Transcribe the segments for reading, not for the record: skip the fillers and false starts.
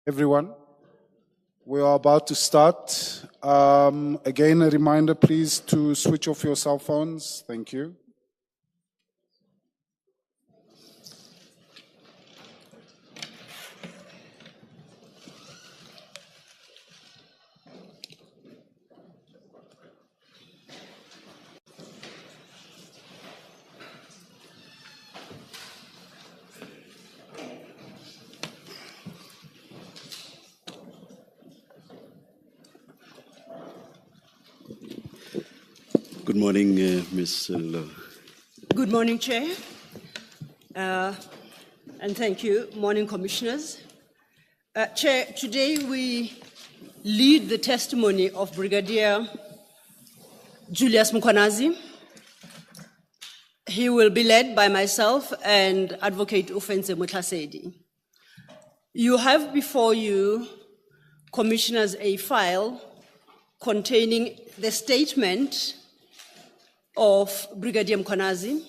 Everyone, we are about to start. Again, a reminder, please, to switch off your cell phones. Thank you. Good morning, Ms. Law. Good morning, Chair, and thank you. Morning, Commissioners. Chair, today we lead the testimony of Brigadier Julius Mkhwanazi. He will be led by myself and Advocate Ufense Mutlasedi. You have before you, Commissioners, a file containing the statement of Brigadier Mkhwanazi.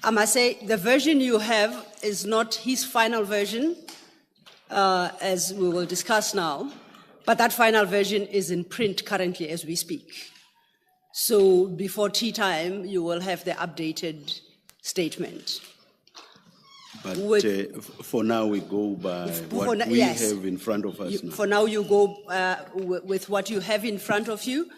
I must say, the version you have is not his final version, as we will discuss now, but that final version is in print currently as we speak. So before tea time, you will have the updated statement. But for now, we go by what we have in front of us now. For now, you go with what you have in front of you.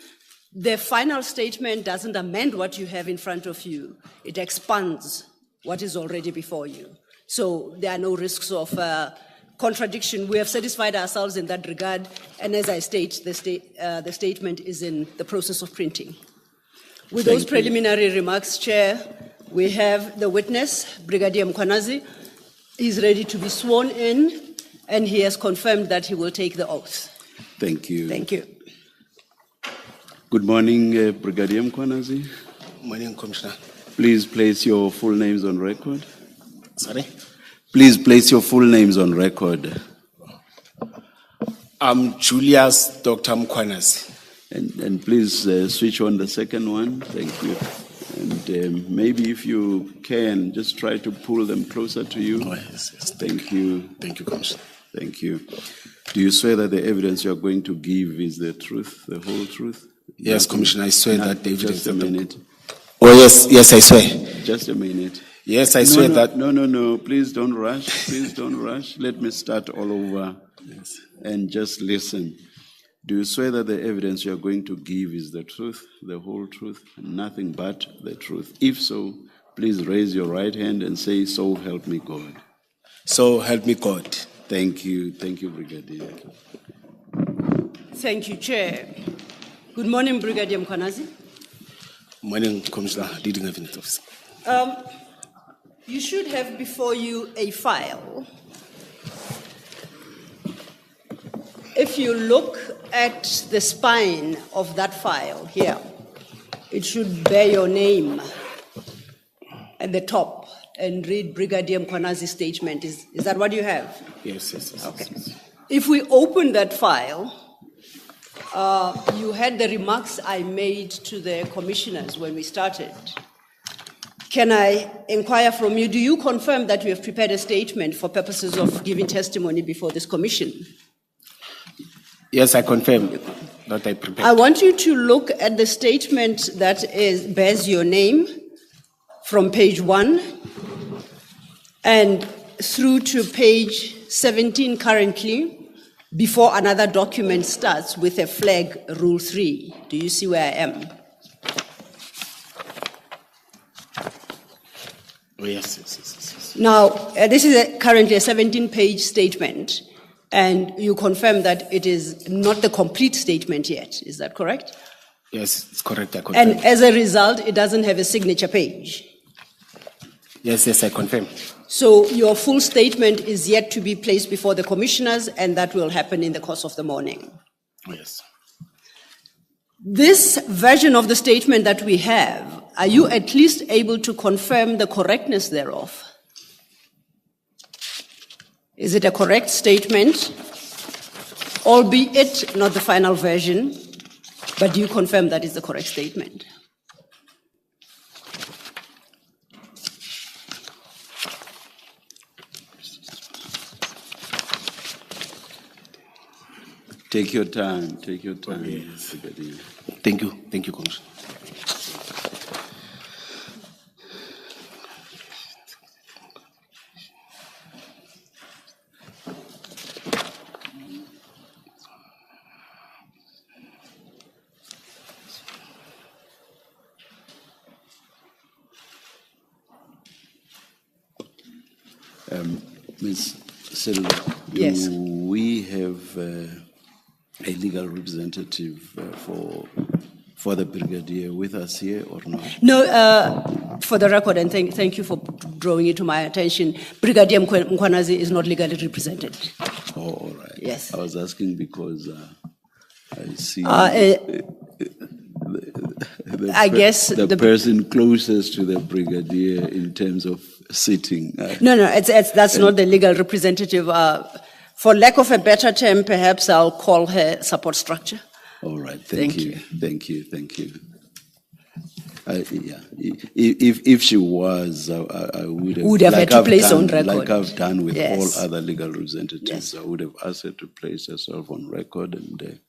The final statement doesn't amend what you have in front of you. It expands what is already before you. So there are no risks of contradiction. We have satisfied ourselves in that regard, and as I state, the statement is in the process of printing. With those preliminary remarks, Chair, we have the witness, Brigadier Mkhwanazi. He's ready to be sworn in, and he has confirmed that he will take the oath. Thank you. Thank you. Good morning, Brigadier Mkhwanazi. Morning, Commissioner. Please place your full names on record. Sorry? Please place your full names on record. I'm Julius Dr. Mkhwanazi. And please switch on the second one. Thank you. And maybe if you can, just try to pull them closer to you. Oh, yes. Thank you. Thank you, Commissioner. Thank you. Do you swear that the evidence you're going to give is the truth, the whole truth? Yes, Commissioner, I swear that the evidence... Just a minute. Oh, yes, I swear. Just a minute. Yes, I swear that... No, please don't rush. Please don't rush. Let me start all over and just listen. Do you swear that the evidence you're going to give is the truth, the whole truth, and nothing but the truth? If so, please raise your right hand and say, "So help me God." So help me God. Thank you. Thank you, Brigadier. Thank you, Chair. Good morning, Brigadier Mkhwanazi. Morning, Commissioner, leading evidence officer. You should have before you a file. If you look at the spine of that file here, it should bear your name at the top and read Brigadier Mkhwanazi's statement. Is that what you have? Yes. Okay. If we open that file, you had the remarks I made to the commissioners when we started. Can I inquire from you, do you confirm that you have prepared a statement for purposes of giving testimony before this commission? Yes, I confirm that I prepared. I want you to look at the statement that bears your name from page 1 and through to page 17 currently, before another document starts with a flag, Rule 3. Do you see where I am? Oh, yes. Now, this is currently a 17-page statement, and you confirm that it is not the complete statement yet. Is that correct? Yes, it's correct. I confirm. And as a result, it doesn't have a signature page. Yes, I confirm. So your full statement is yet to be placed before the commissioners, and that will happen in the course of the morning. Oh, yes. This version of the statement that we have, are you at least able to confirm the correctness thereof? Is it a correct statement, albeit not the final version, but do you confirm that is the correct statement? Take your time, Brigadier. Thank you, Commissioner. Ms. Silva, Yes. do we have a legal representative for the Brigadier with us here or not? No, for the record, and thank you for drawing it to my attention, Brigadier Mkhwanazi is not legally represented. Oh, all right. Yes. I was asking because I see I guess the person closest to the Brigadier in terms of sitting. No, that's not the legal representative. For lack of a better term, perhaps I'll call her support structure. All right, Thank thank you. Yeah, if she was, I would have had to place on record. like I've done with Yes. all other legal representatives. Yes. I would have asked her to place herself on record and.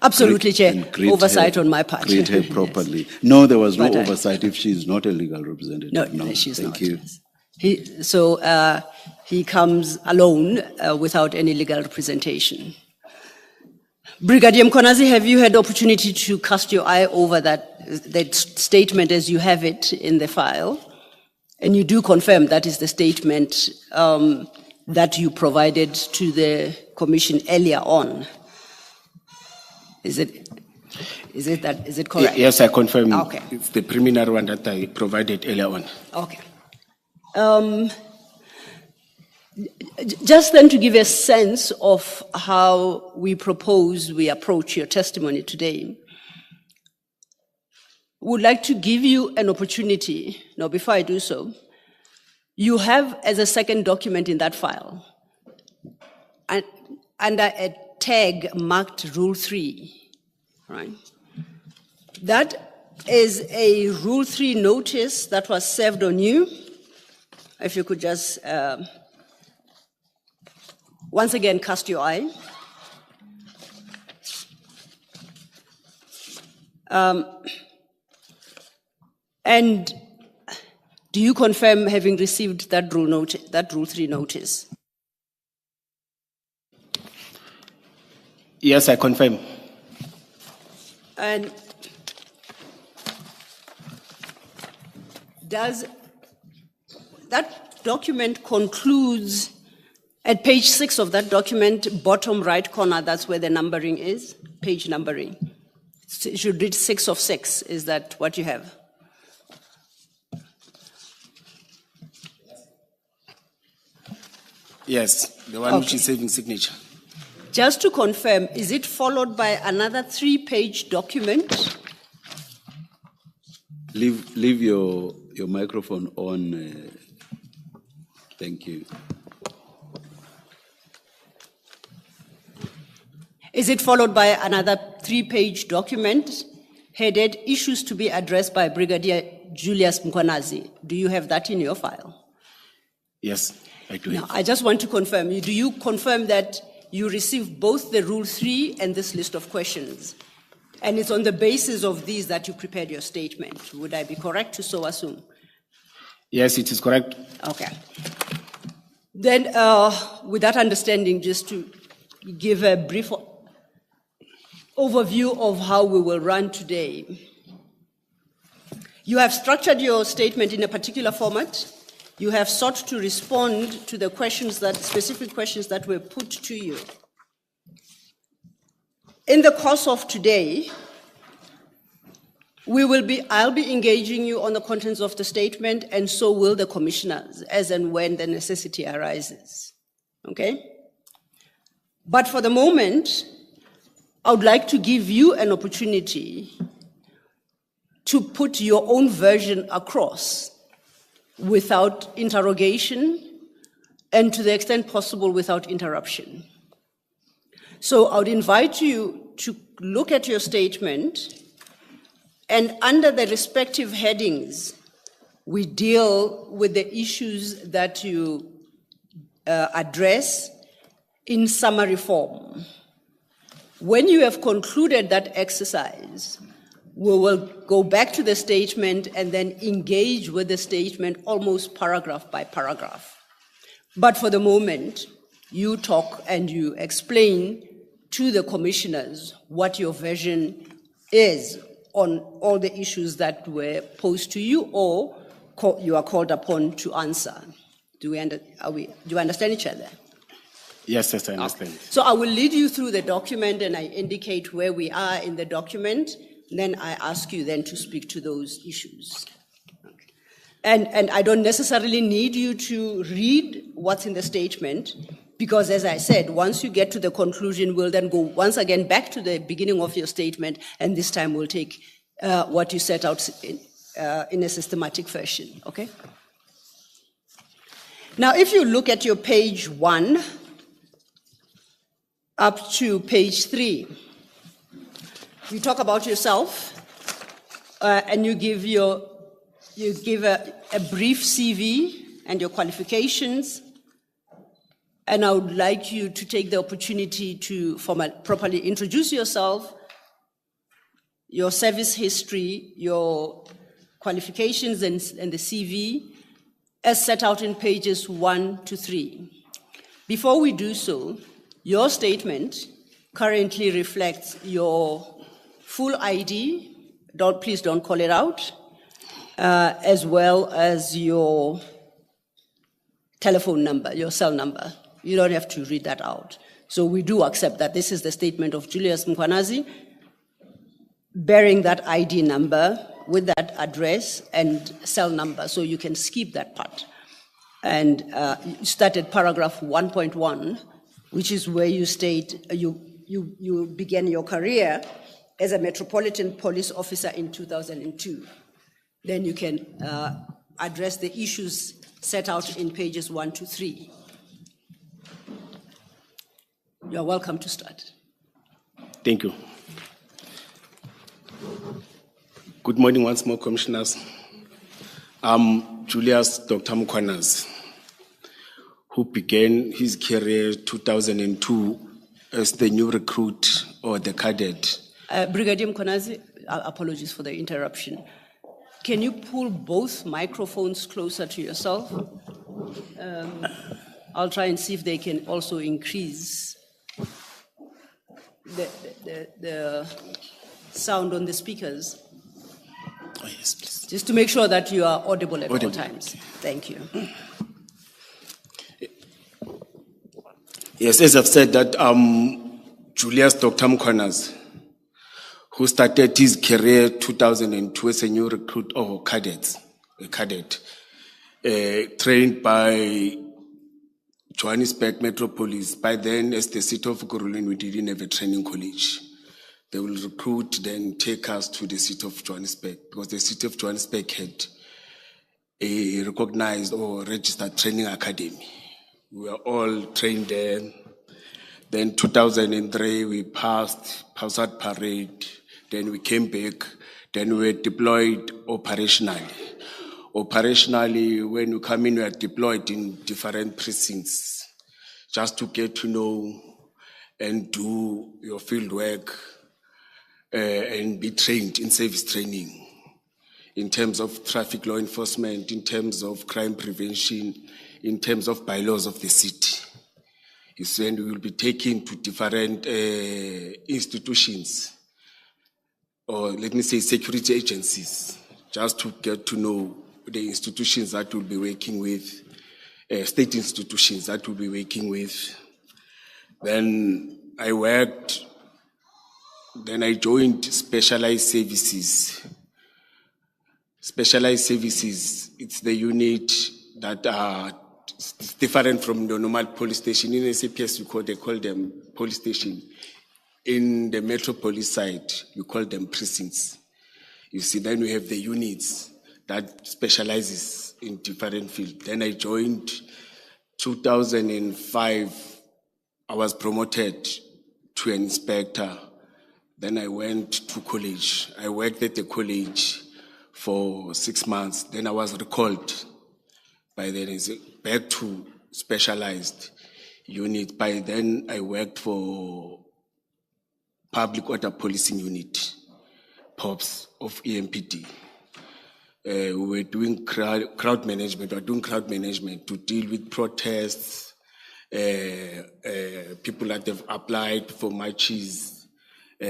Absolutely, Chair. And greet Oversight her, on my part. Greet her Yes. properly. No, there was no But I- oversight if she's not a legal representative. No, she's thank not. you. Yes. He comes alone without any legal representation. Brigadier Mkhwanazi, have you had the opportunity to cast your eye over that statement as you have it in the file? And you do confirm that is the statement that you provided to the Commission earlier on? Is it correct? Yes, I confirm. Okay. It's the preliminary one that I provided earlier on. Okay. Just then to give a sense of how we approach your testimony today, would like to give you an opportunity. Now, before I do so, you have as a second document in that file, under a tag marked Rule 3, right? That is a Rule 3 notice that was served on you. If you could just once again cast your eye. And do you confirm having received that Rule 3 notice? Yes, I confirm. And does that document concludes at page 6 of that document, bottom right corner, that's where the numbering is, page numbering. It should read 6 of 6. Is that what you have? Yes, the one which is saving signature. Just to confirm, is it followed by another 3-page document? Leave your microphone on. Thank you. Is it followed by another 3-page document headed Issues to be Addressed by Brigadier Julius Mkhwanazi? Do you have that in your file? Yes, I do. Now, I just want to confirm, do you confirm that you received both the Rule 3 and this list of questions? And it's on the basis of these that you prepared your statement. Would I be correct to so assume? Yes, it is correct. Okay. Then, with that understanding, just to give a brief overview of how we will run today. You have structured your statement in a particular format. You have sought to respond to the specific questions that were put to you. In the course of today, I'll be engaging you on the contents of the statement, and so will the commissioners, as and when the necessity arises. Okay? But for the moment, I would like to give you an opportunity to put your own version across without interrogation and, to the extent possible, without interruption. So I would invite you to look at your statement, and under the respective headings, we deal with the issues that you address in summary form. When you have concluded that exercise, we will go back to the statement and then engage with the statement almost paragraph by paragraph. But for the moment, you talk and you explain to the commissioners what your version is on all the issues that were posed to you or you are called upon to answer. Do you understand each other? Yes, I understand. So I will lead you through the document and I indicate where we are in the document. Then I ask you then to speak to those issues. Okay. And I don't necessarily need you to read what's in the statement because, as I said, once you get to the conclusion, we'll then go once again back to the beginning of your statement, and this time we'll take what you set out in a systematic fashion, okay? Now, if you look at your page 1 up to page 3, you talk about yourself, and you give a brief CV and your qualifications. And I would like you to take the opportunity to properly introduce yourself, your service history, your qualifications, and the CV, as set out in pages 1 to 3. Before we do so, your statement currently reflects your full ID, please don't call it out, as well as your telephone number, your cell number. You don't have to read that out. So we do accept that this is the statement of Julius Mkhwanazi, bearing that ID number with that address and cell number, so you can skip that part. And you started paragraph 1.1, which is where you state you began your career as a Metropolitan Police Officer in 2002. Then you can address the issues set out in pages 1 to 3. You're welcome to start. Thank you. Good morning once more, Commissioners. I'm Julius Dr. Mkhwanazi, who began his career 2002 as the new recruit or the cadet. Brigadier Mkhwanazi, apologies for the interruption. Can you pull both microphones closer to yourself? I'll try and see if they can also increase the sound on the speakers. Oh, yes, please. Just to make sure that you are audible at all times. Thank you. Yes, as I've said that Julius Dr. Mkhwanazi, who started his career 2002 as a new recruit or a cadet, trained by Johannesburg Metropolis. By then, as the city of Kurulin, we didn't have a training college. They will recruit, then take us to the city of Johannesburg, because the city of Johannesburg had a recognized or registered training academy. We were all trained there. Then 2003, we passed out parade. Then we came back. Then we were deployed operationally. Operationally, when we come in, we are deployed in different precincts, just to get to know and do your field work and be trained in service training in terms of traffic law enforcement, in terms of crime prevention, in terms of bylaws of the city. It's when we will be taken to different institutions, or let me say security agencies, just to get to know the institutions that we'll be working with, state institutions that we'll be working with. Then I joined specialized services. Specialized services, it's the unit that are different from the normal police station. In SAPS, they call them police station. In the metropolis side, we call them precincts. You see, then we have the units that specializes in different fields. Then I joined 2005. I was promoted to an inspector. Then I went to college. I worked at the college for 6 months. Then I was recalled by then back to specialized unit. By then I worked for Public Order Policing Unit, POPs of EMPD. We were doing crowd management. We were doing crowd management to deal with protests, people that have applied for marches,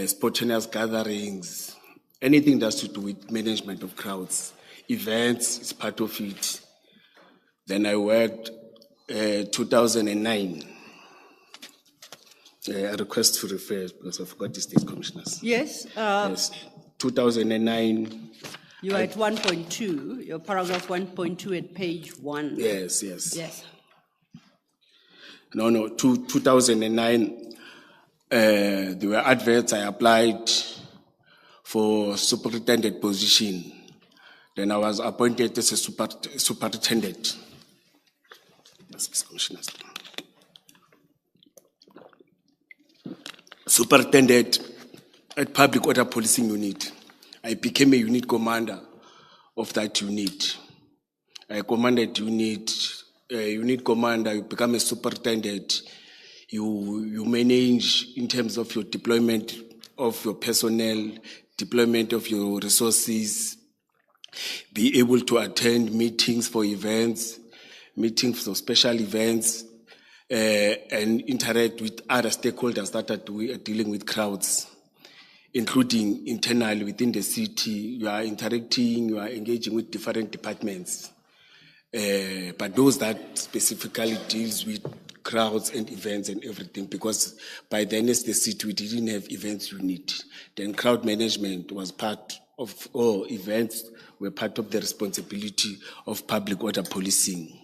spontaneous gatherings, anything that's to do with management of crowds. Events is part of it. Then I worked 2009. I request to refer because I forgot the state commissioners. Yes, Yes, 2009. you are at 1.2, your paragraph 1.2 at page 1. Yes. Yes. No, 2009, there were adverts. I applied for superintendent position. Then I was appointed as a superintendent. That's commissioners. Superintendent at Public Order Policing Unit. I became a unit commander of that unit. I commanded unit commander, you become a superintendent, you manage in terms of your deployment of your personnel, deployment of your resources, be able to attend meetings for events, meetings for special events, and interact with other stakeholders that are dealing with crowds, including internally within the city. You are interacting, you are engaging with different departments. But those that specifically deals with crowds and events and everything, because by then as the city, we didn't have events unit. Then crowd management was part of, or events were part of the responsibility of public order policing.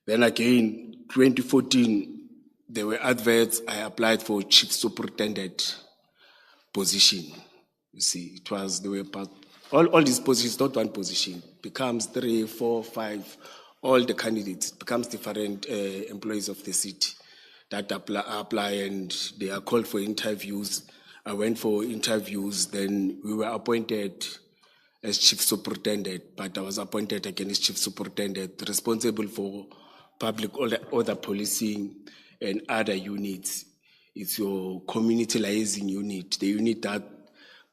Then again, 2014, there were adverts. I applied for chief superintendent position. You see, it was, they were part, all these positions, not one position, becomes 3, 4, 5, all the candidates, becomes different employees of the city that apply and they are called for interviews. I went for interviews, then we were appointed as chief superintendent, but I was appointed again as chief superintendent, responsible for public order policing and other units. It's your community liaison unit, the unit that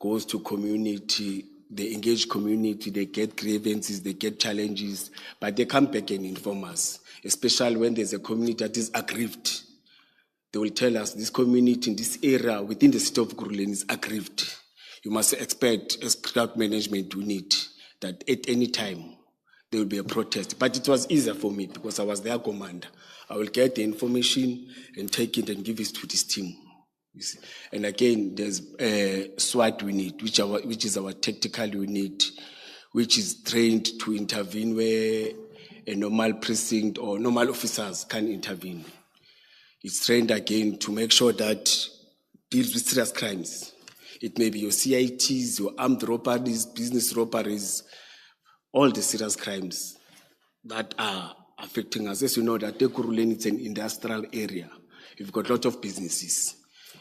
goes to community, they engage community, they get grievances, they get challenges, but they come back and inform us, especially when there's a community that is aggrieved. They will tell us this community in this area within the city of Ekurhuleni is aggrieved. You must expect as crowd management unit that at any time there will be a protest. But it was easier for me because I was their commander. I will get the information and take it and give it to this team. You see. And again, there's a SWAT unit, which is our tactical unit, which is trained to intervene where a normal precinct or normal officers can intervene. It's trained again to make sure that deals with serious crimes. It may be your CITs, your armed robberies, business robberies, all the serious crimes that are affecting us. As you know, that Ekurhuleni is an industrial area. You've got a lot of businesses.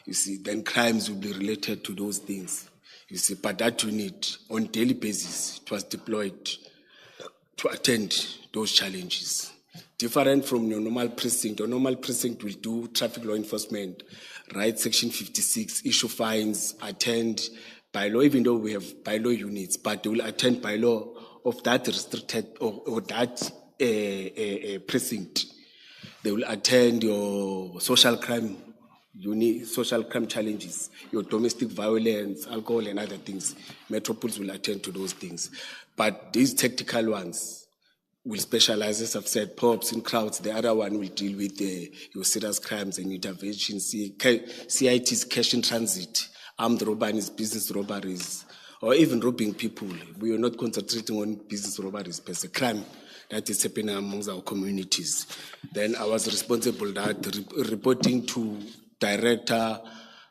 You see, then crimes will be related to those things. You see, but that unit, on daily basis, it was deployed to attend those challenges. Different from your normal precinct. Your normal precinct will do traffic law enforcement, write section 56, issue fines, attend by law, even though we have by law units, but they will attend by law of that restricted or that precinct. They will attend your social crime unit, social crime challenges, your domestic violence, alcohol and other things. Metropolis will attend to those things. But these tactical ones will specialize, as I've said, POPs in crowds. The other one will deal with your serious crimes and interventions. CITs, cash in transit, armed robberies, business robberies, or even robbing people. We are not concentrating on business robberies, but it's a crime that is happening amongst our communities. Then I was responsible that reporting to Director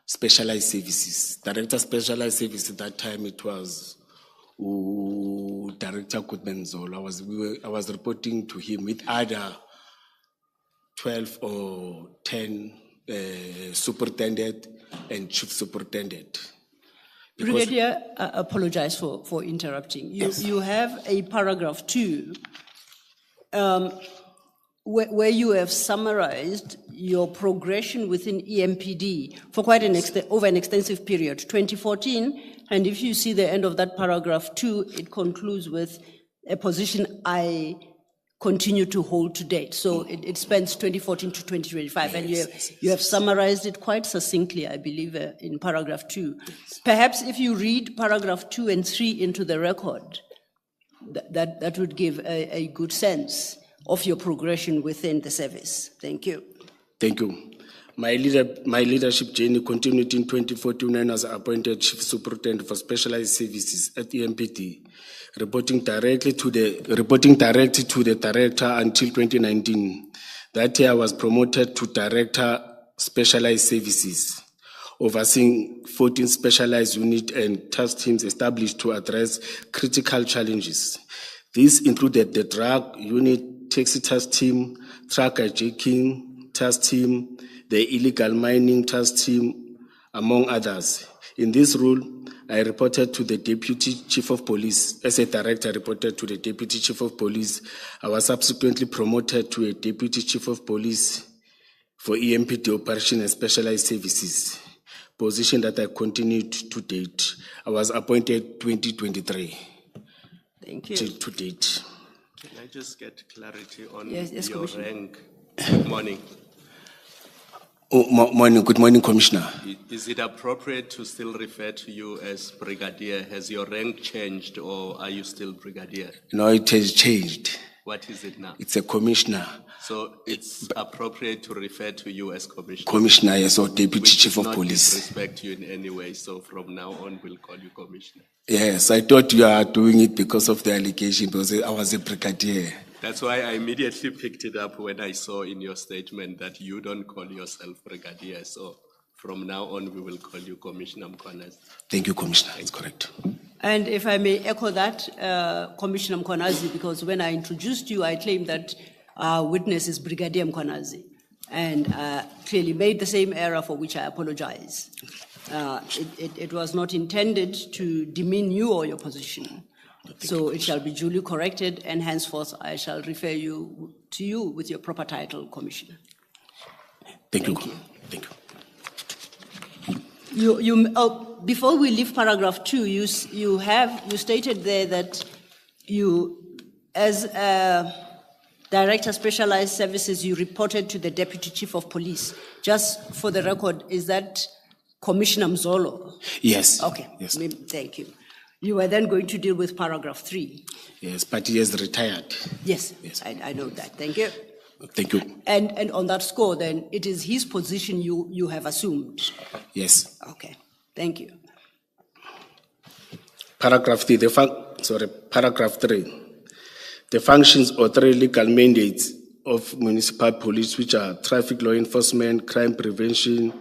Specialized Services. Director Specialized Services at that time, it was Director Kutmenzolo. I was reporting to him with other 12 or 10 superintendent and chief superintendent. Brigadier, I apologize for interrupting. You have a paragraph 2 where you have summarized your progression within EMPD for quite over an extensive period, 2014, and if you see the end of that paragraph 2, it concludes with a position I continue to hold to date. So it spans 2014 to 2025, and you have summarized it quite succinctly, I believe, in paragraph 2. Perhaps if you read paragraph 2 and 3 into the record, that would give a good sense of your progression within the service. Thank you. Thank you. My leadership journey continued in 2014 when I was appointed Chief Superintendent for Specialized Services at EMPD, reporting directly to the director until 2019. That year I was promoted to Director Specialized Services, overseeing 14 specialized units and task teams established to address critical challenges. These included the drug unit, taxi task team, truck hijacking task team, the illegal mining task team, among others. In this role, I reported to the Deputy Chief of Police. As a director, I reported to the Deputy Chief of Police. I was subsequently promoted to a Deputy Chief of Police for EMPD Operation and Specialized Services, position that I continued to date. I was appointed 2023. Thank you. To date. Can I just get clarity on Yes, your Commissioner. rank? Good morning. Good morning, Commissioner. Is it appropriate to still refer to you as Brigadier? Has your rank changed or are you still Brigadier? No, it has changed. What is it now? It's a Commissioner. So it's appropriate to refer to you as Commissioner? Commissioner, yes, or Deputy Which Chief does of not Police. disrespect you in any way, so from now on we'll call you Commissioner. Yes, I thought you are doing it because of the allegation, because I was a brigadier. That's why I immediately picked it up when I saw in your statement that you don't call yourself Brigadier. So from now on, we will call you Commissioner Mkhwanazi. Thank you, Commissioner. It's correct. And if I may echo that, Commissioner Mkhwanazi, because when I introduced you, I claimed that our witness is Brigadier Mkhwanazi, and clearly made the same error for which I apologize. It was not intended to demean you or your position. So it shall be duly corrected, and henceforth I shall refer to you with your proper title, Commissioner. Thank you. Thank you. Before we leave paragraph 2, you stated there that you, as Director Specialized Services, you reported to the Deputy Chief of Police. Just for the record, is that Commissioner Mzolo? Yes. Okay. Yes. Thank you. You were then going to deal with paragraph 3. Yes, but he has retired. Yes. Yes. I know that. Thank you. Thank you. And on that score, then, it is his position you have assumed. Yes. Okay. Thank you. Paragraph 3. Paragraph 3. The functions or 3 legal mandates of municipal police, which are traffic law enforcement, crime prevention,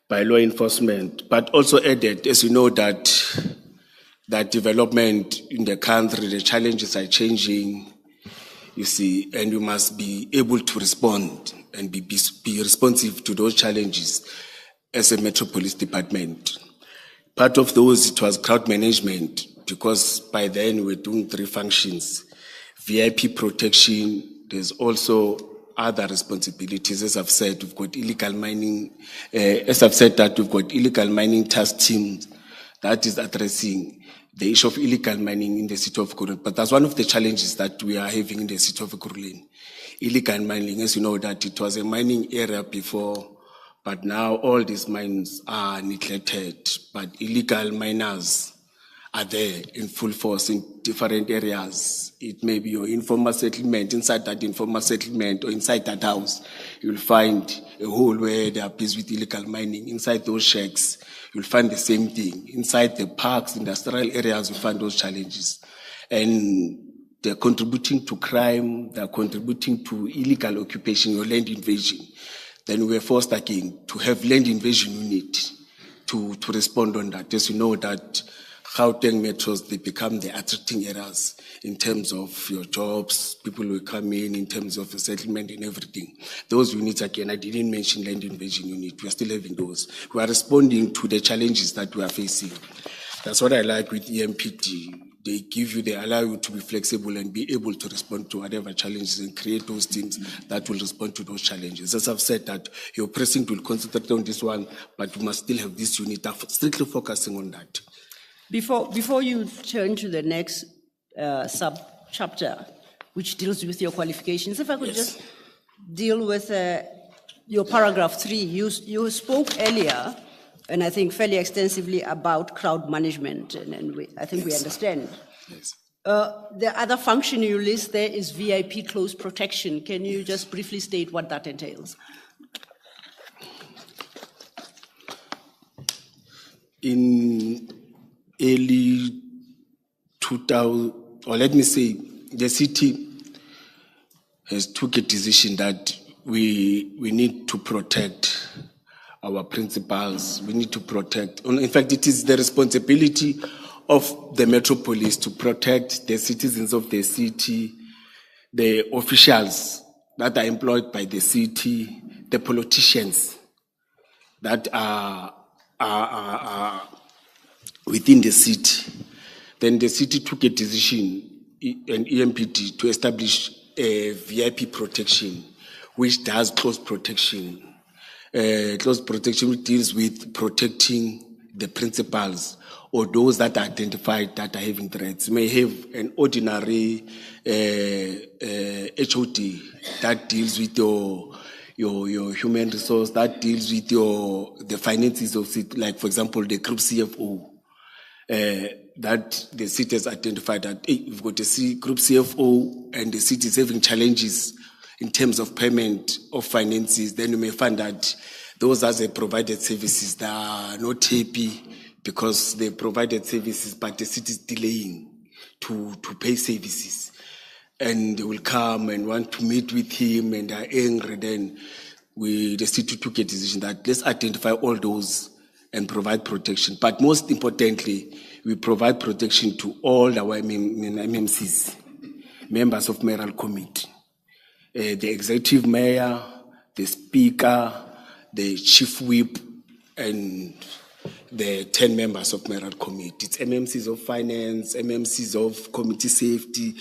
by law enforcement, but also added, as you know, that development in the country, the challenges are changing, you see, and you must be able to respond and be responsive to those challenges as a Metro Police Department. Part of those, it was crowd management, because by then we're doing 3 functions. VIP protection, there's also other responsibilities. As I've said, we've got illegal mining, we've got illegal mining task teams that is addressing the issue of illegal mining in the city of Ekurhuleni. But that's one of the challenges that we are having in the city of Ekurhuleni. Illegal mining, as you know, that it was a mining area before, but now all these mines are neglected, but illegal miners are there in full force in different areas. It may be your informal settlement. Inside that informal settlement or inside that house, you'll find a hole where they are busy with illegal mining. Inside those shacks, you'll find the same thing. Inside the parks, industrial areas, you'll find those challenges. And they're contributing to crime, they're contributing to illegal occupation or land invasion. Then we're forced again to have land invasion unit to respond on that. As you know that Gauteng metros, they become the attracting areas in terms of your jobs, people will come in terms of settlement and everything. Those units, again, I didn't mention land invasion unit. We are still having those. We are responding to the challenges that we are facing. That's what I like with EMPD. they allow you to be flexible and be able to respond to whatever challenges and create those teams that will respond to those challenges. As I've said, that your precinct will concentrate on this one, but we must still have this unit strictly focusing on that. Before you turn to the next sub-chapter, which deals with your qualifications, if I could just deal with your paragraph 3. You spoke earlier, and I think fairly extensively, about crowd management, and I think we understand. Yes. The other function you list there is VIP close protection. Can you just briefly state what that entails? In early 2000, or let me say, the city has took a decision that we need to protect our principals. We need to protect. In fact, it is the responsibility of the metropolis to protect the citizens of the city, the officials that are employed by the city, the politicians that are within the city. Then the city took a decision, an EMPD, to establish a VIP protection, which does close protection. Close protection, which deals with protecting the principals or those that are identified that are having threats. You may have an ordinary HOD that deals with your human resource, that deals with the finances of it, like for example the group CFO. That the city has identified that we've got a group CFO and the city is having challenges in terms of payment of finances. Then you may find that those as they provided services, they are not happy because they provided services, but the city is delaying to pay services. And they will come and want to meet with him and are angry. Then the city took a decision that let's identify all those and provide protection. But most importantly, we provide protection to all our MMCs, members of mayoral committee, the executive mayor, the speaker, the chief whip, and the 10 members of mayoral committee. It's MMCs of finance, MMCs of committee safety,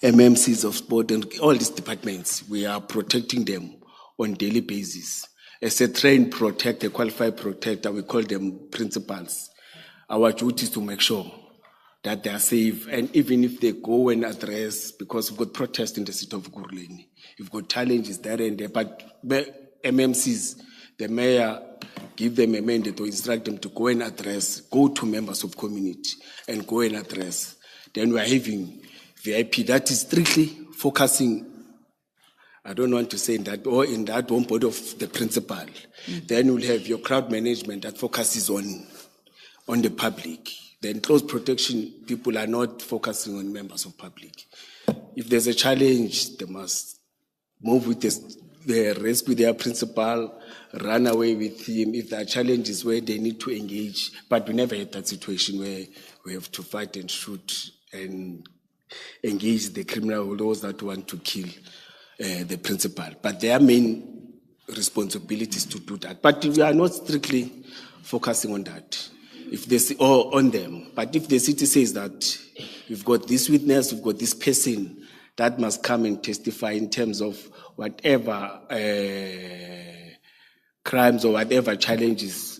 MMCs of sport, and all these departments. We are protecting them on a daily basis. As a trained protector, qualified protector, we call them principals. Our duty is to make sure that they are safe, and even if they go and address, because we've got protests in the city of Ekurhuleni, we've got challenges there and there, but MMCs, the mayor, give them a mandate or instruct them to go and address, go to members of community and go and address. Then we are having VIP that is strictly focusing, I don't want to say in that, or in that one body of the principal. Then we'll have your crowd management that focuses on the public. Then close protection, people are not focusing on members of public. If there's a challenge, they must move with the rescue their principal, run away with him. If there are challenges where they need to engage, but we never had that situation where we have to fight and shoot and engage the criminal, those that want to kill the principal. But their main responsibility is to do that. But we are not strictly focusing on that. If they see, or on them. But if the city says that we've got this witness, we've got this person that must come and testify in terms of whatever crimes or whatever challenges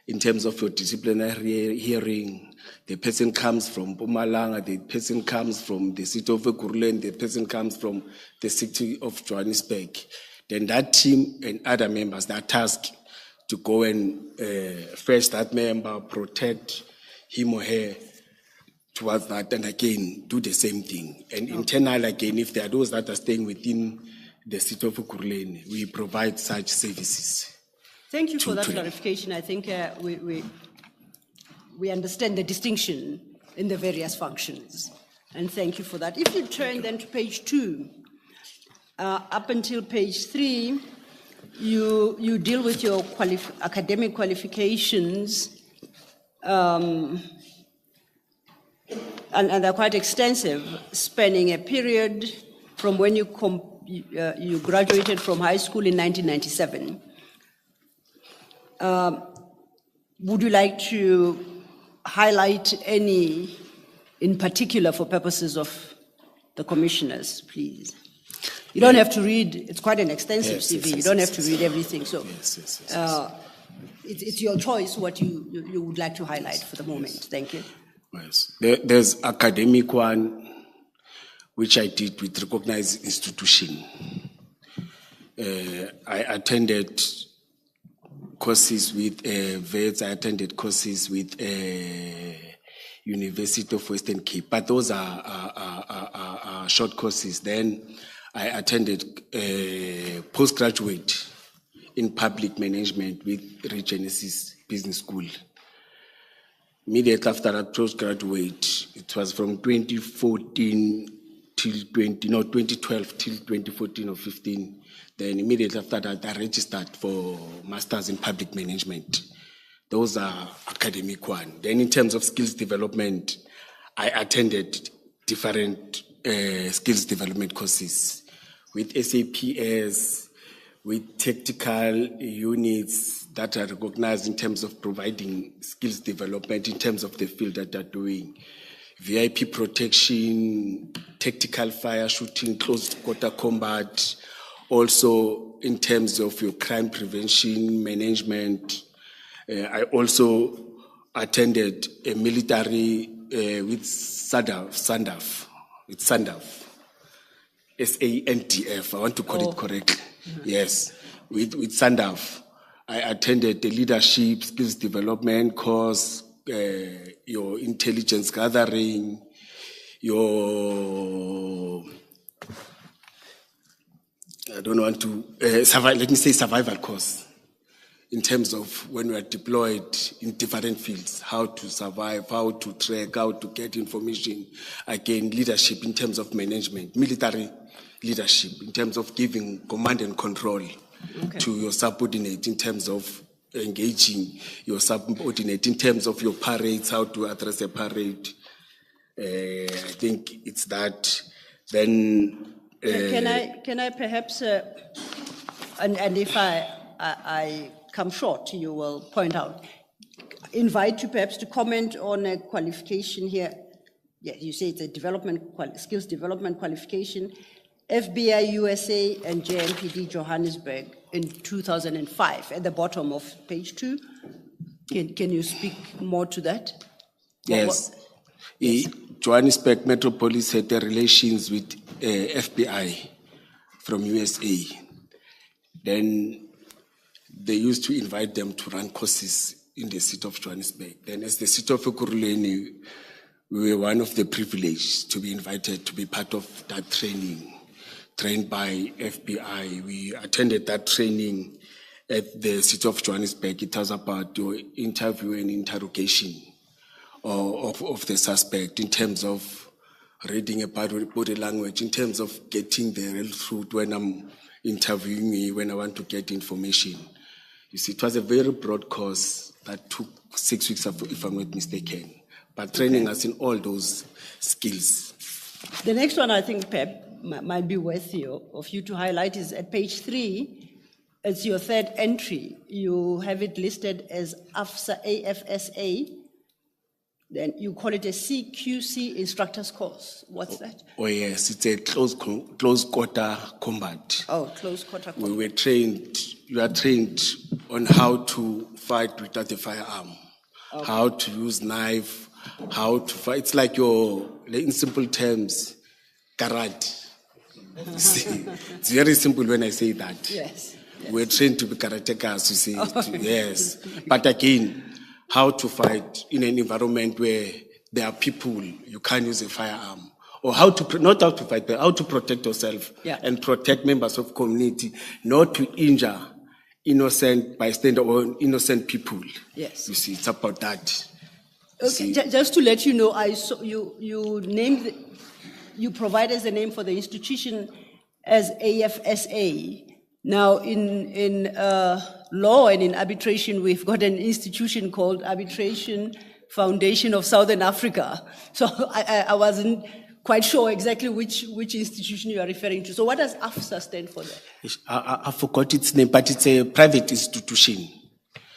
in terms of your disciplinary hearing, the person comes from Madlanga, the person comes from the city of Ekurhuleni, the person comes from the city of Johannesburg, then that team and other members, they are tasked to go and fetch that member, protect him or her towards that, and again, do the same thing. And internal, again, if there are those that are staying within the city of Ekurhuleni, we provide such services. Thank you for that clarification. I think we understand the distinction in the various functions. And thank you for that. If you turn then to page 2, up until page 3, you deal with your academic qualifications, and they're quite extensive, spanning a period from when you graduated from high school in 1997. Would you like to highlight any in particular for purposes of the commissioners, please? You don't have to read, it's quite an extensive Yes, CV. yes, You don't yes, have to yes, read everything, so it's your choice what you would like to highlight for the moment. Thank you. Yes. There's academic one, which I did with recognized institution. I attended courses with VETS, I attended courses with University of Western Cape, but those are short courses. Then I attended postgraduate in public management with Regenesis Business School. Immediately after that postgraduate, it was from 2014 till 2012 till 2014 or 15. Then immediately after that, I registered for Masters in Public Management. Those are academic one. Then in terms of skills development, I attended different skills development courses with SAPS, with tactical units that are recognized in terms of providing skills development in terms of the field that they're doing. VIP protection, tactical fire shooting, close quarter combat, also in terms of your crime prevention, management. I also attended a military with SANDF, SANDF, I want to call it correctly. Yes, with SANDF. I attended the leadership skills development course, your intelligence gathering, your, I don't want to, let me say survival course, in terms of when we are deployed in different fields, how to survive, how to track, how to get information. Again, leadership in terms of management, military leadership, in terms of giving command and control to your subordinate, in terms of engaging your subordinate, in terms of your parades, how to address a parade. I think it's that. Then Can I perhaps, and if I come short, you will point out, invite you perhaps to comment on a qualification here. Yeah, you say it's a skills development qualification, FBI USA and JMPD Johannesburg in 2005, at the bottom of page 2. Can you speak more to that? Yes. Johannesburg Metropolis had the relations with FBI from USA. Then they used to invite them to run courses in the city of Johannesburg. Then as the city of Ekurhuleni, we were one of the privileged to be invited to be part of that training, trained by FBI. We attended that training at the city of Johannesburg. It was about your interview and interrogation of the suspect in terms of reading about body language, in terms of getting the real truth when I'm interviewing me, when I want to get information. You see, it was a very broad course that took 6 weeks, if I'm not mistaken, but training us in all those skills. The next one I think, Pep, might be worthy of you to highlight is at page 3. It's your third entry. You have it listed as AFSA. Then you call it a CQC instructor's course. What's that? Oh yes, it's a close quarter combat. Oh, close quarter combat. We were trained, you are trained on how to fight without a firearm, how to use knife, how to fight. It's like in simple terms, karate. See, it's very simple when I say that. Yes. We're trained to be karatekas, you see. Yes. But again, how to fight in an environment where there are people, you can't use a firearm. Or not how to fight, but how to protect yourself and protect members of community, not to injure innocent bystander or innocent people. Yes. You see, it's about that. Okay, just to let you know, I saw you named, you provide as a name for the institution as AFSA. Now, in law and in arbitration, we've got an institution called Arbitration Foundation of Southern Africa. So I wasn't quite sure exactly which institution you are referring to. So what does AFSA stand for there? I forgot its name, but it's a private institution.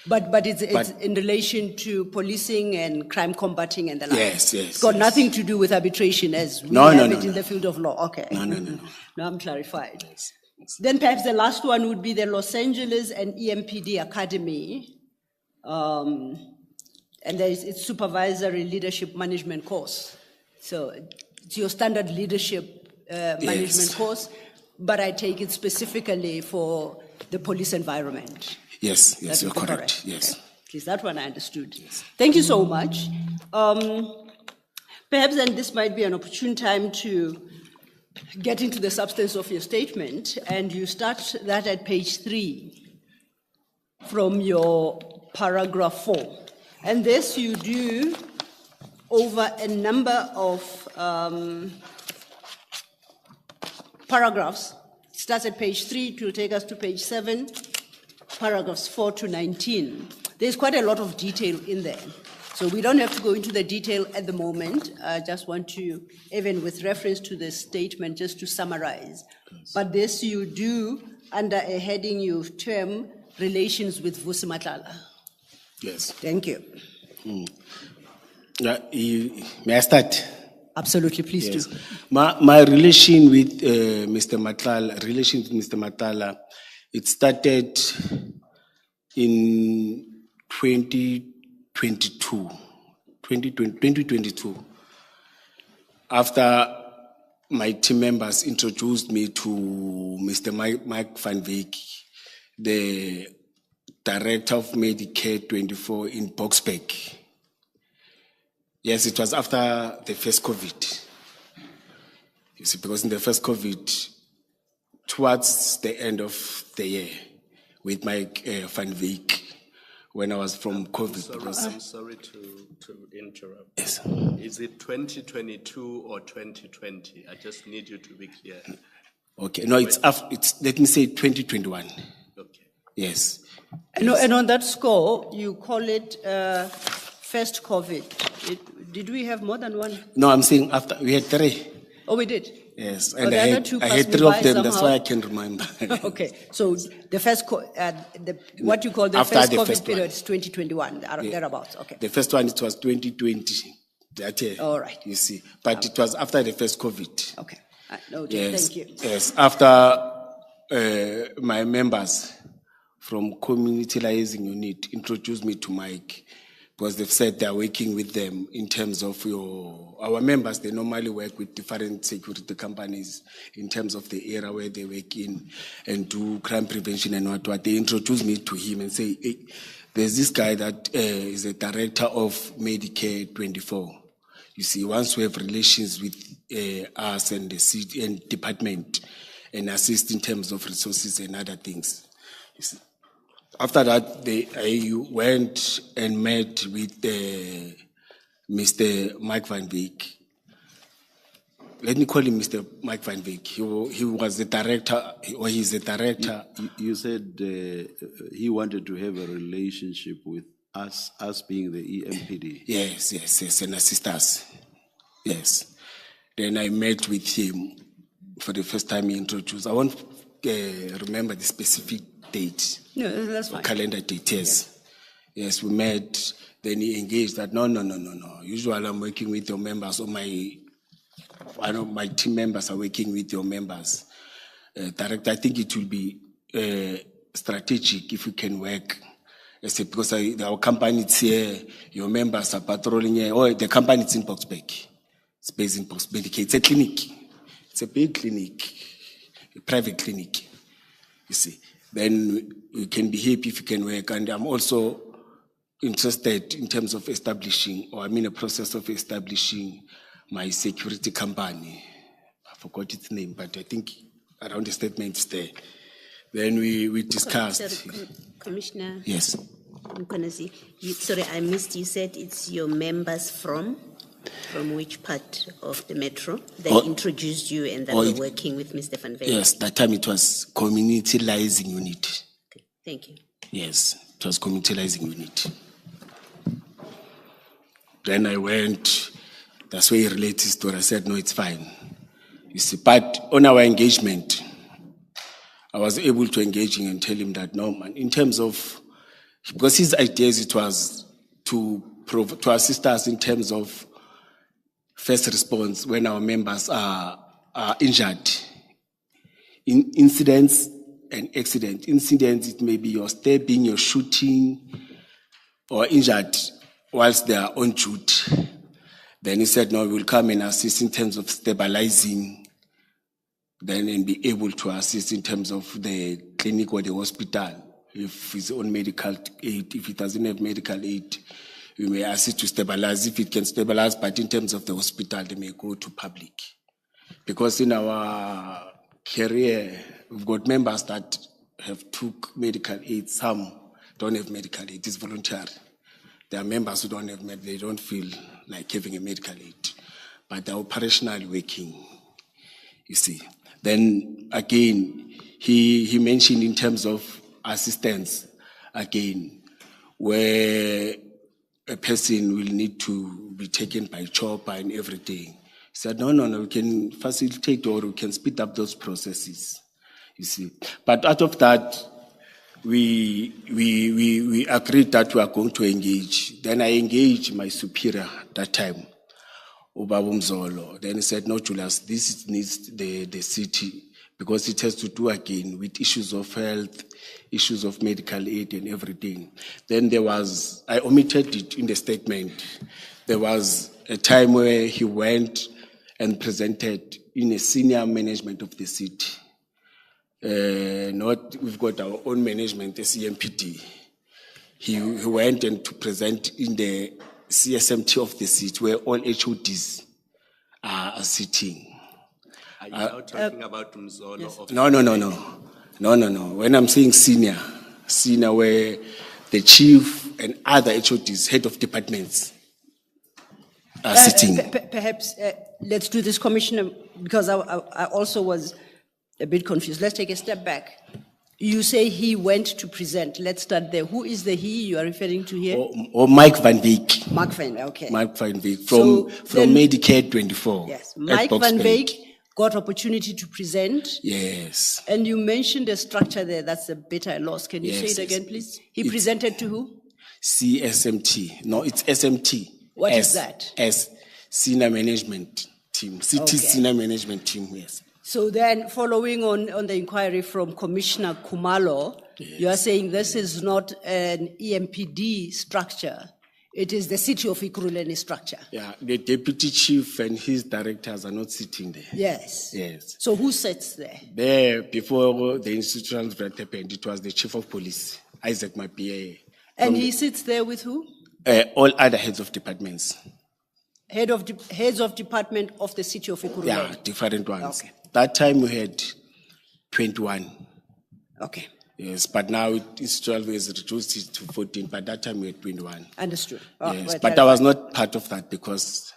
But it's in relation to policing and crime combating and the like. Yes, yes, It's got yes. nothing to do with arbitration as we No, have no, it no, in no. the field of law. Okay. No. Now I'm clarified. Then perhaps the last one would be the Los Angeles and EMPD Academy. And it's supervisory leadership management course. So it's your standard leadership management course, but I take it specifically for the police environment. Yes, That yes, you're would be correct. Yes. Okay. At least that one I understood. Yes. Thank you so much. Perhaps then this might be an opportune time to get into the substance of your statement, and you start that at page 3 from your paragraph 4. And this you do over a number of paragraphs. It starts at page 3, it will take us to page 7, paragraphs 4 to 19. There's quite a lot of detail in there. So we don't have to go into the detail at the moment. I just want to, even with reference to the statement, just to summarize. But this you do under a heading you term relations with Vusi Madlanga. Yes. Thank you. May I start? Absolutely, please Yes. do. My relation with Mr. Madlanga, it started in 2022. After my team members introduced me to Mr. Mike Van Wyk, the director of Medicare 24 in Boksburg. Yes, it was after the first COVID. You see, because in the first COVID, towards the end of the year, with Mike Van Wyk, when I was from COVID. I'm sorry to interrupt. Yes. Is it 2022 or 2020? I just need you to be clear. Okay, no, it's let me say 2021. Okay. Yes. And on that score, you call it first COVID. Did we have more than one? No, I'm saying after, we had 3. Oh, we did? Yes, Oh, and the I other had, two I passed had me 3 by of them, that's somehow. why I can remember. Okay, so the first, what you call the After first the COVID first one. period is 2021, thereabouts, okay. The first one, it was 2020. That year. All right. You see, but it was after the first COVID. Okay, noted, Yes, thank you. yes. After my members from community liaison unit introduced me to Mike, because they've said they're working with them in terms of our members. They normally work with different security companies in terms of the area where they work in and do crime prevention and what. They introduced me to him and say, hey, there's this guy that is a director of Medicare 24. You see, once we have relations with us and the city and department and assist in terms of resources and other things. You see. After that, I went and met with Mr. Mike Van Wyk. Let me call him Mr. Mike Van Wyk. He was the director, or he's the director. You said he wanted to have a relationship with us being the EMPD. Yes, and assist us. Yes. Then I met with him for the first time he introduced. I won't remember the specific date. No, that's fine. Calendar date, yes. Yes, we met. Then he engaged that, no. Usually I'm working with your members, or my team members are working with your members. Director, I think it will be strategic if we can work. Because our company is here, your members are patrolling here. Oh, the company is in Boksburg. It's based in Boksburg. It's a clinic. It's a big clinic, a private clinic. You see. Then we can be happy if we can work. And I'm also interested in terms of establishing, or I'm in a process of establishing my security company. I forgot its name, but I think around the statement is there. Then we discussed. Sorry, Commissioner. Yes. Mkhwanazi, sorry, I missed. You said it's your members from which part of the metro? They introduced you and they were working with Mr. Van Wyk. Yes, that time it was community liaison unit. Okay, thank you. Yes, it was community liaison unit. Then I went, that's where he related his story. I said, no, it's fine. You see, but on our engagement, I was able to engage him and tell him that, no, man, in terms of because his ideas, it was to assist us in terms of first response when our members are injured. In incidents and accidents. Incidents, it may be your stabbing, your shooting, or injured whilst they are on duty. Then he said, no, we will come and assist in terms of stabilizing, then and be able to assist in terms of the clinic or the hospital. If it's on medical aid, if it doesn't have medical aid, we may assist to stabilize if it can stabilize, but in terms of the hospital, they may go to public. Because in our career, we've got members that have took medical aid, some don't have medical aid, it's voluntary. There are members who don't have they don't feel like having a medical aid, but they're operationally working, you see. Then again, he mentioned in terms of assistance, again, where a person will need to be taken by chopper and everything. He said, no, we can facilitate or we can speed up those processes, you see. But out of that, we agreed that we are going to engage. Then I engaged my superior that time, Ubaba Mzolo. Then he said, no, Julius, this needs the city because it has to do again with issues of health, issues of medical aid and everything. Then I omitted it in the statement. There was a time where he went and presented in a senior management of the city. We've got our own management, the CMPD. He went and to present in the CSMT of the city where all HODs are sitting. Are you now talking about Mzolo? Yes. No. When I'm saying senior where the chief and other HODs, head of departments, are sitting. Perhaps let's do this, Commissioner, because I also was a bit confused. Let's take a step back. You say he went to present. Let's start there. Who is the he you are referring to here? Or Mike van Beek. Mark Van, okay. Mike van Beek So from then- Medicare 24. Yes, at Mike Van Boksburg. Beek got opportunity to present. Yes. And you mentioned a structure there. That's a bit I lost. Can you say Yes, it again, yes. please? He presented to who? CSMT. No, it's SMT. What is that? As senior management team. City Okay. senior management team, yes. So then, following on the inquiry from Commissioner Kumalo, you are saying this is not an EMPD structure. It is the city of Ikuruleni structure. Yeah, the deputy chief and his directors are not sitting there. Yes. Yes. So who sits there? There, before the institutional threat happened, it was the chief of police, Isaac Mapie. And he sits there with who? All other heads of departments. Heads of department of the city of Ikuruleni. Yeah, different ones. Okay. That time we had 21. Okay. Yes, but now institutional is reduced it to 14, but that time we had 21. Understood. Yes, right, but I was not part of that because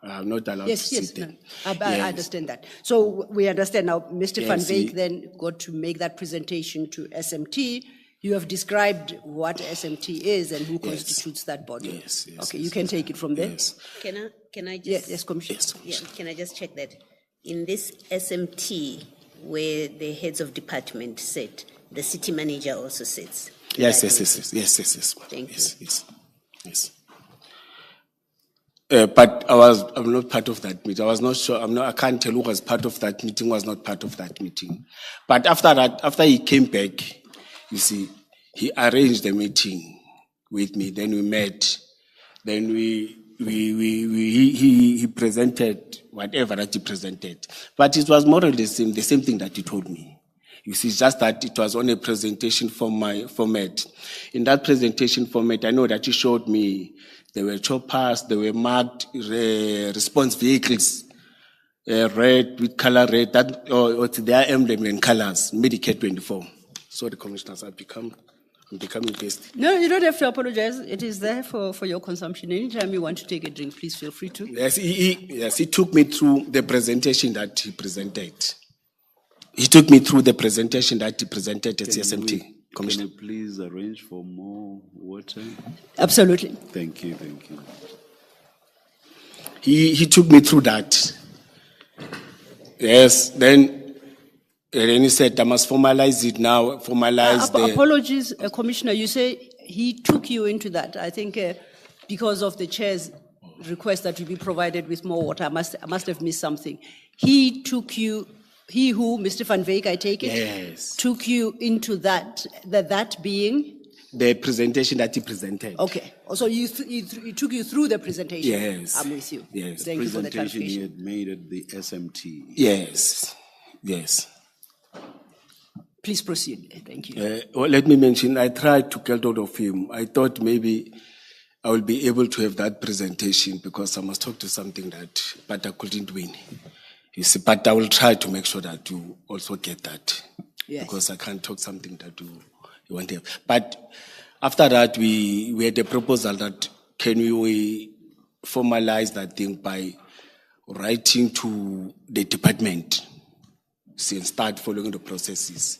I'm not allowed Yes, to yes, sit no. there. I Yes. understand that. So we understand now, Mr. Van Yes, Beek he- then got to make that presentation to SMT. You have described what SMT is and who constitutes that body. Yes, yes, Okay, yes, you can take it from there. Yes. Can I just? Yes, Commissioner. Yeah, can I just check that? In this SMT, where the heads of department sit, the city manager also sits. Yes. Thank you. Yes. But I'm not part of that meeting. I was not sure. I can't tell who was part of that meeting, was not part of that meeting. But after he came back, you see, he arranged the meeting with me. Then we met. Then he presented whatever that he presented. But it was more or less the same thing that he told me. You see, just that it was on a presentation format. In that presentation format, I know that he showed me there were choppers, there were marked response vehicles, red with color red, or their emblem in colors, Medicare 24. So the commissioners I'm becoming pissed. No, you don't have to apologize. It is there for your consumption. Anytime you want to take a drink, please feel free to. Yes, he took me through the presentation that he presented. He took me through the presentation that he presented at CSMT. Can Commissioner. you please arrange for more water? Absolutely. Thank you. He took me through that. Yes, then he said, I must formalize it now, Apologies, Commissioner. You say he took you into that. I think because of the chair's request that you be provided with more water, I must have missed something. He took you, he who, Mr. Van Wyk, I take it? Yes. Took you into that being? The presentation that he presented. Okay. So he took you through the presentation? Yes. I'm with you. Yes. Thank you for the Presentation he clarification. had made at the SMT. Yes. Yes. Please proceed. Thank you. Well, let me mention, I tried to get hold of him. I thought maybe I will be able to have that presentation because I must talk to something but I couldn't win. You see, but I will try to make sure that you also get that. Yes. Because I can't talk something that you want to have. But after that, we had a proposal that can we formalize that thing by writing to the department, see, and start following the processes.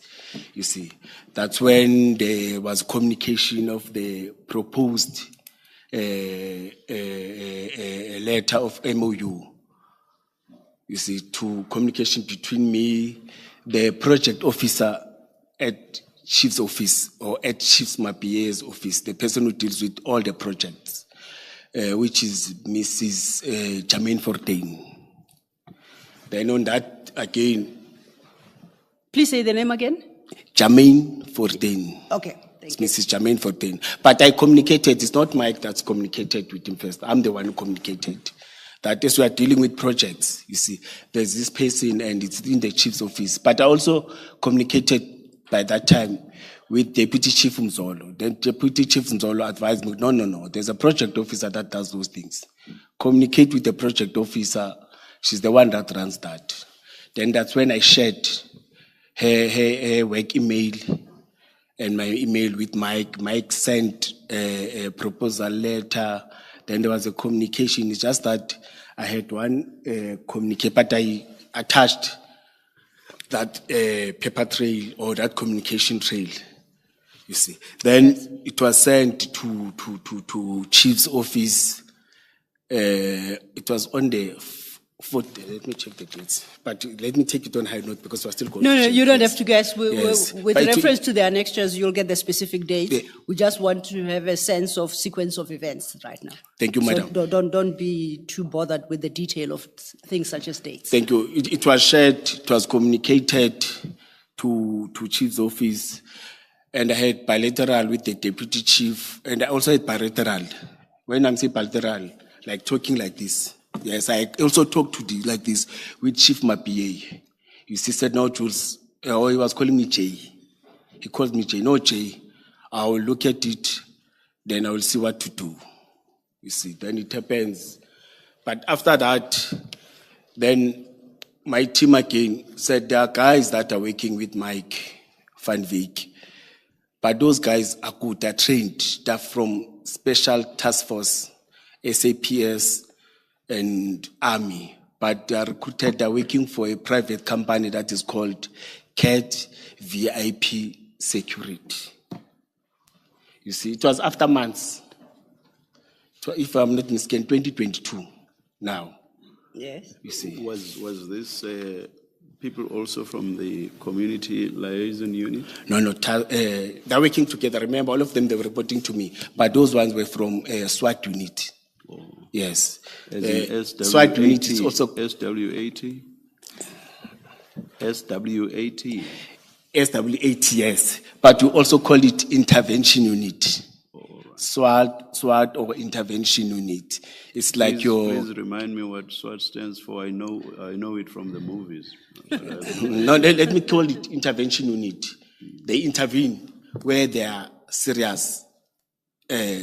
You see, that's when there was communication of the proposed letter of MOU. You see, to communication between me, the project officer at Chief's office or at Chief's Mapie's office, the person who deals with all the projects, which is Mrs. Jermaine Fortain. Then on that again. Please say the name again. Jermaine Fortain. Okay. Thank you. Mrs. Jermaine Fortain. But I communicated, it's not Mike that's communicated with him first. I'm the one who communicated. That as we are dealing with projects, you see, there's this person and it's in the chief's office. But I also communicated by that time with Deputy Chief Mzolo. Then Deputy Chief Mzolo advised me, no, there's a project officer that does those things. Communicate with the project officer. She's the one that runs that. Then that's when I shared her work email and my email with Mike. Mike sent a proposal letter. Then there was a communication. It's just that I had one communique, but I attached that paper trail or that communication trail. You see. Then it was sent to Chief's office. It was on the 4th. Let me check the dates. But let me take it on high note because we're still going. No, to check. you don't Yes. have to guess. Yes. With But reference to the annexures, you'll get the specific date. Yeah. We just want to have a sense of sequence of events right now. Thank you, madam. So don't be too bothered with the detail of things such as dates. Thank you. It was shared, it was communicated to Chief's office, and I had bilateral with the deputy chief, and I also had bilateral. When I'm saying bilateral, like talking like this. Yes, I also talked like this with Chief Mapie. He said, no, Jules, or he was calling me Jay. He called me Jay. No, Jay, I will look at it, then I will see what to do. You see, then it happens. But after that, then my team again said there are guys that are working with Mike Van Wyk. But those guys are good, they're trained. They're from Special Task Force, SAPS, and Army. But they are recruited, they're working for a private company that is called CAT VIP Security. You see, it was after months. If I'm not mistaken, 2022 now. Yes. You see. Was this people also from the community liaison unit? No, they're working together. Remember, all of them, they were reporting to me. But those ones were from SWAT unit. Oh. Yes. As in SWAT unit is also... SWAT? SWAT? SWAT, yes. But we also call it intervention unit. SWAT or intervention unit. It's like Please remind me what SWAT stands for. I know it from the movies. No, let me call it intervention unit. They intervene where there are serious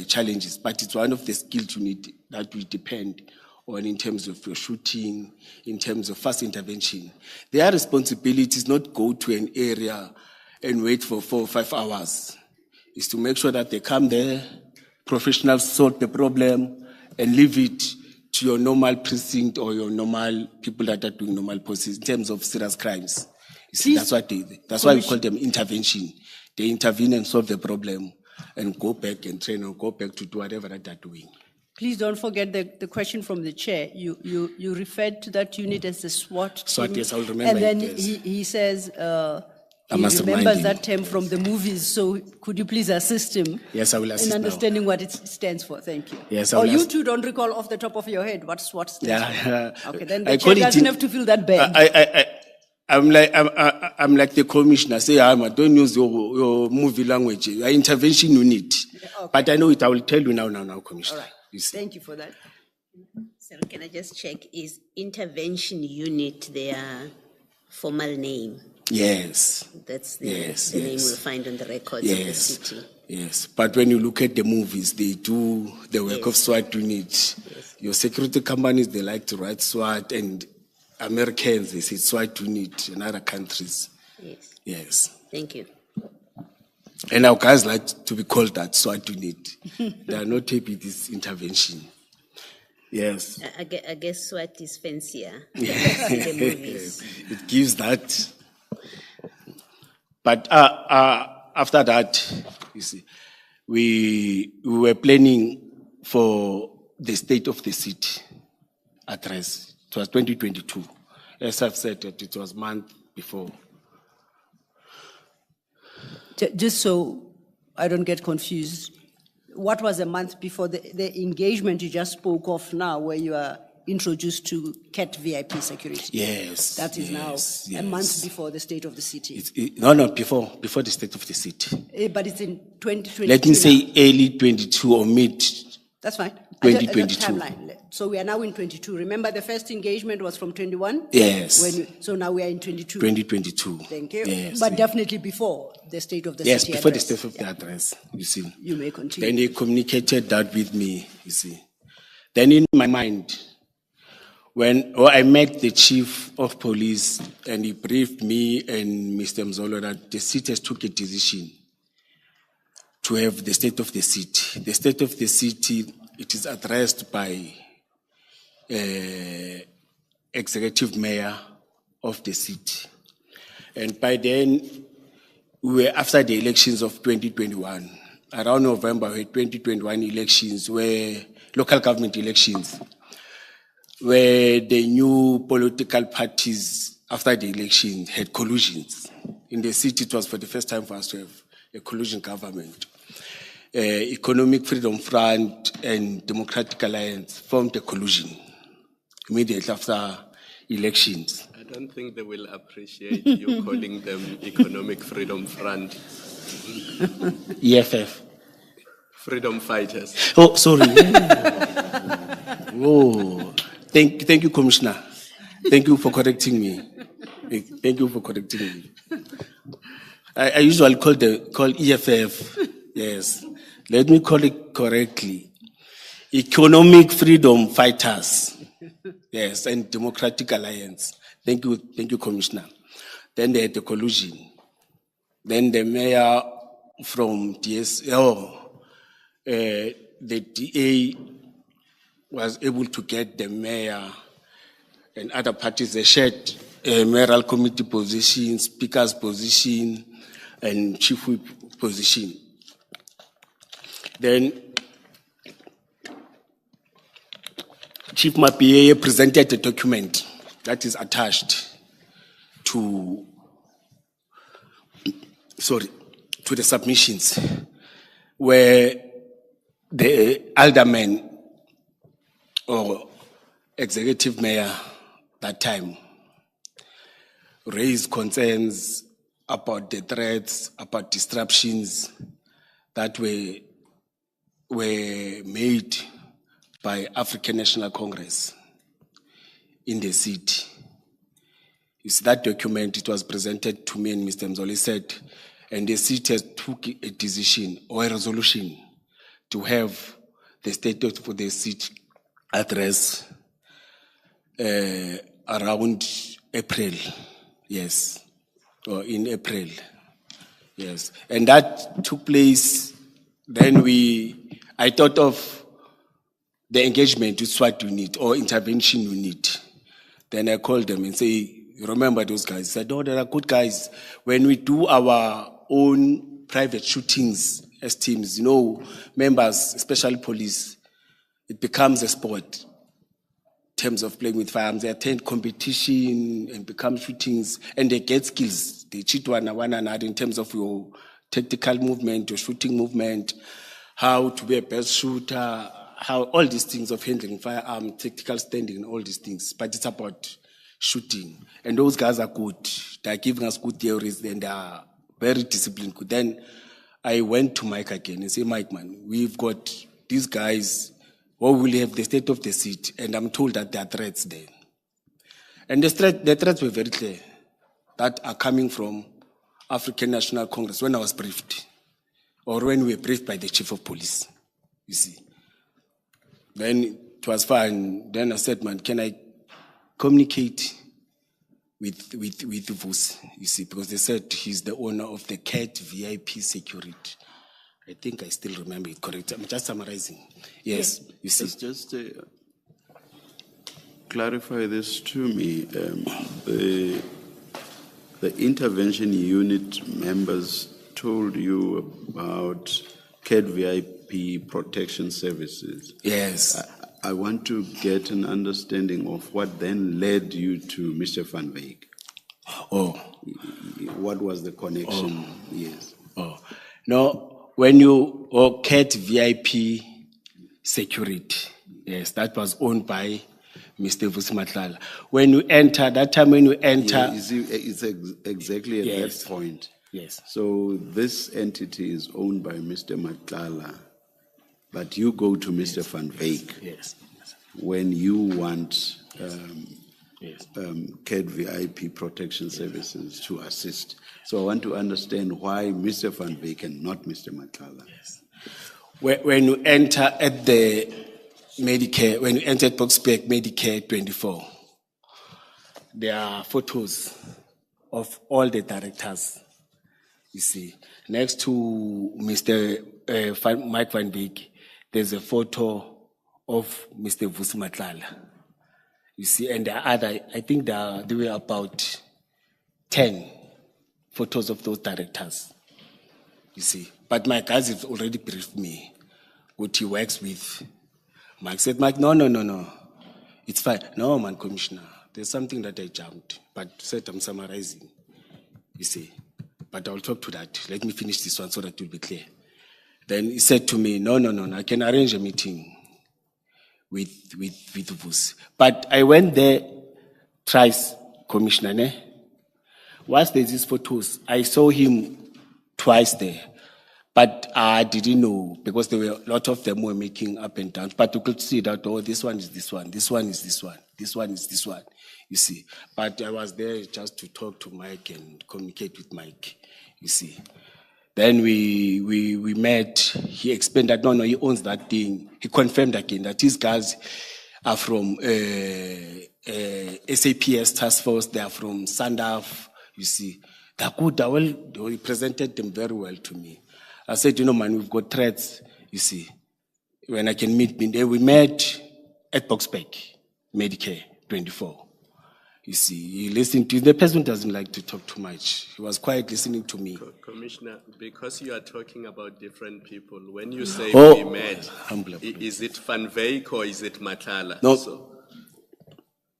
challenges, but it's one of the skilled unit that we depend on in terms of your shooting, in terms of fast intervention. Their responsibility is not go to an area and wait for 4 or 5 hours. It's to make sure that they come there, professionals solve the problem, and leave it to your normal precinct or your normal people that are doing normal processes in terms of serious crimes. You see, that's why we call them intervention. They intervene and solve the problem and go back and train or go back to do whatever that they're doing. Please don't forget the question from the chair. You referred to that unit as the SWAT team. SWAT, yes, I'll remember And then it, yes. he says I He must remind remembers him. that term from the movies, so could you please assist him? Yes, I will assist in now. understanding what it stands for. Thank you. Yes, I Or will you ask- two don't recall off the top of your head what stands Yeah. for? Okay, then I the call chair it doesn't in- have to feel that bad. I'm like the commissioner. Say, don't use your movie language. Your intervention unit. okay. But I know it. I will tell you now, commissioner. All right. You see. Thank you for that. So can I just check, is intervention unit their formal name? Yes. That's the, Yes, the name yes. we'll find on the records of the Yes. city. Yes. But when you look at the movies, they do the work of Yes. SWAT unit. Your security companies, they like to write SWAT, and Americans, they say SWAT unit in other countries. Yes, Yes. thank you. And our guys like to be called that SWAT unit. They are not happy with this intervention. Yes. I guess SWAT is fancier in the movies. It gives that. But after that, you see, we were planning for the state of the city address. It was 2022. As I've said, it was month before. Just so I don't get confused, what was a month before the engagement you just spoke of now, where you are introduced to CAT VIP security? Yes. That is yes, now a yes. month before the state of the city. No, before the state of the city. But it's in 2022. Let me now. say early 22 or mid. That's fine. 2022. Timeline. So we are now in 22. Remember, the first engagement was from 21? Yes. So now we are in 22. 2022. Thank you. Yes. But definitely before the state of the Yes, city. before the address. state of the address, you see. You may continue. Then they communicated that with me, you see. Then in my mind, when I met the chief of police and he briefed me and Mr. Mzolo that the city has took a decision to have the state of the city. The state of the city, it is addressed by executive mayor of the city. And by then, we were after the elections of 2021. Around November, we had 2021 elections, where local government elections, where the new political parties after the election had collusions. In the city, it was for the first time for us to have a collusion government. Economic Freedom Front and Democratic Alliance formed a collusion immediately after elections. I don't think they will appreciate you calling them Economic Freedom Front, EFF. freedom fighters. Oh, sorry. Oh, thank you, Commissioner. Thank you for correcting me. Thank you for correcting me. I usually call EFF. Yes. Let me call it correctly. Economic Freedom Fighters. Yes, and Democratic Alliance. Thank you, Commissioner. Then they had the collusion. Then the mayor from the DA was able to get the mayor and other parties. They shared mayoral committee position, speaker's position, and chief whip position. Then Chief Mapie presented a document that is attached to the submissions, where the alderman or executive mayor that time raised concerns about the threats, about disruptions that were made by African National Congress in the city. It's that document, it was presented to me and Mr. Mzoli said, and the city has took a decision or a resolution to have the state of the city address around April, yes, or in April, yes. And that took place, then I thought of the engagement with SWAT unit or intervention unit. Then I called them and say, you remember those guys? I said, oh, they are good guys. When we do our own private shootings as teams, members, especially police, it becomes a sport. terms of playing with firearms. They attend competition and become shootings, and they get skills. They cheat one another in terms of your tactical movement, your shooting movement, how to be a best shooter, how all these things of handling firearm, tactical standing, and all these things. But it's about shooting. And those guys are good. They're giving us good theories, and they are very disciplined. Then I went to Mike again and said, Mike, man, we've got these guys, what will have the state of the seat? And I'm told that there are threats there. And the threats were very clear, that are coming from African National Congress when I was briefed, or when we were briefed by the chief of police, you see. Then it was fine. Then I said, man, can I communicate with Vus, you see, because they said he's the owner of the CAT VIP Security. I think I still remember it correct. I'm just summarizing. Yes, you see. Just clarify this to me. The intervention unit members told you about CAT VIP protection services. Yes. I want to get an understanding of what then led you to Mr. Van Wyk. Oh. What was the connection? Oh. Yes. Oh. No, when you, CAT VIP Security, yes, that was owned by Mr. Nhlanhla. When you enter, that time when you enter... Yeah, it's exactly at Yes. that point. Yes. So this entity is owned by Mr. Nhlanhla, but you go to Mr. Van Wyk Yes. when you want Yes. CAT VIP protection services to assist. So I want to understand why Mr. Van Wyk and not Mr. Nhlanhla. Yes. When you enter at the Medicare, when you enter at Boxback Medicare 24, there are photos of all the directors. You see, next to Mr. Mike Van Wyk, there's a photo of Mr. Nhlanhla. You see, and there are other, I think there were about 10 photos of those directors. You see, but my guys have already briefed me what he works with. Mike said, Mike, no, it's fine. No, man, Commissioner, there's something that I jumped, but said I'm summarizing, you see. But I'll talk to that. Let me finish this one so that it will be clear. Then he said to me, no, I can arrange a meeting with Vus. But I went there twice, Commissioner, ne? Once there's these photos, I saw him twice there. But I didn't know, because there were a lot of them were making up and down. But you could see that, oh, this one is this one, this one is this one, this one is this one, you see. But I was there just to talk to Mike and communicate with Mike, you see. Then we met. He explained that, no, he owns that thing. He confirmed again that these guys are from SAPS Task Force. They are from Sandaf, you see. They're good. He presented them very well to me. I said, man, we've got threats, you see. When I can meet, we met at Boxback, Medicare 24. You see, he listened to, the person doesn't like to talk too much. He was quiet listening to me. Commissioner, because you are talking about different people, when you say Oh, we met, is it Van Wyk or is it Nhlanhla? No.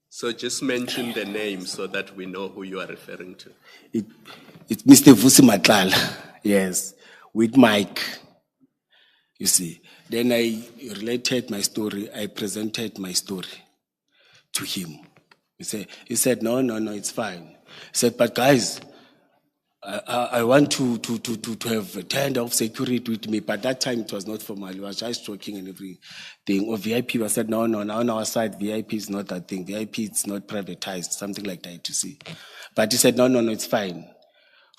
So just mention the name so that we know who you are referring to. It's Mr. Nhlanhla, yes, with Mike, you see. Then I related my story, I presented my story to him. He said, no, it's fine. He said, but guys, I want to have a kind of security with me. But that time it was not formal. It was just talking and everything. Or VIP, I said, no, on our side, VIP is not that thing. VIP is not privatized, something like that, you see. But he said, no, it's fine.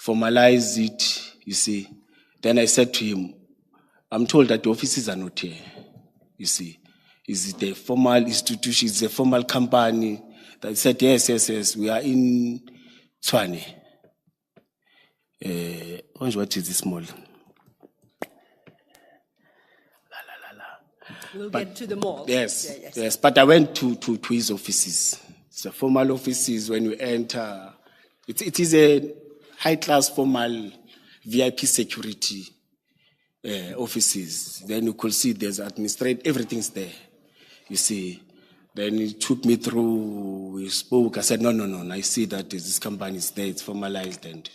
Formalize it, you see. Then I said to him, I'm told that the offices are not here, you see. Is it a formal institution? Is it a formal company? They said, yes, we are in Tshwane. What is this mall? We'll get to the mall. Yes, Yeah, yes. But I went to his offices. It's a formal offices. When you enter, it is a high-class formal VIP security offices. Then you could see there's administrative, everything's there. You see. Then he took me through, we spoke. I said, no, I see that this company is there, it's formalized. And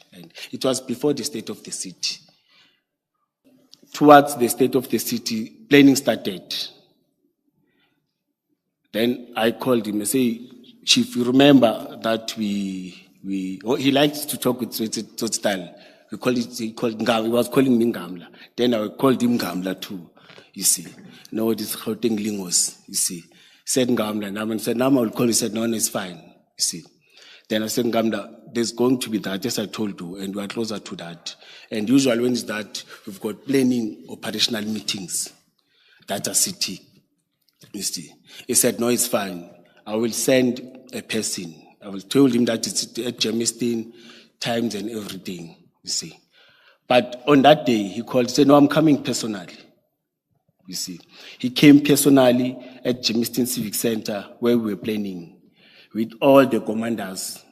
it was before the state of the city. Towards the state of the city, planning started. Then I called him and say, Chief, you remember that he likes to talk with style. He was calling me Ngamla. Then I called him Ngamla too, you see. No, this Gauteng Lingos, you see. Said Ngamla, and I said, now I will call you. He said, no, it's fine, you see. Then I said, Ngamla, there's going to be that, as I told you, and we are closer to that. And usually when it's that, we've got planning operational meetings that are city, you see. He said, no, it's fine. I will send a person. I will tell him that it's at Germiston, times and everything, you see. But on that day, he called, he said, no, I'm coming personally. You see, he came personally at Germiston Civic Center where we were planning with all the commanders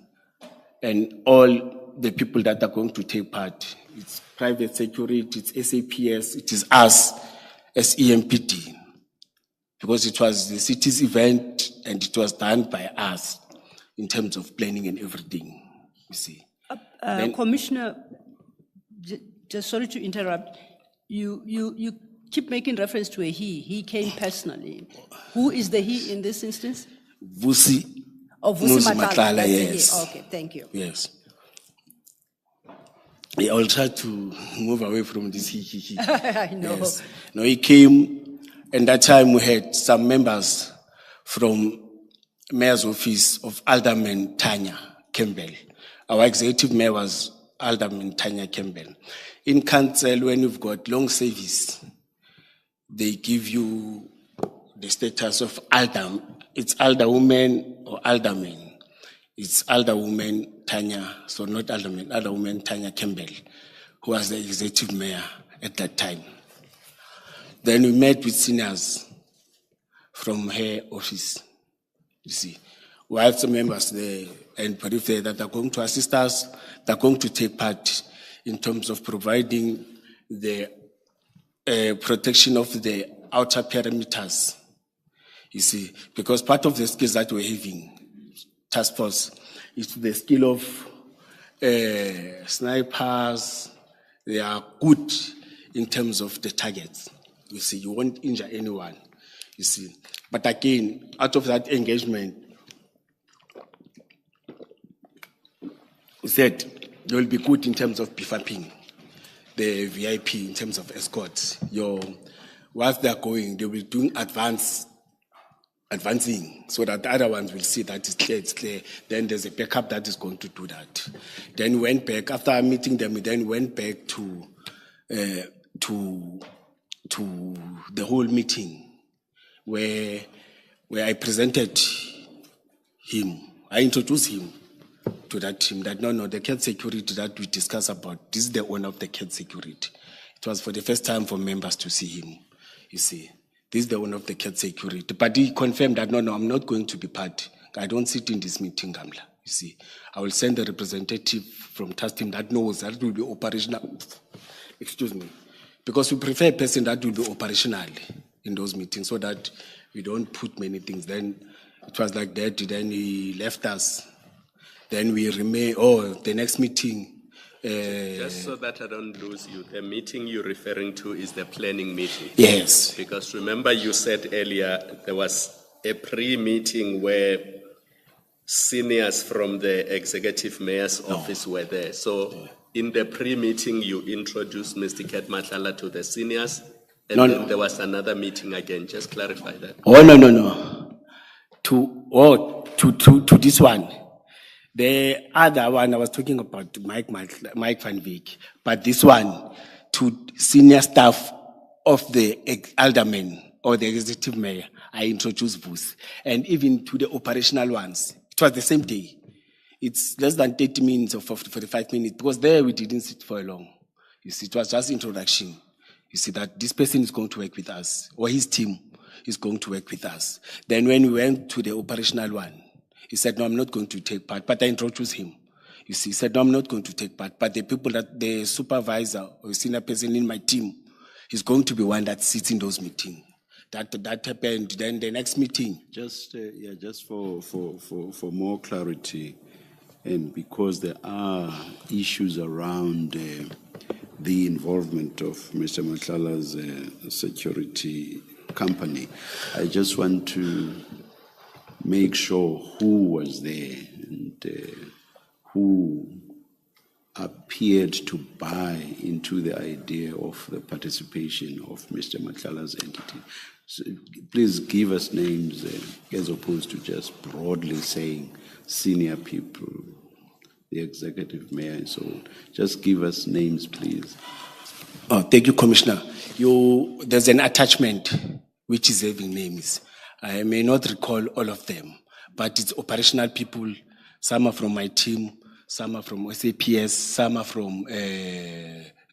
and all the people that are going to take part. It's private security, it's SAPS, it is us as EMPD. Because it was the city's event and it was done by us in terms of planning and everything, you see. Commissioner, just sorry to interrupt. You keep making reference to a he. He came personally. Who is the he in this instance? Vusi. Oh, Vusi Matlala, Matlala, that's yes. the he. Okay, thank you. Yes. I will try to move away from this he. I know. Yes. No, he came, and that time we had some members from Mayor's Office of Alderman Tanya Campbell. Our executive mayor was Alderman Tanya Campbell. In council, when you've got long service, they give you the status of Alderman. It's Alderwoman or Alderman. It's Alderwoman Tanya, so not Alderman, Alderwoman Tanya Campbell, who was the executive mayor at that time. Then we met with seniors from her office, you see. We have some members there and periphery that are going to assist us, that are going to take part in terms of providing the protection of the outer perimeters, you see, because part of the skills that we're having, task force, is the skill of snipers. They are good in terms of the targets, you see. You won't injure anyone, you see. But again, out of that engagement, we said they will be good in terms of beefing the VIP in terms of escorts. Whilst they are going, they will be doing advancing, so that the other ones will see that it's clear. Then there's a backup that is going to do that. Then we went back, after meeting them, we then went back to the whole meeting where I presented him. I introduced him to that team that no, the cat security that we discussed about, this is the owner of the cat security. It was for the first time for members to see him, you see. This is the owner of the cat security. But he confirmed that no, I'm not going to be part. I don't sit in this meeting, Gamla, you see. I will send a representative from task team that knows that will be operational. Excuse me. Because we prefer a person that will be operational in those meetings so that we don't put many things. Then it was like that. Then he left us. Then we remain, the next meeting. Just so that I don't lose you, the meeting you're referring to is the planning meeting. Yes. Because remember you said earlier there was a pre-meeting where seniors from the executive mayor's office were there. So in the pre-meeting you introduced Mr. Matlala to the seniors, and then there was another meeting again. Just clarify that. Oh, no. To this one. The other one I was talking about, Mike Van Veek, but this one to senior staff of the alderman or the executive mayor, I introduced Vus. And even to the operational ones, it was the same day. It's less than 30 minutes or 45 minutes, because there we didn't sit for long. You see, it was just introduction. You see that this person is going to work with us, or his team is going to work with us. Then when we went to the operational one, he said, no, I'm not going to take part, but I introduced him. You see, he said, no, I'm not going to take part, but the people the supervisor or senior person in my team is going to be one that sits in those meetings. that happened. Then the next meeting, Just for more clarity, and because there are issues around the involvement of Mr. Nhlanhla's security company, I just want to make sure who was there and who appeared to buy into the idea of the participation of Mr. Nhlanhla's entity. So please give us names as opposed to just broadly saying senior people, the executive mayor and so on. Just give us names, please. oh, thank you, Commissioner. There's an attachment which is having names. I may not recall all of them, but it's operational people. Some are from my team, some are from SAPS, some are from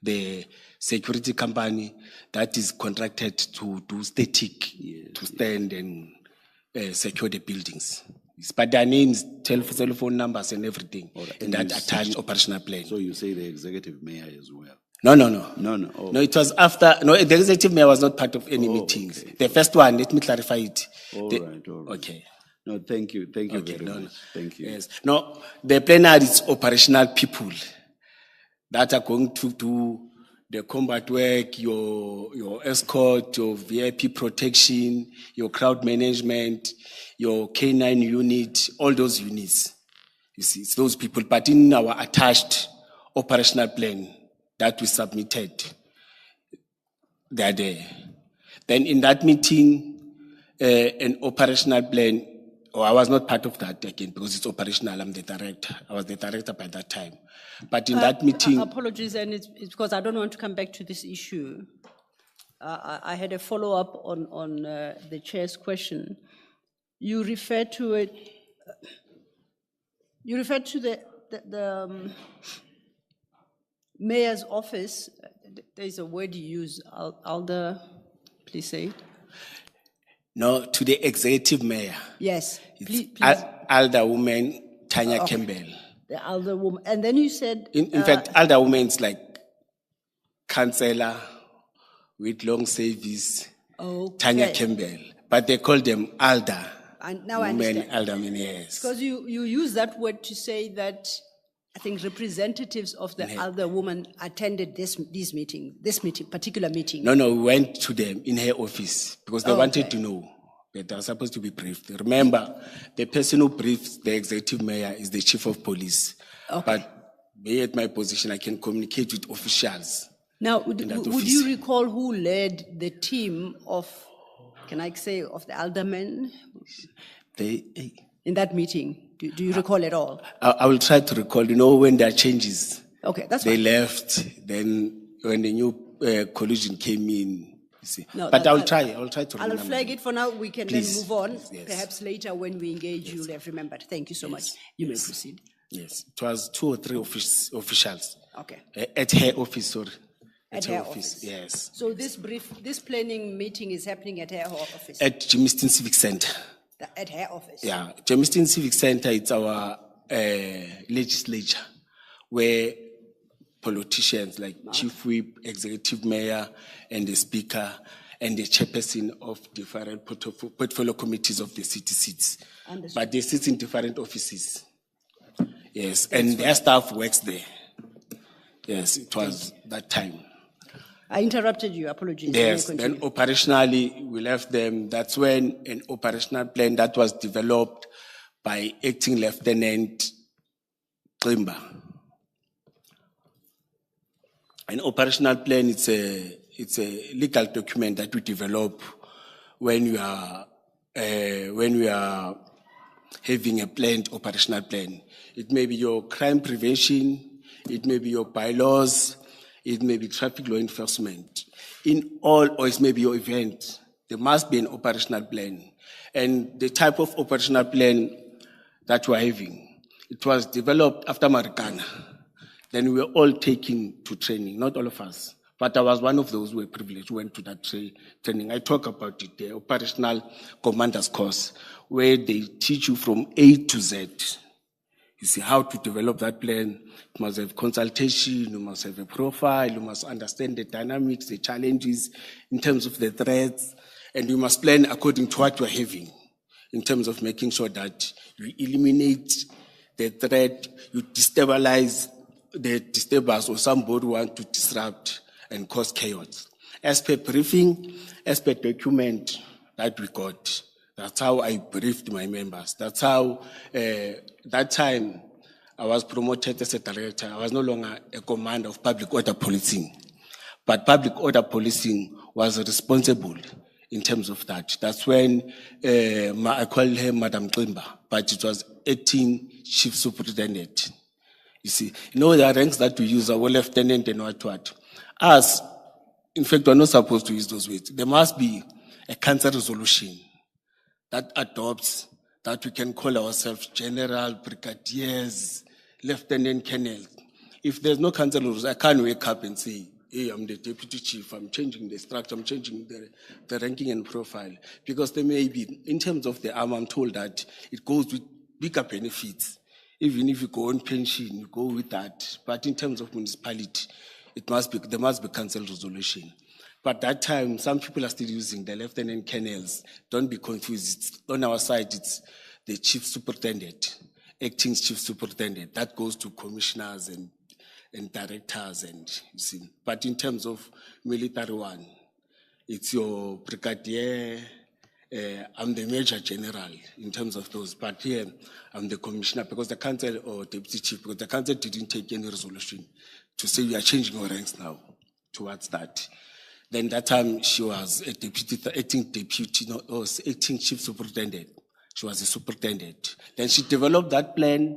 the security company that is contracted to do static, to stand and secure the buildings. But their names, telephone numbers and everything in that attached operational plan. So you say the executive mayor as well? No. No. Oh. No, it was after. No, the executive mayor was not part of any meetings. okay. The first one, let me clarify it. All right. Okay. No, thank you. Thank you Okay, very no. much. Thank you. Yes. No, the plenary is operational people that are going to do the combat work, your escort, your VIP protection, your crowd management, your K9 unit, all those units. You see, it's those people. But in our attached operational plan that we submitted, they are there. Then in that meeting, an operational plan, I was not part of that again because it's operational. I'm the director. I was the director by that time. But in that meeting, Apologies, and it's because I don't want to come back to this issue. I had a follow-up on the chair's question. You referred to it. You referred to the mayor's office. There's a word you use, Alder. Please say it. no, to the executive mayor. Yes, It's please. Alderwoman Tanya Campbell. The elder woman, and then you said. In fact, Alderwoman is like councillor with long service, Tanya Campbell. But they call them Alder. Now I Women, understand. aldermen, yes. Because you use that word to say that I think representatives of the elder woman attended this particular meeting. No, we went to them in her office because they wanted to know that they are supposed to be briefed. Remember, the person who briefs the executive mayor is the chief of police. Okay. But being at my position, I can communicate with officials. Now, in that would office. you recall who led the team of, can I say, of the aldermen in that meeting? Do you recall at all? I will try to recall, when there are changes. Okay, that's They fine. left, then when the new collision came in, you see. No, But that- I'll try to I'll remember. flag it for now. We can Please. then move on. Yes. Perhaps later when we engage, you'll have remembered. Thank you so much. You may proceed. Yes, it was 2 or 3 officials. Okay. At her office, sorry. At her office. Yes. So this planning meeting is happening at her office? At Jamestown Civic Center. At her office? Yeah, Jamestown Civic Center, it's our legislature where politicians like Chief Whip, Executive Mayor, and the Speaker, and the chairperson of different portfolio committees of the city sits. Understood. But they sit in different offices. Yes, and their staff works there. Yes, it was that time. I interrupted you, apologies. Yes, You may then continue. operationally, we left them. That's when an operational plan that was developed by Acting Lieutenant Trimba. An operational plan, it's a legal document that we develop when we are having a planned operational plan. It may be your crime prevention, it may be your bylaws, it may be traffic law enforcement. In all, or it may be your event, there must be an operational plan. And the type of operational plan that we're having, it was developed after Marikana. Then we were all taken to training, not all of us. But I was one of those who were privileged, who went to that training. I talk about it, the operational commander's course, where they teach you from A to Z. You see how to develop that plan. You must have consultation, you must have a profile, you must understand the dynamics, the challenges in terms of the threats, And we must plan according to what we're having in terms of making sure that you eliminate the threat, you destabilize the disturbers or somebody who want to disrupt and cause chaos. As per briefing, as per document that we got, that's how I briefed my members. That's how, that time I was promoted as a director. I was no longer a commander of public order policing. But public order policing was responsible in terms of that. That's when I called her Madam Klimba, but it was acting chief superintendent. You see, the ranks that we use are lieutenant and what. Us, in fact, we're not supposed to use those words. There must be a council resolution that adopts that we can call ourselves general, brigadiers, lieutenant colonel. If there's no council resolution, I can't wake up and say, hey, I'm the deputy chief, I'm changing the structure, I'm changing the ranking and profile. Because there may be, in terms of the arm, I'm told that it goes with bigger benefits. Even if you go on pension, you go with that. But in terms of municipality, there must be council resolution. But that time, some people are still using the lieutenant colonels. Don't be confused. On our side, it's the chief superintendent, acting chief superintendent. That goes to commissioners and directors, and you see. But in terms of military one, it's your brigadier. I'm the major general in terms of those. But here, I'm the commissioner because the council or deputy chief, because the council didn't take any resolution to say we are changing our ranks now towards that. Then that time she was a acting chief superintendent. She was a superintendent. Then she developed that plan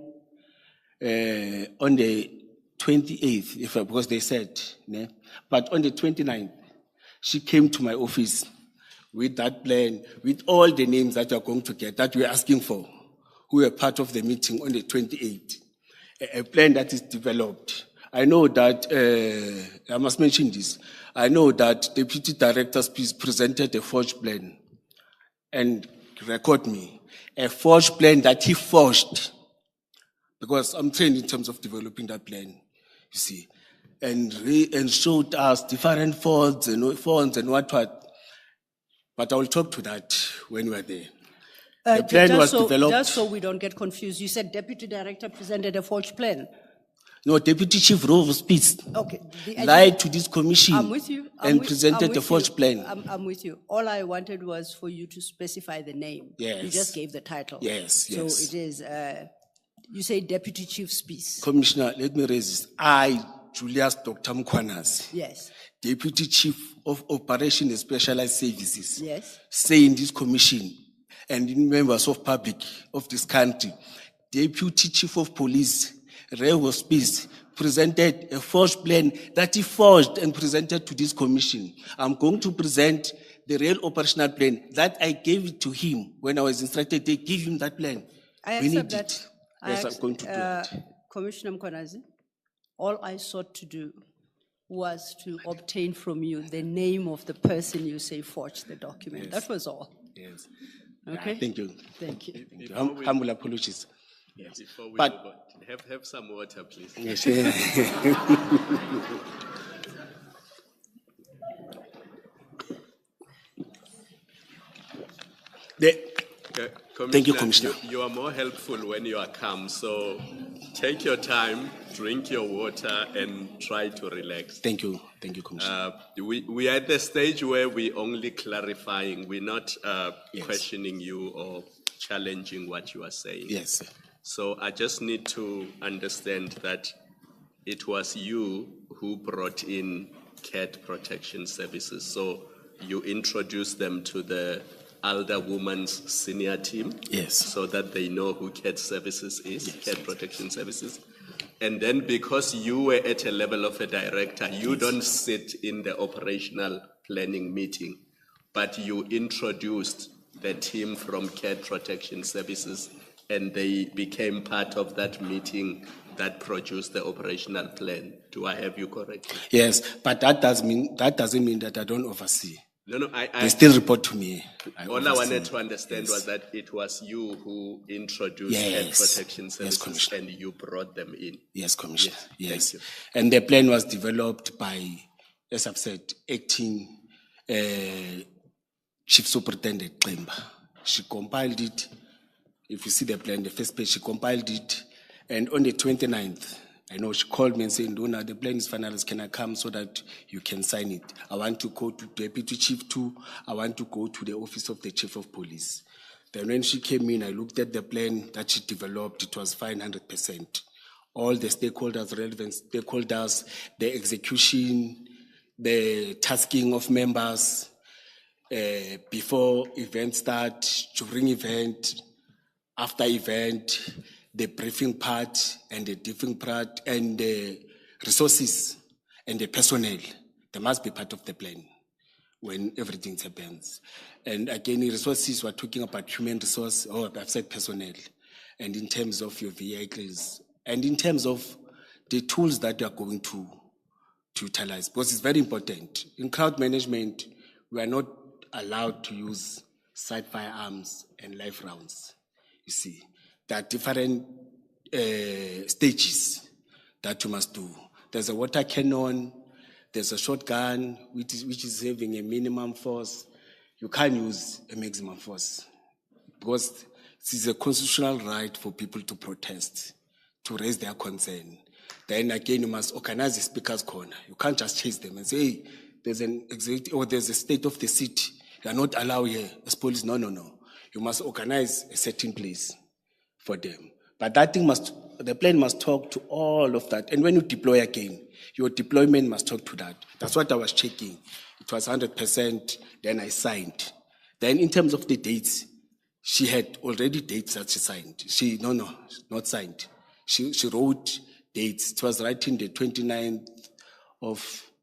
on the 28th, because they said, but on the 29th, she came to my office with that plan, with all the names that you're going to get, that we're asking for, who were part of the meeting on the 28th. A plan that is developed. I know that, I must mention this, I know that Deputy Director presented a forged plan, and record me, a forged plan that he forged, because I'm trained in terms of developing that plan, you see, and showed us different fonts and what. But I will talk to that when we're there. The plan was developed. Just so we don't get confused, you said Deputy Director presented a forged plan. No, Deputy Chief Rose Peace Okay. lied to this commission I'm with you. presented a forged plan. I'm with you. All I wanted was for you to specify the name. Yes. You just gave the title. Yes, So yes. it is, you say Deputy Chief Peace. Commissioner, let me raise this. I, Julius Dr. Mkhwanazi, Yes. Deputy Chief of Operation and Specialized Services, Yes. say in this commission and in members of public of this country, Deputy Chief of Police, Ray Hospice, presented a forged plan that he forged and presented to this commission. I'm going to present the real operational plan that I gave it to him when I was instructed to give him that plan. I We accept need that. it. Yes, I'm going to do it. Commissioner Mkhwanazi, all I sought to do was to obtain from you the name of the person you say forged the document. Yes. That was all. Yes. Okay? Thank you. Thank you. Thank you. Humble apologies. Yes. Before we But- move on, have some water, please. Yes. Thank you, Commissioner. You are more helpful when you are calm, so take your time, drink your water, and try to relax. Thank you, Commissioner. We are at the stage where we only clarifying. We're not Yes. questioning you or challenging what you are saying. Yes, sir. So I just need to understand that it was you who brought in cat protection services. So you introduced them to the Elder Women's Senior Team. Yes. So that they know who cat services is, cat protection services. And then because you were at a level of a director, you don't sit in the operational planning meeting, but you introduced the team from cat protection services and they became part of that meeting that produced the operational plan. Do I have you correct? Yes, but that doesn't mean that I don't oversee. No, They still report to me. all I wanted to understand was that it was you who introduced cat Yes. protection Yes, services Commissioner. and you brought them in. Yes, Commissioner. Yes. thank you. And the plan was developed by, as I've said, acting Chief Superintendent Ximba. She compiled it. If you see the plan, the first page, she compiled it. And on the 29th, I know she called me and said, Nduna, the plan is finalized. Can I come so that you can sign it? I want to go to Deputy Chief 2. I want to go to the office of the Chief of Police. Then when she came in, I looked at the plan that she developed. It was fine 100%. All the stakeholders, relevant stakeholders, the execution, the tasking of members, before event start, during event, after event, the briefing part and the debriefing part, and the resources and the personnel. They must be part of the plan when everything happens. And again, the resources, we're talking about human resource, or I've said personnel, and in terms of your vehicles, and in terms of the tools that you are going to utilize, because it's very important. In crowd management, we are not allowed to use side firearms and live rounds. You see, there are different stages that you must do. There's a water cannon, there's a shotgun, which is having a minimum force. You can't use a maximum force because it is a constitutional right for people to protest, to raise their concern. Then again, you must organize a speaker's corner. You can't just chase them and say, hey, there's an executive or there's a state of the city. You are not allowed here as police. No. You must organize a certain place for them. But that thing the plan must talk to all of that. And when you deploy again, your deployment must talk to that. That's what I was checking. It was 100%, then I signed. Then in terms of the dates, she had already dates that she signed. Not signed. She wrote dates. It was right in the 29th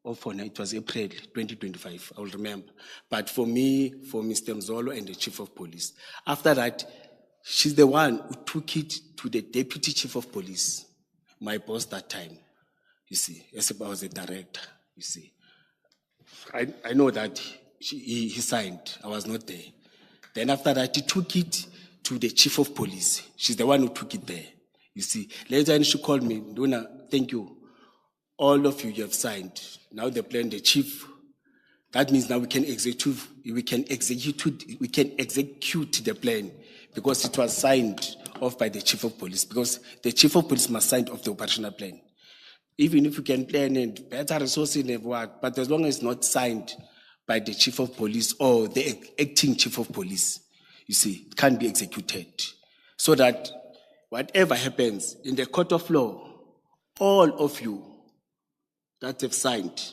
it was April 2025, I will remember. But for me, for Mr. Mzolo and the Chief of Police, after that, she's the one who took it to the Deputy Chief of Police, my boss that time, you see, as I was a director, you see. I know that he signed, I was not there. Then after that, he took it to the Chief of Police. She's the one who took it there, you see. Later on, she called me, Nduna, thank you. All of you have signed. Now the plan, the chief. That means now we can execute the plan because it was signed off by the Chief of Police. Because the Chief of Police must sign off the operational plan. Even if you can plan and better resources and work, but as long as it's not signed by the Chief of Police or the acting Chief of Police, you see, it can't be executed. So that whatever happens in the court of law, all of you that have signed,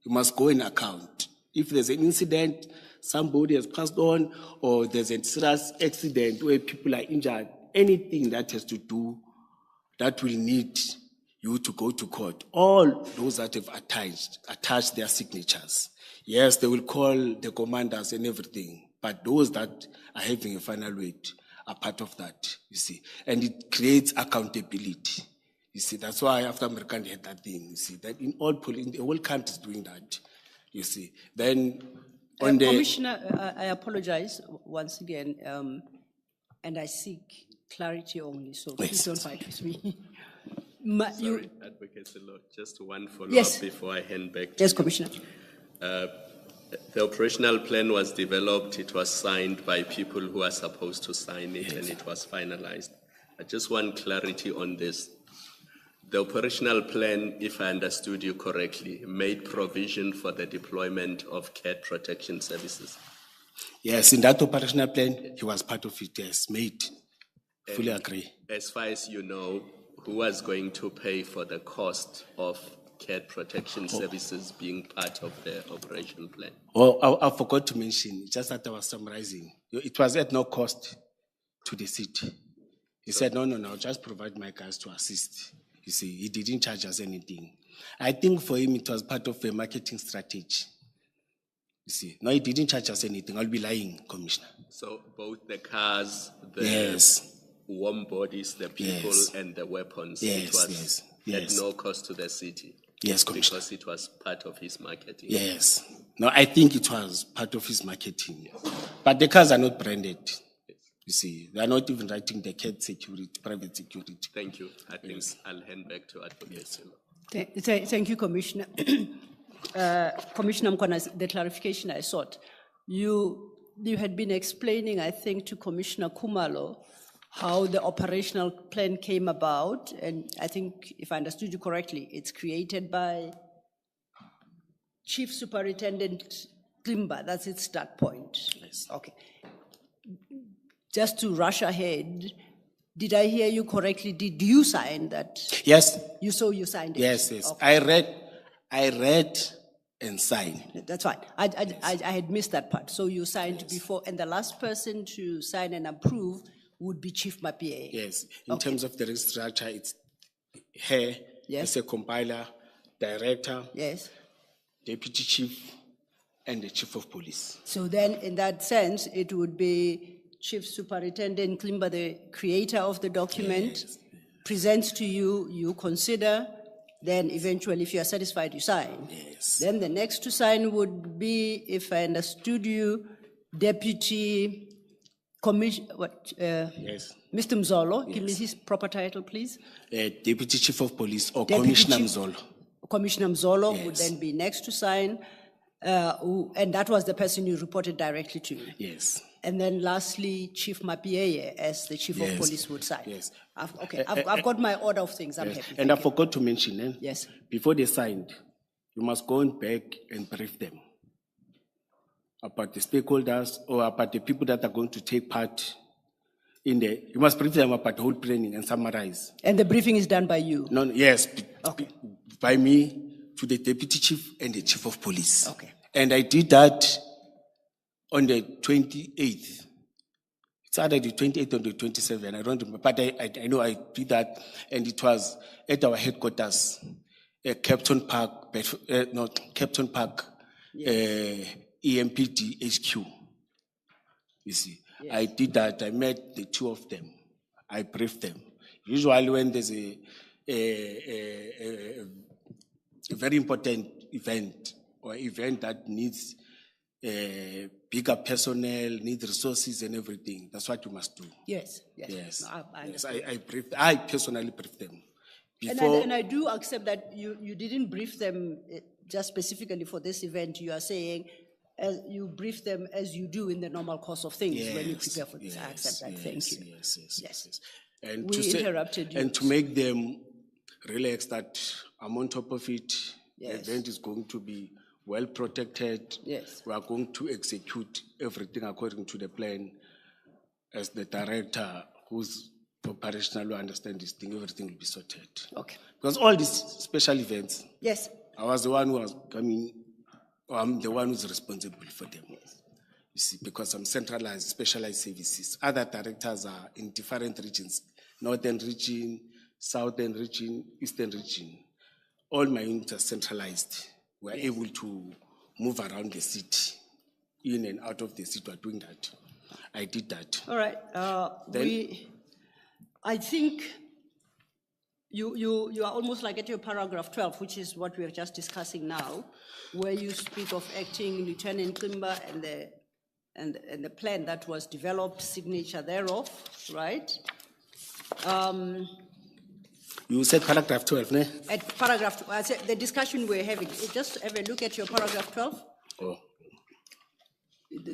you must go in account. If there's an incident, somebody has passed on, or there's a serious accident where people are injured, anything that has to do, that will need you to go to court. All those that have attached their signatures. Yes, they will call the commanders and everything, but those that are having a final weight are part of that, you see. And it creates accountability. You see, that's why after American had that thing, you see, that in all police, the whole country is doing that, you see. Then on Commissioner, I apologize once again, and I seek clarity only, so please don't fight with me. Sorry, Advocate Selo, just one follow-up Yes. before I hand back to Yes, you. Commissioner. The operational plan was developed, it was signed by people who are supposed to sign it, and it was finalized. I just want clarity on this. The operational plan, if I understood you correctly, made provision for the deployment of cat protection services. yes, in that operational plan, he was part of it, yes, made. Fully agree. As far as you know, who was going to pay for the cost of cat protection services being part of the operation plan? Oh, I forgot to mention, just that I was summarizing. It was at no cost to the city. He said, no, I'll just provide my guys to assist. You see, he didn't charge us anything. I think for him, it was part of a marketing strategy. You see, no, he didn't charge us anything. I'll be lying, Commissioner. So both the cars, the Yes. warm bodies, the people, Yes. and the weapons, Yes, it was yes. at no cost to the city. Yes, Commissioner. Because it was part of his marketing. Yes. No, I think it was part of his marketing. But the cars are not branded. You see, they are not even writing the cat security, private security. Thank you. I think I'll hand back to Advocate Selo. Thank you, Commissioner. Commissioner Mkhwanazi, the clarification I sought. You you had been explaining, I think, to Commissioner Kumalo how the operational plan came about, and I think, if I understood you correctly, it's created by Chief Superintendent Klimba. That's its start point. Yes. Okay. Just to rush ahead, did I hear you correctly? Did you sign that? Yes, You signed it? yes, yes. Okay. I read and signed. That's fine. I had missed that part. So you signed before, and the last person to sign and approve would be Chief Mapie. Yes, in terms of the restructure, it's her Yes. as a compiler, director, Yes. deputy chief, and the chief of police. So then, in that sense, it would be Chief Superintendent Klimba, the creator of the document, presents to you, you consider, then eventually, if you are satisfied, you sign. Yes. Then the next to sign would be, if I understood you, Deputy Yes. Mr. Mzolo, give me his proper title, please. Deputy chief of police or Deputy Commissioner Chief- Mzolo. Commissioner Mzolo would Yes. then be next to sign, and that was the person you reported directly to. Yes. And then lastly, Chief Mapie, as the chief of Yes. police would sign. Yes. I've got my order of things. I'm Yes. happy. And I Thank you. forgot to mention, Yes. before they signed, you must go on back and brief them about the stakeholders or about the people that are going to take part in the, you must brief them about the whole planning and summarize. And the briefing is done by you. No, yes, Okay. by me to the deputy chief and the chief of police. Okay. And I did that on the 28th. It's either the 28th or the 27th, I don't remember, but I know I did that, and it was at our headquarters, Captain Park, Captain Park, EMPD HQ. You see, I did that. I met the two of them. I briefed them. Usually, when there's a very important event or event that needs bigger personnel, needs resources and everything, that's what you must do. Yes. Yes. Yes. No, I Yes. understand. I personally briefed them. And I do accept that you didn't brief them just specifically for this event. You are saying you brief them as you do in the normal course of things when you prepare for this. I accept that. Thank you. Yes. And We interrupted you. And to make them relax that I'm on top of it, Yes. the event is going to be well protected. Yes. We are going to execute everything according to the plan. As the director who's operational, who understands this thing, everything will be sorted. Okay. Because all these special events, Yes. I was the one who was coming, or I'm the one who's responsible for them. You see, because I'm centralized, specialized services. Other directors are in different regions, northern region, southern region, eastern region. All my units are centralized. We're able to move around the city, in and out of the city. We're doing that. I did that. All right. I think you are almost like at your paragraph 12, which is what we are just discussing now, where you speak of acting Lieutenant Klimba and the plan that was developed, signature thereof, right? You said paragraph 12, ne? At paragraph, I said the discussion we're having, just have a look at your paragraph 12. Oh.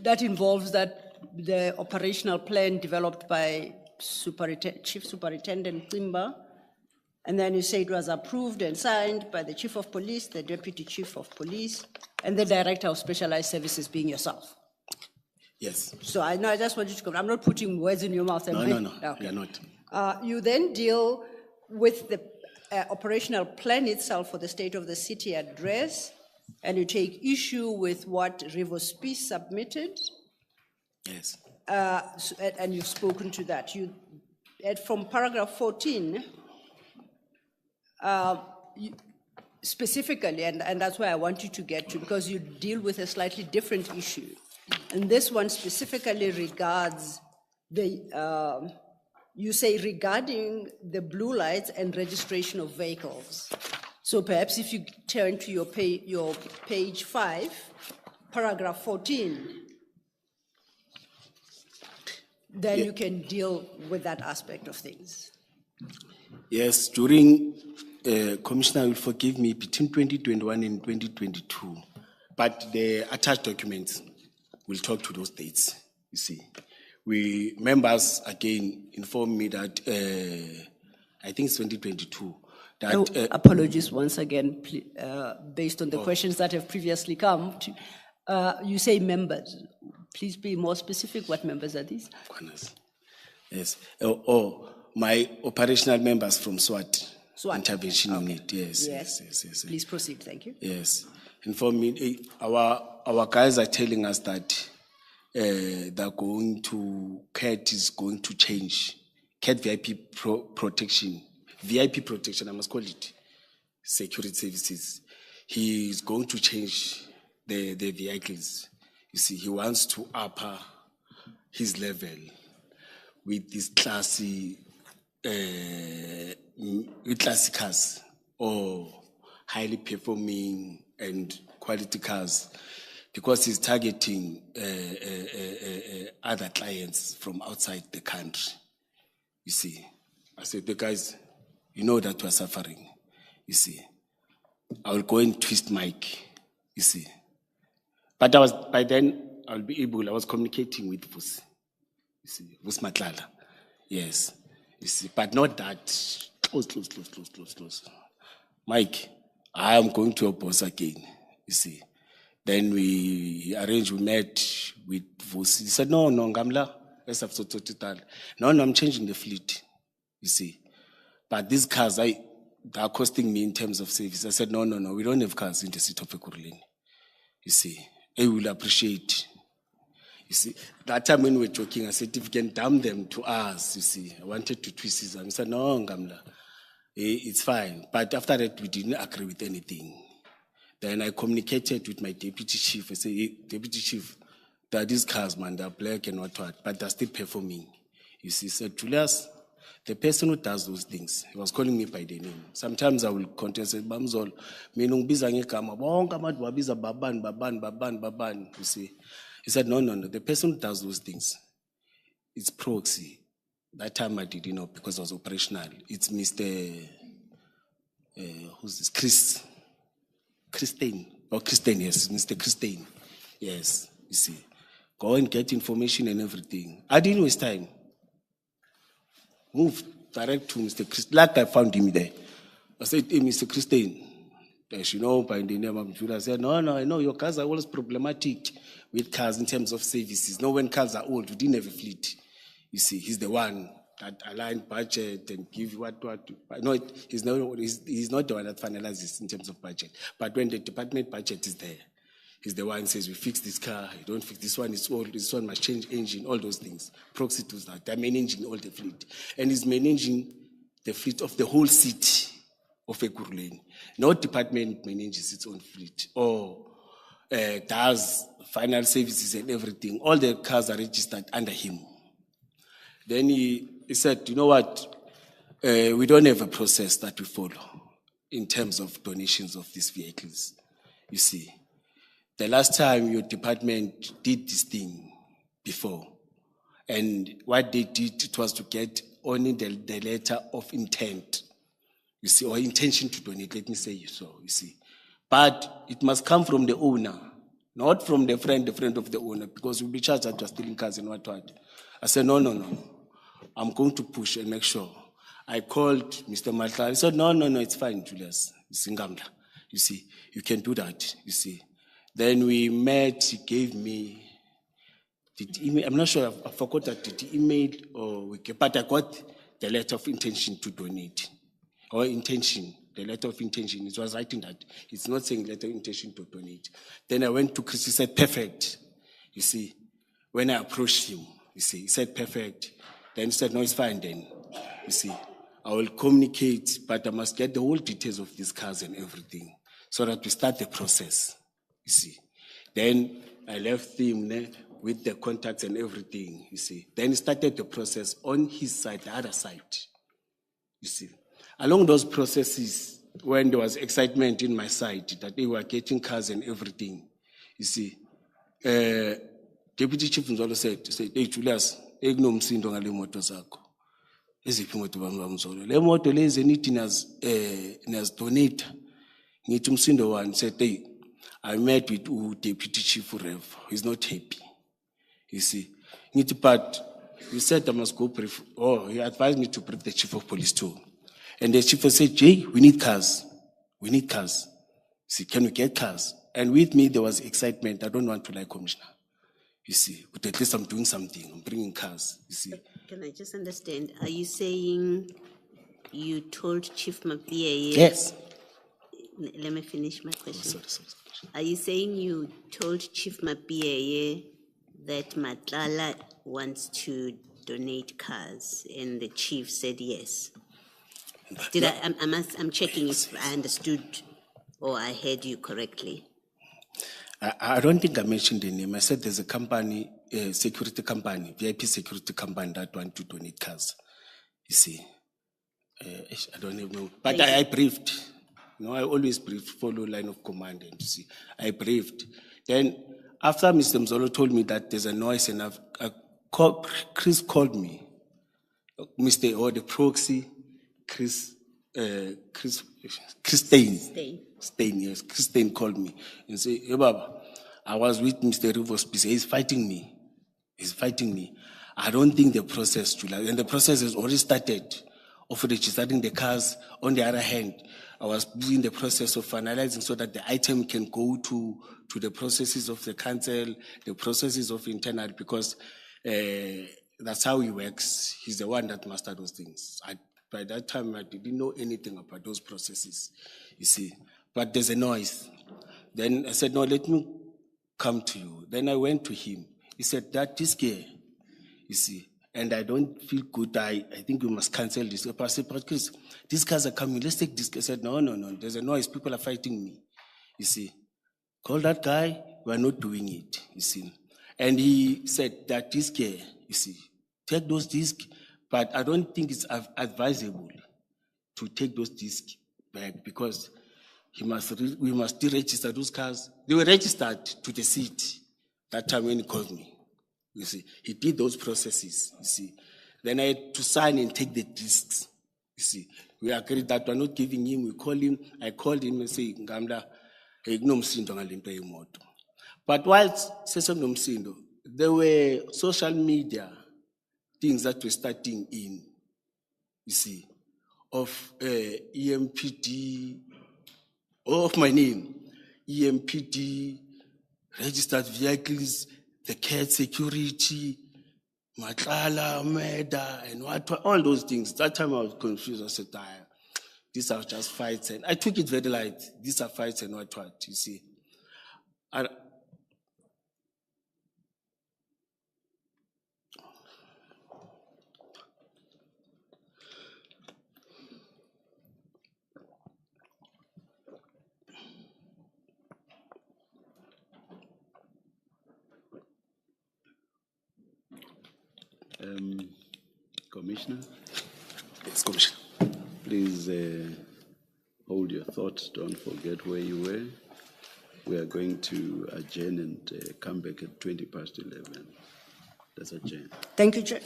That involves that the operational plan developed by Chief Superintendent Klimba, and then you say it was approved and signed by the Chief of Police, the Deputy Chief of Police, and the Director of Specialized Services being yourself. Yes. So I just want you to come. I'm not putting words in your mouth. No, Okay. you're not. You then deal with the operational plan itself for the State of the City address, and you take issue with what Rivospi submitted, Yes. and you've spoken to that. From paragraph 14, specifically, and that's where I want you to get to, because you deal with a slightly different issue. And this one specifically regards you say regarding the blue lights and registration of vehicles. So perhaps if you turn to your page 5, paragraph 14, then you can deal with that aspect of things. Yes, during, Commissioner will forgive me, between 2021 and 2022, but the attached documents, we'll talk to those dates, you see. We members again informed me that, I think it's 2022, that, Oh, apologies once again, based on the questions that have previously come. You say members. Please be more specific. What members are these? Mkhwanazi. Yes, my operational members from SWAT. SWAT. Intervention Okay. unit, yes. Please proceed. Thank you. Yes, inform me, our guys are telling us that they're going to, CAT is going to change. CAT VIP protection, I must call it, security services. He is going to change the vehicles. You see, he wants to upper his level with these classy cars or highly performing and quality cars, because he's targeting other clients from outside the country. You see, I said, the guys, you know that we're suffering. You see, I will go and twist mic. You see, but by then I was communicating with Vus. You see, Vus Madlanga. Yes, you see, but not that close. Mike, I am going to your boss again. You see. Then we met with Vos. He said, no, Ngamla, no, I'm changing the fleet. You see. But these cars, they are costing me in terms of service. I said, no, we don't have cars in the city of Ekurhuleni. You see. I will appreciate. You see. That time when we were joking, I said, if you can damn them to us, you see. I wanted to twist them. He said, no, Ngamla, it's fine. But after that, we didn't agree with anything. Then I communicated with my deputy chief. I said, hey, deputy chief, there are these cars, man, they're black and what, but they're still performing. You see, he said, Julius, the person who does those things, he was calling me by the name. Sometimes I will contest, Bamzol, baban. You see. He said, no, the person who does those things, it's proxy. That time I didn't know because I was operational. It's Mr. Who's this? Christine, yes, Mr. Christine. Yes, you see. Go and get information and everything. I didn't waste time. Move direct to Mr. Christine. Like I found him there. I said, hey, Mr. Christine, you know, by the name of Judah. I said, no, I know your cars are always problematic with cars in terms of services. No, when cars are old, we didn't have a fleet. You see, he's the one that aligned budget and give what. No, he's not the one that finalizes in terms of budget. But when the department budget is there, he's the one who says, we fix this car, you don't fix this one, it's old, this one must change engine, all those things. Proxy does that. They're managing all the fleet. And he's managing the fleet of the whole city of Ekurhuleni. No department manages its own fleet or does final services and everything. All the cars are registered under him. Then he said, you know what, we don't have a process that we follow in terms of donations of these vehicles. You see, the last time your department did this thing before, and what they did, it was to get only the letter of intent, you see, or intention to donate, let me say so, you see. But it must come from the owner, not from the friend of the owner, because you'll be charged that you're stealing cars and what. I said, no. I'm going to push and make sure. I called Mr. Nhlanhla. He said, no, it's fine, Julius. It's Nhlanhla. You see, you can do that, you see. Then we met, he gave me the email. I'm not sure, I forgot that the email, but I got the letter of intention to donate. Or intention, the letter of intention. It was writing that. It's not saying letter of intention to donate. Then I went to Chris, he said, perfect. You see, when I approached him, you see, he said, perfect. Then he said, no, it's fine then. You see, I will communicate, but I must get the whole details of these cars and everything so that we start the process. You see. Then I left him there with the contacts and everything, you see. Then he started the process on his side, the other side. You see. Along those processes, when there was excitement in my side that they were getting cars and everything, you see, Deputy Chief Nzolo said, hey, Julius, ignomsindo ngale moto zakho. Eziphi moto bamzolo. Le moto lezi nithi nas donate. Ngithi umsindo one said, hey, I met with Deputy Chief Rev. He's not happy. You see. But you said I must go brief. Oh, he advised me to brief the chief of police too. And the chief said, Jay, we need cars. We need cars. See, can we get cars? And with me, there was excitement. I don't want to lie, Commissioner. You see, but at least I'm doing something. I'm bringing cars. You see. Can I just understand? Are you saying you told Chief Mabia? Yes. Let me finish my question. Sorry. Are you saying you told Chief Mabia that Madlanga wants to donate cars and the chief said yes? I'm checking if I understood or I heard you correctly. I don't think I mentioned the name. I said there's a company, a security company, VIP security company that want to donate cars. You see, I don't even know. But I briefed. You know, I always brief, follow line of command, and you see, I briefed. Then after Mr. Mzolo told me that there's a noise, and Chris called me, the proxy, Chris Stein, yes. Chris Stein called me and said, hey, Baba, I was with Mr. Rivers. He's fighting me. I don't think the process, July, and the process has already started of registering the cars. On the other hand, I was doing the process of finalizing so that the item can go to the processes of the council, the processes of internal, because that's how he works. He's the one that mastered those things. By that time, I didn't know anything about those processes, you see. But there's a noise. Then I said, no, let me come to you. Then I went to him. He said, that is gay, you see. And I don't feel good. I think we must cancel this. I said, but Chris, these guys are coming. Let's take this. I said, no. There's a noise. People are fighting me, you see. Call that guy. We are not doing it, you see. And he said that this guy, you see, take those discs. But I don't think it's advisable to take those discs back because we must deregister those cars. They were registered to the city that time when he called me. You see, he did those processes, you see. Then I had to sign and take the discs, you see. We agreed that we're not giving him, we call him, I called him and say, Ngamla, but whilst there were social media things that were starting in, you see, of EMPD, of my name, EMPD, registered vehicles, the cat security, Nhlanhla, Meda, and what, all those things. That time I was confused. I said, these are just fights. And I took it very light. These are fights and what, you see. And Commissioner, yes, Commissioner. please hold your thoughts. Don't forget where you were. We are going to adjourn and come back at 11:20. Let's adjourn. Thank you, Chair.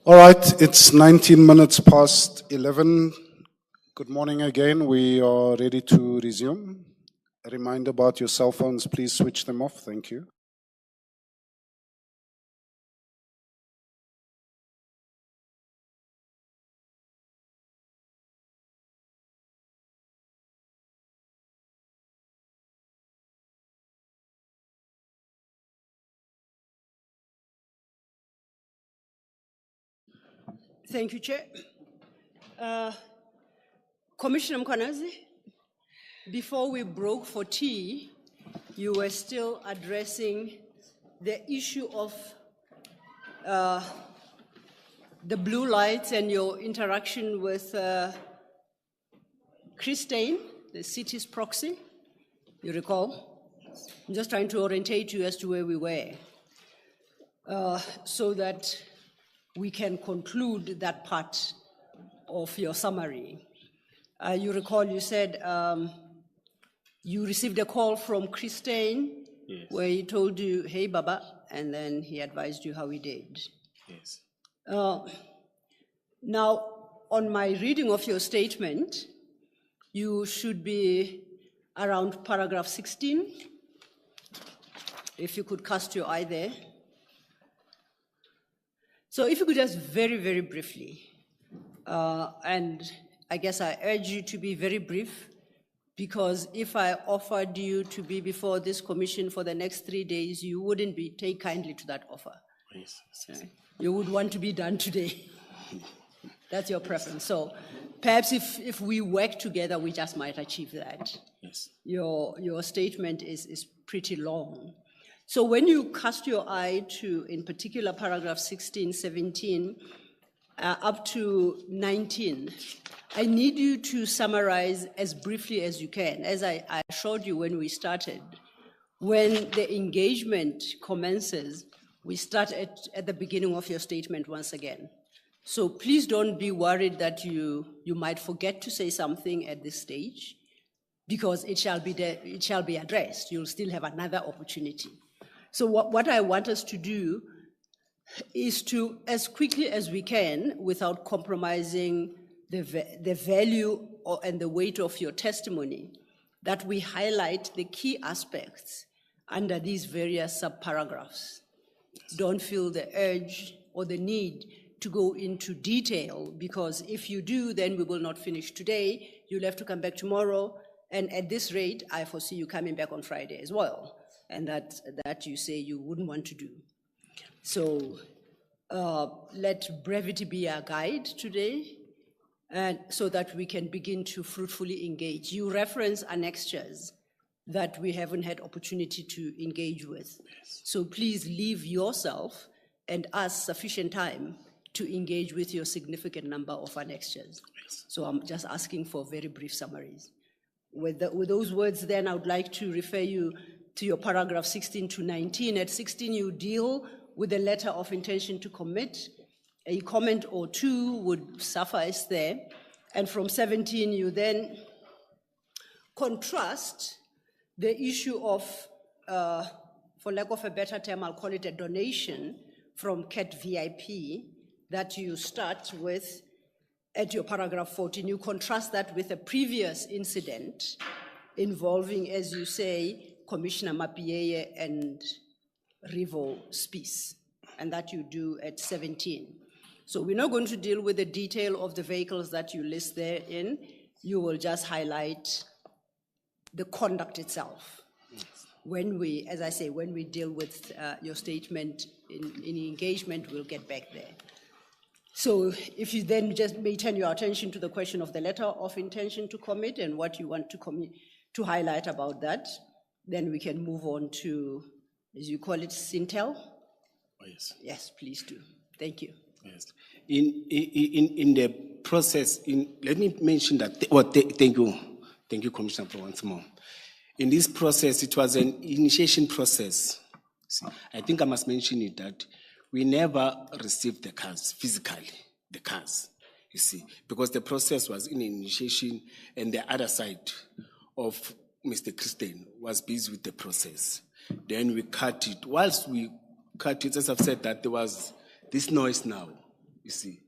All right, it's 19 minutes past 11. Good morning again. We are ready to resume. A reminder about your cell phones, please switch them off. Thank you. Thank you, Chair. Commissioner Mkhwanazi, before we broke for tea, you were still addressing the issue of the blue lights and your interaction with Christine, the city's proxy, you recall? I'm just trying to orientate you as to where we were so that we can conclude that part of your summary. You recall you said you received a call from Christine where he told you, hey, Baba, and then he advised you how he did. Yes. Now, on my reading of your statement, you should be around paragraph 16. If you could cast your eye there. So if you could just very, very briefly, and I guess I urge you to be very brief, because if I offered you to be before this commission for the next 3 days, you wouldn't take kindly to that offer. Yes. Right? You would want to be done today. That's your preference. So perhaps if we work together, we just might achieve that. Yes. Your statement is pretty long. So when you cast your eye to, in particular, paragraph 16, 17, up to 19, I need you to summarize as briefly as you can. As I showed you when we started, when the engagement commences, we start at the beginning of your statement once again. So please don't be worried that you might forget to say something at this stage, because it shall be addressed. You'll still have another opportunity. So what I want us to do is to, as quickly as we can, without compromising the value and the weight of your testimony, that we highlight the key aspects under these various subparagraphs. Don't feel the urge or the need to go into detail, because if you do, then we will not finish today. You'll have to come back tomorrow, and at this rate, I foresee you coming back on Friday as well, and that you say you wouldn't want to do. So let brevity be our guide today, and so that we can begin to fruitfully engage. You reference annexures that we haven't had opportunity to engage with. Yes. So please leave yourself and us sufficient time to engage with your significant number of annexures. Yes. So I'm just asking for very brief summaries. With those words then, I would like to refer you to your paragraph 16 to 19. At 16, you deal with a letter of intention to commit. A comment or two would suffice there. And from 17, you then contrast the issue of, for lack of a better term, I'll call it a donation from CAT VIP that you start with at your paragraph 14. You contrast that with a previous incident involving, as you say, Commissioner Mapieye and Rivo Spies, and that you do at 17. So we're not going to deal with the detail of the vehicles that you list therein. You will just highlight the conduct itself. When we, as I say, when we deal with your statement in engagement, we'll get back there. So if you then just may turn your attention to the question of the letter of intention to commit and what you want to highlight about that, then we can move on to, as you call it, Sintel? Oh, yes. Yes, please do. Thank you. Yes. In the process, let me mention that, thank you, Commissioner, for once more. In this process, it was an initiation process. See, I think I must mention it that we never received the cars, physically, the cars, you see, because the process was in initiation and the other side of Mr. Christian was busy with the process. Then we cut it. Whilst we cut it, as I've said, that there was this noise now. you see,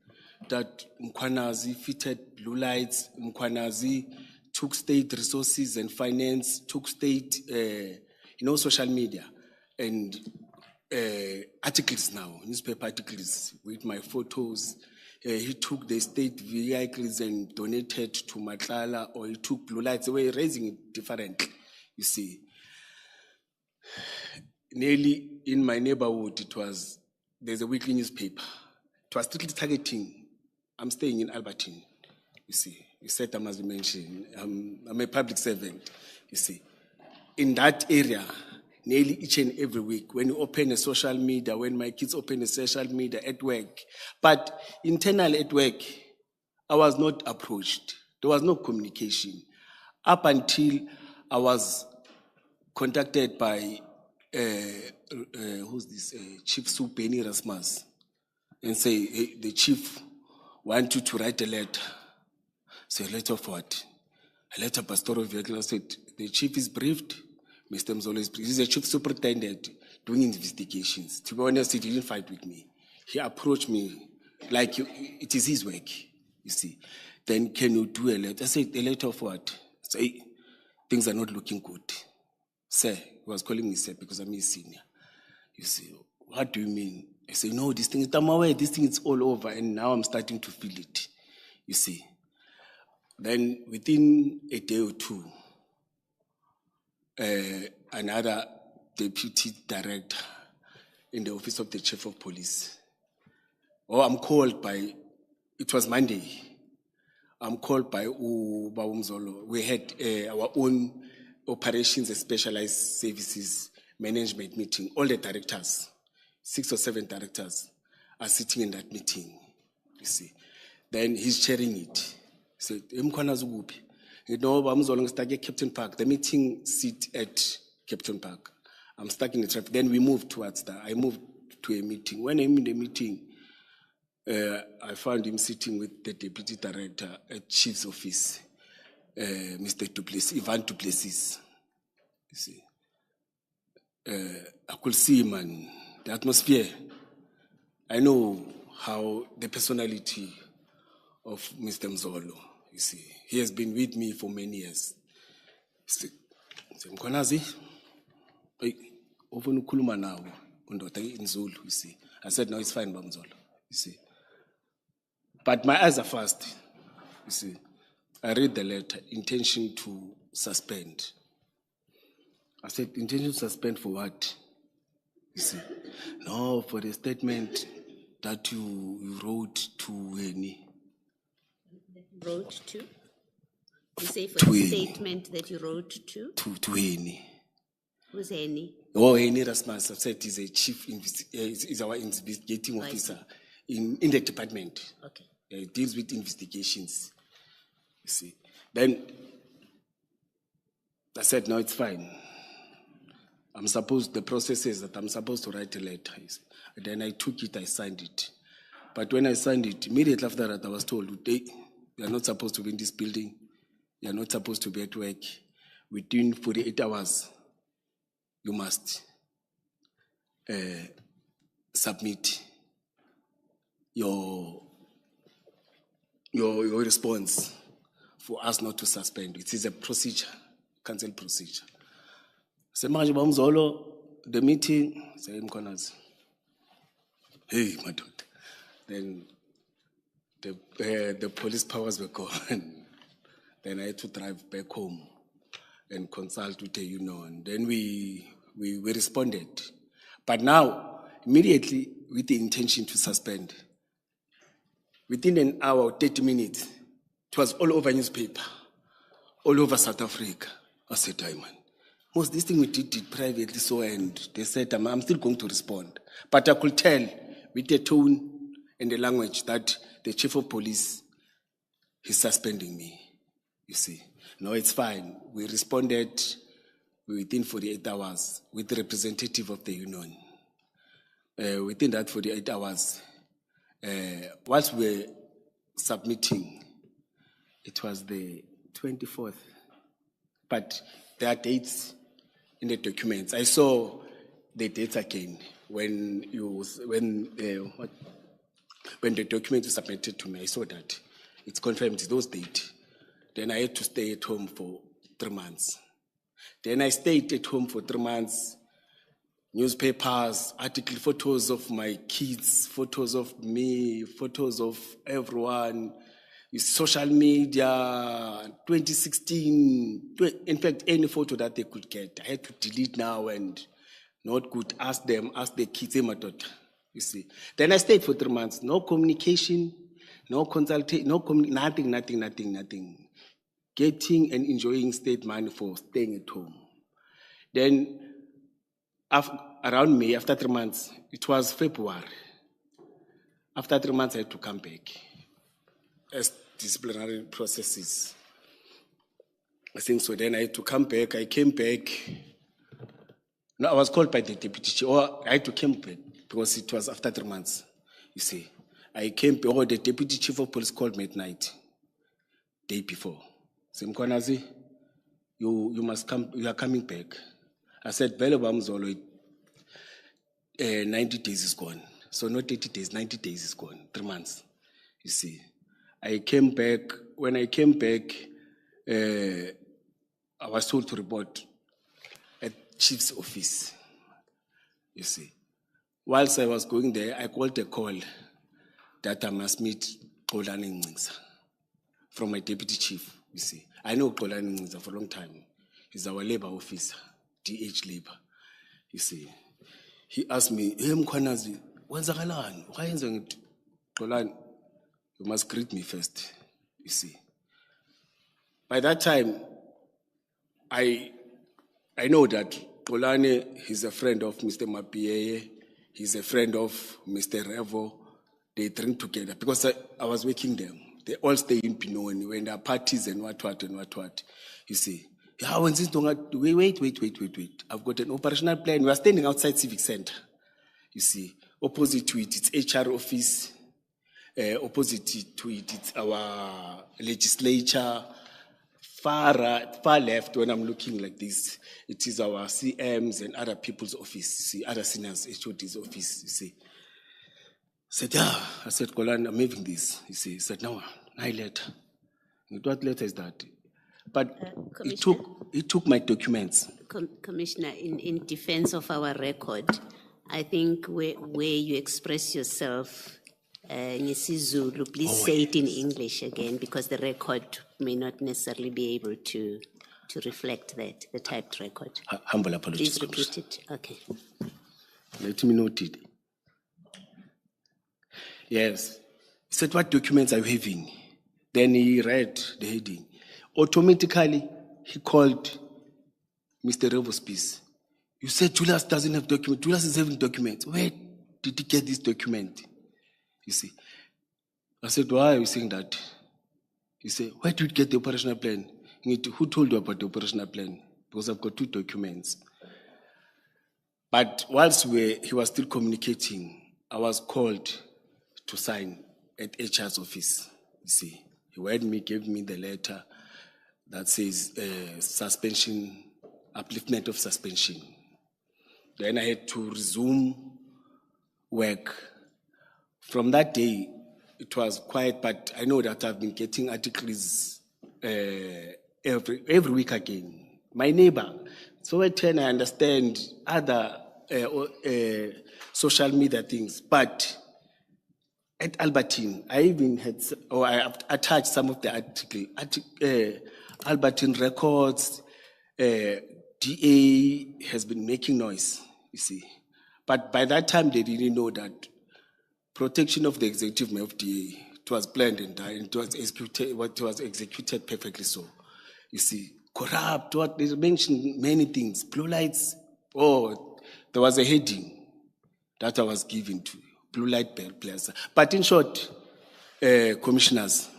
that Mkhwanazi fitted blue lights, Mkhwanazi took state resources and finance, took state, social media and articles now, newspaper articles with my photos. He took the state vehicles and donated to Madlanga, or he took blue lights. They were raising it differently, you see. Nearly in my neighborhood, there's a weekly newspaper. It was strictly targeting. I'm staying in Albertine, you see. You said I must be mentioned. I'm a public servant, you see. In that area, nearly each and every week, when you open a social media, when my kids open a social media at work, but internally at work, I was not approached. There was no communication. Up until I was contacted by, Chief Supeni Rasmus, and say, hey, the chief want you to write a letter. So a letter of what? A letter pastoral vehicle. I said, the chief is briefed. Mr. Mzolo is briefed. He's a chief superintendent doing investigations. To be honest, he didn't fight with me. He approached me like it is his work, you see. Then can you do a letter? I said, a letter of what? Say, things are not looking good. Sir, he was calling me sir because I'm his senior. You see, what do you mean? I say, no, this thing is all over, and now I'm starting to feel it, you see. Then within a day or two, another deputy director in the office of the chief of police, I'm called by, it was Monday, I'm called by Mzolo. We had our own operations and specialized services management meeting. All the directors, 6 or 7 directors, are sitting in that meeting, you see. Then he's chairing it. He said, Mkhwanazi kuphi? I'm stuck at Captain Park. The meeting sit at Captain Park. I'm stuck in the traffic. Then we moved towards that. I moved to a meeting. When I'm in the meeting, I found him sitting with the deputy director at chief's office, Mr. Ivan Duplessis. You see, I could see, man, the atmosphere. I know how the personality of Mr. Mzolo, you see. He has been with me for many years. You see, Mkhwanazi, often ukhuluma nawo undoda inzulu, you see. I said, no, it's fine, Mzolo, you see. But my eyes are fast, you see. I read the letter, intention to suspend. I said, intention to suspend for what? You see, no, for the statement that you wrote to Henny. Wrote to? You say for To the Henny. statement that you wrote to? To Henny. Who's Henny? Oh, Henny Rasmus, I said he's a chief, is our investigating officer in the department. Okay. He deals with investigations, you see. Then I said, no, it's fine. The process is that I'm supposed to write a letter. And then I took it, I signed it. But when I signed it, immediately after that, I was told, hey, you're not supposed to be in this building. You're not supposed to be at work. Within 48 hours, you must submit your response for us not to suspend. It is a procedure, cancel procedure. Say, Mzolo, the meeting, say, Mkhwanazi. Hey, my daughter. Then the police powers were gone. Then I had to drive back home and consult with the union. Then we responded. But now, immediately, with the intention to suspend, within an hour, 30 minutes, it was all over newspaper, all over South Africa. I said, Diamond, most this thing we did privately, so, and they said, I'm still going to respond. But I could tell with the tone and the language that the chief of police is suspending me, you see. No, it's fine. We responded within 48 hours with the representative of the union. Within that 48 hours, whilst we were submitting, it was the 24th, but there are dates in the documents. I saw the dates again when when the document was submitted to me, I saw that it's confirmed it's those dates. Then I had to stay at home for 3 months. Then I stayed at home for 3 months. Newspapers, article, photos of my kids, photos of me, photos of everyone. Social media, 2016. In fact, any photo that they could get, I had to delete now and not good. Ask the kids, my daughter. You see. Then I stayed for 3 months. No communication, no consultation, nothing. Getting and enjoying state money for staying at home. Then, around May, after 3 months, it was February. After 3 months, I had to come back as disciplinary processes. I think so. Then I had to come back. I came back. No, I was called by the deputy chief. Or I had to come back because it was after 3 months. You see, I came back. Or the deputy chief of police called me at night, day before. Said, Mkhwanazi, you must come. You are coming back. I said, Bele Bamzolo, 90 days is gone. So not 80 days, 90 days is gone. 3 months. You see. I came back. When I came back, I was told to report at chief's office. You see. Whilst I was going there, I got a call that I must meet Xolani Ncingisa from my deputy chief. You see. I know Xolani Ncingisa for a long time. He's our labor officer, DH labor. You see. He asked me, hey Mkhwanazi, wenzakalani? Why it? Xolani, you must greet me first. You see. By that time, I know that Xolani is a friend of Mr. Mapieye. He's a friend of Mr. Revo. They drink together because I was working them. They all stay in Pinoni when there are parties and what. You see. Yeah, wait. I've got an operational plan. We are standing outside Civic Center. You see. Opposite to it, it's HR office. Opposite to it, it's our legislature. Far left, when I'm looking like this, it is our CMs and other people's office. You see, other seniors, HOD's office. You see. Said, I said, Xolani, I'm having this. You see, he said, no, I letter. What letter is that? But it took my documents. Commissioner, in defense of our record, I think where you express yourself, Zulu, please say it in English again, because the record may not necessarily be able to reflect that, the typed record. Humble apologies. Please repeat it. Okay. Let me note it. Yes. He said, what documents are you having? Then he read the heading. Automatically, he called Mr. Revo's piece. You said Julius doesn't have documents. Julius is having documents. Where did he get this document? You see. I said, why are you saying that? He said, where did you get the operational plan? Who told you about the operational plan? Because I've got 2 documents. But whilst he was still communicating, I was called to sign at HR's office. You see. He read me, gave me the letter that says suspension, upliftment of suspension. Then I had to resume work. From that day, it was quiet, but I know that I've been getting articles every week again. My neighbor, so I understand other social media things, but at Albertine, I even had, or I have attached some of the Albertine records. DA has been making noise, you see. But by that time, they didn't know that protection of the executive mayor of DA, it was planned and it was executed perfectly so. You see, corrupt, what they mentioned many things, blue lights. Oh, there was a heading that I was given to blue light players. But in short, commissioners,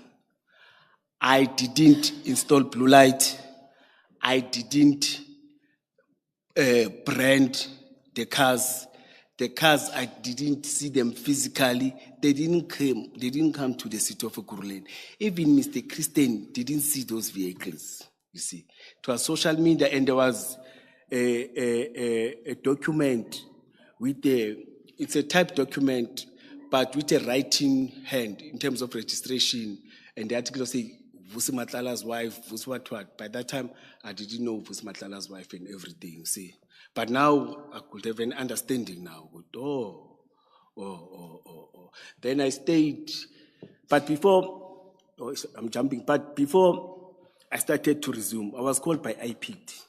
I didn't install blue light. I didn't brand the cars. The cars, I didn't see them physically. They didn't come to the city of Ekurhuleni. Even Mr. Christian didn't see those vehicles, you see. It was social media, and there was a document with it's a type document, but with a writing hand in terms of registration, and the article say Vusi Matlala's wife, Vusi what. By that time, I didn't know Vusi Matlala's wife and everything, see. But now I could have an understanding now. Then I stayed, but before, I'm jumping, but before I started to resume, I was called by IPT.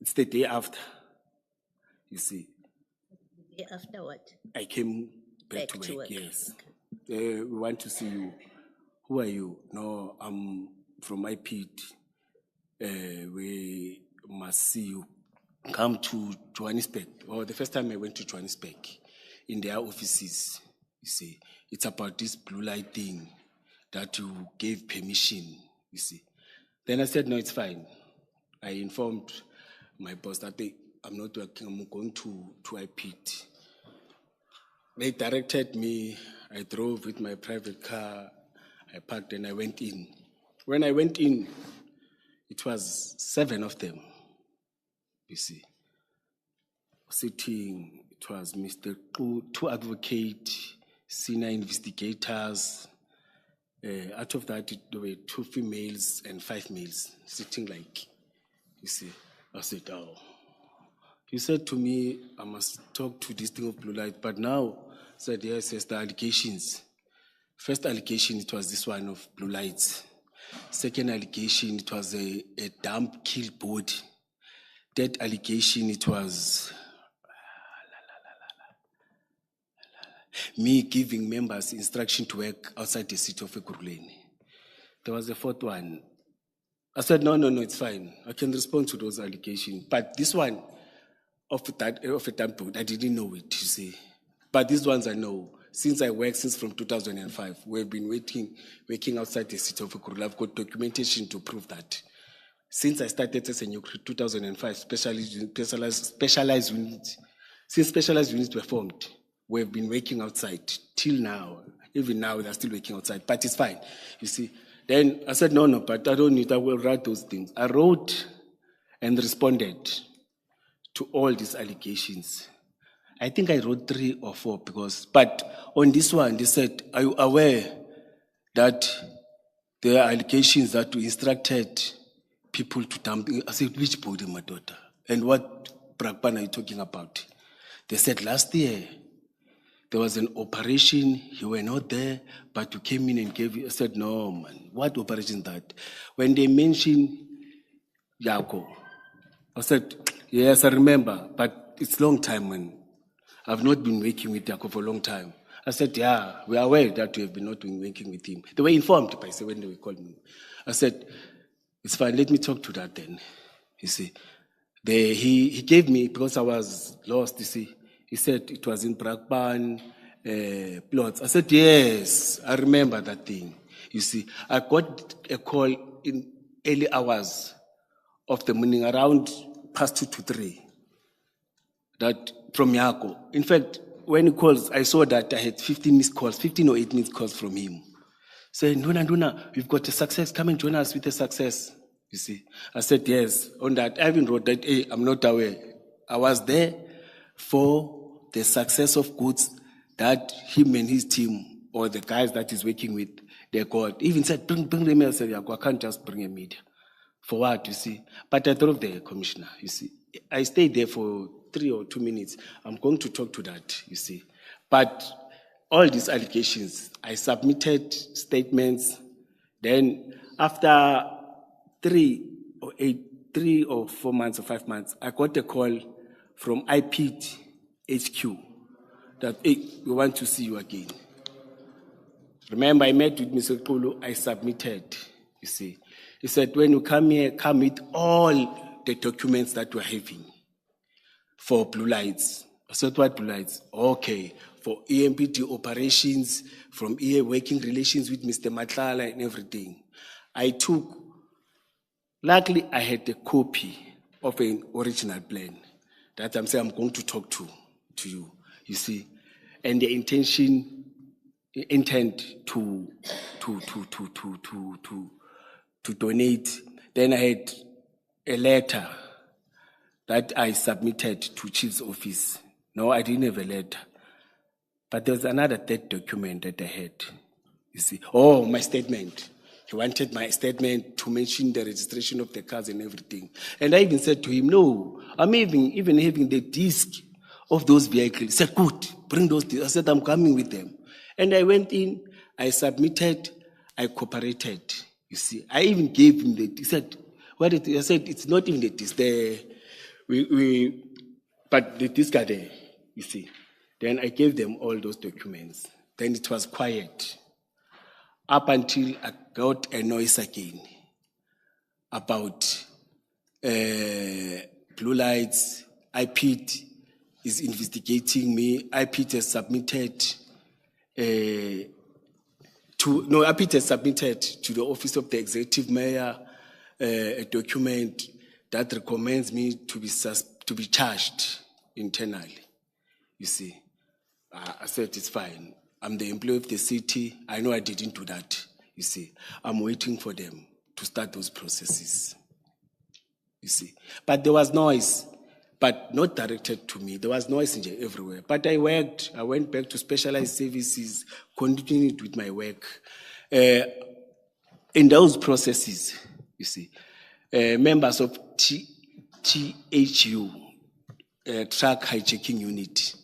It's the day after, you see. After what? I came back to work, yes. We want to see you. Who are you? No, I'm from IPT. We must see you. Come to Johannesburg. Well, the first time I went to Johannesburg, in their offices, you see, it's about this blue light thing that you gave permission, you see. Then I said, no, it's fine. I informed my boss that I'm not working, I'm going to IPT. They directed me, I drove with my private car, I parked and I went in. When I went in, it was 7 of them, you see. Sitting, it was Mr. Ku, 2 advocates, senior investigators. Out of that, there were 2 females and 5 males sitting like, you see. I said, oh. He said to me, I must talk to this thing of blue light, but now, said, yes, the allegations. First allegation, it was this one of blue lights. Second allegation, it was a dump kill body. Third allegation, it was me giving members instruction to work outside the city of Ekurhuleni. There was a 4th one. I said, no, it's fine. I can respond to those allegations. But this one, of a dump boat, I didn't know it, you see. But these ones I know. Since I worked since from 2005, we've been working outside the city of Ekurhuleni. I've got documentation to prove that. Since I started as a new 2005, specialized units, since specialized units were formed, we've been working outside till now. Even now, they're still working outside, but it's fine, you see. Then I said, no, but I don't need, I will write those things. I wrote and responded to all these allegations. I think I wrote 3 or 4 but on this one, they said, are you aware that there are allegations that we instructed people to dump? I said, which body, my daughter? And what Brakpan are you talking about? They said, last year, there was an operation, you were not there, but you came in and gave you. I said, no, man, what operation that? When they mentioned Yako, I said, yes, I remember, but it's a long time, man. I've not been working with Yako for a long time. I said, yeah, we are aware that we have been not been working with him. They were informed by when they called me. I said, it's fine, let me talk to that then. You see, he gave me, because I was lost, you see, he said it was in Brakpan plots. I said, yes, I remember that thing. You see, I got a call in early hours of the morning, around past 2 to 3, that from Yako. In fact, when he calls, I saw that I had 15 or 8 missed calls from him. Saying, Nduna, we've got a success, come and join us with a success. You see, I said, yes. On that, I even wrote that, hey, I'm not aware. I was there for the success of goods that him and his team, or the guys that he's working with, they got. He even said, bring the mail. I said, I can't just bring a media. For what, you see? But I drove the commissioner, you see. I stayed there for 3 or 2 minutes. I'm going to talk to that, you see. But all these allegations, I submitted statements. Then after 3 or 4 months or 5 months, I got a call from IPT HQ that, hey, we want to see you again. Remember, I met with Mr. Kulu, I submitted, you see. He said, when you come here, come with all the documents that we're having for blue lights. I said, what blue lights? Okay, for EMPT operations, from EA working relations with Mr. Nhlanhla and everything. I took, luckily I had a copy of an original plan that I'm saying I'm going to talk to you, you see. And the intent to donate. Then I had a letter that I submitted to Chief's office. No, I didn't have a letter. But there was another third document that I had, you see. Oh, my statement. He wanted my statement to mention the registration of the cars and everything. And I even said to him, no, I'm even having the disc of those vehicles. He said, good, bring those discs. I said, I'm coming with them. And I went in, I submitted, I cooperated, you see. I even gave him he said, what it is? I said, it's not even the disc, but the disc are there, you see. Then I gave them all those documents. Then it was quiet. Up until I got a noise again about blue lights. IPID is investigating me. IPID has submitted IPID has submitted to the office of the executive mayor a document that recommends me to be charged internally. You see, I said it's fine. I'm the employee of the city. I know I didn't do that. You see, I'm waiting for them to start those processes. You see, but there was noise, but not directed to me. There was noise everywhere. But I worked. I went back to specialized services, continued with my work. In those processes, you see, members of THU, Truck Hijacking Unit.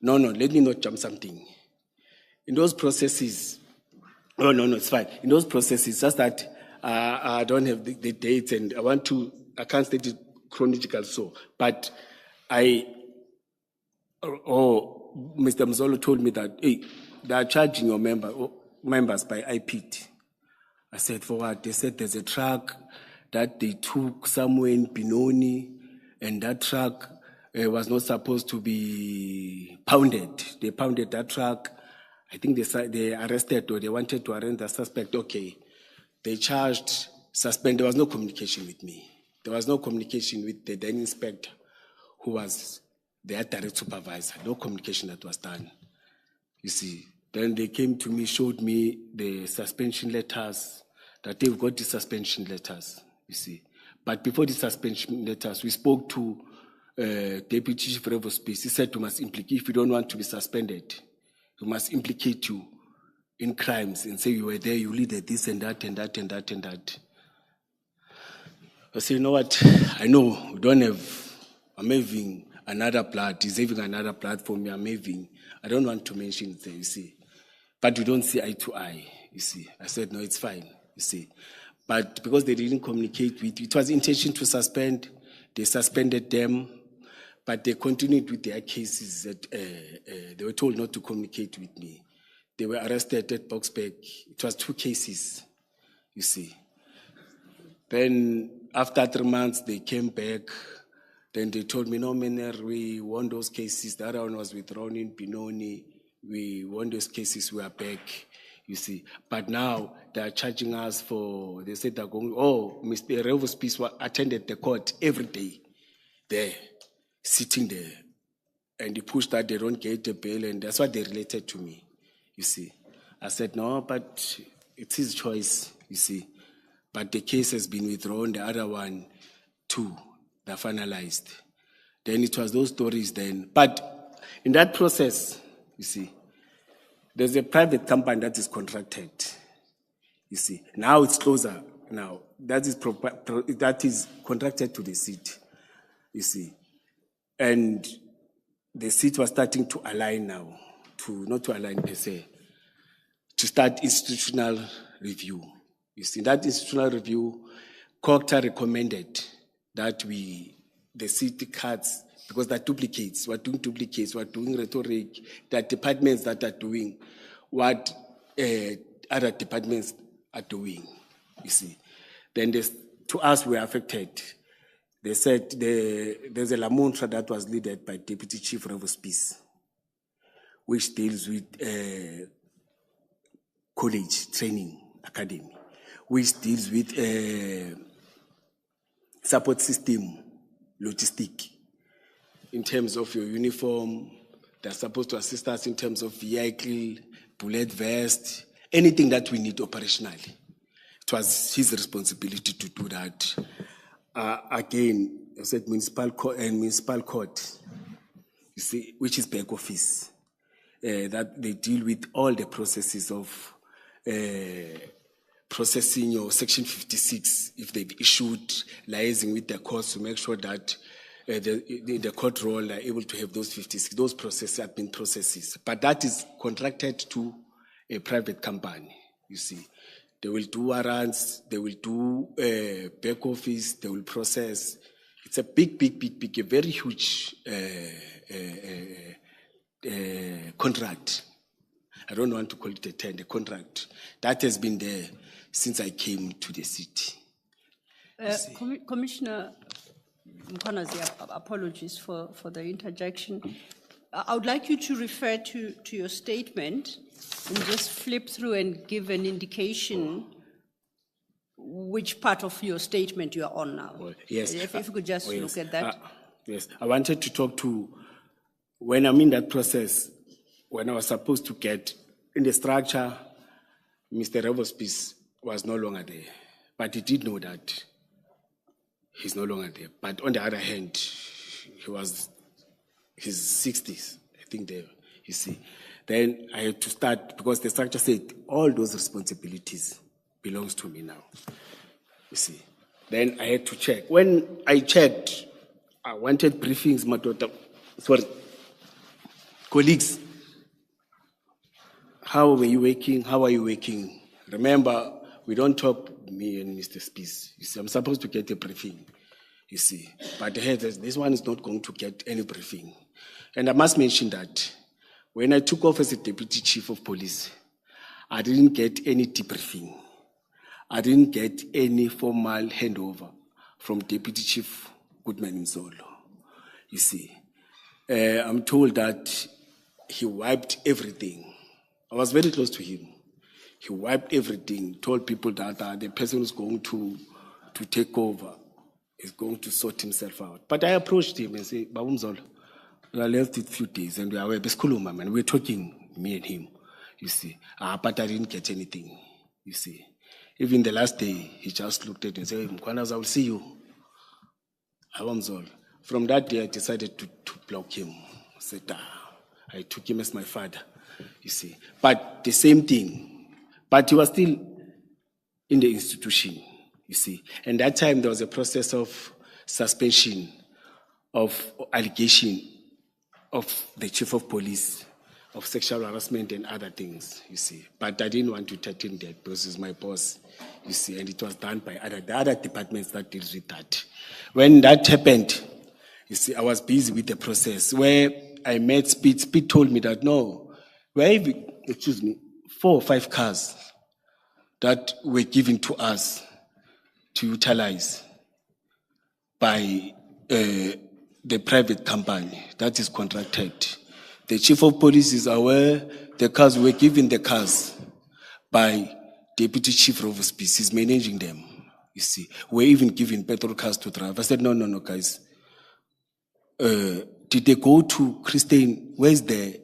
No, let me not jump something. In those processes, no, it's fine. In those processes, just that I don't have the dates and I can't state it chronological so, but Mr. Mzolo told me that, hey, they are charging your members by IPID. I said, for what? They said there's a truck that they took somewhere in Benoni, and that truck was not supposed to be pounded. They pounded that truck. I think they arrested or they wanted to arrest the suspect. Okay. They charged, suspended. There was no communication with me. There was no communication with the then inspector, who was their direct supervisor. No communication that was done. You see. Then they came to me, showed me the suspension letters, that they've got the suspension letters, you see. But before the suspension letters, we spoke to Deputy Chief of Space. He said, you must implicate, if you don't want to be suspended, you must implicate you in crimes and say you were there, you lead this and that and that and that and that. I said, you know what? I know we don't have, I'm having another blood. He's having another blood for me. I don't want to mention it there, you see. But we don't see eye to eye, you see. I said, no, it's fine, you see. But because they didn't communicate with, it was intention to suspend, they suspended them, but they continued with their cases that they were told not to communicate with me. They were arrested at Boksburg. It was 2 cases, you see. Then after 3 months, they came back. Then they told me, no, Mener, we won those cases. The other one was withdrawn in Benoni. We won those cases, we are back, you see. But now they are charging us for, they said they're going, Mr. Revo's Peace attended the court every day there, sitting there. And they pushed that they don't get a bail, and that's what they related to me, you see. I said, no, but it's his choice, you see. But the case has been withdrawn, the other one, too, they're finalized. Then it was those stories then. But in that process, you see, there's a private company that is contracted, you see. Now it's closer now. That is contracted to the city, you see. And the city was starting to align now, not to align per se, to start institutional review. You see, that institutional review, COCTA recommended that the city cuts, because they're duplicates, we're doing rhetoric, there are departments that are doing what other departments are doing, you see. Then to us, we're affected. They said there's a Lamontra that was led by Deputy Chief of Peace, which deals with college training academy, which deals with support system, logistic, in terms of your uniform. They're supposed to assist us in terms of vehicle, bullet vest, anything that we need operationally. It was his responsibility to do that. Again, I said municipal court, you see, which is back office. that they deal with all the processes of processing your Section 56, if they've issued, liaising with the courts to make sure that the court role are able to have those 56, those processes have been processes. But that is contracted to a private company, you see. They will do warrants, they will do back office, they will process. It's a big, a very huge contract. I don't want to call it a tender, contract. That has been there since I came to the city. Commissioner Mkhwanazi, apologies for the interjection. I would like you to refer to your statement and just flip through and give an indication which part of your statement you are on now. Yes. If you could just look at that. Yes, I wanted to talk to, when I'm in that process, when I was supposed to get in the structure, Mr. Revospice was no longer there. But he did know that he's no longer there. But on the other hand, he was his 60s, I think there, you see. Then I had to start, because the structure said all those responsibilities belongs to me now, you see. Then I had to check. When I checked, I wanted briefings, colleagues, how were you working? How are you working? Remember, we don't talk, me and Mr. Spies. You see, I'm supposed to get a briefing, you see. But this one is not going to get any briefing. And I must mention that when I took off as a deputy chief of police, I didn't get any debriefing. I didn't get any formal handover from Deputy Chief Goodman Nzolo, you see. I'm told that he wiped everything. I was very close to him. He wiped everything, told people that the person who's going to take over is going to sort himself out. But I approached him and said, Babu Nzolo, we are left with a few days and we are and we're talking, me and him, you see. But I didn't get anything, you see. Even the last day, he just looked at me and said, Mkhwanazi, I will see you. From that day, I decided to block him. I said, I took him as my father, you see. But the same thing. But he was still in the institution, you see. And that time, there was a process of suspension, of allegation of the chief of police, of sexual harassment and other things, you see. But I didn't want to threaten that because he's my boss, you see, and it was done by the other departments that deals with that. When that happened, you see, I was busy with the process where I met Speed. Speed told me that, no, we have, 4 or 5 cars that were given to us to utilize by the private company that is contracted. The chief of police is aware the cars were given the cars by Deputy Chief Revospice. He's managing them, you see. We're even giving petrol cars to drive. I said, no, guys. Did they go to Christine? Where's the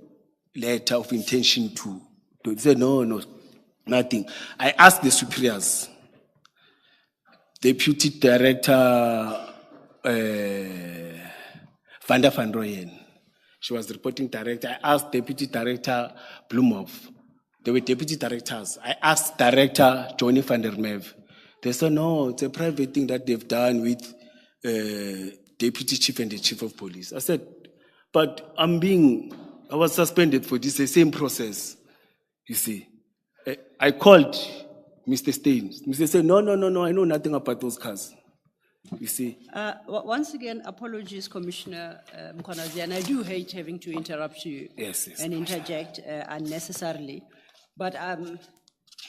letter of intention to? They said, no, nothing. I asked the superiors. Deputy Director Vanda van Rooyen. She was reporting director. I asked Deputy Director Bloemhoff. They were deputy directors. I asked Director Johnny van der Merwe. They said, no, it's a private thing that they've done with Deputy Chief and the Chief of Police. I said, but I was suspended for this, the same process, you see. I called Mr. Steins. Mr. said, no, I know nothing about those cars. You see. Once again, apologies, Commissioner Mkhwanazi, and I do hate having to interrupt you and interject unnecessarily. But I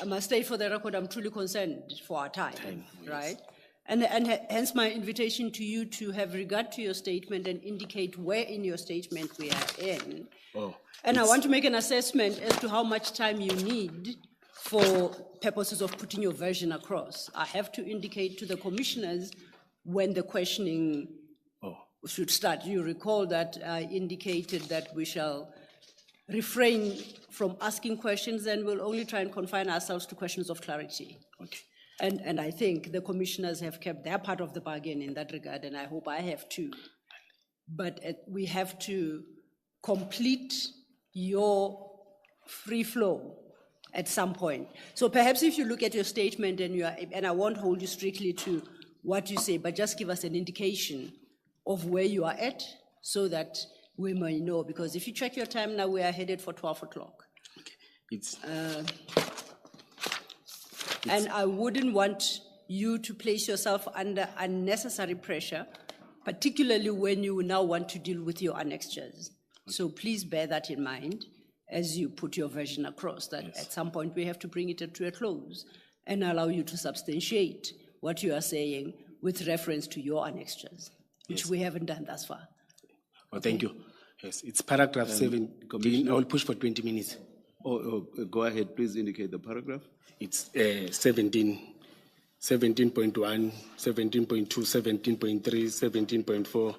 must state for the record, I'm truly concerned for our time, right? And hence my invitation to you to have regard to your statement and indicate where in your statement we are in. And I want to make an assessment as to how much time you need for purposes of putting your version across. I have to indicate to the commissioners when the questioning should start. You recall that I indicated that we shall refrain from asking questions and we'll only try and confine ourselves to questions of clarity. Okay. And I think the commissioners have kept their part of the bargain in that regard, and I hope I have too. But we have to complete your free flow at some point. So perhaps if you look at your statement and I won't hold you strictly to what you say, but just give us an indication of where you are at so that we may know, because if you check your time now, we are headed for 12 o'clock. And I wouldn't want you to place yourself under unnecessary pressure, particularly when you now want to deal with your annexures. So please bear that in mind as you put your version across, that at some point we have to bring it to a close and allow you to substantiate what you are saying with reference to your annexures, which we haven't done thus far. Oh, thank you. Yes, it's paragraph 17. I will push for 20 minutes. Go ahead, please indicate the paragraph. It's 17, 17.1, 17.2, 17.3, 17.4,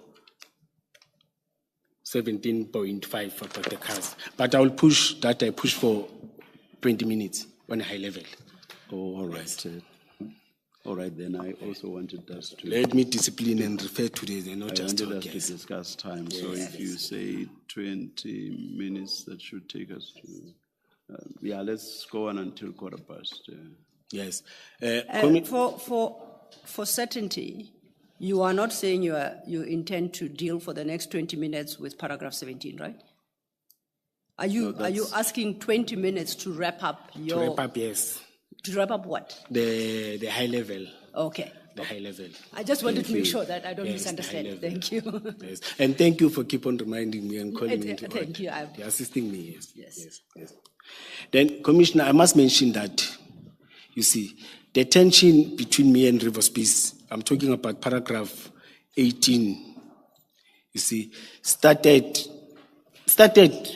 17.5 for the cars. But I will push that. I push for 20 minutes on a high level. Oh, all right. All right, then I also wanted us to... Let me discipline and refer to this and not just wanted talk. us to discuss time. So if you say 20 minutes, that should take us to... let's go on until 1:15. Yes. For certainty, you are not saying you intend to deal for the next 20 minutes with paragraph 17, right? Are you asking 20 minutes to wrap up your... To wrap up, yes. To wrap up what? The high level. Okay. The high level. I just wanted to make sure that I don't misunderstand. Thank you. Yes. And thank you for keep on reminding me and calling me to order. Thank you. You're assisting me, yes. Yes. Then, Commissioner, I must mention that, you see, the tension between me and Rivers Peace, I'm talking about paragraph 18, you see, started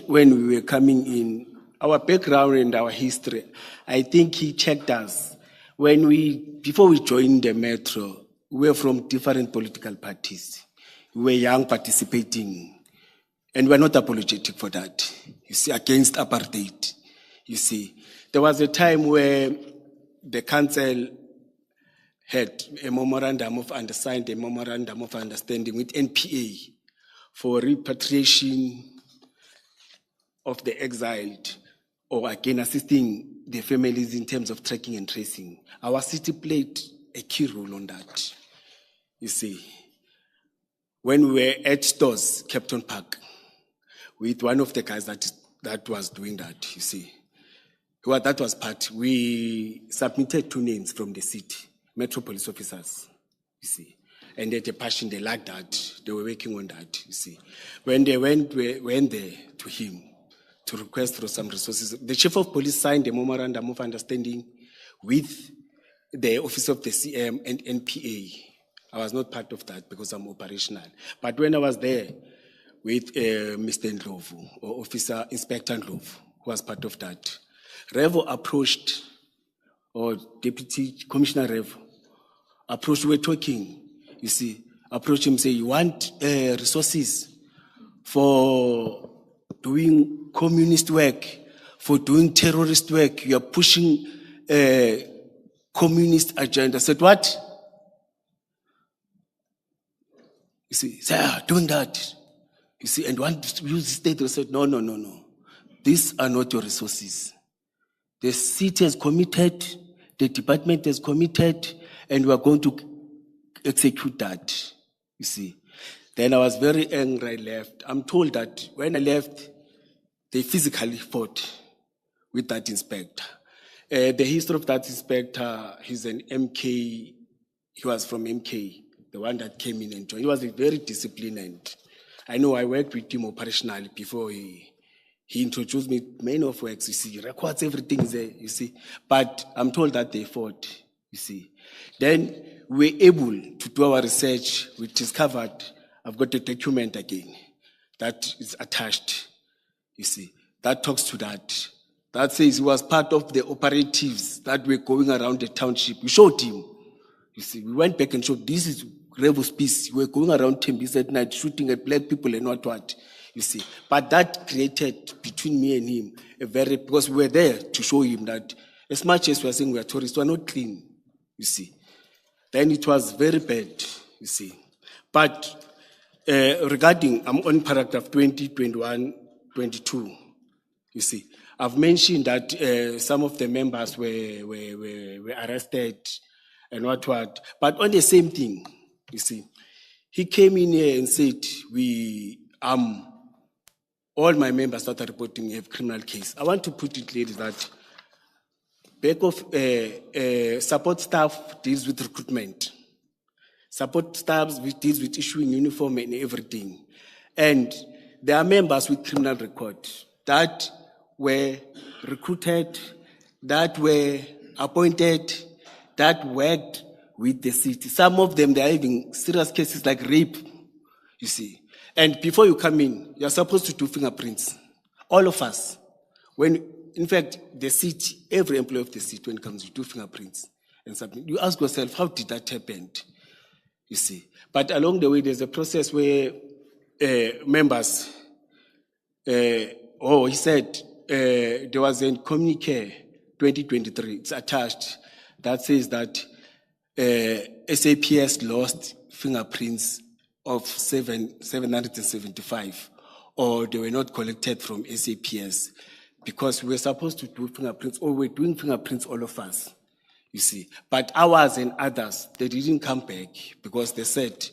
when we were coming in. Our background and our history, I think he checked us. Before we joined the Metro, we were from different political parties. We were young, participating, and we're not apologetic for that, you see, against apartheid. You see, there was a time where the council had a memorandum of understanding with NPA for repatriation of the exiled, or again assisting the families in terms of tracking and tracing. Our city played a key role on that. You see, when we were at Stores, Captain Park, with one of the guys that was doing that, you see. Well, that was part. We submitted 2 names from the city, Metro police officers, you see. And they had a passion, they liked that. They were working on that, you see. When they went there to him to request for some resources, the chief of police signed a memorandum of understanding with the office of the CM and NPA. I was not part of that because I'm operational. But when I was there with Mr. Ndlovu, or Officer Inspector Ndlovu, who was part of that, Revo approached, or Deputy Commissioner Revo approached, we were talking, you see, approached him, say, you want resources for doing communist work, for doing terrorist work, you are pushing a communist agenda. I said, what? You see, doing that. You see, and want to use the state. I said, no. These are not your resources. The city has committed, the department has committed, and we are going to execute that, you see. Then I was very angry, I left. I'm told that when I left, they physically fought with that inspector. The history of that inspector, he's an MK, he was from MK, the one that came in and joined. He was very disciplined, and I know I worked with him operationally before he introduced me many of works, you see, records, everything is there, you see. But I'm told that they fought, you see. Then we were able to do our research. We discovered, I've got a document again that is attached, you see. That talks to that. That says he was part of the operatives that were going around the township. We showed him, you see. We went back and showed, this is Revo's piece. We were going around Tembis at night, shooting at black people and what. You see, but that created between me and him because we were there to show him that as much as we are saying we are tourists, we are not clean, you see. Then it was very bad, you see. But regarding, I'm on paragraph 20, 21, 22. You see, I've mentioned that some of the members were arrested and what. But on the same thing, you see, he came in here and said, all my members that are reporting have criminal case. I want to put it clearly that back of support staff deals with recruitment. Support staff deals with issuing uniform and everything. And there are members with criminal record that were recruited, that were appointed, that worked with the city. Some of them, they are having serious cases like rape, you see. And before you come in, you're supposed to do fingerprints. All of us. In fact, the city, every employee of the city, when it comes to do fingerprints and submit, you ask yourself, how did that happen? You see. But along the way, there's a process where members, he said, there was a communique 2023, it's attached, that says that SAPS lost fingerprints of 775, or they were not collected from SAPS because we were supposed to do fingerprints, or we're doing fingerprints, all of us, you see. But ours and others, they didn't come back because they said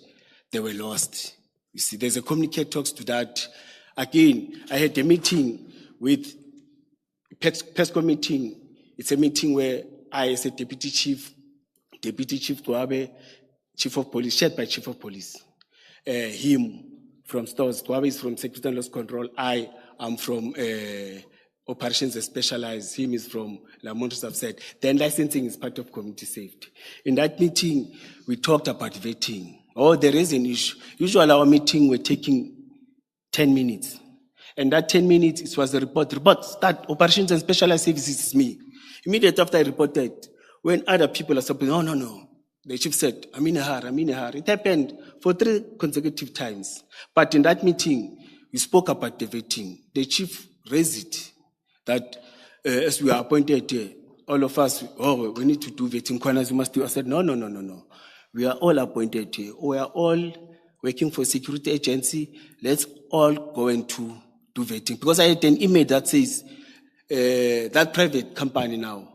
they were lost. You see, there's a communique talks to that. Again, I had a meeting with PESCO meeting. It's a meeting where I, as a Deputy Chief Kwabe, Chief of Police, shared by Chief of Police, him from stores, Kwabe is from Security and Loss Control, I am from Operations and Specialized, him is from Lamont, I've said. Then licensing is part of community safety. In that meeting, we talked about vetting. There is an issue. Usually our meeting, we're taking 10 minutes. And that 10 minutes, it was a report. Start, Operations and Specialized Services is me. Immediately after I reported, when other people are saying, no. The chief said, I'm in a hurry. It happened for 3 consecutive times. But in that meeting, we spoke about the vetting. The chief raised it, that as we are appointed here, all of us, we need to do vetting. Mkhwanazi must do. I said, no. We are all appointed here. We are all working for a security agency. Let's all go and do vetting. Because I had an email that says that private company now,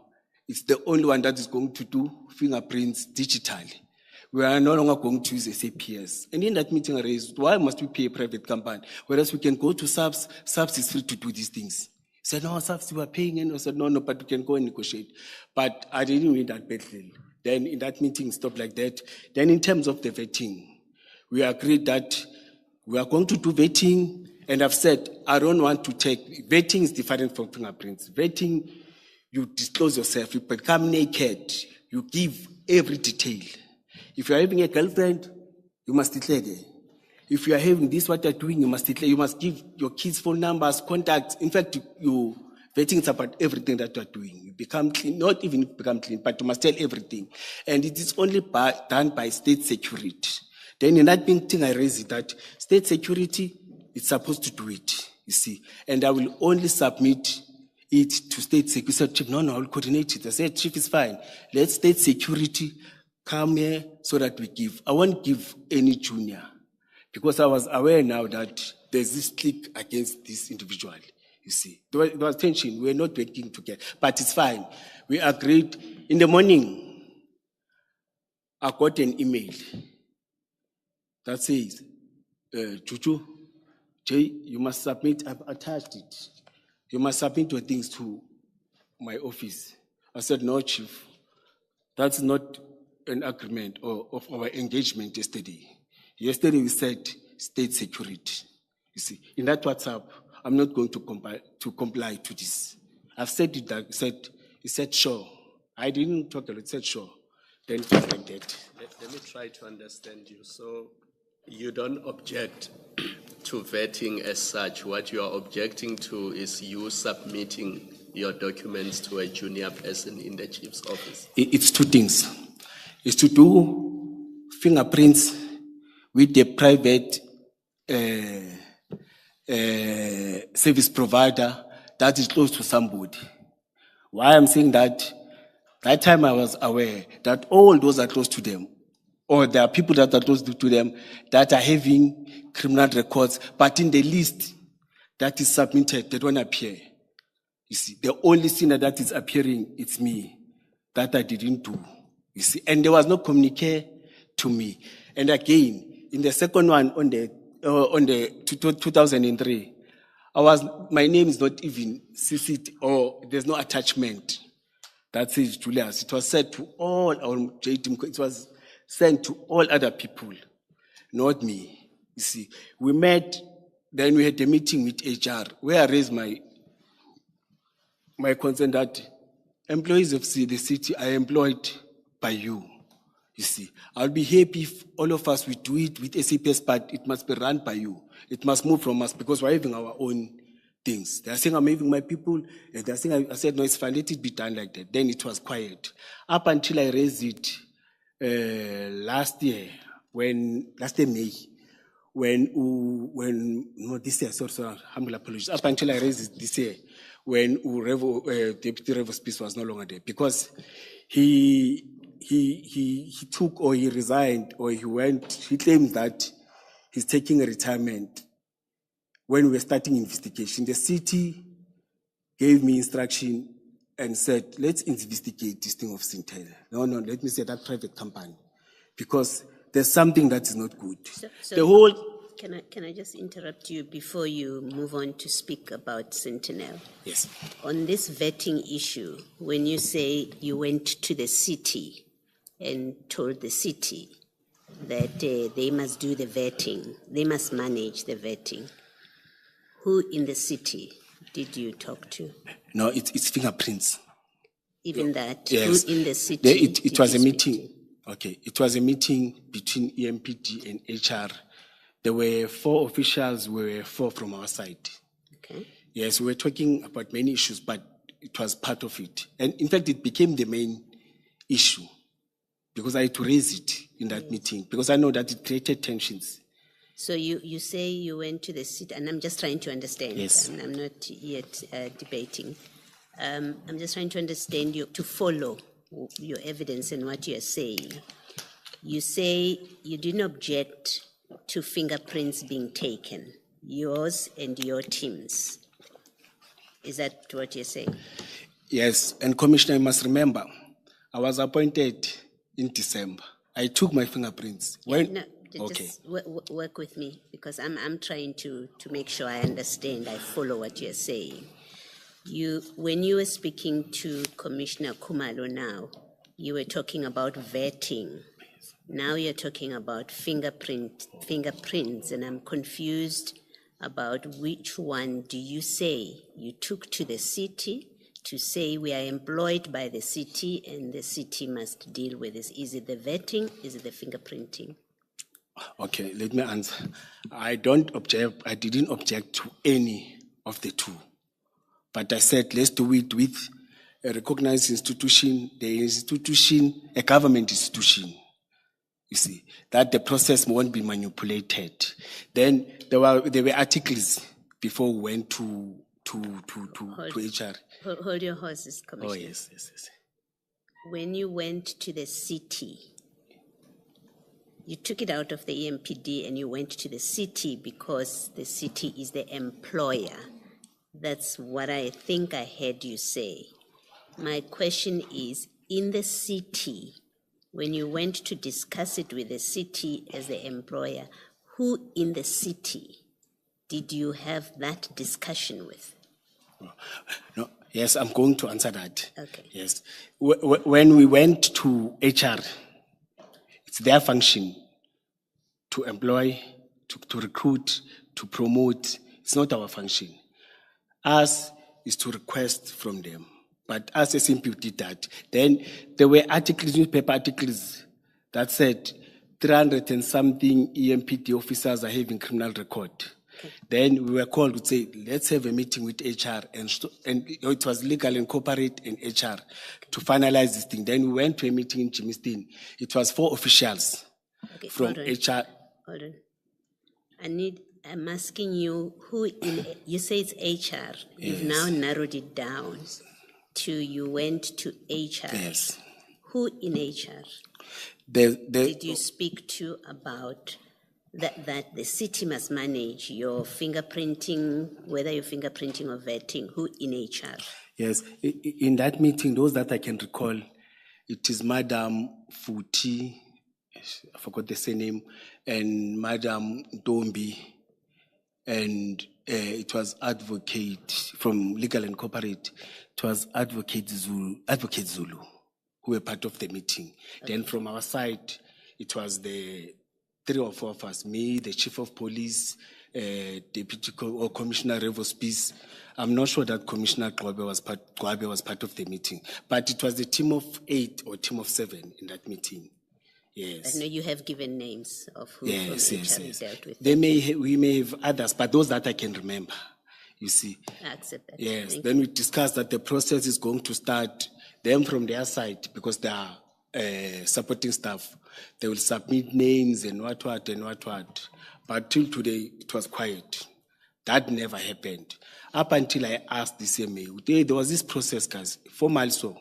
it's the only one that is going to do fingerprints digitally. We are no longer going to use SAPS. And in that meeting I raised, why must we pay a private company? Whereas we can go to SAPS. SAPS is free to do these things. He said, no, SAPS, you are paying. And I said, no, but we can go and negotiate. But I didn't win that battle. Then in that meeting, stopped like that. Then in terms of the vetting, we agreed that we are going to do vetting. And I've said, I don't want to take, vetting is different from fingerprints. Vetting, you disclose yourself, you become naked, you give every detail. If you are having a girlfriend, you must declare there. If you are having this, what you are doing, you must declare. You must give your kids' phone numbers, contacts. In fact, you vetting is about everything that you are doing. You become clean, not even become clean, but you must tell everything. And it is only done by state security. Then in that thing, I raised it that state security is supposed to do it, you see. And I will only submit it to state security. He said, Chief, no, I will coordinate it. I said, Chief, is fine. Let state security come here so that we give. I won't give any junior because I was aware now that there's this clique against this individual, you see. There was tension. We're not working together, but it's fine. We agreed. In the morning, I got an email that says, Chuchu, Jay, you must submit, I've attached it. You must submit your things to my office. I said, no, Chief, that's not an agreement of our engagement yesterday. Yesterday we said state security. You see, in that WhatsApp, I'm not going to comply to this. I've said it, he said, sure. I didn't talk a lot, he said, sure. Then it's like that. Let me try to understand you. So you don't object to vetting as such. What you are objecting to is you submitting your documents to a junior person in the chief's office. It's 2 things. It's to do fingerprints with the private service provider that is close to somebody. Why I'm saying that time I was aware that all those are close to them, or there are people that are close to them that are having criminal records, but in the list that is submitted, they don't appear. You see, the only sinner that is appearing, it's me, that I didn't do. You see, and there was no communique to me. And again, in the second one on the 2003, my name is not even CC'd or there's no attachment. That says Julius. It was said to all our it was sent to all other people, not me. You see, we met, then we had a meeting with HR where I raised my concern that employees of the city are employed by you. You see, I'll be happy if all of us we do it with SAPS, but it must be run by you. It must move from us because we're having our own things. They're saying I'm having my people, and they're saying I said no, it's fine, let it be done like that. Then it was quiet. Up until I raised it last year May, this year, sorry, humble apologies. Up until I raised it this year, when Deputy Revo Spies was no longer there, because he took or he resigned or he claims that he's taking a retirement. When we were starting investigation, the city gave me instruction and said, let's investigate this thing of Sintel. No, let me say that private company, because there's something that is not good. Can I just interrupt you before you move on to speak about Sentinel? Yes. On this vetting issue, when you say you went to the city and told the city that they must do the vetting, they must manage the vetting, who in the city did you talk to? No, it's fingerprints. Even that? Yes. Who in the city? It was a meeting. Okay. It was a meeting between EMPD and HR. There were 4 officials, we were 4 from our side. Okay. Yes, we were talking about many issues, but it was part of it. And in fact, it became the main issue because I had to raise it in that meeting because I know that it created tensions. So you say you went to the city, and I'm just trying to understand. Yes. I'm not yet debating. I'm just trying to understand you, to follow your evidence and what you're saying. You say you didn't object to fingerprints being taken, yours and your teams. Is that what you're saying? Yes, and Commissioner, you must remember, I was appointed in December. I took my fingerprints. Just work with me, because I'm trying to make sure I understand, I follow what you're saying. When you were speaking to Commissioner Khumalo now, you were talking about vetting. Now you're talking about fingerprints, and I'm confused about which one do you say you took to the city to say we are employed by the city and the city must deal with this? Is it the vetting? Is it the fingerprinting? Okay, let me answer. I didn't object to any of the two. But I said, let's do it with a recognized institution, a government institution. You see, that the process won't be manipulated. Then there were articles before we went to HR. Hold your horses, Commissioner. Oh, yes. When you went to the city, you took it out of the EMPD and you went to the city because the city is the employer. That's what I think I heard you say. My question is, in the city, when you went to discuss it with the city as the employer, who in the city did you have that discussion with? No, yes, I'm going to answer that. Okay. Yes. When we went to HR, it's their function to employ, to recruit, to promote. It's not our function. Us is to request from them. But us as MP did that. Then there were articles, newspaper articles that said 300 and something EMPD officers are having criminal record. Okay. Then we were called to say, let's have a meeting with HR, and it was legal and corporate and HR to finalize this thing. Then we went to a meeting in Jimistin. It was 4 officials from HR. Hold on. I'm asking you, you say it's HR. You've now narrowed it down to you went to HR. Yes. Who in HR did you speak to about that the city must manage your fingerprinting, whether you're fingerprinting or vetting, who in HR? Yes, in that meeting, those that I can recall, it is Madam Futi, I forgot the surname, and Madam Dombi, and it was advocate from Legal and Corporate. It was Advocate Zulu, who were part of the meeting. Okay. Then from our side, it was the 3 or 4 of us, me, the Chief of Police, Deputy or Commissioner Revospice. I'm not sure that Commissioner Gwabe was part of the meeting, but it was a team of 8 or team of 7 in that meeting. Yes. I know you have given names of who yes, from yes, HR yes. dealt with. We may have others, but those that I can remember, you see. I accept that. Yes. Thank Then we discussed that the process is going to start them from their side because they are supporting staff. They will submit names and what. But till today, it was quiet. That never happened. Up until I asked the CMA, there was this process, guys, formal so,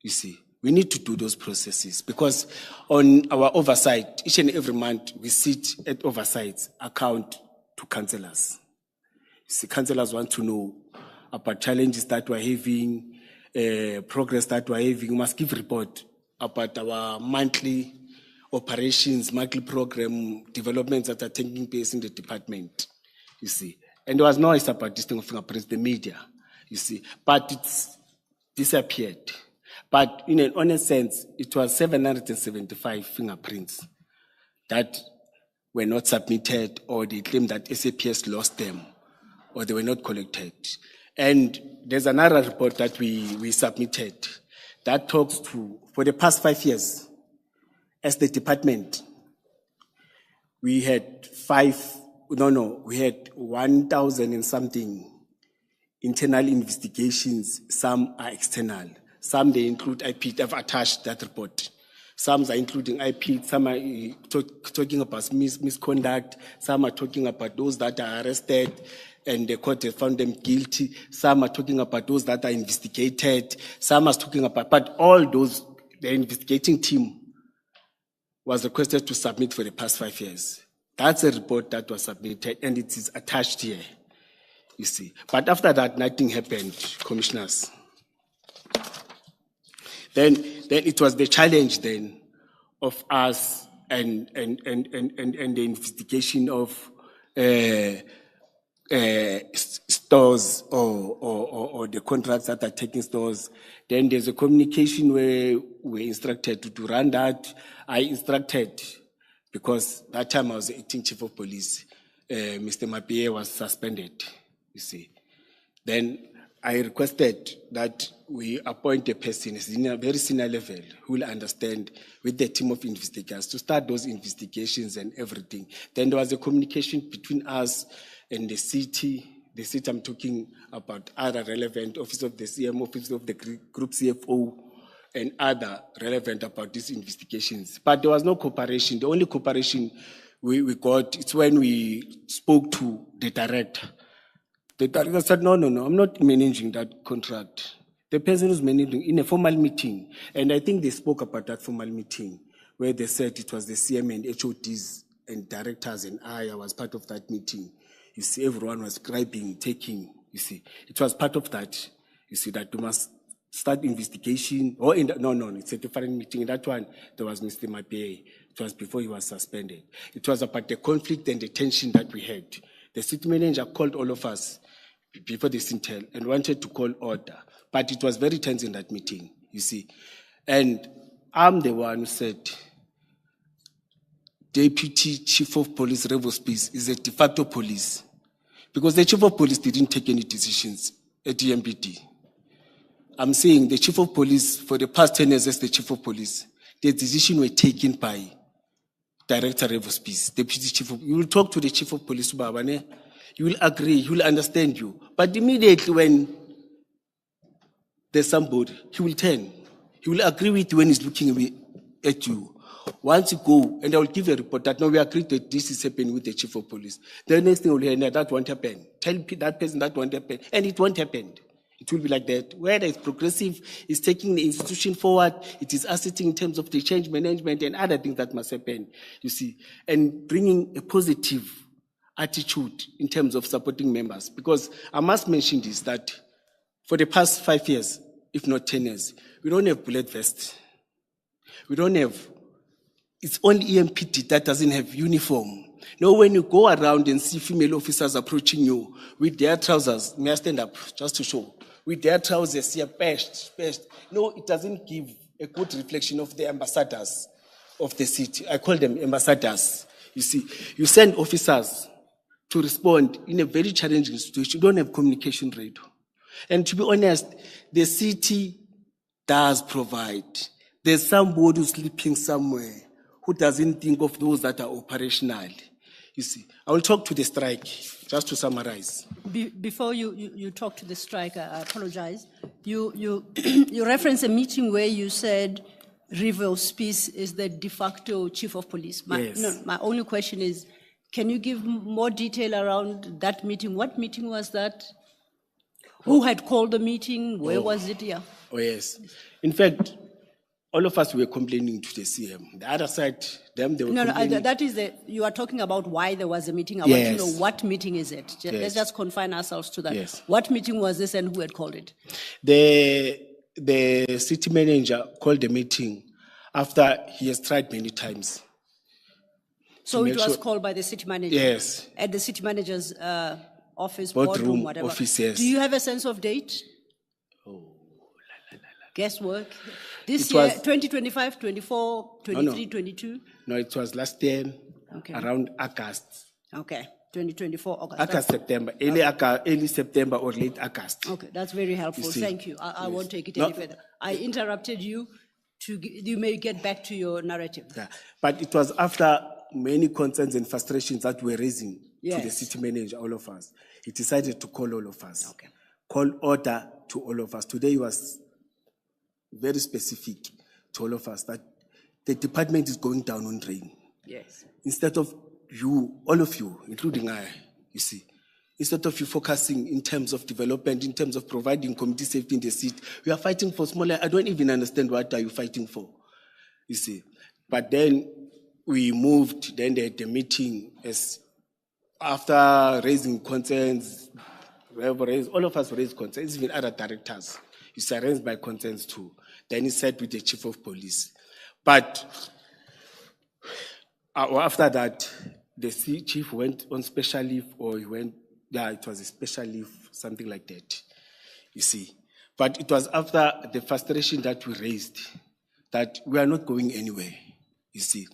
you see. We need to do those processes because on our oversight, each and every month, we sit at oversight account to councillors. You see, councillors want to know about challenges that we're having, progress that we're having. We must give report about our monthly operations, monthly program developments that are taking place in the department, you see. And there was no about this thing of fingerprints, the media, you see. But it's disappeared. But in an honest sense, it was 775 fingerprints that were not submitted, or they claim that SAPS lost them, or they were not collected. And there's another report that we submitted that talks to, for the past 5 years, as the department, we had 1,000 and something internal investigations. Some are external. Some they include IP. I've attached that report. Some are including IP. Some are talking about misconduct. Some are talking about those that are arrested and the court has found them guilty. Some are talking about those that are investigated. Some are talking about, but all those, the investigating team was requested to submit for the past 5 years. That's a report that was submitted and it is attached here, you see. But after that, nothing happened, commissioners. Then it was the challenge then of us and the investigation of stores or the contracts that are taking stores. Then there's a communication where we're instructed to run that. I instructed, because that time I was the acting chief of police, Mr. Mapie was suspended, you see. Then I requested that we appoint a person at a very senior level who will understand with the team of investigators to start those investigations and everything. Then there was a communication between us and the city. The city, I'm talking about other relevant office of the CM, office of the group CFO, and other relevant about these investigations. But there was no cooperation. The only cooperation we got is when we spoke to the director. The director said, no, I'm not managing that contract. The person who's managing in a formal meeting. And I think they spoke about that formal meeting where they said it was the CM and HODs and directors and I was part of that meeting. You see, everyone was scribing, taking, you see. It was part of that, you see, that we must start investigation. No, it's a different meeting. In that one, there was Mr. Mapie. It was before he was suspended. It was about the conflict and the tension that we had. The city manager called all of us before the Sintel and wanted to call order. But it was very tense in that meeting, you see. And I'm the one who said, Deputy Chief of Police Revospice is a de facto police. Because the Chief of Police didn't take any decisions at the MPD. I'm saying the Chief of Police, for the past 10 years as the Chief of Police, the decisions were taken by Director Revospice, Deputy Chief of... You will talk to the Chief of Police, Babane. You will agree, he will understand you. But immediately when there's somebody, he will turn. He will agree with you when he's looking at you. Once you go, and I will give a report that, no, we agree that this is happening with the Chief of Police. The next thing will hear, no, that won't happen. Tell that person that won't happen. And it won't happen. It will be like that. Where it's progressive, it's taking the institution forward, it is assisting in terms of the change management and other things that must happen, you see, and bringing a positive attitude in terms of supporting members. Because I must mention this, that for the past 5 years, if not 10 years, we don't have bullet vests. We don't have, it's only EMPD that doesn't have uniform. Now, when you go around and see female officers approaching you with their trousers, may I stand up just to show? With their trousers here, patched. No, it doesn't give a good reflection of the ambassadors of the city. I call them ambassadors. You see, you send officers to respond in a very challenging situation. You don't have communication radio. And to be honest, the city does provide. There's somebody who's sleeping somewhere who doesn't think of those that are operational. You see, I will talk to the strike, just to summarize. Before you talk to the strike, I apologize. You reference a meeting where you said River Spies is the de facto chief of police. Yes. My only question is, can you give more detail around that meeting? What meeting was that? Who had called the meeting? Where was it? Yeah. Oh, yes. In fact, all of us were complaining to the CM. The other side, they were complaining. That is you are talking about why there was a meeting. I want to know Yes. what meeting is it? Yes. Let's just confine ourselves to that. Yes. What meeting was this and who had called it? The city manager called the meeting after he has tried many times. So it make was sure- called by the city manager? Yes. At the city manager's office, Boardroom, boardroom, whatever. office, yes. Do you have a sense of date? Guesswork. This It year, was- 2025, 24, 23, no. 22? No, it was last year, Okay. around August. Okay, 2024, August. August, September, early September or late August. Okay, that's very helpful. You see. Thank you. I won't take it No. any further. I interrupted you. You may get back to your narrative. Yeah. But it was after many concerns and frustrations that were raising to the Yes. city manager, all of us. He decided to call all of us. Okay. Call order to all of us. Today he was very specific to all of us that the department is going down on drain. Yes. Instead of you, all of you, including I, you see, instead of you focusing in terms of development, in terms of providing community safety in the city, we are fighting for smaller. I don't even understand what are you fighting for, you see. But then we moved, then the meeting, as after raising concerns, all of us raised concerns, even other directors. It's arranged by concerns too. Then he said with the chief of police. But after that, the chief went on special leave, or he went, it was a special leave, something like that, you see. But it was after the frustration that we raised that we are not going anywhere, you see.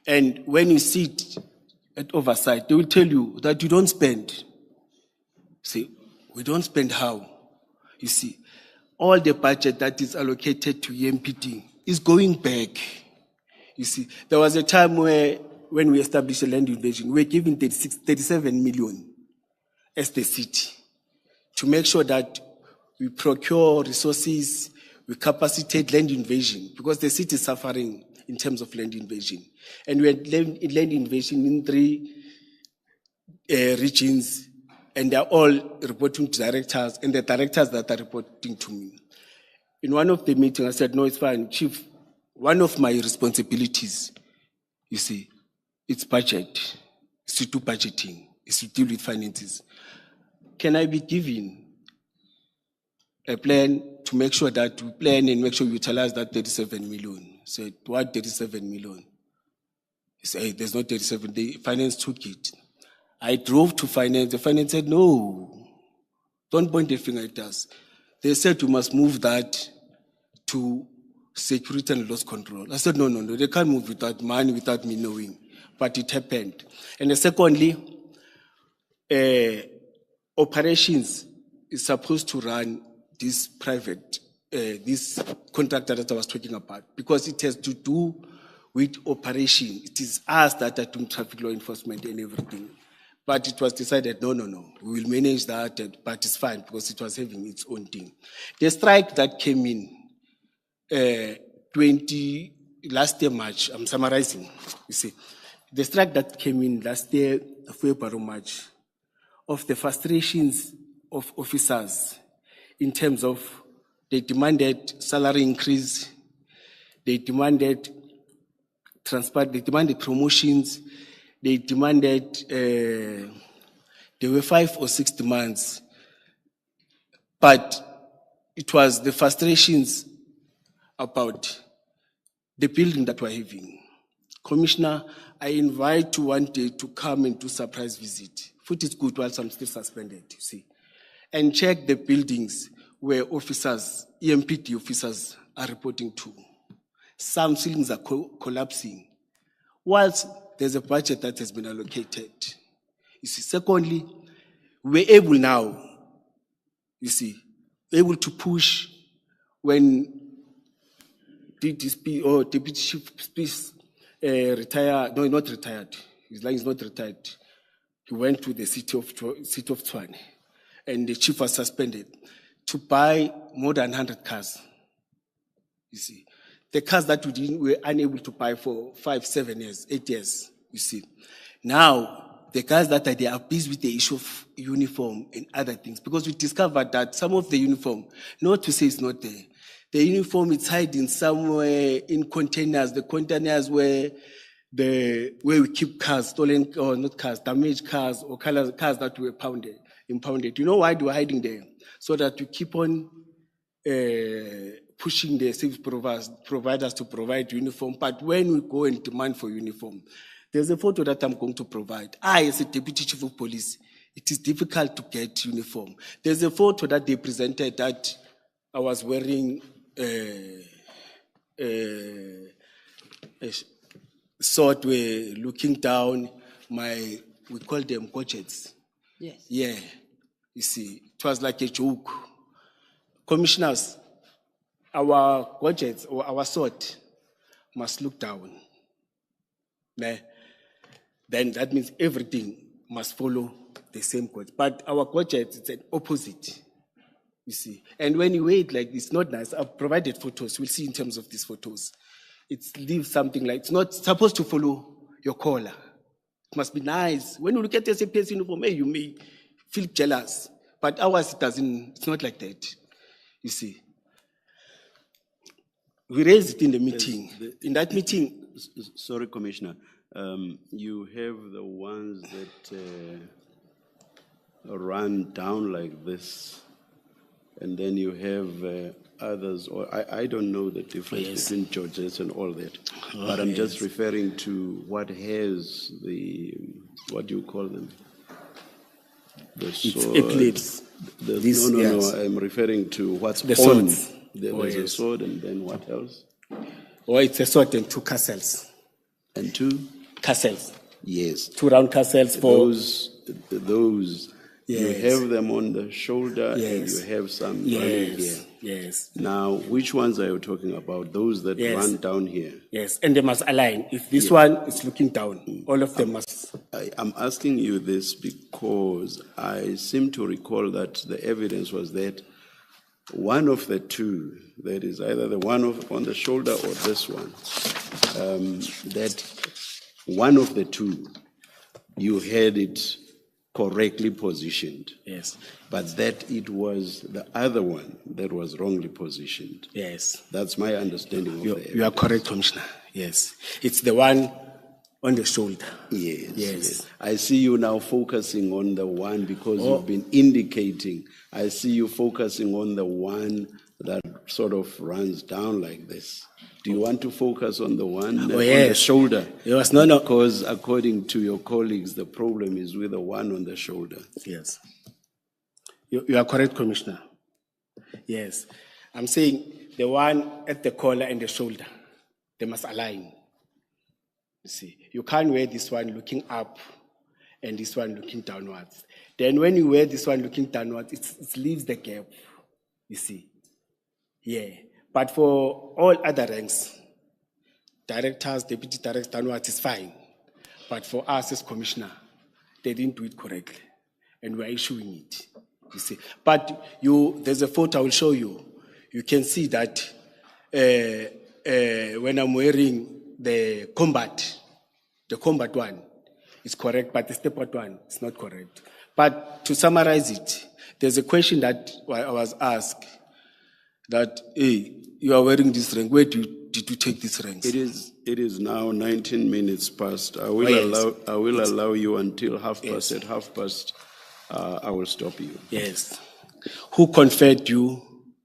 And when you sit at oversight, they will tell you that you don't spend. See, we don't spend how? You see, all the budget that is allocated to EMPD is going back. You see, there was a time when we established a land invasion, we were given 37 million as the city to make sure that we procure resources, we capacitate land invasion, because the city is suffering in terms of land invasion. And we had land invasion in 3 regions, and they're all reporting to directors, and the directors that are reporting to me. In one of the meetings, I said, no, it's fine, Chief. One of my responsibilities, you see, it's budget. It's to do budgeting. It's to deal with finances. Can I be given a plan to make sure that we plan and make sure we utilize that 37 million? I said, what 37 million? He said, hey, there's no 37. The finance took it. I drove to finance. The finance said, no, don't point the finger at us. They said you must move that to security and loss control. I said, no, they can't move without money, without me knowing. But it happened. And secondly, operations is supposed to run this private, this contractor that I was talking about, because it has to do with operation. It is us that are doing traffic law enforcement and everything. But it was decided, no, we will manage that, but it's fine because it was having its own thing. The strike that came in last year, March, I'm summarizing, you see. The strike that came in last year, February, March, of the frustrations of officers in terms of they demanded salary increase, they demanded transport, they demanded promotions, they demanded, there were 5 or 6 demands. But it was the frustrations about the building that we're having. Commissioner, I invite you one day to come and do surprise visit. Food is good whilst I'm still suspended, you see. And check the buildings where officers, EMPD officers are reporting to. Some ceilings are collapsing. Whilst there's a budget that has been allocated. You see, secondly, we're able now, you see, able to push when DSP or Deputy Chief retired, no, not retired. His line is not retired. He went to the city of Tshwane, and the chief was suspended to buy more than 100 cars. You see, the cars that we were unable to buy for 5, 7 years, 8 years. You see, now the guys that they are busy with the issue of uniform and other things, because we discovered that some of the uniform, not to say it's not there, the uniform is hiding somewhere in containers. The containers where we keep cars, stolen or not cars, damaged cars or cars that were impounded. You know why they were hiding there? So that we keep on pushing the service providers to provide uniform. But when we go and demand for uniform, there's a photo that I'm going to provide. I, as a deputy chief of police, it is difficult to get uniform. There's a photo that they presented that I was wearing sword, we're looking down we call them gadgets. Yes. Yeah, you see, it was like a joke. Commissioners, our gadgets or our sword must look down. Then that means everything must follow the same code. But our gadgets, it's an opposite. You see, and when you wait like this, not nice. I've provided photos. We'll see in terms of these photos. It leaves something like it's not supposed to follow your collar. It must be nice. When you look at the SAPS uniform, you may feel jealous, but ours it doesn't. It's not like that. You see, we raised it in the meeting. In that meeting, Sorry, Commissioner. You have the ones that run down like this. And then you have others, or I don't know the difference between Georges and all that. But I'm just referring to what has what do you call them? The sword. Eclipse. No. I'm referring to what's the on. swords. There's a sword, and then what else? It's a sword and 2 castles. And 2? Castles. Yes. 2 round castles for... Those Yes. You have them on the shoulder, and you have some running here. Yes. Now, which ones are you talking about? Those that run down here? Yes, and they must align. If this one is looking down, all of them must. I'm asking you this because I seem to recall that the evidence was that one of the 2, that is either the one on the shoulder or this one, that one of the 2, you had it correctly positioned. Yes. But that it was the other one that was wrongly positioned. Yes. That's my understanding of the evidence. You are correct, Commissioner. Yes. It's the one on the shoulder. Yes. I see you now focusing on the one because you've been indicating. I see you focusing on the one that sort of runs down like this. Do you want to focus on the one on the shoulder? Yes, no. Because according to your colleagues, the problem is with the one on the shoulder. Yes. You are correct, Commissioner. Yes. I'm saying the one at the collar and the shoulder, they must align. You see, you can't wear this one looking up and this one looking downwards. Then when you wear this one looking downwards, it leaves the gap, you see. Yeah. But for all other ranks, directors, deputy directors, downwards is fine. But for us as commissioner, they didn't do it correctly. And we're issuing it, you see. But there's a photo I will show you. You can see that when I'm wearing the combat one is correct, but the step out one is not correct. But to summarize it, There's a question that I was asked that, hey, you are wearing this rank. Where did you take these ranks? It is now 19 minutes past. I will yes. allow you until past. Yes. At 5:30, I will stop you. Yes. Who conferred you?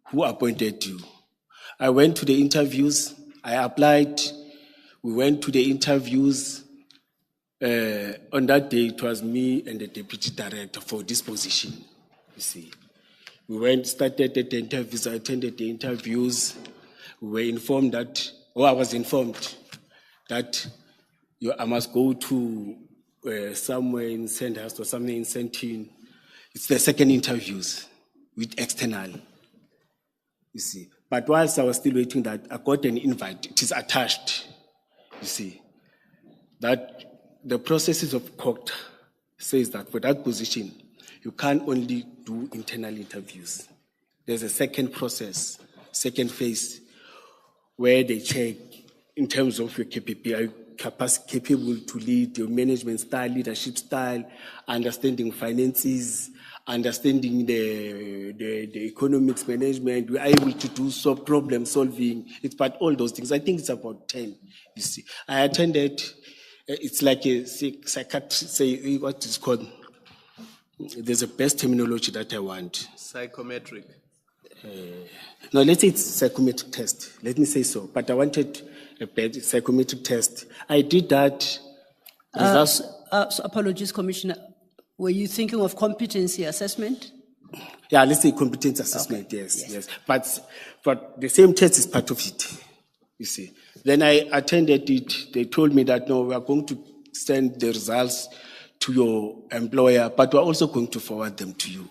Who appointed you? I went to the interviews. I applied. We went to the interviews. On that day, it was me and the deputy director for this position. You see, we started the interviews. I attended the interviews. We were informed that, I was informed that I must go to somewhere in Sandhurst or something in Sandton. It's the second interviews with external. You see, but whilst I was still waiting, that I got an invite. It is attached. You see, that the processes of COCT says that for that position, you can't only do internal interviews. There's a second process, second phase, where they check in terms of your capacity, capable to lead, your management style, leadership style, understanding finances, understanding the economics management. We're able to do problem solving. It's about all those things. I think it's about 10. You see, I attended. It's like a psychiatrist, say what is called. There's a best terminology that I want. Psychometric. No, let's say it's psychometric test. Let me say so. But I wanted a better psychometric test. I did that. So apologies, Commissioner. Were you thinking of competency assessment? Yeah, let's say competency assessment. Okay. Yes. But the same test is part of it. You see. Then I attended it. They told me that, no, we are going to send the results to your employer, but we're also going to forward them to you.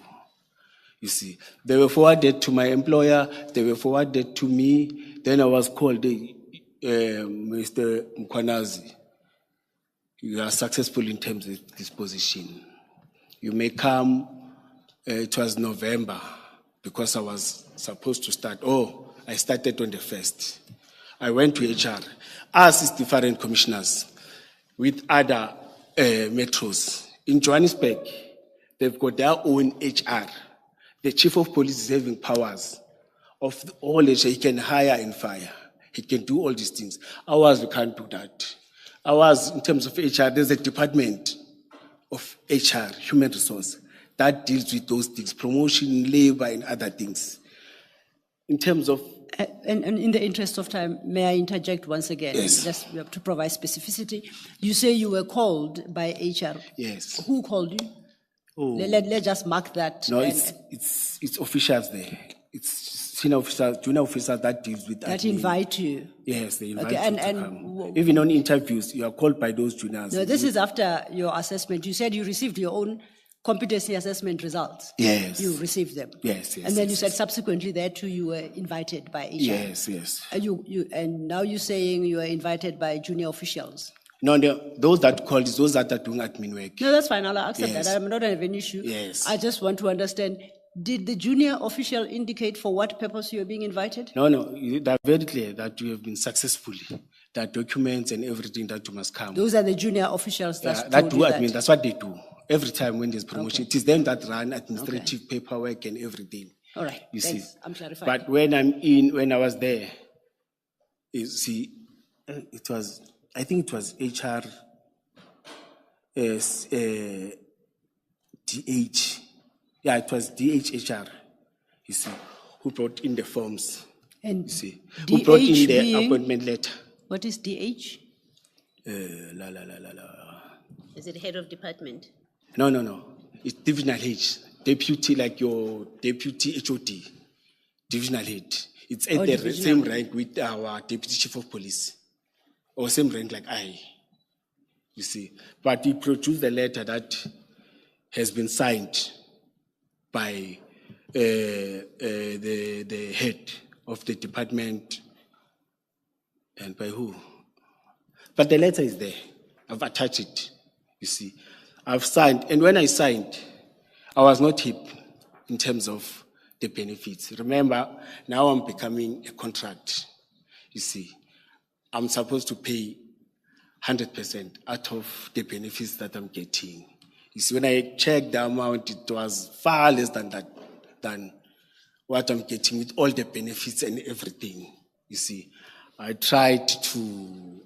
You see, they were forwarded to my employer, they were forwarded to me. Then I was called, Mr. Mkhwanazi, you are successful in terms of this position. You may come, it was November, because I was supposed to start. I started on the 1st. I went to HR, asked different commissioners with other metros. In Johannesburg, they've got their own HR. The chief of police is having powers of all HR. He can hire and fire. He can do all these things. Ours, we can't do that. Ours, in terms of HR, there's a department of HR, human resource, that deals with those things, promotion, labor, and other things. In terms of and in the interest of time, may I interject once again? Yes. Just to provide specificity. You say you were called by HR. Yes. Who called you? Let's just mark that. No, it's officials there. It's senior officers, junior officers that deals with that. That invite you. Yes, they invite Okay, you to come. Even on interviews, you are called by those juniors. No, this is after your assessment. You said you received your own competency assessment results. Yes. You received them. Yes. And then you said subsequently there too you were invited by HR. Yes. And now you're saying you were invited by junior officials. No, those that called is those that are doing admin work. No, that's fine. I'll accept Yes. that. I'm not having an issue. Yes. I just want to understand, did the junior official indicate for what purpose you are being invited? No, they're very clear that you have been successfully. There are documents and everything that you must come. Those are the junior officials that told do you admin. That's what they do. Every time when there's promotion, Okay. it is them that run administrative paperwork and everything. All right. You Thanks. see. I'm clarifying. But when I was there, you see, I think it was HR, DH. Yeah, it was DHHR, you see, who brought in the forms, And you see, DH who brought in the being- appointment letter. What is DH? Is it head of department? No. It's divisional head. Deputy, like your deputy HOD. Divisional head. It's at the divisional same head. rank with our deputy chief of police. Or same rank like I. You see. But he produced the letter that has been signed by the head of the department. And by who? But the letter is there. I've attached it. You see, I've signed, and when I signed, I was not hip in terms of the benefits. Remember, now I'm becoming a contract. You see, I'm supposed to pay 100% out of the benefits that I'm getting. You see, when I checked the amount, it was far less than that. than what I'm getting with all the benefits and everything. You see, I tried to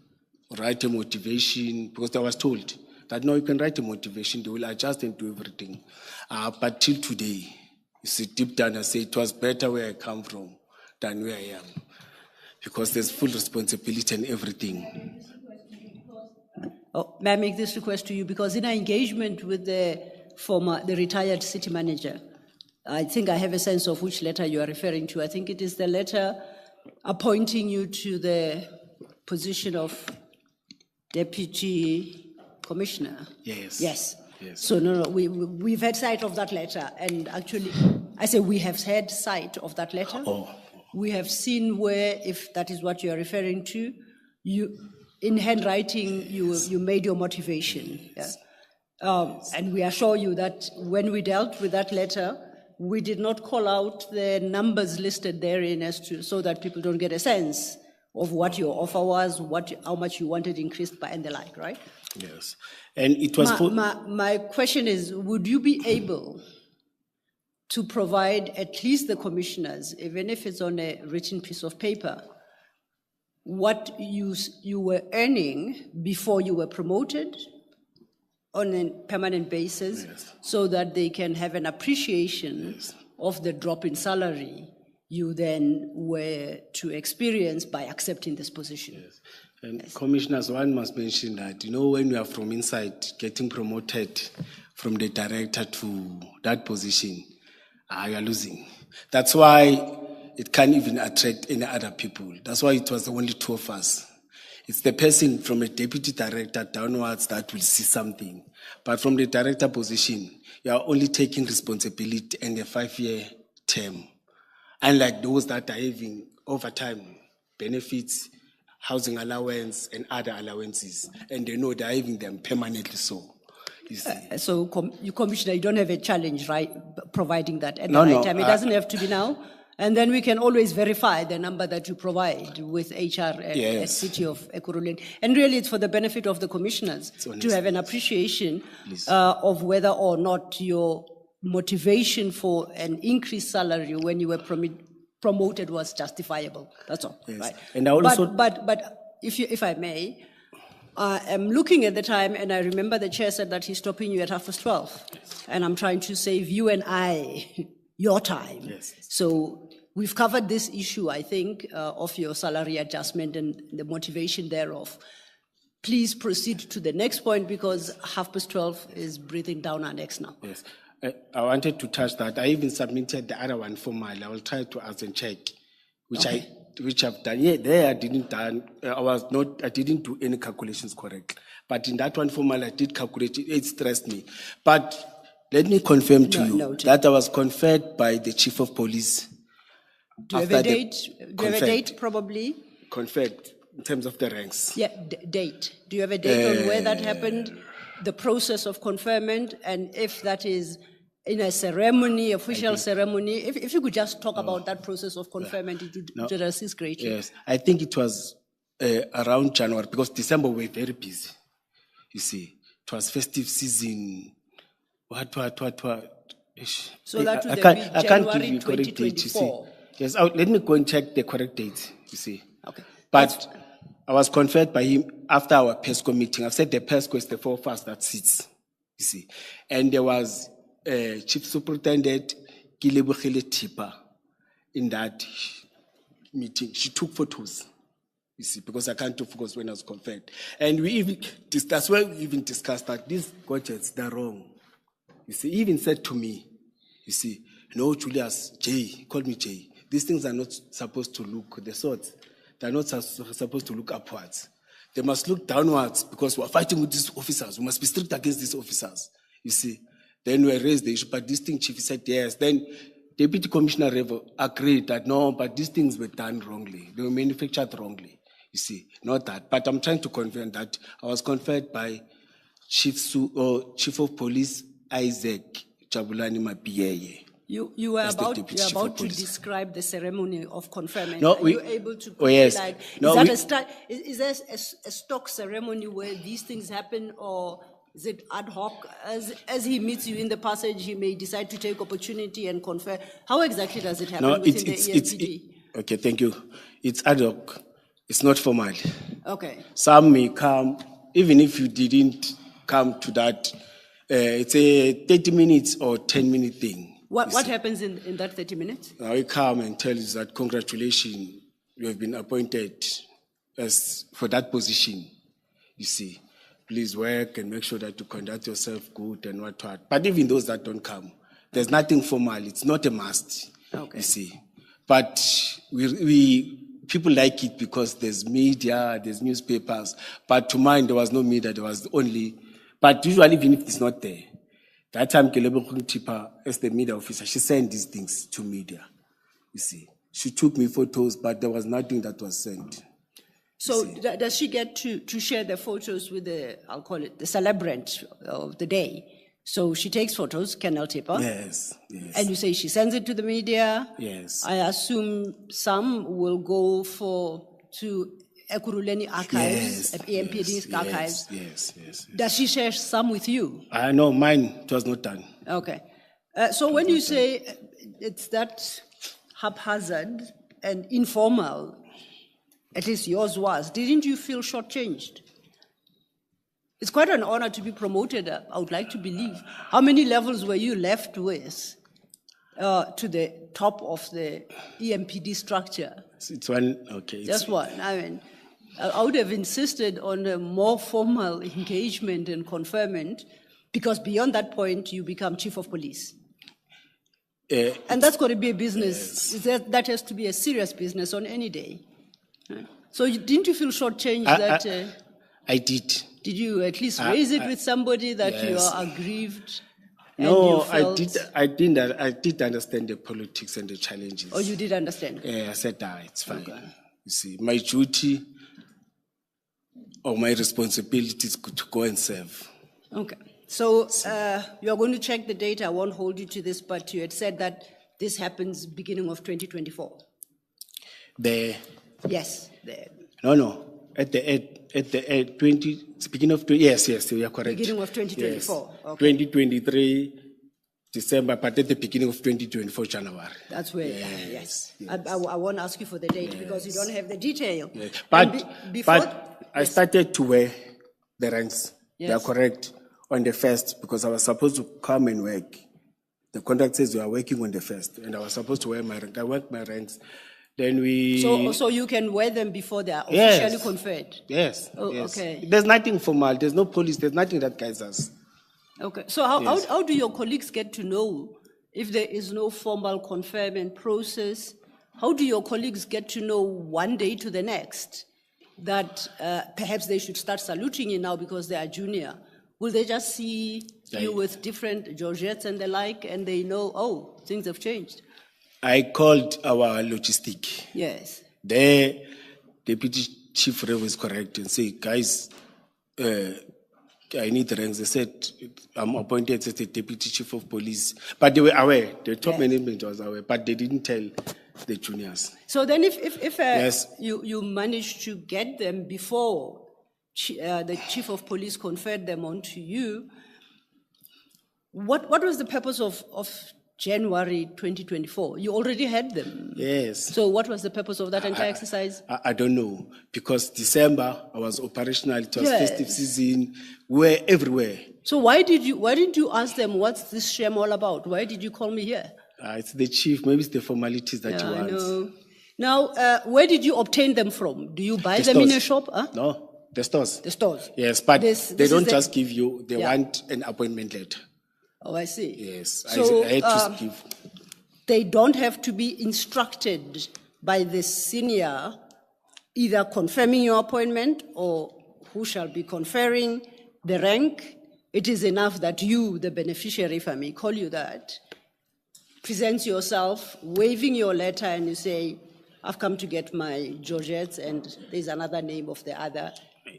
write a motivation because I was told that no, you can write a motivation, they will adjust and do everything. But till today, you see, deep down I say it was better where I come from than where I am, because there's full responsibility and everything. Oh, may I make this request to you? Because in our engagement with the retired city manager, I think I have a sense of which letter you are referring to. I think it is the letter appointing you to the position of deputy commissioner. Yes. Yes. Yes. So no, we've had sight of that letter, and actually, I say we have had sight of that letter. Oh. We have seen where, if that is what you are referring to, you, in handwriting, you made your motivation. Yes. Yeah? And we assure you that when we dealt with that letter, we did not call out the numbers listed therein so that people don't get a sense of what your offer was, how much you wanted increased by, and the like, right? Yes. And it was my question is, would you be able to provide at least the commissioners, even if it's on a written piece of paper, what you were earning before you were promoted on a permanent basis, yes, so that they can have an appreciation, yes, of the drop in salary you then were to experience by accepting this position? Yes. And yes, commissioners, one must mention that, when you are from inside, getting promoted from the director to that position, you are losing. That's why it can't even attract any other people. That's why it was the only two of us. It's the person from a deputy director downwards that will see something. But from the director position, you are only taking responsibility and a 5-year term. Unlike those that are having overtime benefits, housing allowance, and other allowances. And they know they're having them permanently so. You see. So, you Commissioner, you don't have a challenge, right, providing that at the right time? It doesn't have to be now. And then we can always verify the number that you provide with HR at City of Ekurhuleni. And really, it's for the benefit of the commissioners to have an appreciation of whether or not your motivation for an increased salary when you were promoted was justifiable. That's all. Yes. Right? And I also, but if I may, I'm looking at the time, and I remember the chair said that he's stopping you at 12:30. Yes. And I'm trying to save you and I your time. Yes. So we've covered this issue, I think, of your salary adjustment and the motivation thereof. Please proceed to the next point, because 12:30 is breathing down our necks now. Yes. I wanted to touch that. I even submitted the other one formally. I will try to ask and check, which I've done. Yeah, there I didn't do any calculations correct. But in that one formally, I did calculate it. It stressed me. But let me confirm to you that I was conferred by the chief of police. Do you have a date? Do you have a date, probably? Conferred in terms of the ranks. Yeah, date. Do you have a date on where that happened? The process of conferment, and if that is in a ceremony, official ceremony, if you could just talk about that process of conferment, it would assist greatly. Yes, I think it was around January, because December we were very busy. You see, it was festive season. What? So that would I be can't give January you correct date, you see. 2024. Yes, let me go and check the correct date, you see. Okay. But I was conferred by him after our PESCO meeting. I've said the PESCO is the 4 of us that sits, you see. And there was Chief Superintendent Kilebogile Tipa in that meeting. She took photos, you see, because I can't focus when I was conferred. And we even discussed that these gadgets, they're wrong. You see, he even said to me, you see, no, Julius, Jay, he called me Jay. These things are not supposed to look, the swords, they're not supposed to look upwards. They must look downwards, because we're fighting with these officers. We must be strict against these officers, you see. Then we raised the issue, but this thing, Chief, said yes. Then Deputy Commissioner Revo agreed that no, but these things were done wrongly. They were manufactured wrongly, you see, not that. But I'm trying to confirm that I was conferred by Chief of Police Isaac Jabulani Mapiyeye. You were about to describe the ceremony of conferment. No, Are you able to yes. Is there a stock ceremony where these things happen, or Is it ad hoc? As he meets you in the passage, he may decide to take opportunity and confer. How exactly does it happen within the EMPD? Okay, thank you. It's ad hoc. It's not formal. Okay. Some may come, even if you didn't come to that, it's a 30 minutes or 10-minute thing. What happens in that 30 minutes? I come and tell you that congratulations, you have been appointed as for that position. You see, please work and make sure that you conduct yourself good and what. But even those that don't come, there's nothing formal. It's not a must. Okay. You see, but we people like it because there's media, there's newspapers. But to mine, there was no media. There was only. But usually, even if it's not there, that time Kelebe Tipa, as the media officer, she sent these things to media. You see, she took me photos, but there was nothing that was sent. So does she get to share the photos with I'll call it the celebrant of the day? So she takes photos, Colonel Tipa. Yes, yes. And you say she sends it to the media. Yes. I assume some will go to Ekurhuleni archives, EMPD's archives. Yes. Does she share some with you? No, mine, it was not done. Okay. So when you say it's that haphazard and informal, at least yours was, didn't you feel shortchanged? It's quite an honor to be promoted, I would like to believe. How many levels were you left with to the top of the EMPD structure? It's one, okay. Just one. I mean, I would have insisted on a more formal engagement and conferment, because beyond that point, you become chief of police. And that's got to be a business. Yes. That has to be a serious business on any day. So didn't you feel shortchanged I did. Did you at least raise it with somebody that yes. you are aggrieved? No, and you felt, I did understand the politics and the challenges. Oh, you did understand? I said, it's fine. Okay. You see, my duty or my responsibility is to go and serve. Okay. So you're going to check the data. I won't hold you to this, but you had said that this happens beginning of 2024. Yes. No. At the 20, beginning of 20, yes, you are correct. Beginning of 2024. Yes. Okay. 2023 December, but at the beginning of 2024 January. That's where. Yes. I won't ask you for the date because you don't have the detail. Yes. But I started to wear the ranks. Yes. They are correct on the 1st because I was supposed to come and work. The contract says we are working on the 1st, and I was supposed to wear my rank. I worked my ranks. Then we. So you can wear them before they are officially conferred. Yes. Oh, yes. okay. There's nothing formal. There's no police. There's nothing that guides us. Okay. So how do your colleagues get to know if there is no formal conferment process? How do your colleagues get to know one day to the next that perhaps they should start saluting you now because they are junior? Will they just see you with different Georgettes and the like, and they know, oh, things have changed? I called our logistic. Yes. The deputy chief rev is correct and say, guys, I need ranks. They said, I'm appointed as the deputy chief of police. But they were aware. The top management was aware, but they didn't tell the juniors. So then if yes. you managed to get them before the chief of police conferred them onto you, what was the purpose of January 2024? You already had them. Yes. So what was the purpose of that entire exercise? I don't know. Because December, I was operational. It was festive season. We were everywhere. So why didn't you ask them, what's this shame all about? Why did you call me here? It's the chief. Maybe it's the formalities that you want. I know. Now, where did you obtain them from? Do you buy them in a shop? Huh? No, the stores. The stores. Yes, but they don't just give you, they want an appointment letter. Oh, I see. Yes, so, I had to give. They don't have to be instructed by the senior either confirming your appointment or who shall be conferring the rank. It is enough that you, the beneficiary, if I may call you that, presents yourself, waving your letter, and you say, I've come to get my Georgettes, and there's another name of the other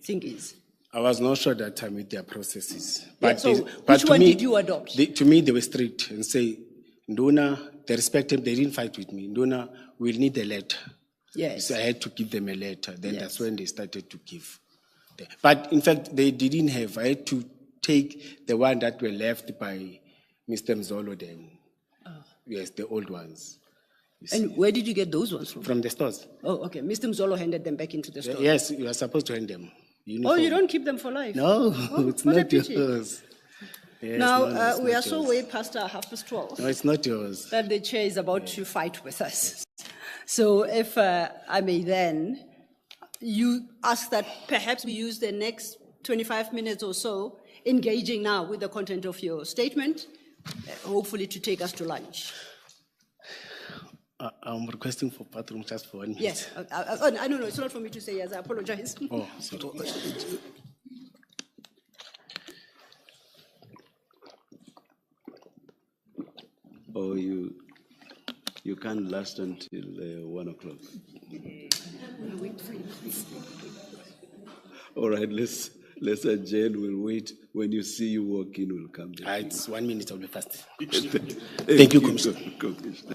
thingies. I was not sure that time with their processes. But, which one did you adopt? To me, they were strict and say, Nduna, they respect him, they didn't fight with me. Nduna, we'll need a letter. Yes. So I had to give them a letter. Then that's when they started to give. But in fact, they didn't have. I had to take the one that were left by Mr. Mzolo then. Yes, the old ones. And where did you get those ones from? From the stores. Oh, okay. Mr. Mzolo handed them back into the store. Yes, you are supposed to hand them. Oh, Uniform. you don't keep them for life? No, Oh, it's what a not pity. yours. Yes, Now, no, it's we not are so yours. way past 12:30 No, it's not yours. that the chair is about to fight with us. So if I may then, you ask that perhaps we use the next 25 minutes or so engaging now with the content of your statement, hopefully to take us to lunch. I'm requesting for bathroom just for 1 minute. Yes, I don't know, it's not for me to say yes, I apologize. Oh, sorry. Or you can't last until 1 o'clock. All right, let's adjourn. We'll wait. When you see you walk in, we'll come back. It's 1 minute, I'll be fast. Thank you, Commissioner. Commissioner.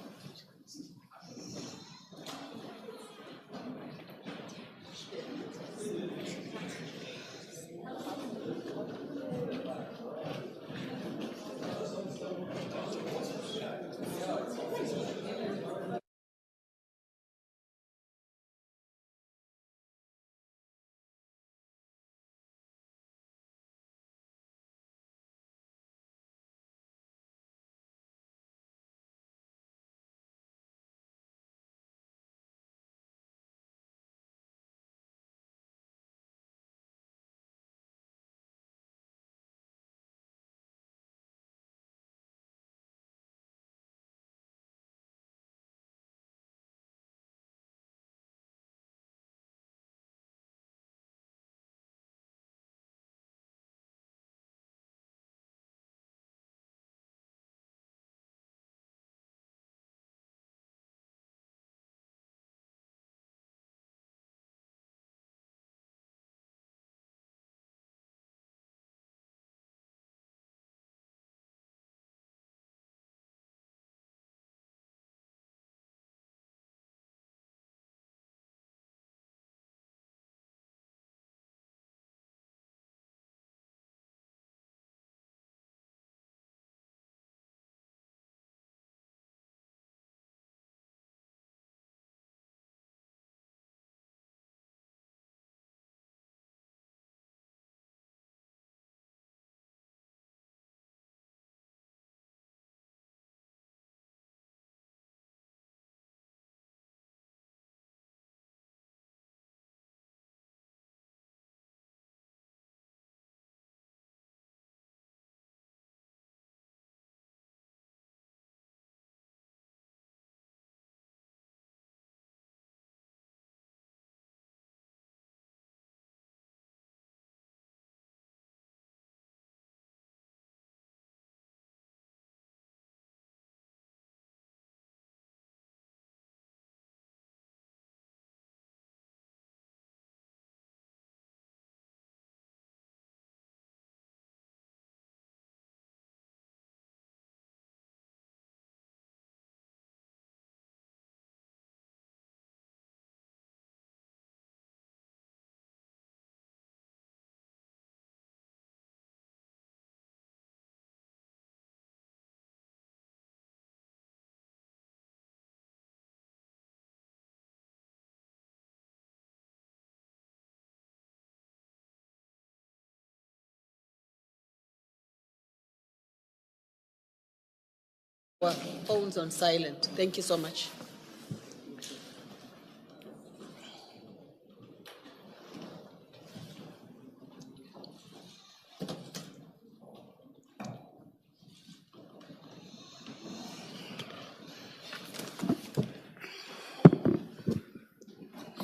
Phones on silent. Thank you so much.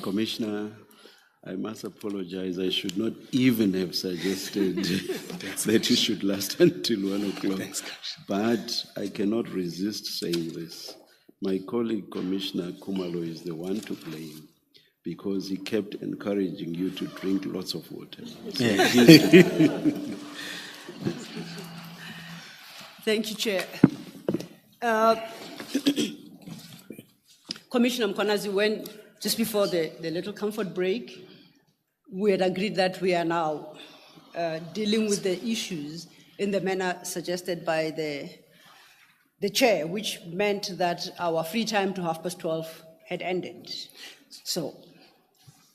Commissioner, I must apologize. I should not even have suggested that you should last until 1 o'clock. Thanks, But I cannot resist saying this. My colleague, Commissioner Kumalo, is the one to blame because he kept encouraging you to drink lots of water. So Thank you, Chair. Commissioner Mkhwanazi, when just before the little comfort break, we had agreed that we are now dealing with the issues in the manner suggested by the chair, which meant that our free time to 12:30 had ended. So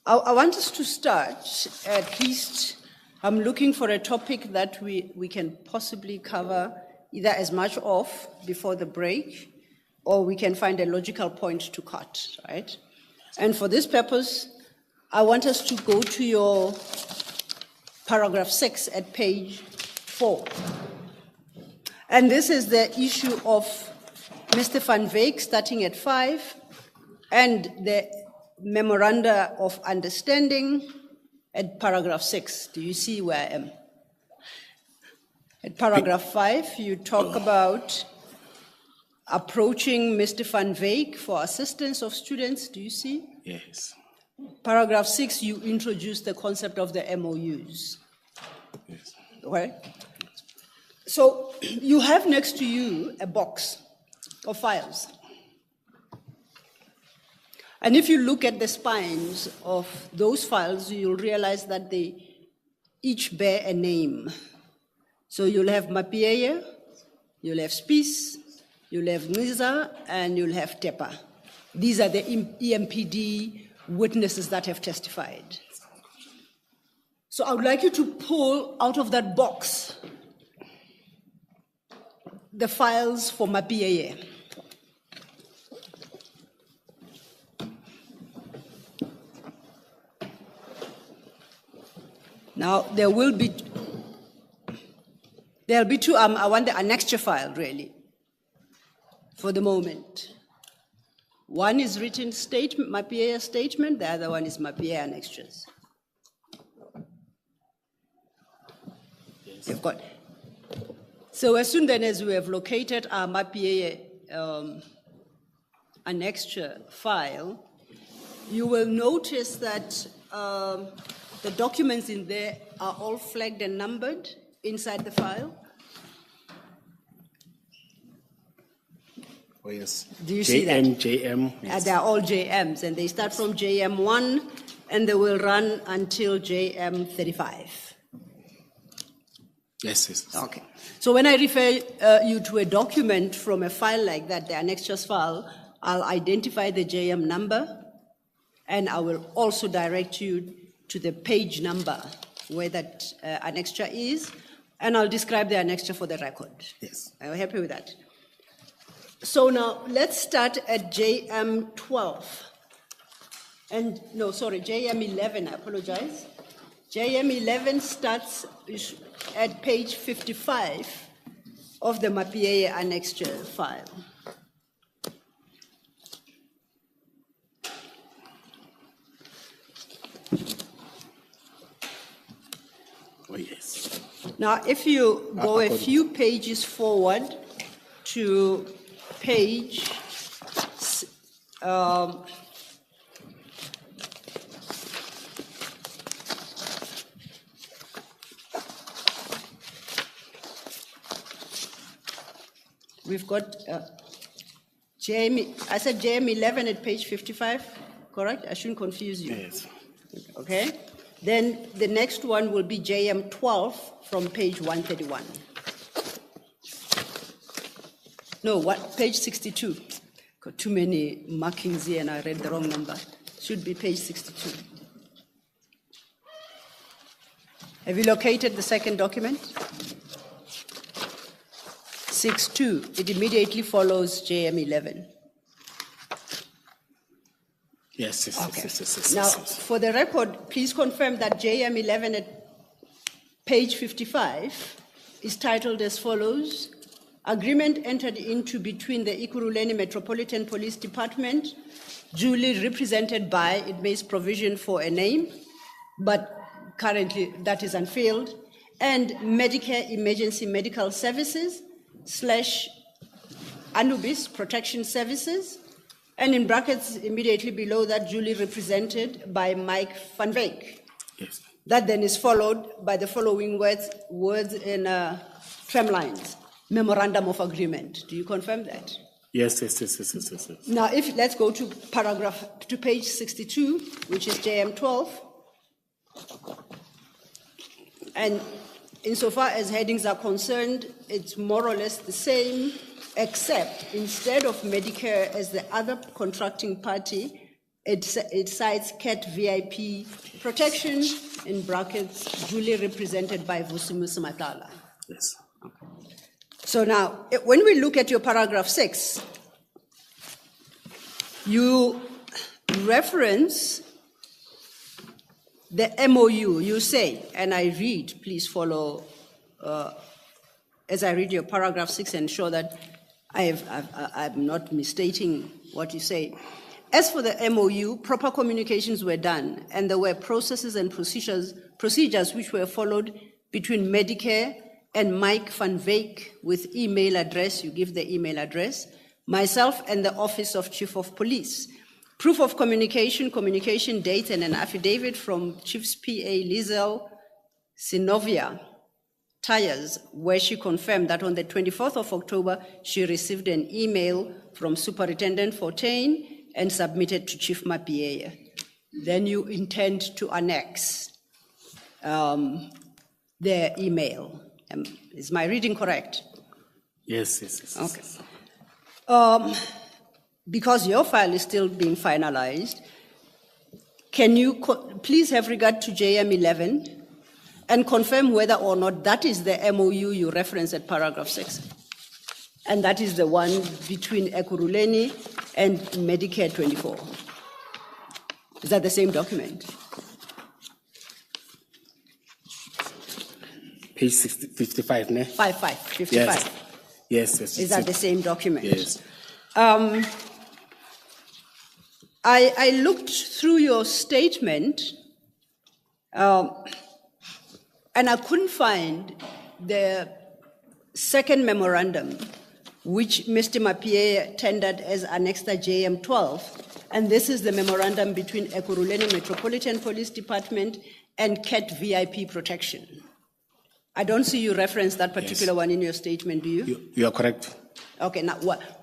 I want us to start, at least, I'm looking for a topic that we can possibly cover either as much of before the break, or we can find a logical point to cut, right? And for this purpose, I want us to go to your paragraph 6 at page 4. And this is the issue of Mr. Van Wyk starting at 5, and the memoranda of understanding at paragraph 6. Do you see where I am? At paragraph 5, you talk about approaching Mr. Van Wyk for assistance of students. Do you see? Yes. Paragraph 6, you introduce the concept of the MOUs. Yes. Right? So you have next to you a box of files. And if you look at the spines of those files, you'll realize that they each bear a name. So you'll have Mapieye, you'll have Spies, you'll have Ngiza, and you'll have Tepa. These are the EMPD witnesses that have testified. So I would like you to pull out of that box the files for Mapieye. Now, there'll be two, I want the annexure file, really, for the moment. One is written statement, Mapieye statement, the other one is Mapieye annexures. Yes. You've got. So as soon then as we have located our Mapieye annexure file, you will notice that the documents in there are all flagged and numbered inside the file. Oh, yes. Do you see that? JM. Yes. They're all JMs, and they start from JM1, and they will run until JM35. Yes. Okay. So when I refer you to a document from a file like that, the annexures file, I'll identify the JM number, and I will also direct you to the page number where that annexure is, and I'll describe the annexure for the record. Yes. Are you happy with that? So now let's start at JM12. And no, sorry, JM11, I apologize. JM11 starts at page 55 of the Mapieye annexure file. Oh, yes. Now, if you go a few pages forward to page we've got I said JM11 at page 55, correct? I shouldn't confuse you. Yes. Okay? Then the next one will be JM12 from page 131. No, what? Page 62. Got too many markings here and I read the wrong number. Should be page 62. Have you located the second document? 6.2. It immediately follows JM11. Yes. Okay. Now, for the record, please confirm that JM11 at page 55 is titled as follows: Agreement entered into between the Ekurhuleni Metropolitan Police Department, duly represented by, it makes provision for a name, but currently that is unfilled, and Medicare Emergency Medical Services / Anubis Protection Services, and in brackets immediately below that, duly represented by Mike Van Wyk. Yes. That then is followed by the following words in tramlines: Memorandum of Agreement. Do you confirm that? Yes. Now, let's go to page 62, which is JM12. And insofar as headings are concerned, it's more or less the same, except instead of Medicare as the other contracting party, it cites CAT VIP protection, in brackets, duly represented by Vusimus Madlanga. Yes. So now, when we look at your paragraph 6, you reference the MOU. You say, and I read, please follow as I read your paragraph 6 and show that I'm not misstating what you say. As for the MOU, proper communications were done, and there were processes and procedures which were followed between Medicare and Mike van Wyk with email address, you give the email address, myself and the Office of Chief of Police. Proof of communication, communication date, and an affidavit from Chief's PA Lizel Sinovia Tires, where she confirmed that on the 24th of October, she received an email from Superintendent Fortain and submitted to Chief Mapiea. Then you intend to annex their email. Is my reading correct? Yes. Okay. Because your file is still being finalized, can you please have regard to JM 11 and confirm whether or not that is the MOU you reference at paragraph 6? And that is the one between Ekurhuleni and Medicare 24. Is that the same document? Page 55, ne? 55. Yes. Is that the same document? Yes. I looked through your statement and I couldn't find the second memorandum which Mr. Mapiea tendered as Annexta JM 12, and this is the memorandum between Ekurhuleni Metropolitan Police Department and CAT VIP protection. I don't see you reference that particular one in your statement, do you? You are correct. Okay, now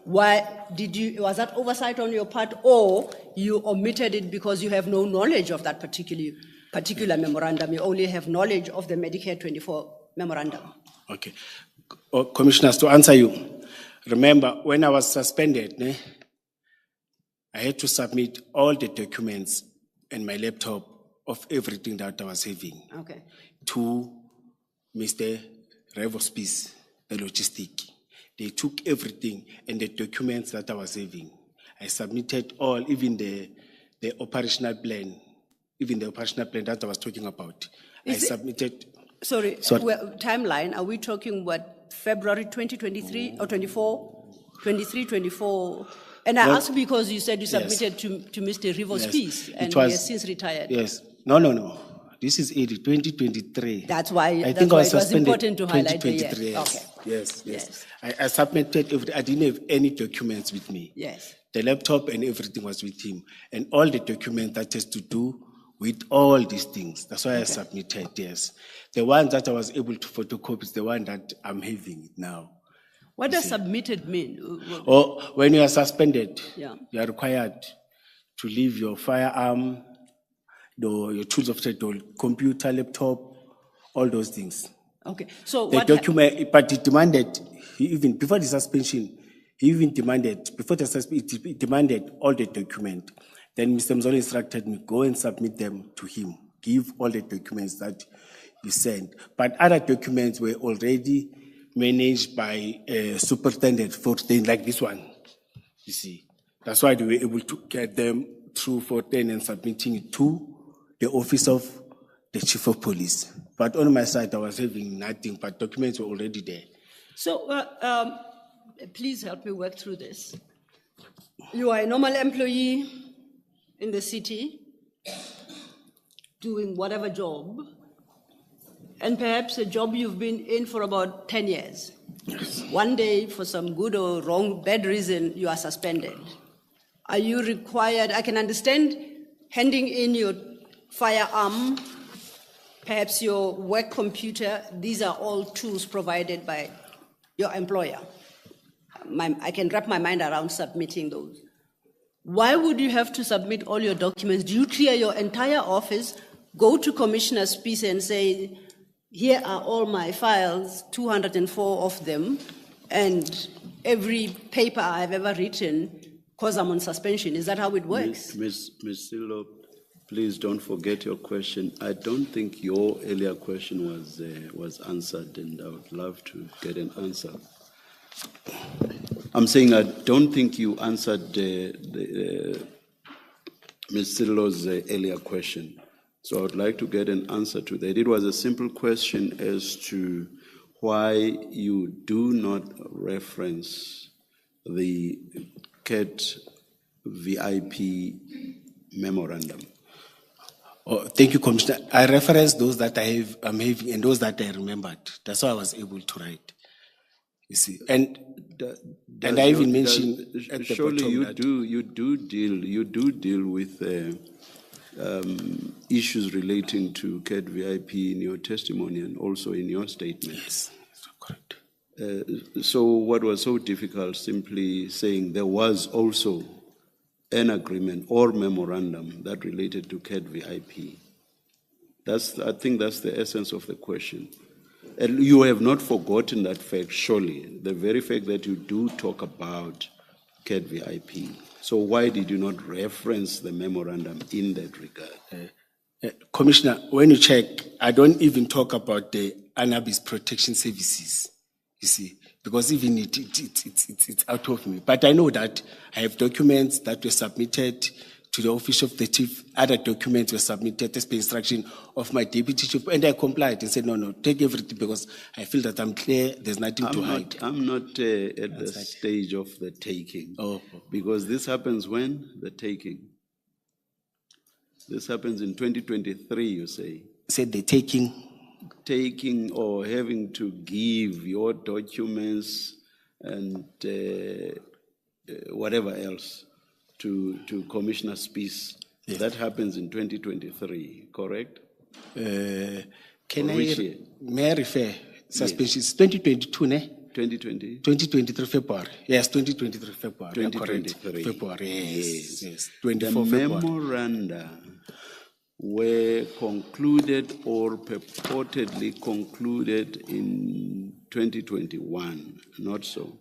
why did you, was that oversight on your part, or you omitted it because you have no knowledge of that particular memorandum? You only have knowledge of the Medicare 24 memorandum. Okay. Commissioners, to answer you, remember when I was suspended, I had to submit all the documents and my laptop of everything that I was having to Mr. Revospice, the logistic. They took everything and the documents that I was having. I submitted all, even the operational plan, that I was talking about. Submitted. Sorry. Timeline, are we talking what, February 2023 or 24? 23, 24. And I ask because you said you submitted to Mr. Revospice and he has since retired. Yes. No. This is 2023. That's why I think it was important to highlight the year. 2023, yes. Okay. Yes. I submitted everything. I didn't have any documents with me. Yes. The laptop and everything was with him. And all the documents that has to do with all these things. That's why I submitted, yes. The one that I was able to photocopy is the one that I'm having now. What does submitted mean? When you are suspended, you are required to leave your firearm, your tools of trade, computer, laptop, all those things. Okay. So the document, but he demanded, even before the suspension, he demanded all the document. Then Mr. Mzolo instructed me, go and submit them to him. Give all the documents that you sent. But other documents were already managed by Superintendent Fortain, like this one. You see, that's why they were able to get them through Fortain and submitting it to the Office of the Chief of Police. But on my side, I was having nothing, but documents were already there. So please help me work through this. You are a normal employee in the city, doing whatever job, and perhaps a job you've been in for about 10 years. Yes. One day, for some good or wrong, bad reason, you are suspended. Are you required, I can understand handing in your firearm, perhaps your work computer, these are all tools provided by your employer. I can wrap my mind around submitting those. Why would you have to submit all your documents? Do you clear your entire office, go to Commissioner's Peace and say, Here are all my files, 204 of them, and every paper I've ever written, because I'm on suspension. Is that how it works? Ms. Silo, please don't forget your question. I don't think your earlier question was answered, and I would love to get an answer. I'm saying I don't think you answered Ms. Silo's earlier question. So I would like to get an answer to that. It was a simple question as to why you do not reference the CAT VIP memorandum. Oh, thank you, Commissioner. I referenced those that I'm having and those that I remembered. That's why I was able to write. You see, and I even mentioned at the surely bottom you do deal with issues relating to CAT VIP in your testimony and also in your statement. Yes, correct. So what was so difficult simply saying there was also an agreement or memorandum that related to CAT VIP? I think that's the essence of the question. And you have not forgotten that fact, surely, the very fact that you do talk about CAT VIP. So why did you not reference the memorandum in that regard? Commissioner, when you check, I don't even talk about the cannabis protection services, you see, because even it's out of me. But I know that I have documents that were submitted to the office of the chief. Other documents were submitted as per instruction of my deputy chief, and I complied and said, no, take everything because I feel that I'm clear, there's nothing to hide. I'm not at the stage of the taking. Because this happens when? The taking. This happens in 2023, you say. Said the taking. Taking or having to give your documents and whatever else to Commissioner Spies. Yes. That happens in 2023, correct? May I refer? Suspension. Yes. 2022, ne? 2020? 2023 February. Yes, 2023 February. 2023. February, yes. The 24 February. memoranda were concluded or purportedly concluded in 2021, not so?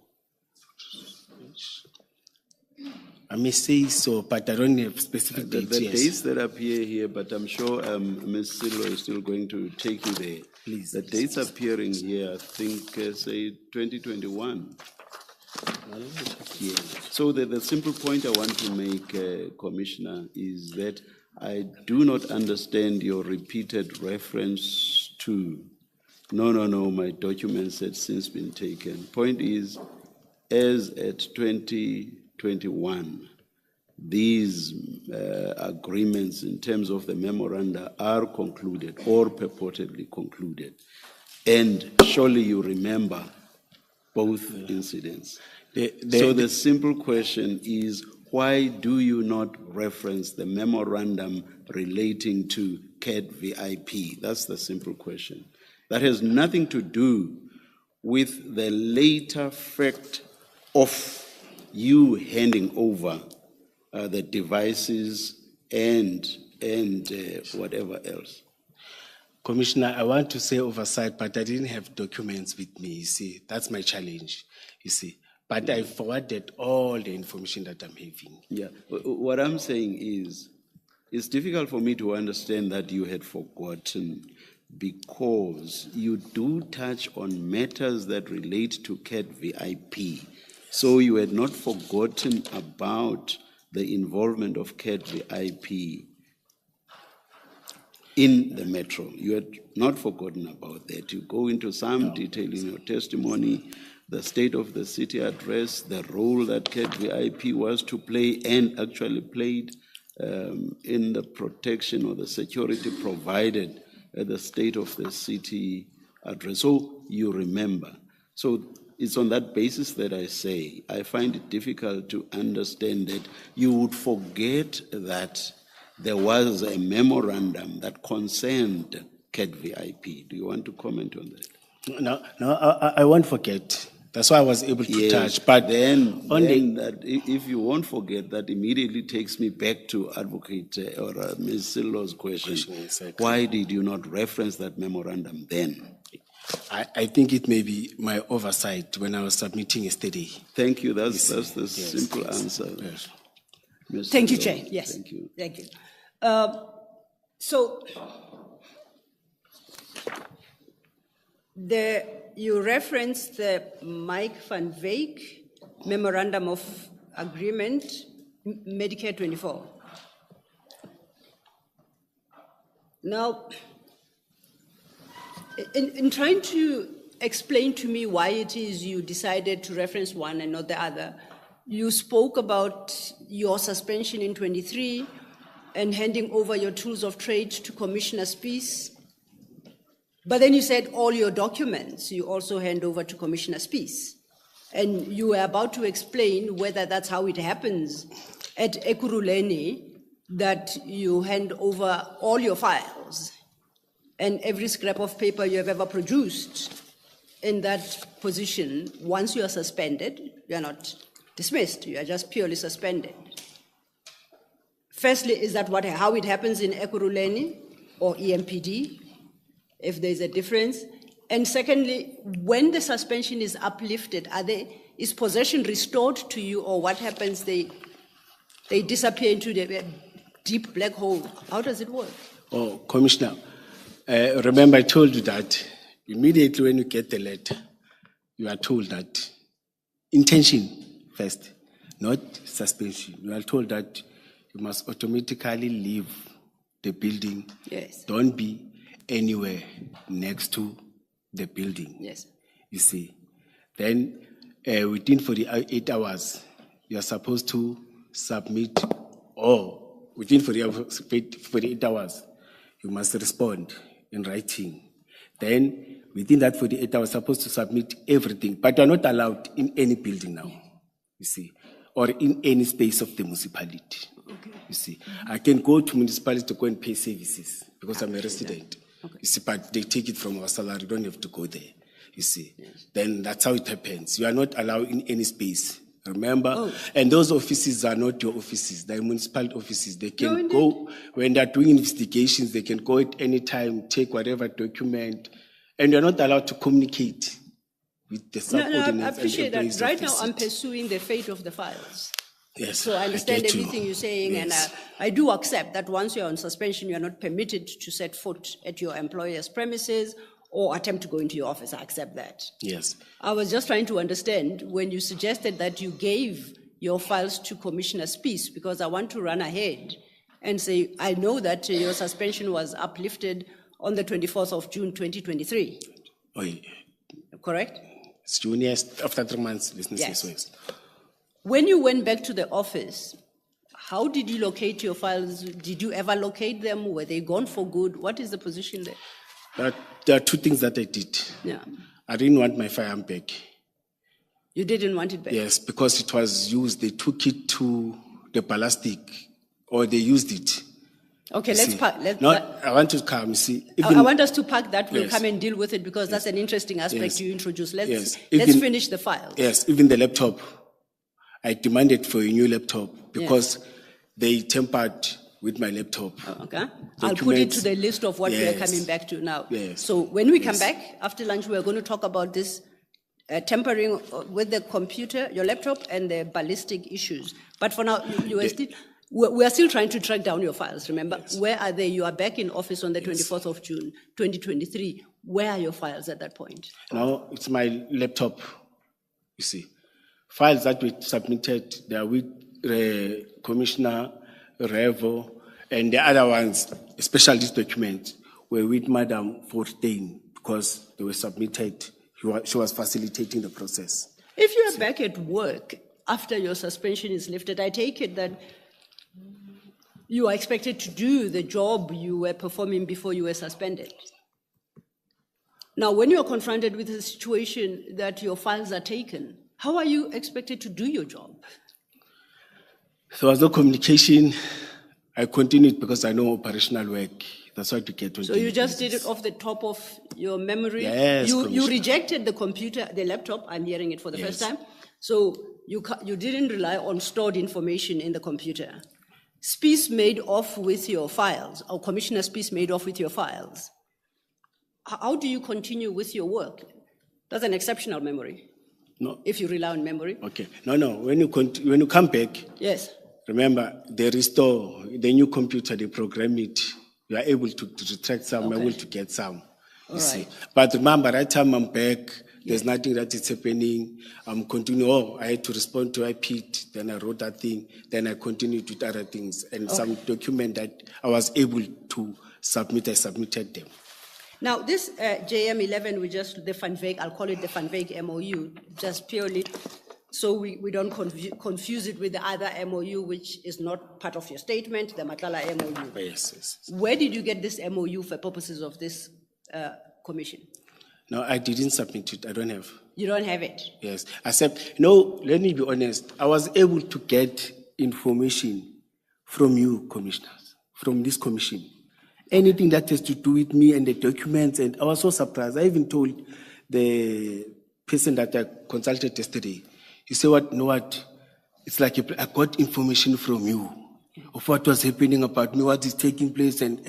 I may say so, but I don't have specific dates. The yes. dates that appear here, but I'm sure Ms. Silo is still going to take you there. Please. The dates appearing here, I think, say 2021. Yeah. So the simple point I want to make, Commissioner, is that I do not understand your repeated reference to, no, my documents had since been taken. Point is, as at 2021, these agreements in terms of the memoranda are concluded or purportedly concluded. And surely you remember both incidents. So the simple question is, why do you not reference the memorandum relating to CAT VIP? That's the simple question. That has nothing to do with the later fact of you handing over the devices and whatever else. Commissioner, I want to say oversight, but I didn't have documents with me, you see. That's my challenge, you see. But I forwarded all the information that I'm having. Yeah, what I'm saying is, it's difficult for me to understand that you had forgotten because you do touch on matters that relate to CAT VIP. So you had not forgotten about the involvement of CAT VIP in the metro. You had not forgotten about that. You go into some detail in your testimony, the state of the city address, the role that CAT VIP was to play and actually played in the protection or the security provided at the state of the city address. So you remember. So it's on that basis that I say I find it difficult to understand that you would forget that there was a memorandum that concerned CAT VIP. Do you want to comment on that? No, I won't forget. That's why I was able to Yes, touch. But then on if you won't forget, that immediately takes me back to Advocate or Ms. Sillo's question. exactly. Why did you not reference that memorandum then? I think it may be my oversight when I was submitting yesterday. Thank you. That's the simple answer. Yes. Ms. Thank you, Sillo, Chair. Yes. Thank you. Thank you. So you referenced the Mike van Wyk Memorandum of Agreement, Medicare 24. Now, in trying to explain to me why it is you decided to reference one and not the other, you spoke about your suspension in 23 and handing over your tools of trade to Commissioner Spies. But then you said all your documents you also hand over to Commissioner Spies. And you were about to explain whether that's how it happens at Ekurhuleni, that you hand over all your files and every scrap of paper you have ever produced in that position. Once you are suspended, you are not dismissed, you are just purely suspended. Firstly, is that how it happens in Ekurhuleni or EMPD, if there's a difference? And secondly, when the suspension is uplifted, is possession restored to you, or what happens? They disappear into the deep black hole. How does it work? Oh, Commissioner, remember I told you that immediately when you get the letter, you are told that intention first, not suspension. You are told that you must automatically leave the building. Yes. Don't be anywhere next to the building. Yes. You see. Then within 48 hours, you are supposed to submit, or within 48 hours, you must respond in writing. Then within that 48 hours, you're supposed to submit everything, but you are not allowed in any building now, you see, or in any space of the municipality. Okay. You see, I can go to municipality to go and pay services because I'm a resident. Okay. You see, but they take it from our salary. You don't have to go there. You see, yes. Then that's how it happens. You are not allowed in any space. Remember, and those offices are not your offices. They're municipal offices. They can go when they're doing investigations. They can go at any time, take whatever document, and you're not allowed to communicate with the subordinates. No, I appreciate that. Right now, I'm it. pursuing the fate of the files. Yes, so I understand get everything you're saying, yes. and I do accept that once you're on suspension, you're not permitted to set foot at your employer's premises or attempt to go into your office. I accept that. Yes. I was just trying to understand when you suggested that you gave your files to Commissioner Spies, because I want to run ahead and say, I know that your suspension was uplifted on the 24th of June, 2023. Oh, yeah. Correct? It's June, yes, after 3 months, business Yes. is. When you went back to the office, how did you locate your files? Did you ever locate them? Were they gone for good? What is the position there? There are two things that I did. Yeah. I didn't want my firearm back. You didn't want it back? Yes, because it was used. They took it to the ballistic, or they used it. Okay, let's park. I want to come. See, I want us to park that. We'll Yes. come and deal with it because that's an interesting aspect Yes. you introduced. Let's Yes. let's finish the files. Yes, even the laptop. I demanded for a new laptop because they tampered with my laptop. Okay. I'll put it to the list of what we are coming back to now. So when we come back after lunch, we're going to talk about this tampering with the computer, your laptop, and the ballistic issues. But for now, we are still trying to track down your files, remember? Yes. Where are they? You are back in office on the 24th of June, 2023. Where are your files at that point? Now, it's my laptop, you see. Files that we submitted, they are with Commissioner Revo, and the other ones, especially this document, were with Madam Forstein because they were submitted. She was facilitating the process. If you are back at work after your suspension is lifted, I take it that you are expected to do the job you were performing before you were suspended. Now, when you are confronted with a situation that your files are taken, how are you expected to do your job? There was no communication I continued because I know operational work. That's what you get. On So you daily just did basis. it off the top of your memory? Yes, You Commissioner. rejected the computer, the laptop, I'm hearing it for the first Yes. time. So you didn't rely on stored information in the computer. Spies made off with your files, or Commissioner Spies made off with your files. How do you continue with your work? That's an exceptional memory, No. if you rely on memory. Okay. No. When you come back, Yes. remember, they restore the new computer, they program it. You are able to retract some, Okay. able to get some. You All see. right. But remember, right time I'm back, there's nothing that is happening. I'm continuing. Oh, I had to respond to IPT, then I wrote that thing, then I continued with other things. And some document that I was able to submit, I submitted them. Now, this JM11, the Van Wyk, I'll call it the Van Wyk MOU, just purely so we don't confuse it with the other MOU, which is not part of your statement, the Nhlanhla MOU. Yes. Where did you get this MOU for purposes of this commission? No, I didn't submit it. I don't have. You don't have it? Yes. Except, no, let me be honest. I was able to get information from you, commissioners, from this commission. Anything that has to do with me and the documents, and I was so surprised. I even told the person that I consulted yesterday, he said, "What? No, what? It's like I got information from you of what was happening about me, what is taking place, and.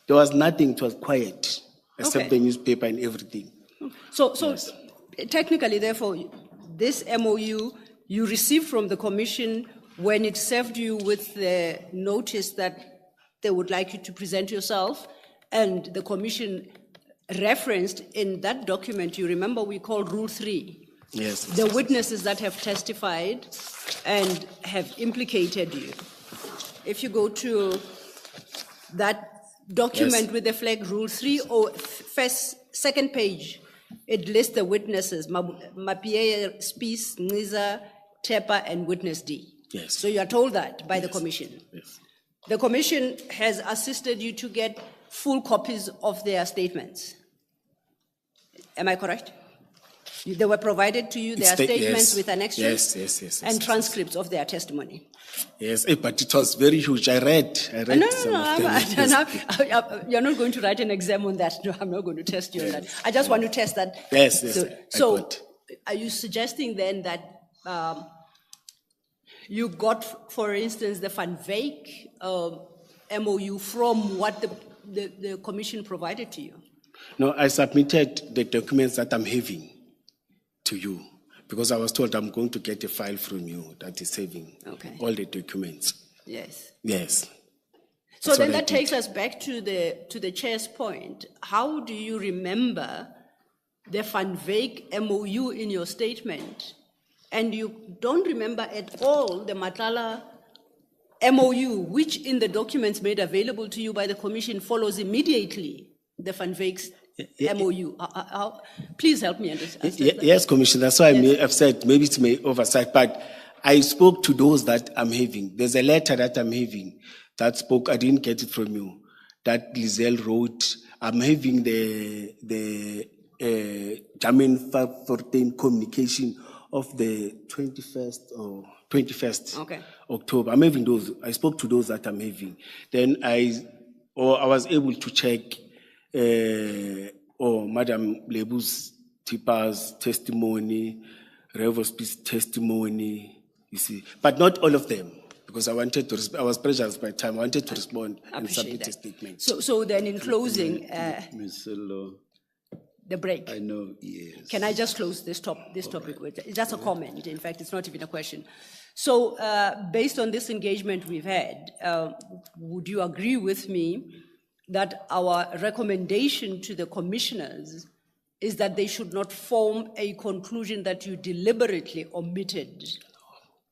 There was nothing. It was quiet, except Okay. the newspaper and everything. So technically, therefore, this MOU you received from the commission when it served you with the notice that they would like you to present yourself, and the commission referenced in that document, you remember we called Rule 3. Yes. The witnesses that have testified and have implicated you. If you go to that document Yes. with the flag Rule 3 or second page, it lists the witnesses, Mapie, Spies, Niza, Tepa, and Witness D. Yes. So you are told that by the commission. Yes. The commission has assisted you to get full copies of their statements. Am I correct? They were provided to you, their statements Yes. with annexures Yes. and transcripts of their testimony. Yes, but it was very huge. I read some of them. Yes. You're not going to write an exam on that. No, I'm not going to test you on that. I just want to test that. Yes, I So got. are you suggesting then that you got, for instance, the Van Wyk MOU from what the commission provided to you? No, I submitted the documents that I'm having to you because I was told I'm going to get a file from you that is having all the documents. Yes. Yes. So That's then what I that did. takes us back to the chair's point. How do you remember the Van Wyk MOU in your statement, and you don't remember at all the Nhlanhla MOU, which in the documents made available to you by the commission follows immediately the Van Wyk's MOU? Please help me understand. Yes, Commissioner. That's why Yes. I've said maybe it's my oversight, but I spoke to those that I'm having. There's a letter that I'm having that spoke. I didn't get it from you. That Lizelle wrote. I'm having the Jamin 14 communication of the 21st October. I'm having those. I spoke to those that I'm having. Then I was able to check Madam Lebu's Tipa's testimony, Revo's testimony, you see. But not all of them, because I wanted to, I was pressured by time. I wanted to respond and submit a statement. So then in closing, Ms. Sello, the break. I know, yes. Can I just close this topic with it's just a comment? In fact, it's not even a question. So, based on this engagement we've had, would you agree with me that our recommendation to the commissioners is that they should not form a conclusion that you deliberately omitted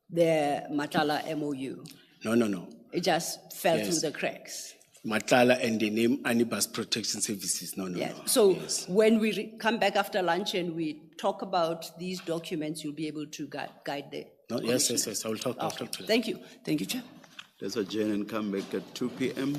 the Nhlanhla MOU? No. It just fell Yes. through the cracks. Nhlanhla and the name Anibas Protection Services. No. Yeah. So Yes. when we come back after lunch and we talk about these documents, you'll be able to guide the. No, yes. I will talk to them. Thank you. Thank you, Chair. Let's adjourn and come back at 2 p.m.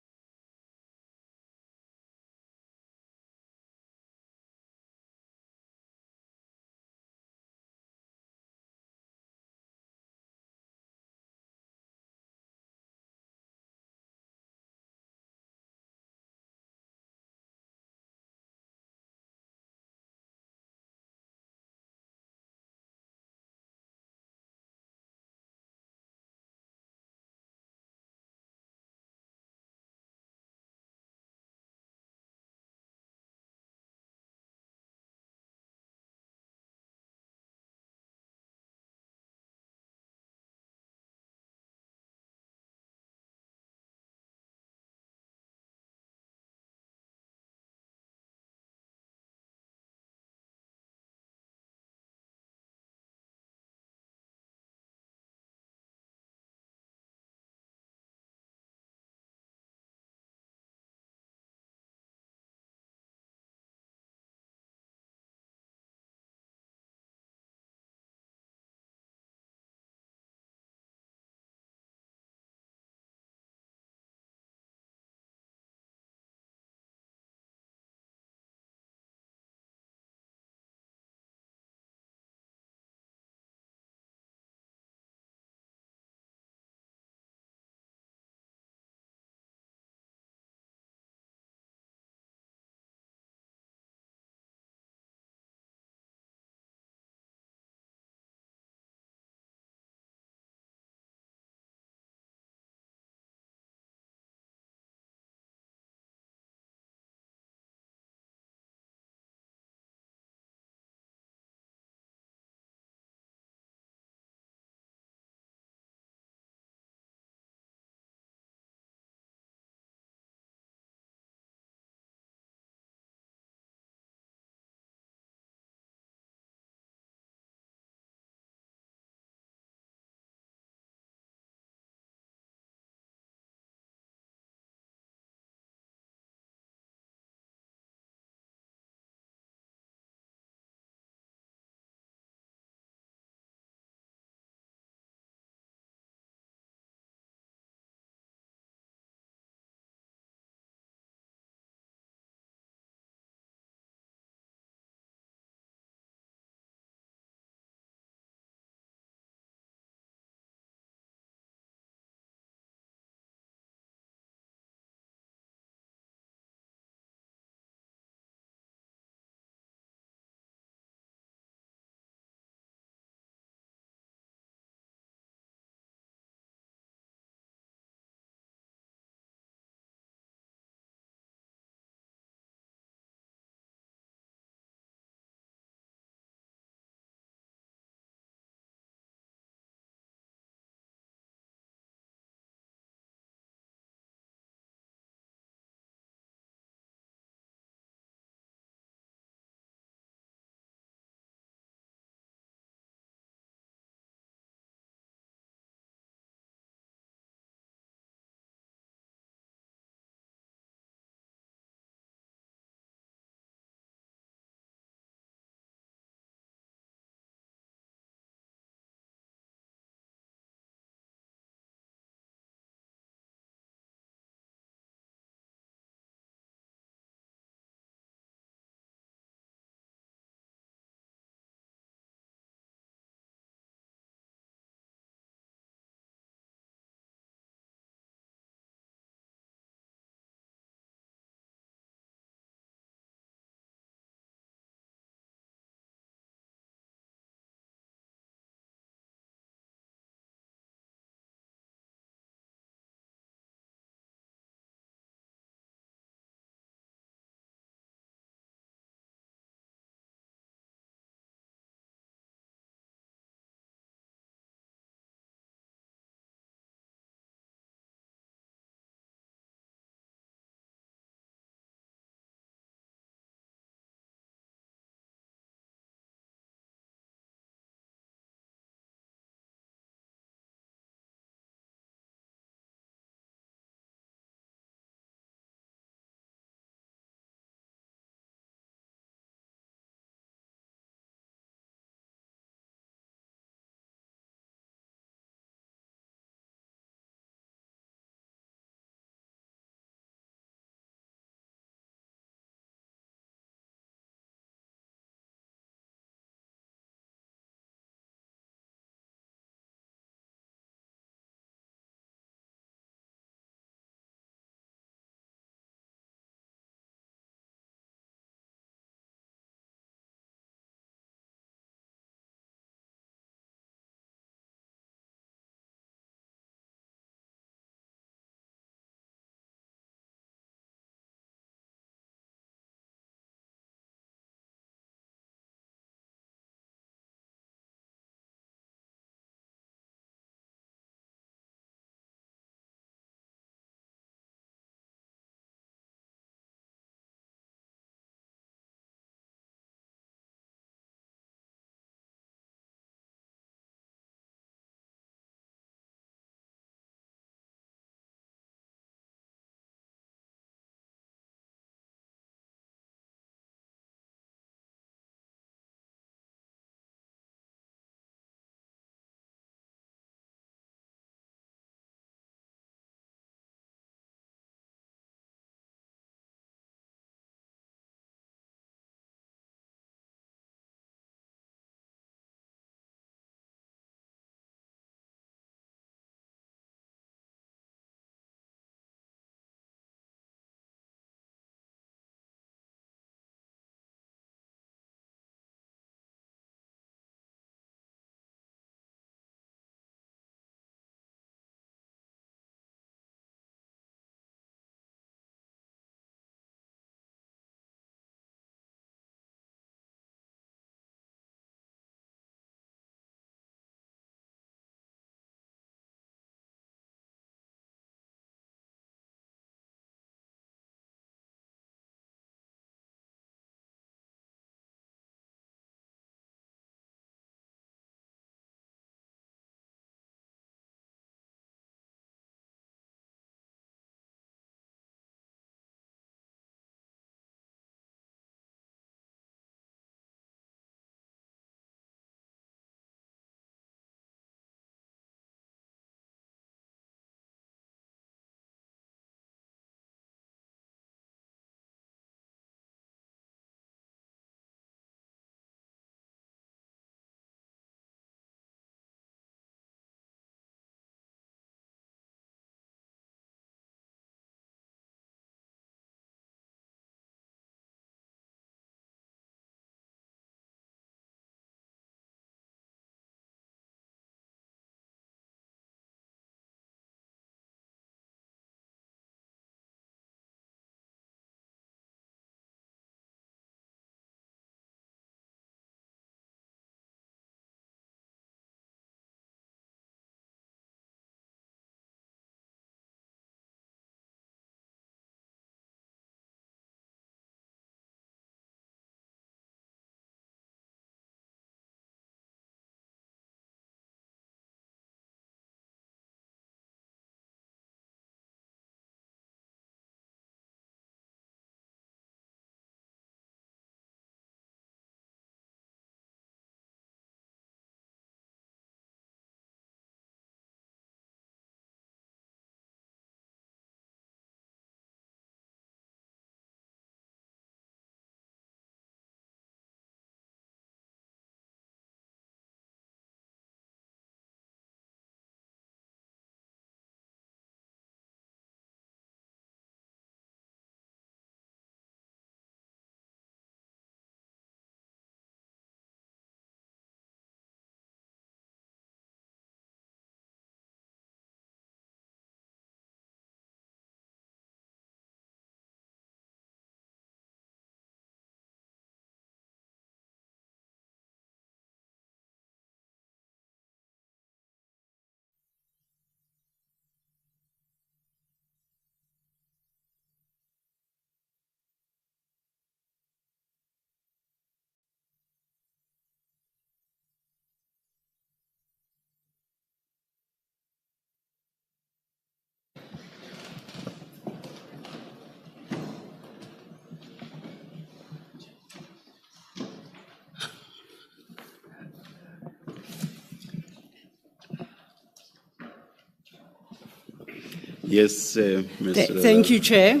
Yes, Mr. Thank you, Chair.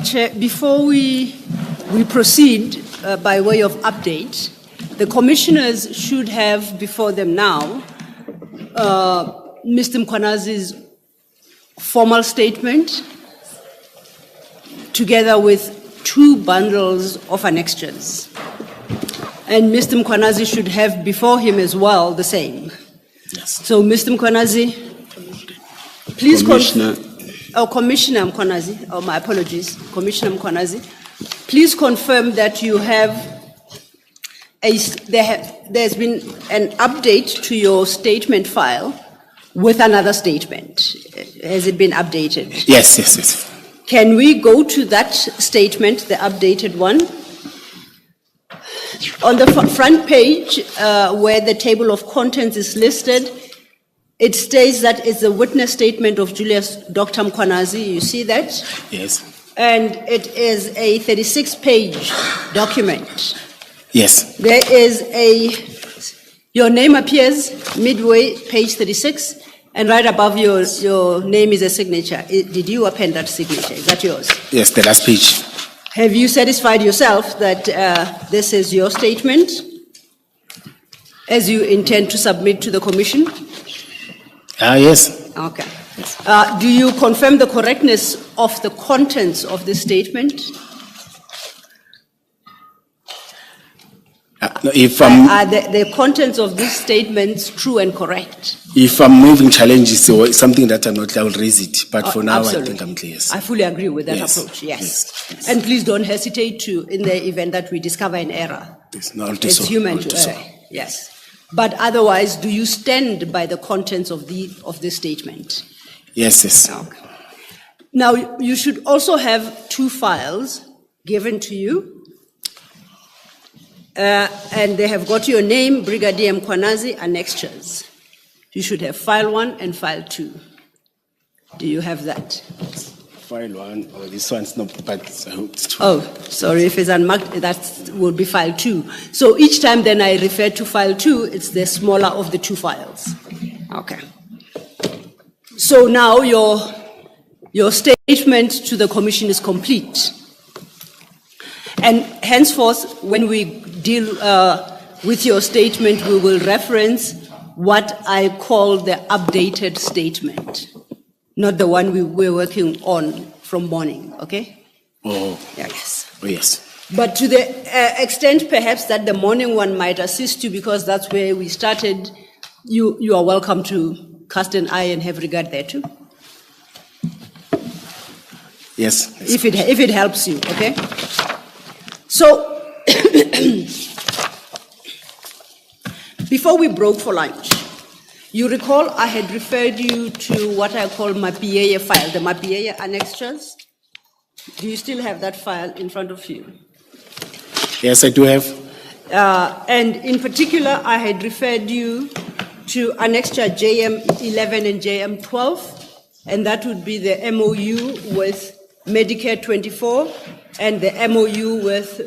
Chair, before we proceed by way of update, the commissioners should have before them now Mr. Mkhwanazi's formal statement together with 2 bundles of annexures. And Mr. Mkhwanazi should have before him as well the same. Yes. So, Mr. Mkhwanazi, please Commissioner. Commissioner Mkhwanazi, my apologies, Commissioner Mkhwanazi, please confirm that you have there's been an update to your statement file with another statement. Has it been updated? Yes, yes, yes. Can we go to that statement, the updated one? On the front page, where the table of contents is listed, it states that it's a witness statement of Dr. Mkhwanazi. You see that? Yes. And it is a 36-page document. Yes. There is your name appears midway, page 36, and right above your name is a signature. Did you append that signature? Is that yours? Yes, the last page. Have you satisfied yourself that this is your statement as you intend to submit to the commission? Yes. Okay. Do you confirm the correctness of the contents of this statement? No, if I'm Are the contents of these statements true and correct? moving challenges or something that I'm not, I will raise it. But for now, Absolutely. I think I'm clear. Yes. I fully agree with that Yes. approach, yes. Yes. And please don't hesitate to, in the event that we discover an error. Yes. No, I'll do It's so. human I'll do to so. err, yes. But otherwise, do you stand by the contents of this statement? Yes, yes. Okay. Now, you should also have 2 files given to you. And they have got your name, Brigadier Mkhwanazi, annexures. You should have file 1 and file 2. Do you have that? File 1, or this one's not, but I hope it's 2. Oh, sorry, if it's unmarked, that will be file 2. So each time then I refer to file 2, it's the smaller of the 2 files. Okay. So now your statement to the commission is complete. And henceforth, when we deal with your statement, we will reference what I call the updated statement, not the one we were working on from morning, okay? Oh, Yes. oh, yes. But to the extent perhaps that the morning one might assist you because that's where we started, you are welcome to cast an eye and have regard there too. Yes. Yes. If it helps you, okay? So, before we broke for lunch, you recall I had referred you to what I call Mapieye file, the Mapieye annexures. Do you still have that file in front of you? Yes, I do have. And in particular, I had referred you to annexure JM11 and JM12, and that would be the MOU with Medicare 24 and the MOU with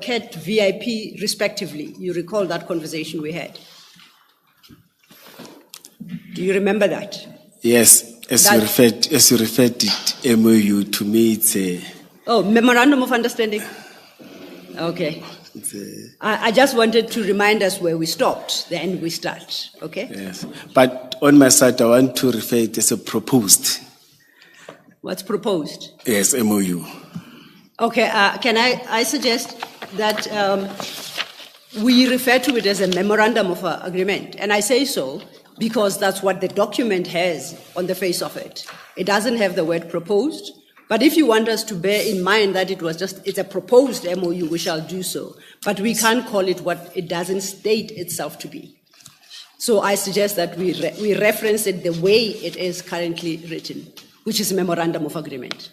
CAT VIP, respectively. You recall that conversation we had? Do you remember that? Yes, as you referred it, MOU, to me it's a... Oh, Memorandum of Understanding? Okay. I just wanted to remind us where we stopped, then we start, okay? Yes, but on my side, I want to refer it as a proposed. What's proposed? Yes, MOU. Okay, can I suggest that we refer to it as a memorandum of agreement? And I say so because that's what the document has on the face of it. It doesn't have the word proposed, but if you want us to bear in mind that it's a proposed MOU, we shall do so. But we can't call it what it doesn't state itself to be. So I suggest that we reference it the way it is currently written, which is a memorandum of agreement.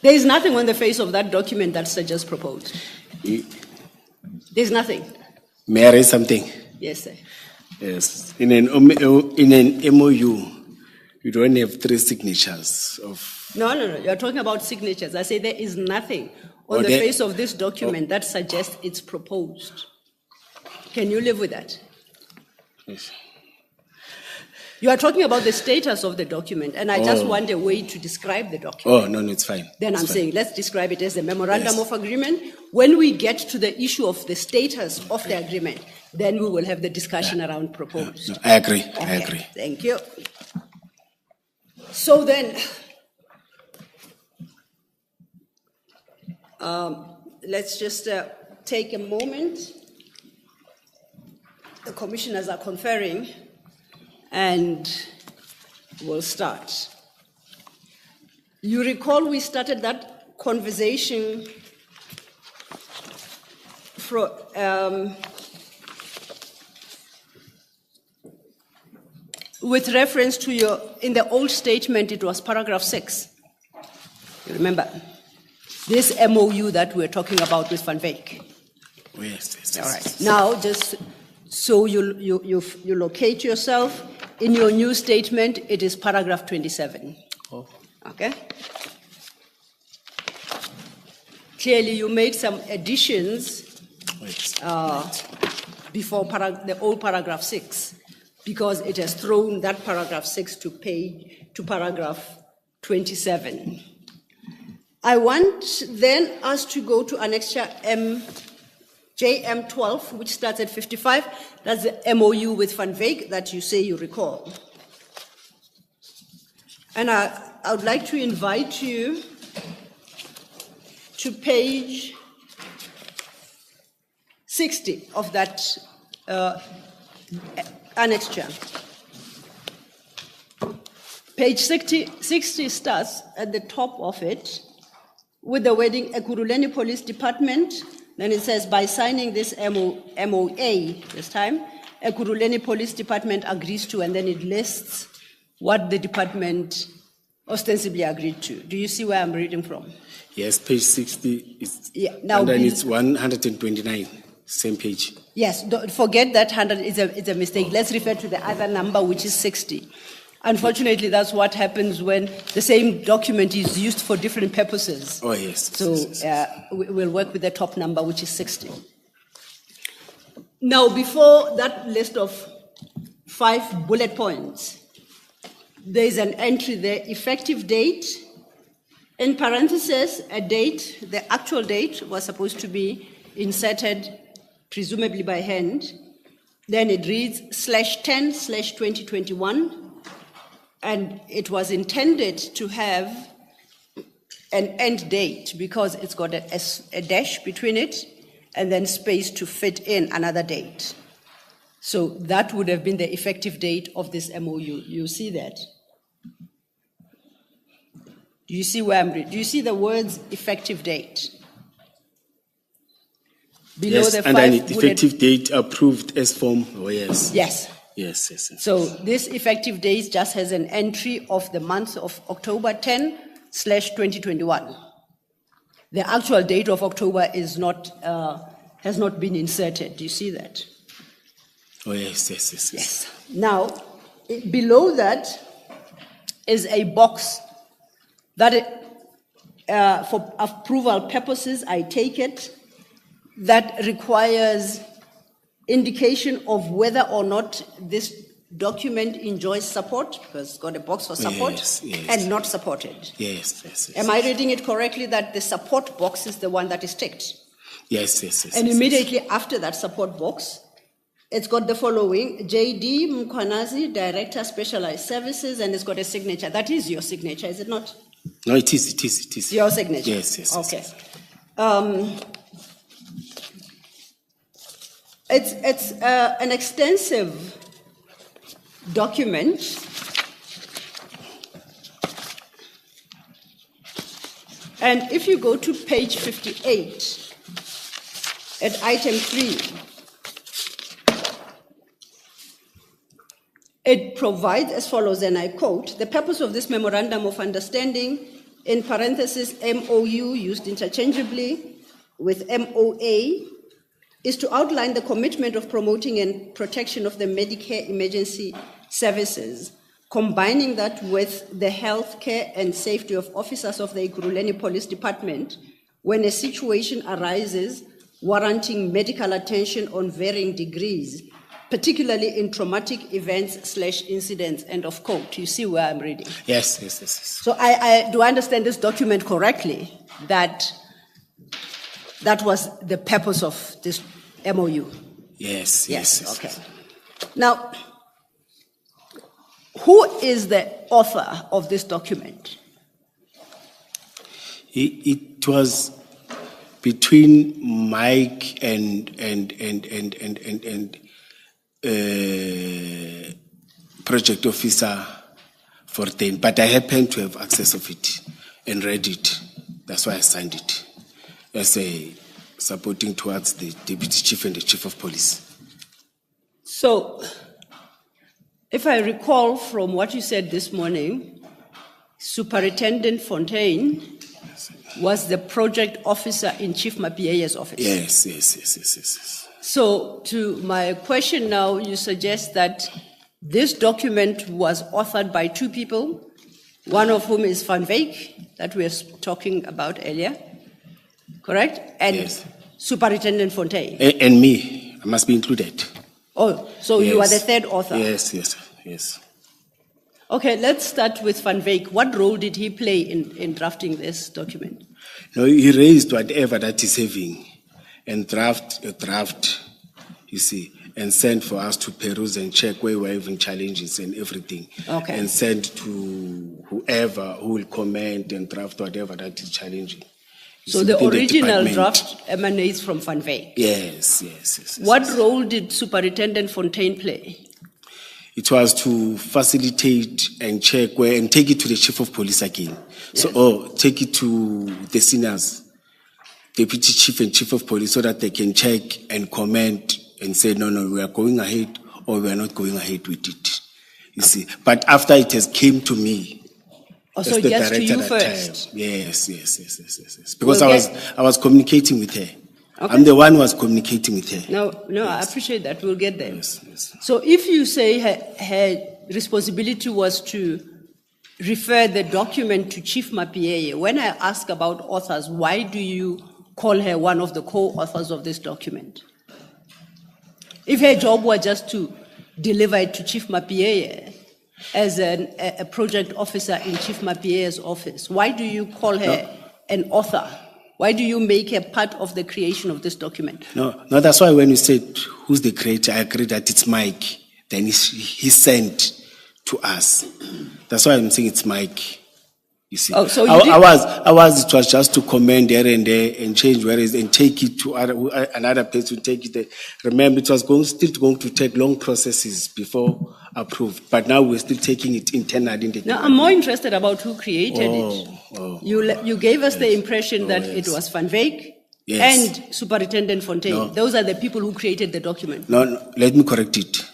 There is nothing on the face of that document that suggests proposed. There's nothing. May I raise something? Yes, sir. Yes. In an MOU, you don't have 3 signatures of... No. You're talking about signatures. I say there is nothing on the face of this document that suggests it's proposed. Can you live with that? Yes. You are talking about the status of the document, and I just want a way to describe the document. Oh, no, it's fine. Then It's I'm fine. saying, let's describe it as a memorandum Yes. of agreement. When we get to the issue of the status of the agreement, then we will have the discussion around proposed. No, I agree. I Okay, agree. Thank you. So then, let's just take a moment. The commissioners are conferring, and we'll start. You recall we started that conversation with reference to in the old statement, it was paragraph 6. You remember? This MOU that we're talking about with Van Wyk. Oh, yes. All right. Now, just so you locate yourself, in your new statement, it is paragraph 27. Oh. Okay? Clearly, you made some additions before the old paragraph 6, because it has thrown that paragraph 6 to paragraph 27. I want then us to go to annexure JM12, which starts at 55. That's the MOU with Van Wyk that you say you recall. And I would like to invite you to page 60 of that annexure. Page 60 starts at the top of it with the wording Ekurhuleni Police Department. Then it says, by signing this MOA this time, Ekurhuleni Police Department agrees to, and then it lists what the department ostensibly agreed to. Do you see where I'm reading from? Yes, page 60 is, now and then it's 129, same page. Yes, don't forget that 100 is a mistake. Let's refer to the other number, which is 60. Unfortunately, that's what happens when the same document is used for different purposes. Oh, yes. So we'll work with the top number, which is 60. Now, before that list of 5 bullet points, there's an entry there, effective date, in parentheses, a date, the actual date was supposed to be inserted, presumably by hand. Then it reads /10/2021. And it was intended to have an end date because it's got a dash between it and then space to fit in another date. So that would have been the effective date of this MOU. You see that? Do you see where I'm reading? Do you see the words effective date? Below Yes, the and then bullet- effective date approved as form. Oh, yes. Yes. Yes. So this effective date just has an entry of the month of October 10/2021. The actual date of October is not, has not been inserted. Do you see that? Oh, yes. Yes. Now, below that is a box that, for approval purposes, I take it, that requires indication of whether or not this document enjoys support, because it's got a box for support, Yes. and not supported. Yes. Am I reading it correctly that the support box is the one that is ticked? Yes. And immediately after that support box, it's got the following, JD Mkhwanazi, Director, Specialized Services, and it's got a signature. That is your signature, is it not? No, it is. Your signature? Yes. Okay. It's an extensive document. And if you go to page 58 at item 3, it provides as follows, and I quote, the purpose of this memorandum of understanding, in parentheses, MOU used interchangeably with MOA, is to outline the commitment of promoting and protection of the Medicare emergency services, combining that with the health care and safety of officers of the Ekurhuleni Police Department when a situation arises warranting medical attention on varying degrees particularly in traumatic events / incidents, end of quote. You see where I'm reading. Yes. So I do understand this document correctly, that was the purpose of this MOU? Yes. Okay. Now, who is the author of this document? It was between Mike and project officer Fortain, but I happen to have access of it and read it. That's why I signed it as a supporting towards the deputy chief and the chief of police. So, if I recall from what you said this morning, Superintendent Fontaine was the project officer in Chief Mapieye's office. Yes. So, to my question now, you suggest that this document was authored by two people, one of whom is Van Wyk, that we were talking about earlier, correct? And Yes. Superintendent Fontaine. And me, I must be included. Oh, so you are the third author? Yes. Okay, let's start with Van Wyk. What role did he play in drafting this document? No, he raised whatever that he's having and draft a draft, you see, and send for us to peruse and check where we're having challenges and everything. Okay. And send to whoever who will comment and draft whatever that is challenging. You So see, the within original department. draft emanates from Van Wyk. Yes. What role did Superintendent Fontaine play? It was to facilitate and check where and take it to the chief of police again. So, take it to the seniors, deputy chief and chief of police, so that they can check and comment and say, no, we are going ahead or we are not going ahead with it. You see, but after it has came to me. Oh, as so the yes to director you at that first? time. Yes. Because We'll I was communicating with her. Okay. I'm the one who was communicating with her. No, I appreciate that. We'll get there. Yes. So if you say her responsibility was to refer the document to Chief Mapieye, when I ask about authors, why do you call her one of the co-authors of this document? If her job was just to deliver it to Chief Mapieye as a project officer in Chief Mapieye's office, why do you call her an author? Why do you make her part of the creation of this document? No, that's why when you said who's the creator, I agree that it's Mike. Then he sent to us. That's why I'm saying it's Mike. You see, Oh, so it was just to comment here and there and change whereas and take it to another place to take it there. Remember, it was still going to take long processes before approved, but now we're still taking it internally in the Now, I'm more interested about who created it. You gave us the impression that it was Van Wyk and Superintendent Fontaine. No. Those are the people who created the document. No, let me correct it.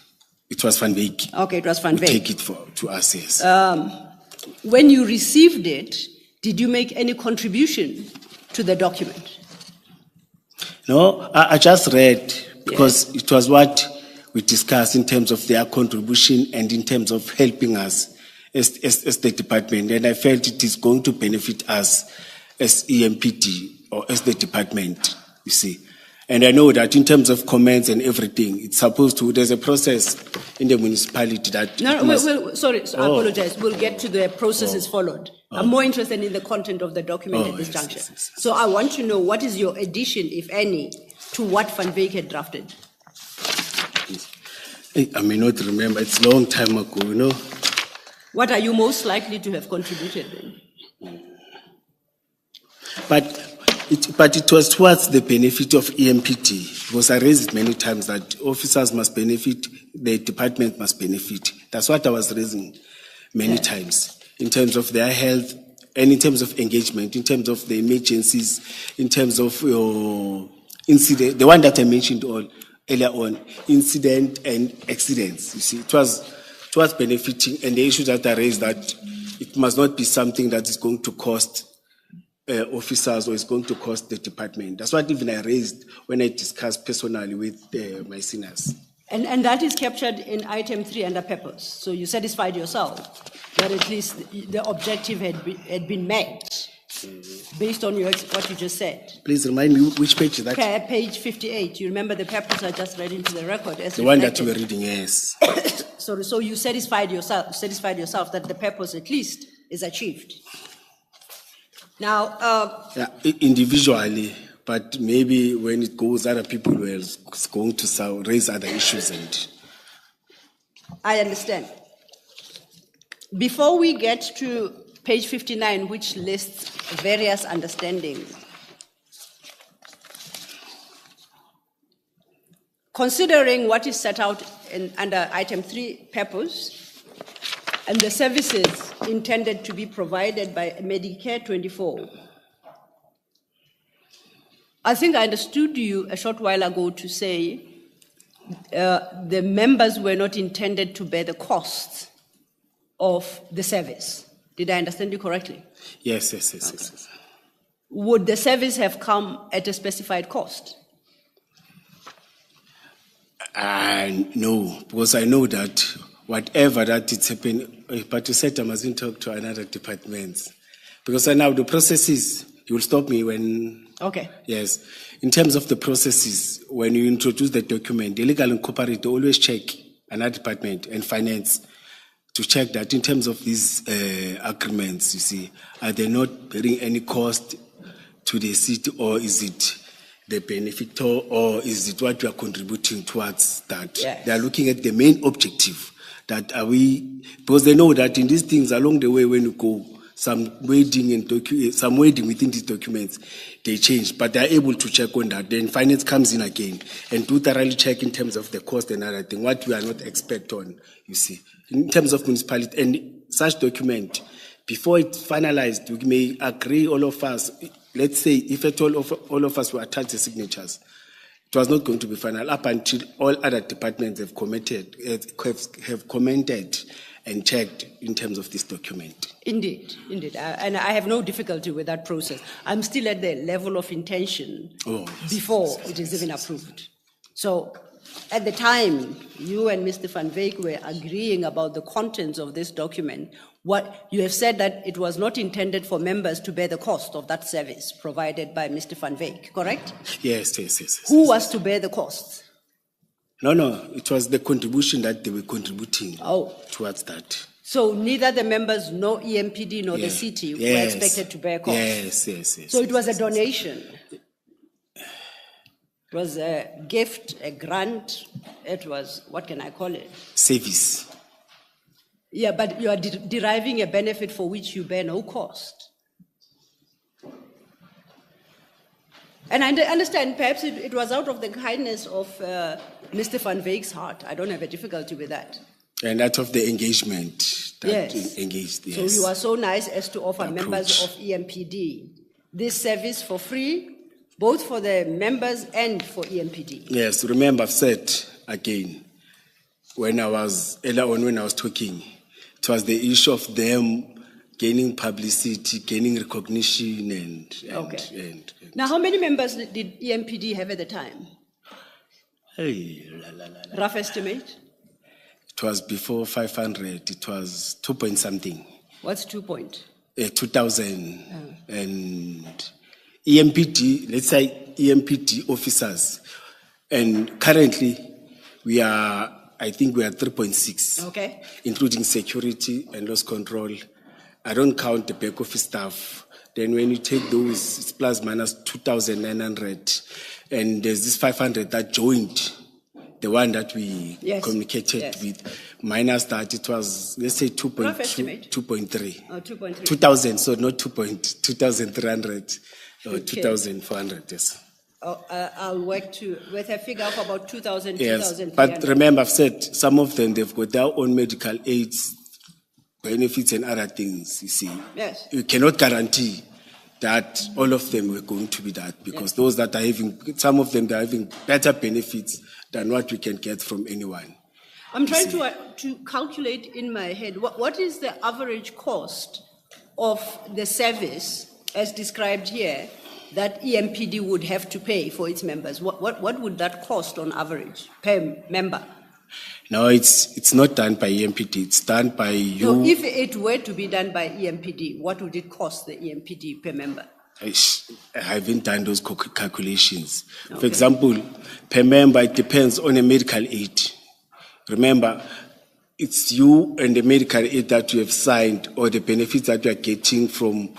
It was Van Wyk. Okay, it was Van Wyk. Take it to us, yes. When you received it, did you make any contribution to the document? No, I just read because it was what we discussed in terms of their contribution and in terms of helping us as the department. And I felt it is going to benefit us as EMPD or as the department, you see. And I know that in terms of comments and everything, it's supposed to, there's a process in the municipality that. Sorry, I apologize. We'll get to the processes followed. I'm more interested in the content of the document at this juncture. Yes. So I want to know what is your addition, if any, to what Van Wyk had drafted? I may not remember, it's a long time ago, you know. What are you most likely to have contributed then? But it was towards the benefit of EMPT, because I raised it many times that officers must benefit, the department must benefit. That's what I was raising many times, in terms of their health and in terms of engagement, in terms of the emergencies, in terms of your incident, the one that I mentioned earlier on, incident and accidents. You see, it was benefiting, and the issue that I raised that it must not be something that is going to cost officers or is going to cost the department. That's what even I raised when I discussed personally with my seniors. And that is captured in item 3 under purpose. So you satisfied yourself that at least the objective had been met based on what you just said. Please remind me which page is that? Page 58, you remember the purpose I just read into the record as The one that reflected. you were reading, yes. So you satisfied yourself that the purpose at least is achieved. Now, Yeah, individually, but maybe when it goes, other people were going to raise other issues and. I understand. Before we get to page 59, which lists various understandings, considering what is set out under item 3, purpose, and the services intended to be provided by Medicare 24, I think I understood you a short while ago to say the members were not intended to bear the costs of the service. Did I understand you correctly? Yes, yes. Would the service have come at a specified cost? No, because I know that whatever that it's happening, but you said I mustn't talk to another department. Because now the processes, you will stop me when. Okay. Yes. In terms of the processes, when you introduce the document, the legal and corporate always check another department and finance to check that in terms of these agreements, you see, are they not bearing any cost to the city, or is it the benefactor, or is it what we are contributing towards that? Yes. They are looking at the main objective. That are we, because they know that in these things along the way when you go, some wording within these documents, they change, but they are able to check on that. Then finance comes in again and do thoroughly check in terms of the cost and other thing, what we are not expect on, you see. In terms of municipality, and such document, before it's finalized, we may agree all of us, let's say if at all of us were attached the signatures, it was not going to be final up until all other departments have commented and checked in terms of this document. Indeed. And I have no difficulty with that process. I'm still at the level of intention before it is even approved. So at the time, you and Mr. Van Wyk were agreeing about the contents of this document. What you have said that it was not intended for members to bear the cost of that service provided by Mr. Van Wyk, correct? Yes. Who was to bear the costs? No, it was the contribution that they were contributing towards that. So neither the members, nor EMPD, nor the city were expected to bear costs? Yes. So it was a donation? It was a gift, a grant, it was, what can I call it? Service. Yeah, but you are deriving a benefit for which you bear no cost. And I understand perhaps it was out of the kindness of Mr. Van Wyk's heart. I don't have a difficulty with that. And out of the engagement that yes. Engaged, yes. So you are so nice as to offer Approach. members of EMPD this service for free, both for the members and for EMPD. Yes, remember I've said again, when I was talking, it was the issue of them gaining publicity, gaining recognition and Now, how many members did EMPD have at the time? Rough estimate? It was before 500. It was 2 point something. What's 2 point? 2000 and EMPD. Let's say EMPD officers, and currently I think we are 3.6. Okay. Including security and loss control. I don't count the back office staff. Then when you take those, it's plus minus 2,900. And there's this 500 that joined, the one that we communicated with. Minus that, it was, let's say 2.2, 2.3. Oh, 2.3. 2,000, so not 2,300 or 2,400, yes. I'll work with a figure of about 2,000, yes, 2,300. but remember, I've said some of them, they've got their own medical aids, benefits and other things, you see. Yes. You cannot guarantee that all of them were going to be that, because those that are having, some of them, they're having better benefits than what we can get from anyone. I'm trying to calculate in my head, what is the average cost of the service, as described here, that EMPD would have to pay for its members? What would that cost on average per member? No, it's not done by EMPD. It's done by you. So if it were to be done by EMPD, what would it cost the EMPD per member? I haven't done those calculations. For Okay. example, per member, it depends on a medical aid. Remember, it's you and the medical aid that you have signed or the benefits that you are getting from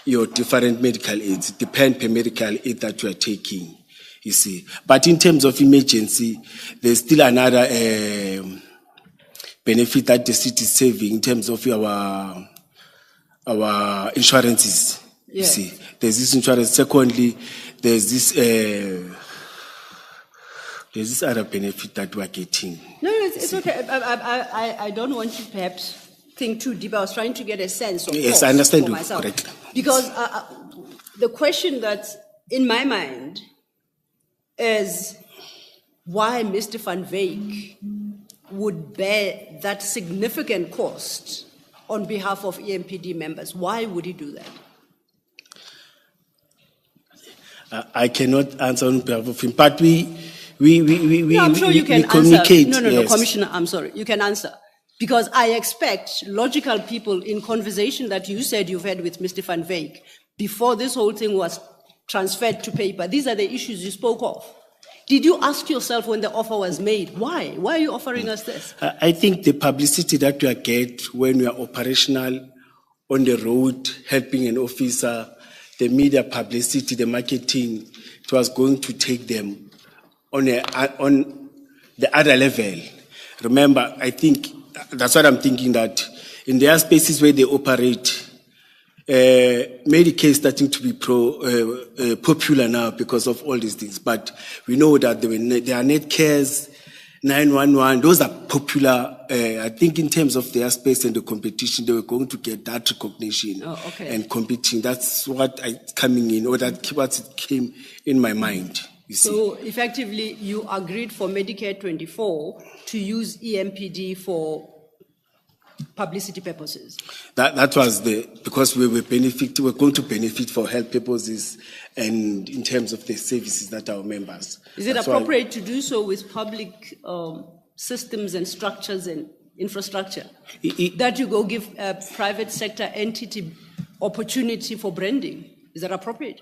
your different medical aids. It depends per medical aid that you are taking, you see. But in terms of emergency, there's still another benefit that the city is saving in terms of our insurances. You Yes. see, there's this insurance. Secondly, there's this other benefit that we're getting. No, it's okay. I don't want you perhaps think too deep. I was trying to get a sense of Yes, cost I understand for you myself. correctly. Because the question that's in my mind is why Mr. Van Wyk would bear that significant cost on behalf of EMPD members. Why would he do that? I cannot answer on behalf of him, but we No, I'm sure you can answer. communicate. No, yes. Commissioner, I'm sorry. You can answer. Because I expect logical people in conversation that you said you've had with Mr. Van Wyk before this whole thing was transferred to paper. These are the issues you spoke of. Did you ask yourself when the offer was made, why? Why are you offering us this? I think the publicity that we get when we are operational on the road, helping an officer, the media publicity, the marketing, it was going to take them on the other level. Remember, I think that's what I'm thinking, that in their spaces where they operate, Medicare is starting to be popular now because of all these things. But we know that there are net cares, 911, those are popular. I think in terms of their space and the competition, they were going to get that recognition and competing. That's what coming in, or that what came in my mind. You see. So effectively, you agreed for Medicare 24 to use EMPD for publicity purposes. That was because we're going to benefit for health purposes and in terms of the services that our members. Is it That's appropriate to do so with public systems and structures and infrastructure? That you go give a private sector entity opportunity for branding? Is that appropriate?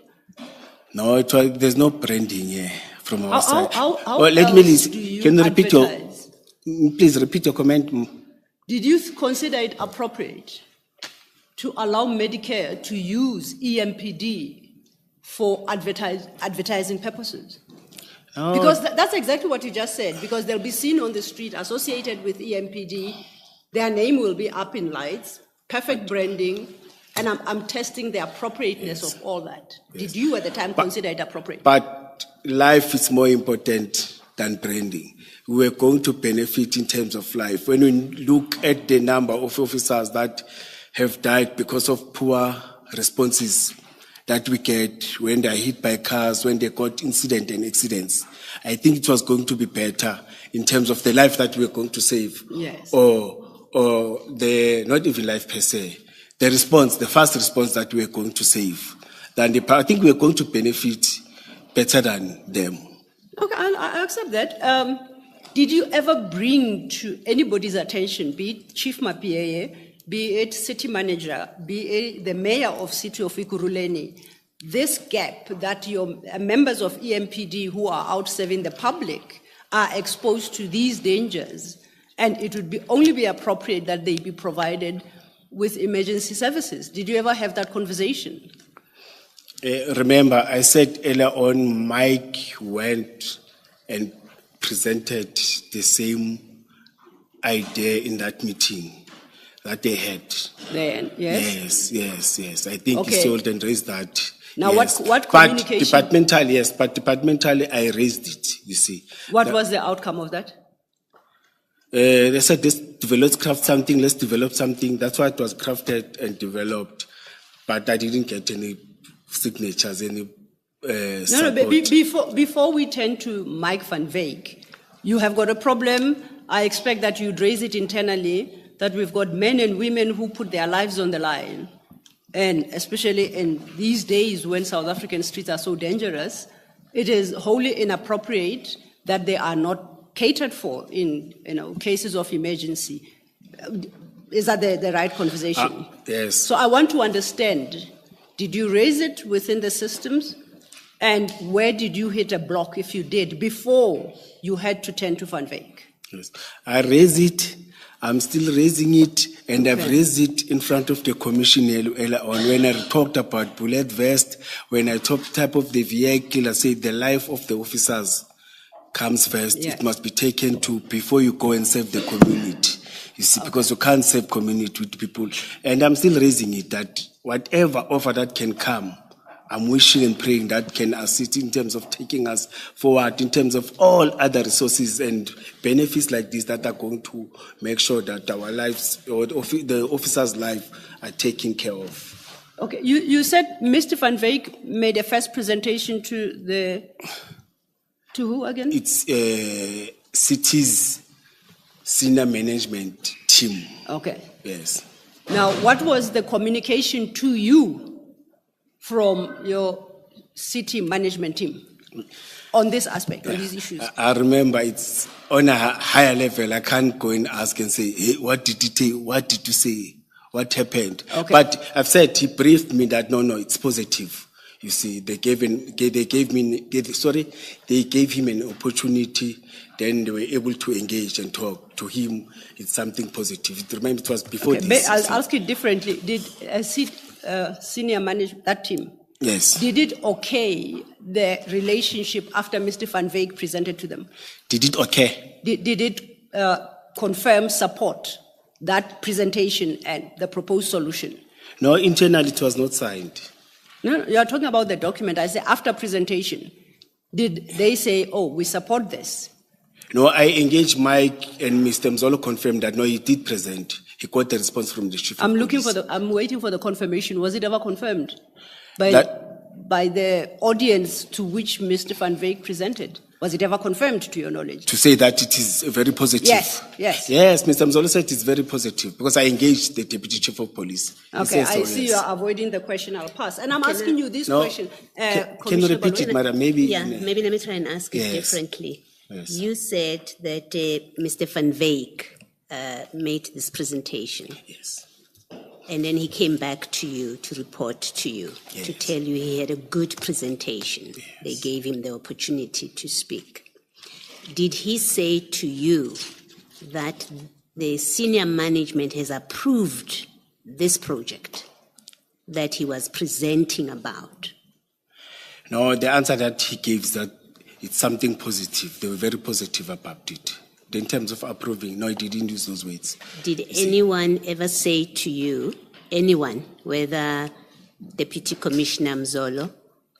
No, there's no branding here from our side. How let me else listen. do you Can you repeat advertise? please repeat your comment? Did you consider it appropriate to allow Medicare to use EMPD for advertising purposes? No. Because that's exactly what you just said, because they'll be seen on the street associated with EMPD, their name will be up in lights, perfect branding, and I'm testing the appropriateness of all that. Did you at the time consider it appropriate? But life is more important than branding. We are going to benefit in terms of life. When we look at the number of officers that have died because of poor responses that we get when they are hit by cars, when they got incident and accidents, I think it was going to be better in terms of the life that we are going to save. Yes. Or the, not even life per se, the first response that we are going to save. I think we are going to benefit better than them. Okay, I accept that. Did you ever bring to anybody's attention, be it Chief Mapieye, be it City Manager, be it the Mayor of City of Ikuruleni, this gap that your members of EMPD who are out serving the public are exposed to these dangers, and it would only be appropriate that they be provided with emergency services? Did you ever have that conversation? Remember, I said earlier on, Mike went and presented the same idea in that meeting that they had. Then, yes? Yes. I think Okay. he sold and raised that. Now, yes. what communication- But departmentally, I raised it, you see. What was the outcome of that? They said, let's craft something, let's develop something. That's why it was crafted and developed. But I didn't get any signatures, any support. No, before we turn to Mike Van Wyk, you have got a problem. I expect that you'd raise it internally, that we've got men and women who put their lives on the line. And especially in these days when South African streets are so dangerous, it is wholly inappropriate that they are not catered for in cases of emergency. Is that the right conversation? Yes. So I want to understand, did you raise it within the systems? And where did you hit a block, if you did, before you had to turn to Van Wyk? Yes. I raise it. I'm still raising it, and I've Okay. raised it in front of the commission earlier on when I talked about bullet vest, when I talked type of the vehicle, I said the life of the officers comes first. Yeah. It must be taken to before you go and save the community. You see, because you can't save community with people. And I'm still raising it that whatever offer that can come, I'm wishing and praying that can assist in terms of taking us forward, in terms of all other resources and benefits like this that are going to make sure that our lives, or the officers' life, are taken care of. Okay, you said Mr. Van Wyk made a first presentation to who again? It's city's senior management team. Okay. Yes. Now, what was the communication to you from your city management team on this aspect, on these issues? I remember it's on a higher level. I can't go and ask and say, hey, what did you say? What did you say? What happened? Okay. But I've said, he briefed me that, no, it's positive. You see, they gave him an opportunity, then they were able to engage and talk to him. It's something positive. Remember, it was before Okay, this. but I'll ask it differently. Did senior management, that team, Yes. did it okay the relationship after Mr. Van Wyk presented to them? Did it okay? Did it confirm support, that presentation and the proposed solution? No, internally it was not signed. No, you are talking about the document. I say after presentation, did they say, oh, we support this? No, I engaged Mike and Mr. Mzolo confirmed that, no, he did present. He got the response from the chief of I'm police. waiting for the confirmation. Was it ever confirmed by the audience to which Mr. Van Wyk presented? Was it ever confirmed to your knowledge? To say that it is very positive. Yes, yes. Yes, Mr. Mzolo said it's very positive because I engaged the deputy chief of police. He Okay, said I so, see yes. you are avoiding the question. I'll pass. And I'm asking you this No, question. Can you Commissioner repeat it, Balwele? madam? Maybe. Yeah, maybe let me try and ask it Yes. differently. Yes. You said that Mr. Van Wyk made this presentation, Yes. and then he came back to you to report to you, to Yes. tell you he had a good presentation. They gave him the opportunity to speak. Did he say to you that the senior management has approved this project that he was presenting about? No, the answer that he gave is that it's something positive. They were very positive about it. In terms of approving, no, he didn't use those words. Did anyone ever say to you, anyone, whether Deputy Commissioner Mzolo,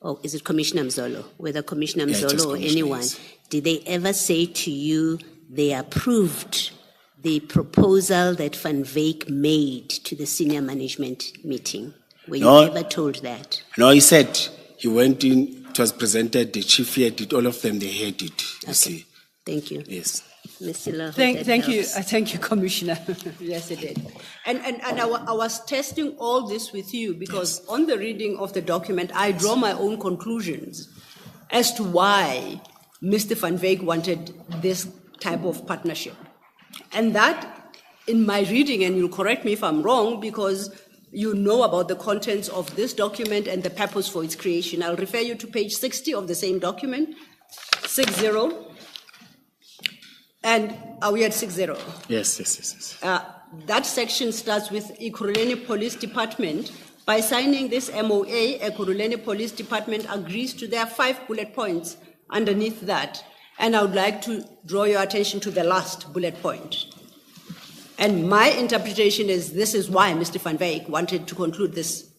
or is it Commissioner Mzolo, whether Commissioner Yeah, just Mzolo or Commissioner, anyone, yes. did they ever say to you they approved the proposal that Van Wyk made to the senior management meeting? Were you No. ever told that? No, he said he went in, it was presented, the chief heard it, all of them, they heard it, you see. Thank you. Yes. Ms. Silla, hope Thank that you, helps. thank you, Commissioner. Yes, it did. And I was testing all this with you because on the reading of the document, I draw my own conclusions as to why Mr. Van Wyk wanted this type of partnership. And that, in my reading, and you'll correct me if I'm wrong, because you know about the contents of this document and the purpose for its creation. I'll refer you to page 60 of the same document, 60. And are we at 60? Yes. That section starts with Ekurhuleni Police Department. By signing this MOA, Ekurhuleni Police Department agrees to their 5 bullet points underneath that. And I would like to draw your attention to the last bullet point. And my interpretation is this is why Mr. Van Wyk wanted to conclude this.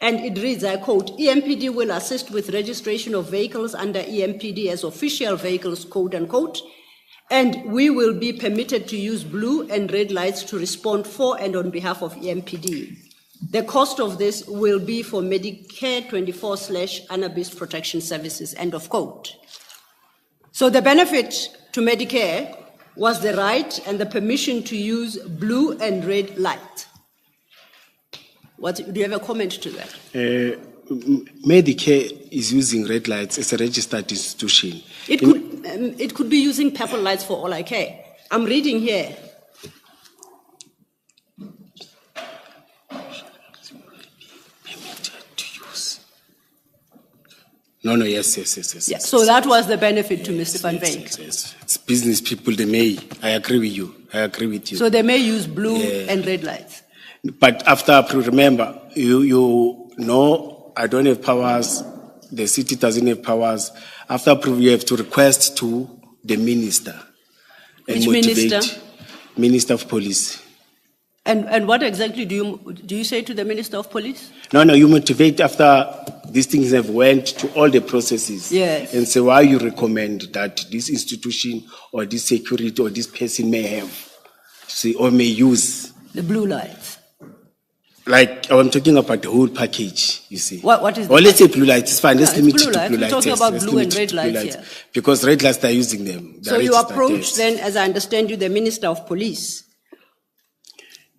And it reads, I quote, EMPD will assist with registration of vehicles under EMPD as official vehicles, quote unquote, and we will be permitted to use blue and red lights to respond for and on behalf of EMPD. The cost of this will be for Medicare 24/Annabis Protection Services, end of quote. So the benefit to Medicare was the right and the permission to use blue and red light. Do you have a comment to that? Medicare is using red lights as a registered institution. It could, It could be using purple lights for all I care. I'm reading here. No, yes. Yeah, so that was the benefit to Mr. Van Wyk. Yes. It's business people, they may. I agree with you. So they may use blue and red lights. But after approval, remember, you know, I don't have powers, the city doesn't have powers. After approval, you have to request to the minister. Which minister? Minister of Police. And what exactly do you say to the Minister of Police? No, you motivate after these things have went to all the processes. Yes. And say why you recommend that this institution or this security or this person may have, see, or may use. The blue lights. Like, I'm talking about the whole package, you see. What is Or let's say blue lights, it's fine. Let's limit it to blue lights. We're talking yes. about Let's blue limit and it red to lights blue here. Because red lights, they're using them. So you approach then, as I understand you, the Minister of Police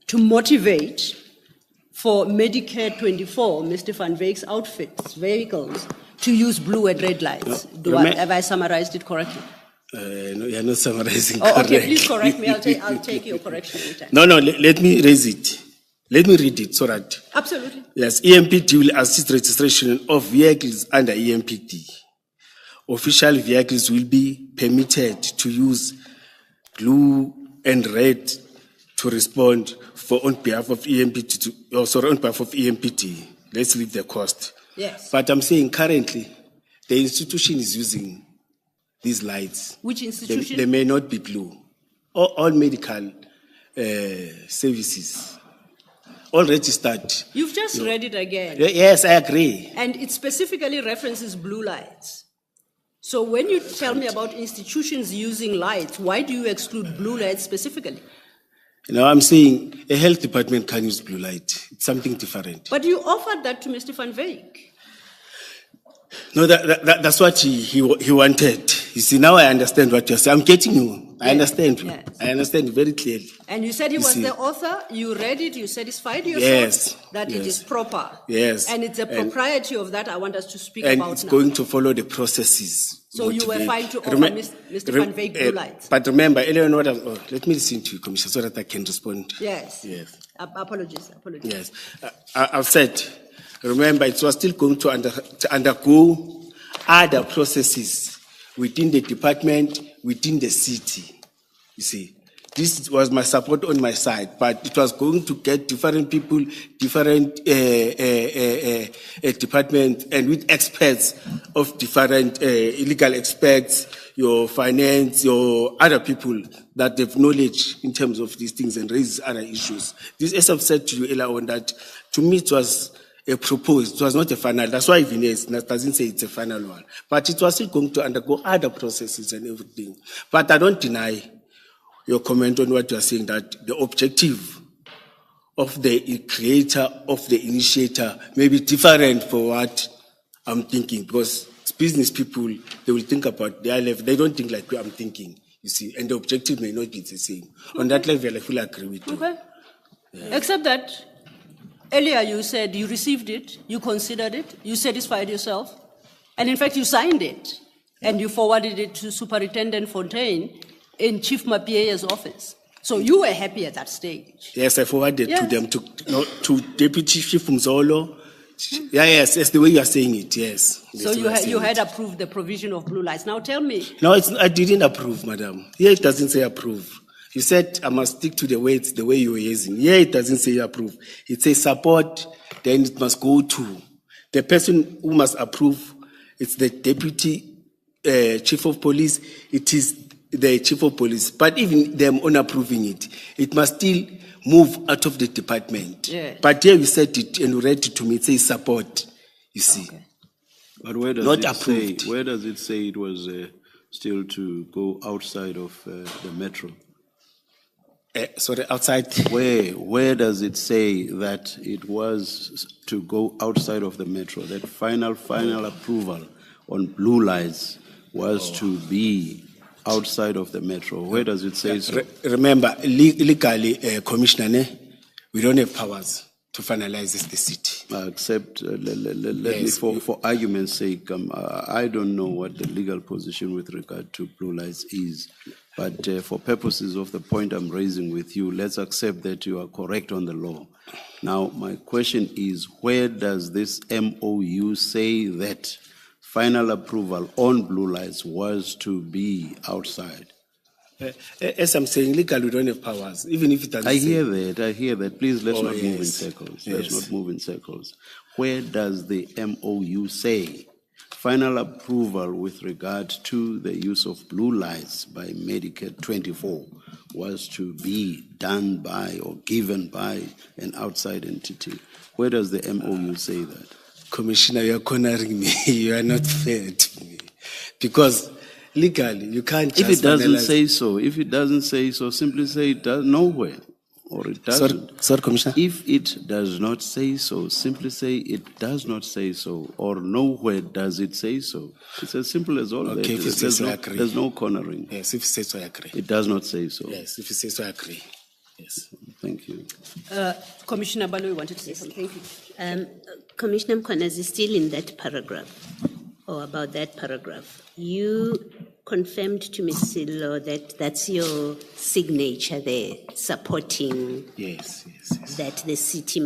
to motivate for Medicare 24, Mr. Van Wyk's outfits, vehicles, to use blue and red lights. Have I summarized it correctly? No, you're not summarizing Oh, correctly. okay, please correct me. I'll take your correction later. No, let me raise it. Let me read it so that. Absolutely. Yes, EMPD will assist registration of vehicles under EMPD. Official vehicles will be permitted to use blue and red to respond on behalf of EMPD. On behalf of EMPD. Let's leave the cost. Yes. But I'm saying currently, the institution is using these lights. Which institution? They may not be blue. All medical services. All registered. You've just read it again. Yes, I agree. And it specifically references blue lights. So when you tell me about institutions using lights, why do you exclude blue lights specifically? No, I'm saying a health department can use blue light. It's something different. But you offered that to Mr. Van Wyk. No, that's what he wanted. You see, now I understand what you're saying. I'm getting you. I understand you. Yes. I understand very clearly. And you said he was the author, you read it, you satisfied yourself that it is proper. Yes. And it's a propriety of that I want us to speak And about it's now. going to follow the processes. So you were fine to offer Mr. Van Wyk blue lights? But remember, Eleanor, let me listen to you, Commissioner, so that I can respond. Yes. Yes. Apologies. Yes. I've said, remember, it was still going to undergo other processes within the department, within the city. You see, this was my support on my side, but it was going to get different people, different departments, and with experts of different legal experts, your finance, your other people that have knowledge in terms of these things and raise other issues. This, as I've said to you earlier on, that to me it was a proposed, it was not a final. That's why even it doesn't say it's a final one. But it was still going to undergo other processes and everything. But I don't deny your comment on what you are saying, that the objective of the creator, of the initiator, may be different for what I'm thinking, because it's business people, they will think about their level. They don't think like I'm thinking, you see, and the objective may not be the same. On that level, I fully agree with you. Okay. Yeah. Except that earlier you said you received it, you considered it, you satisfied yourself, and in fact you signed it, and you forwarded it to Superintendent Fontaine in Chief Mapie's office. So you were happy at that stage. Yes, I forwarded to them, to Deputy Chief Mzolo. Yes, that's the way you are saying it, yes. So you had approved the provision of blue lights. Now tell me. No, I didn't approve, madam. Here it doesn't say approve. You said I must stick to the words the way you were using. Here it doesn't say approve. It says support, then it must go to. The person who must approve, it's the Deputy Chief of Police. It is the Chief of Police. But even them on approving it, it must still move out of the department. Yeah. But here you said it and you read it to me, it says support, you see. Okay. But where does Not it approved. say? Where does it say it was still to go outside of the metro? Sorry, outside. Where does it say that it was to go outside of the metro? That final approval on blue lights was to be outside of the metro. Where does it say so? Remember, legally, Commissioner, we don't have powers to finalize this, the city. accept, let me, for argument's sake, I don't know what the legal position with regard to blue lights is, but for purposes of the point I'm raising with you, let's accept that you are correct on the law. Now, my question is, where does this MOU say that final approval on blue lights was to be outside? As I'm saying, legally we don't have powers, even if it doesn't I say. hear that. Please, let's not move in yes. circles. Yes. Let's not move in circles. Where does the MOU say final approval with regard to the use of blue lights by Medicare 24 was to be done by or given by an outside entity? Where does the MOU say that? Commissioner, you're cornering me. You are not fair to me. Because legally, you can't just If it doesn't finalize- say so, simply say it does nowhere, or it doesn't. Sorry, Commissioner. If it does not say so, simply say it does not say so, or nowhere does it say so. It's as simple as all Okay, that. if it says so, I agree. There's no cornering. Yes, if you say so, I agree. It does not say so. Yes, if you say so, I agree. Yes. Thank you. Commissioner Baloyi wanted to say something. Thank you. Commissioner Mkhwanazi, still in that paragraph, or about that paragraph, you confirmed to Ms. Silo that that's your signature there, supporting Yes. that the city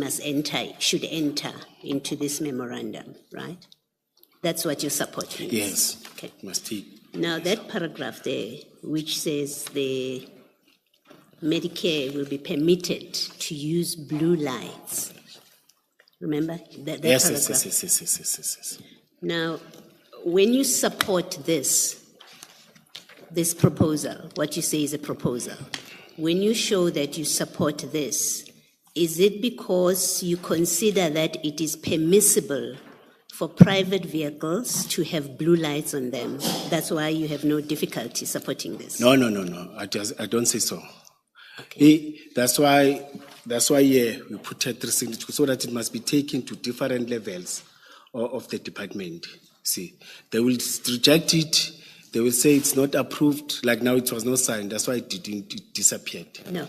should enter into this memorandum, right? That's what you're supporting? Yes. Okay. Must take. Now, that paragraph there, which says the Medicare will be permitted to use blue lights. Remember that Yes. paragraph? Now, when you support this proposal, what you say is a proposal, when you show that you support this, is it because you consider that it is permissible for private vehicles to have blue lights on them? That's why you have no difficulty supporting this? No. I don't say so. Okay. That's why we put a 3 signatures so that it must be taken to different levels of the department. See, they will reject it. They will say it's not approved. Like now, it was not signed. That's why it disappeared. No,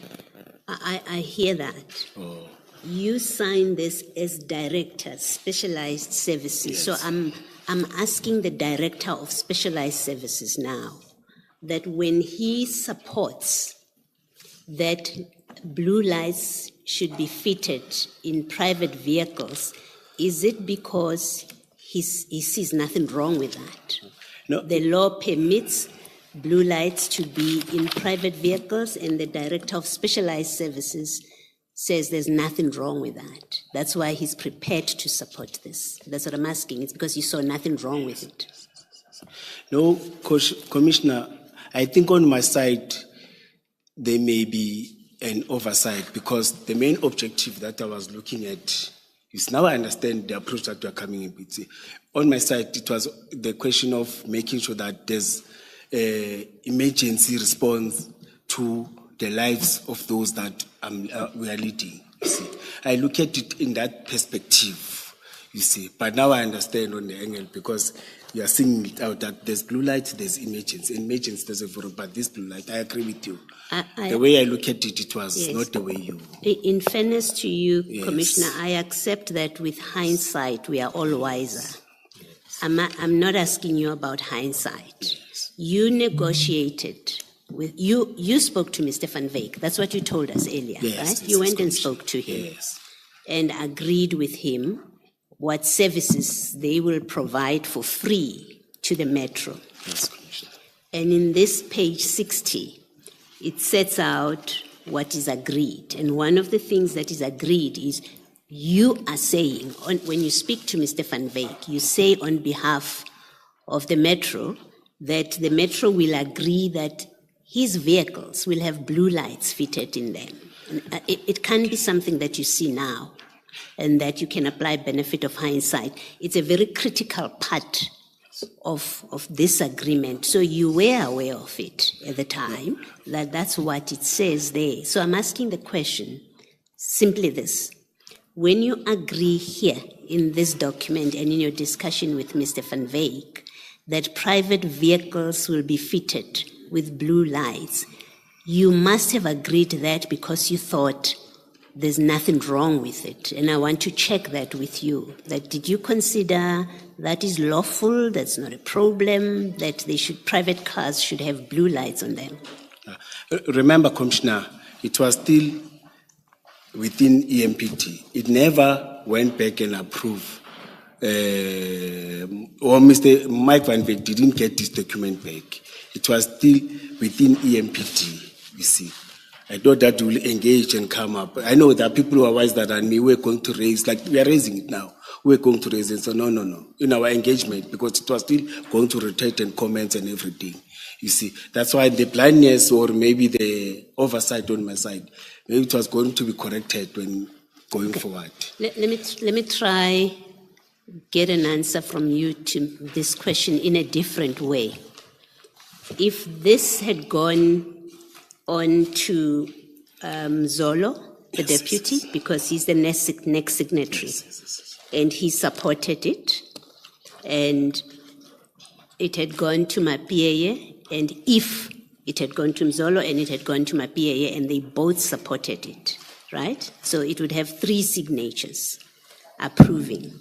I hear that. Oh. You signed this as director, specialized services. Yes. So I'm asking the director of specialized services now that when he supports that blue lights should be fitted in private vehicles, is it because he sees nothing wrong with that? No. The law permits blue lights to be in private vehicles, and the director of specialized services says there's nothing wrong with that. That's why he's prepared to support this. That's what I'm asking. It's because you saw nothing wrong with it. No, Commissioner, I think on my side, there may be an oversight because the main objective that I was looking at is now I understand the approach that we are coming in with. On my side, it was the question of making sure that there's emergency response to the lives of those that we are leading. You see, I look at it in that perspective, you see. But now I understand on the angle because you are seeing it out that there's blue light, there's emergency. Emergency, there's a vote, but this blue light, I agree with you. The way I look at it, it was not the way you. In fairness to you, Yes. Commissioner, I accept that with hindsight, we are all wiser. I'm not asking you about hindsight. You negotiated with, you spoke to Mr. Van Wyk. That's what you told us earlier, Yes, right? yes, You went and Commissioner. spoke to him Yes. and agreed with him what services they will provide for free to the metro. Yes, Commissioner. And in this page 60, it sets out what is agreed. And one of the things that is agreed is you are saying, when you speak to Mr. Van Wyk, you say on behalf of the metro that the metro will agree that his vehicles will have blue lights fitted in them. And, it can be something that you see now and that you can apply benefit of hindsight. It's a very critical part of this agreement. So you were aware of it at the time, that's what it says there. So I'm asking the question, simply this. When you agree here in this document and in your discussion with Mr. Van Wyk that private vehicles will be fitted with blue lights, you must have agreed that because you thought there's nothing wrong with it. And I want to check that with you. That did you consider that is lawful, that's not a problem, that private cars should have blue lights on them? Remember, Commissioner, it was still within EMPT. It never went back and approved. Or Mr. Mike Van Beek didn't get this document back. It was still within EMPT, you see. I thought that will engage and come up. I know there are people who are wiser than me. We're going to raise, like we are raising it now. We're going to raise it. So no. In our engagement, because it was still going to rotate and comments and everything. You see, that's why the blindness or maybe the oversight on my side, maybe it was going to be corrected when going forward. Let me try get an answer from you to this question in a different way. If this had gone on to Zolo, the deputy, because he's the next signatory, and he supported it, and it had gone to my PAA, and if it had gone to Mzolo and it had gone to my PAA and they both supported it, right? So it would have 3 signatures approving.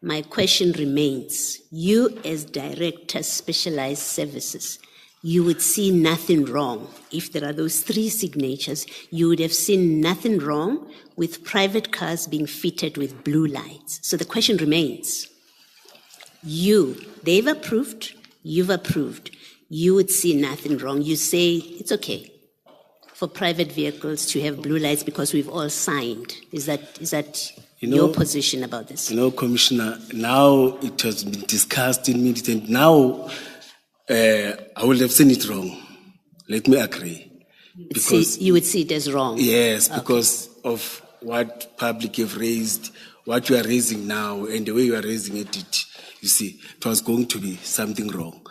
My question remains, you as Director Specialized Services, you would see nothing wrong. If there are those 3 signatures, you would have seen nothing wrong with private cars being fitted with blue lights. So the question remains, they've approved, you've approved, you would see nothing wrong. You say it's okay for private vehicles to have blue lights because we've all signed. Is that your position about this? Commissioner, now it has been discussed in meetings, and now I would have seen it wrong. Let me agree. Because you would see it as wrong? Yes, because of what public have raised, what you are raising now, and the way you are raising it, you see, it was going to be something wrong.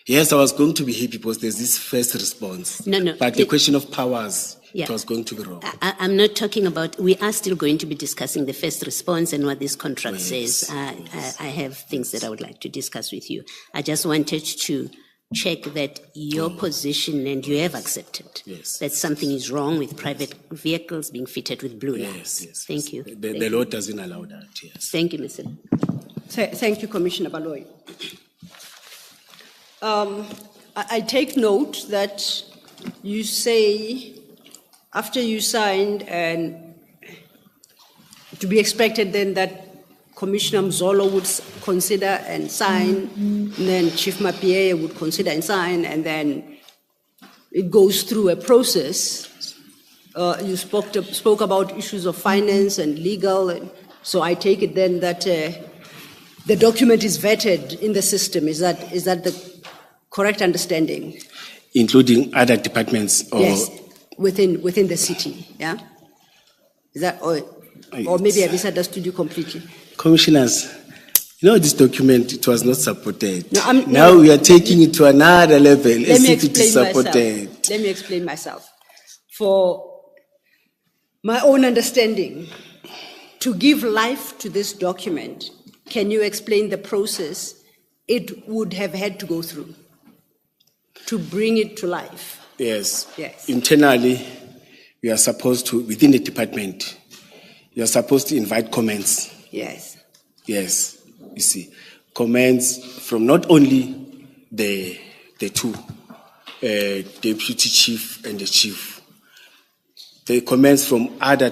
Yes, I was going to be happy because there's this first response. No. But the question of powers, it was going to be wrong. I'm not talking about, we are still going to be discussing the first response and what this contract says. I have things that I would like to discuss with you. I just wanted to check that your position, and you have accepted that something is wrong with private vehicles being fitted with blue lights. Yes. Thank you. The law doesn't allow that, yes. Thank you, Mr. Thank you, Commissioner Baloyi. I take note that you say after you signed, and to be expected then that Commissioner Mzolo would consider and sign, and then Chief Mapia would consider and sign, and then it goes through a process. You spoke about issues of finance and legal, and so I take it then that the document is vetted in the system. Is that the correct understanding? Including other departments? Or yes, within the city, yeah? Is that, or maybe I misunderstood you completely? Commissioners, this document, it was not supported. Now we are taking it to another level. Let me explain supported. myself. Let me explain myself. For my own understanding, to give life to this document, can you explain the process it would have had to go through to bring it to life? Yes. Yes. Internally, we are supposed to, within the department, you are supposed to invite comments. Yes. Yes, you see, comments from not only the 2, deputy chief and the chief, the comments from other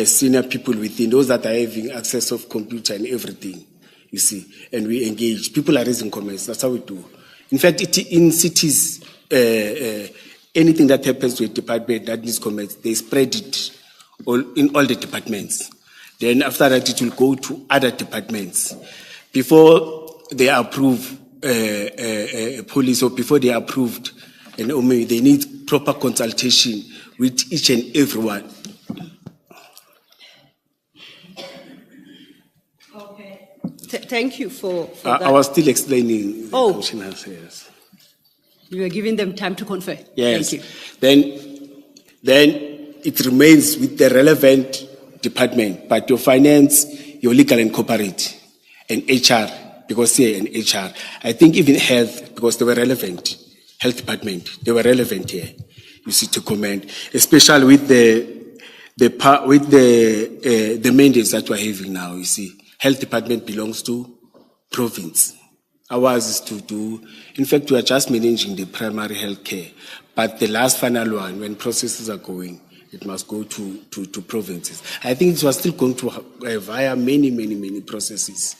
senior people within, those that are having access of computer and everything, you see, and we engage. People are raising comments, that's how we do. In fact, in cities, anything that happens to a department that needs comments, they spread it in all the departments. Then after that, it will go to other departments. Before they approve police, or before they are approved, and they need proper consultation with each and everyone. Okay. Thank you for that. I was still explaining. Commissioners, yes. You were giving them time to confer. Yes. Thank you. Then it remains with the relevant department, but your finance, your legal and corporate, and HR, because here and HR. I think even health, because they were relevant, health department, they were relevant here. you see, to comment, especially with the mandates that we're having now. You see, health department belongs to province. Ours is to do, in fact, we are just managing the primary health care. But the last final one, when processes are going, it must go to provinces. I think it was still going to via many processes,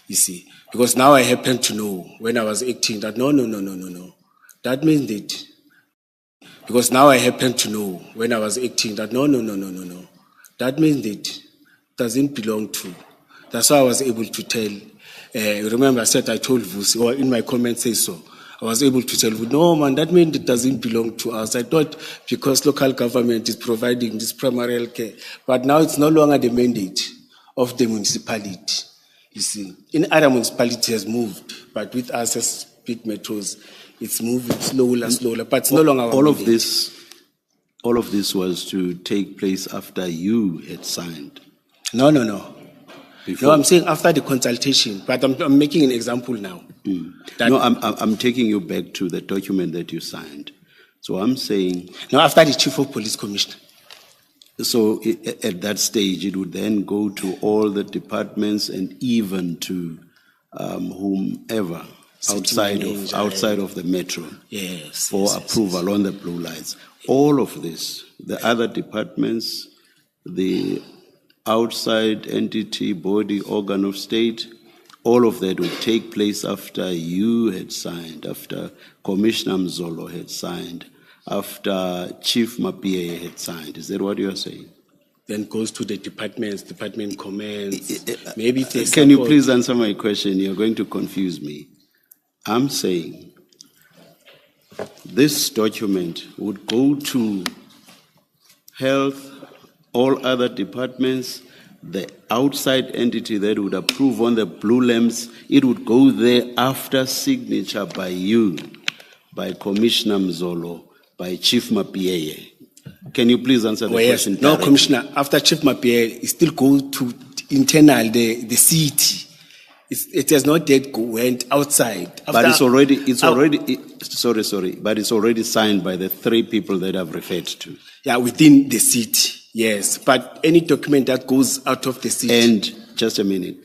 you see. Because now I happen to know, when I was acting, that no. That means that, because now I happen to know, when I was acting, that no. That means that doesn't belong to. That's why I was able to tell. Remember, I said I told Vusi, or in my comment say so. I was able to tell Vusi, no man, that means it doesn't belong to us. I thought because local government is providing this primary health care, but now it's no longer the mandate of the municipality. You see, in other municipalities has moved, but with us as big metros, it's moving slower, but it's no longer our mandate. All of this was to take place after you had signed. No. Before. No, I'm saying after the consultation, but I'm making an example now. No, I'm taking you back to the document that you signed. So I'm saying. No, after the Chief of Police Commissioner. So at that stage, it would then go to all the departments and even to whomever outside of the metro. Yes. For approval on the blue lights. All of this, the other departments, the outside entity, body, organ of state, all of that would take place after you had signed, after Commissioner Mzolo had signed, after Chief Mapie had signed. Is that what you are saying? Then goes to the departments, department comments. Maybe can you please answer my question? You're going to confuse me. I'm saying this document would go to health, all other departments, the outside entity that would approve on the blue lamps, it would go there after signature by you, by Commissioner Mzolo, by Chief Mapie. Can you please answer the question? No, Commissioner, after Chief Mapie, it still goes to internal, the city. It has not yet went outside. But it's already signed by the three people that I've referred to. Yeah, within the city. Yes, but any document that goes out of the city. And just a minute.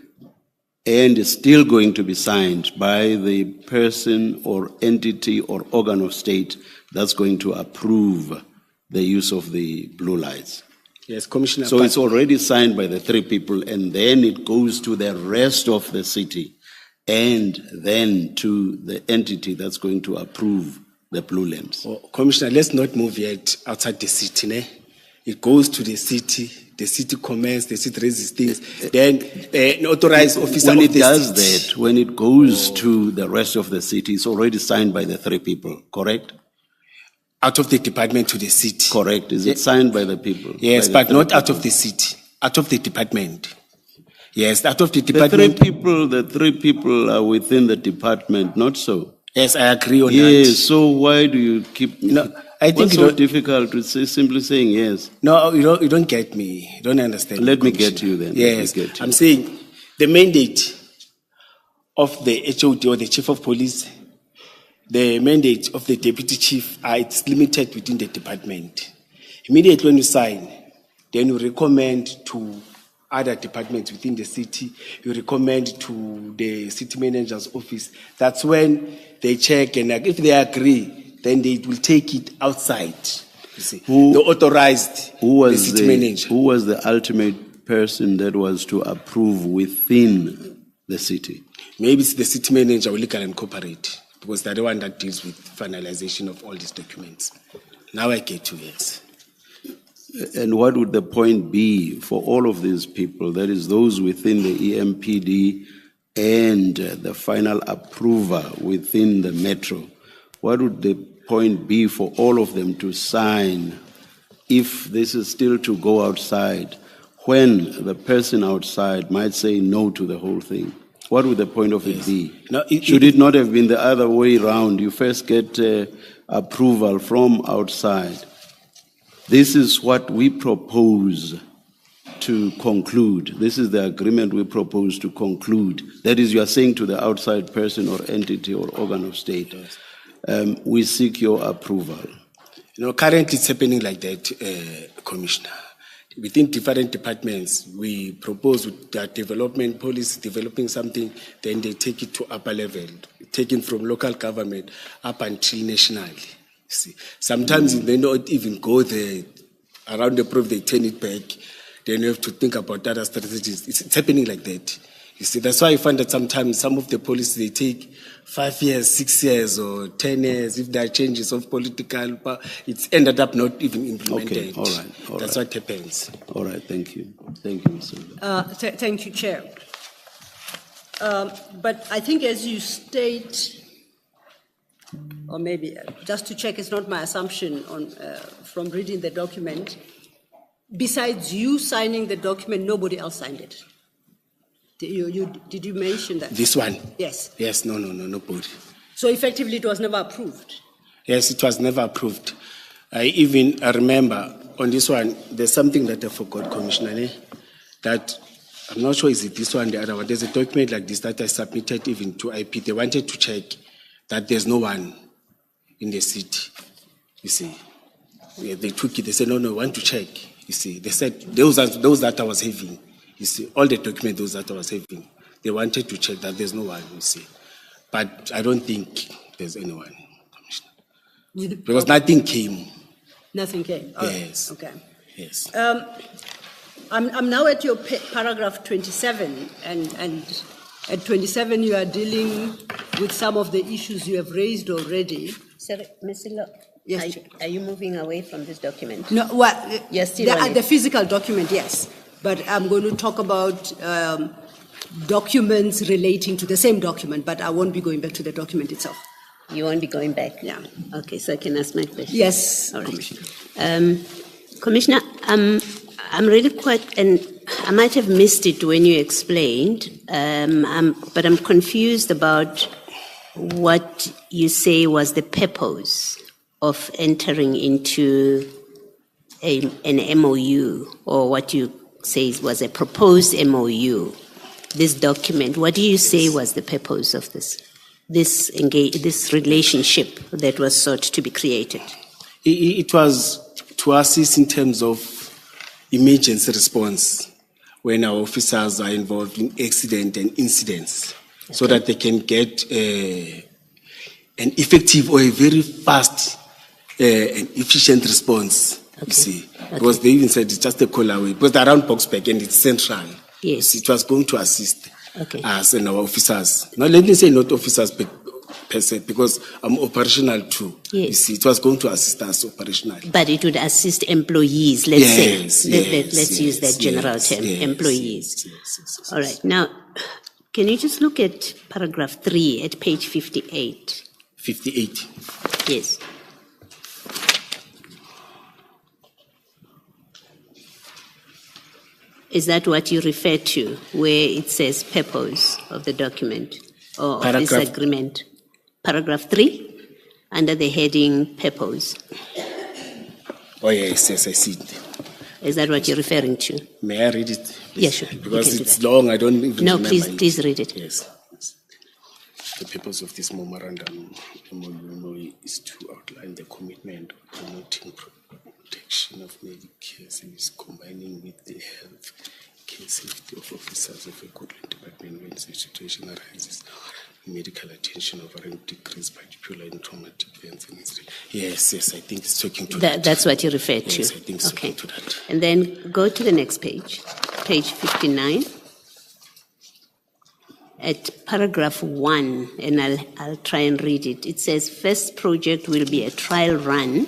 And it's still going to be signed by the person or entity or organ of state that's going to approve the use of the blue lights. Yes, Commissioner. So it's already signed by the three people, and then it goes to the rest of the city, and then to the entity that's going to approve the blue lamps. Commissioner, let's not move yet outside the city. Ne? It goes to the city comments, the city raises things, then an authorized officer when of it the does city. that, when it goes to the rest of the city, it's already signed by the three people, correct? Out of the department to the city. Correct. Is it signed by the people? Yes, but not out of the city. Out of the department. Yes, out of the department. The three people are within the department, not so. Yes, I agree on that. Yes, so why do you keep... No, I think what's so difficult with simply saying yes? No, you don't get me. You don't understand. Let me get you then. Yes, I'm saying the mandate of the HOD or the Chief of Police, the mandate of the Deputy Chief, it's limited within the department. Immediately when you sign, then you recommend to other departments within the city, you recommend to the city manager's office. That's when they check, and if they agree, then they will take it outside. You see, the authorized the city manager. Who was the ultimate person that was to approve within the city? Maybe it's the city manager or legal and corporate, because they're the one that deals with finalization of all these documents. Now I get you, yes. And what would the point be for all of these people, that is those within the EMPD and the final approver within the metro? What would the point be for all of them to sign if this is still to go outside, when the person outside might say no to the whole thing? What would the point of it be? No, Should it not have been the other way around? You first get approval from outside. This is what we propose to conclude. This is the agreement we propose to conclude. That is, you are saying to the outside person or entity or organ of state, we seek your approval. Currently it's happening like that, Commissioner. Within different departments, we propose with their development policy, developing something, then they take it to upper level, taken from local government up until nationally. See, sometimes they don't even go there around the proof, they turn it back. Then you have to think about other strategies. It's happening like that. You see, that's why I find that sometimes some of the policies, they take 5 years, 6 years, or 10 years. If there are changes of political power, it's ended up not even implemented. Okay, all right. That's what happens. All right, thank you. Thank you, Mr. Thank you, Chair. But I think as you state, or maybe just to check, it's not my assumption from reading the document, besides you signing the document, nobody else signed it. Did you mention that? This one? Yes. Yes, no, nobody. So effectively it was never approved? Yes, it was never approved. I remember on this one, there's something that I forgot, Commissioner, that I'm not sure is it this one or the other one. There's a document like this that I submitted even to IP. They wanted to check that there's no one in the city, you see. Yeah, they took it, they said, no, I want to check, you see. They said, those that I was having, you see, all the documents those that I was having, they wanted to check that there's no one, you see. But I don't think there's anyone, Commissioner. Because nothing came. Nothing came? Yes. Okay. Yes. I'm now at your paragraph 27, and at 27 you are dealing with some of the issues you have raised already. Sorry, Ms. Lo, Yes, are you moving away from this document? No, well, Yes, still on it. the physical document, yes. But I'm going to talk about documents relating to the same document, but I won't be going back to the document itself. You won't be going back? Yeah. Okay, so I can ask my question? Yes, All right. Commissioner. Commissioner, I'm really quite, and I might have missed it when you explained, but I'm confused about what you say was the purpose of entering into an MOU, or what you say was a proposed MOU, this document. What do you say was the purpose of this relationship that was sought to be created? It was to assist in terms of emergency response when our officers are involved in accident and incidents, so that they can get an effective or a very fast and efficient response. You see, because they even said it's just a call away. Because they're around Boxback and it's central. Yes. It was going to assist us and our officers. Now let me say not officers per se, because I'm operational too. Yes. You see, it was going to assist us operationally. But it would assist employees, let's say. Let's use that general term, employees. Yes. All right. Now, can you just look at paragraph 3 at page 58? 58. Yes. Is that what you refer to, where it says purpose of the document or of this agreement? Paragraph 3, under the heading purpose. Oh, yes, I see it. Is that what you're referring to? May I read it? Yes, sure. Because it's long, I don't even remember. No, please read it. Yes. The purpose of this memorandum MOU is to outline the commitment of promoting protection of Medicare service, combining with the health care safety of officers of a good department when such situation arises. Medical attention of rank decrease, particularly in traumatic events and incidents. Yes, I think it's talking to that. That's what you refer to? Yes, I think it's talking to that. And then go to the next page, page 59. At paragraph 1, and I'll try and read it. It says, first project will be a trial run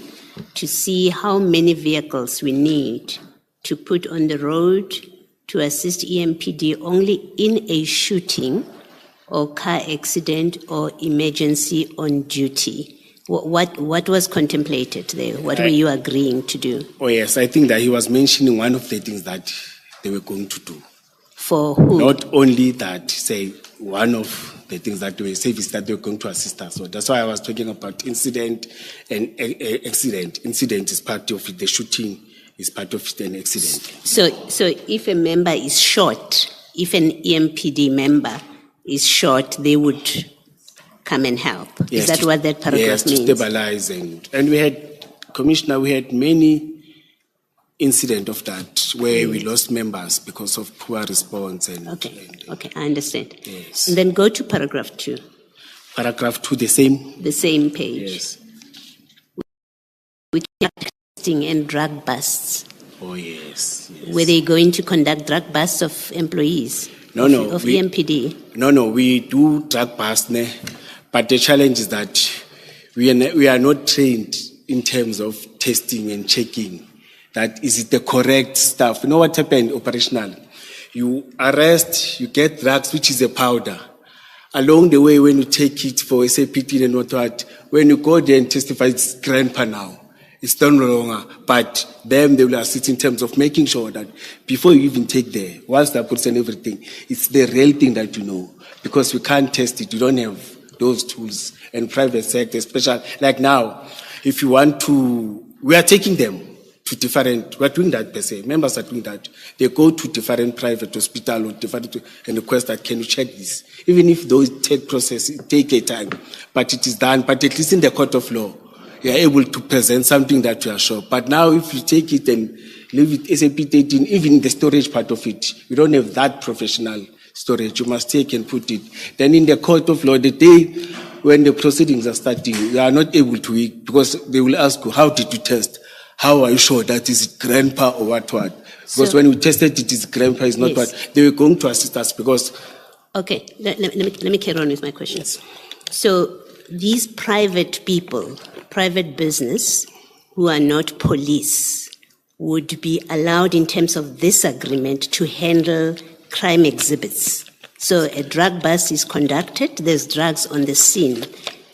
to see how many vehicles we need to put on the road to assist EMPD only in a shooting or car accident or emergency on duty. What was contemplated there? What were you agreeing to do? Oh, yes, I think that he was mentioning one of the things that they were going to do. For who? Not only that, say, one of the things that they were saying is that they were going to assist us. So that's why I was talking about incident and accident. Incident is part of it. The shooting is part of it, an accident. So if a member is shot, if an EMPD member is shot, they would come and help. Yes, is that what that paragraph means? Yes, to stabilize. And we had Commissioner, we had many incidents of that where we lost members because of poor response. Okay, I understand. Yes. And then go to paragraph 2, Paragraph 2, the same. the same page. Yes. We conduct testing and drug busts. Oh, yes. Were they going to conduct drug busts of employees? No, Of we- EMPD? No, we do drug bust, but the challenge is that we are not trained in terms of testing and checking. That is it the correct stuff? You know what happened operational? You arrest, you get drugs, which is a powder. Along the way, when you take it for SAPT and what, when you go there and testify, it's grandpa now. It's done longer, but them, they will assist in terms of making sure that before you even take there, once they put and everything, it's the real thing that you know. Because we can't test it, you don't have those tools. And private sector, especially, like now, if you want to, we are taking them to different, we're doing that per se, members are doing that. They go to different private hospital or different, and request that, can you check this? Even if those take process, it take a time, but it is done, but at least in the court of law, you are able to present something that you are sure. But now if you take it and leave it SAP 13, even the storage part of it, you don't have that professional storage. You must take and put it. Then in the court of law, the day when the proceedings are starting, you are not able to, because they will ask you, how did you test? How are you sure that is grandpa or what? Because when we tested it is grandpa, is not Yes. what. They were going to assist us because... Okay, let me carry on with my questions. So these private people, private business, who are not police, would be allowed in terms of this agreement to handle crime exhibits. So a drug bust is conducted, there's drugs on the scene.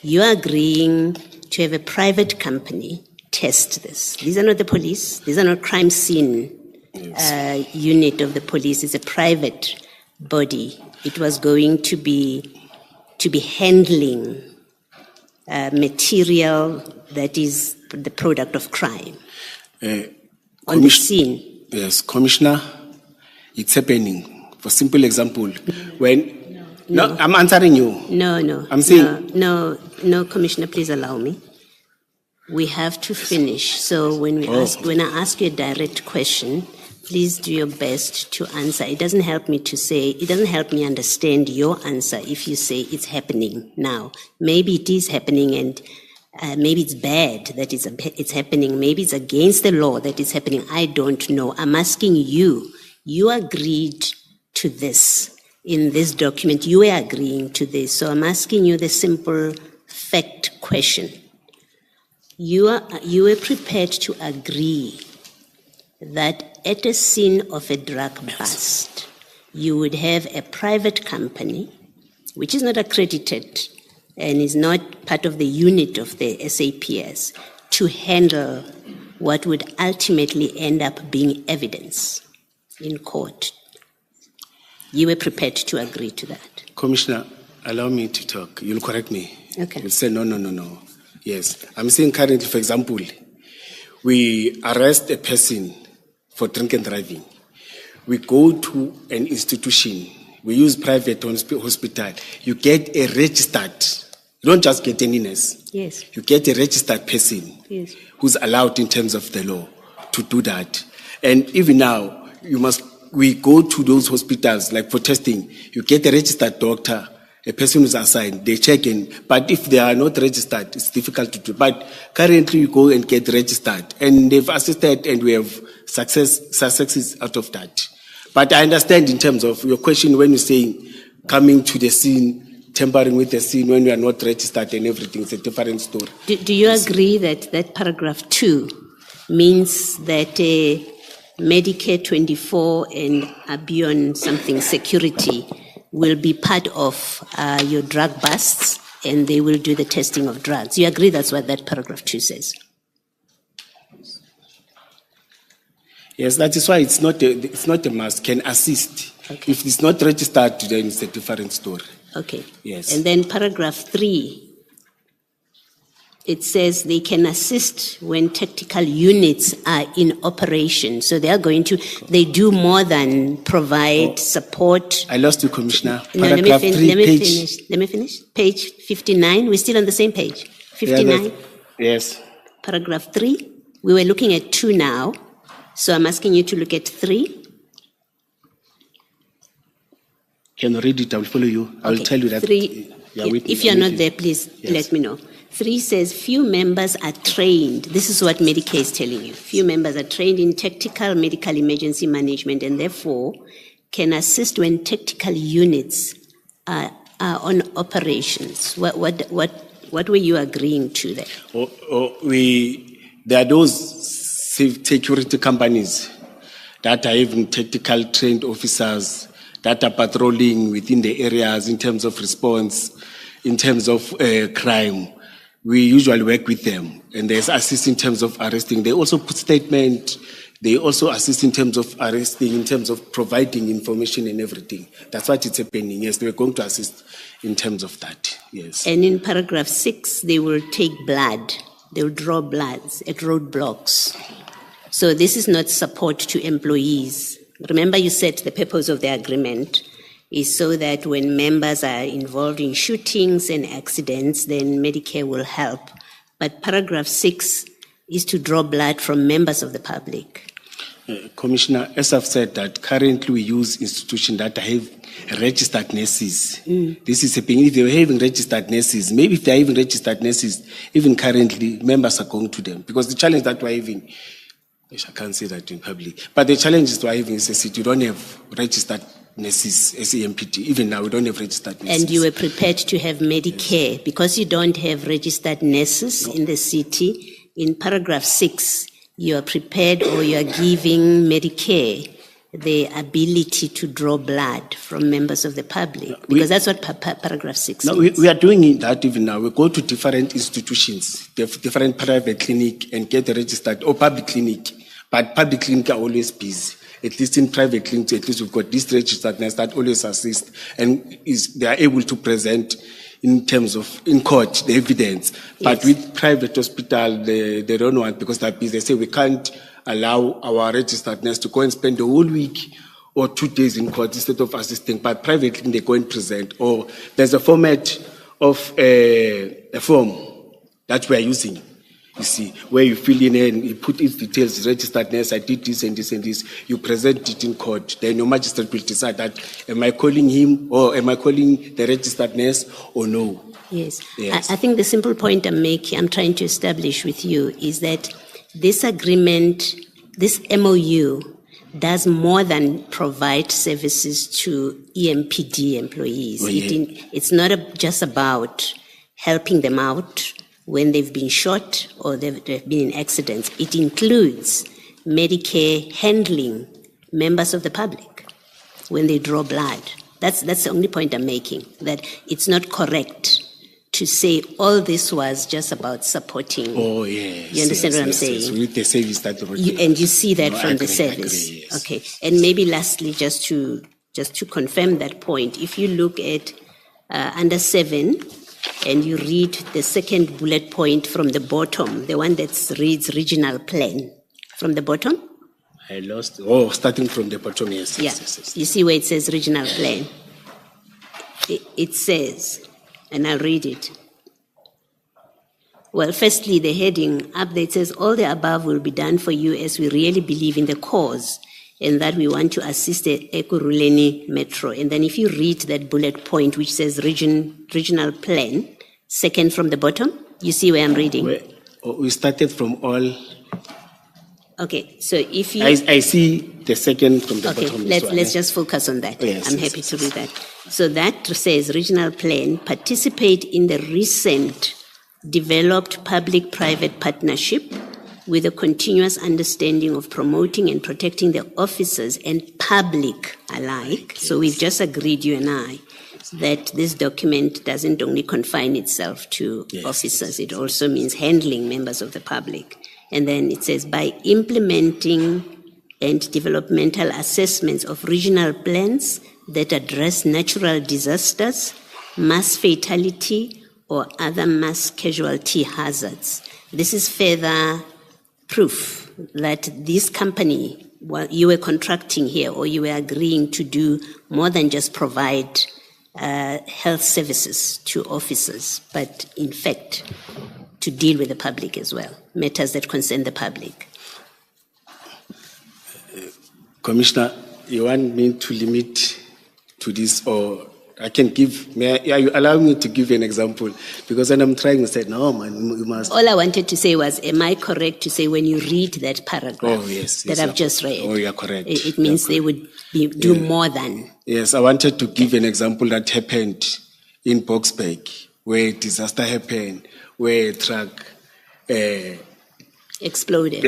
You're agreeing to have a private company test this. These are not the police, these are not crime scene unit of the police, it's a private body. It was going to be handling material that is the product of crime on the scene. Yes, Commissioner, it's happening. For simple example, when... No, I'm answering you. No. I'm saying... No, Commissioner, please allow me. We have to finish. So when I ask you a direct question, please do your best to answer. It doesn't help me understand your answer if you say it's happening now. Maybe it is happening, and maybe it's bad that it's happening. Maybe it's against the law that it's happening. I don't know. I'm asking you. You agreed to this in this document. You were agreeing to this. So I'm asking you the simple fact question. You were prepared to agree that at a scene of a drug bust, you would have a private company, which is not accredited and is not part of the unit of the SAPS, to handle what would ultimately end up being evidence in court. You were prepared to agree to that. Commissioner, allow me to talk. You'll correct me. Okay. You'll say, no. Yes. I'm saying currently, for example, we arrest a person for drink and driving. We go to an institution. We use private hospital. You get a registered. You don't just get any nurse. Yes. You get a registered person who's allowed in terms of the law to do that. And even now, we go to those hospitals, like for testing, you get a registered doctor, a person who's assigned, they check in. But if they are not registered, it's difficult to do. But currently you go and get registered. And they've assisted and we have successes out of that. But I understand in terms of your question when you're saying coming to the scene, tampering with the scene when we are not registered and everything, it's a different story. Do you agree that paragraph 2 means that Medicare 24 and Abion something security will be part of your drug busts and they will do the testing of drugs? You agree that's what that paragraph 2 says? Yes, that is why it's not a must, can assist. Okay. If it's not registered, then it's a different story. Okay. Yes. And then paragraph 3, it says they can assist when tactical units are in operation. So they do more than provide support. I lost you, Commissioner. No, Paragraph 3, Let me finish. Page 59. We're still on the same page. 59. Yes. paragraph 3. We were looking at 2 now, so I'm asking you to look at 3. Can you read it? I will follow you. I will Okay, tell you that. 3. Yeah, wait, if you're I'm not waiting. there, please Yes. let me know. 3 says few members are trained. This is what Medicare is telling you. Few members are trained in tactical medical emergency management and therefore can assist when tactical units are on operations. What were you agreeing to there? There are those security companies that are having tactical trained officers that are patrolling within the areas in terms of response, in terms of crime. We usually work with them, and they assist in terms of arresting. They also put statement. They also assist in terms of arresting, in terms of providing information and everything. That's what it's happening. Yes, we're going to assist in terms of that. Yes. And in paragraph 6, they will take blood. They will draw bloods at roadblocks. So this is not support to employees. Remember, you said the purpose of the agreement is so that when members are involved in shootings and accidents, then Medicare will help. But paragraph 6 is to draw blood from members of the public. Commissioner, as I've said, that currently we use institutions that have registered nurses. This is happening. If they're having registered nurses, maybe if they're having registered nurses, even currently, members are going to them. Because the challenge that we're having, I can't say that in public, but the challenge is we're having is that you don't have registered nurses as EMPT. Even now, we don't have registered nurses. And you were prepared to have Medicare. Because you don't have registered nurses in the city, in paragraph 6, you are prepared or you are giving Medicare the ability to draw blood from members of the public. Because that's what paragraph 6 No, means. we are doing that even now. We go to different institutions, different private clinic, and get registered, or public clinic. But public clinic are always busy. At least in private clinics, at least we've got this registered nurse that always assist, and they are able to present in terms of in court the evidence. But Yes. with private hospital, they don't want, because they're busy. They say we can't allow our registered nurse to go and spend the whole week or 2 days in court instead of assisting. But privately, they go and present. Or there's a format of a form that we are using, you see, where you fill in and you put its details, registered nurse, I did this and this and this. You present it in court. Then your magistrate will decide that, am I calling him or am I calling the registered nurse or no? Yes. Yes. I think the simple point I'm trying to establish with you is that this agreement, this MOU, does more than provide services to EMPD employees. Oh, yeah. It's not just about helping them out when they've been shot or they've been in accidents. It includes Medicare handling members of the public when they draw blood. That's the only point I'm making, that it's not correct to say all this was just about supporting. Oh, yes. You understand what I'm yes, saying? Yes. With the service that And you see that No, from I the agree, service. yes. Okay. And maybe lastly, just to confirm that point, if you look at under 7 and you read the second bullet point from the bottom, the one that reads regional plan from the bottom. I lost. Oh, starting from the bottom, yes. Yeah. Yes. You see where it says regional plan? It says, and I'll read it. Well, firstly, the heading up there, it says, all the above will be done for you as we really believe in the cause and that we want to assist the Ekurhuleni Metro. And then if you read that bullet point, which says regional plan, second from the bottom, you see where I'm reading? We started from all. Okay, so if you... I see the second from the Okay, bottom. let's just focus on that. Yes, I'm yes, happy yes, to read that. So that says regional plan, participate in the recent developed public-private partnership with a continuous understanding of promoting and protecting the officers and public alike. Yes. So we've just agreed, you and I, that this document doesn't only confine itself to officers, it also means handling members of the public. And then it says, by implementing and developmental assessments of regional plans that address natural disasters, mass fatality, or other mass casualty hazards. This is further proof that this company, while you were contracting here or you were agreeing to do more than just provide health services to officers, but in fact, to deal with the public as well, matters that concern the public. Commissioner, you want me to limit to this, or I can give, are you allowing me to give an example? Because when I'm trying to say, no, man, you must. All I wanted to say was, am I correct to say when you read that paragraph yes, that I've just read? Oh, you're correct. It means they would do more than. Yes, I wanted to give an example that happened in Boksburg, where a disaster happened, where a truck Exploded.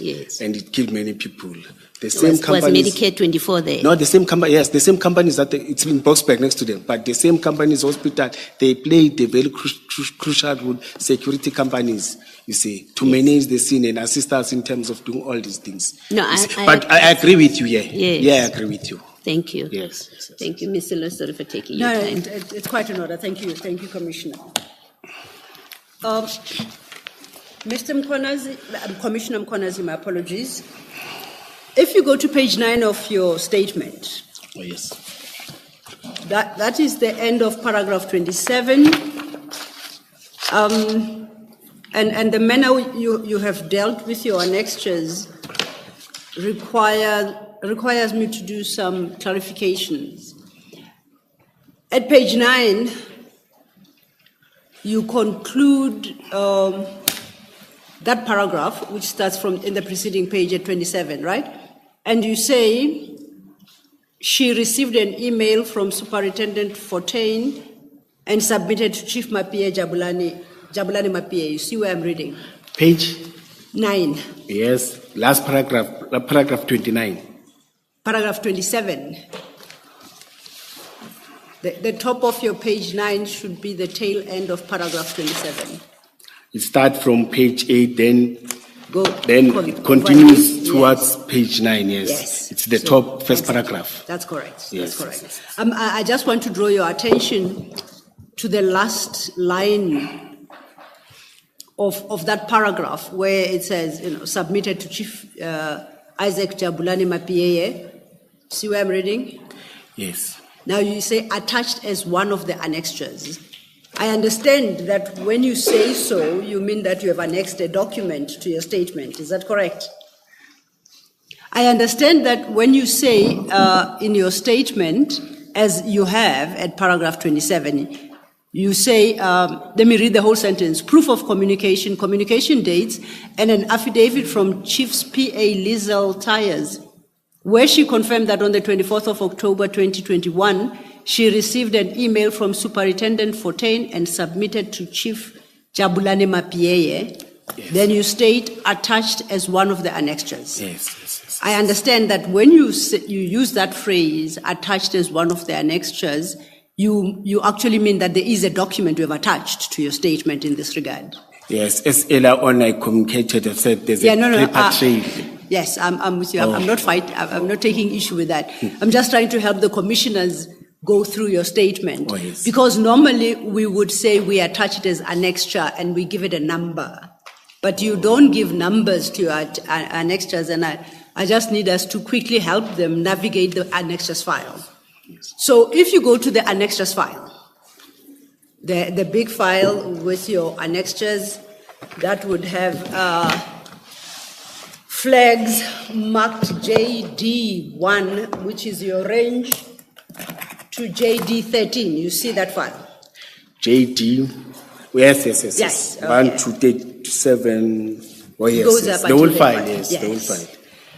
Yes. And it killed many people. The same Was companies. Medicare 24 there? No, the same company. Yes, the same companies that it's in Boksburg next to them, but the same companies, hospital, they played the very crucial role. Security companies, you see, to manage the scene and assist us in terms of doing all these things. No, I agree with you. Yeah, I agree with you. Thank you. Yes. Thank you, Mr. Lo, sorry for taking No, your time. it's quite an order. Thank you, Commissioner. Mr. Mkhwanazi, Commissioner Mkhwanazi, my apologies. If you go to page 9 of your statement, Oh, yes. that is the end of paragraph 27. And the manner you have dealt with your annexures requires me to do some clarifications. At page 9, you conclude that paragraph, which starts from in the preceding page at 27, right? And you say, she received an email from Superintendent Fortain and submitted to Chief Mapie Jabulani Mapie. You see where I'm reading? Page 9. Yes, last paragraph, paragraph 29. Paragraph 27. The top of your page 9 should be the tail end of paragraph 27. It starts from page 8, then it continues overlays, towards page 9, yes. Yes. It's the top first paragraph. That's correct. Yes, That's correct. yes, I just want to draw your attention to the last line of that paragraph where it says, submitted to Chief Isaac Jabulani Mapie. See where I'm reading? Yes. Now you say attached as one of the annexures. I understand that when you say so, you mean that you have annexed a document to your statement. Is that correct? I understand that when you say in your statement, as you have at paragraph 27, you say, let me read the whole sentence, proof of communication, communication dates, and an affidavit from Chiefs P.A. Liesel Tyers, where she confirmed that on the 24th of October 2021, she received an email from Superintendent Fortain and submitted to Chief Jabulani Mapie. Yes. Then you state attached as one of the annexures. Yes. I understand that when you use that phrase, attached as one of the annexures, you actually mean that there is a document you have attached to your statement in this regard. Yes, as earlier on I communicated, I said there's a paper trail. Yes, I'm with you. I'm not taking issue with that. I'm just trying to help the commissioners go through your statement. Oh, yes. Because normally we would say we attach it as annexure and we give it a number. But you don't give numbers to your annexures, and I just need us to quickly help them navigate the annexures file. Yes. So if you go to the annexures file, the big file with your annexures, that would have flags marked JD1, which is your range, to JD13. You see that file? JD, yes. Okay. 1 to 37. Oh, yes. Goes up The whole until file, the yes. The whole file.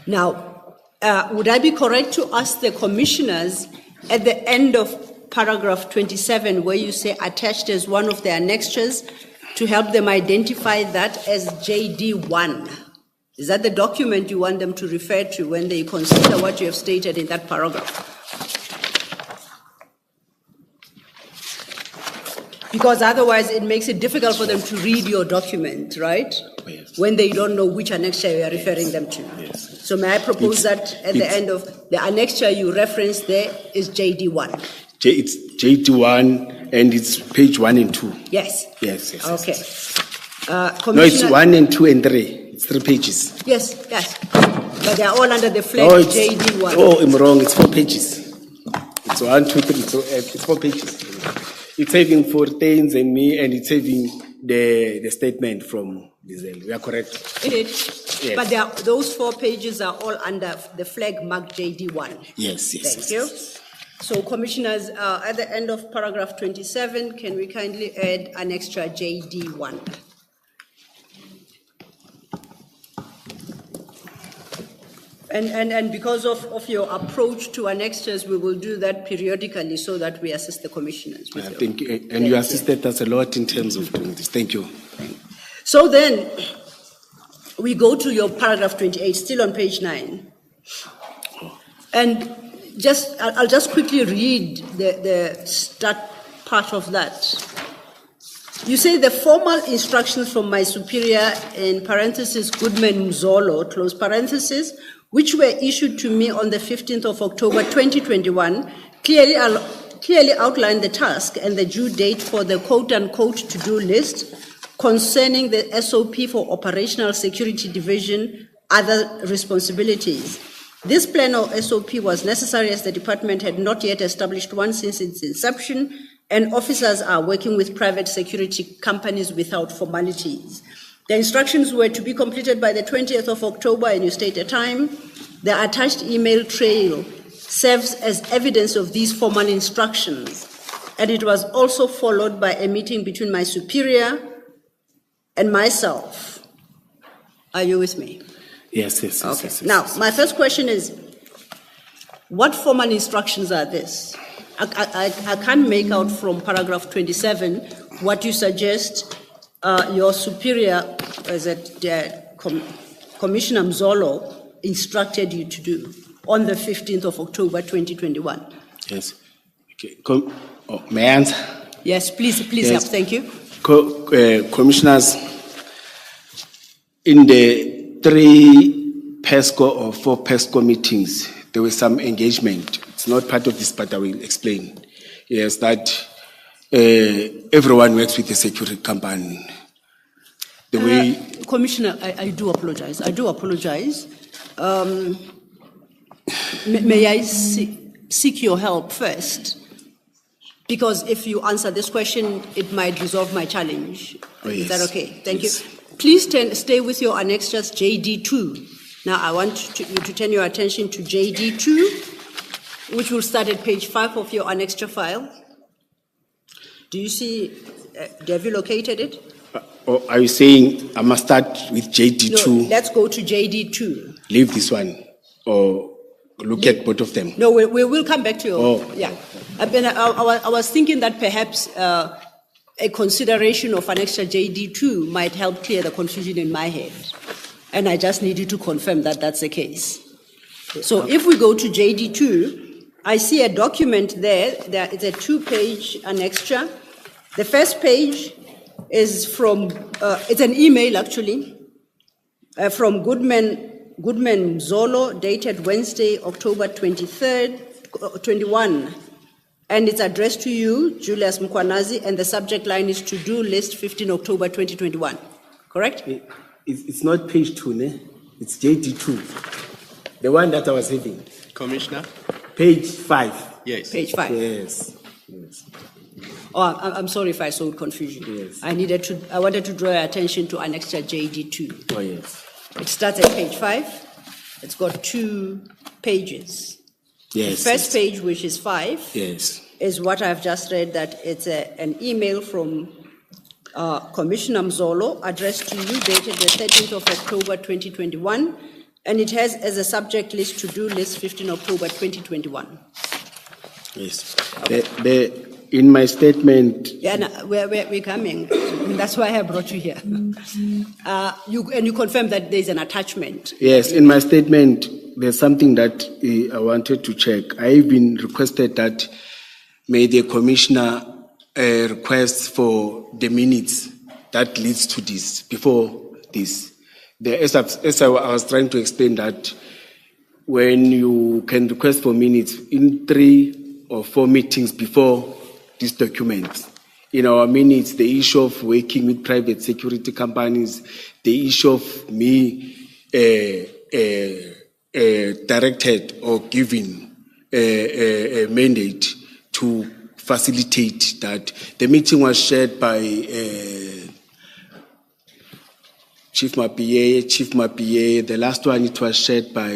Now, would I be correct to ask the commissioners at the end of paragraph 27, where you say attached as one of the annexures, to help them identify that as JD1? Is that the document you want them to refer to when they consider what you have stated in that paragraph? Because otherwise it makes it difficult for them to read your document, right? Yes. When they don't know which annexure you are referring them to. Yes. So may I propose that at the end of the annexure you reference there is JD1? It's JD1 and it's page 1 and 2. Yes. Yes. Okay. No, it's 1 and 2 and 3. It's 3 pages. Yes. But they are all under the flag JD1. Oh, I'm wrong. It's 4 pages. It's 1, 2, 3. So it's 4 pages. It's having Fortains and me, and it's having the statement from Diesel. We are correct. It is. Yes. But those 4 pages are all under the flag marked JD1. Yes, yes. Thank you. So, Commissioners, at the end of paragraph 27, can we kindly add an extra JD1? And because of your approach to annexures, we will do that periodically so that we assist the commissioners. I think, and you assisted us a lot in terms of doing this. Thank you. So then, we go to your paragraph 28, still on page 9. And I'll just quickly read the start part of that. You say the formal instructions from my superior, in parentheses, Goodman Mzolo, close parentheses, which were issued to me on the 15th of October 2021, clearly outline the task and the due date for the quote-unquote to-do list concerning the SOP for Operational Security Division, other responsibilities. This plan or SOP was necessary as the department had not yet established one since its inception, and officers are working with private security companies without formalities. The instructions were to be completed by the 20th of October, and you state a time. The attached email trail serves as evidence of these formal instructions, and it was also followed by a meeting between my superior and myself. Are you with me? Yes, yes, yes. Okay. Yes, yes, Now, yes. my first question is, what formal instructions are this? I can't make out from paragraph 27 what you suggest your superior, is it Commissioner Mzolo, instructed you to do on the 15th of October 2021. Yes. Okay. May I answer? Yes, please Yes. help. Thank you. Commissioners, in the 3 PESCO or 4 PESCO meetings, there was some engagement. It's not part of this, but I will explain. Yes, that everyone works with the security company. The way Commissioner, I do apologize. May I seek your help first? Because if you answer this question, it might resolve my challenge. Oh, Is yes. that okay? Thank Yes. you. Please stay with your annexures JD2. Now, I want you to turn your attention to JD2, which will start at page 5 of your annexure file. Do you see, have you located it? or are you saying I must start with JD2, No, let's go to JD2. leave this one, or look at both of them? No, we will come back to you. Oh. Yeah. I was thinking that perhaps a consideration of annexure JD2 might help clear the confusion in my head. And I just need you to confirm that that's the case. So if we go to JD2, I see a document there. It's a 2-page annexure. The first page is from, it's an email actually, from Goodman Mzolo, dated Wednesday, October 23rd, 21. And it's addressed to you, Julius Mkhwanazi, and the subject line is to-do list 15 October 2021. Correct? It's not page 2, ne? It's JD2. The one that I was having. Commissioner? Page 5. Yes. Page 5. Yes. Oh, I'm sorry if I sowed confusion. Yes. I wanted to draw your attention to annexure JD2. Oh, yes. It starts at page 5. It's got 2 pages. Yes. The first page, which is 5, Yes. is what I've just read, that it's an email from Commissioner Mzolo addressed to you, dated the 13th of October 2021, and it has as a subject list to-do list 15 October 2021. Yes. In my statement, Yeah, no, we're coming. That's why I brought you here. You confirm that there's an attachment. yes, in my statement, there's something that I wanted to check. I even requested that may the commissioner request for the minutes that leads to this, before this. As I was trying to explain that when you can request for minutes in 3 or 4 meetings before this document, in our minutes, the issue of working with private security companies, the issue of me directed or given a mandate to facilitate that. The meeting was shared by Chief Mapie. The last one, it was shared by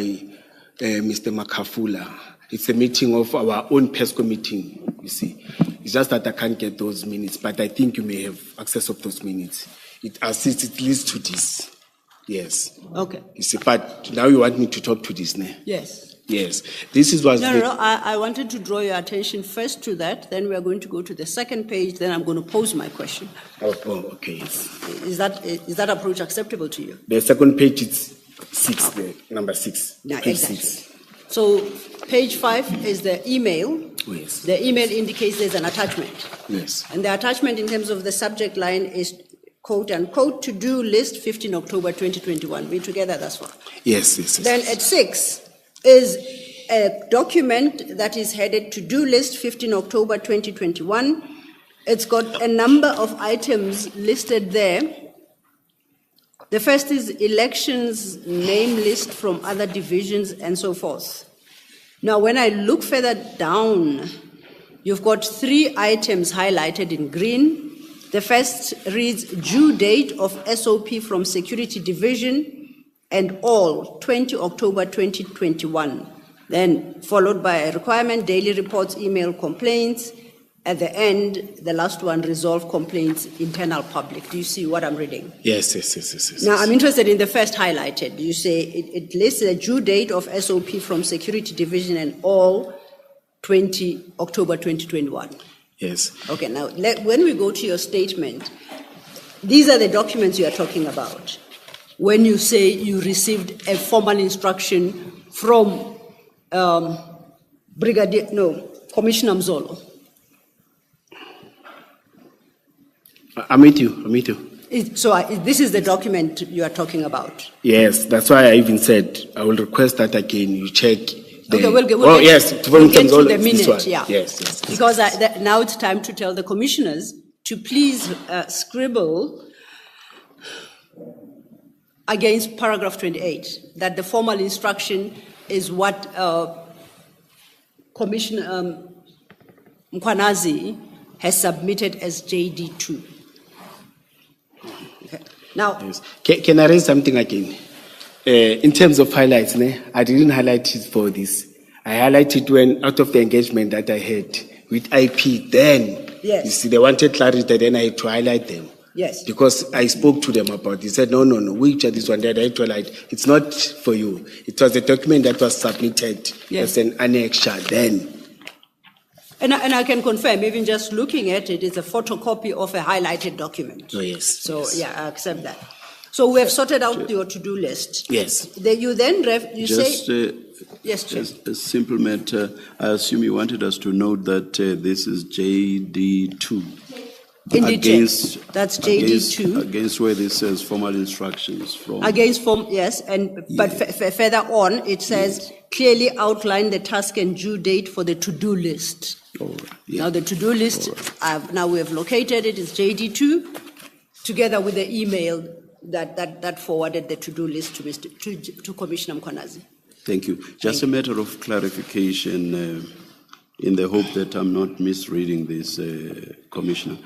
Mr. Makafula. It's a meeting of our own PESCO meeting, you see. It's just that I can't get those minutes, but I think you may have access of those minutes. It leads to this. Yes. Okay. You see, but now you want me to talk to this, ne? Yes. Yes. This is what. No. I wanted to draw your attention first to that. Then we are going to go to the second page. Then I'm going to pose my question. Oh, okay. Yes. Is that approach acceptable to you? The second page is 6, number 6. Yeah, page exactly. 6. So page 5 is the email. Yes. The email indicates there's an attachment. Yes. And the attachment in terms of the subject line is quote unquote to-do list 15 October 2021. We're together thus far. Yes. Then at 6 is a document that is headed to-do list 15 October 2021. It's got a number of items listed there. The first is elections name list from other divisions and so forth. Now, when I look further down, you've got 3 items highlighted in green. The first reads due date of SOP from Security Division and all 20 October 2021. Then followed by a requirement, daily reports, email complaints. At the end, the last one, resolve complaints, internal public. Do you see what I'm reading? Yes. Now, I'm interested in the first highlighted. You say it lists the due date of SOP from Security Division and all 20 October 2021. Yes. Okay, now when we go to your statement, these are the documents you are talking about. When you say you received a formal instruction from Commissioner Mzolo. I'm with you. So this is the document you are talking about? Yes, that's why I even said I will request that again you check. Okay, we'll get to the minute, yeah. Yes. Because now it's time to tell the commissioners to please scribble against paragraph 28, that the formal instruction is what Commissioner Mkhwanazi has submitted as JD2. Okay. Now, yes. Can I raise something again? In terms of highlights, I didn't highlight it for this. I highlighted when out of the engagement that I had with IP, then yes. You see, they wanted clarity, then I had to highlight them. Yes. Because I spoke to them about it. They said, no, which are this one that I had to highlight? It's not for you. It was a document that was submitted yes. as an annexure then. And I can confirm, even just looking at it, it's a photocopy of a highlighted document. Oh, yes. So, yes. yeah, I accept that. So we have sorted out your to-do list. Yes. You then, Just, say... Yes, Chair. Just a simple matter. I assume you wanted us to note that this is JD2. Indeed, against, that's JD2. Against where this says formal instructions from. Against yes, but further on it says clearly outline the task and due date for the to-do list. All right. Yeah. Now the to-do list, now we have located it, is JD2, together with the email that forwarded the to-do list to Commissioner Mkhwanazi. Thank you. Just a matter of clarification, in the hope that I'm not misreading this, Commissioner.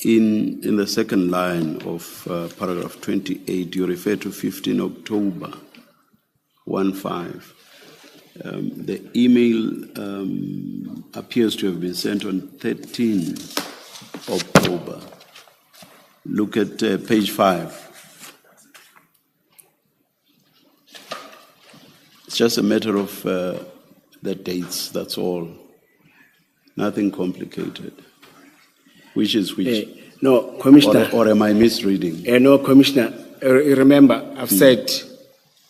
In the second line of paragraph 28, you refer to 15 October 15. The email appears to have been sent on 13 October. Look at page 5. It's just a matter of the dates, that's all. Nothing complicated. Which is which? No, Commissioner. Or am I misreading? No, Commissioner. Remember, I've said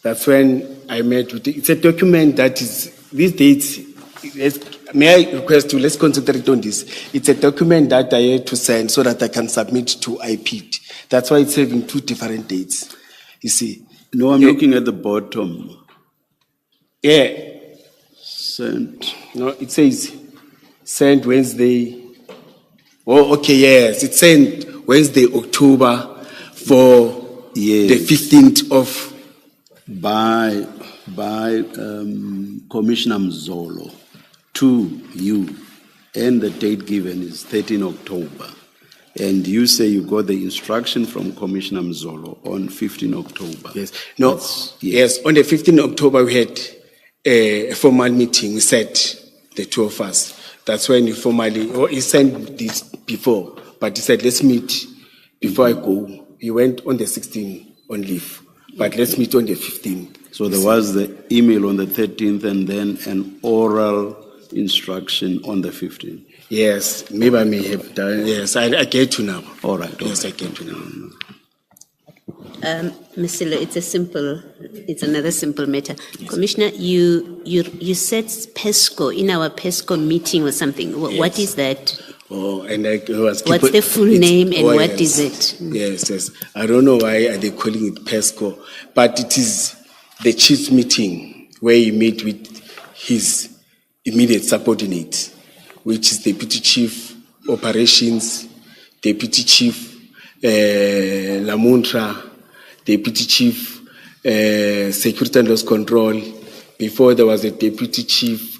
that's when I met with it's a document that is, these dates, may I request to, let's concentrate on this. It's a document that I had to send so that I can submit to IP. That's why it's having 2 different dates. You see? No, I'm looking at the bottom. Yeah. Sent. No, it says sent Wednesday. Oh, okay, yes. It's sent Wednesday, October for the 15th of... By Commissioner Mzolo to you, and the date given is 13 October. And you say you got the instruction from Commissioner Mzolo on 15 October. Yes. No. Yes. Yes. On the 15th October, we had a formal meeting. We said, the two of us. That's when he formally, or he sent this before, but he said, let's meet before I go. He went on the 16th on leave, but let's meet on the 15th. So there was the email on the 13th and then an oral instruction on the 15th. Yes, maybe I may have done. Yes, I get to now. All right. Yes, I get to now. Mr. Lo, it's another simple matter. Yes. Commissioner, you said PESCO in our PESCO meeting or something. Yes. What is that? Oh, and I was. What's the full name and what is it? Yes. I don't know why are they calling it PESCO, but it is the chief's meeting where he meet with his immediate subordinates, which is Deputy Chief Operations, Deputy Chief Lamuntra, Deputy Chief Security and Loss Control. Before there was a Deputy Chief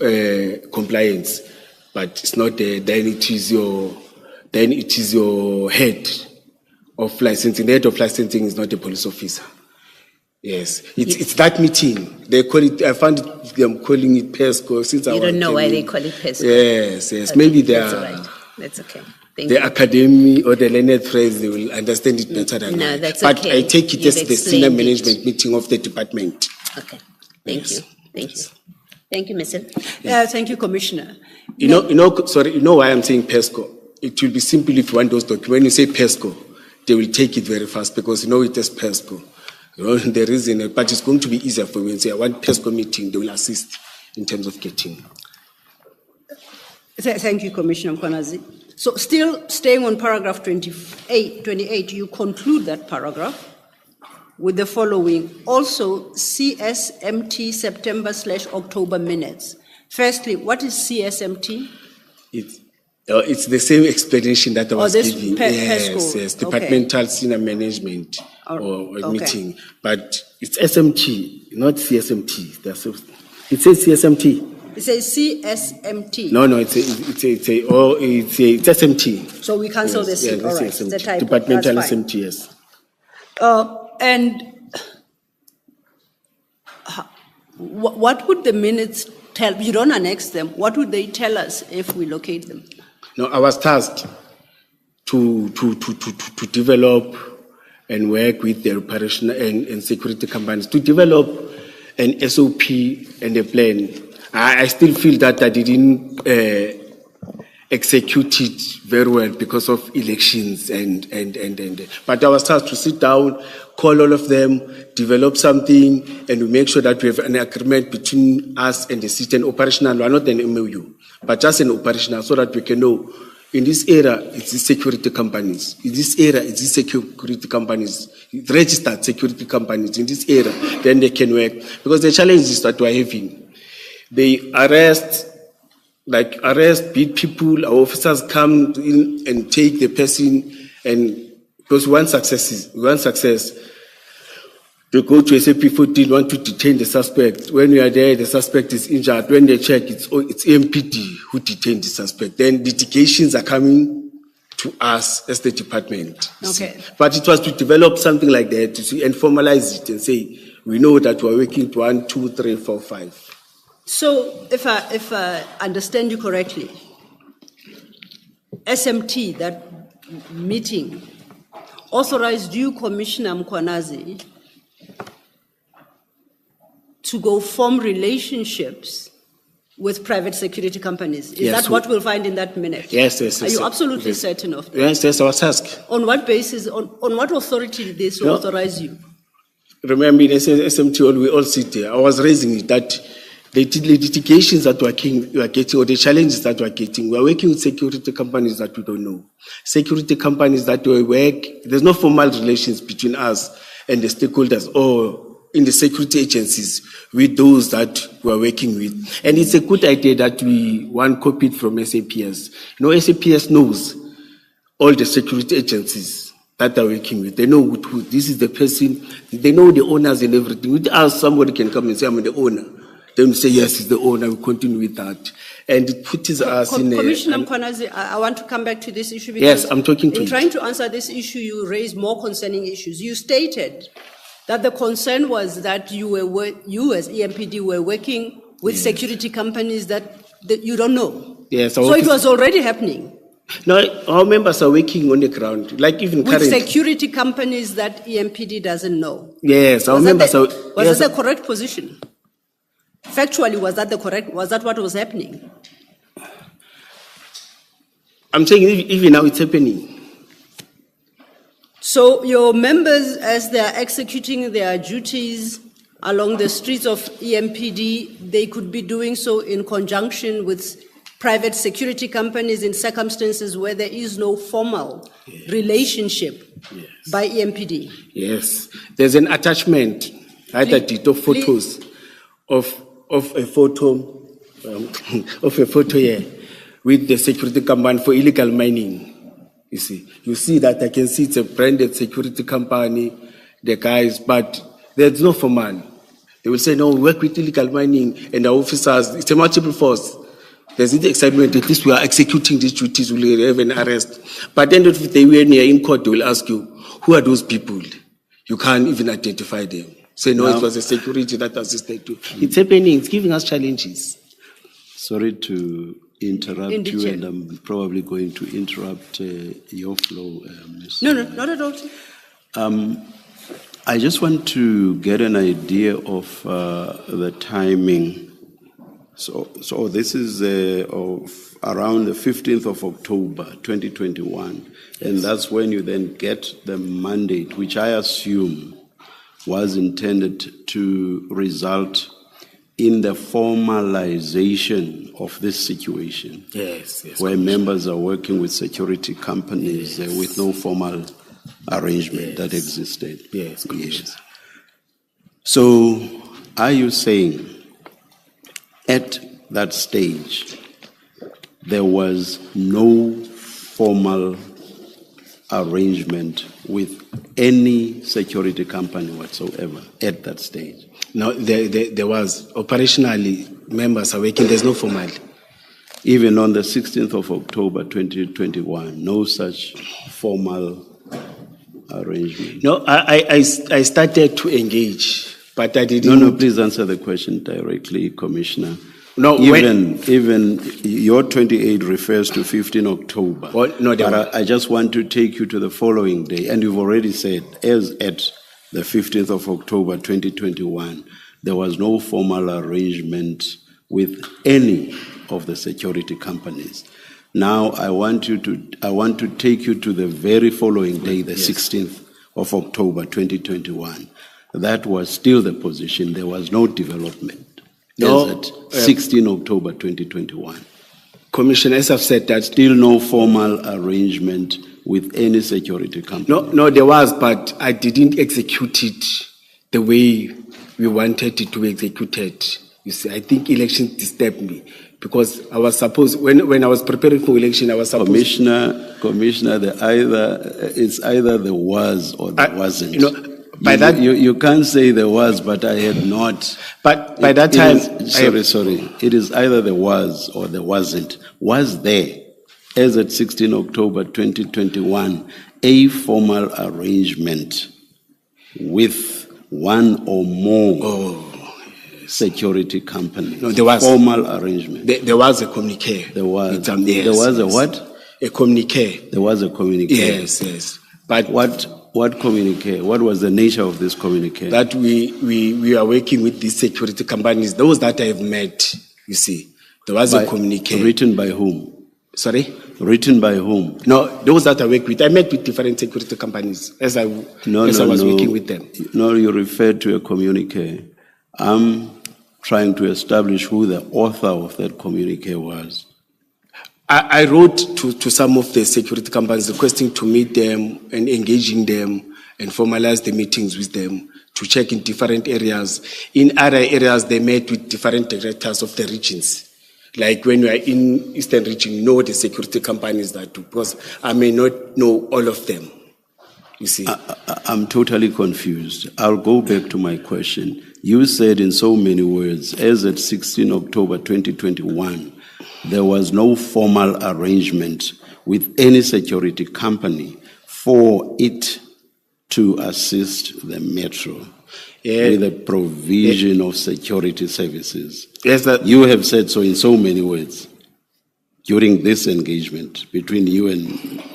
Compliance, but it's not there. Then it is your head of licensing. The head of licensing is not a police officer. Yes, it's that meeting. They call it. I found them calling it PESCO since I was. You don't know why they call it PESCO. Yes. Okay, Maybe they that's are. All right. That's okay. The academy or the learned friends, they will understand it better than No, I. that's But okay. I take it You've as the senior explained it. management meeting of the department. Okay. Thank Yes. you. Thank you, Mr. Thank you, Commissioner. You know why I'm saying PESCO? It will be simple if you want those documents. When you say PESCO, they will take it very fast because it is PESCO. The reason, but it's going to be easier for you when you say, I want PESCO meeting, they will assist in terms of getting. Thank you, Commissioner Mkhwanazi. So still staying on paragraph 28, you conclude that paragraph with the following. Also, CSMT September/October minutes. Firstly, what is CSMT? It's the same explanation that I was this giving. PESCO. Yes, departmental senior management or meeting. But it's SMT, not CSMT. It says CSMT. It says CSMT. No, it's SMT. So we cancel this. Yeah, All right, SMT. the type. Departmental That's fine. SMT, yes. And what would the minutes tell? You don't annex them. What would they tell us if we locate them? No, I was tasked to develop and work with the operational and security companies to develop an SOP and a plan. I still feel that I didn't execute it very well because of elections and. But I was tasked to sit down, call all of them, develop something, and we make sure that we have an agreement between us and the system operational, not an MOU, but just an operational, so that we can know in this area it's the security companies, in this area it's the security companies, registered security companies in this area, then they can work. Because the challenges that we're having, they arrest, beat people, our officers come in and take the person, and because one success, they go to SAP 14, want to detain the suspect. When we are there, the suspect is injured. When they check, it's MPD who detained the suspect. Then litigations are coming to us as the department. Okay. But it was to develop something like that, to see and formalize it and say, we know that we're working to 1, 2, 3, 4, 5. So, if I understand you correctly, SMT, that meeting, authorized you, Commissioner Mkhwanazi, to go form relationships with private security companies. Is that what we'll find in that minute? Yes. Are you absolutely certain of that? Yes, I was asked. On what basis, on what authority did this authorize you? Remember, in SMT, we all sit there. I was raising it that the litigations that we are getting, or the challenges that we are getting, we are working with security companies that we don't know. Security companies that we work, there's no formal relations between us and the stakeholders or in the security agencies with those that we are working with. And it's a good idea that we copied from SAPS. SAPS knows all the security agencies that are working with. They know who this is the person, they know the owners and everything. With us, somebody can come and say, I'm the owner. Then we say, yes, it's the owner, we continue with that. And it puts us in a... Commissioner Mkhwanazi, I want to come back to this issue because Yes, I'm talking to in you. trying to answer this issue, you raised more concerning issues. You stated that the concern was that you as EMPD were working with security companies that you don't know. Yes, So it was already happening. No, our members are working on the ground, like even With currently. security companies that EMPD doesn't know. Yes, our members are... Was yes, that the correct position? Factually, was that what was happening? I'm saying even now it's happening. So your members, as they are executing their duties along the streets of EMPD, they could be doing so in conjunction with private security companies in circumstances where there is no formal relationship by EMPD. Yes, there's an attachment, either Please- of photos of a photo here with the security company for illegal mining. You see that I can see it's a branded security company, the guys, but there's no formal. They will say, no, we work with illegal mining and our officers, it's a multiple force. There's the excitement, at least we are executing these duties, we will have an arrest. But at the end of the day, when you're in court, they will ask you, who are those people? You can't even identify them. Say, no, it was a security that assisted you. It's happening, it's giving us challenges. Sorry to interrupt you, Indigent. and I'm probably going to interrupt your flow, Ms. No, not at all. I just want to get an idea of the timing. So this is of around the 15th of October, 2021, and that's when you then get the mandate, which I assume was intended to result in the formalization of this situation. Yes. Where members are working with security companies with no formal arrangement that existed. Yes. So, are you saying at that stage there was no formal arrangement with any security company whatsoever at that stage? No, there was. Operationally, members are working, there's no formal. Even on the 16th of October 2021, no such formal arrangement? No, I started to engage, but I didn't. No, please answer the question directly, Commissioner. No, even your 28 refers to 15 October. Oh, no, but I just want to take you to the following day, and you've already said, as at the 15th of October 2021, there was no formal arrangement with any of the security companies. Now I want to take you to the very following day, the 16th of October 2021. That was still the position. There was no development. No, As at 16 October 2021. Commissioner, as I've said, that Still no formal arrangement with any security company. no, there was, but I didn't execute it the way we wanted it to be executed. You see, I think elections disturbed me because I was supposed, when I was preparing for election, I was supposed. Commissioner, it's either there was or there wasn't. By that you can't say there was, but I had not. But by that time, sorry. It is either there was or there wasn't. Was there, as at 16 October 2021, a formal arrangement with one or more security companies? No, there was. Formal arrangement. There was a communique. There was. Yes, There was a what? A communique. There was a communique. Yes. But what communique? What was the nature of this communique? that we are working with these security companies, those that I have met, you see, there was a communique. Written by whom? Sorry? Written by whom? No, those that I work with, I met with different security companies as I was working with them. No, you referred to a communique. I'm trying to establish who the author of that communique was. I wrote to some of the security companies requesting to meet them and engaging them and formalize the meetings with them to check in different areas. In other areas, they met with different directors of the regions. Like when you are in Eastern region, you know the security companies that do, because I may not know all of them, you see. I'm totally confused. I'll go back to my question. You said in so many words, as at 16 October 2021, there was no formal arrangement with any security company for it to assist the Metro with the provision of security services. Yes, that, You have said so in so many words during this engagement between you and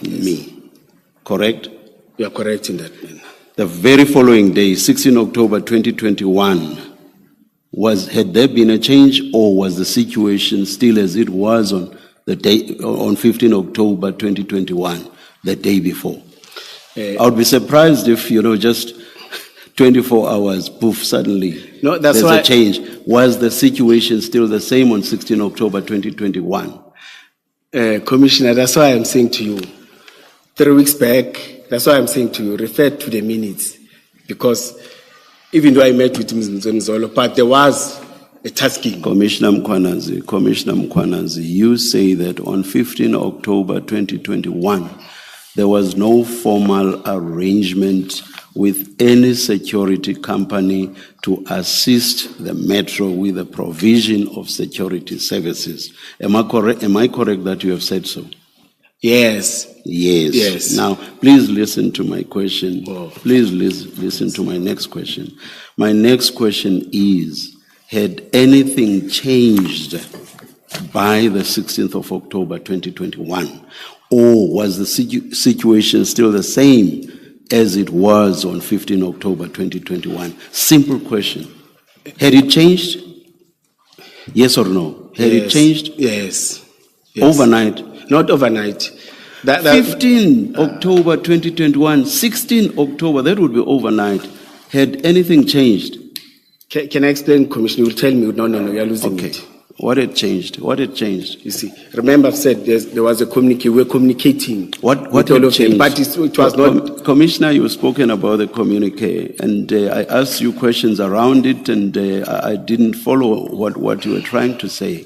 me, correct? you are correct in that. Man. The very following day, 16 October 2021, had there been a change, or was the situation still as it was on the day on 15 October 2021, the day before? I would be surprised if, just 24 hours, poof, suddenly No, that's there's why- a change. Was the situation still the same on 16 October 2021? Commissioner, that's why I'm saying to you, 3 weeks back, that's why I'm saying to you, refer to the minutes. Because even though I met with Ms. Nzolo, but there was a tasking. Commissioner Mkhwanazi, you say that on 15 October 2021, there was no formal arrangement with any security company to assist the Metro with the provision of security services. Am I correct that you have said so? Yes. Yes. Yes. Now, please listen to my question. Oh. Please listen to my next question. My next question is, had anything changed by the 16th of October 2021? Or was the situation still the same as it was on 15 October 2021? Simple question. Had it changed? Yes or no? Had it Yes. changed? Yes. Yes. Overnight? Not overnight. 15 October 2021, 16 October, that would be overnight. Had anything changed? Can I explain, Commissioner? You will tell me, no, you are losing Okay. it. What had changed? What had changed? You see, remember I've said there was a communique, we're communicating. What with had all of them, changed? but it was not. Commissioner, you've spoken about the communique, and I asked you questions around it, and I didn't follow what you were trying to say.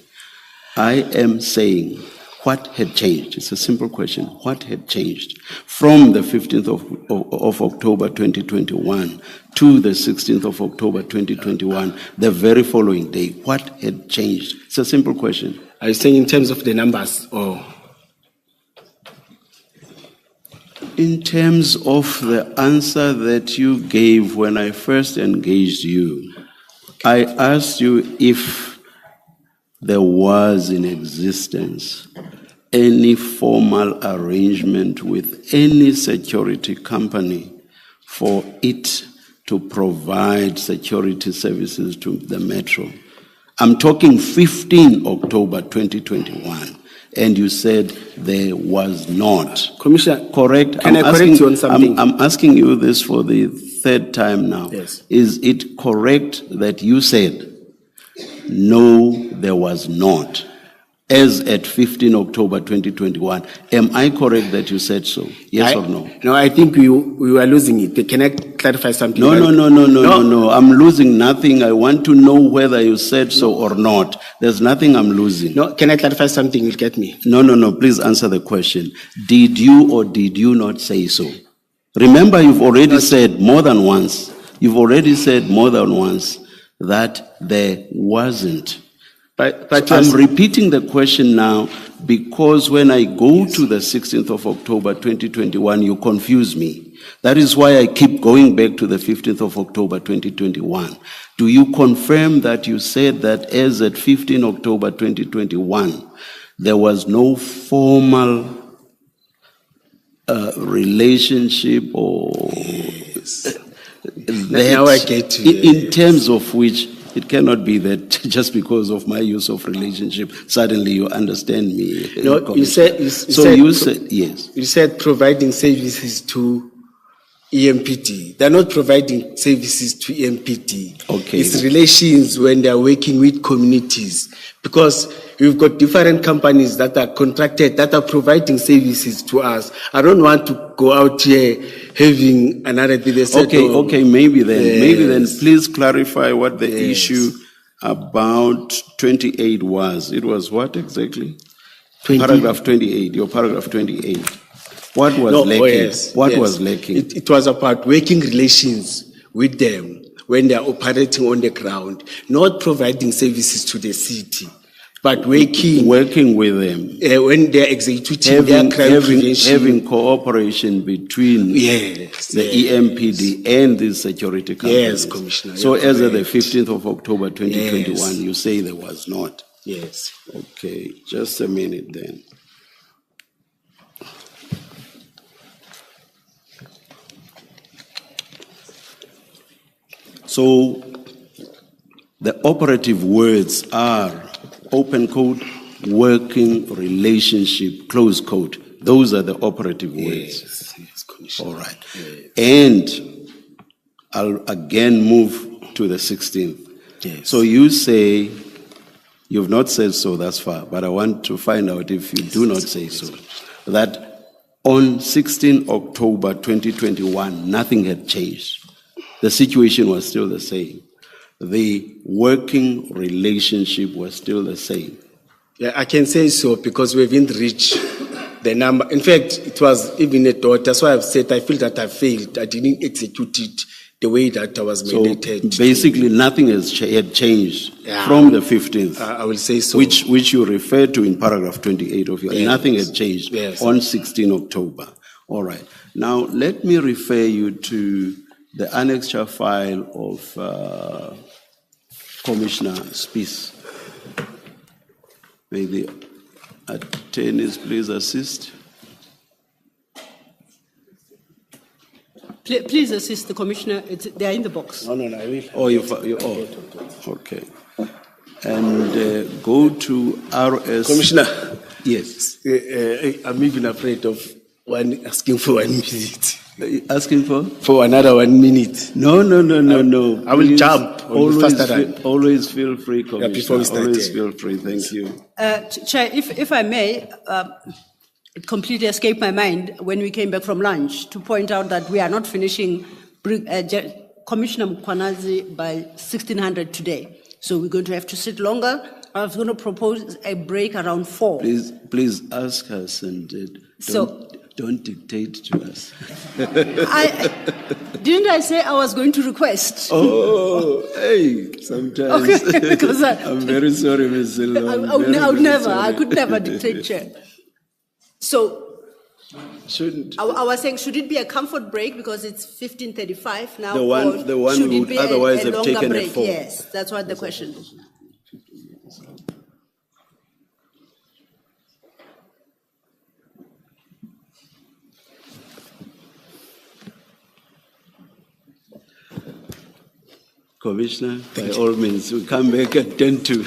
I am saying, what had changed? It's a simple question. What had changed from the 15th of October 2021 to the 16th of October 2021, the very following day? What had changed? It's a simple question. Are you saying in terms of the numbers? Or In terms of the answer that you gave when I first engaged you, I asked you if there was in existence any formal arrangement with any security company for it to provide security services to the Metro. I'm talking 15 October 2021, and you said there was not. Commissioner, Correct? Can I correct you on something? I'm asking you this for the third time now. Yes. Is it correct that you said, no, there was not, as at 15 October 2021? Am I correct that you said so? Yes or no? No, I think we are losing it. Can I clarify something? No. I'm losing nothing. I want to know whether you said so or not. There's nothing I'm losing. No, can I clarify something? You'll get me. No. Please answer the question. Did you or did you not say so? Remember, you've already said more than once. You've already said more than once that there wasn't. But So I'm repeating the question now because when I go to the 16th of October 2021, you confuse me. That is why I keep going back to the 15th of October 2021. Do you confirm that you said that as at 15 October 2021, there was no formal relationship or Now I get you. in terms of which it cannot be that just because of my use of relationship, suddenly you understand me. No, you said yes. You said providing services to EMPD. They're not providing services to EMPD. Okay. It's relations when they're working with communities. Because we've got different companies that are contracted, that are providing services to us. I don't want to go out here having another thing. They said, Okay, maybe then Yes. please clarify what the Yes. issue about 28 was. It was what exactly? 20. Paragraph 28, your paragraph 28. What was No, lacking? oh yes, What yes. was lacking? It was about working relations with them when they are operating on the ground, not providing services to the city, but working Working with them. when they are executing their crime prevention. Having cooperation between Yes, the yes. EMPD and the security companies. Yes, Commissioner, So you're as of the correct. 15th of October 2021, Yes. you say there was not. Yes. Okay, just a minute then. So the operative words are open quote, working relationship, close quote. Those are the operative words. Yes, yes, Commissioner. All right. And I'll again move to the 16th. Yes. So you say, you've not said so thus far, but I want to find out if you do not say so, that on 16 October 2021, nothing had changed. The situation was still the same. The working relationship was still the same. Yeah, I can say so because we haven't reached the number. In fact, it was even a thought. That's why I've said I feel that I failed. I didn't execute it the way that I was So mandated. basically, nothing had changed Yeah. from the 15th. I will say so. Which you refer to in paragraph 28 of your, Yes. nothing had changed Yes. on 16 October. All right. Now, let me refer you to the annexure file of Commissioner Spies. May the attorneys please assist? Please assist the commissioner. They are in the box. No, I will. Okay. And go to RS. Commissioner, Yes. I'm even afraid of asking for 1 minute. Asking for? For another 1 minute. No. I will Please, jump on the faster time. Always feel free, Commissioner. before we start, Always yeah. feel free. Thank you. Chair, if I may, it completely escaped my mind when we came back from lunch to point out that we are not finishing Commissioner Mkhwanazi by 1600 today. So we're going to have to sit longer. I was going to propose a break around 4. Please ask us and don't dictate to us. Didn't I say I was going to request? Oh, hey, sometimes. Okay, because I'm very sorry, Ms. Zillo. I could never dictate, Chair. So Shouldn't. I was saying, should it be a comfort break because it's 15:35 now? The one should would it be otherwise a have longer taken a break? 4. Yes, that's what the question is. Commissioner, by all means, we come back at 10 to.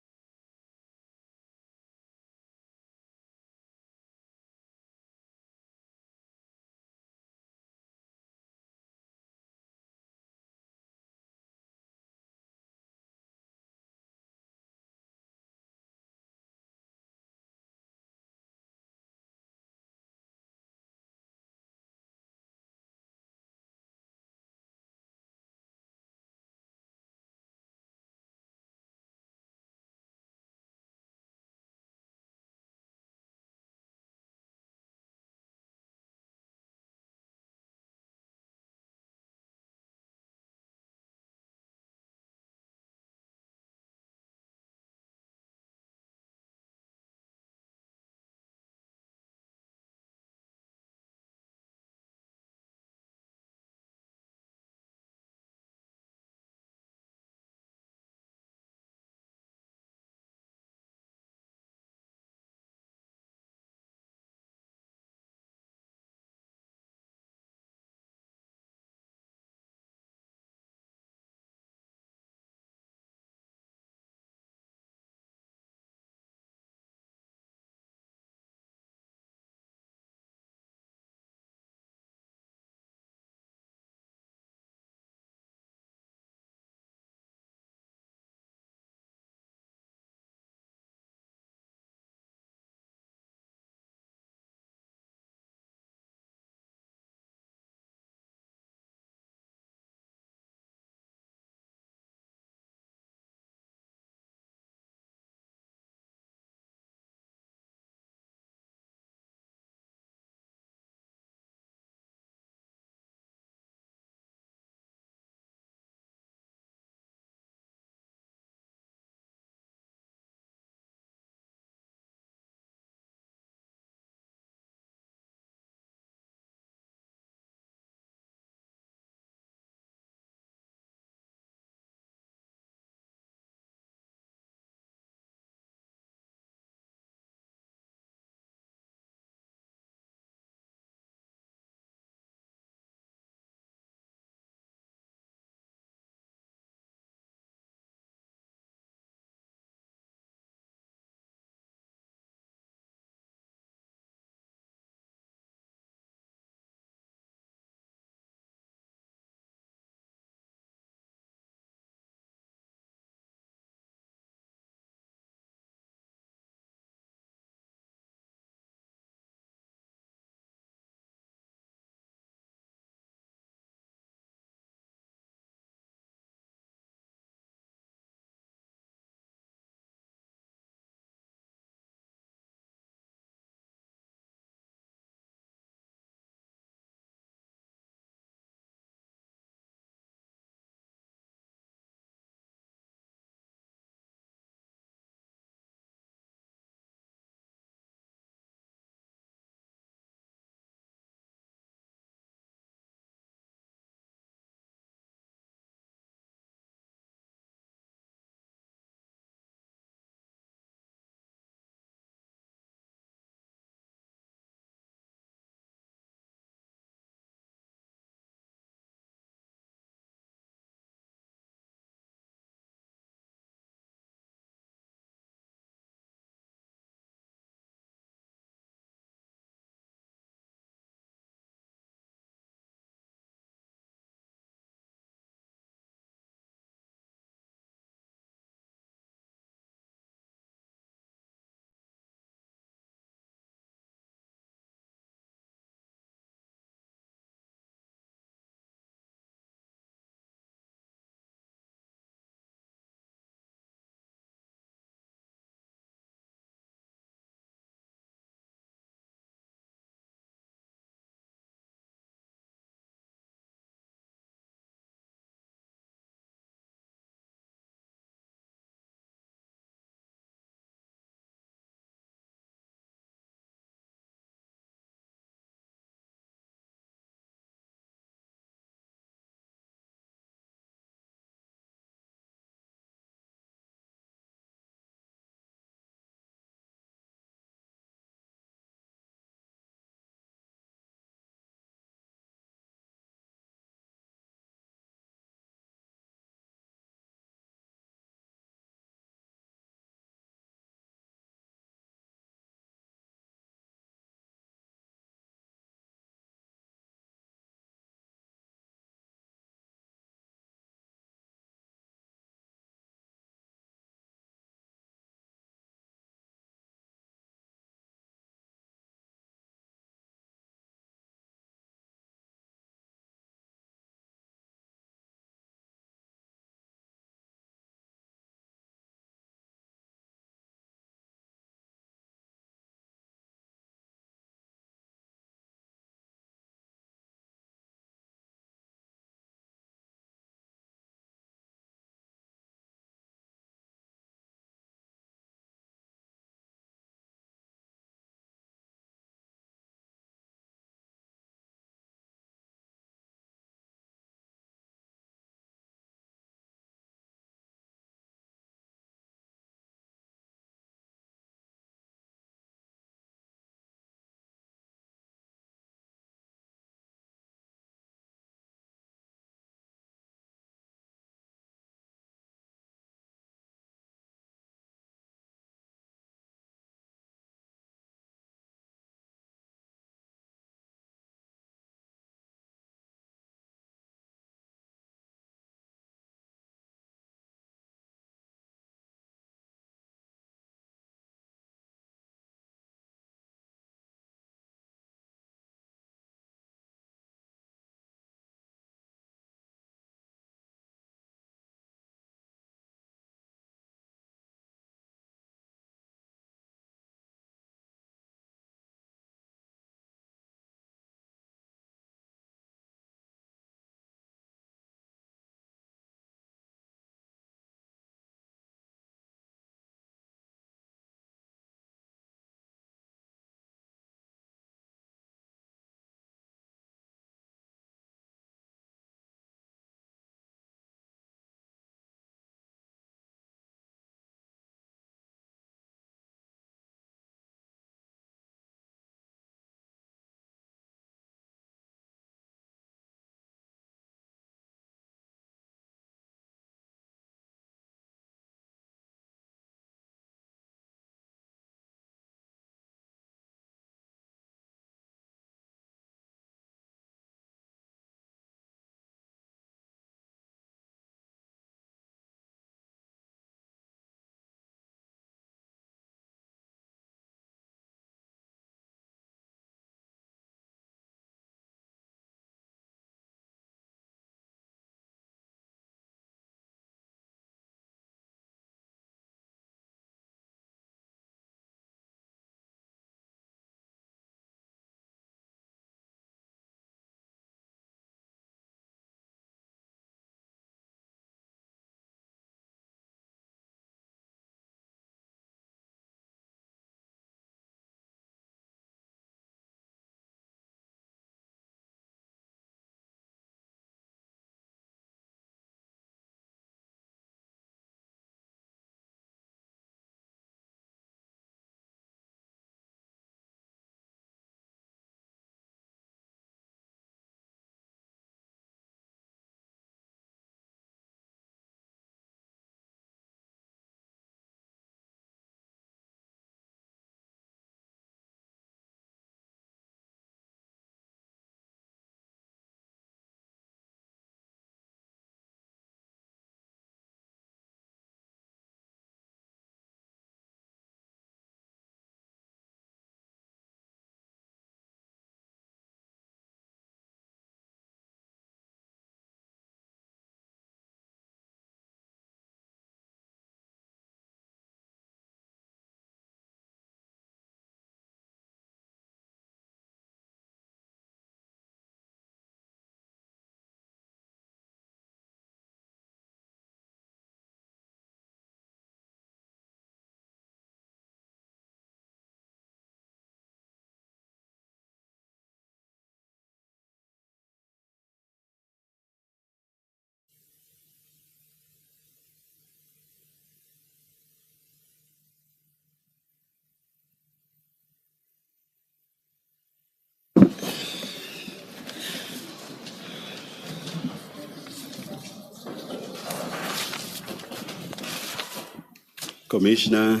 Commissioner,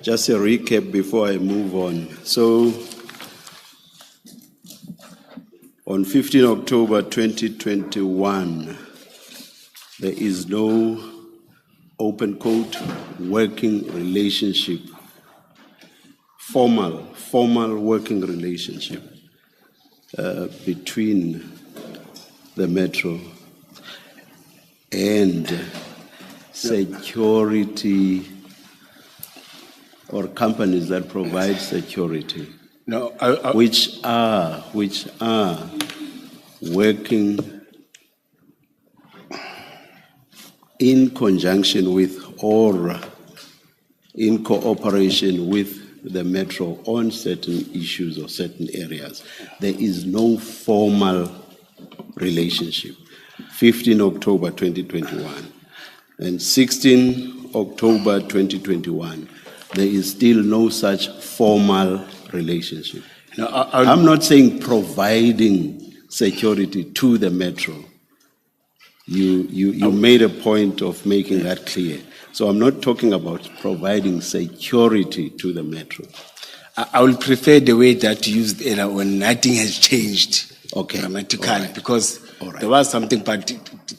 just a recap before I move on. So, on 15 October 2021, there is no open quote working relationship, formal working relationship between the Metro and security or companies that provide security, No, which are working in conjunction with or in cooperation with the Metro on certain issues or certain areas. There is no formal relationship. 15 October 2021 and 16 October 2021, there is still no such formal relationship. no, I'm not saying providing security to the Metro. You made a point of making that clear. So I'm not talking about providing security to the Metro. I will prefer the way that you used when nothing has changed dramatically, all right. because All right. there was something, but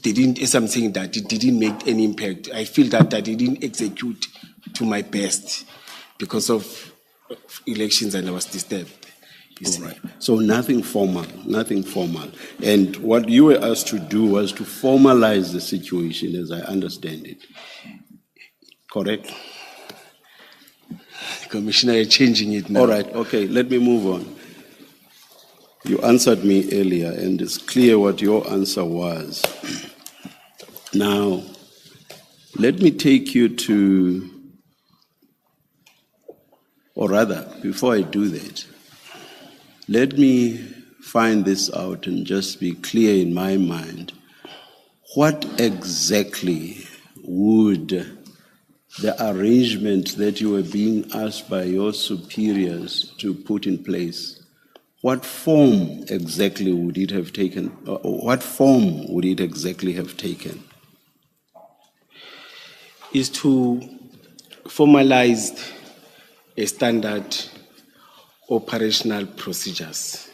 they didn't. As I'm saying that it didn't make any impact. I feel that I didn't execute to my best because of elections, and I was disturbed. You see. All right. So nothing formal. And what you were asked to do was to formalize the situation, as I understand it. Correct? Commissioner, you're changing it now. All right, okay, let me move on. You answered me earlier, and it's clear what your answer was. Now, let me take you to, or rather, before I do that, let me find this out and just be clear in my mind. What exactly would the arrangement that you were being asked by your superiors to put in place, what form exactly would it have taken? What form would it exactly have taken? Is to formalize a standard operational procedures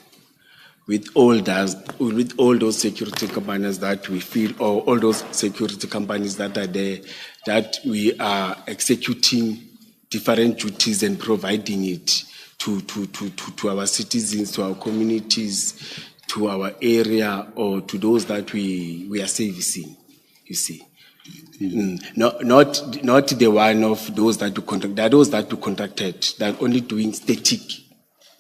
with all those security companies that we feel, or all those security companies that are there, that we are executing different duties and providing it to our citizens, to our communities, to our area, or to those that we are servicing, you see. Not the one of those that do contract. There are those that do contracted, that are only doing static.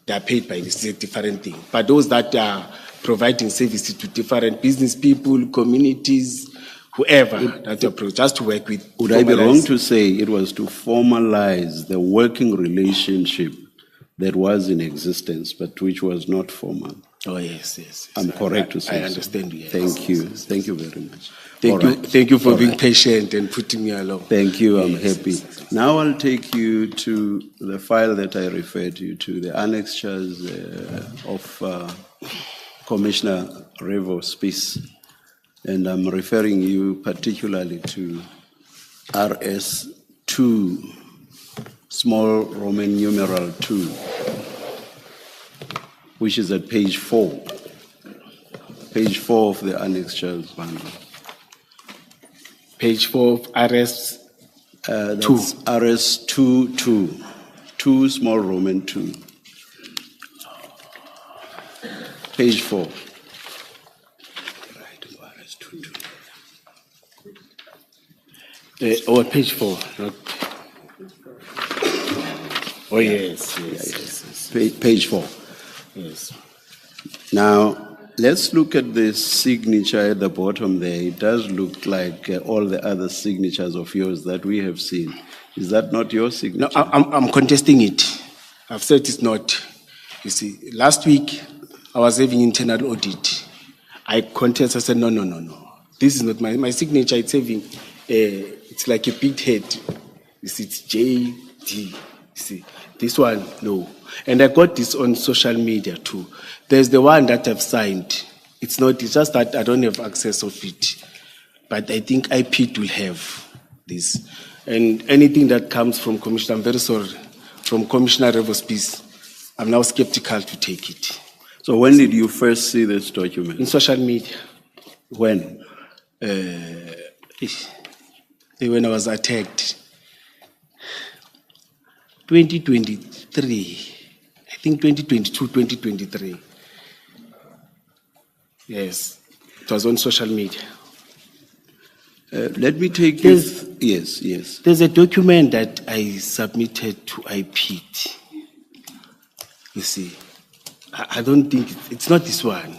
They are paid by this different thing. But those that are providing services to different business people, communities, whoever that approach, just to work with. Would I be wrong to say it was to formalize the working relationship that was in existence, but which was not formal? Oh, yes. I'm correct to say I understand so. you. Yes. Thank you. Thank you very much. Thank you for being patient and putting me along. Thank you. I'm happy. Now I'll take you to the file that I referred you to, the annexures of Commissioner Revo's piece. And I'm referring you particularly to RS2, small Roman numeral 2, which is at page 4. Page 4 of the annexures bundle. Page 4 of RS. That's RS2, 2 small Roman 2. Page 4. Page 4. Not... Oh, yes. Page 4. Yes. Now, let's look at the signature at the bottom there. It does look like all the other signatures of yours that we have seen. Is that not your signature? No, I'm contesting it. I've said it's not. You see, last week I was having internal audit. I contested. I said, no. This is not my signature. It's having, it's like a big head. You see, it's JD. You see, this one, no. And I got this on social media too. There's the one that I've signed. It's just that I don't have access of it. But I think IP will have. this. And anything that comes from Commissioner, I'm very sorry, from Commissioner Revo's I'm now skeptical to take it. So when did you first see this document? In social media, When? when I was attacked, 2023, I think 2022, 2023. Yes, it was on social media. Let me take you. Yes. There's a document that I submitted to IPT. You see, I don't think, it's not this one.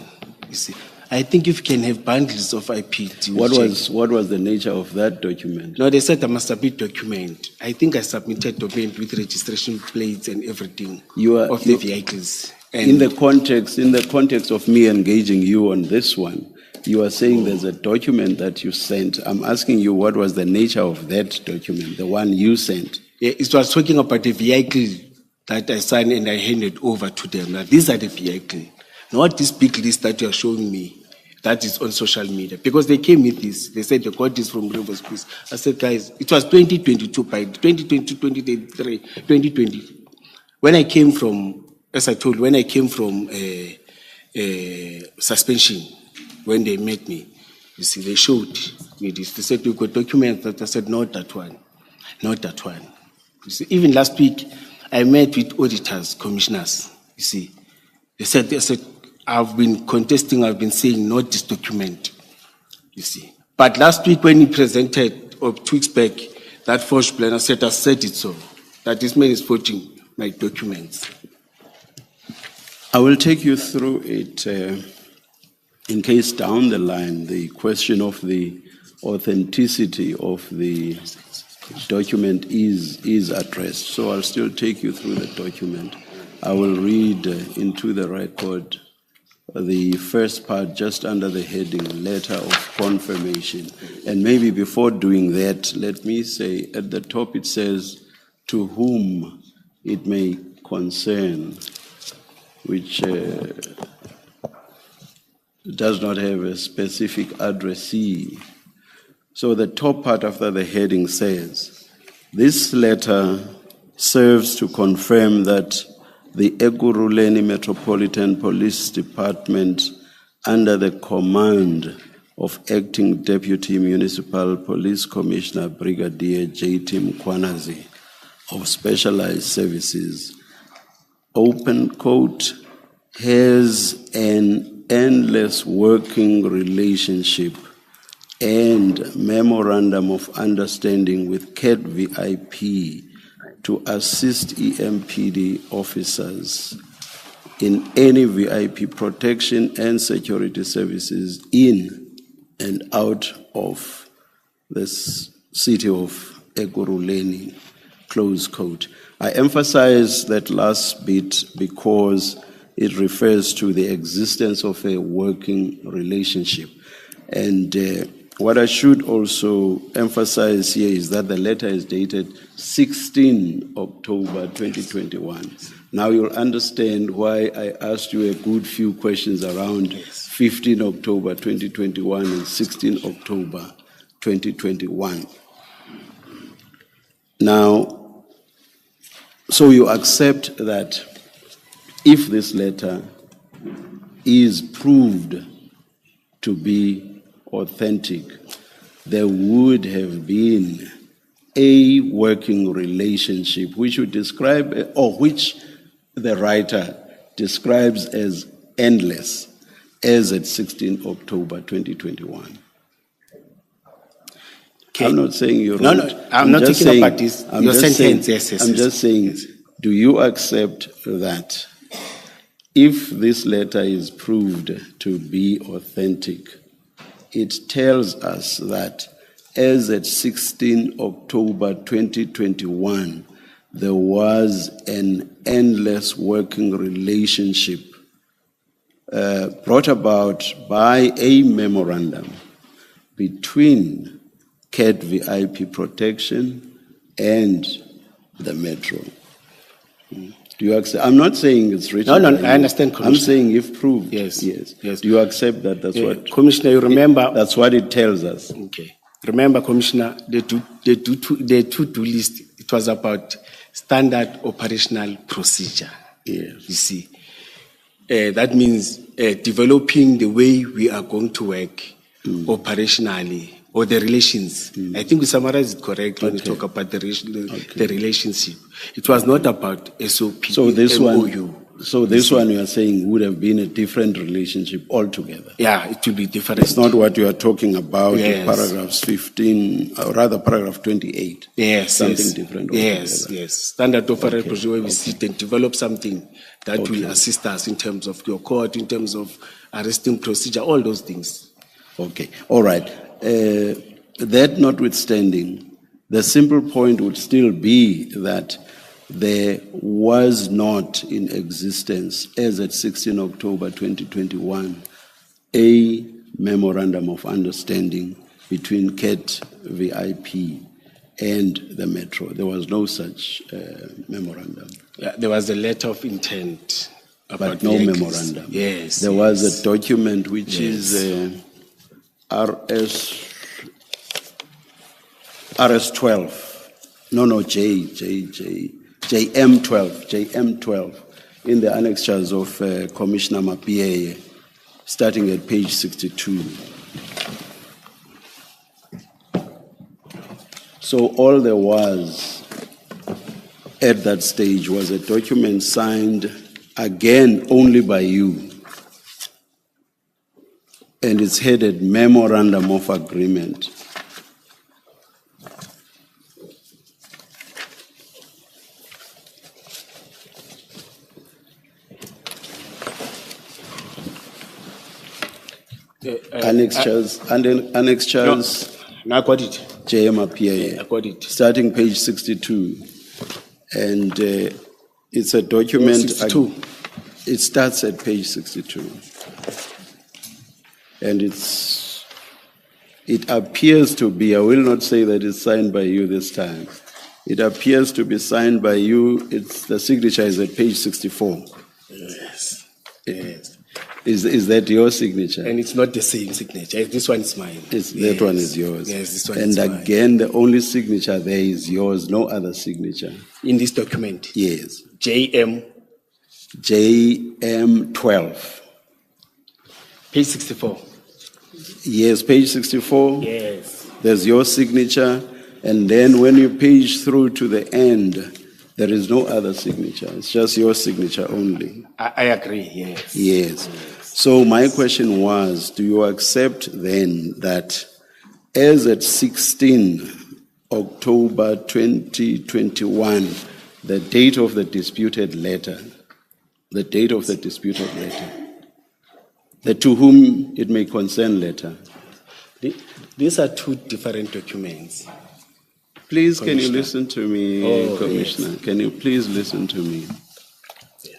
You see, I think if you can have bundles of IPT. What was the nature of that document? No, they said I must submit document. I think I submitted document with registration plates and everything of the vehicles. And In the context of me engaging you on this one, you are saying there's a document that you sent. I'm asking you what was the nature of that document, the one you sent. yeah, it was talking about the vehicle that I signed and I handed over to them. Now, these are the vehicles, not this big list that you are showing me that is on social media. Because they came with this. They said they got this from Rivers Peace. I said, guys, it was 2022, by 2022, 2023, 2020. When I came from, as I told, when I came from suspension, when they met me, you see, they showed me this. They said, we've got documents that I said, not that one, not that one. You see, even last week, I met with auditors, commissioners, you see. They said, I've been contesting, I've been saying, not this document, you see. But last week when he presented, or 2 weeks back, that forged plan, I said it so, that this man is forging my documents. I will take you through it in case down the line the question of the authenticity of the document is addressed. So I'll still take you through the document. I will read into the record the first part just under the heading letter of confirmation. And maybe before doing that, let me say at the top it says to whom it may concern, which does not have a specific addressee. So the top part after the heading says, this letter serves to confirm that the Ekurhuleni Metropolitan Police Department, under the command of Acting Deputy Municipal Police Commissioner Brigadier J.T. Mkhwanazi of Specialized Services, open quote, has an endless working relationship and memorandum of understanding with CAT VIP to assist EMPD officers in any VIP protection and security services in and out of the city of Ekurhuleni, close quote. I emphasize that last bit because it refers to the existence of a working relationship. And what I should also emphasize here is that the letter is dated 16 October 2021. Now you'll understand why I asked you a good few questions around 15 October 2021 and 16 October 2021. Now, so you accept that if this letter is proved to be authentic, there would have been a working relationship which you describe, or which the writer describes as endless, as at 16 October 2021. Okay. I'm not saying you're no, right. No, I'm not talking about this. Your sentence, yes. I'm just saying, do you accept that if this letter is proved to be authentic, it tells us that as at 16 October 2021, there was an endless working relationship brought about by a memorandum between CAT VIP protection and the Metro? Do you accept? I'm not saying it's written. No, I understand, Commissioner. I'm saying if proved. Yes. Do you accept that? That's what Commissioner, you remember? That's what it tells us. Okay. Remember, Commissioner, the to-do list, it was about standard operational procedure. Yes. You see. That means developing the way we are going to work operationally, or the relations. I think we summarized it correct when we talk about the relationship. It was not about SOP. So this MOU. one you are saying would have been a different relationship altogether. Yeah, it will be different. It's not what you are talking about in Yes. paragraphs 15, or rather paragraph 28. Yes, Something yes. different Yes, altogether. yes. Standard operational procedure where we sit and develop something that will assist us in terms of your court, in terms of arresting procedure, all those things. Okay, all right. That notwithstanding, the simple point would still be that there was not in existence, as at 16 October 2021, a memorandum of understanding between CAT VIP and the Metro. There was no such memorandum. Yeah, there was a letter of intent. But no the memorandum. Yes. There was a document which is JM12. JM12 in the annexures of Commissioner Mapie, starting at page 62. So all there was at that stage was a document signed again only by you, and it's headed Memorandum of Agreement. Annexures, No, I got it. JMAPA, I got it. starting page 62. And it's a document. 62. It starts at page 62. And it appears to be, I will not say that it's signed by you this time. It appears to be signed by you. The signature is at page 64. Yes. Yes. Is that your signature? And it's not the same signature. This one is mine. That one is yours. Yes, this one is and mine. again, the only signature there is yours, no other signature. In this document? Yes. JM12. Page 64. Yes, page 64. Yes. There's your signature. And then when you page through to the end, there is no other signature. It's just your signature only. I agree, yes. Yes. So my question was, do you accept then that as at 16 October 2021, the date of the disputed letter, the to whom it may concern letter? These are two different documents. Please, can you listen to me, Commissioner? Yes. Can you please listen to me?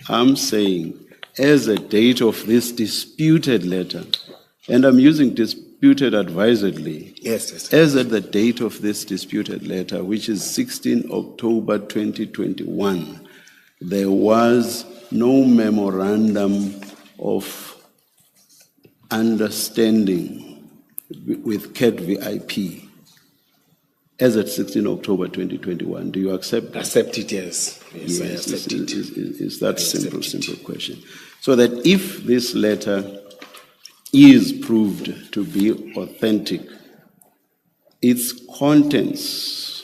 I'm saying, as a date of this disputed letter, and I'm using disputed advisedly. Yes. As at the date of this disputed letter, which is 16 October 2021, there was no memorandum of understanding with CAT VIP. As at 16 October 2021, do you accept that? Accept it, yes. Yes, I Yes, accept it. is that I simple accept it. question. So that if this letter is proved to be authentic, its contents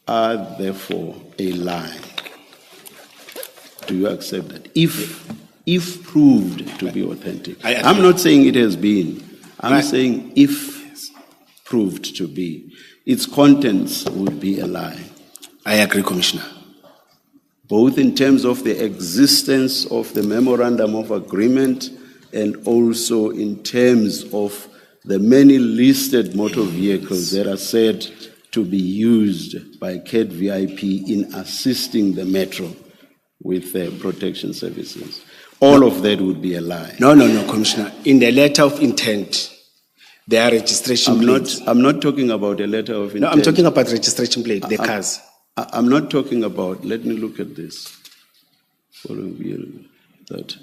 are therefore a lie. Do you accept that? If proved to be authentic. I'm not saying it has been. I'm saying if proved to be, its contents would be a lie. I agree, Commissioner. Both in terms of the existence of the memorandum of agreement and also in terms of the many listed motor vehicles that are said to be used by CAT VIP in assisting the Metro with protection services. All of that would be a lie. No, Commissioner. In the letter of intent, there are registration plates. I'm not talking about a letter of intent. No, I'm talking about registration plate, the cars. I'm not talking about, let me look at this. Following that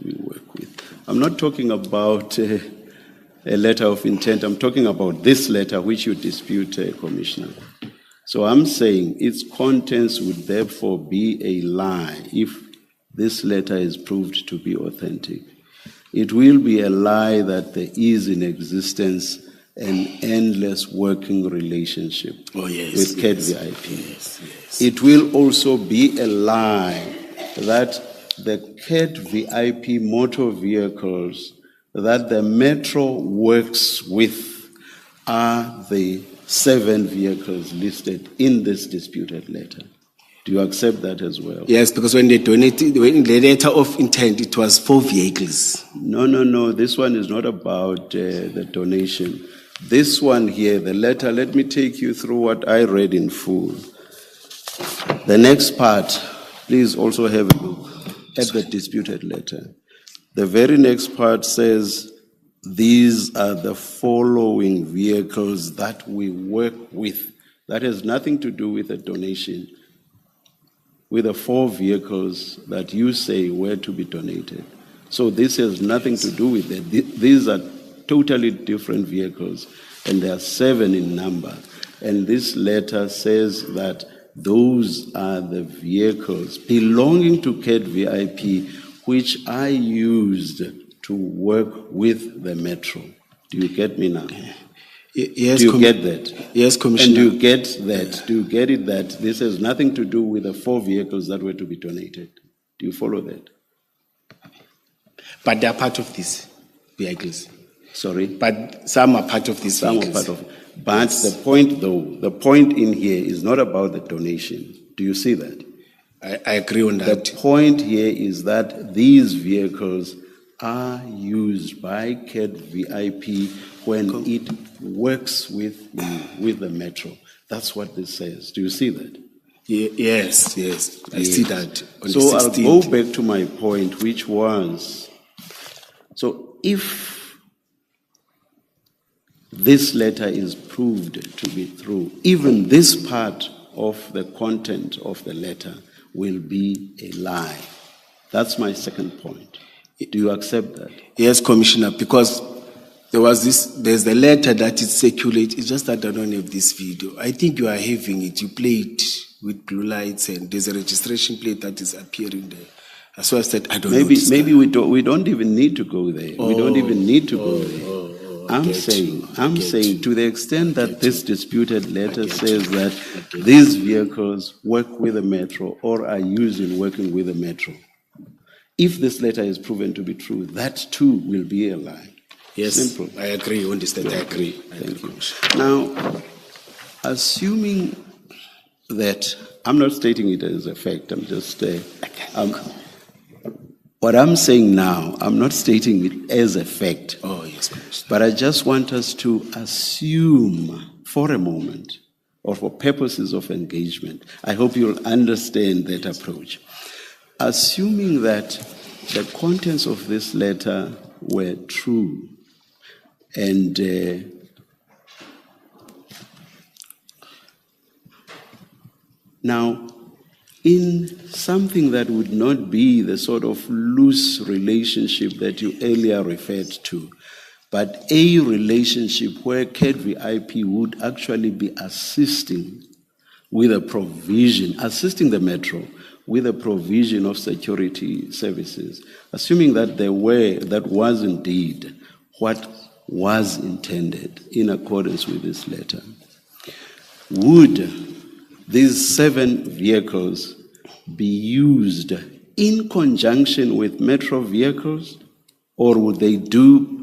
we work with. I'm not talking about a letter of intent. I'm talking about this letter which you dispute, Commissioner. So I'm saying its contents would therefore be a lie if this letter is proved to be authentic. It will be a lie that there is in existence an endless working relationship with CAD VIP. It will also be a lie that the CAD VIP motor vehicles that the Metro works with are the 7 vehicles listed in this disputed letter. Do you accept that as well? Yes, because when they donated, when the letter of intent, it was 4 vehicles. No. This one is not about the donation. This one here, the letter, let me take you through what I read in full. The next part, please also have a look at the disputed letter. The very next part says, these are the following vehicles that we work with. That has nothing to do with a donation, with the 4 vehicles that you say were to be donated. So this has nothing to do with it. These are totally different vehicles, and there are 7 in number. And this letter says that those are the vehicles belonging to CAD VIP, which I used to work with the Metro. Do you get me now? Yes, do you get that? Yes, Commissioner. And do you get that? Do you get it that this has nothing to do with the 4 vehicles that were to be donated? Do you follow that? But they are part of these vehicles. Sorry? But some are part of these vehicles. Some are part of it. But the point, though, the point in here is not about the donation. Do you see that? I agree on that. The point here is that these vehicles are used by CAD VIP when it works with you, with the Metro. That's what this says. Do you see that? Yes. I see that. On So the I'll 16th. go back to my point, which was, so if this letter is proved to be true, even this part of the content of the letter will be a lie. That's my second point. Do you accept that? Yes, Commissioner, because there's the letter that is circulated. It's just that I don't have this video. I think you are having it. You play it with blue lights, and there's a registration plate that is appearing there. So I said, I don't know. Maybe we don't even need to go there. We don't even need to go there. I'm saying to the extent that this disputed letter says that these vehicles work with the Metro or are used in working with the Metro, if this letter is proven to be true, that too will be a lie. Yes, simple. I agree. You understand? I agree. Thank you. Now, assuming that I'm not stating it as a fact, I'm just what I'm saying now, I'm not stating it as a fact. Oh, yes, Commissioner. But I just want us to assume for a moment, or for purposes of engagement, I hope you'll understand that approach. Assuming that the contents of this letter were true, and now, in something that would not be the sort of loose relationship that you earlier referred to, but a relationship where CAD VIP would actually be assisting with a provision, assisting the Metro with a provision of security services, assuming that that was indeed what was intended in accordance with this letter, would these 7 vehicles be used in conjunction with Metro vehicles, or would they do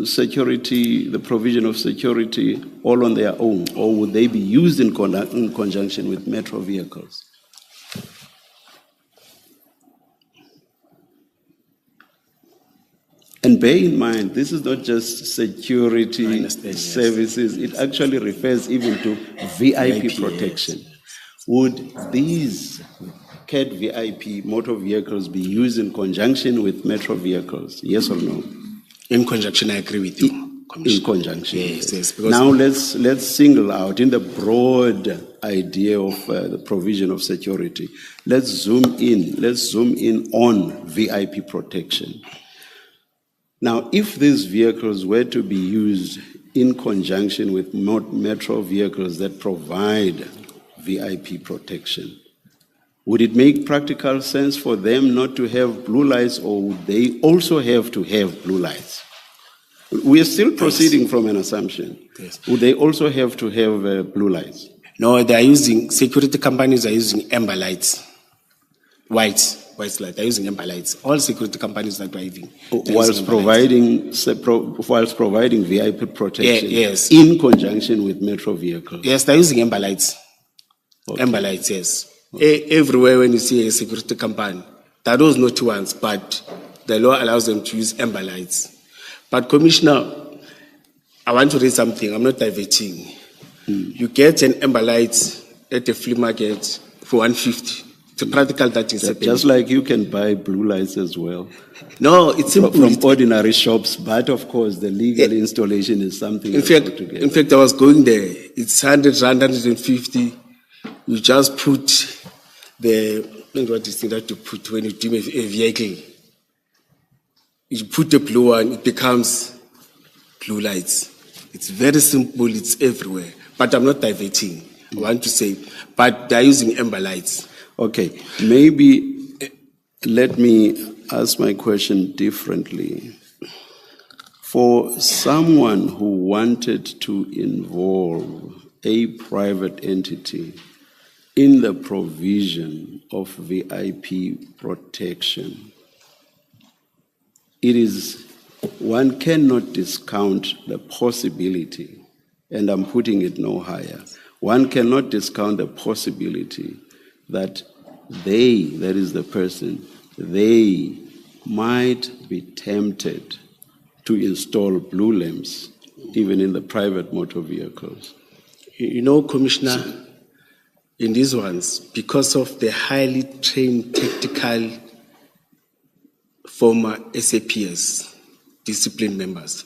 security, the provision of security, all on their own, or would they be used in conjunction with Metro vehicles? And bear in mind, this is not just security services, it actually refers even to VIP protection. Yes. Would these CAD VIP motor vehicles be used in conjunction with Metro vehicles? Yes or no? In conjunction, I agree with you. In conjunction. Yes. Now let's single out in the broad idea of the provision of security. Let's zoom in on VIP protection. Now, if these vehicles were to be used in conjunction with metro vehicles that provide VIP protection, would it make practical sense for them not to have blue lights, or would they also have to have blue lights? We are still proceeding from an assumption. Yes. Would they also have to have blue lights? No, they are using, security companies are using amber lights. White light, they're using amber lights. All security companies are driving. Whilst providing VIP protection yes. in conjunction with metro vehicles? Yes, they're using amber lights. Okay. Amber lights, yes. Everywhere when you see a security company, there are those naughty ones, but the law allows them to use amber lights. But Commissioner, I want to read something. I'm not diverting. You get an amber light at a flea market for 150. It's a practical that is happening. Just like you can buy blue lights as well. No, it's simple. From ordinary shops, but of course the legal installation is something In fact, I was going there. It's 100 rand, 150. You just put what is that you put when you do a vehicle? You put the blue one, it becomes blue lights. It's very simple, it's everywhere. But I'm not diverting. I want to say, but they're using amber lights. Okay, maybe let me ask my question differently. For someone who wanted to involve a private entity in the provision of VIP protection, one cannot discount the possibility, and I'm putting it no higher, one cannot discount the possibility that that is the person, they might be tempted to install blue lamps even in the private motor vehicles. You know, Commissioner, in these ones, because of the highly trained tactical former SAPS discipline members,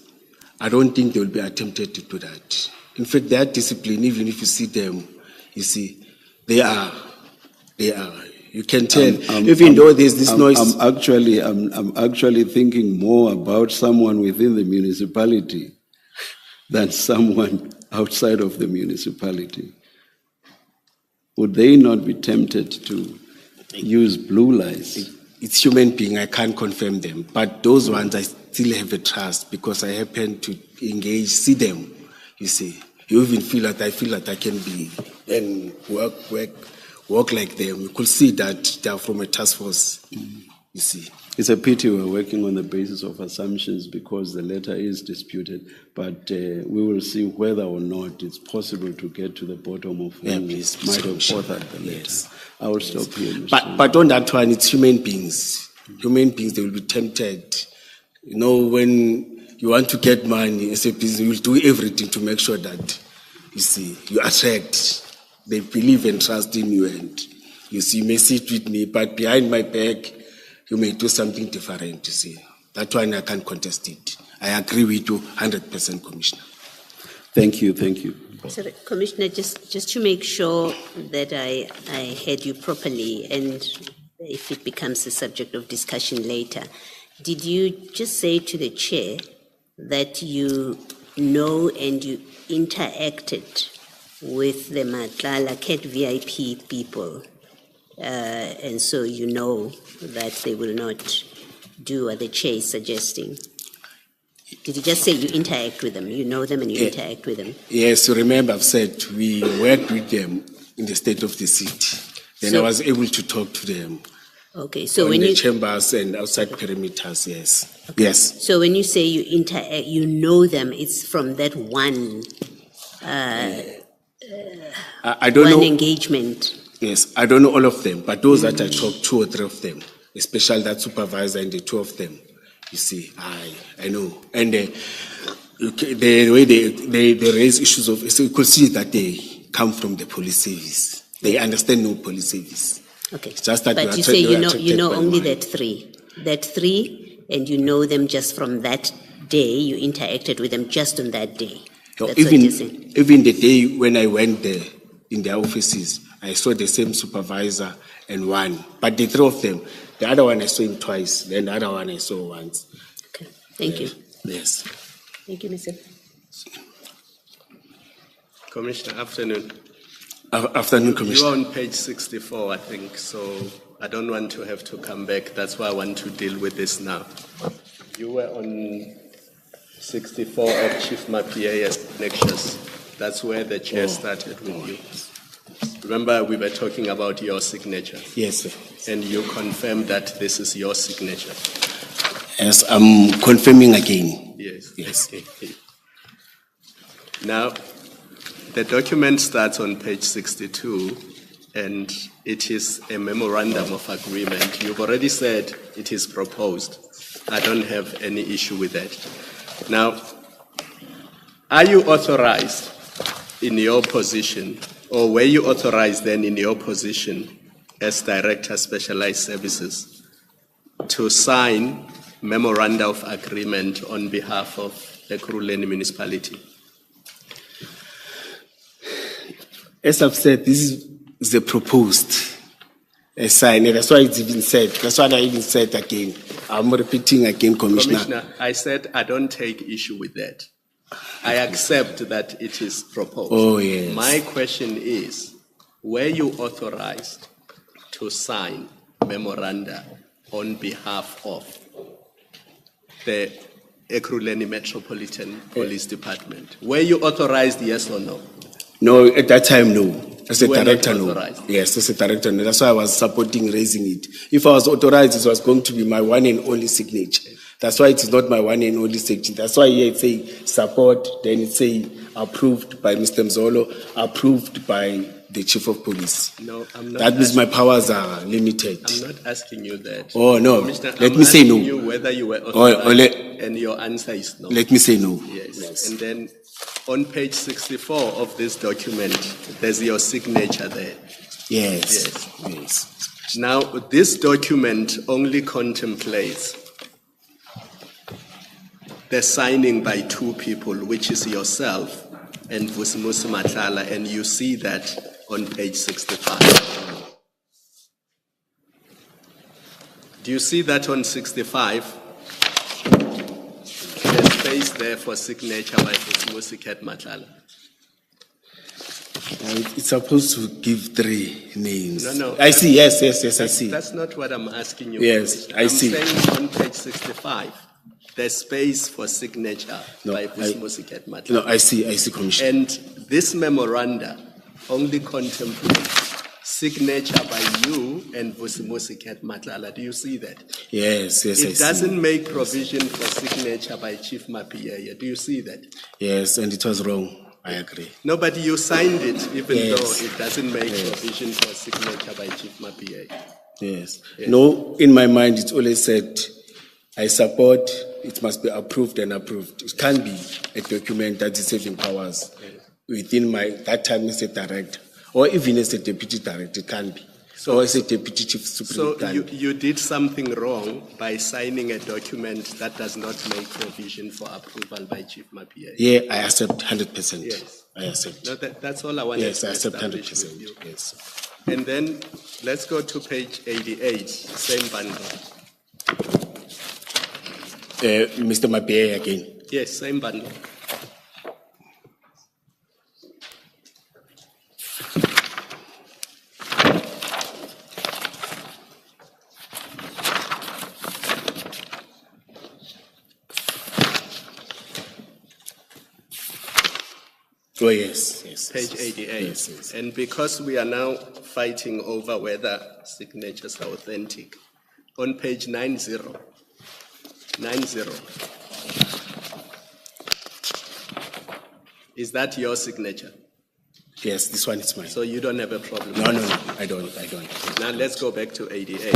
I don't think they will be attempted to do that. In fact, they are disciplined. Even if you see them, you see, they are. You can tell, even though there's this noise. I'm actually thinking more about someone within the municipality than someone outside of the municipality. Would they not be tempted to use blue lights? It's human being, I can't confirm them. But those ones I still have a trust because I happen to engage, see them, you see. You even feel that I can be and work like them. You could see that they are from a task force, you see. It's a pity we're working on the basis of assumptions because the letter is disputed, but we will see whether or not it's possible to get to the bottom of who might have authored the letter. Yes. I will stop here, Mr. But on that one, it's human beings. Human beings, they will be tempted. You know, when you want to get money as a business, you will do everything to make sure that, you see, you attract. They believe and trust in you, and you see, you may sit with me, but behind my back, you may do something different, you see. That one, I can't contest it. I agree with you 100%, Commissioner. Thank you. Sorry, Commissioner, just to make sure that I heard you properly, and if it becomes a subject of discussion later, did you just say to the chair that you know and you interacted with the Madlanga Cat VIP people, and so you know that they will not do what the chair is suggesting? Did you just say you interact with them? You know them and you interact with them? Yes, you remember I've said we worked with them in the state of the city. Then I was able to talk to them. Okay, so in when the you chambers and outside perimeters, yes. Okay. Yes. So when you say you interact, you know them, it's from that one I don't know engagement. Yes, I don't know all of them, but those that I talked, 2 or 3 of them, especially that supervisor and the 2 of them, you see, I know. And the way they raise issues of, so you could see that they come from the police service. They understand no police service. Okay. It's just that but you say you know only that 3, and you know them just from that day. You interacted with them just on that day. No, even the day when I went there in their offices, I saw the same supervisor and one, but the 3 of them, the other one I saw him twice, then the other one I saw once. Okay. Thank you. Yes. Thank you, Mr. Commissioner, afternoon. Afternoon, You Commissioner. are on page 64, I think, so I don't want to have to come back. That's why I want to deal with this now. You were on 64 of Chief Mapia's lectures. That's where the chair started with you. Remember, we were talking about your signature, Yes, sir. and you confirmed that this is your signature. Yes, I'm confirming again. Yes. Yes. Now, the document starts on page 62, and it is a memorandum of agreement. You've already said it is proposed. I don't have any issue with that. Now, are you authorized in your position, or were you authorized then in your position as Director Specialized Services to sign memoranda of agreement on behalf of the Ekurhuleni municipality? As I've said, this is the proposed sign. That's why it's even said. That's why I even said again. I'm repeating again, Commissioner. Commissioner, I said I don't take issue with that. I accept that it is proposed. Oh, yes. My question is, were you authorized to sign memoranda on behalf of the Ekurhuleni Metropolitan Police Department? Were you authorized, yes or no? No, at that time, no. As a You were not director, no. authorized? Yes, as a director, no. That's why I was supporting raising it. If I was authorized, it was going to be my one and only signature. That's why it is not my one and only signature. That's why here it say support, then it say approved by Mr. Mzolo, approved by the Chief of Police. No, I'm not. That means my powers are limited. I'm not asking you that. Oh, no. Commissioner, Let I'm me say no. asking you whether you were Oh, authorized, and your answer is no. Let me say no. Yes. And then on page 64 of this document, there's your signature there. Yes. Yes. Now, this document only contemplates the signing by two people, which is yourself and Vusimusi Nhlanhla, and you see that on page 65. Do you see that on 65? There's space there for signature by Vusimusi Nhlanhla. It's supposed to give three names. No. I see. Yes, I see. That's not what I'm asking you. Yes, Commissioner. I see. I'm saying on page 65, there's space for signature by Vusimusi Nhlanhla. No, I see, Commissioner. And this memoranda only contemplates signature by you and Vusimusi Nhlanhla. Do you see that? Yes, I see. It doesn't make provision for signature by Chief Mapiaye. Do you see that? Yes, and it was wrong. I agree. No, but you signed it even Yes. though it doesn't make provision for signature by Chief Mapiaye. Yes. No, in my mind, it's always said, I support, it must be approved and approved. It can't be a document that is having powers within that time as a director, or even as a deputy director, it can't be. Or as a deputy chief So superintendent. you did something wrong by signing a document that does not make provision for approval by Chief Mapiaye. Yeah, I accept 100%. Yes. I accept. No, that's all I wanted Yes, to I accept establish with 100%. you. Yes. And then let's go to page 88, same bundle. Mr. Mapie again. Yes, same bundle. Oh, yes. Page 88. Yes. And because we are now fighting over whether signatures are authentic, on page 90, is that your signature? Yes, this one is mine. So you don't have a problem? No, I don't. Now let's go back to 88.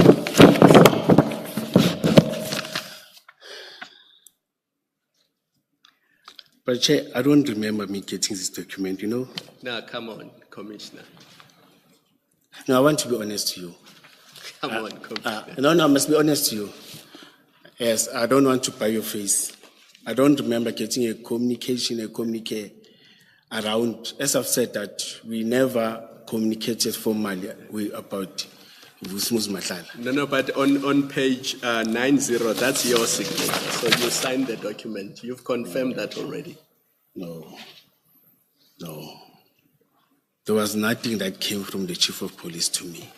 But Chair, I don't remember me getting this document, you know? Now, come on, Commissioner. No, I want to be honest to you. Come on, Commissioner. No, I must be honest to you. Yes, I don't want to buy your face. I don't remember getting a communique around. As I've said that we never communicated formally about Vusmus Matlala. No, but on page 90, that's your signature. So you signed the document. You've confirmed that already. No. There was nothing that came from the chief of police to me.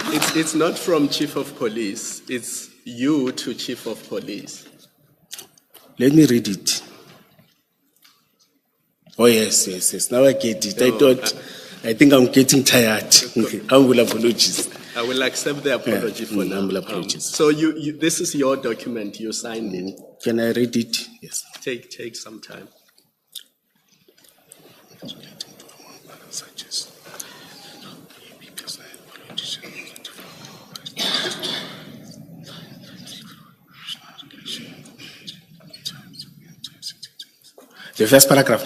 It's not from chief of police. It's you to chief of police. Let me read it. Oh, yes. Now I get it. I think I'm getting tired. Humble apologies. I will accept the apology for now. Humble apologies. So this is your document. You signed it. Can I read it? Yes. Take some time. The first paragraph.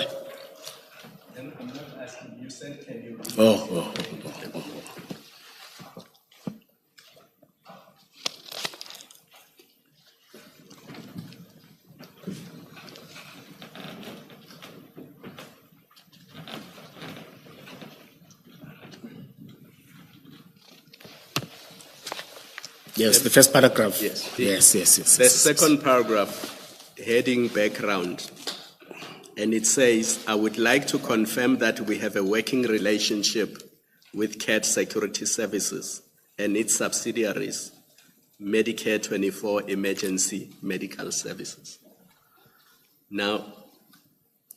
I'm not asking. You said, can you? Oh. Yes, the first paragraph. Yes. Yes. The second paragraph, heading background, and it says, I would like to confirm that we have a working relationship with CAT Security Services and its subsidiaries, Medicare 24 Emergency Medical Services. Now,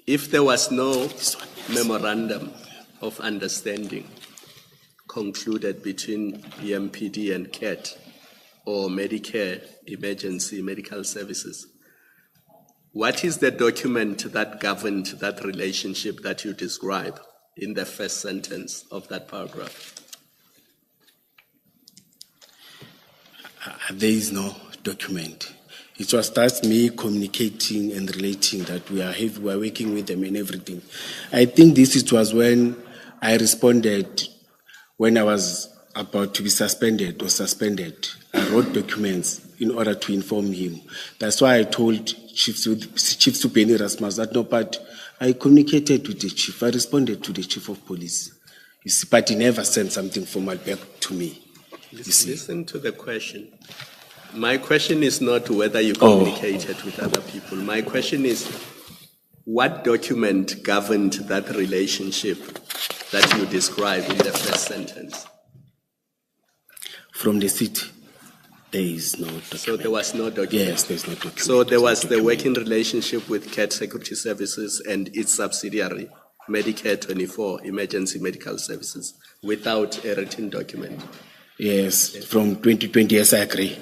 if there was no memorandum of understanding concluded between EMPD and CAT or Medicare Emergency Medical Services, what is the document that governed that relationship that you describe in the first sentence of that paragraph? There is no document. It was just me communicating and relating that we are working with them and everything. I think it was when I responded when I was about to be suspended. I wrote documents in order to inform him. That's why I told Chief Supeni Rasmus that no, but I communicated with the chief. I responded to the chief of police. You see, but he never sent something formal back to me. Listen to the question. My question is not whether you communicated with other people. My question is, what document governed that relationship that you describe in the first sentence? From the city, there is no document. So there was no document? Yes, there's no document. So there was the working relationship with CAT Security Services and its subsidiary, Medicare 24 Emergency Medical Services, without a written document? Yes, from 2020, yes, I agree.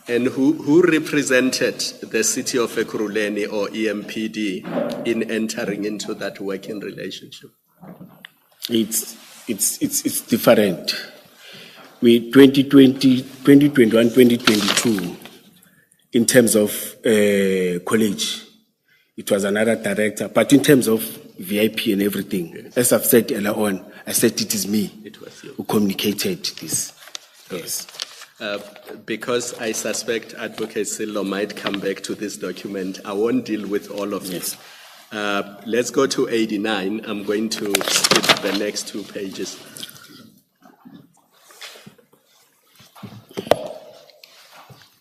And who represented the city of Ekurhuleni or EMPD in entering into that working relationship? It's different. We 2020, 2021, 2022, in terms of college, it was another director. But in terms of VIP and everything, yes, as I've said earlier on, I said it is me who communicated this. Yes. Because I suspect Advocate Sillo might come back to this document, I won't deal with all of this. Let's go to 89. I'm going to skip the next 2 pages.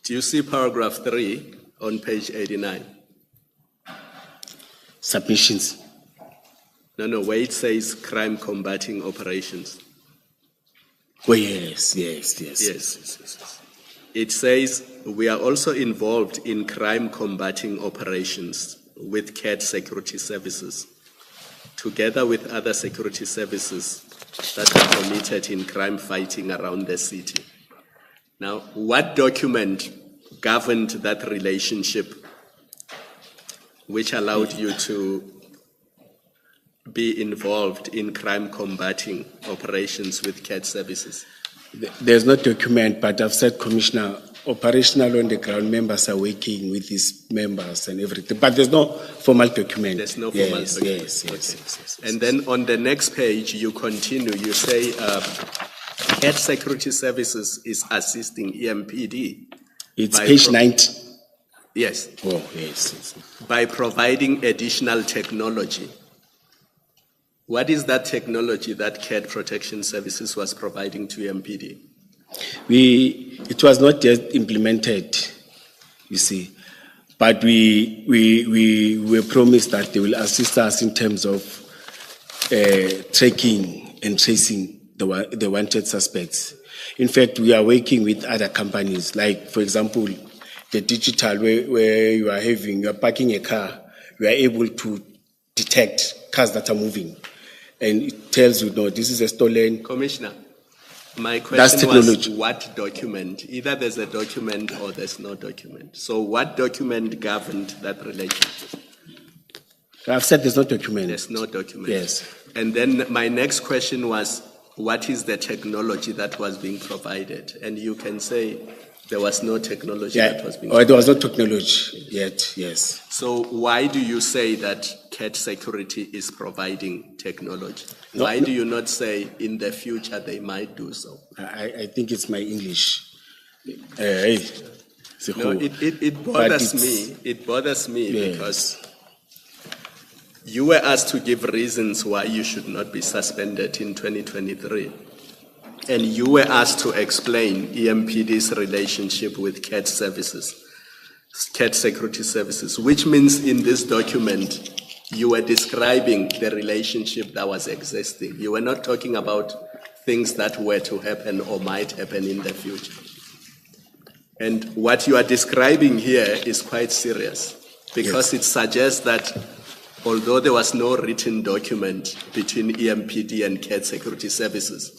Do you see paragraph 3 on page 89? Submissions. No, where it says crime combating operations. Oh, yes. It says, we are also involved in crime combating operations with CAT Security Services, together with other security services that are committed in crime fighting around the city. Now, what document governed that relationship which allowed you to be involved in crime combating operations with CAT services? There's no document, but I've said, Commissioner, operational on the ground members are working with these members and everything, but there's no formal document. There's no formal document. Yes. And then on the next page, you continue, you say, CAT Security Services is assisting EMPD. It's page 90. Yes. Oh, yes. By providing additional technology. What is that technology that CAT Protection Services was providing to MPD? It was not yet implemented, you see, but we were promised that they will assist us in terms of tracking and tracing the wanted suspects. In fact, we are working with other companies, like, for example, the digital, where you are parking a car, you are able to detect cars that are moving. And it tells you, no, this is a stolen. Commissioner, my That's question was technology. what document? Either there's a document or there's no document. So what document governed that relationship? I've said there's no document. There's no document. Yes. And then my next question was, what is the technology that was being provided? And you can say there was no technology that was being Or provided. there was no technology yet, yes. So why do you say that CAT Security is providing technology? No, Why no. do you not say in the future they might do so? I think it's my English. No, Sekgowa. it But bothers it's- me. It bothers me Yes. because you were asked to give reasons why you should not be suspended in 2023. And you were asked to explain EMPD's relationship with CAT services, CAT Security Services, which means in this document, you were describing the relationship that was existing. You were not talking about things that were to happen or might happen in the future. And what you are describing here is quite serious because it suggests that although there was no written document between EMPD and CAT Security Services,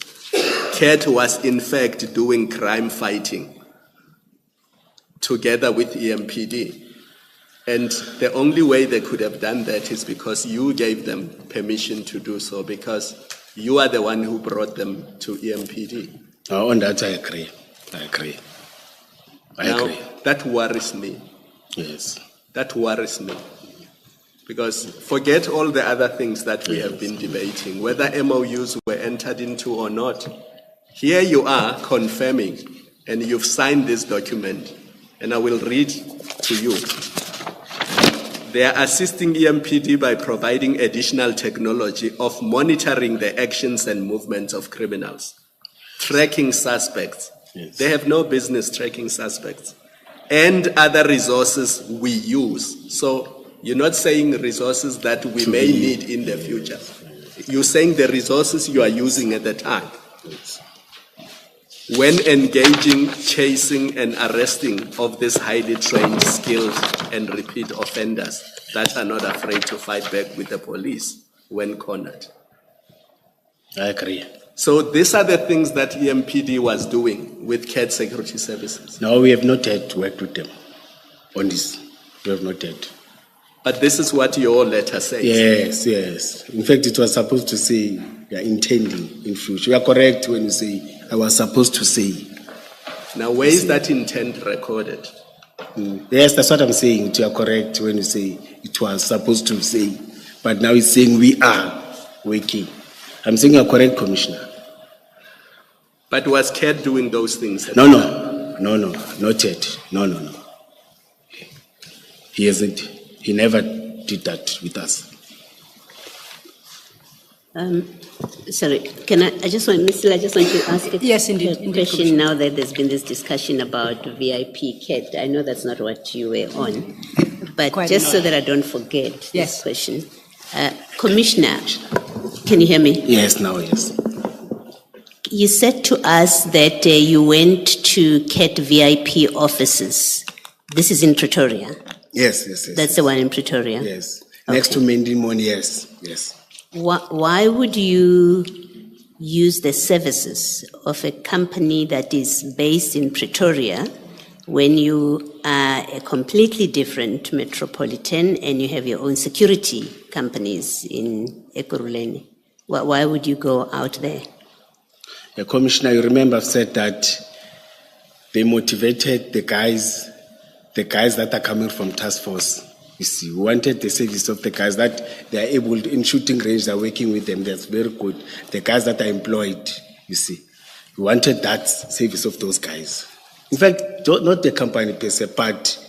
CAT was in fact doing crime fighting together with EMPD. And the only way they could have done that is because you gave them permission to do so, because you are the one who brought them to EMPD. On that, I agree. I agree. That worries me. Yes. That worries me. Because forget all the other things that we have been debating, whether MOUs were entered into or not. Here you are confirming, and you've signed this document, and I will read to you. They are assisting EMPD by providing additional technology of monitoring the actions and movements of criminals, tracking suspects. Yes. They have no business tracking suspects, and other resources we use. So you're not saying resources that we may need in the future. You're saying the resources you are using at the time. When engaging, chasing, and arresting of these highly trained, skilled, and repeat offenders that are not afraid to fight back with the police when cornered. I agree. So these are the things that EMPD was doing with CAT Security Services. No, we have not yet worked with them on this. We have not yet. But this is what your letter says. Yes, yes. In fact, it was supposed to say we are intending in future. You are correct when you say I was supposed to say. Now, where is that intent recorded? Yes, that's what I'm saying. You are correct when you say it was supposed to say. But now it's saying we are working. I'm saying you are correct, Commissioner. But was CAT doing those things? No, not yet. No. He hasn't. He never did that with us. Sorry, I just want to ask a Yes, indeed, a indeed, question now that there's been this discussion about VIP CAT. I know that's not what you were on, but Quite just so not. that I don't forget this Yes. question. Commissioner, can you hear me? Yes, now, yes. You said to us that you went to CAT VIP offices. This is in Pretoria. Yes. That's the one in Pretoria. Yes. Next to Mendimon, yes. Why would you use the services of a company that is based in Pretoria when you are a completely different metropolitan and you have your own security companies in Ekurhuleni? Why would you go out there? The Commissioner, you remember I've said that they motivated the guys that are coming from task force. You see, we wanted the service of the guys that they are able to, in shooting range, they're working with them, that's very good. The guys that are employed, you see. We wanted that service of those guys. In fact, not the company per se, but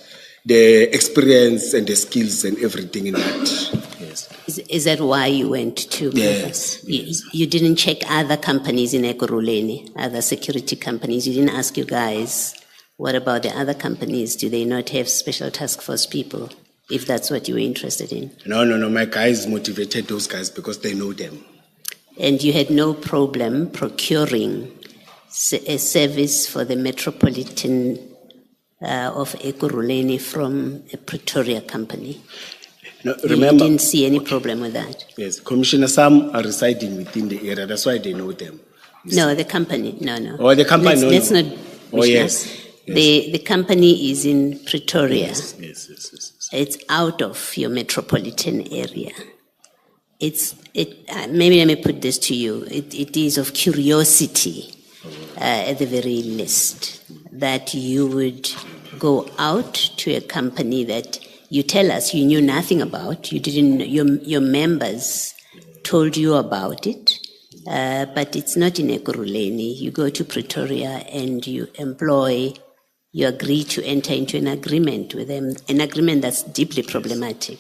the experience and the skills and everything in that. Yes. Is that why you went to? Yes, You didn't check other companies in Ekurhuleni, other security companies. You didn't ask you guys, what about the other companies? Do they not have special task force people? If that's what you were interested in. No. My guys motivated those guys because they know them. And you had no problem procuring a service for the Metropolitan of Ekurhuleni from a Pretoria company. No, You remember, didn't see any problem with that? yes, Commissioner, some are residing within the area. That's why they know them. No, the company, no. Oh, the company, no, Let's no. not. Oh, yes. The company is in Pretoria. Yes. It's out of your metropolitan area. Maybe let me put this to you. It is of curiosity, at the very least, that you would go out to a company that you tell us you knew nothing about. You didn't. Your members told you about it, but it's not in Ekurhuleni. You go to Pretoria and you agree to enter into an agreement with them, an agreement that's deeply problematic.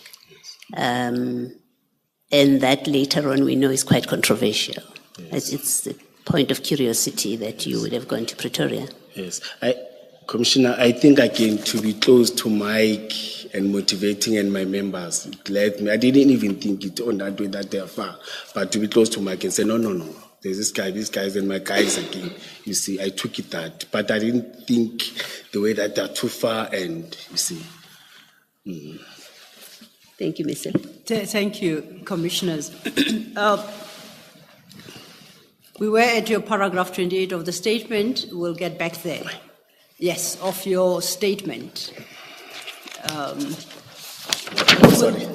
And that later on we know is quite controversial. It's the point of curiosity that you would have gone to Pretoria. Yes. Commissioner, I think again to be close to Mike and motivating and my members, it led me. I didn't even think it on that way that they're far, but to be close to Mike and say, no. There's this guy, these guys, and my guys again. You see, I took it that, but I didn't think the way that they're too far, and you see. Thank you, Mr. Thank you, Commissioners. We were at your paragraph 28 of the statement. We'll get back there. Yes, of your statement.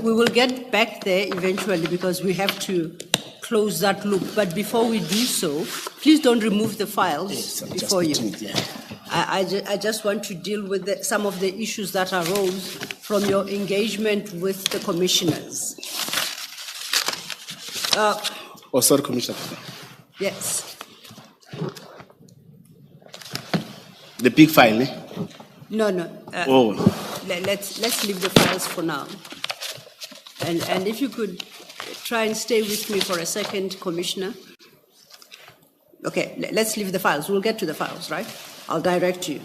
We will get back there eventually because we have to close that loop. But before we do so, please don't remove the files before you. I just want to deal with some of the issues that arose from your engagement with the commissioners. Sorry, Commissioner. Yes. The big file, eh? No. Let's leave the files for now. And if you could try and stay with me for a second, Commissioner. Okay, let's leave the files. We'll get to the files, right? I'll direct you.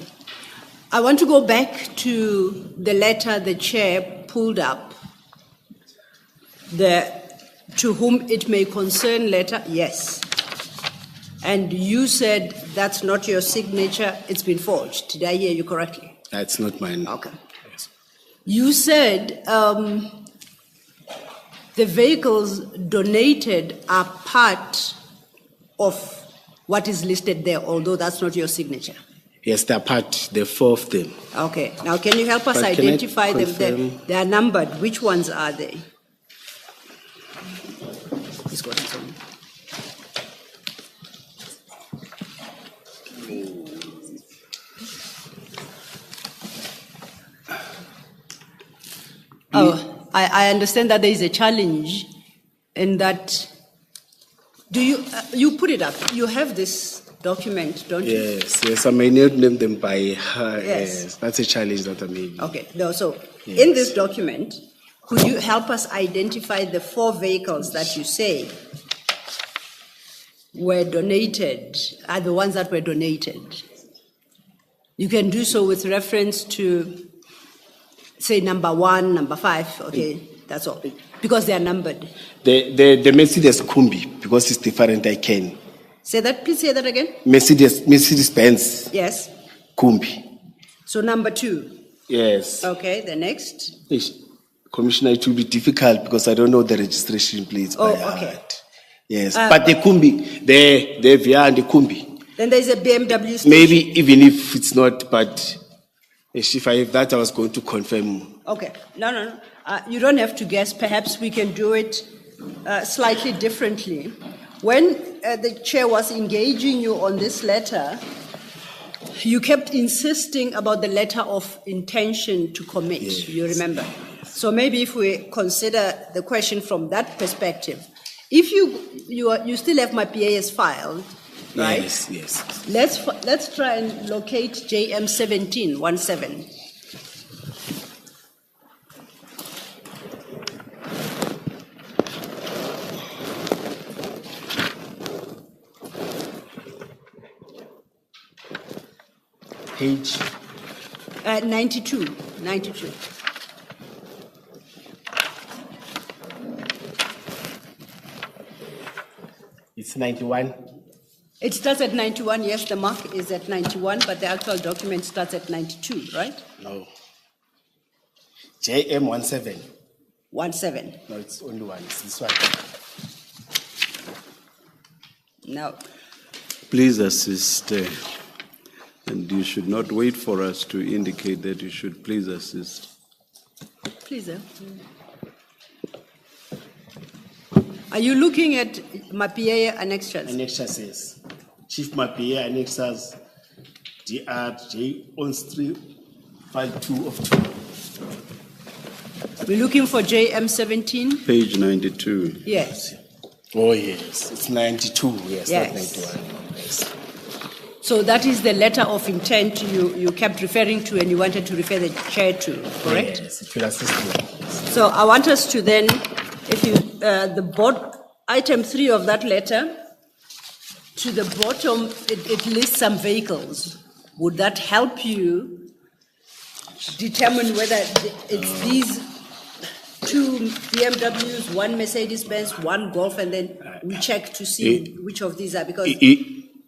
I want to go back to the letter the chair pulled up. The to whom it may concern letter, yes. And you said that's not your signature, it's been forged. Did I hear you correctly? That's not mine. Okay. Yes. You said the vehicles donated are part of what is listed there, although that's not your signature. Yes, they're part, there are 4 of them. Okay. Now, can you help us But can I identify them? confirm? They are numbered. Which ones are they? Please go ahead. Oh, I understand that there is a challenge in that. Do you put it up? You have this document, don't you? Yes, I may not name them by her. Yes. Yes, that's a challenge that I made. Okay, no, so Yes. in this document, could you help us identify the 4 vehicles that you say were donated, are the ones that were donated? You can do so with reference to, say, number 1, number 5, okay, that's all, because they are numbered. The Mercedes Kumbi, because it's different, I can. Please say that again. Mercedes Benz Yes, Kumbi. so number 2. Yes. Okay, the next. Commissioner, it will be difficult because I don't know the registration plates by Oh, okay. heart. Yes, but the Kumbi, the VR and the Kumbi. Then there's a BMW station. Maybe even if it's not, but if I have that, I was going to confirm. Okay, no. You don't have to guess. Perhaps we can do it slightly differently. When the chair was engaging you on this letter, you kept insisting about the letter of intention to commit, Yes. you remember? So maybe if we consider the question from that perspective, if you still have my PAS file, right? Yes. Let's try and locate JM 1717. page. 92, 92. It's 91. It starts at 91, yes, the mark is at 91, but the actual document starts at 92, right? No. JM 17. 17. No, it's only one. It's this one. Now, Please assist. And you should not wait for us to indicate that you should please assist. please. Are you looking at MAPA annexures? Annexure says, Chief Mapia annexes DRJ on stream file 2 of 2. We're looking for JM 17? Page 92. Yes. Oh, yes. It's 92. Yes, Yes. not 91. Yes. So that is the letter of intent you kept referring to and you wanted to refer the chair to, correct? Yes, it will assist me. So I want us to then, if you, the board, item 3 of that letter, to the bottom, it lists some vehicles. Would that help you determine whether it's these 2 BMWs, 1 Mercedes-Benz, 1 Golf, and then we check to see which of these are, because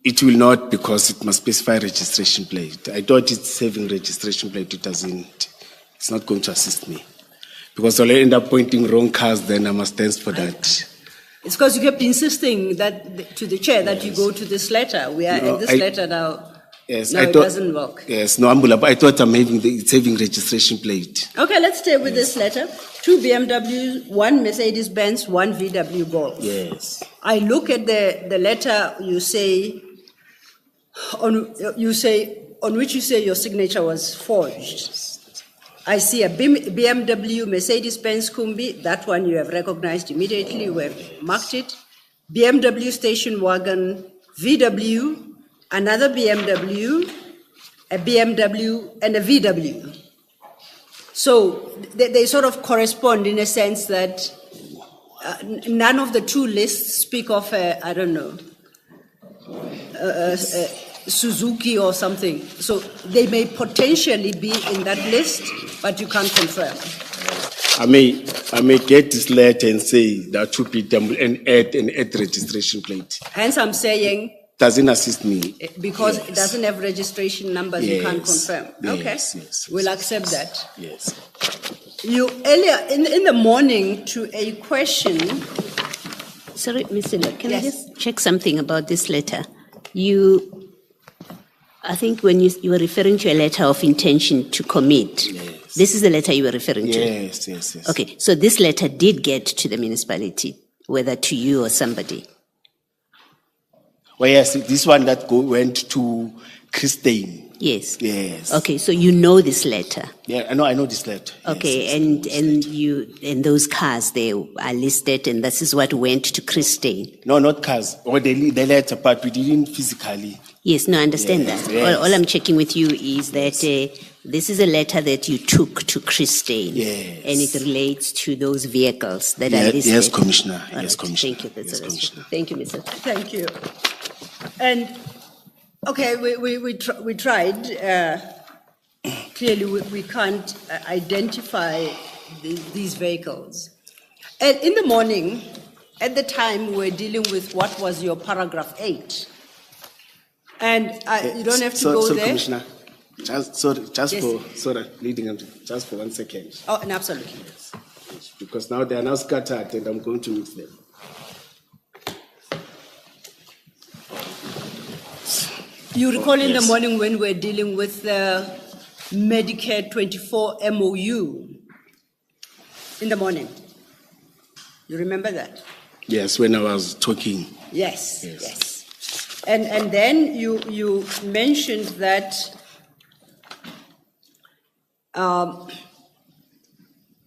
It will not, because it must specify registration plate. I thought it's saving registration plate. It doesn't. It's not going to assist me. Because I'll end up pointing wrong cars, then I must dance for that. it's because you kept insisting that to the chair that you go to this letter. We are No, at this letter now. Yes, No, I it thought, doesn't work. Yes, no, Ambula, but I thought I'm having it's saving registration plate. Okay, let's stay with this letter. 2 BMWs, 1 Mercedes-Benz, 1 VW Golf. Yes. I look at the letter you say, on which you say your signature was forged. I see a BMW Mercedes-Benz Kumbi, that one you have recognized immediately, we have marked it. BMW station wagon, VW, another BMW, a BMW, and a VW. So they sort of correspond in a sense that none of the 2 lists speak of I don't know, Suzuki or something. So they may potentially be in that list, but you can't confirm. I may get this letter and say that 2 people and add registration plate. Hence I'm saying, Doesn't assist me. because Yes. it doesn't have registration numbers, you can't Yes. confirm. Yes, Okay, yes, we'll yes, accept that. Yes. You earlier in the morning to a question. Sorry, Mr. Lo, can I Yes. just check something about this letter? I think when you were referring to a letter of intention to commit, Yes. this is the letter you were referring to? Yes, yes, yes. Okay, so this letter did get to the municipality, whether to you or somebody? Well, yes, this one that went to Christine. Yes. Yes. Okay, so you know this letter? Yeah, I know this letter. Yes, Okay, yes, I know and this and letter. you and those cars they are listed, and this is what went to Christine. No, not cars. Or the letter, but we didn't physically. Yes, no, I understand Yes, that. yes. All I'm checking with you is that this is a letter that you took to Christine, Yes. and it relates to those vehicles that are Yes, listed. yes, Commissioner. All Yes, right, Commissioner. Thank you. That's Yes, all right. Commissioner. Thank you, Mr. Thank you. And, okay, we tried. Clearly, we can't identify these vehicles. And in the morning, at the time, we were dealing with what was your paragraph 8. And you don't have to go sorry, there. Commissioner. Just Yes. leading up, just for 1 second. Oh, and absolutely. Because now they are now scattered and I'm going to mix them. You recall in the Yes. morning when we were dealing with the Medicare 24 MOU in the morning. You remember that? Yes, when I was talking. Yes, Yes. yes. And then you mentioned that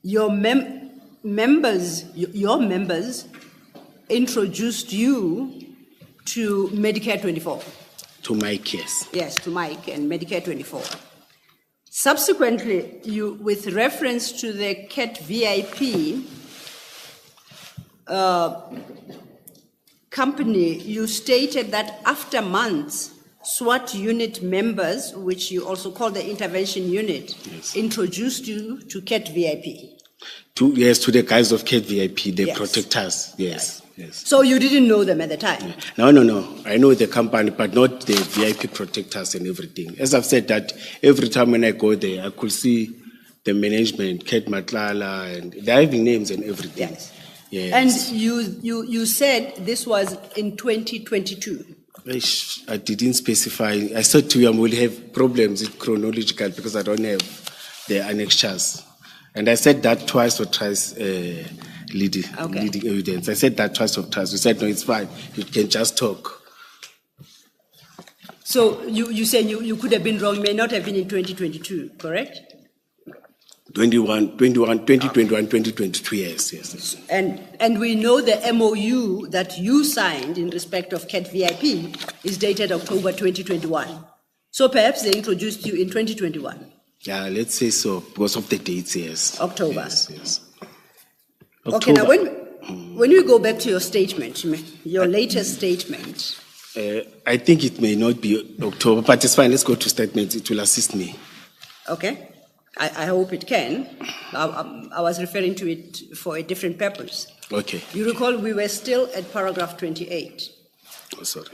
your members introduced you to Medicare 24. To Mike, yes. Yes, to Mike and Medicare 24. Subsequently, with reference to the CAT VIP company, you stated that after months, SWAT unit members, which you also call the intervention unit, introduced you to CAT VIP. To the guys of Cat VIP, they Yes. protect us. Yes. So you didn't know them at the time? No. I know the company, but not the VIP protectors and everything. As I've said that every time when I go there, I could see the management, Kate Madlanga, and they're having names and everything. Yes. Yes. And you said this was in 2022. I didn't specify. I said to you, I will have problems with chronological because I don't have the annexures. And I said that twice or thrice, leading evidence. I said that twice or thrice. You said, no, it's fine. You can just talk. So you said you could have been wrong, may not have been in 2022, correct? 2021, 2022, yes. And we know the MOU that you signed in respect of CAT VIP is dated October 2021. So perhaps they introduced you in 2021. Yeah, let's say so, because of the dates, yes. October. Yes. Okay, now October. when we go back to your statement, your latest statement. I think it may not be October, but it's fine. Let's go to statements. It will assist me. Okay, I hope it can. I was referring to it for a different purpose. Okay. You recall we were still at paragraph 28. Oh, sorry.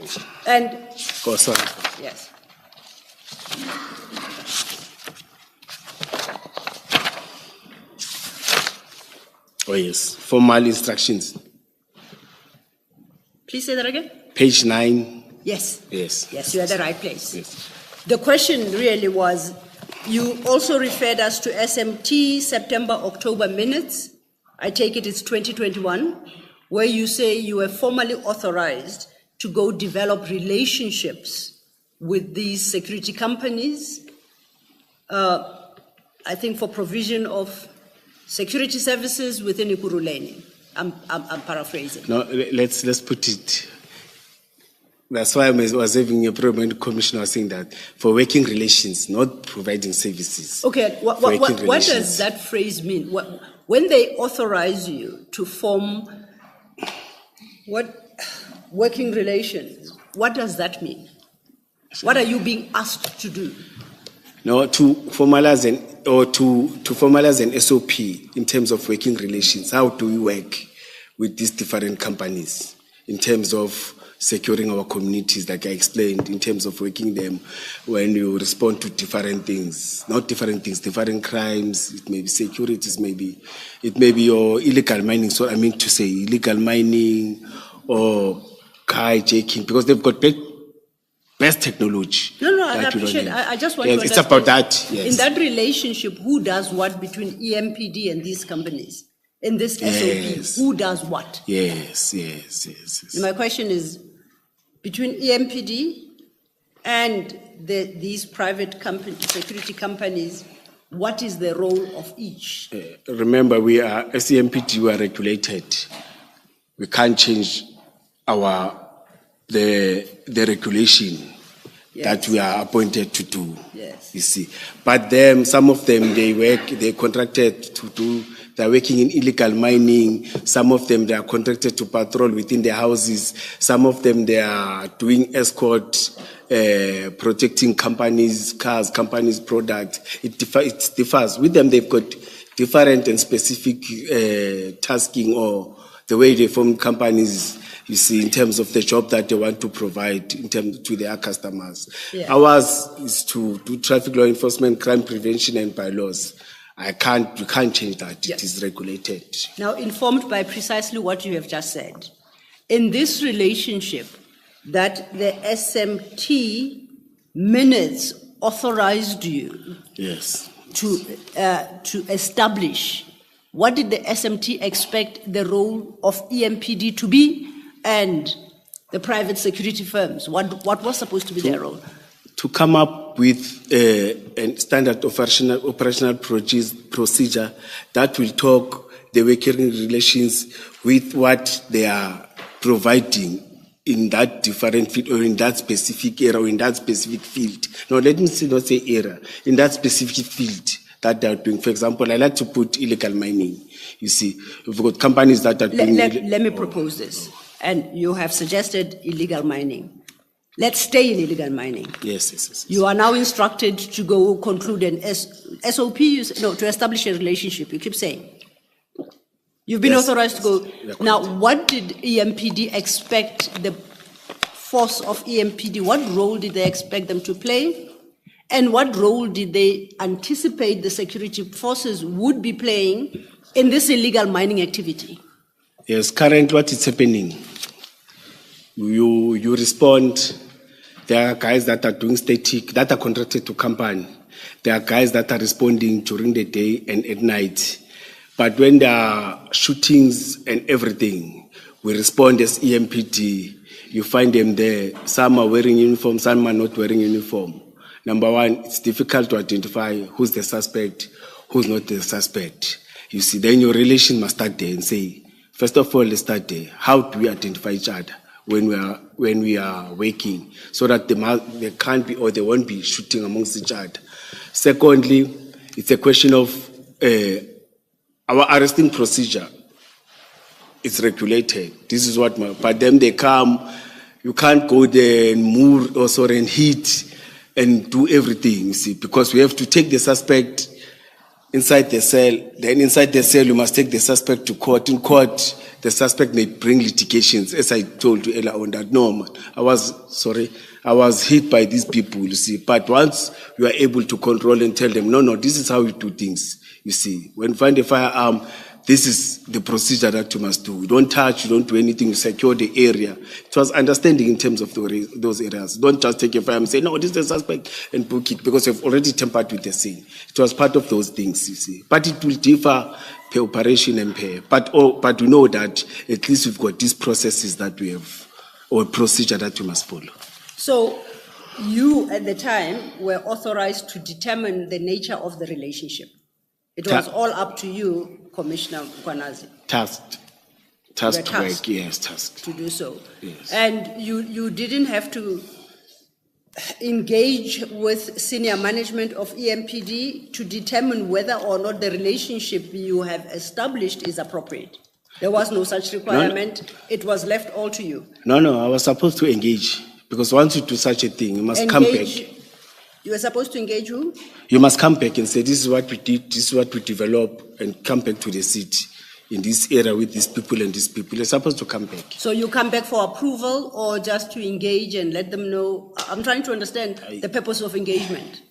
And, Oh, sorry. yes. Oh, yes. Formal instructions. Please say that again. Page 9. Yes. Yes. Yes, you're at the right place. Yes. The question really was, you also referred us to SMT September-October minutes. I take it it's 2021, where you say you were formally authorized to go develop relationships with these security companies, I think for provision of security services within Ikuruleni. I'm paraphrasing. No, let's put it. That's why I was having a problem when the commissioner was saying that for working relations, not providing services. Okay, what does that phrase mean? When they authorize you to form working relations, what does that mean? What are you being asked to do? No, to formalize an SOP in terms of working relations. How do we work with these different companies in terms of securing our communities, like I explained, in terms of working them when you respond to different things, different crimes, it may be securities, it may be your illegal mining, so I mean to say illegal mining or hijacking, because they've got best technology. No, I appreciate. I just want to understand. It's about that. Yes. In that relationship, who does what between EMPD and these companies? In this SOP, who does what? Yes. My question is, between EMPD and these private security companies, what is the role of each? Remember, we are, as EMPD, we are regulated. We can't change the regulation that we are appointed to do. Yes. You see, but some of them they contracted to do. They're working in illegal mining. Some of them they are contracted to patrol within their houses. Some of them they are doing escort, protecting companies' cars, companies' products. It differs. With them, they've got different and specific tasking or the way they form companies. You see, in terms of the job that they want to provide to their customers. Yeah. Ours is to do traffic law enforcement, crime prevention, and bylaws. You can't change that. Yes. It is regulated. Now, informed by precisely what you have just said, in this relationship that the SMT minutes authorized you to establish, what did the SMT expect the role of EMPD to be and the private security firms? What was supposed to be their role? To come up with a standard operational procedure that will talk the working relations with what they are providing in that different field or in that specific area or in that specific field. No, let me not say area, in that specific field that they are doing. For example, I like to put illegal mining. You see, we've got companies that are doing... Let me propose this. And you have suggested illegal mining. let's stay in illegal mining. Yes. You are now instructed to go conclude an SOP, to establish a relationship, you keep saying. You've been Yes, authorized to go. yes, Now, what did EMPD expect the force of EMPD, what role did they expect them to play? And what role did they anticipate the security forces would be playing in this illegal mining activity? Yes, currently what is happening, you respond, there are guys that are doing static, that are contracted to company. There are guys that are responding during the day and at night. But when there are shootings and everything, we respond as EMPD. You find them there. Some are wearing uniform, some are not wearing uniform. Number one, it's difficult to identify who's the suspect, who's not the suspect. You see, then your relation must start there and say, first of all, let's start there. How do we identify each other when we are working, so that they can't be or they won't be shooting amongst each other? Secondly, it's a question of our arresting procedure. It's regulated. This is what, but then they come, you can't go there and move and hit and do everything, you see, because we have to take the suspect inside the cell. Then inside the cell, you must take the suspect to court. In court, the suspect may bring litigations, as I told you earlier on that, no, man, I was hit by these people, you see. But once you are able to control and tell them, no, this is how we do things, you see. When you find a firearm, this is the procedure that you must do. You don't touch, you don't do anything, you secure the area. It was understanding in terms of those areas. Don't just take a firearm and say, no, this is the suspect, and book it, because you've already tampered with the scene. It was part of those things, you see. But it will differ per operation and per. But we know that at least we've got these processes that we have, or procedure that we must follow. So you, at the time, were authorized to determine the nature of the relationship. It was all up to you, Commissioner Mkhwanazi. Tasked work, yes, tasked. To do so. Yes. And you didn't have to engage with senior management of EMPD to determine whether or not the relationship you have established is appropriate. There was no such requirement. No. It was left all to you. No, I was supposed to engage, because once you do such a thing, you must come back. You were supposed to engage who? You must come back and say, this is what we did, this is what we developed, and come back to the city in this area with these people and these people. You're supposed to come back. So you come back for approval, or just to engage and let them know? I'm trying to understand the purpose of engagement.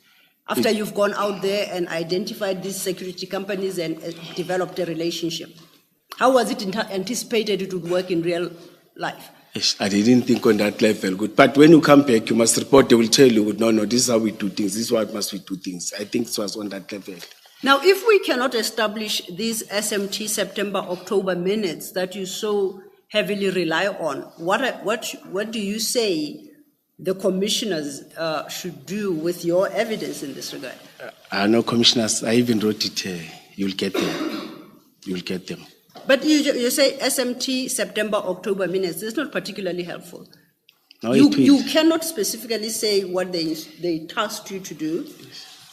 After you've gone out there and identified these security companies and developed a relationship, how was it anticipated it would work in real life? I didn't think on that level good. But when you come back, you must report. They will tell you, no, this is how we do things. This is what must we do things. I think it was on that level. Now, if we cannot establish these SMT September-October minutes that you so heavily rely on, what do you say the commissioners should do with your evidence in this regard? No, commissioners, I even wrote it here. You'll get them. You'll get them. But you say SMT September-October minutes. This is not particularly helpful. No, you cannot specifically say what they tasked you to do.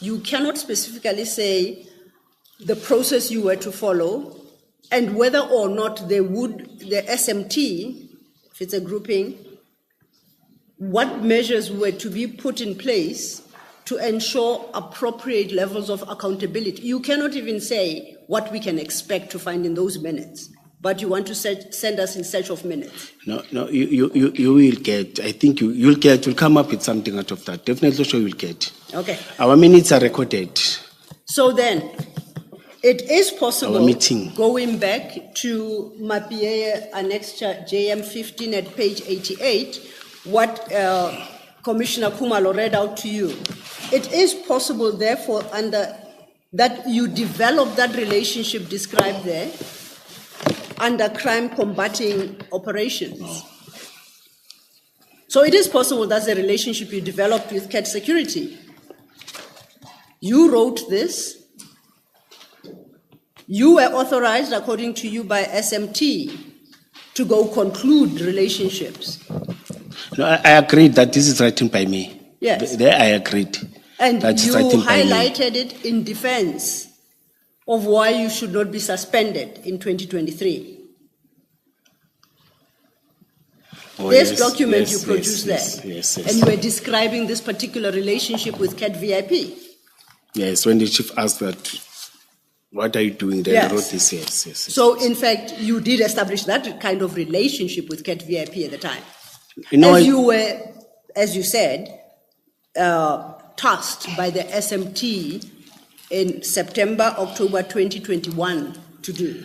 You cannot specifically say the process you were to follow, and whether or not the SMT, if it's a grouping, what measures were to be put in place to ensure appropriate levels of accountability. You cannot even say what we can expect to find in those minutes, but you want to send us in search of minutes. No, you will get. I think you'll get. You'll come up with something out of that. Definitely sure you'll get. Okay. Our minutes are recorded. So then, it is possible, our meeting, going back to Mapieye Annexure JM 15 at page 88, what Commissioner Khumalo read out to you. It is possible, therefore, that you develop that relationship described there under crime combating operations. Oh. So it is possible that's the relationship you developed with CAT Security. You wrote this. You were authorized, according to you, by SMT to go conclude relationships. No, I agreed that this is written by me. Yes. There I agreed. And you highlighted it in defense of why you should not be suspended in 2023. Oh, This yes, document yes, you produced yes, there. yes, yes. And you were describing this particular relationship with Cat VIP. Yes, when the chief asked that, what are you doing there? Yes. I wrote this, yes. So, in fact, you did establish that kind of relationship with Cat VIP at the time. You know, As you were, as you said, tasked by the SMT in September, October 2021 to do.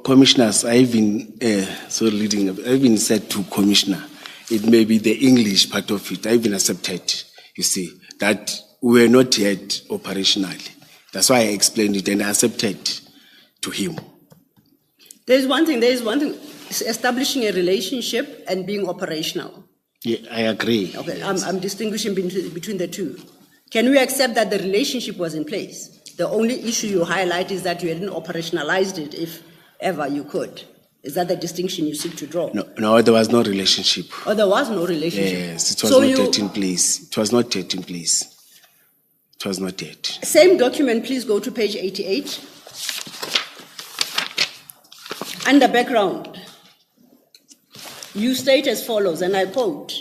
Commissioners, I even I even said to Commissioner, it may be the English part of it. I even accepted, you see, that we were not yet operational. That's why I explained it and I accepted to him. There is one thing, establishing a relationship and being operational. Yeah, I agree. Okay, Yes. I'm distinguishing between the two. Can we accept that the relationship was in place? The only issue you highlight is that you hadn't operationalized it, if ever you could. Is that the distinction you seek to draw? No, there was no relationship. Or there was no relationship? Yes, it was So not you- yet in place. It was not yet in place. It was not yet. Same document, please go to page 88. Under background, you state as follows, and I quote,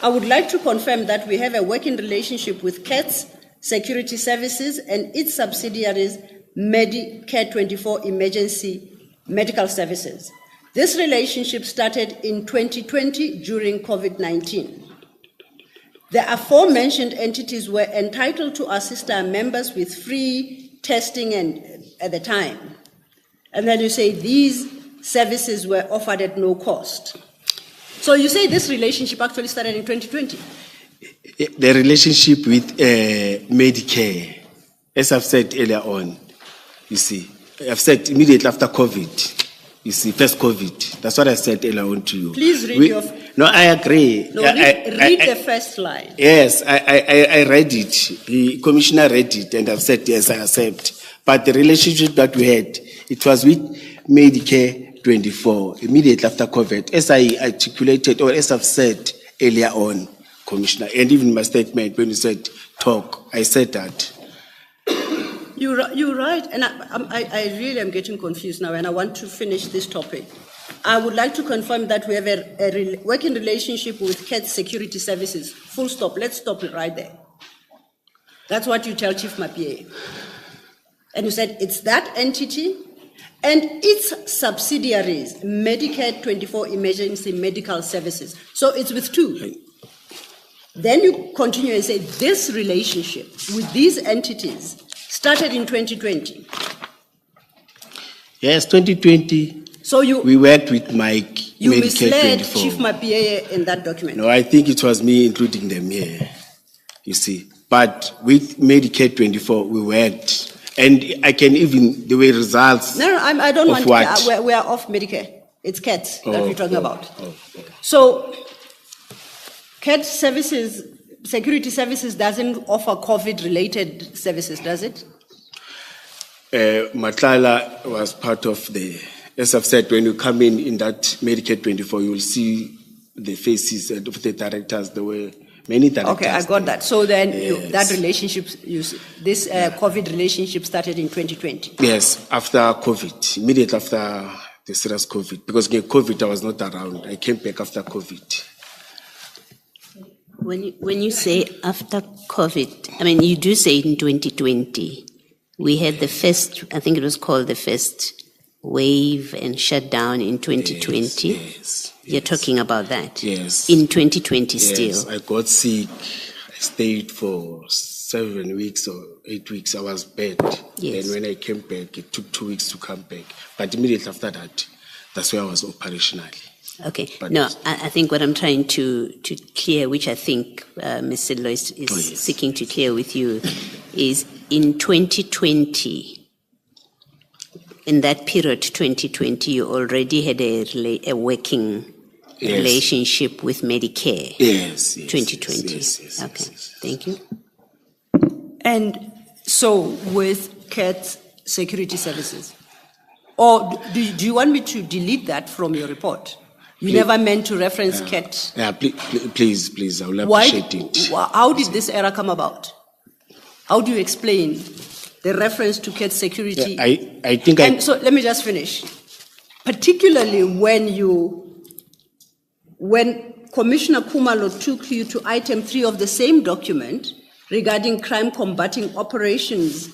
I would like to confirm that we have a working relationship with CATS Security Services and its subsidiaries, Medicare 24 Emergency Medical Services. This relationship started in 2020 during COVID-19. The aforementioned entities were entitled to assist our members with free testing at the time. And then you say these services were offered at no cost. So you say this relationship actually started in 2020? The relationship with Medicare, as I've said earlier on, you see, I've said immediately after COVID, you see, first COVID. That's what I said earlier on to you. Please read your... No, I agree. No, read the first line. Yes, I read it. The commissioner read it, and I've said, yes, I accept. But the relationship that we had, it was with Medicare 24, immediately after COVID, as I articulated, or as I've said earlier on, Commissioner, and even my statement when you said talk, I said that. You're right, and I really am getting confused now, and I want to finish this topic. I would like to confirm that we have a working relationship with CATS Security Services. Full stop. Let's stop it right there. That's what you tell Chief Mapie. And you said it's that entity and its subsidiaries, Medicare 24 Emergency Medical Services. So it's with two. Then you continue and say this relationship with these entities started in 2020. Yes, 2020. So we worked with Mike. You Medicare misled 24. Chief Mapie in that document. No, I think it was me including them here, you see. But with Medicare 24, we worked. And I can even, the way results. No, I don't want what? we are off Medicare. It's CATS that we're talking about. Okay. So, CATS services, security services doesn't offer COVID-related services, does it? Nhlanhla was part of the, as I've said, when you come in that Medicare 24, you will see the faces of the directors, there were many directors. Okay, I got that. So then Yes. that relationship, this COVID relationship started in 2020? Yes, after COVID, immediately after the serious COVID, because COVID I was not around. I came back after COVID. When you say after COVID, I mean, you do say in 2020, we had the first, I think it was called the first wave and shutdown in 2020. Yes. You're talking about that? Yes. In 2020 Yes, still? I got sick. I stayed for 7 weeks or 8 weeks. I was bad. Yes. And when I came back, it took 2 weeks to come back. But immediately after that, that's where I was operationally. Okay. But- No, I think what I'm trying to clear, which I think Ms. Sidlo is yes. seeking to clear with you, is in 2020, in that period, 2020, you already had a working Yes. relationship with Medicare. Yes. 2020. Yes, Okay, yes. thank you. And so with CATS Security Services? Or do you want me to delete that from your report? You never meant to reference CAT. Yeah, please, I will Why? appreciate it. How did this error come about? How do you explain the reference to CAT security? Yeah, I think And so let me just finish. Particularly when you when Commissioner Kumalo took you to item 3 of the same document regarding crime combating operations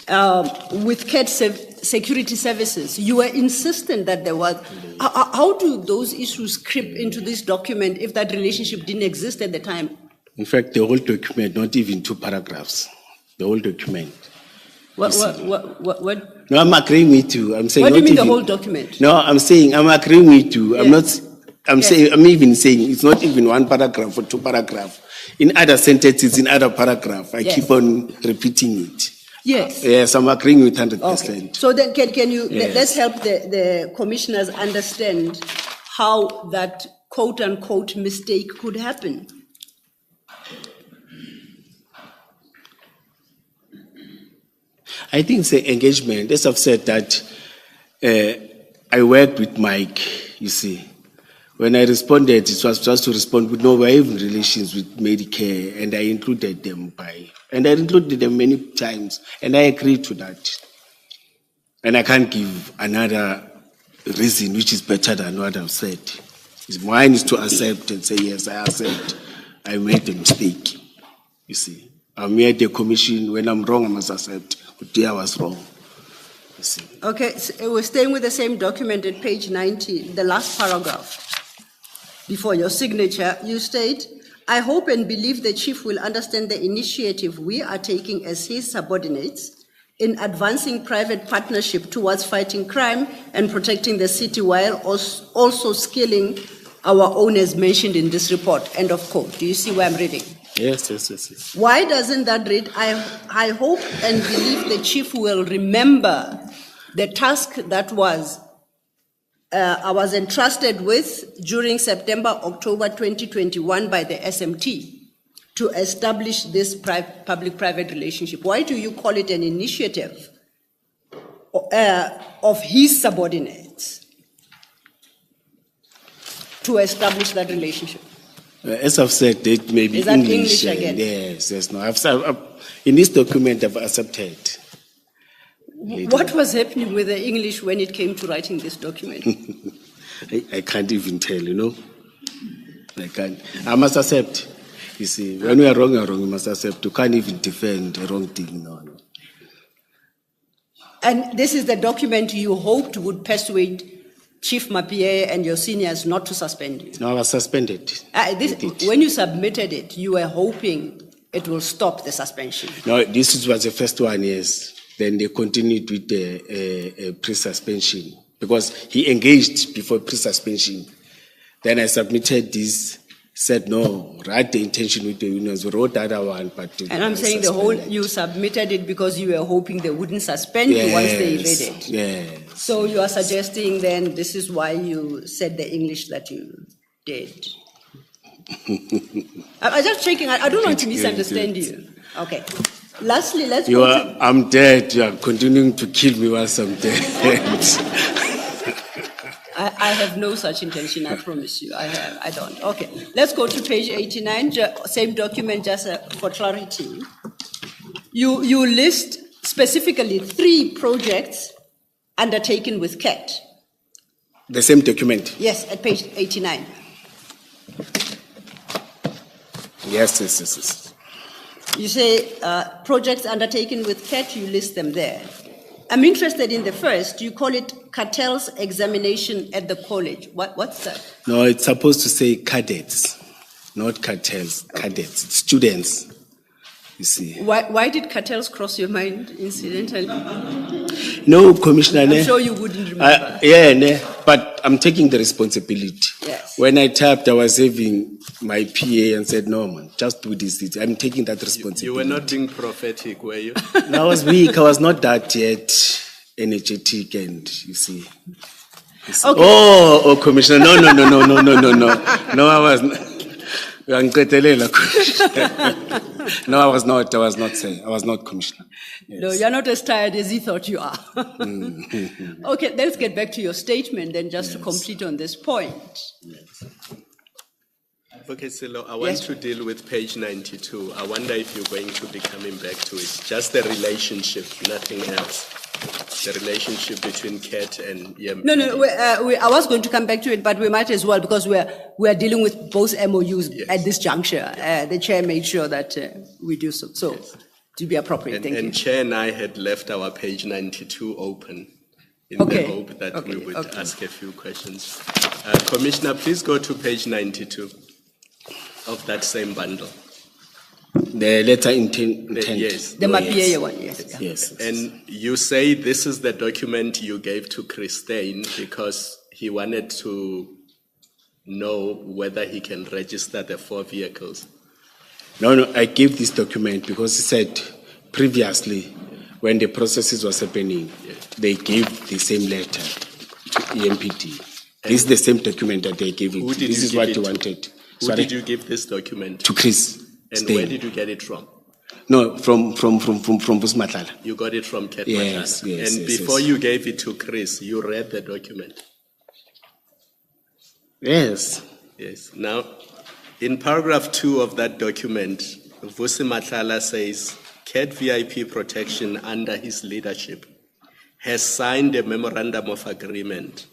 with CAT security services, you were insistent that there was. How do those issues creep into this document if that relationship didn't exist at the time? In fact, the whole document, not even 2 paragraphs, the whole document. What? No, I'm agreeing with you. I'm saying. What do you not mean the even- whole document? No, I'm saying I'm agreeing with you. I'm Yes. not. I'm Yes. saying. I'm even saying it's not even 1 paragraph or 2 paragraphs. In other sentences, in other paragraph, I Yes. keep on repeating it. Yes. Yes, I'm agreeing with Okay. 100%. So then can you, Yes. let's help the commissioners understand how that quote unquote mistake could happen. I think the engagement, as I've said, that I worked with Mike, you see. When I responded, it was just to respond with no, we're having relations with Medicare, and I included them and I included them many times, and I agreed to that. And I can't give another reason which is better than what I've said. Mine is to accept and say, yes, I accept. I made a mistake, you see. I'm here at the commission. When I'm wrong, I must accept. Today I was wrong. You see. Okay, so we're staying with the same document at page 90, the last paragraph. Before your signature, you state, I hope and believe the chief will understand the initiative we are taking as his subordinates in advancing private partnership towards fighting crime and protecting the city while also skilling our own as mentioned in this report. End of quote. Do you see where I'm reading? Yes. Why doesn't that read, I hope and believe the chief will remember the task that I was entrusted with during September-October 2021 by the SMT to establish this public-private relationship. Why do you call it an initiative of his subordinates to establish that relationship? As I've said, it may be Is that English again? Yes, no. In this document, I've accepted. What was happening with the English when it came to writing this document? I can't even tell, you know. I can't. I must accept. You see, when we are wrong, you must accept. You can't even defend a wrong thing. No. And this is the document you hoped would persuade Chief Mapie and your seniors not to suspend you. No, I was suspended. When you submitted it, you were hoping it will stop the suspension. No, this was the first one, yes. Then they continued with the pre-suspension because he engaged before pre-suspension. Then I submitted this, said no, write the intention with the unions, wrote the other one, but. And I'm saying you submitted it because you were hoping they wouldn't suspend you once they read it. Yes. So you are suggesting then this is why you said the English that you did. I'm just checking. I don't want to misunderstand you. Okay. Lastly, let's go I'm dead. You are continuing to kill me once I'm dead. I have no such intention, I promise you. I don't. Okay. Let's go to page 89, same document, just for clarity. You list specifically 3 projects undertaken with CAT. The same document? Yes, at page 89. Yes. You say projects undertaken with CAT, you list them there. I'm interested in the first. You call it cartels examination at the college. What's that? No, it's supposed to say cadets, not cartels, cadets, students, you see. Why did cartels cross your mind, incidentally? No, Commissioner. I'm sure you wouldn't remember. But I'm taking the responsibility. Yes. When I typed, I was having my PA and said, no, man, just do this. I'm taking that responsibility. You were not being prophetic, were you? No, I was weak. I was not that yet energetic, and you see. Okay. Oh, Commissioner, no. No, I was not. No, I was not saying. I was not, Commissioner. Yes. No, you're not as tired as he thought you are. Okay, let's get back to your statement then, just to complete on this point. Yes. Okay, Silo, I want to deal with page 92. I wonder if you're going to be coming back to it. Just the relationship, nothing else. the relationship between CAT and EMPD? No, I was going to come back to it, but we might as well because we are dealing with both MOUs at this juncture. The chair made sure that we do so. So, to be appropriate, thank you. And Chair and I had left our page 92 open in Okay. the hope that we would Okay. ask a few questions. Commissioner, please go to page 92 of that same bundle. The letter intent. Yes. The MAPA one, yes. Yeah. Yes. And you say this is the document you gave to Christine because he wanted to know whether he can register the 4 vehicles. No, I gave this document because he said previously, when the processes was happening, they gave the same letter to EMPD. This is the same document that they gave it. Who did This you is give what it he to? wanted. Who Sorry? did you give this document To Chris. And Stein. where did you get it from? No, from Busmatlala. You got it from Cat Yes, Matala. yes, And yes, before yes. you gave it to Chris, you read the document. Yes. Yes. Now, in paragraph 2 of that document, Vusi Matlala says, CAT VIP Protection under his leadership has signed a memorandum of agreement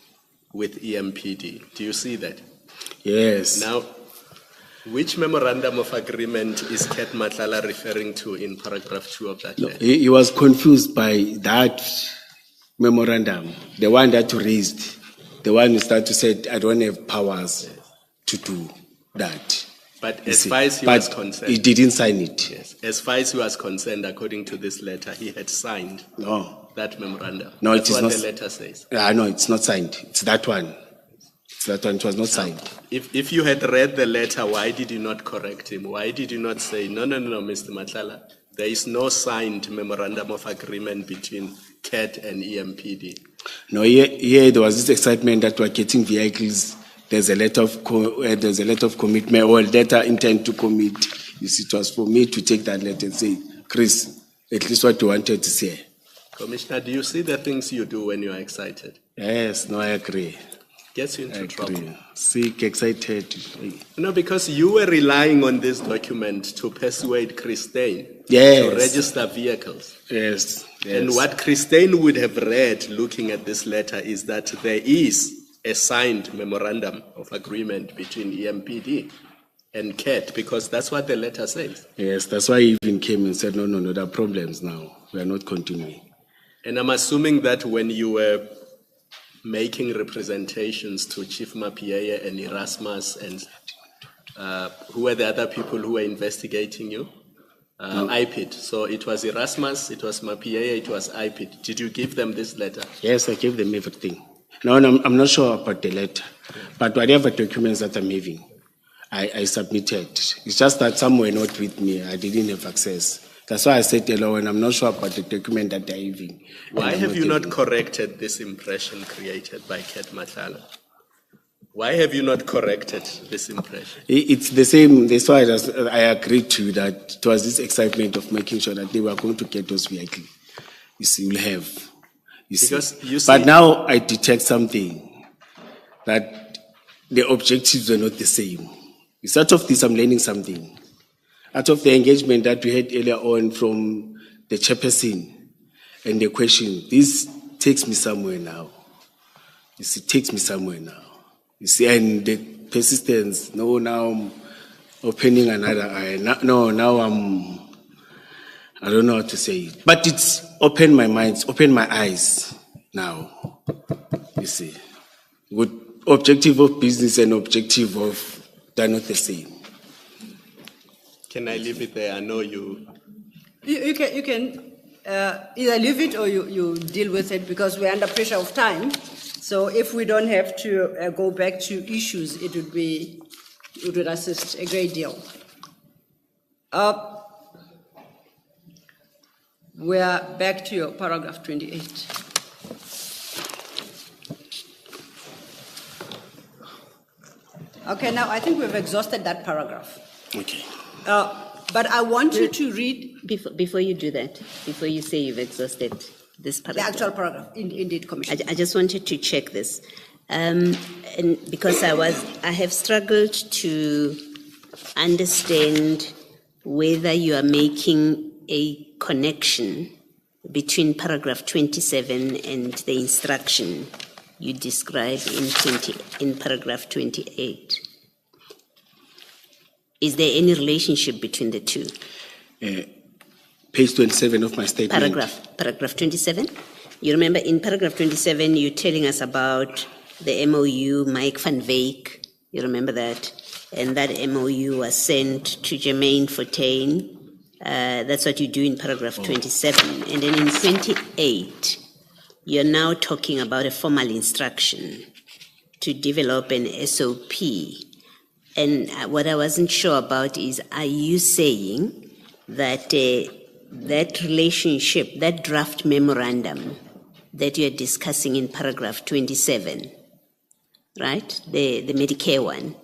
with EMPD. Do you see that? Yes. Now, which memorandum of agreement is Cat Matlala referring to in paragraph 2 of that letter? He was confused by that memorandum, the one that you raised, the one who started to say, I don't have powers to do that. But You as see. far as he But was concerned, he didn't sign it. yes, as far as he was concerned, according to this letter, he had signed No. that memorandum. No, That's it is what not. the letter says. No, it's not signed. It's that one. It's that one. It was not signed. If you had read the letter, why did you not correct him? Why did you not say, no, Mr. Matlala, there is no signed memorandum of agreement between CAT and EMPD? No, here there was this excitement that we're getting vehicles. There's a letter of commitment or a letter intent to commit. You see, it was for me to take that letter and say, Chris, at least what you wanted to say. Commissioner, do you see the things you do when you are excited? Yes, no, I agree. Gets you I into trouble. agree. Sick, excited. No, because you were relying on this document to persuade Christine Yes. to register vehicles. Yes. And what Christine would have read looking at this letter is that there is a signed memorandum of agreement between EMPD and CAT, because that's what the letter says. Yes, that's why he even came and said, no, there are problems now. We are not continuing. And I'm assuming that when you were making representations to Chief Mapieye and Erasmus and who were the other people who were investigating you? IPID. So it was Erasmus, it was Mapieye, it was IPID. Did you give them this letter? Yes, I gave them everything. No, I'm not sure about the letter, but whatever documents that I'm having, I submitted. It's just that some were not with me. I didn't have access. That's why I said hello, and I'm not sure about the document that they're having. Why And have I'm you not having. corrected this impression created by Cat Matlala? Why have you not corrected this impression? It's the same. That's why I agreed to that. It was this excitement of making sure that they were going to get those vehicles. You see, you'll have. You see. Because you But see- now I detect something, that the objectives were not the same. It's out of this, I'm learning something. Out of the engagement that we had earlier on from the chairperson and the question, this takes me somewhere now. You see, takes me somewhere now. You see, and the persistence, now I'm opening another eye. Now I don't know how to say it. But it's opened my mind, opened my eyes now. You see, with objective of business and objective of, they're not the same. Can I leave it there? I know you. You can either leave it or you deal with it because we're under pressure of time. So if we don't have to go back to issues, it would assist a great deal. We are back to your paragraph 28. Okay, now I think we've exhausted that paragraph. Okay. But I want you to read Before you do that, before you say you've exhausted this the paragraph. actual paragraph, indeed, Commissioner. I just wanted to check this. And because I have struggled to understand whether you are making a connection between paragraph 27 and the instruction you describe in paragraph 28. Is there any relationship between the two? Page 27 of my statement. Paragraph 27? You remember in paragraph 27, you're telling us about the MOU, Mike van Wyk, you remember that? And that MOU was sent to Jermaine Fortuin. That's what you do in paragraph 27. And then in 28, you're now talking about a formal instruction to develop an SOP. And what I wasn't sure about is, are you saying that that relationship, that draft memorandum that you're discussing in paragraph 27, right, the Medicare one,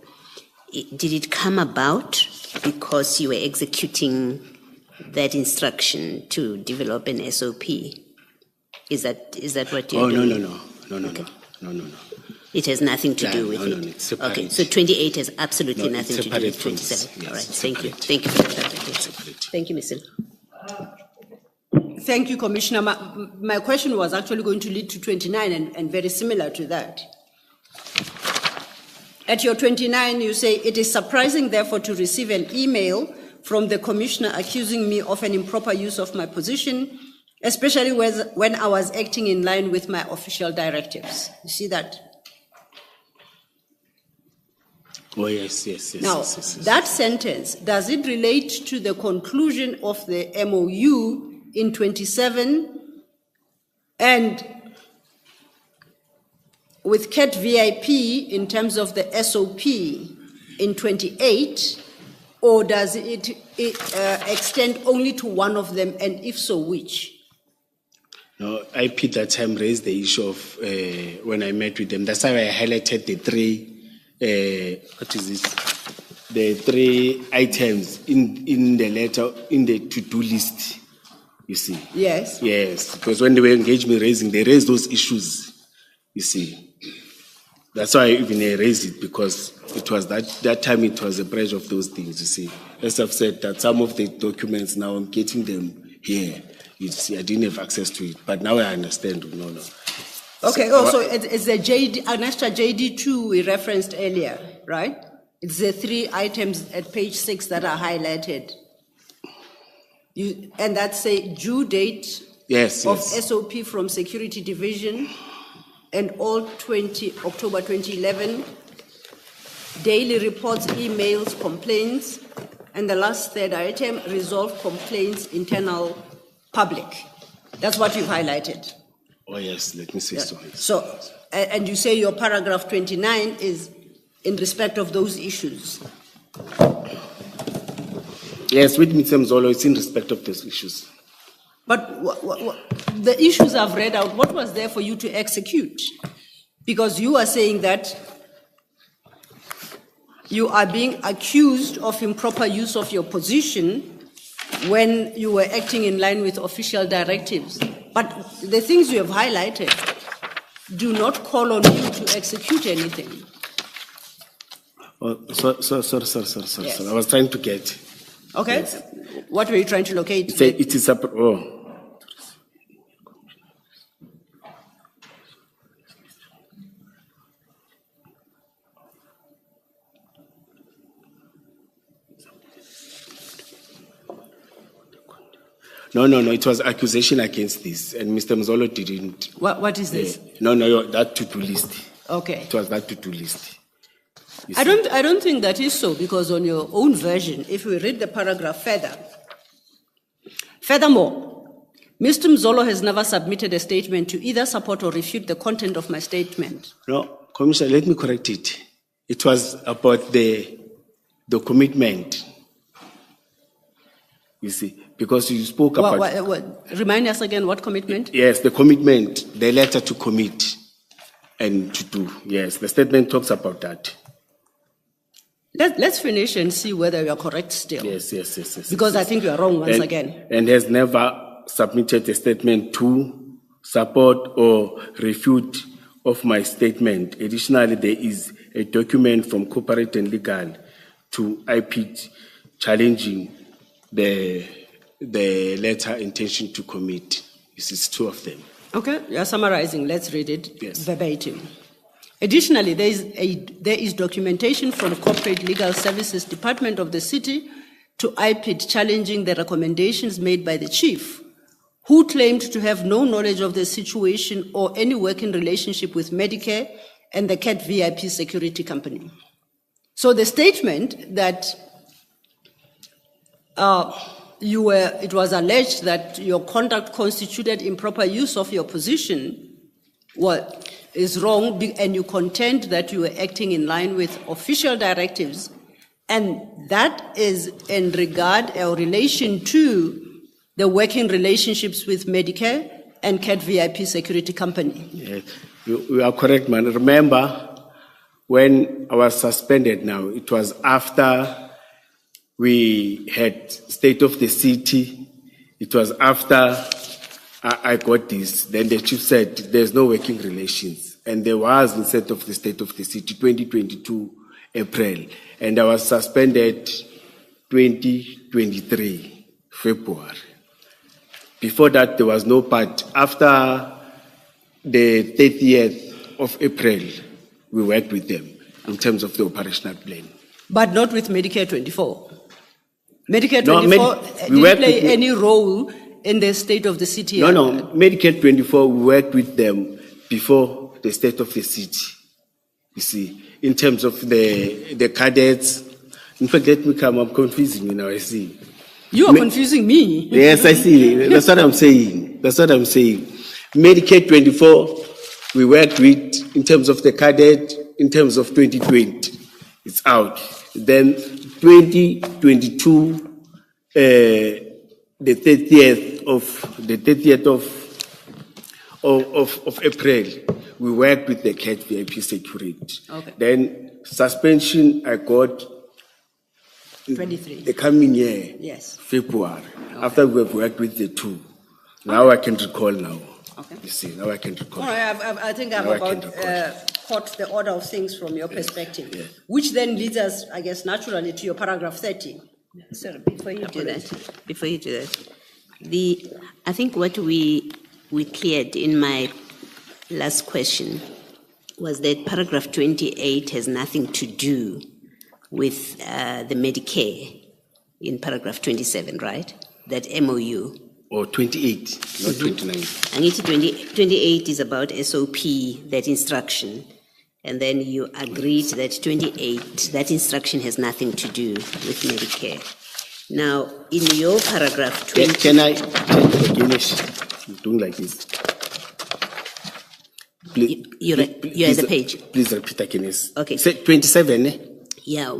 did it come about because you were executing that instruction to develop an SOP? Is that what you're doing? No. It has nothing to do with it. No, it's separate. Okay, so 28 has absolutely nothing to do with from 27. this. All right, Yes, thank you. separate. Thank you for the clarification. Thank you, Mr. Thank you, Commissioner. My question was actually going to lead to 29 and very similar to that. At your 29, you say, it is surprising, therefore, to receive an email from the Commissioner accusing me of an improper use of my position, especially when I was acting in line with my official directives. You see that? Oh, yes. Now, that sentence, does it relate to the conclusion of the MOU in 27 and with CAT VIP in terms of the SOP in 28, or does it extend only to one of them, and if so, which? No, IP that time raised the issue of when I met with them. That's why I highlighted the three, what is this? The three items in the letter, in the to-do list, you see. Yes. Yes, because when they were engaged me raising, they raised those issues, you see. That's why I even raised it, because it was that time it was a pressure of those things, you see. As I've said, that some of the documents now I'm getting them here. You see, I didn't have access to it, but now I understand. No. Okay, so it's the an extra JD2 we referenced earlier, right? It's the three items at page 6 that are highlighted. And that's a due date of SOP from Security Division and all October 2011, daily reports, emails, complaints, and the last third item, resolve complaints, internal public. That's what you've highlighted. Oh, yes, let me say so. So, and you say your paragraph 29 is in respect of those issues. Yes, with Mr. Mzolo, it's in respect of those issues. But the issues I've read out, what was there for you to execute? Because you are saying that you are being accused of improper use of your position when you were acting in line with official directives. But the things you have highlighted do not call on you to execute anything. Oh, sorry. Yes. I was trying to get. Okay. Yes. What were you trying to locate? It is separate. Oh. No, it was accusation against this, and Mr. Mzolo didn't. What is this? No, that to-do list. Okay. It was that to-do list. I don't think that is so, because on your own version, if we read the paragraph furthermore, Mr. Mzolo has never submitted a statement to either support or refute the content of my statement. No, Commissioner, let me correct it. It was about the commitment. You see, because you spoke about... Remind us again, what commitment? Yes, the commitment, the letter to commit and to do. Yes, the statement talks about that. Let's finish and see whether you are correct still. Yes. Because I think you are wrong once again. And has never submitted a statement to support or refute of my statement. Additionally, there is a document from Corporate and Legal to IPIT challenging the letter intention to commit. It's two of them. Okay, you're summarizing. Let's read it Yes. verbatim. Additionally, there is documentation from Corporate Legal Services Department of the City to IPID challenging the recommendations made by the chief, who claimed to have no knowledge of the situation or any working relationship with Medicare and the CAT VIP security company. So the statement that it was alleged that your conduct constituted improper use of your position is wrong, and you contend that you were acting in line with official directives, and that is in regard or relation to the working relationships with Medicare and CAT VIP security company. Yeah, you are correct, man. Remember, when I was suspended now, it was after we had State of the City. It was after I got this. Then the chief said there's no working relations. And there was the State of the City, 2022 April. And I was suspended 2023 February. Before that, there was no part. After the 30th of April, we worked with them in terms of the operational plan. But not with Medicare 24. Medicare No, 24 we didn't worked play with- any role in the State of the City. No, Medicare 24, we worked with them before the State of the City. You see, in terms of the cadets. In fact, let me come, I'm confusing you now, I see. You are confusing me. Yes, I see. That's what I'm saying. Medicare 24, we worked with in terms of the cadet, in terms of 2020. It's out. Then 2022, the 30th of April, we worked with the CAT VIP security. Okay. Then suspension I got 23. the coming year. Yes. February, after we have worked with the two. Now I can recall now. Okay. You see, now I can recall. All right, I think I've Now I can about recall. caught the order of things from your perspective, yeah. which then leads us, I guess, naturally to your paragraph 30. So before you do that, I think what we cleared in my last question was that paragraph 28 has nothing to do with the Medicare in paragraph 27, right? That MOU. Or 28, not 29. And it's 28 is about SOP, that instruction. And then you agreed that 28, that instruction has nothing to do with Medicare. Now, in your paragraph 20... Can I finish doing like this? Please, You're at the page. Please repeat again. Okay. Say 27, eh? Yeah,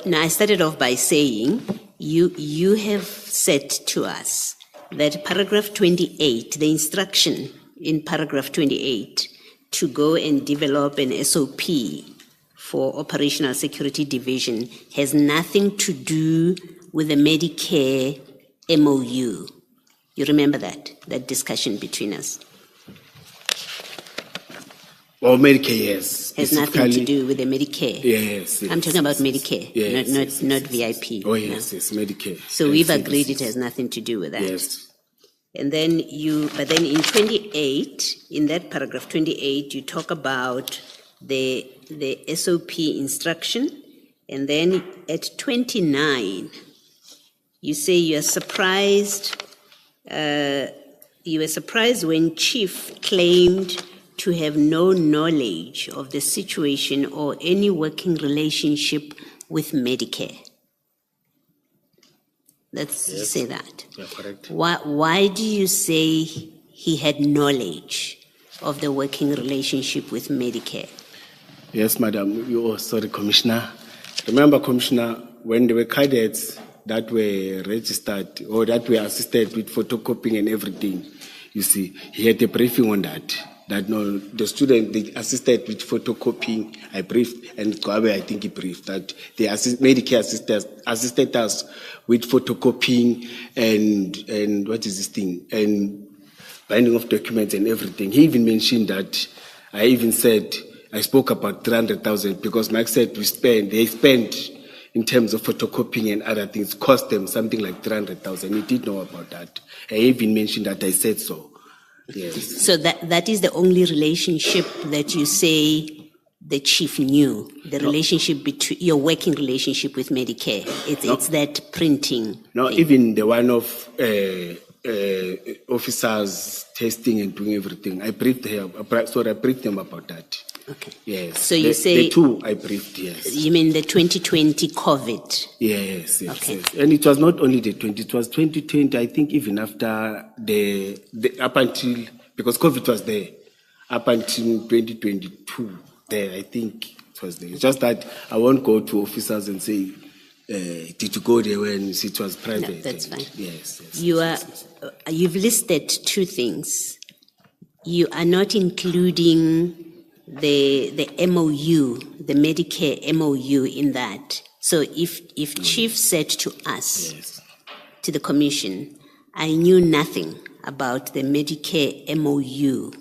now I started off by saying you have said to us that paragraph 28, the instruction in paragraph 28 to go and develop an SOP for Operational Security Division has nothing to do with the Medicare MOU. You remember that discussion between us? Or Medicare, yes. Has nothing to do with the Medicare. Yes. I'm talking about Medicare, Yes, not VIP. Oh, no? yes, Medicare. So Yes, we've yes, agreed yes. it has nothing to do with that. Yes. And then in 28, in that paragraph 28, you talk about the SOP instruction. And then at 29, you say you are surprised, you were surprised when Chief claimed to have no knowledge of the situation or any working relationship with Medicare. Let's say that. Yeah, correct. Why do you say he had knowledge of the working relationship with Medicare? Yes, madam. Sorry, Commissioner. Remember, Commissioner, when there were cadets that were registered or that were assisted with photocopying and everything, you see, he had a briefing on that. That no, the student they assisted with photocopying. I briefed, and Kwabe, I think he briefed that the Medicare assisted us with photocopying and what is this thing and binding of documents and everything. He even mentioned that. I even said I spoke about 300,000 because Mike said they spent in terms of photocopying and other things cost them something like 300,000. He did know about that. I even mentioned that I said so. Yes. So that is the only relationship that you say the chief knew, the relationship between your working relationship with Medicare. It's that printing. No, thing. even the one of officers testing and doing everything. I briefed him. I briefed them about that. Okay. Yes. So you say the two I briefed. Yes. you mean the 2020 COVID? Yes. Okay. Yes. And it was not only the 20. It was 2020. I think even after the up until, because COVID was there, up until 2022. There, I think it was there. It's just that I won't go to officers and say, did you go there when it was private? No, that's fine. Yes. You've listed two things. You are not including the MOU, the Medicare MOU in that. So if Chief said to us, Yes. to the Commission, I knew nothing about the Medicare MOU,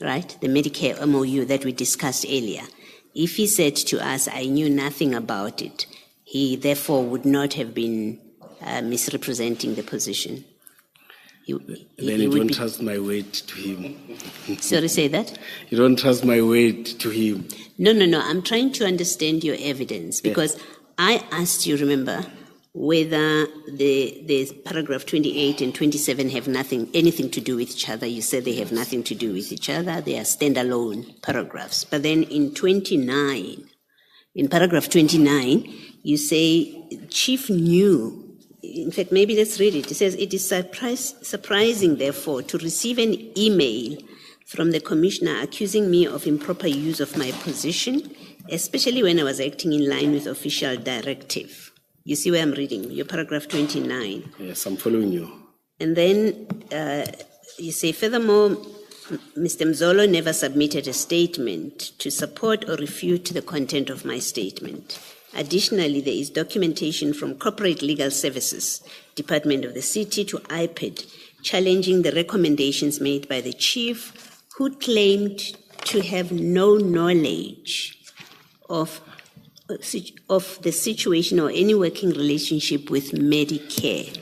right? The Medicare MOU that we discussed earlier. If he said to us, I knew nothing about it, he therefore would not have been misrepresenting the position. Then he you would don't be- trust my word to him. Sorry, say that? You don't trust my word to him. No. I'm trying to understand your evidence because I asked you, remember, whether the paragraph 28 and 27 have anything to do with each other. You said they have nothing to do with each other. They are standalone paragraphs. But then in paragraph 29, you say Chief knew. In fact, maybe let's read it. It says, it is surprising, therefore, to receive an email from the Commissioner accusing me of improper use of my position, especially when I was acting in line with official directive. You see where I'm reading? Your paragraph 29. Yes, I'm following you. And then you say, furthermore, Mr. Mzolo never submitted a statement to support or refute the content of my statement. Additionally, there is documentation from Corporate Legal Services, Department of the City, to IPED, challenging the recommendations made by the Chief, who claimed to have no knowledge of the situation or any working relationship with Medicare.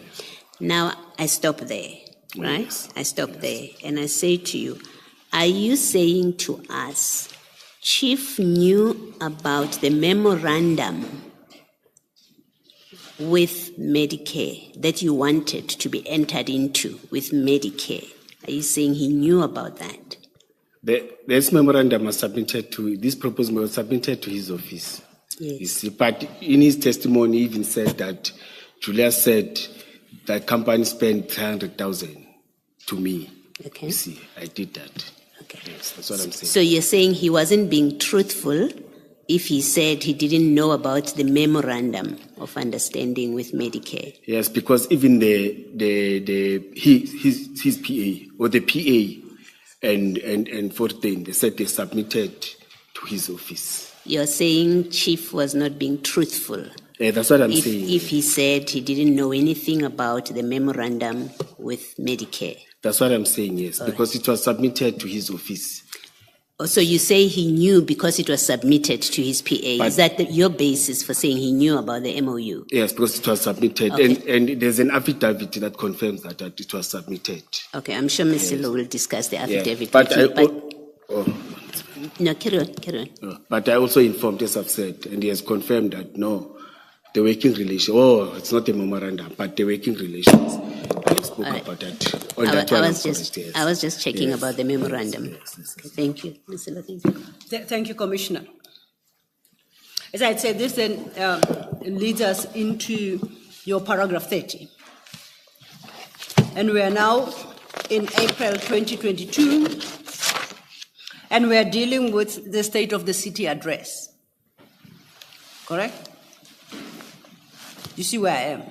Now, I stop there, right? Yes. I stop there and I say to you, are you saying to us, Chief knew about the memorandum with Medicare that you wanted to be entered into with Medicare? Are you saying he knew about that? This memorandum was submitted to, this proposal was submitted to his office. Yes. You see, but in his testimony, he even said that Julius said the company spent 300,000 to me. Okay. You see, I did that. Okay. Yes, that's what I'm saying. So you're saying he wasn't being truthful if he said he didn't know about the memorandum of understanding with Medicare? Yes, because even his PA or the PA and 14, they said they submitted to his office. You're saying Chief was not being truthful That's what I'm saying. if he said he didn't know anything about the memorandum with Medicare. That's what I'm saying, yes, because it was submitted to his office. So you say he knew because it was submitted to his PA. But- Is that your basis for saying he knew about the MOU? Yes, because it was submitted. Okay. And there's an affidavit that confirms that it was submitted. Okay, I'm sure Ms. Silo will discuss the Yeah. affidavit But with you. No, carry on. But I also informed, as I've said, and he has confirmed that no, the working relation, it's not a memorandum, but the working relations. I spoke All right. about that. On that one, I'm correct, yes. I was just checking Yes. about the memorandum. Yes. Okay, thank you. Ms. Silo, thank you. Thank you, Commissioner. As I said, this then leads us into your paragraph 30. And we are now in April 2022, and we are dealing with the State of the City address. Correct? You see where I am?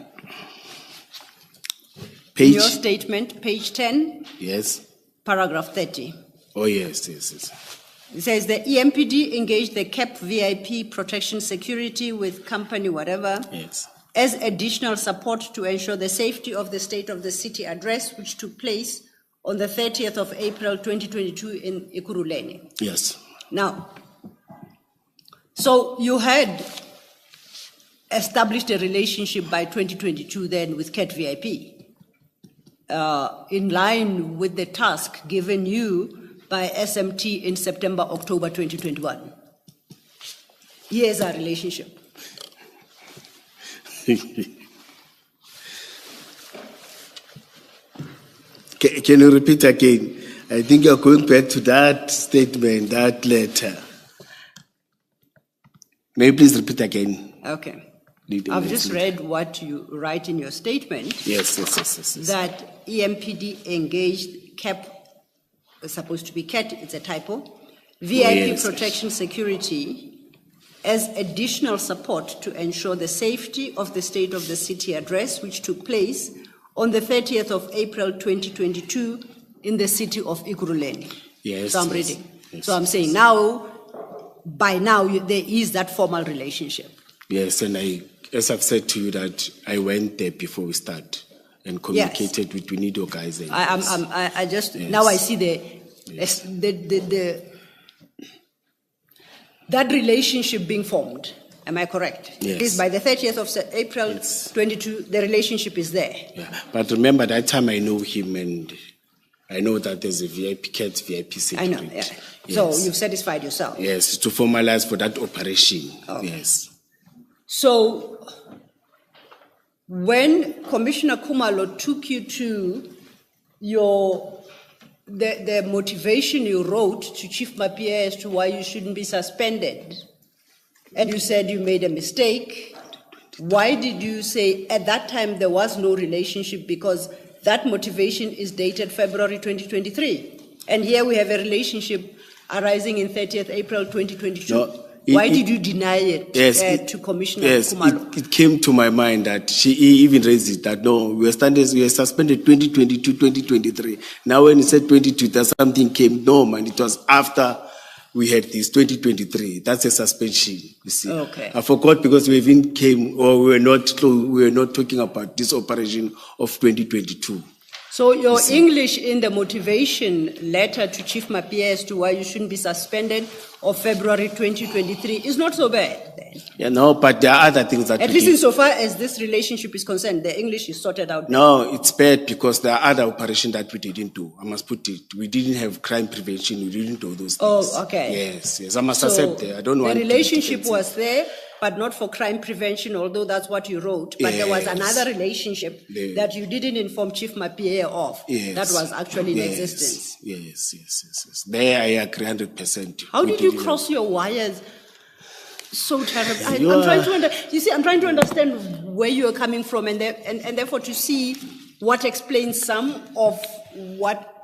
In your Page? statement, page 10, Yes. paragraph 30. Oh, yes. It says the EMPD engaged the CAP VIP protection security with company whatever Yes. as additional support to ensure the safety of the State of the City address, which took place on the 30th of April 2022 in Ekurhuleni. Yes. Now, so you had established a relationship by 2022 then with CAT VIP. in line with the task given you by SMT in September, October 2021. Here's our relationship. Can you repeat again? I think you're going back to that statement, that letter. May you please repeat again? Okay. Read I've again, just please. read what you write in your statement. Yes. That EMPD engaged CAP, it's supposed to be CAT, it's a typo, VIP yes. protection security as additional support to ensure the safety of the State of the City address, which took place on the 30th of April 2022 in the city of Ekurhuleni. Yes. So I'm yes, reading. yes, So I'm yes, saying yes. now, by now, there is that formal relationship. Yes, and as I've said to you, that I went there before we start and communicated with UNIDO guys. And I just Yes. now I see that relationship being formed. Am I correct? Yes. At least by the 30th of April Yes. 22, the relationship is there. Yeah. But remember, that time I know him, and I know that there's a VIP, CAT VIP I security. know. Yeah. Yes. So you've satisfied yourself. Yes, to formalize for that operation. Okay. Yes. So when Commissioner Kumalo took you to the motivation you wrote to Chief Mapia as to why you shouldn't be suspended, and you said you made a mistake, why did you say at that time there was no relationship? Because that motivation is dated February 2023. And here we have a relationship arising in 30th April 2022. No, Why did you deny it to Commissioner Kumalo? It came to my mind that he even raised it, that no, we were suspended 2022, 2023. Now when he said 22, that something came, no man, it was after we had this 2023. That's a suspension, you see. Okay. I forgot because we even came, or we were not talking about this operation of 2022. So your English in the motivation letter to Chief Mapia as to why you shouldn't be suspended of February 2023 is not so bad then. Yeah, no, but there are other things that At we least did. insofar as this relationship is concerned, the English is sorted out. No, it's bad because there are other operations that we didn't do. I must put it. We didn't have crime prevention. We didn't do those things. Oh, okay. Yes. I must accept that. I don't want the to be relationship defensive. was there, but not for crime prevention, although that's what you wrote. But there was Yes. another relationship that you didn't inform Chief Mapia of. Yes. That was actually in Yes. existence. Yes. There I agree 100%. How We did you didn't cross your wires so terribly? You I'm are- trying to I'm trying to understand where you are coming from, and therefore to see what explains some of what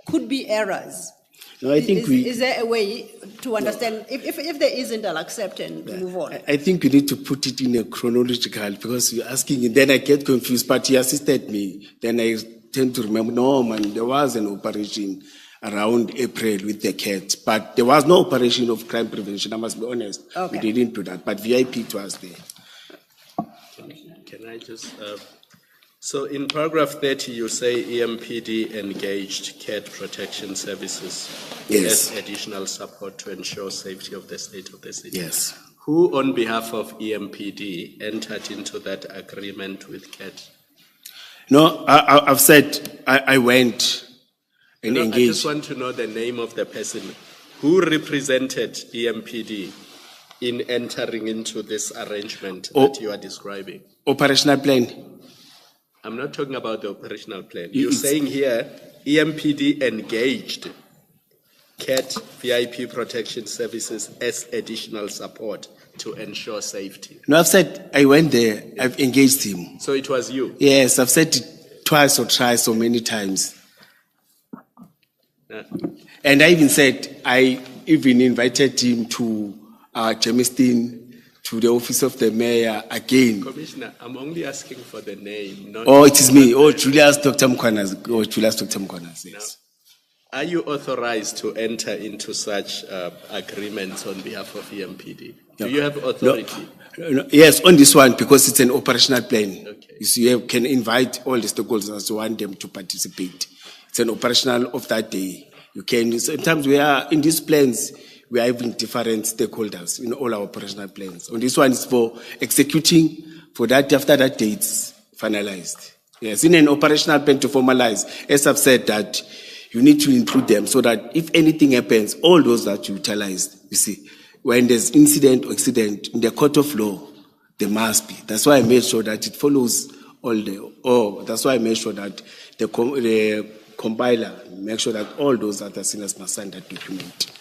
could be errors. No, I think is there a way to understand? If there isn't, I'll accept and move on. I think you need to put it in a chronological, because you're asking, and then I get confused, but he assisted me. Then I tend to remember, no man, there was an operation around April with the CAT, but there was no operation of crime prevention, I must be honest. Okay. We didn't do that, but VIP was there. Can I just, so in paragraph 30, you say EMPD engaged CAT protection services Yes. as additional support to ensure safety of the State of the City. Yes. Who, on behalf of EMPD, entered into that agreement with CAT? No, I've said I went and No, I engaged. just want to know the name of the person who represented EMPD in entering into this arrangement that you are describing. Operational plan. I'm not talking about the operational plan. It's- You're saying here EMPD engaged CAT VIP protection services as additional support to ensure safety. No, I've said I went there, I've engaged him. So it was you. Yes, I've said it twice or thrice so many times. And I even said, I even invited him to Germiston, to the office of the mayor again. Commissioner, I'm only asking for the name, not. Oh, it is me. Oh, Julius Dr. Mkhwanazi. Yes. Are you authorized to enter into such agreements on behalf of EMPD? Do you have authority? No, yes, on this one, because it's an operational plan. Okay. You see, you can invite all the stakeholders who want them to participate. It's an operational of that day. You can, sometimes we are, in these plans, we are having different stakeholders in all our operational plans. On this one, it's for executing, for that, after that day, it's finalized. Yes, in an operational plan to formalize, as I've said, that you need to include them so that if anything happens, all those that you utilized, you see, when there's incident or accident in the court of law, there must be. That's why I made sure that it follows that's why I made sure that the compiler make sure that all those that are sinners must sign that document.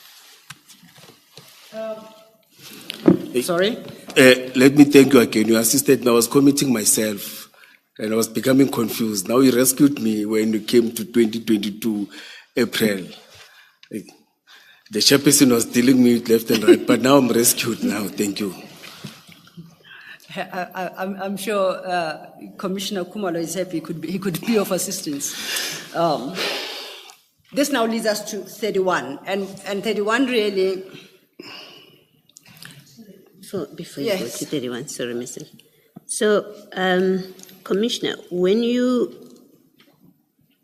Sorry? Let me thank you again. You assisted me. I was committing myself and I was becoming confused. Now you rescued me when you came to 2022 April. The chairperson was dealing me with left and right, but now I'm rescued now. Thank you. I'm sure Commissioner Kumalo is happy he could be of assistance. This now leads us to 31, and 31 really. Before you go Yes. to 31, sorry, Mr. So, Commissioner, when you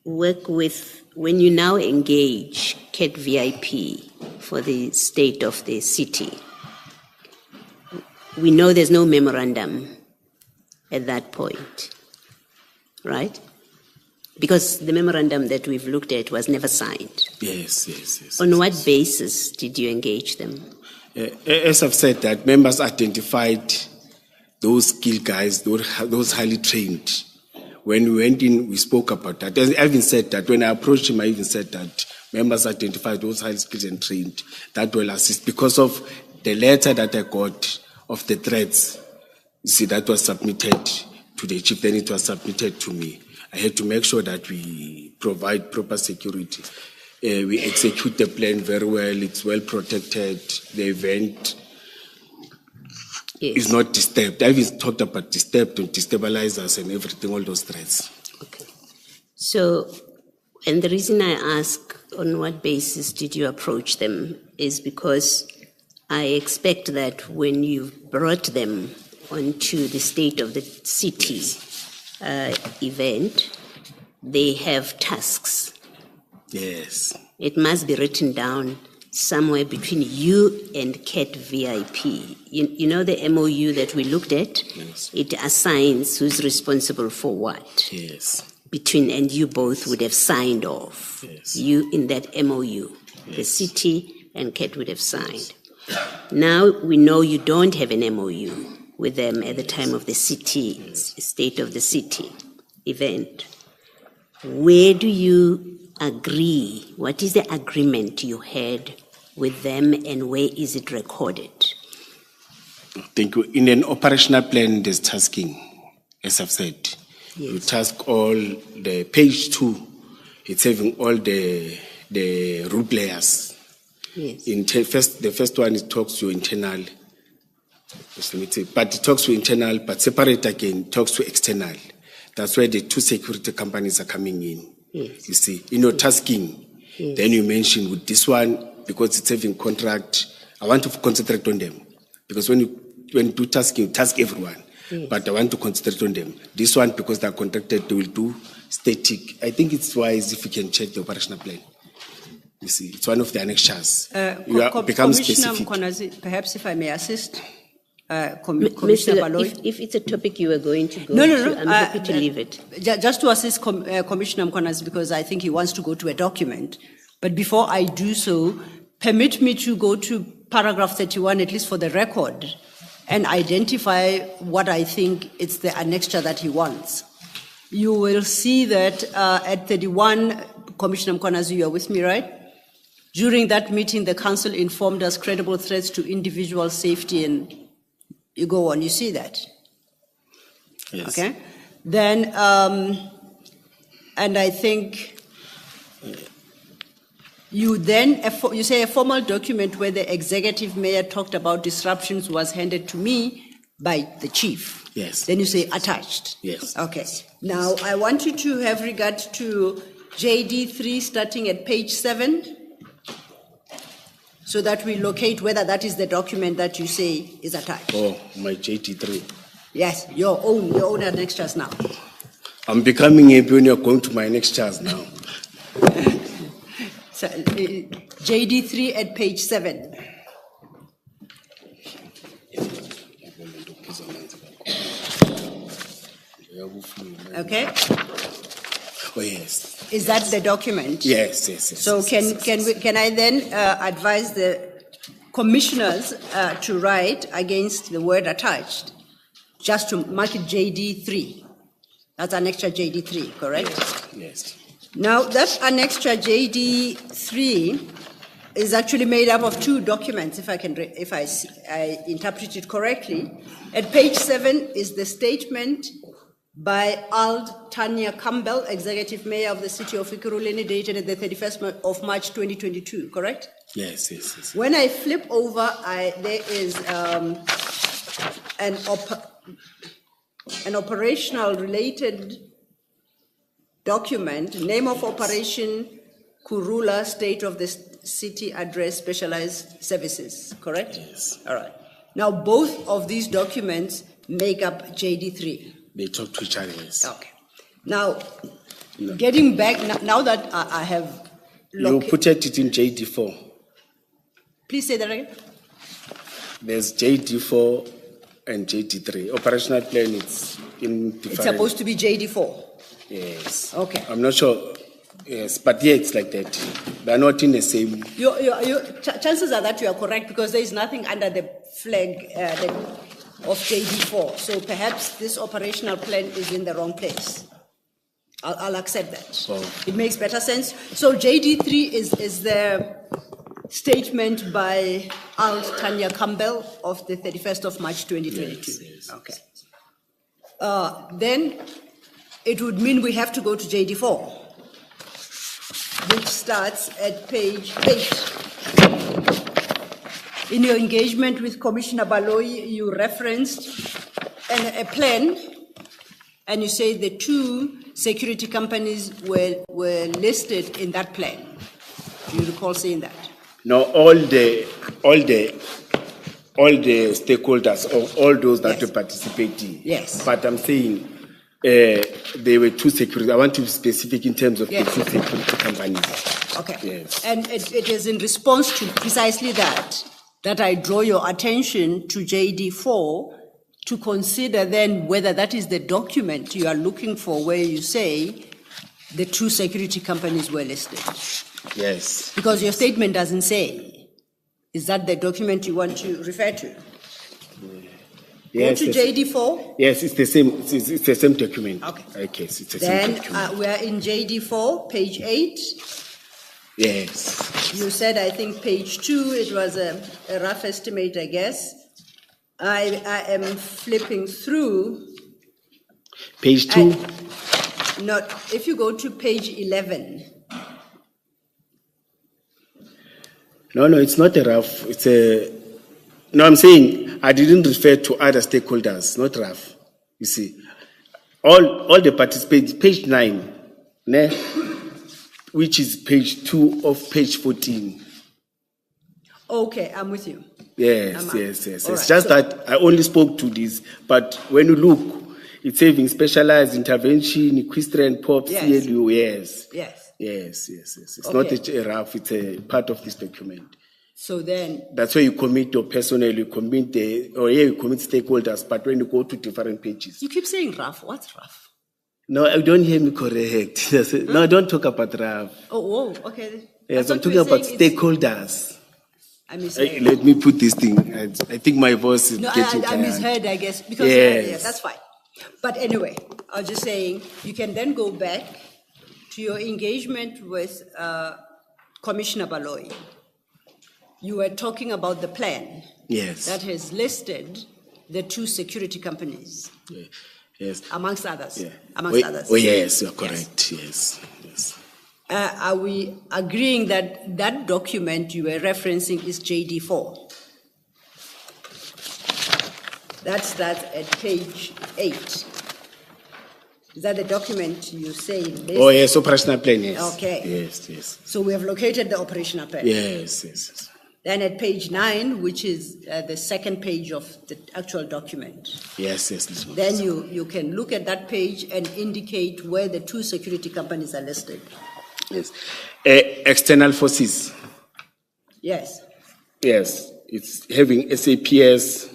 now engage CAT VIP for the state of the city, we know there's no memorandum at that point, right? Because the memorandum that we've looked at was never signed. Yes. On what basis did you engage them? As I've said, that members identified those skilled guys, those highly trained. When we went in, we spoke about that. I even said that when I approached him, I even said that members identified those highly skilled and trained that will assist because of the letter that I got of the threats. You see, that was submitted to the chief, then it was submitted to me. I had to make sure that we provide proper security. We execute the plan very well. It's well protected. The event is not disturbed. I've even talked about disturbed and destabilizers and everything, all those threats. Okay. So, and the reason I ask on what basis did you approach them is because I expect that when you brought them onto the State of the City event, they have tasks. Yes. It must be written down somewhere between you and CAT VIP. You know the MOU that we looked at? Yes. It assigns who's responsible for what. Yes. And you both would have signed off. Yes. You in that MOU. Yes. The city and CAT would have signed. Now we know you don't have an MOU with them at the time of the city, State of the City event. Where do you agree? What is the agreement you had with them and where is it recorded? Thank you. In an operational plan, there's tasking, as I've said. Yes. You task all the page 2. It's having all the role players. Yes. The first one, it talks to internal. But it talks to internal, but separate again, talks to external. That's where the 2 security companies are coming in. Yes. You see, in your tasking, Yes. then you mention with this one, because it's having contract, I want to concentrate on them. Because when you do tasking, you task everyone. Yes. But I want to concentrate on them. This one, because they're contracted, they will do static. I think it's wise if you can check the operational plan. You see, it's one of the annexures. Become Commissioner specific. Mkhwanazi, perhaps if I may assist, Mr. Commissioner Baloyi. If it's a topic you were going to go No. to, I'm happy to leave it. Just to assist Commissioner Mkhwanazi, because I think he wants to go to a document. But before I do so, permit me to go to paragraph 31, at least for the record, and identify what I think it's the annexure that he wants. You will see that at 31, Commissioner Mkhwanazi, you are with me, right? During that meeting, the council informed us credible threats to individual safety, and you go on, you see that? Yes. Okay? Then, and I think you say a formal document where the executive mayor talked about disruptions was handed to me by the chief. Yes. Then you say attached. Yes. Okay. Now, I want you to have regard to JD3 starting at page 7, so that we locate whether that is the document that you say is attached. Oh, my JT3. Yes, your own annexures now. I'm becoming happy when you're going to my annexures now. So, JD3 at page 7. Okay? Oh, yes. Is that the document? Yes. So can I then advise the commissioners to write against the word attached, just to mark it JD3? That's an extra JD3, correct? Yes. Now, that annexure JD3 is actually made up of two documents, if I interpret it correctly. At page 7 is the statement by Ald Tanya Campbell, Executive Mayor of the City of Ekurhuleni, dated at the 31st of March 2022, correct? Yes. When I flip over, there is an operational related document, name of operation, Kurula, State of the City Address, Specialized Services, correct? Yes. All right. Now, both of these documents make up JD3. They talk to each other, yes. Okay. Now, getting back, now that I have You put it in JD4. Please say that again. There's JD4 and JD3. Operational plan, it's in different. It's supposed to be JD4. Yes. Okay. I'm not sure. Yes, but yeah, it's like that. They're not in the same. Chances are that you are correct, because there is nothing under the flag of JD4. So perhaps this operational plan is in the wrong place. I'll accept that. Oh. It makes better sense. So JD3 is the statement by Ald Tanya Campbell of the 31st of March 2022. Yes. Okay. Then it would mean we have to go to JD4, which starts at page 8. In your engagement with Commissioner Baloyi, you referenced a plan, and you say the two security companies were listed in that plan. Do you recall saying that? No, all the stakeholders, all those that Yes. are participating. Yes. But I'm saying there were two security. I want to be specific in terms of Yes. the two security companies. Okay. Yes. And it is in response to precisely that I draw your attention to JD4 to consider then whether that is the document you are looking for, where you say the two security companies were listed. Yes. Because your statement doesn't say. Is that the document you want to refer to? Yes. Go to JD4. Yes, it's the same. It's the same document. Okay. Okay, it's the Then same document. we are in JD4, page 8. Yes. You said, I think, page 2, it was a rough estimate, I guess. I am flipping through. Page 2. If you go to page 11. No, it's not a rough. It's a. No, I'm saying I didn't refer to other stakeholders, not rough. You see, all the participants. Page 9, ne? Which is page 2 of page 14. Okay, I'm with you. Yes. All It's right, just so- that I only spoke to this, but when you look, it's saving specialized intervention, equestrian pop, Yes. CLU. Yes. Yes. It's Okay. not a rough. It's a part of this document. So then, That's why you commit your personnel, you commit you commit stakeholders, but when you go to different pages. you keep saying rough. What's rough? No, don't hear me correct. No, don't talk about RAF. Oh, okay. Yes, I I'm thought talking you were about saying it's- stakeholders. I misheard. Let me put this thing. I think my voice is No, getting I tired. misheard, I guess, because Yes. yeah, that's fine. But anyway, I was just saying, you can then go back to your engagement with Commissioner Baloyi. You were talking about the plan Yes. that has listed the two security companies, Yes. amongst others. Yeah. Amongst others. Oh, yes, you're correct. Yes. Are we agreeing that that document you were referencing is JD4? That's at page 8. Is that the document you say? Oh, yes, operational plan, yes. Okay. Yes. So we have located the operational plan. Yes. Then at page 9, which is the second page of the actual document, Yes. This one. then you can look at that page and indicate where the two security companies are listed. Yes. External forces. Yes. Yes. It's having SAPS,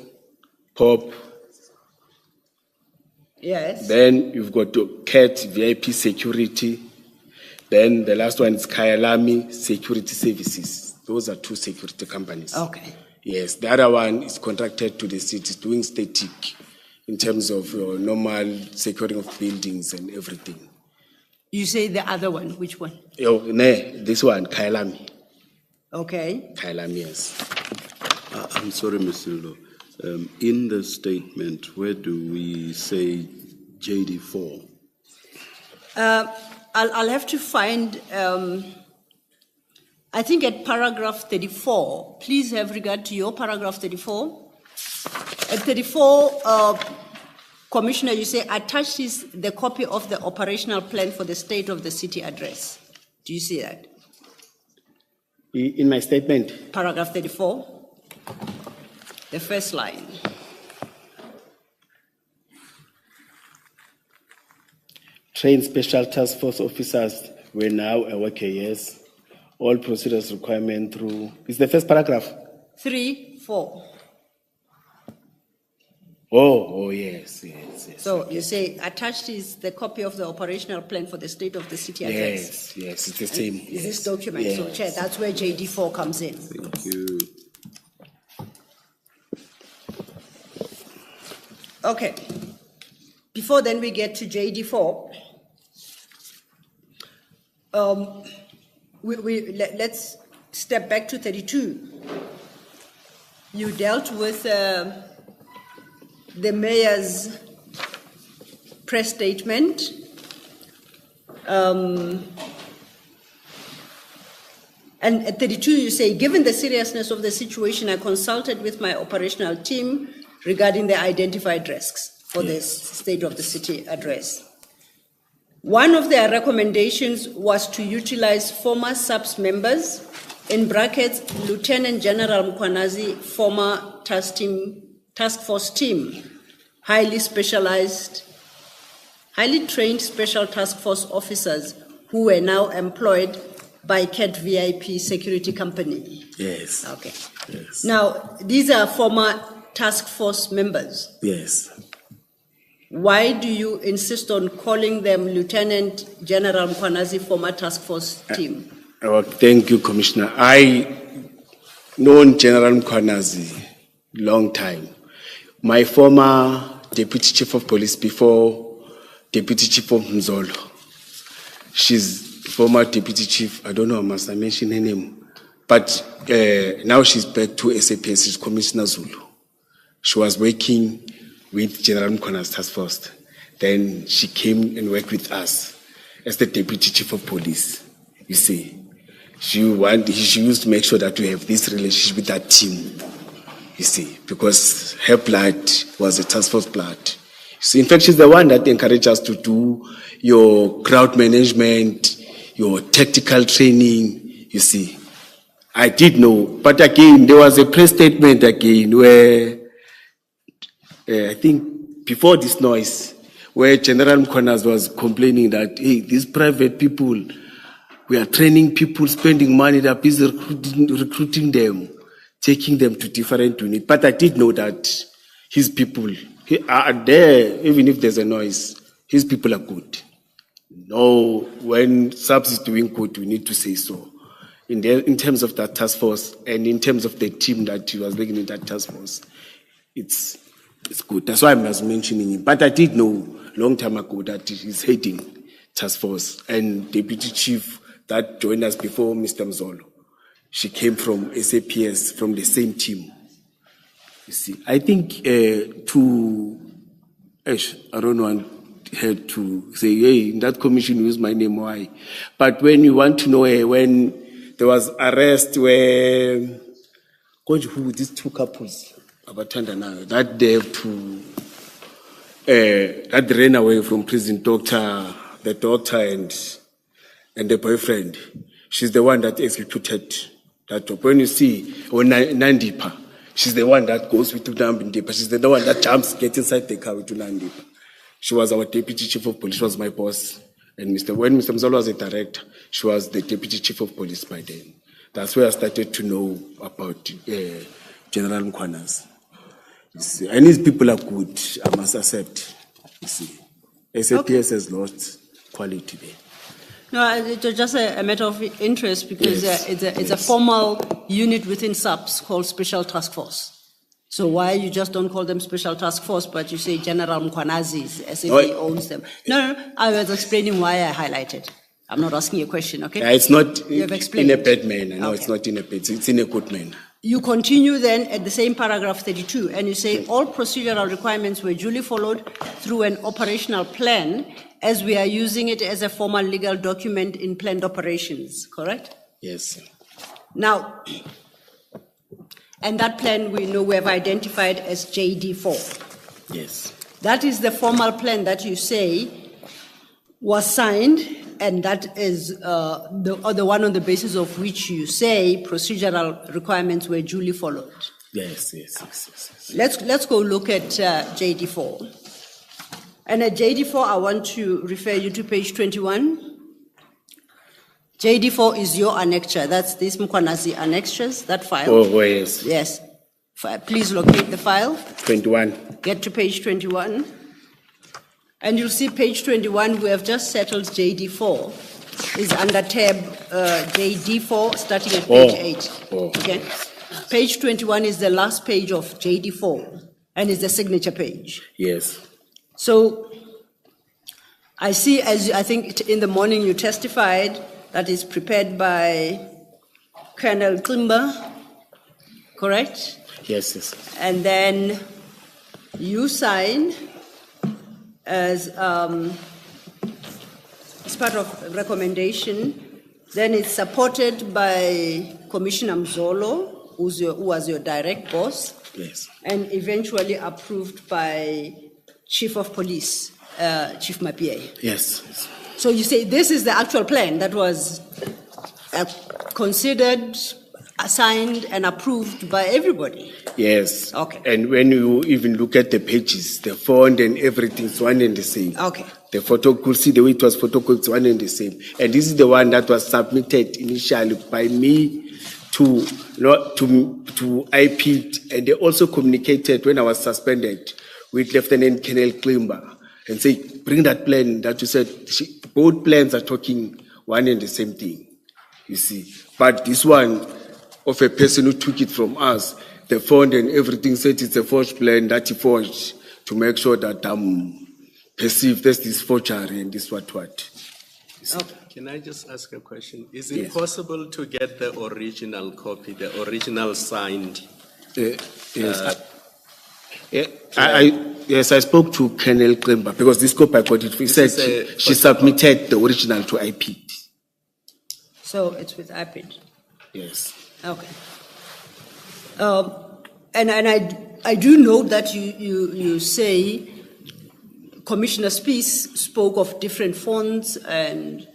POP. Yes. Then you've got CAT VIP Security. Then the last one is Kyalami Security Services. Those are two security companies. Okay. Yes, the other one is contracted to the city, doing static in terms of normal securing of buildings and everything. You say the other one, which one? This one, Kyalami. Okay. Kyalami, yes. I'm sorry, Mr. Lo. In the statement, where do we say JD4? I'll have to find, I think at paragraph 34, please have regard to your paragraph 34. At 34, Commissioner, you say attached is the copy of the operational plan for the state of the city address. Do you see that? In my statement? Paragraph 34, the first line. Trained special task force officers were now awake, yes. All procedures requirement through. Is the first paragraph? 3, 4. Oh, yes. So you say attached is the copy of the operational plan for the state of the city address. Yes, it's the same. Is this document? So, Chair, that's where JD4 comes in. Thank you. Okay. Before then we get to JD4, let's step back to 32. You dealt with the mayor's press statement. And at 32, you say, given the seriousness of the situation, I consulted with my operational team regarding the identified risks for this state of the city address. One of their recommendations was to utilize former SAPS members, in brackets, Lieutenant General Mkhwanazi, former task force team, highly specialized, highly trained special task force officers who were now employed by CAT VIP Security Company. Yes. Okay. Yes. Now, these are former task force members. Yes. Why do you insist on calling them Lieutenant General Mkhwanazi former task force team? Thank you, Commissioner. I known General Mkhwanazi long time. My former Deputy Chief of Police before Deputy Chief of Mzolo. She's former Deputy Chief, I don't know, must I mention her name? But now she's back to SAPS, she's Commissioner Zulu. She was working with General Mkhwanazi's task force. Then she came and worked with us as the Deputy Chief of Police. You see, she used to make sure that we have this relationship with that team. You see, because her blood was a task force blood. So in fact, she's the one that encouraged us to do your crowd management, your tactical training. You see, I did know, but again, there was a press statement again where I think before this noise, where General Mkhwanazi was complaining that, hey, these private people, we are training people, spending money, they're busy recruiting them, taking them to different units. But I did know that his people are there, even if there's a noise, his people are good. No, when SAPS is doing good, we need to say so. In terms of that task force and in terms of the team that he was working in that task force, it's good. That's why I was mentioning it. But I did know long time ago that he's heading task force and Deputy Chief that joined us before Mr. Mzolo. She came from SAPS, from the same team. You see, I think I don't want her to say, hey, in that commission use my name, why? But when you want to know when there was arrest where these two couples that they have to that ran away from prison, the doctor and the boyfriend. She's the one that executed that job. When you see Nandipa, she's the one that goes with Nandipa. She's the one that jumps, gets inside the car with Nandipa. She was our Deputy Chief of Police. She was my boss. And when Mr. Mzolo was a director, she was the Deputy Chief of Police by then. That's where I started to know about General Mkhwanazi. And his people are good, I must accept. You see, SAPS has lost quality there. No, it was just a matter of interest because Yes, it's a formal unit within SAPS called Special Task Force. So why you just don't call them Special Task Force, but you say General Mkhwanazi, as if he owns them? No, I was explaining why I highlighted. I'm not asking you a question, okay? It's not You have in explained. a bad manner. No, Okay. it's not in a bad. It's in a good manner. You continue then at the same paragraph 32, and you say all procedural requirements were duly followed through an operational plan as we are using it as a formal legal document in planned operations, correct? Yes. Now, and that plan we know we have identified as JD4. Yes. That is the formal plan that you say was signed, and that is the one on the basis of which you say procedural requirements were duly followed. Yes. Let's go look at JD4. And at JD4, I want to refer you to page 21. JD4 is your annexure. That's this Mkhwanazi annexures, that file. Oh, yes. Yes. Please locate the file. 21. Get to page 21. And you'll see page 21, we have just settled JD4, is under tab JD4, starting at page 8. Oh. Okay? Page 21 is the last page of JD4, and is the signature page. Yes. So I see, as I think in the morning you testified, that is prepared by Colonel Nhlanhla, correct? Yes. And then you sign as part of recommendation. Then it's supported by Commissioner Mzolo, who was your direct boss. Yes. And eventually approved by Chief of Police, Chief Mapie. Yes. So you say this is the actual plan that was considered, assigned, and approved by everybody. Yes. Okay. And when you even look at the pages, the font and everything is one and the same. Okay. The photo, could see the way it was photocopied, it's one and the same. And this is the one that was submitted initially by me to IPID, and they also communicated when I was suspended with Lieutenant Colonel Nhlanhla and say, bring that plan that you said. Both plans are talking one and the same thing, you see. But this one of a person who took it from us, the font and everything said it's a forged plan that he forged to make sure that perceived as this forgery and this what. Okay. Can I just ask a question? Is it possible to get the original copy, the original signed? Yes. I spoke to Colonel Nhlanhla because this copy I got it. He said she submitted the original to IPID. So it's with IPID. Yes. Okay. And I do know that you say Commissioner Spies spoke of different fonts and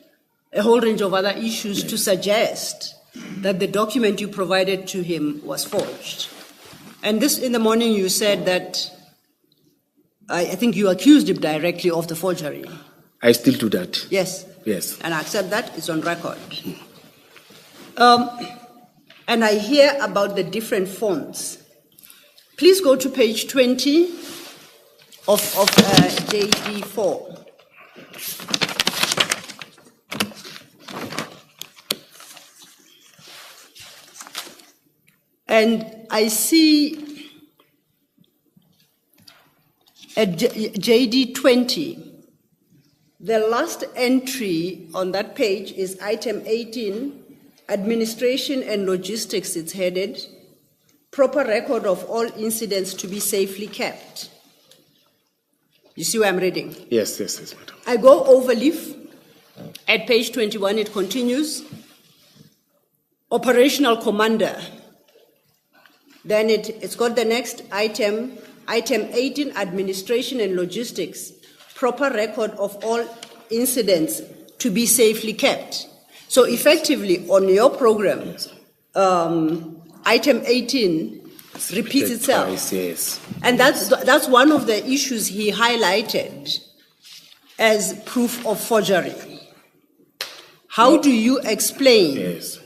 a whole range of other issues to suggest that the document you provided to him was forged. And this, in the morning, you said that, I think you accused him directly of the forgery. I still do that. Yes. Yes. And I accept that, it's on record. And I hear about the different fonts. Please go to page 20 of JD4. And I see at JD20, the last entry on that page is item 18, administration and logistics, it's headed, proper record of all incidents to be safely kept. You see where I'm reading? Yes, madam. I go overleaf. At page 21, it continues. Operational commander. Then it's got the next item, item 18, administration and logistics, proper record of all incidents to be safely kept. So effectively, on your program, item 18 repeats itself. Twice, yes. And that's one of the issues he highlighted as proof of forgery. How do you explain Yes.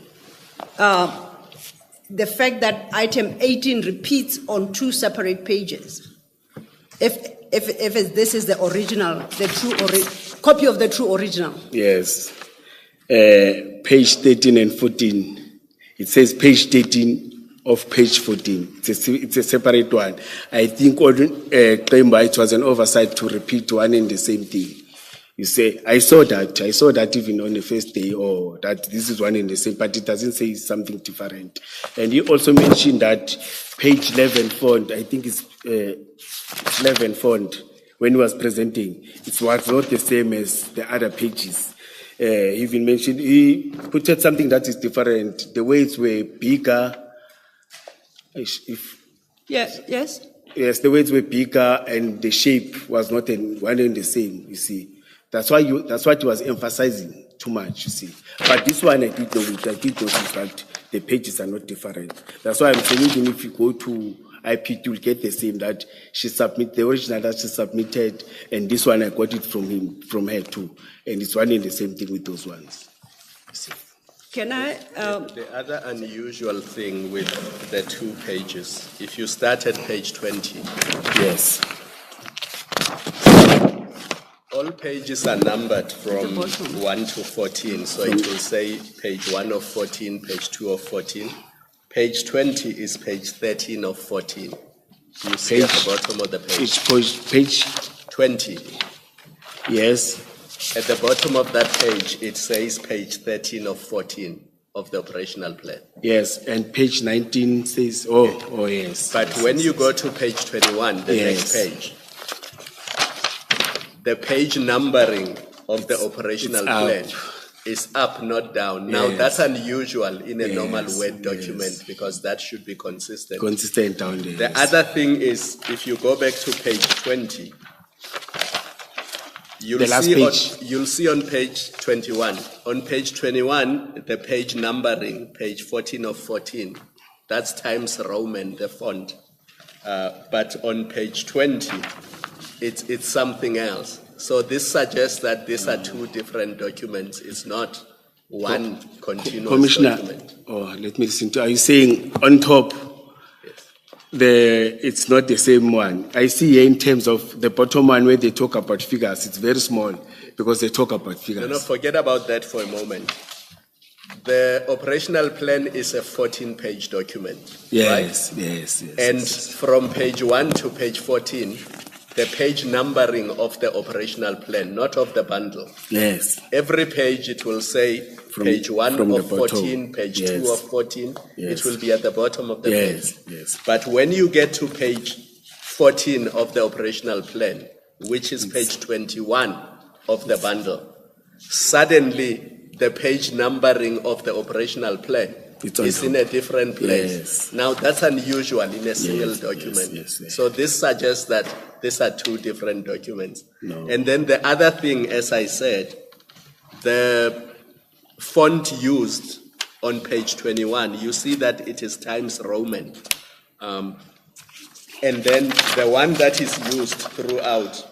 The fact that item 18 repeats on two separate pages? If if this is the original, the true copy of the true original. Yes. Page 13 and 14. It says page 13 of page 14. It's a separate one. I think it was an oversight to repeat one and the same thing. You say, I saw that even on the first day, or that this is one and the same, but it doesn't say something different. And you also mentioned that page 11 font, I think it's 11 font, when he was presenting, it was not the same as the other pages. He even mentioned, he put out something that is different. The words were bigger. Yes, yes. Yes, the words were bigger and the shape was not one and the same, you see. That's what he was emphasizing too much, you see. But this one I did notice that the pages are not different. That's why I'm saying even if you go to IP, you'll get the same, that she submitted, the original that she submitted, and this one I got it from her too. And it's one and the same thing with those ones. You see. Can I? The other unusual thing with the 2 pages, if you start at page 20. Yes. All pages are numbered from 1 to 14, so it will say page 1 of 14, page 2 of 14. Page 20 is page 13 of 14. You see at the bottom of the page. Page 20. Yes. At the bottom of that page, it says page 13 of 14 of the operational plan. Yes, and page 19 says, oh yes. But when you go to page 21, the next page, the page numbering of the operational plan is up, not down. Now, that's unusual in a normal Word document because that should be consistent. Consistent down there. The other thing is, if you go back to page 20, you'll see on page 21. On page 21, the page numbering, page 14 of 14, that's Times Roman, the font. But on page 20, it's something else. So this suggests that these are 2 different documents. It's not one continuous Commissioner, document. Let me listen to. Are you saying on top, it's not the same one? I see here in terms of the bottom one where they talk about figures, it's very small because they talk about figures. No, forget about that for a moment. The operational plan is a 14-page document, yes, right? Yes. And from page 1 to page 14, the page numbering of the operational plan, not of the bundle. Yes. Every page it will say page 1 of 14, page 2 of 14. Yes. It will be at the bottom of the page. Yes. But when you get to page 14 of the operational plan, which is page 21 of the bundle, suddenly the page numbering of the operational plan is in a different place. Yes. Now that's unusual in a single document. Yes. So this suggests that these are 2 different documents. No. And then the other thing, as I said, the font used on page 21, you see that it is Times Roman. And then the one that is used throughout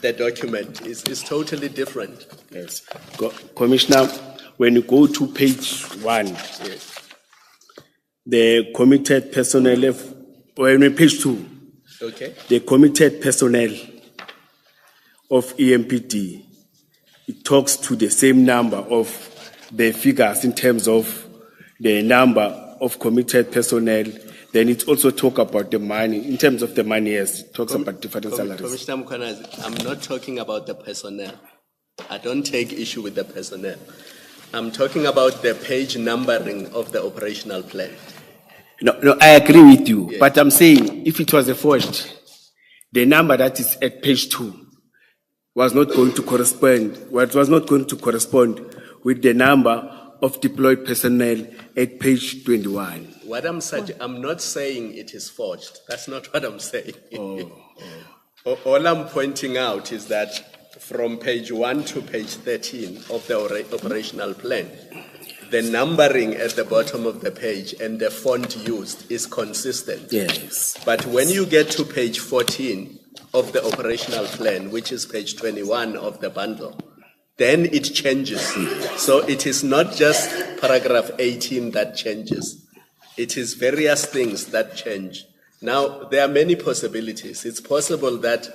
the document is totally different. Yes. Commissioner, when you go to page 1, the committed personnel, page 2, the committed personnel of EMPD, it talks to the same number of the figures in terms of the number of committed personnel. Then it also talks about the money. In terms of the money, yes, it talks about different salaries. Commissioner Mkhwanazi, I'm not talking about the personnel. I don't take issue with the personnel. I'm talking about the page numbering of the operational plan. No, I agree with you. Yes. But I'm saying if it was a forged, the number that is at page 2 was not going to correspond. Was not going to correspond with the number of deployed personnel at page 21. What I'm not saying it is forged. That's not what I'm saying. All I'm pointing out is that from page 1 to page 13 of the operational plan, the numbering at the bottom of the page and the font used is consistent. Yes. But when you get to page 14 of the operational plan, which is page 21 of the bundle, then it changes. So it is not just paragraph 18 that changes. It is various things that change. Now, there are many possibilities. It's possible that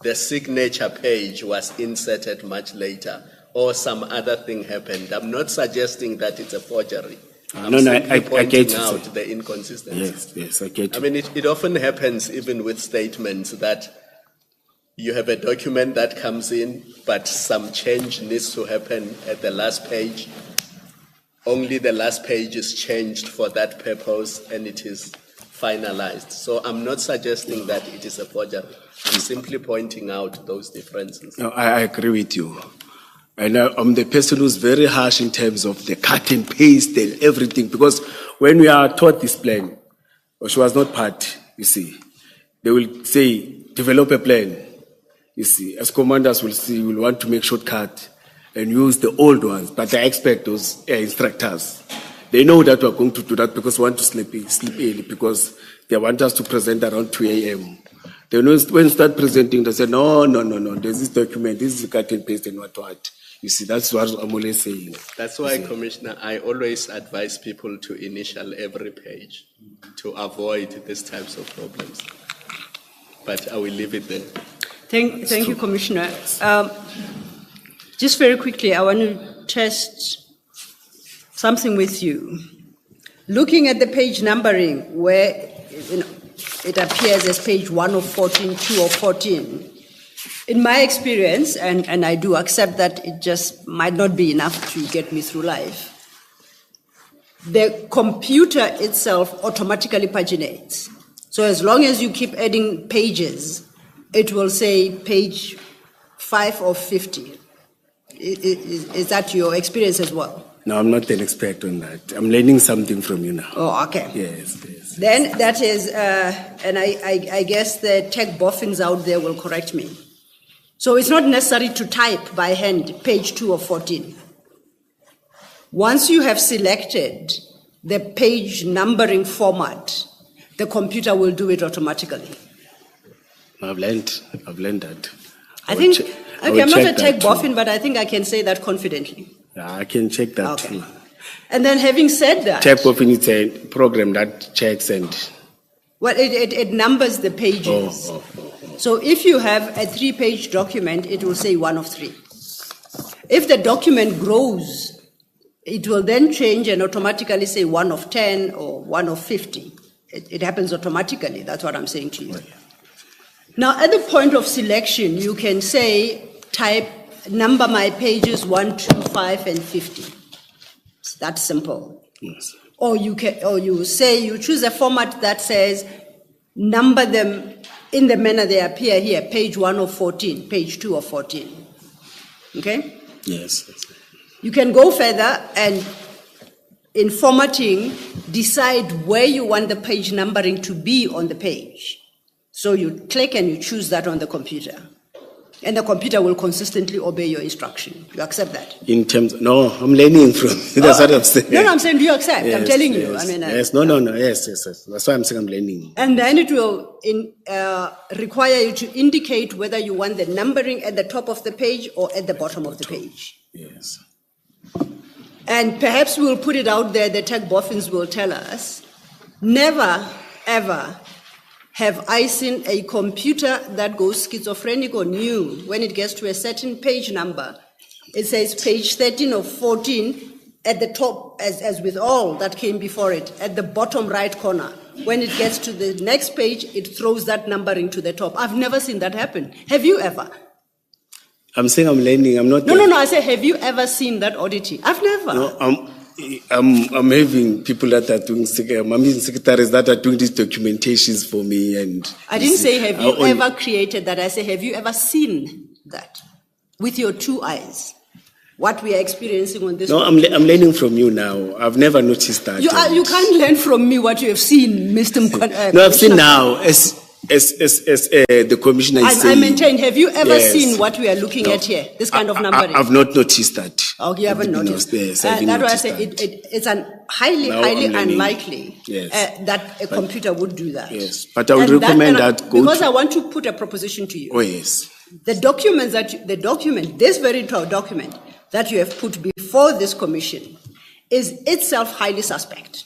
the signature page was inserted much later or some other thing happened. I'm not suggesting that it's a forgery. I'm simply pointing out the inconsistency. Yes, I get it. I mean, it often happens even with statements that you have a document that comes in, but some change needs to happen at the last page. Only the last page is changed for that purpose and it is finalized. So I'm not suggesting that it is a forgery. I'm simply pointing out those differences. No, I agree with you. And I'm the person who's very harsh in terms of the cut and paste and everything, because when we are taught this plan, or she was not part, you see, they will say, develop a plan. You see, as commanders will want to make shortcut and use the old ones, but they expect those instructors. They know that we're going to do that because we want to sleep early, because they want us to present around 2 a.m. They know when start presenting, they say, no, there's this document, this is cut and paste and what. You see, that's what I'm always saying. That's why, Commissioner, I always advise people to initial every page to avoid these types of problems. But I will leave it there. Thank you, Commissioner. Just very quickly, I want to test something with you. Looking at the page numbering, where it appears as page 1 of 14, 2 of 14, in my experience, and I do accept that it just might not be enough to get me through life, the computer itself automatically paginates. So as long as you keep adding pages, it will say page 5 of 50. Is that your experience as well? No, I'm not an expert on that. I'm learning something from you now. Oh, okay. Yes. Then that is, and I guess the tech boffins out there will correct me. So it's not necessary to type by hand page 2 of 14. Once you have selected the page numbering format, the computer will do it automatically. I've learned that. I'm not a tech boffin, but I think I can say that confidently. Yeah, I can check that too. And then having said that... Tech boffin is a program that checks and... Well, it numbers the pages. So if you have a 3-page document, it will say 1 of 3. If the document grows, it will then change and automatically say 1 of 10 or 1 of 50. It happens automatically. That's what I'm saying to you. Now, at the point of selection, you can say, number my pages 1, 2, 5, and 50. It's that simple. Yes. Or you choose a format that says, number them in the manner they appear here, page 1 of 14, page 2 of 14. Okay? Yes. You can go further and, in formatting, decide where you want the page numbering to be on the page. So you click and you choose that on the computer. And the computer will consistently obey your instruction. You accept that? No, I'm learning from you. That's what I'm saying. No, I'm saying, do you accept? Yes, I'm telling you. yes, I mean, yes, yes. That's why I'm saying I'm learning. And then it will require you to indicate whether you want the numbering at the top of the page or at the bottom of the page. Yes. And perhaps we'll put it out there, the tech boffins will tell us, never, ever have I seen a computer that goes schizophrenic or new when it gets to a certain page number. It says page 13 of 14 at the top, as with all that came before it, at the bottom right corner. When it gets to the next page, it throws that numbering to the top. I've never seen that happen. Have you ever? I'm saying I'm learning. I'm not. No. I say, have you ever seen that oddity? I've never. No, I'm having people that are doing, secretaries that are doing these documentations for me. And I didn't say, have you ever created that? I say, have you ever seen that with your 2 eyes? What we are experiencing on this. No, I'm learning from you now. I've never noticed that. You can't learn from me what you have seen, Mr. Mkhwanazi. No, I've seen now, as the commissioner is saying. I maintain, have you ever seen what we are looking at here? This kind of numbering? I've not noticed that. Oh, you haven't noticed? Yes, that's why I say it's highly unlikely that a computer would do that. Yes, but I would recommend that. Because I want to put a proposition to you. Oh, yes. This very document that you have put before this commission is itself highly suspect.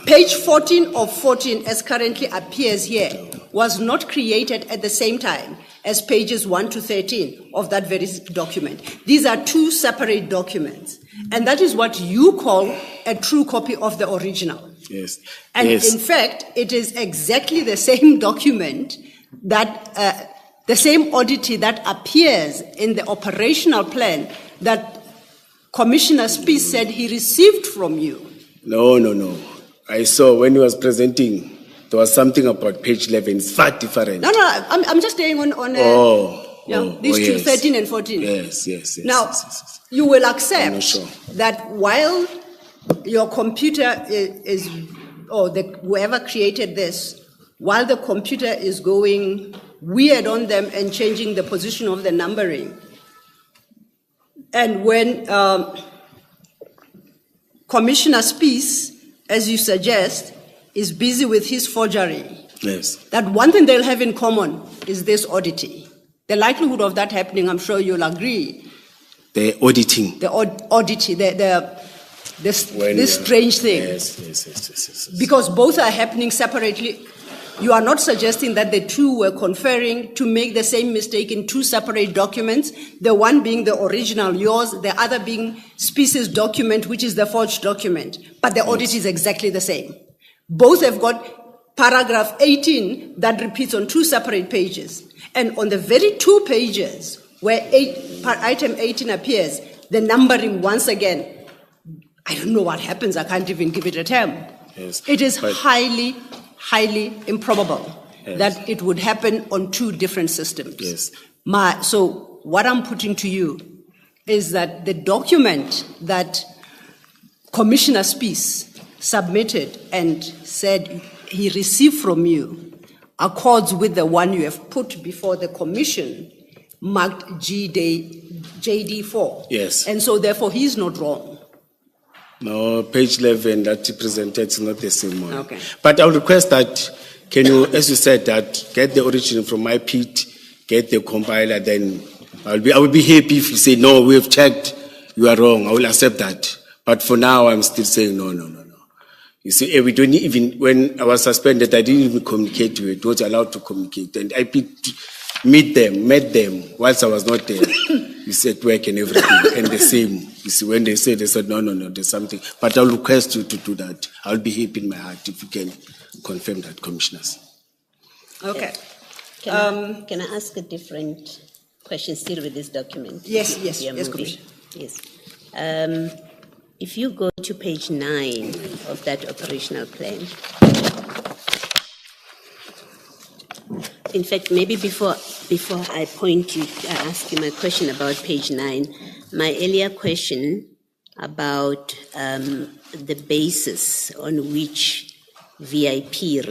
Page 14 of 14, as currently appears here, was not created at the same time as pages 1 to 13 of that very document. These are two separate documents, and that is what you call a true copy of the original. Yes. And Yes. in fact, it is exactly the same document that, the same oddity that appears in the operational plan that Commissioner Spies said he received from you. No. I saw when he was presenting, there was something about page 11. It's far different. No, I'm just staying on these two, yes. 13 and 14. Yes. Now, yes. you will I'm not accept sure. that while your computer whoever created this, while the computer is going weird on them and changing the position of the numbering, and when Commissioner Spies, as you suggest, is busy with his forgery, Yes. that one thing they'll have in common is this oddity. The likelihood of that happening, I'm sure you'll agree, The auditing. the oddity, this strange thing. Yes. Because both are happening separately. You are not suggesting that the two were conferring to make the same mistake in two separate documents, the one being the original, yours, the other being Species document, which is the forged document. But the audit is exactly the same. Both have got paragraph 18 that repeats on two separate pages. And on the very two pages where item 18 appears, the numbering once again, I don't know what happens, I can't even give it a term. Yes. It is But- highly improbable that it would happen on two different systems. Yes. So what I'm putting to you is that the document that Commissioner Spies submitted and said he received from you accords with the one you have put before the commission marked JD4. Yes. And so therefore he's not wrong. No, page 11 that he presented is not the same one. Okay. But I would request that, can you, as you said, that get the origin from my pit, get the compiler, then I will be happy if you say, no, we have checked, you are wrong. I will accept that. But for now, I'm still saying, no. You see, we don't even, when I was suspended, I didn't even communicate to it. I was allowed to communicate. And I met them whilst I was not there. You said work and everything, and the same. You see, when they said, no, there's something. But I'll request you to do that. I'll be happy in my heart if you can confirm that, commissioners. Okay. Can I ask a different question still with this document? Yes, We are moving. Commissioner. Yes. If you go to page 9 of that operational plan, in fact, maybe before I ask you my question about page 9, my earlier question about the basis on which VIP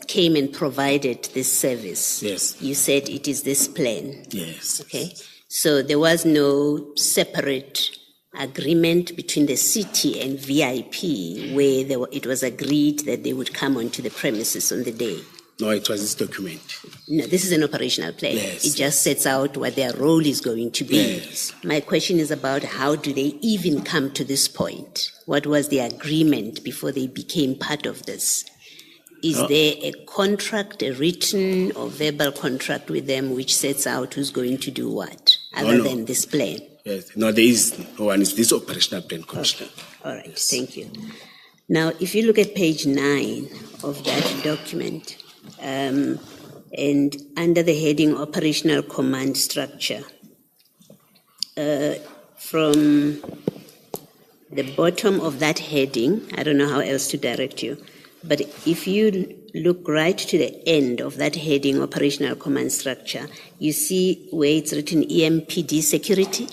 came and provided this service. Yes. You said it is this plan. Yes. Okay. So there was no separate agreement between the city and VIP where it was agreed that they would come onto the premises on the day. No, it was this document. No, this is an operational plan. Yes. It just sets out what their role is going to be. Yes. My question is about how do they even come to this point? What was the agreement before they became part of this? Is there a contract, a written or verbal contract with them which sets out who's going to do what, other than this plan? Yes. No, there is no one. It's this operational plan, Commissioner. All right, thank you. Now, if you look at page 9 of that document, and under the heading Operational Command Structure, from the bottom of that heading, I don't know how else to direct you, but if you look right to the end of that heading Operational Command Structure, you see where it's written EMPD Security.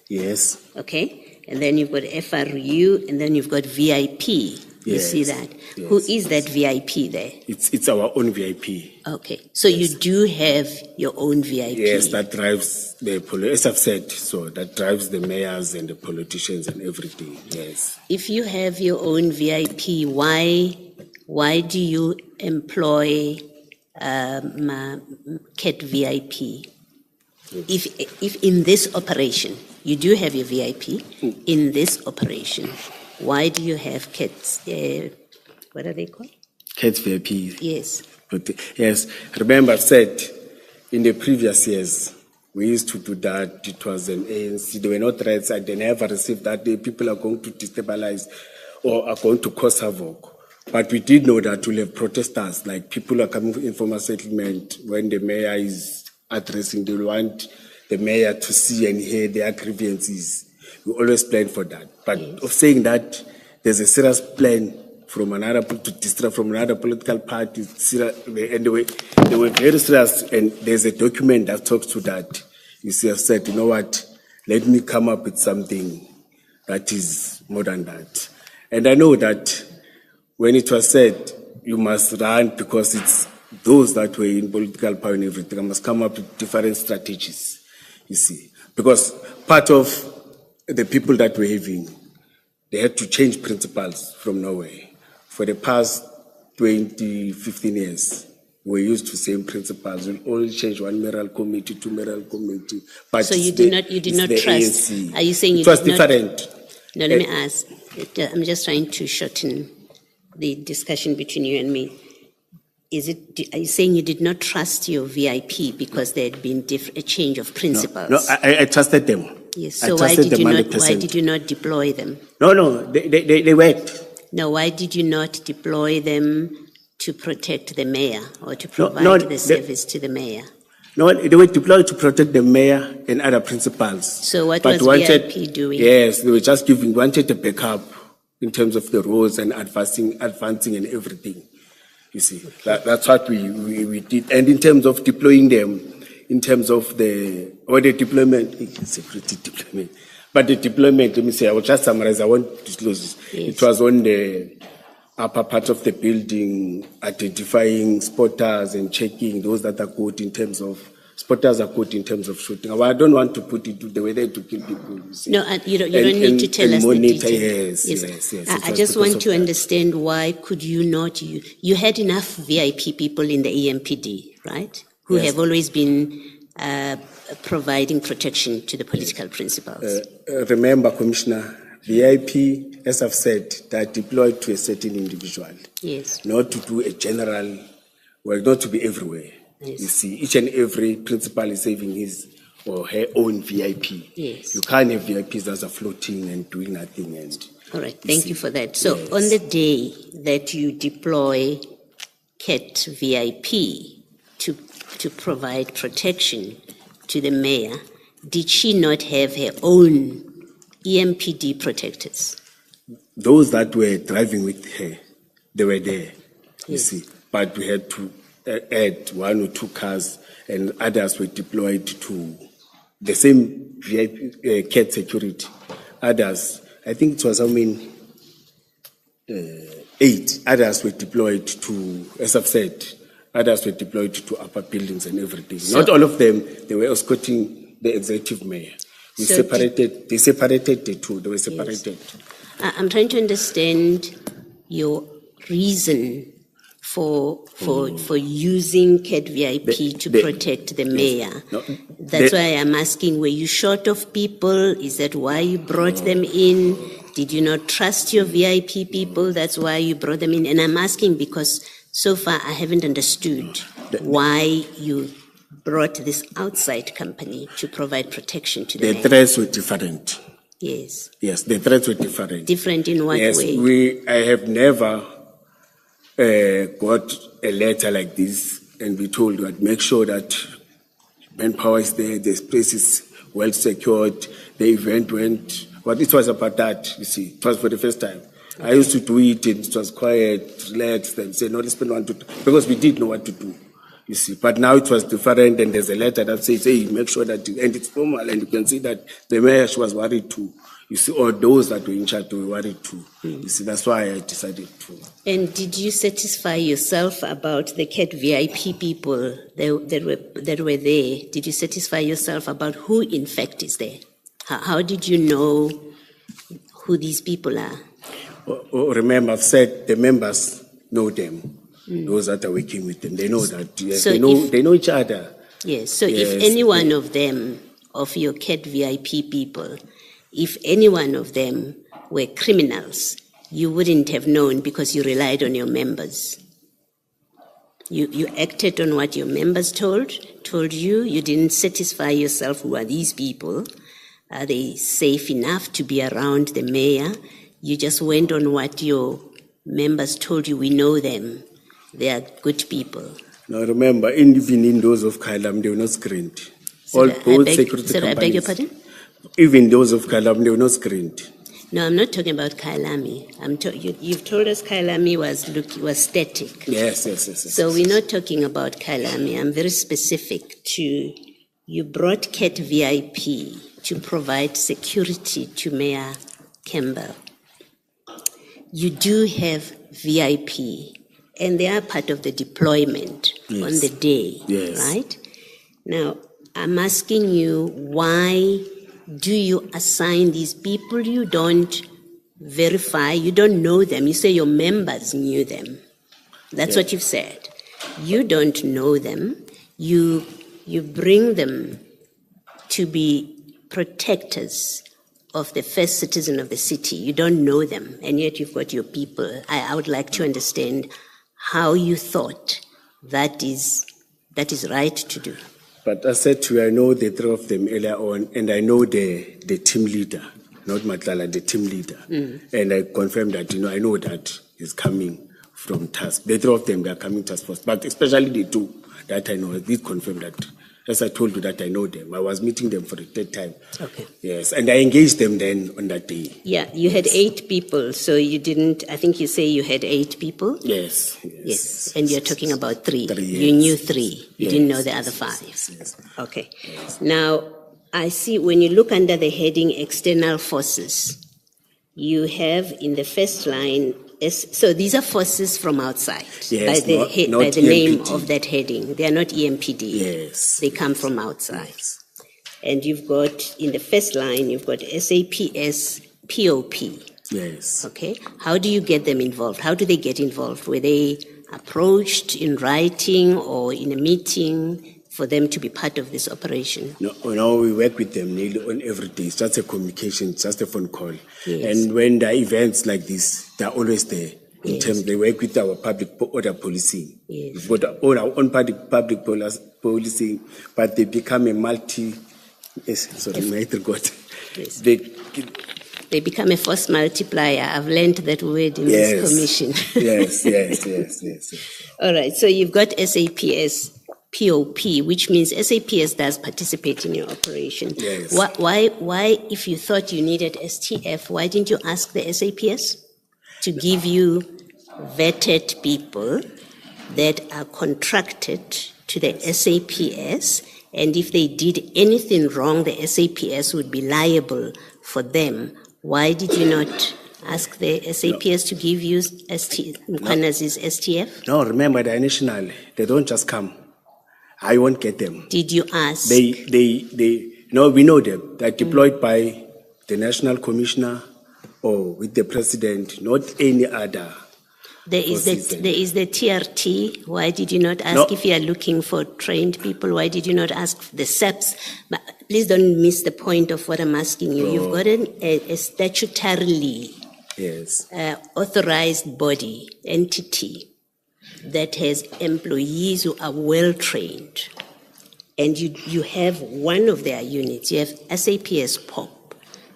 Yes. Okay, and then you've got FRU, and then you've got VIP. You Yes, see that? yes. Who is that VIP there? It's our own VIP. Okay, so you do have your own VIP. Yes, that drives as I've said, so that drives the mayors and the politicians and everything. Yes. If you have your own VIP, why do you employ CAT VIP? If in this operation you do have your VIP, in this operation, why do you have cats, what are they called? Cats VIP. Yes. But yes, remember I've said in the previous years, we used to do that. It was an ANC. There were no threats. I never received that the people are going to destabilize or are going to cause havoc. But we did know that we'll have protesters, like people are coming in from a settlement when the mayor is addressing, they want the mayor to see and hear their grievances. We always plan for that. But of saying that there's a serious plan from another to distract from another political party, and they were very serious, and there's a document that talks to that. You see, I've said, you know what, let me come up with something that is more than that. And I know that when it was said, you must run because it's those that were in political power and everything, I must come up with different strategies, you see. Because part of the people that we're having, they had to change principles from nowhere. For the past 15 years, we're used to same principles. We'll only change one mayoral committee to mayoral committee. But So you did not trust. ANC. Are you saying it was different? No, let me ask. I'm just trying to shorten the discussion between you and me. Are you saying you did not trust your VIP because there had been a change of principles? No, I trusted them. Yes. So why did you not deploy them? No, they worked. No, why did you not deploy them to protect the mayor or to provide the service to the mayor? No, they were deployed to protect the mayor and other principals. So what was VIP doing? Yes, they were just wanted a backup in terms of the roads and advancing and everything. You see, that's what we did. And in terms of deploying them, in terms of the deployment, security deployment. But the deployment, let me say, I will just summarize, I won't disclose this. Yes. It was on the upper part of the building, identifying spotters and checking those that are good in terms of, spotters are good in terms of shooting. I don't want to put it to the way there to kill people. You see. No, you don't need to tell us monitor, the details. Yes. I just want to understand why could you not, you had enough VIP people in the EMPD, right? Who have always been providing protection to the political principals. Remember, Commissioner, VIP, as I've said, they are deployed to a certain individual. Yes. Not to do a general, not to be everywhere. Yes. You see, each and every principal is having his or her own VIP. Yes. You can't have VIPs that are floating and doing nothing. All right, thank you for that. So on the day that you deploy CAT VIP to provide protection to the mayor, did she not have her own EMPD protectors? Those that were driving with her, they were there, you Yes. see. But we had to add 1 or 2 cars, and others were deployed to the same VIP CAT security. Others, I think it was 8. Others were deployed to, as I've said, others were deployed to upper buildings and everything. Not all of them, they were escorting the executive mayor. They separated the two, they were separated. Yes. I'm trying to understand your reason for using CAT VIP to protect the mayor. No, That's why I'm asking, were you short of people? Is that why you brought them in? Did you not trust your VIP people? That's why you brought them in. And I'm asking because so far I haven't understood why you brought this outside company to provide protection to the mayor. The threats were different. Yes. Yes, the threats were different. Different in what way? Yes, I have never got a letter like this and be told that make sure that manpower is there, the place is well secured, the event went, but it was about that, you see, it was for the first time. Okay. I used to do it and it was quiet, relaxed, and say, no, let's spend 1 to 2, because we did know what to do, you see. But now it was different, and there's a letter that says, hey, make sure that, and it's formal, and you can see that the mayor, she was worried too. You see, or those that were in charge were worried too. You see, that's why I decided to. And did you satisfy yourself about the CAT VIP people that were there? Did you satisfy yourself about who in fact is there? How did you know who these people are? Remember, I've said the members know them. Those that are working with them, they know that. Yes, So they know each other. Yes, so Yes. if any one of them, of your CAT VIP people, if any one of them were criminals, you wouldn't have known because you relied on your members. You acted on what your members told you. You didn't satisfy yourself, who are these people? Are they safe enough to be around the mayor? You just went on what your members told you. We know them. They are good people. Now remember, even in those of Kailam, they were not screened. All security I beg your companies, pardon? even those of Kailam, they were not screened. No, I'm not talking about Kailami. You've told us Kailami was static. Yes. So we're not talking about Kailami. I'm very specific to, you brought CAT VIP to provide security to Mayor Campbell. You do have VIP, and they are part of the deployment on the day, right? Now, I'm asking you, why do you assign these people you don't verify, you don't know them? You say your members knew them. That's what you've said. You don't know them. You bring them to be protectors of the first citizen of the city. You don't know them, and yet you've got your people. I would like to understand how you thought that is right to do. But I said to you, I know the three of them earlier on, and I know the team leader, not Madlanga, the team leader. And I confirmed that, I know that is coming from task. The three of them, they are coming task force, but especially the two that I know, I did confirm that. As I told you that I know them. I was meeting them for the third time. Okay. Yes, and I engaged them then on that day. Yeah, you had 8 people, so you didn't, I think you say you had 8 people? Yes. And you're talking about 3. 3, You yes. knew 3. You didn't know the other 5. Yes. Okay. Now, I see when you look under the heading external forces, you have in the first line, so these are forces from outside, Yes, by the, not by the name EMPD. of that heading. They are not EMPD. Yes. They come from outside. And you've got, in the first line, you've got SAPS POP. Yes. Okay. How do you get them involved? How do they get involved? Were they approached in writing or in a meeting for them to be part of this operation? No, we work with them nearly on every day. It's just a communication, it's just a phone call. Yes. And when there are events like this, they're always there. In terms, they work with our public order policing. Yes. We've got our own public policing, but they become a multi. Yes, sorry, my God. Yes. They become a force multiplier. I've learned that word in this commission. yes. All right. So you've got SAPS POP, which means SAPS does participate in your operation. Yes. Why, if you thought you needed STF, why didn't you ask the SAPS to give you vetted people that are contracted to the SAPS? And if they did anything wrong, the SAPS would be liable for them. Why did you not ask the SAPS to give you Mkhwanazi's STF? No, remember, they're national. They don't just come. I won't get them. Did you ask? No, we know them. They're deployed by the National Commissioner or with the President, not any other. There is the TRT. Why did you not ask if you are looking for trained people? Why did you not ask the SEPs? But please don't miss the point of what I'm asking you. You've got a statutorily authorized body, entity, that has employees who are well trained. And you have one of their units, you have SAPS POP.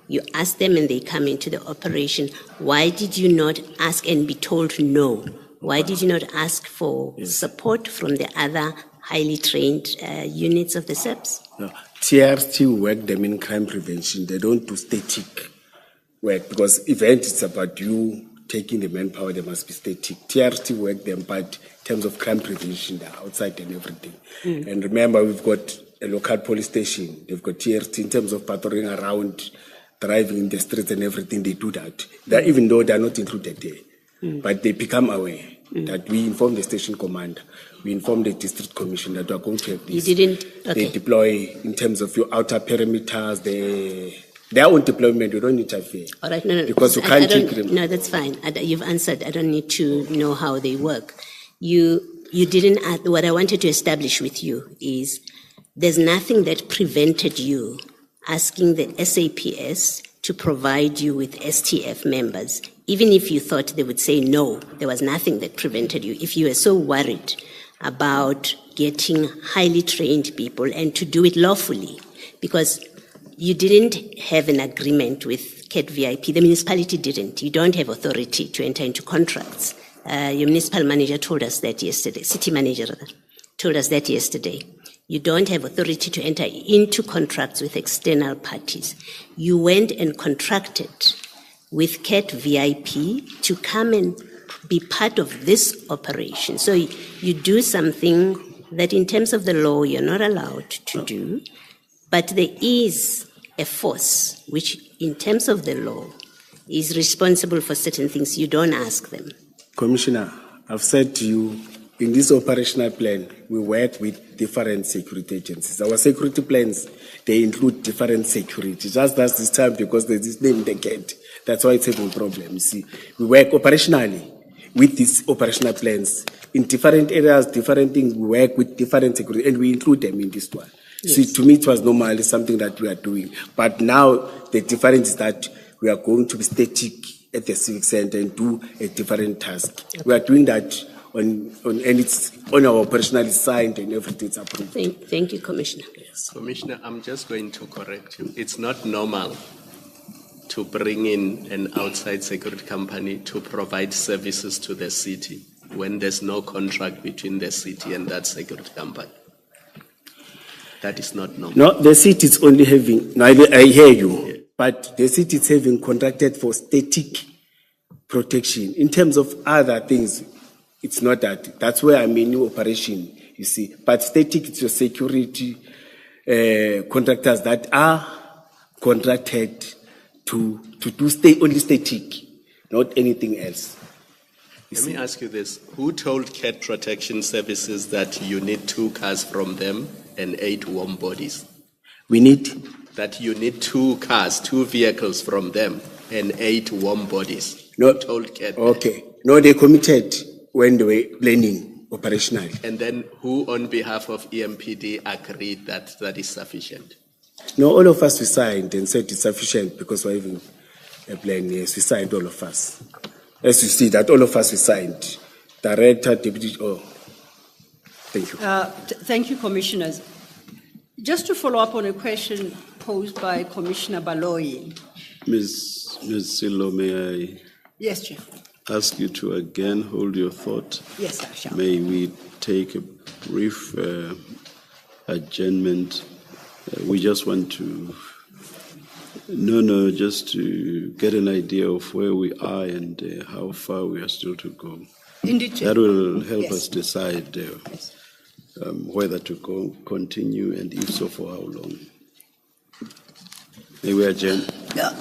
You ask them and they come into the operation. Why did you not ask and be told no? Why did you not ask for support from the other highly trained units of the SEPs? No. TRT work them in crime prevention. They don't do static work because event is about you taking the manpower, they must be static. TRT work them, but in terms of crime prevention, they're outside and everything. And remember, we've got a local police station. They've got TRT in terms of patrolling around, driving in the streets and everything, they do that. Even though they're not included there. But they become aware that we inform the station commander, we inform the district commission that we are going to have this. You didn't? Okay. They deploy in terms of your outer perimeters, their own deployment, you don't interfere. All right, no. Because you can't take them. No, that's fine. You've answered. I don't need to know how they work. You didn't ask. What I wanted to establish with you is there's nothing that prevented you asking the SAPS to provide you with STF members, even if you thought they would say no, there was nothing that prevented you. If you were so worried about getting highly trained people and to do it lawfully, because you didn't have an agreement with CAT VIP, the municipality didn't. You don't have authority to enter into contracts. Your municipal manager told us that yesterday, city manager rather, told us that yesterday. You don't have authority to enter into contracts with external parties. You went and contracted with CAT VIP to come and be part of this operation. So you do something that in terms of the law you're not allowed to do, but there is a force which in terms of the law is responsible for certain things. You don't ask them. Commissioner, I've said to you, in this operational plan, we work with different security agencies. Our security plans, they include different security. Just as this time, because there's this name they get. That's why it's a big problem. You see, we work operationally with these operational plans. In different areas, different things, we work with different security, and we include them in this one. Yes. See, to me, it was normally something that we are doing. But now, the difference is that we are going to be static at the civic center and do a different task. Okay. We are doing that and it's on our operational side and everything is approved. Thank you, Commissioner. Yes. Commissioner, I'm just going to correct you. It's not normal to bring in an outside security company to provide services to the city when there's no contract between the city and that security company. That is not normal. No, the city is only having, no, I hear you, yeah. But the city is having contracted for static protection. In terms of other things, it's not that. That's where I mean new operation, you see. But static, it's your security contractors that are contracted to stay only static, not anything else. Let me ask you this. Who told CAT Protection Services that you need 2 cars from them and 8 warm bodies? We need? That you need 2 cars, 2 vehicles from them and 8 warm bodies. No. Who told CAT Okay. That? No, they committed when they were planning operationally. And then who on behalf of EMPD agreed that that is sufficient? No, all of us we signed and said it's sufficient because we're having a plan. Yes, we signed all of us. As you see that all of us we signed. Director, deputy, thank you. Thank you, Commissioners. Just to follow up on a question posed by Commissioner Baloyi. Ms. Silo, may I Yes, Chief. ask you to again hold your thought? Yes, I shall. May we take a brief adjournment? We just want to, just to get an idea of where we are and how far we are still to go. Indeed, Chief. That will help us decide whether to continue and if so, for how long. May we adjourn? Yeah.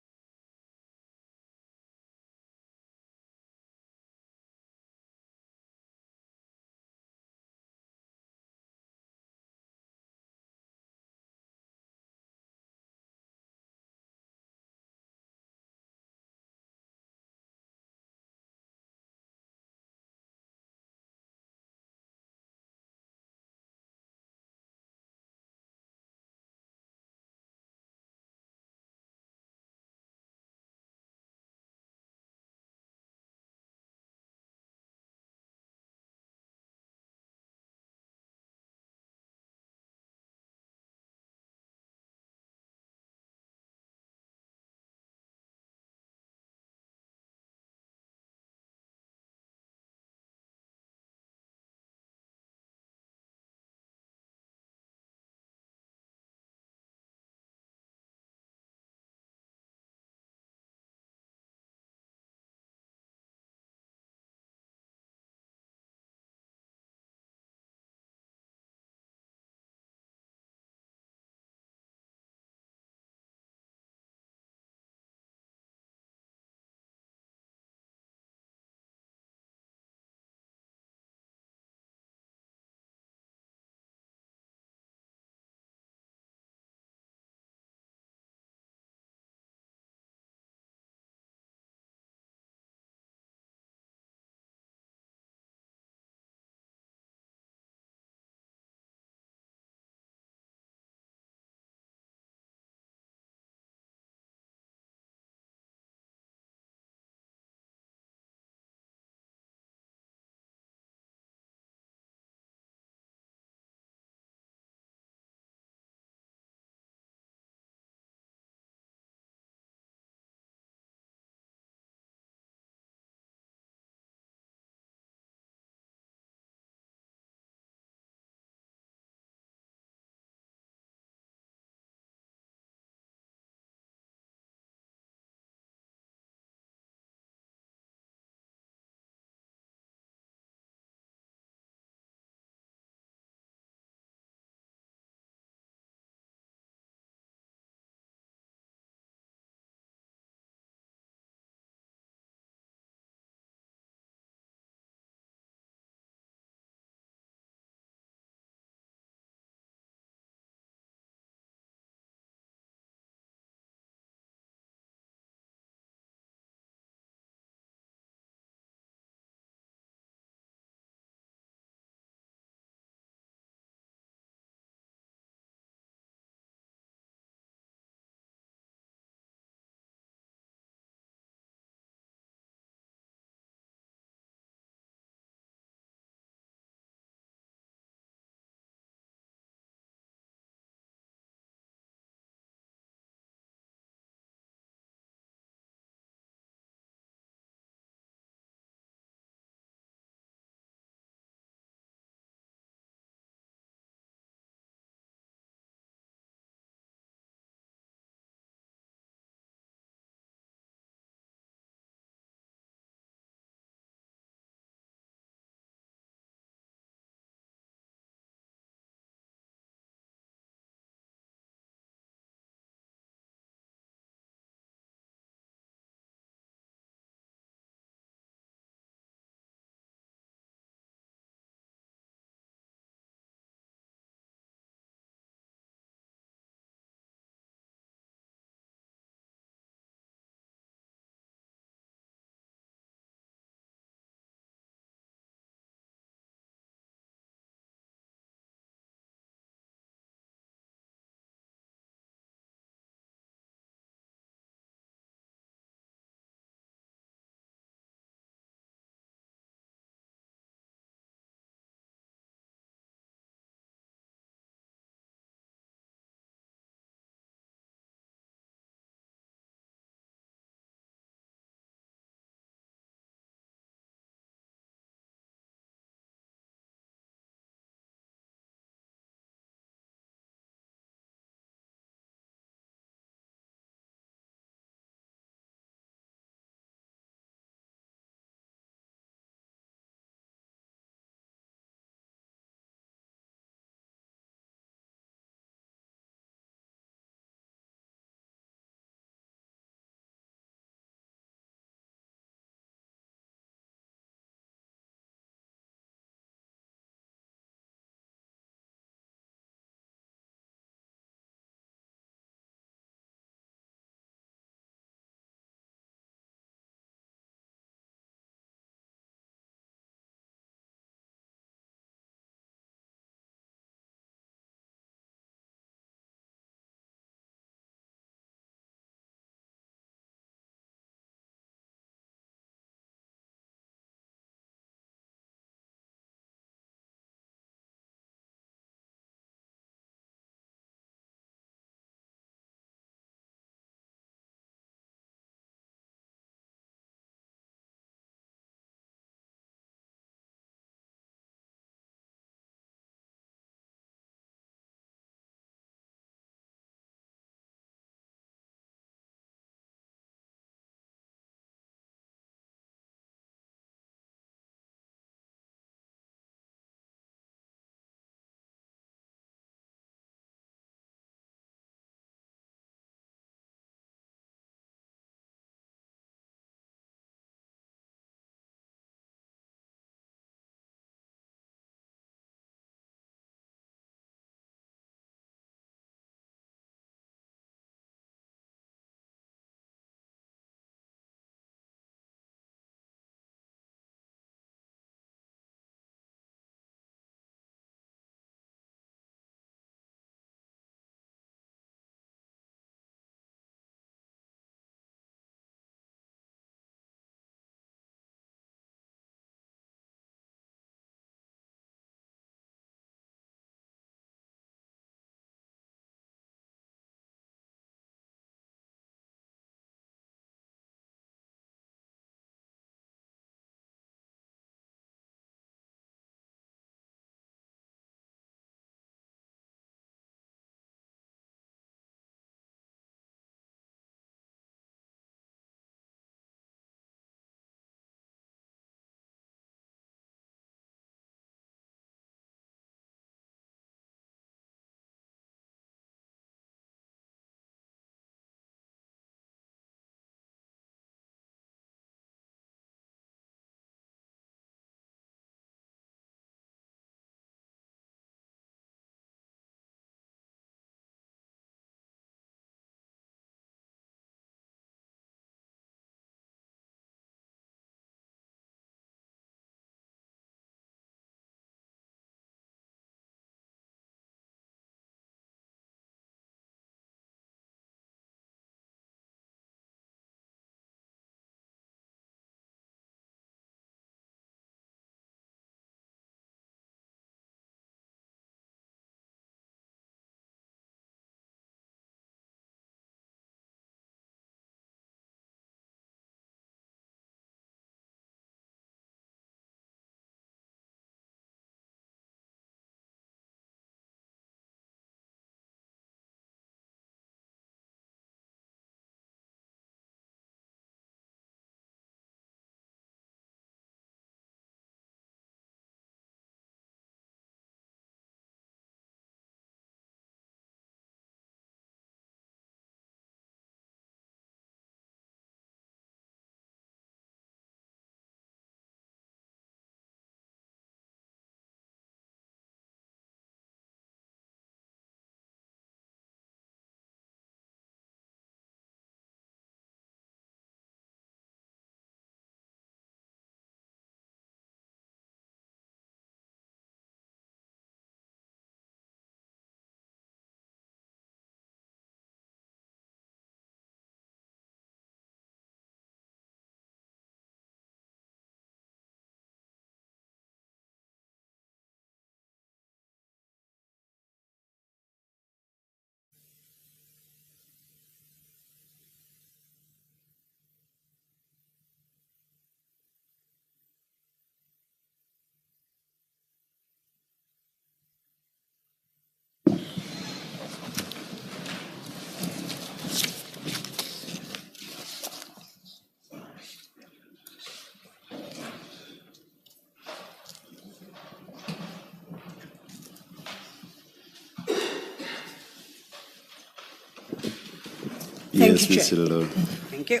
Thank Yes, you, Mr. Chair. Lord. Thank you.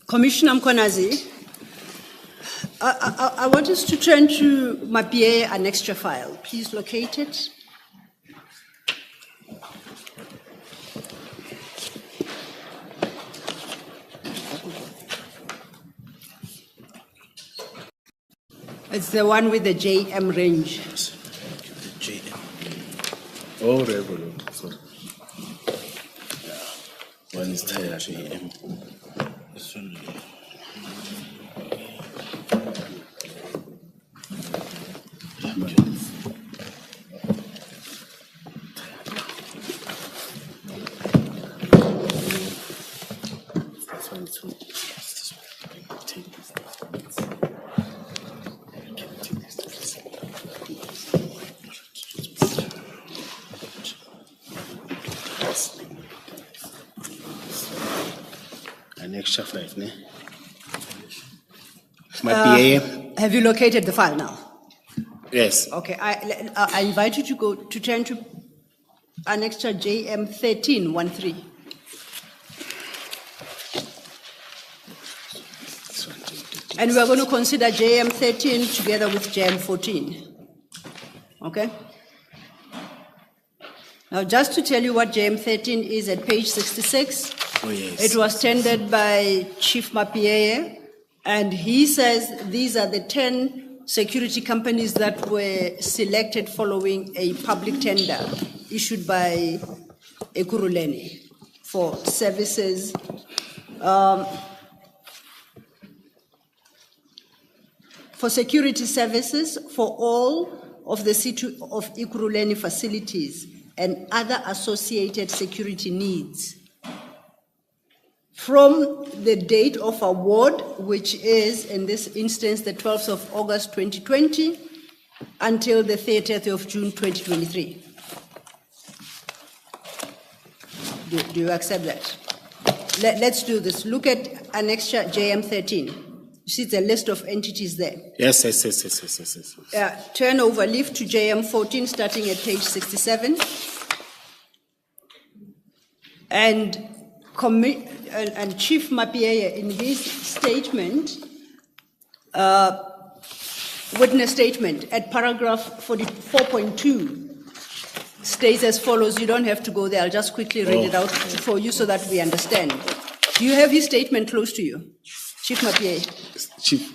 Commissioner Mkhwanazi, I want us to turn to my PA annexure file. Please locate it. It's the one with the JM range. Oh, regular. Sorry. One is tired. This one. This one too. This one. Take this. An extra 5, ne? My PA? Have you located the file now? Yes. Okay, I invite you to turn to annexure JM 1313. And we're going to consider JM 13 together with JM 14. Okay? Now, just to tell you what JM 13 is at page 66, Oh, yes. it was tendered by Chief Mapieye, and he says these are the 10 security companies that were selected following a public tender issued by Ekurhuleni for services. For security services for all of the city of Ekurhuleni facilities and other associated security needs. From the date of award, which is in this instance the 12th of August 2020, until the 30th of June 2023. Do you accept that? Let's do this. Look at annexure JM 13. You see the list of entities there. Yes. Turn over, leaf to JM 14, starting at page 67. And Chief Mapieye, in his statement, witness statement, at paragraph 44.2, states as follows. You don't have to go there. I'll just quickly read it out for you so that we understand. Do you have his statement close to you, Chief Mapieye? Chief.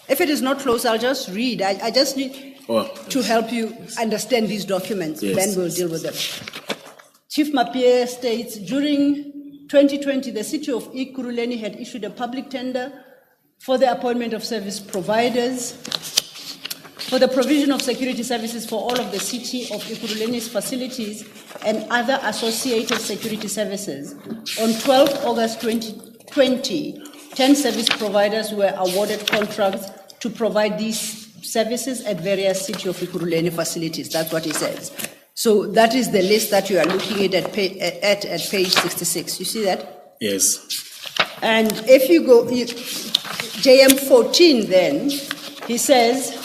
If it is not close, I'll just read. I just need to help you understand these documents. Yes. Then we'll deal with them. Chief Mapieye states, during 2020, the city of Ekurhuleni had issued a public tender for the appointment of service providers for the provision of security services for all of the city of Ekurhuleni's facilities and other associated security services. On 12 August 2020, 10 service providers were awarded contracts to provide these services at various city of Ekurhuleni facilities. That's what he says. So that is the list that you are looking at page 66. You see that? Yes. And if you go, JM 14 then, he says,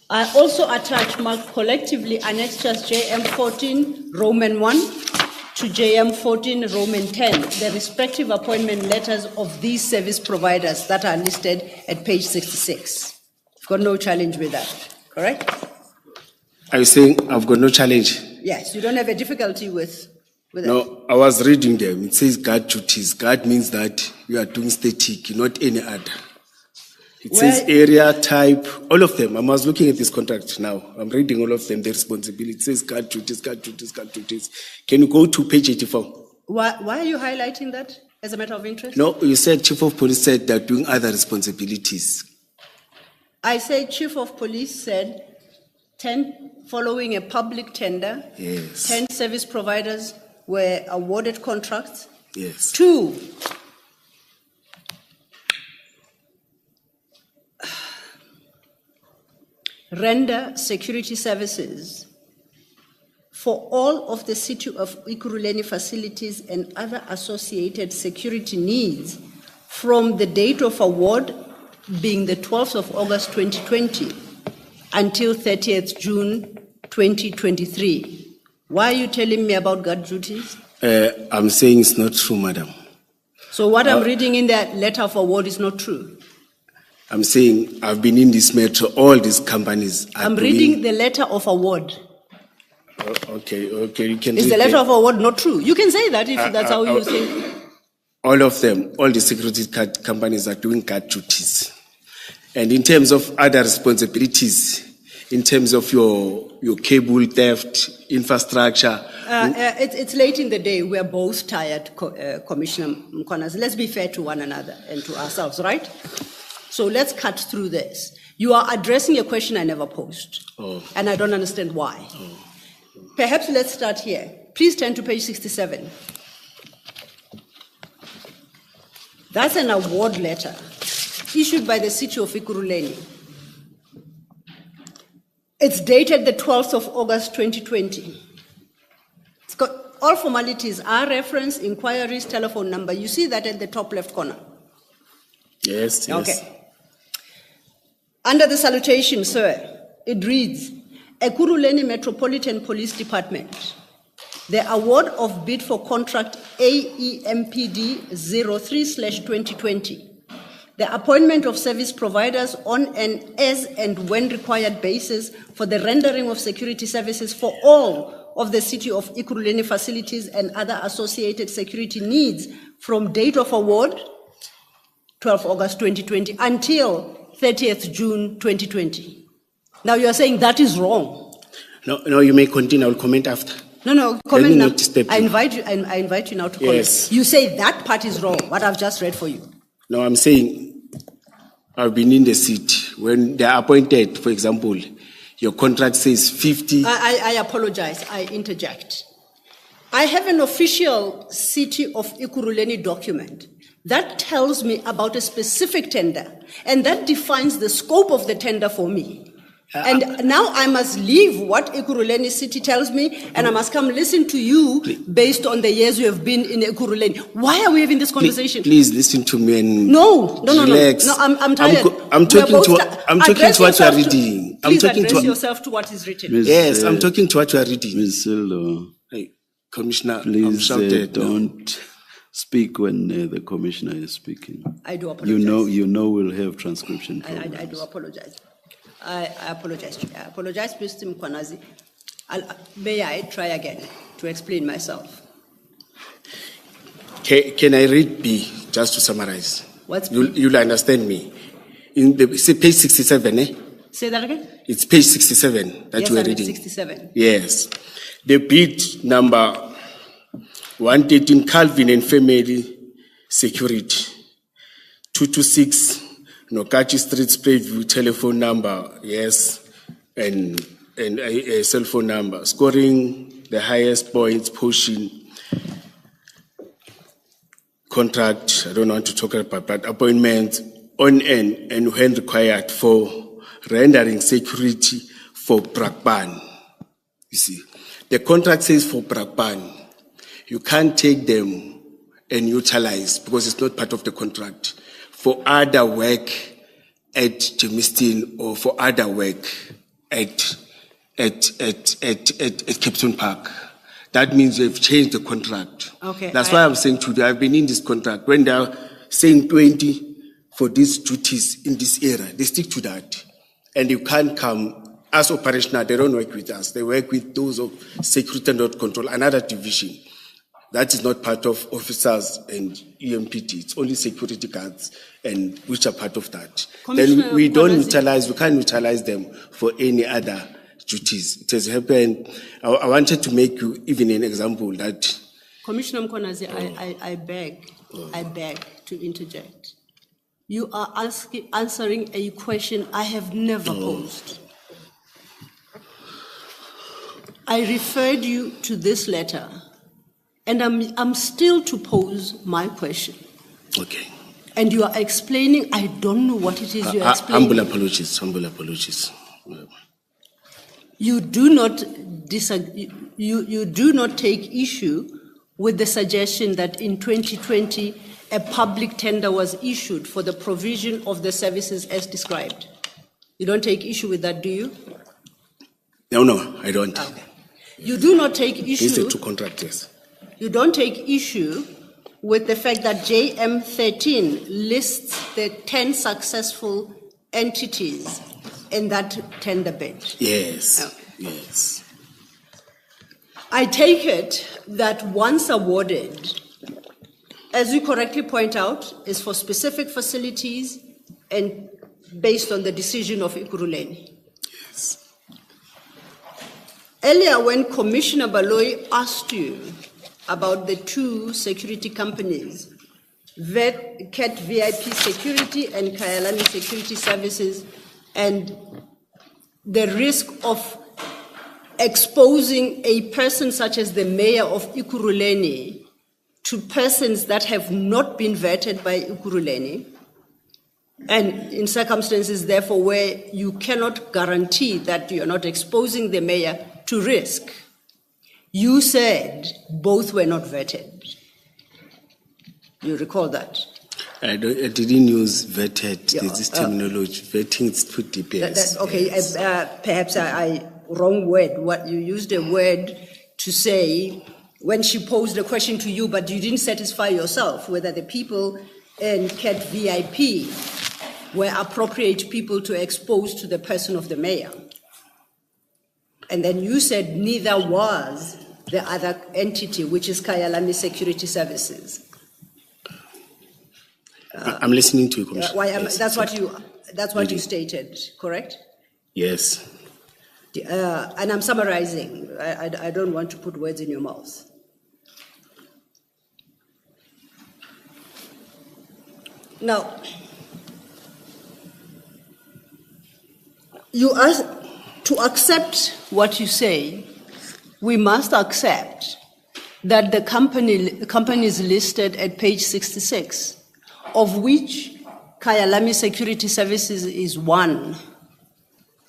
I also attach marked collectively annexures JM 14 Roman 1 to JM 14 Roman 10, the respective appointment letters of these service providers that are listed at page 66. You've got no challenge with that, correct? Are you saying I've got no challenge? Yes, you don't have a difficulty with that. No, I was reading them. It says guard duties. Guard means that you are doing static, not any other. It says area, type, all of them. I was looking at this contract now. I'm reading all of them, the responsibility. It says guard duties, guard duties, guard duties. Can you go to page 84? Why are you highlighting that as a matter of interest? No, you said Chief of Police said they're doing other responsibilities. I say Chief of Police said 10 following a public tender, Yes. 10 service providers were awarded contracts. Yes. 2, render security services for all of the city of Ekurhuleni facilities and other associated security needs from the date of award being the 12th of August 2020 until 30th June 2023, Why are you telling me about guard duties? I'm saying it's not true, madam. So what I'm reading in that letter of award is not true. I'm saying I've been in this metro, all these companies are I'm reading the letter of award. Okay, you can Is read the letter them. of award not true? You can say that if that's how you think. All of them, all the security card companies are doing guard duties. And in terms of other responsibilities, in terms of your cable theft, infrastructure. It's late in the day. We are both tired, Commissioner Mkhwanazi. Let's be fair to one another and to ourselves, right? So let's cut through this. You are addressing a question I never posed, and I don't understand why. Perhaps let's start here. Please turn to page 67. That's an award letter issued by the city of Ekurhuleni. It's dated the 12th of August 2020. It's got all formalities, our reference, inquiries, telephone number. You see that at the top left corner? Yes. Okay. Under the salutation, sir, it reads, Ekurhuleni Metropolitan Police Department, the award of bid for contract AEMPD 03/2020, the appointment of service providers on an as and when required basis for the rendering of security services for all of the city of Ekurhuleni facilities and other associated security needs from date of award, 12 August 2020, until 30th June 2020. Now you are saying that is wrong. No, you may continue. I'll comment after. No, comment me now. not disturb you. I invite you now to comment. Yes. You say that part is wrong, what I've just read for you. No, I'm saying I've been in the city. When they're appointed, for example, your contract says 50. I apologize, I interject. I have an official City of Ekurhuleni document that tells me about a specific tender, and that defines the scope of the tender for me. And now I must leave what Ekurhuleni City tells me, and I must come listen to you based on the years you have been in Ekurhuleni. Why are we having this conversation? Please listen to me and No, relax. I'm tired. I'm talking to what you are reading. Please address yourself to what is written. Yes, I'm talking to what you are reading. Ms. Sildo, Hey, Commissioner, I'm please shouted. don't speak when the commissioner is speaking. I do apologize. You know we'll have transcription I problems. do apologize. I apologize. I apologize, Mr. Mkhwanazi. May I try again to explain myself? Can I read B just to summarize? What's B? You'll understand me. In the page 67, eh? Say that again? It's page 67 that Yes, you are I'm at reading. 67. Yes. The bid number 113 Calvin and Family Security 226 Nokachi Street, Sprayview, telephone number, yes, and a cell phone number. Scoring the highest points, pushing contract, I don't want to talk about, but appointment on and when required for rendering security for Brakpan. You see, the contract says for Brakpan. You can't take them and utilize because it's not part of the contract for other work at Jamestown or for other work at Captain Park. That means they've changed the contract. Okay, That's why I'm saying to you, I've been in this contract. When they're saying 20 for these duties in this era, they stick to that. And you can't come as operational, they don't work with us. They work with those of security and not control, another division. That is not part of officers and EMPT. It's only security guards and which are part of that. Then we don't utilize, we can't utilize them for any other duties. It has happened. I wanted to make you even an example that. Commissioner Mkhwanazi, I beg to interject. You are answering a question I have never posed. I referred you to this letter, and I'm still to pose my question. Okay. And you are explaining, I don't know what it is you're explaining. Humble apologies. You do not disagree, you do not take issue with the suggestion that in 2020 a public tender was issued for the provision of the services as described. You don't take issue with that, do you? No, I don't. Okay. You do not take These are issue. two contractors. You don't take issue with the fact that JM13 lists the 10 successful entities in that tender bid. Yes, yes. I take it that once awarded, as you correctly point out, is for specific facilities and based on the decision of Ekurhuleni. Yes. Earlier, when Commissioner Baloyi asked you about the two security companies, CAT VIP Security and Kyalani Security Services, and the risk of exposing a person such as the mayor of Ekurhuleni to persons that have not been vetted by Ekurhuleni, and in circumstances, therefore, where you cannot guarantee that you're not exposing the mayor to risk. You said both were not vetted. You recall that? I didn't use vetted. Yeah, There's this terminology. Vetting is too deep. Yes. Okay, yes. perhaps I wrong word. What you used a word to say when she posed a question to you, but you didn't satisfy yourself whether the people in CAT VIP were appropriate people to expose to the person of the mayor. And then you said neither was the other entity, which is Kyalani Security Services. I'm listening to you, Commissioner. Yes. That's what you stated, correct? Yes. And I'm summarizing. I don't want to put words in your mouth. Now, you ask to accept what you say. We must accept that the companies listed at page 66, of which Kyalami Security Services is one,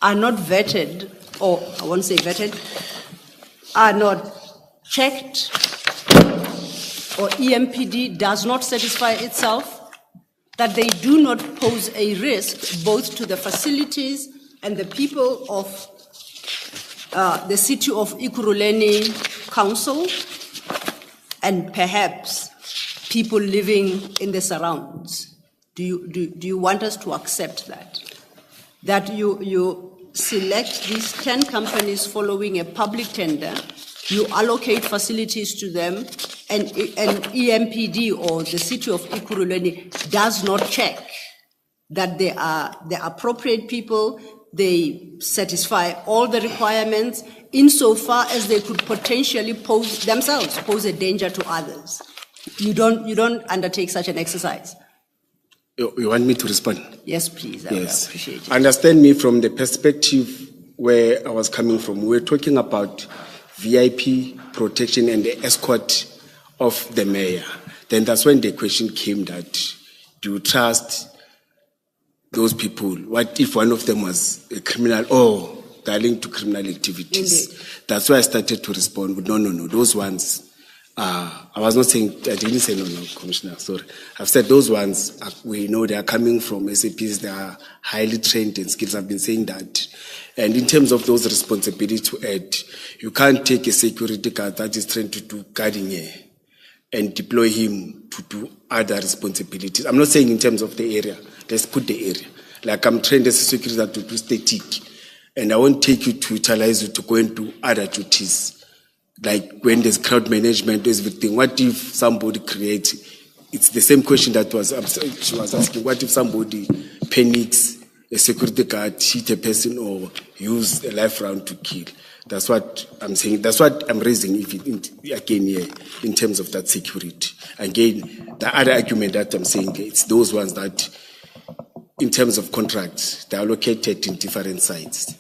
are not vetted, or I won't say vetted, are not checked, or EMPD does not satisfy itself that they do not pose a risk both to the facilities and the people of the city of Ekurhuleni Council and perhaps people living in the surrounds. Do you want us to accept that? That you select these 10 companies following a public tender, you allocate facilities to them, and EMPD or the city of Ekurhuleni does not check that they are the appropriate people, they satisfy all the requirements insofar as they could potentially pose a danger to others. You don't undertake such an exercise. You want me to respond? Yes, please. I would Yes. appreciate it. Understand me from the perspective where I was coming from. We're talking about VIP protection and the escort of the mayor. Then that's when the question came that, do you trust those people? What if one of them was a criminal or they're linked to criminal activities? Indeed. That's why I started to respond with, no, those ones. I was not saying, I didn't say no, Commissioner, sorry. I've said those ones, we know they are coming from SAPs, they are highly trained in skills. I've been saying that. And in terms of those responsibilities to add, you can't take a security guard that is trained to do guarding here and deploy him to do other responsibilities. I'm not saying in terms of the area. Let's put the area. Like I'm trained as a security guard to do static. And I won't take you to utilize you to go and do other duties. Like when there's crowd management, there's everything. What if somebody creates, it's the same question that she was asking. What if somebody panics, a security guard hit a person or use a life round to kill? That's what I'm saying. That's what I'm raising again here in terms of that security. Again, the other argument that I'm saying, it's those ones that in terms of contracts, they are located in different sites,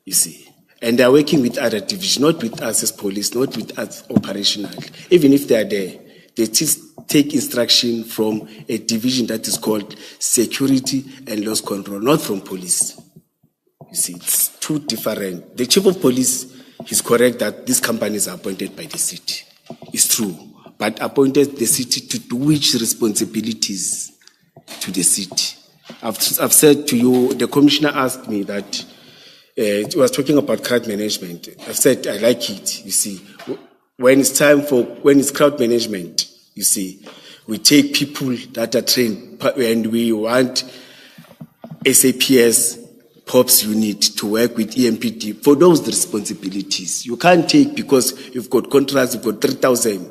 you see. And they are working with other divisions, not with us as police, not with us operational. Even if they are there, they just take instruction from a division that is called security and loss control, not from police. You see, it's two different. The chief of police is correct that these companies are appointed by the city. It's true. But appointed the city to do which responsibilities to the city? I've said to you, the commissioner asked me that It was talking about crowd management. I've said I like it. You see, when it's crowd management, you see, we take people that are trained, and we want SAPS POPs unit to work with EMPD for those responsibilities. You can't take, because you've got contracts, you've got 3,000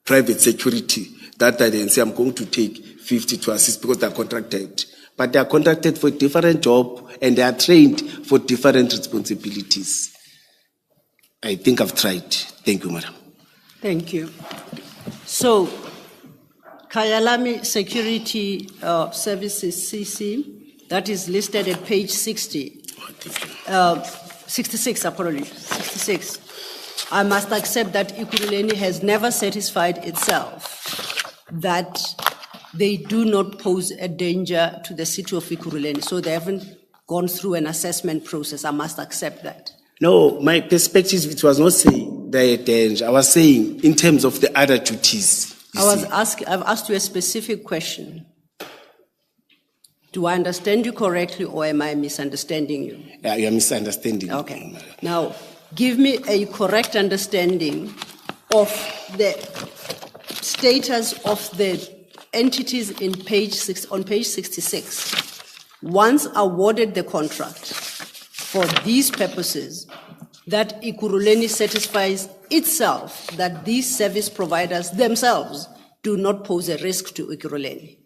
private security that I then say I'm going to take 50 to assist because they're contracted. But they are contracted for a different job and they are trained for different responsibilities. I think I've tried. Thank you, madam. Thank you. So, Kyalami Security Services CC, that is listed at page 60. Oh, thank you. 66, apologies, 66. I must accept that Ekurhuleni has never satisfied itself that they do not pose a danger to the city of Ekurhuleni, so they haven't gone through an assessment process. I must accept that. No, my perspective, it was not saying they're a danger. I was saying in terms of the other duties. I've asked you a specific question. Do I understand you correctly or am I misunderstanding you? Yeah, you're misunderstanding. Okay. Now, give me a correct understanding of the status of the entities on page 66. Once awarded the contract for these purposes, that Ekurhuleni satisfies itself that these service providers themselves do not pose a risk to Ekurhuleni.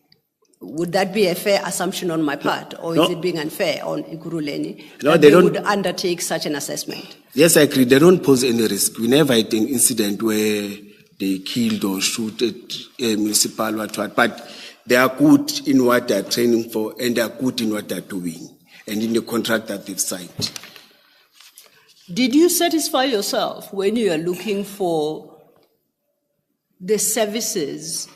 Would that be a fair assumption on my part, or is it being unfair on Ekurhuleni that they would undertake such an assessment? Yes, I agree. They don't pose any risk. We never had an incident where they killed or shoot at a municipal what, but they are good in what they are training for and they are good in what they are doing and in the contract that they've signed. Did you satisfy yourself when you are looking for the services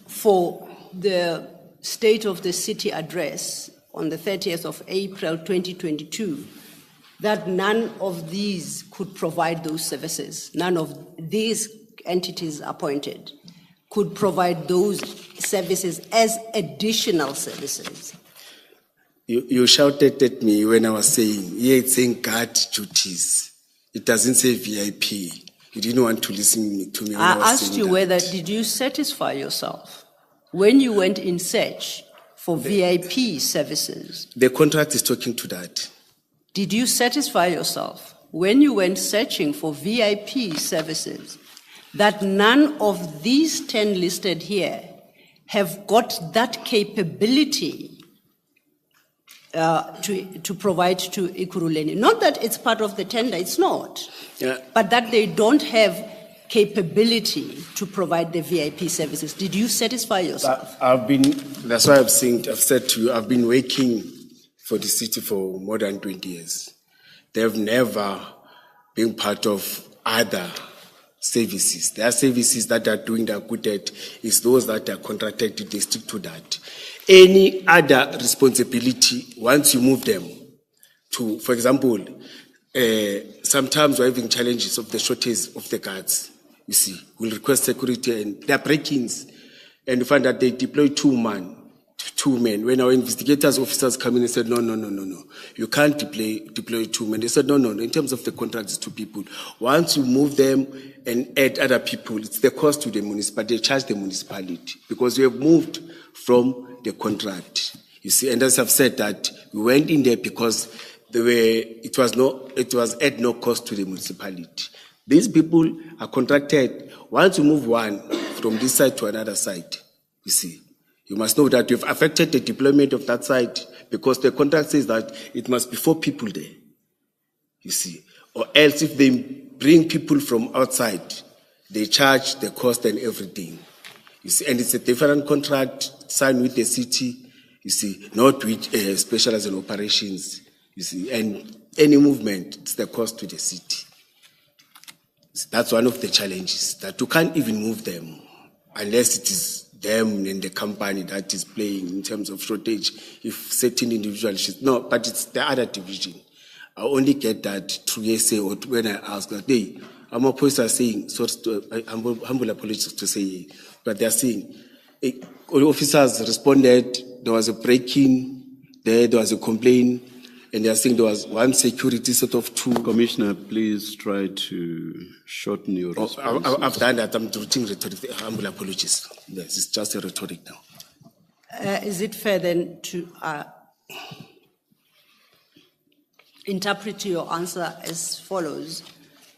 for the State of the City address on the 30th of April 2022, that none of these could provide those services? None of these entities appointed could provide those services as additional services? You shouted at me when I was saying, yeah, it's saying guard duties. It doesn't say VIP. You didn't want to listen to me when I was asked you whether, did you satisfy yourself when you went in search for VIP services? The contract is talking to that. Did you satisfy yourself when you went searching for VIP services that none of these 10 listed here have got that capability to provide to Ekurhuleni? Not that it's part of the tender, it's not. Yeah. But that they don't have capability to provide the VIP services. Did you satisfy yourself? That's why I've said to you, I've been working for the city for more than 20 years. They've never been part of other services. There are services that are doing their good at, is those that are contracted, they stick to that. Any other responsibility, once you move them to, for example, sometimes we're having challenges of the shortage of the guards. You see, we'll request security and there are break-ins, and you find that they deploy two men. When our investigators officers come in and said, no, you can't deploy 2 men. They said, no, in terms of the contract, it's 2 people. Once you move them and add other people, it's the cost to the municipality. They charge the municipality because we have moved from the contract. You see, and as I've said that we went in there because it was at no cost to the municipality. These people are contracted. Once you move one from this side to another side, you see, you must know that you've affected the deployment of that site because the contract says that it must be 4 people there, you see. Or else if they bring people from outside, they charge the cost and everything, you see. And it's a different contract signed with the city, you see, not with specialized in operations, you see. And any movement, it's the cost to the city. So that's one of the challenges, that you can't even move them unless it is them and the company that is playing in terms of shortage. If certain individuals, no, but it's the other division. I only get that through SA or when I ask that, hey, I'm opposed to saying, humble apologies to say, but they're saying, all officers responded, there was a break-in, there was a complaint, And they are saying there was one security set of two. Commissioner, please try to shorten your Oh, response. I've done that. I'm doing rhetoric. Humble apologies. Yes, it's just a rhetoric now. Is it fair then to interpret your answer as follows,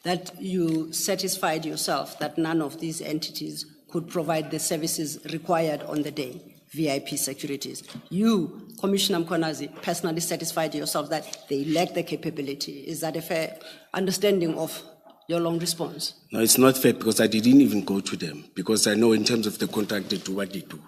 that you satisfied yourself that none of these entities could provide the services required on the day, VIP securities? You, Commissioner Mkhwanazi, personally satisfied yourself that they lack the capability. Is that a fair understanding of your long response? No, it's not fair because I didn't even go to them because I know in terms of the contract they do what they do.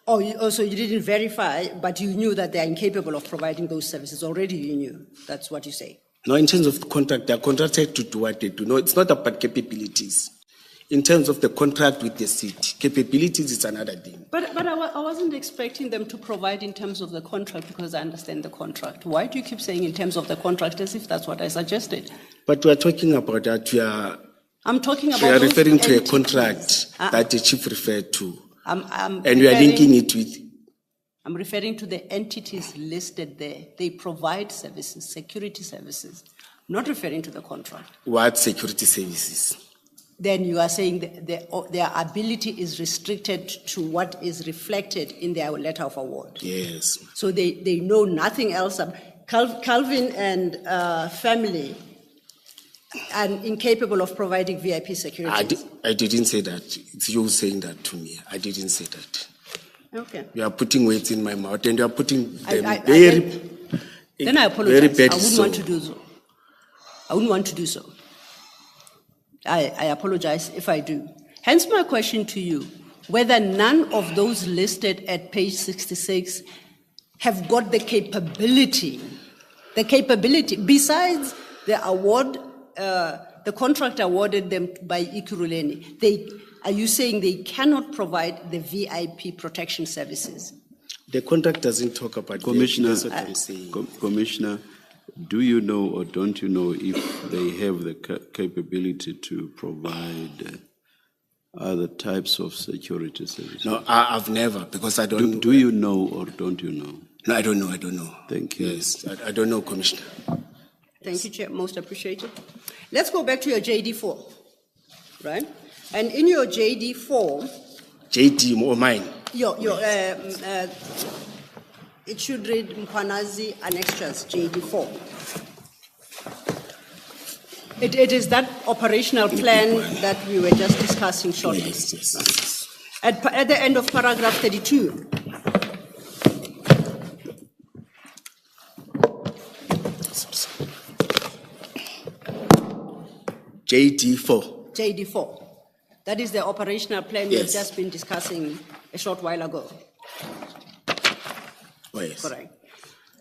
Oh, so you didn't verify, but you knew that they are incapable of providing those services. Already you knew. That's what you say. No, in terms of the contract, they are contracted to do what they do. No, it's not about capabilities. In terms of the contract with the city, capabilities is another thing. But I wasn't expecting them to provide in terms of the contract because I understand the contract. Why do you keep saying in terms of the contract as if that's what I suggested? But we are talking about that. I'm talking about We are those referring to a entities. contract that the chief referred to. I'm And we are linking it with. I'm referring to the entities listed there. They provide services, security services. I'm not referring to the contract. What security services? Then you are saying that their ability is restricted to what is reflected in their letter of award. Yes. So they know nothing else. Calvin and family are incapable of providing VIP security. I didn't say that. It's you saying that to me. I didn't say that. Okay. You are putting words in my mouth and you are putting them Then I apologize. very bad. I wouldn't want to do so. I wouldn't want to do so. I apologize if I do. Hence my question to you, whether none of those listed at page 66 have got the capability, besides the award, the contract awarded them by Ikuruleni, are you saying they cannot provide the VIP protection services? The contract doesn't talk about Commissioner, that's what I'm saying. Commissioner, do you know or don't you know if they have the capability to provide other types of security services? No, I've never, because I don't. Do you know or don't you know? No, I don't know. Thank you. Yes, I don't know, Commissioner. Thank you, Chair. Most appreciated. Let's go back to your JD4, right? And in your JD4, JD or mine? It should read Mkhwanazi Annexures JD4. It is that operational plan that we were just discussing shortly. Yes. At the end of paragraph 32. JD4. JD4. That is the operational plan we have Yes. just been discussing a short while ago. Oh, yes. Correct.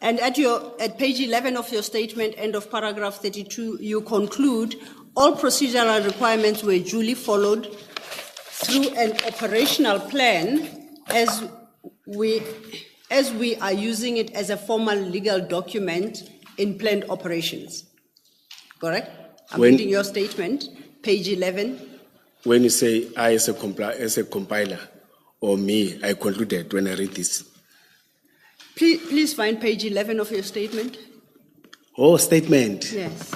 And at page 11 of your statement, end of paragraph 32, you conclude all procedural requirements were duly followed through an operational plan as we are using it as a formal legal document in planned operations. Correct? I'm reading your statement, page 11. When you say I as a compiler, or me, I concluded when I read this. Please find page 11 of your statement. Oh, statement. Yes.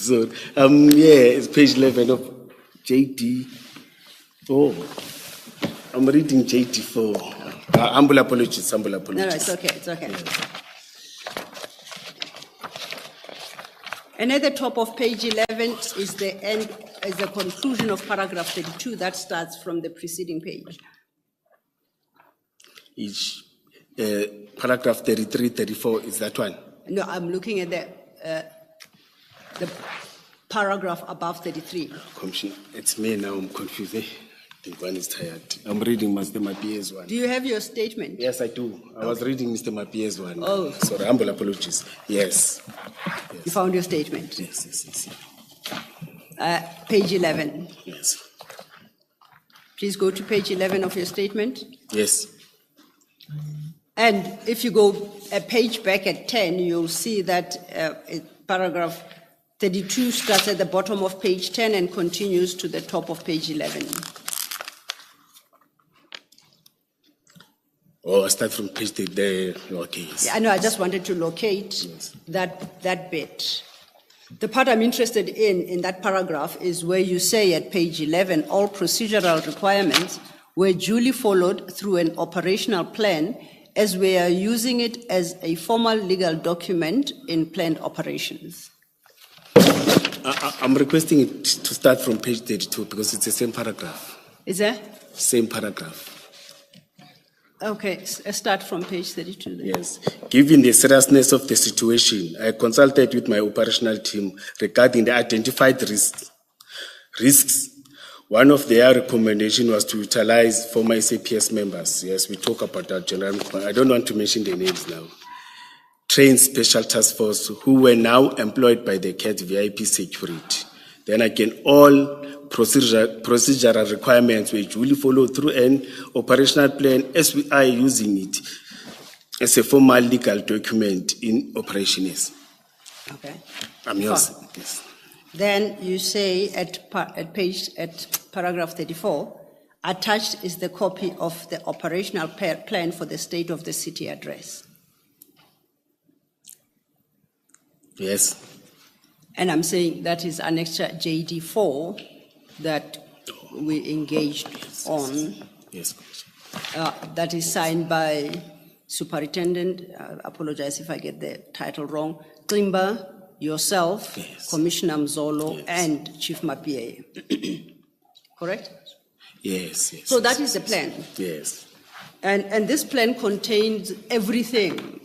So, it's page 11 of JD. Oh, I'm reading JD4. Humble apologies. No, it's okay. And at the top of page 11 is the conclusion of paragraph 32 that starts from the preceding page. Each paragraph 33, 34 is that one. No, I'm looking at the paragraph above 33. Commissioner, it's me now. I'm confused. I think one is tired. I'm reading Mr. Mapie's one. Do you have your statement? Yes, I do. I was reading Mr. Mapie's one. Oh. Sorry, humble apologies. Yes. You found your statement? Yes. Page 11. Yes. Please go to page 11 of your statement. Yes. And if you go a page back at 10, you'll see that paragraph 32 starts at the bottom of page 10 and continues to the top of page 11. Or start from page 30 there, okay. Yes. I know, I just wanted to locate that bit. The part I'm interested in that paragraph is where you say at page 11, all procedural requirements were duly followed through an operational plan as we are using it as a formal legal document in planned operations. I'm requesting it to start from page 32 because it's the same paragraph. Is there? Same paragraph. Okay, start from page 32 then. Yes. Given the seriousness of the situation, I consulted with my operational team regarding the identified risks. One of their recommendations was to utilize former SAPS members. Yes, we talk about that, General. I don't want to mention the names now. Trained special task force who were now employed by the CAT VIP security. Then again, all procedural requirements were duly followed through an operational plan as we are using it as a formal legal document in operations. Okay. I'm yours. Fine. Yes. Then you say at paragraph 34, attached is the copy of the operational plan for the state of the city address. Yes. And I'm saying that is annexure JD4 that we engaged on. Yes. That is signed by Superintendent, apologize if I get the title wrong, Klimba, yourself, Yes. Commissioner Mzolo, Yes. and Chief Mapie. Correct? Yes. So that is the plan. Yes. And this plan contains everything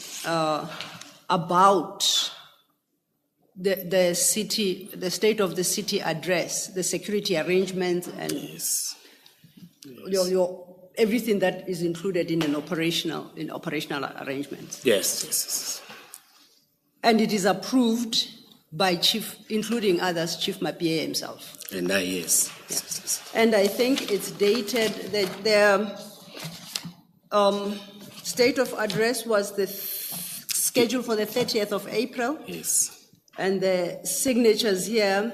about the city, the state of the city address, the security arrangements, and Yes. your everything that is included in operational arrangements. Yes. And it is approved by Chief, including others, Chief Mapie himself. And yes. And I think it's dated that their state of address was scheduled for the 30th of April. Yes. And the signatures here,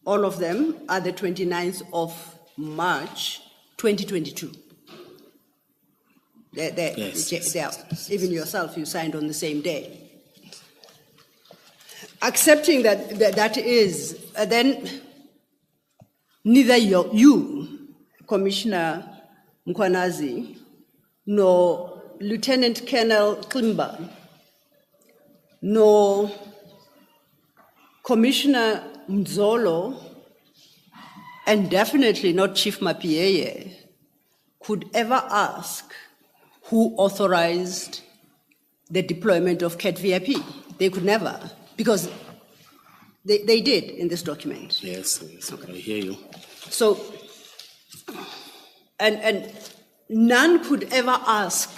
all of them, are the 29th of March, 2022. Yes. Even yourself, you signed on the same day. Accepting that is, then neither you, Commissioner Mkhwanazi, nor Lieutenant Colonel Klimba, nor Commissioner Mzolo, and definitely not Chief Mapie, could ever ask who authorized the deployment of CAT VIP. They could never, because they did in this document. Yes. Okay. I hear you. So, and none could ever ask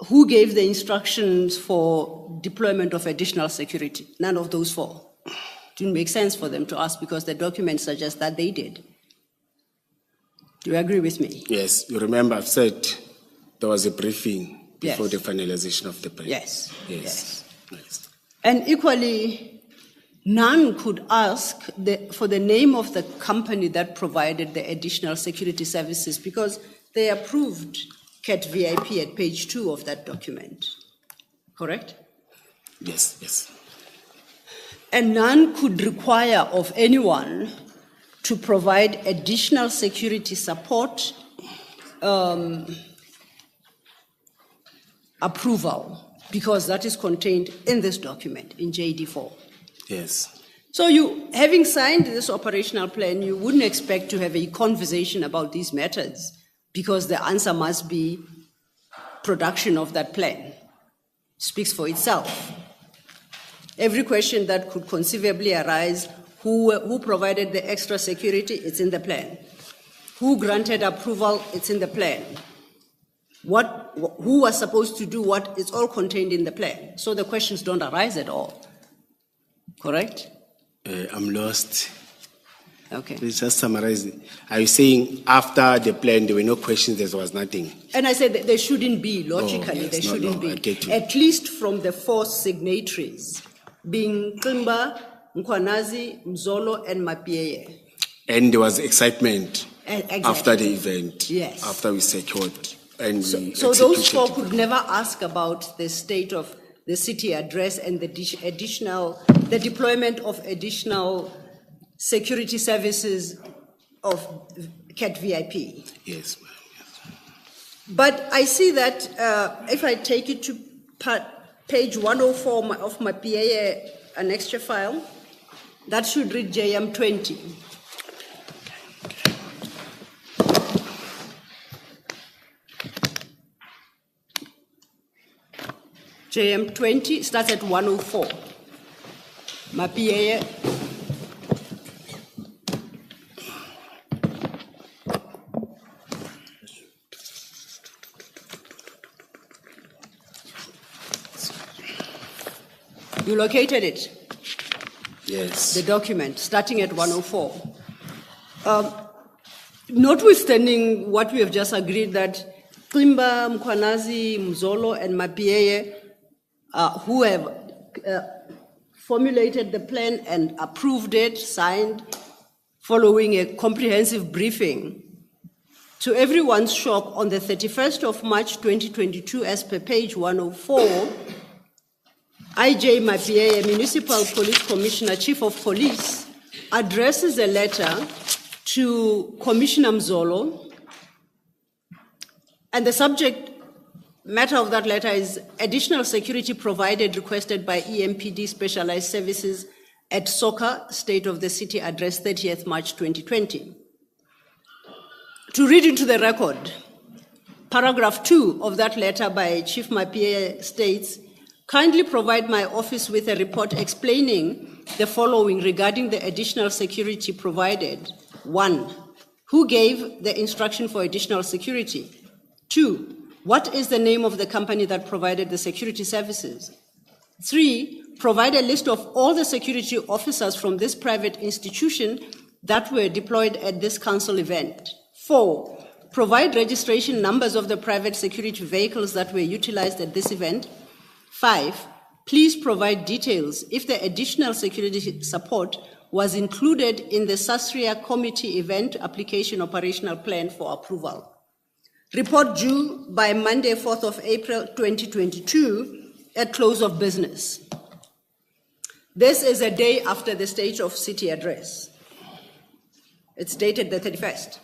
who gave the instructions for deployment of additional security. None of those four. Didn't make sense for them to ask because the document suggests that they did. Do you agree with me? Yes. You remember I've said there was a briefing before Yes. the finalization of the plan. Yes. Yes. And equally, none could ask for the name of the company that provided the additional security services because they approved CAT VIP at page 2 of that document. Correct? Yes. And none could require of anyone to provide additional security support approval, because that is contained in this document, in JD4. Yes. So you, having signed this operational plan, you wouldn't expect to have a conversation about these matters, because the answer must be production of that plan. Speaks for itself. Every question that could conceivably arise, who provided the extra security, it's in the plan. Who granted approval, it's in the plan. Who was supposed to do what, it's all contained in the plan. So the questions don't arise at all. Correct? I'm lost. Okay. Please just summarize it. Are you saying after the plan there were no questions, there was nothing? And I said that there shouldn't be, logically, yes. there No, shouldn't I be. get you. At least from the 4 signatories, being Klimba, Mkhwanazi, Mzolo, and Mapie. And there was excitement Exactly. after the event. Yes. After we secured and we So those executed. four could never ask about the state of the city address and the deployment of additional security services of CAT VIP. Yes, ma'am. But I see that if I take it to page 104 of my PA, an extra file, that should read JM 20. JM 20 starts at 104. My PA. You located it? Yes. The document, starting at 104. Notwithstanding what we have just agreed that Klimba, Mkhwanazi, Mzolo, and Mapieye, who have formulated the plan and approved it, signed, following a comprehensive briefing, to everyone's shock, on the 31st of March 2022, as per page 104, IJ Mapieye, Municipal Police Commissioner, Chief of Police, addresses a letter to Commissioner Mzolo, and the subject matter of that letter is additional security provided requested by EMPD Specialized Services at Soka, State of the City address, 30th March 2020. To read into the record, paragraph 2 of that letter by Chief Mapieye states, kindly provide my office with a report explaining the following regarding the additional security provided. 1, who gave the instruction for additional security? 2, what is the name of the company that provided the security services? 3, provide a list of all the security officers from this private institution that were deployed at this council event. 4, provide registration numbers of the private security vehicles that were utilized at this event. 5, please provide details if the additional security support was included in the SASRIA committee event application operational plan for approval. Report due by Monday, 4th of April 2022 at close of business. This is a day after the State of City address. It's dated the 31st.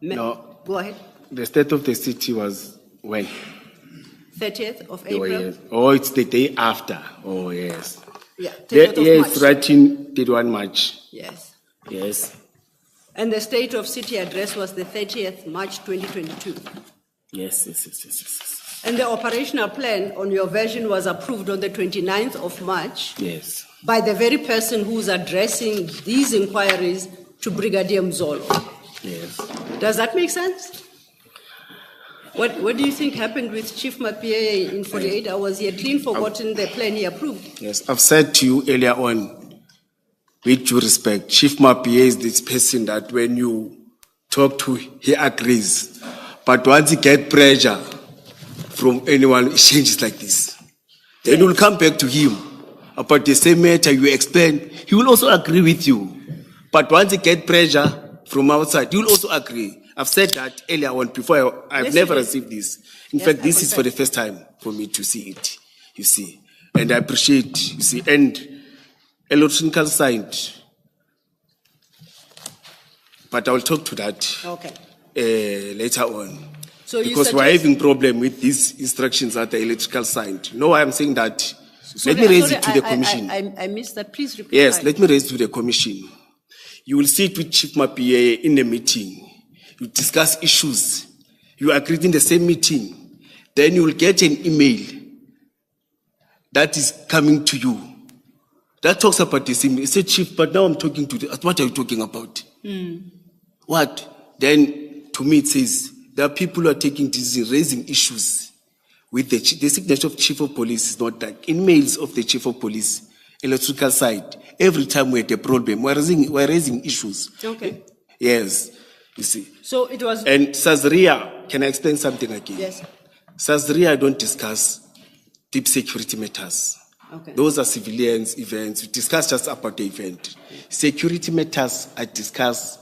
No. Go ahead. The State of the City was when? 30th of Oh, April. yes. Oh, it's the day after. Oh, yes. Yeah, 30th of It's March. writing 31 March. Yes. Yes. And the State of City address was the 30th March 2022. Yes. And the operational plan on your version was approved on the 29th of March Yes. by the very person who's addressing these inquiries to Brigadier Mzolo. Yes. Does that make sense? What do you think happened with Chief Mapieye in 48 hours? He had clean forgotten the plan he approved. Yes. I've said to you earlier on, with due respect, Chief Mapieye is this person that when you talk to, he agrees. But once he gets pressure from anyone, it changes like this. Then you'll come back to him about the same matter you explain. He will also agree with you. But once he gets pressure from outside, he will also agree. I've said that earlier on before. I've never received this. In fact, this is for the first time for me to see it, you see. And I appreciate, you see, and electronical signed. But I will talk to that later on. So because we're having problem with these instructions that the electrical signed. No, I'm saying that. Sorry, let me raise it to the commission. I missed that. Please repeat. Yes, let me raise it to the commission. You will sit with Chief Mapieye in a meeting. You discuss issues. You agreed in the same meeting. Then you will get an email that is coming to you. That talks about the same. You say, Chief, but now I'm talking to the, what are you talking about? What? Then to me it says, there are people who are taking decisions, raising issues with the signature of Chief of Police is not like in mails of the Chief of Police, electrical side. Every time we had a problem, we're raising issues. Okay. Yes, you see. So it was. And Sazria, can I explain something again? Yes. Sazria don't discuss deep security matters. Okay. Those are civilians events. We discuss just about the event. Security matters are discussed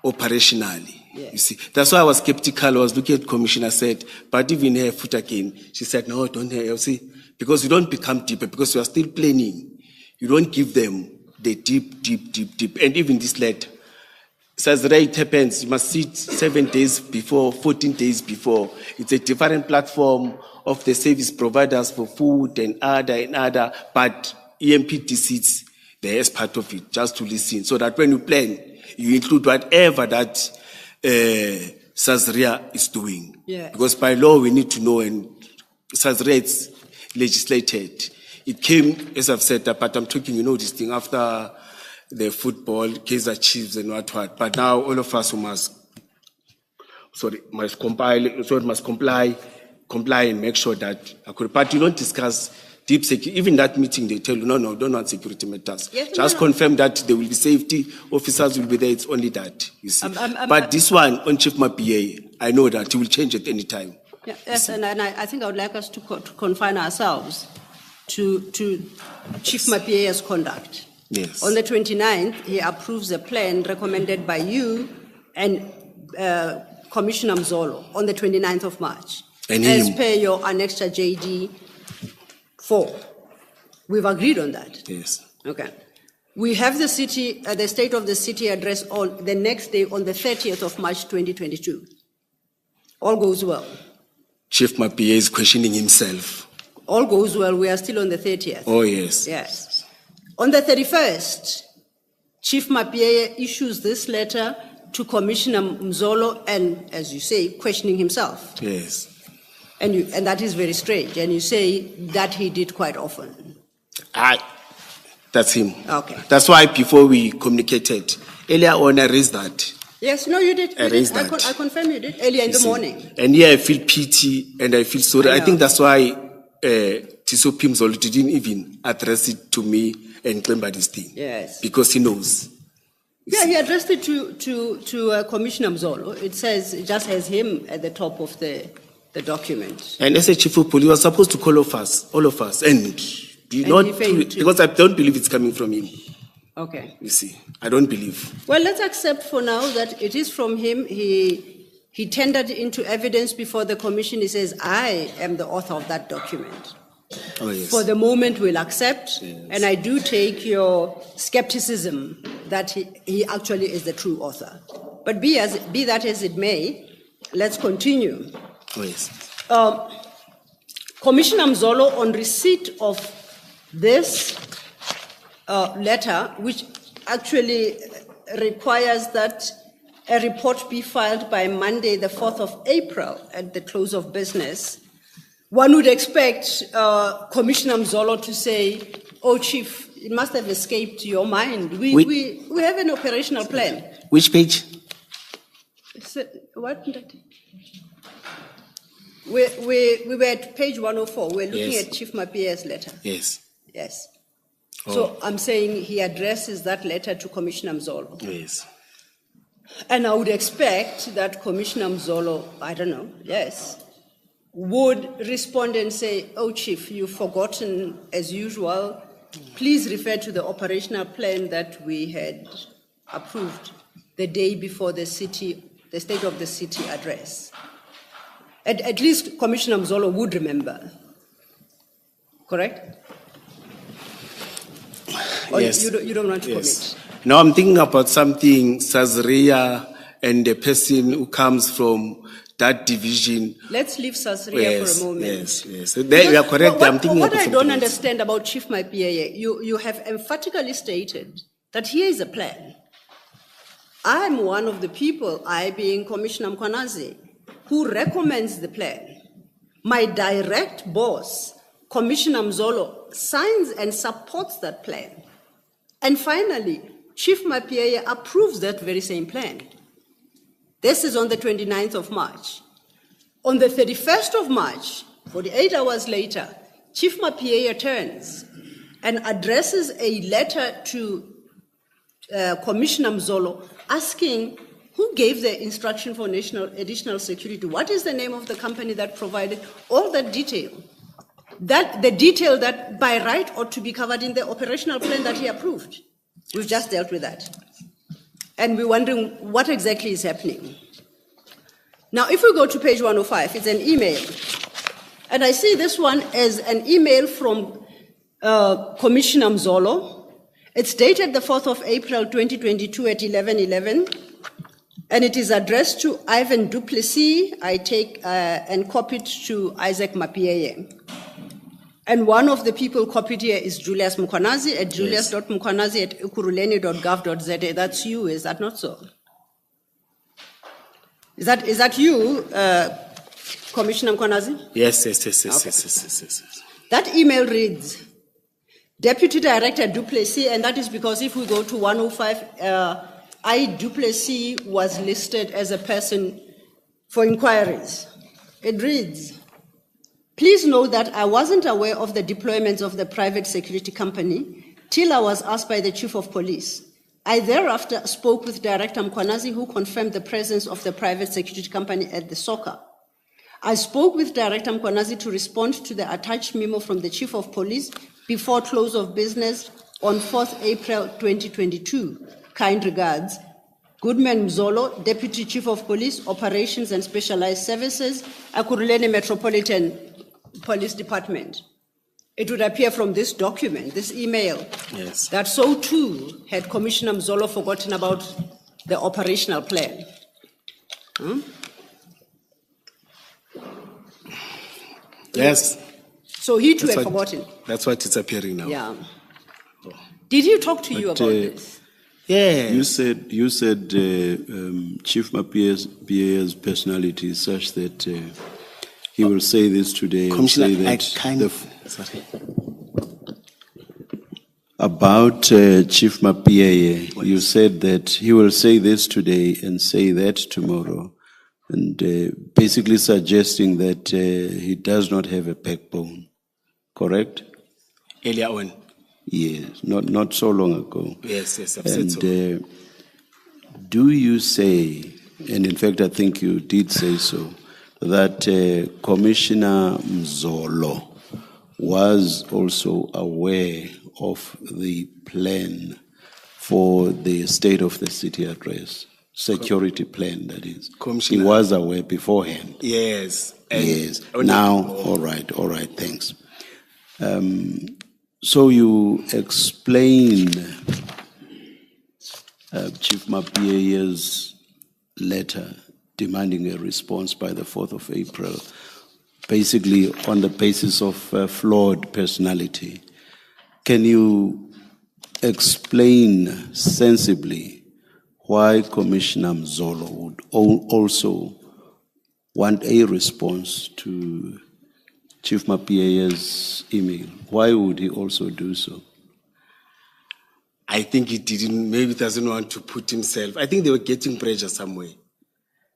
operationally. Yes. You see, that's why I was skeptical. I was looking at Commissioner said, but even her foot again, she said, no, don't have, you see, because you don't become deeper, because you are still planning. You don't give them the deep. And even this letter says, right, it happens. You must sit 7 days before, 14 days before. It's a different platform of the service providers for food and other, but EMPD sits there as part of it, just to listen, so that when you plan, you include whatever that Sazria is doing. Yeah. Because by law, we need to know, and Sazria is legislated. It came, as I've said, but I'm talking, this thing after the football, Kaizer Chiefs and what. But now all of us who must comply and make sure that, but you don't discuss deep security. Even that meeting, they tell you, no, don't want security matters. Yes, Just confirm that there will be safety, officers will be there, it's only that, you see. But this one, on Chief Mapia, I know that he will change at any time. Yeah, yes, and I think I would like us to confine ourselves to Chief Mapia's conduct. Yes. On the 29th, he approves a plan recommended by you and Commissioner Mzolo on the 29th of March. And as him. per your annexure JD 4. We've agreed on that. Yes. Okay. We have the state of the city address on the next day, on the 30th of March 2022. All goes well. Chief Mapia is questioning himself. All goes well. We are still on the 30th. Oh, yes. Yes. On the 31st, Chief Mapia issues this letter to Commissioner Mzolo and, as you say, questioning himself. Yes. And that is very strange. And you say that he did quite often. That's him. Okay. That's why before we communicated, earlier on I raised that. Yes, no, you did. I raised that. I confirm you did earlier in the morning. And here I feel pity and I feel sorry. I think that's why Tiso Pimzolo didn't even address it to me and remember this thing. Yes. Because he knows. Yeah, he addressed it to Commissioner Mzolo. It says, it just has him at the top of the document. And as a chief of police, he was supposed to call all of us, and he failed to. because I don't believe it's coming from him. Okay. You see, I don't believe. Well, let's accept for now that it is from him. He tendered into evidence before the commission. He says, I am the author of that document. Oh, yes. For the moment, we'll accept, Yes. and I do take your skepticism that he actually is the true author. But be that as it may, let's continue. Oh, yes. Commissioner Mzolo, on receipt of this letter, which actually requires that a report be filed by Monday, the 4th of April, at the close of business, one would expect Commissioner Mzolo to say, oh, Chief, it must have escaped your mind. We have an operational plan. Which page? What? We were at page 104. We're looking Yes. at Chief Mapia's letter. Yes. Yes. Oh. So I'm saying he addresses that letter to Commissioner Mzolo. Yes. And I would expect that Commissioner Mzolo, I don't know, yes, would respond and say, oh, Chief, you've forgotten as usual. Please refer to the operational plan that we had approved the day before the State of the City address. At least Commissioner Mzolo would remember. Correct? Or Yes. you don't want to Yes. commit? Now I'm thinking about something, Sazria and the person who comes from that division. Let's leave Sasria Yes, for a moment. yes. There you are correct. I'm thinking What about I don't something else. understand about Chief Mapia, you have emphatically stated that here is a plan. I'm one of the people, I being Commissioner Mkhwanazi, who recommends the plan. My direct boss, Commissioner Mzolo, signs and supports that plan. And finally, Chief Mapia approves that very same plan. This is on the 29th of March. On the 31st of March, 48 hours later, Chief Mapia turns and addresses a letter to Commissioner Mzolo asking who gave the instruction for additional security. What is the name of the company that provided all that detail? that the detail that by right ought to be covered in the operational plan that he approved. We've just dealt with that. And we're wondering what exactly is happening. Now, if we go to page 105, it's an email. And I see this one as an email from Commissioner Mzolo. It's dated the 4th of April, 2022 at 11:11. And it is addressed to Ivan Duplessis, I take and copied to Isaac Mapieye. And one of the people copied here is Julius Mkhwanazi at julius.mkhwanazi@ekurhuleni.gov.za. That's you, is that not so? Is that you, Commissioner Mkhwanazi? Yes. That email reads, Deputy Director Duplessis, and that is because if we go to 105, I, Duplessis, was listed as a person for inquiries. It reads, please know that I wasn't aware of the deployments of the private security company till I was asked by the Chief of Police. I thereafter spoke with Director Mkhwanazi, who confirmed the presence of the private security company at the soccer. I spoke with Director Mkhwanazi to respond to the attached memo from the Chief of Police before close of business on 4th April 2022. Kind regards, Goodman Mzolo, Deputy Chief of Police, Operations and Specialized Services, Ekurhuleni Metropolitan Police Department. It would appear from this document, this email, Yes. that so too had Commissioner Mzolo forgotten about the operational plan. Yes. So he too had forgotten. That's what it's appearing now. Yeah. Did he talk to you about this? Yeah. You said Chief Mapiye's personality is such that he will say this today and Commissioner, say I that kind of. Sorry. about Chief Mapiye, you said that he will say this today and say that tomorrow, and basically suggesting that he does not have a backbone. Correct? Earlier on. Yes, not so long ago. Yes, I've said And so. do you say, and in fact I think you did say so, that Commissioner Mzolo was also aware of the plan for the state of the city address, security plan that is? He Commissioner- was aware beforehand. Yes. And Yes. only- Now, all right, thanks. So you explain Chief Mapiye's letter demanding a response by the 4th of April, basically on the basis of flawed personality. Can you explain sensibly why Commissioner Mzolo would also want a response to Chief Mapiye's email? Why would he also do so? I think he didn't, maybe doesn't want to put himself. I think they were getting pressure somewhere,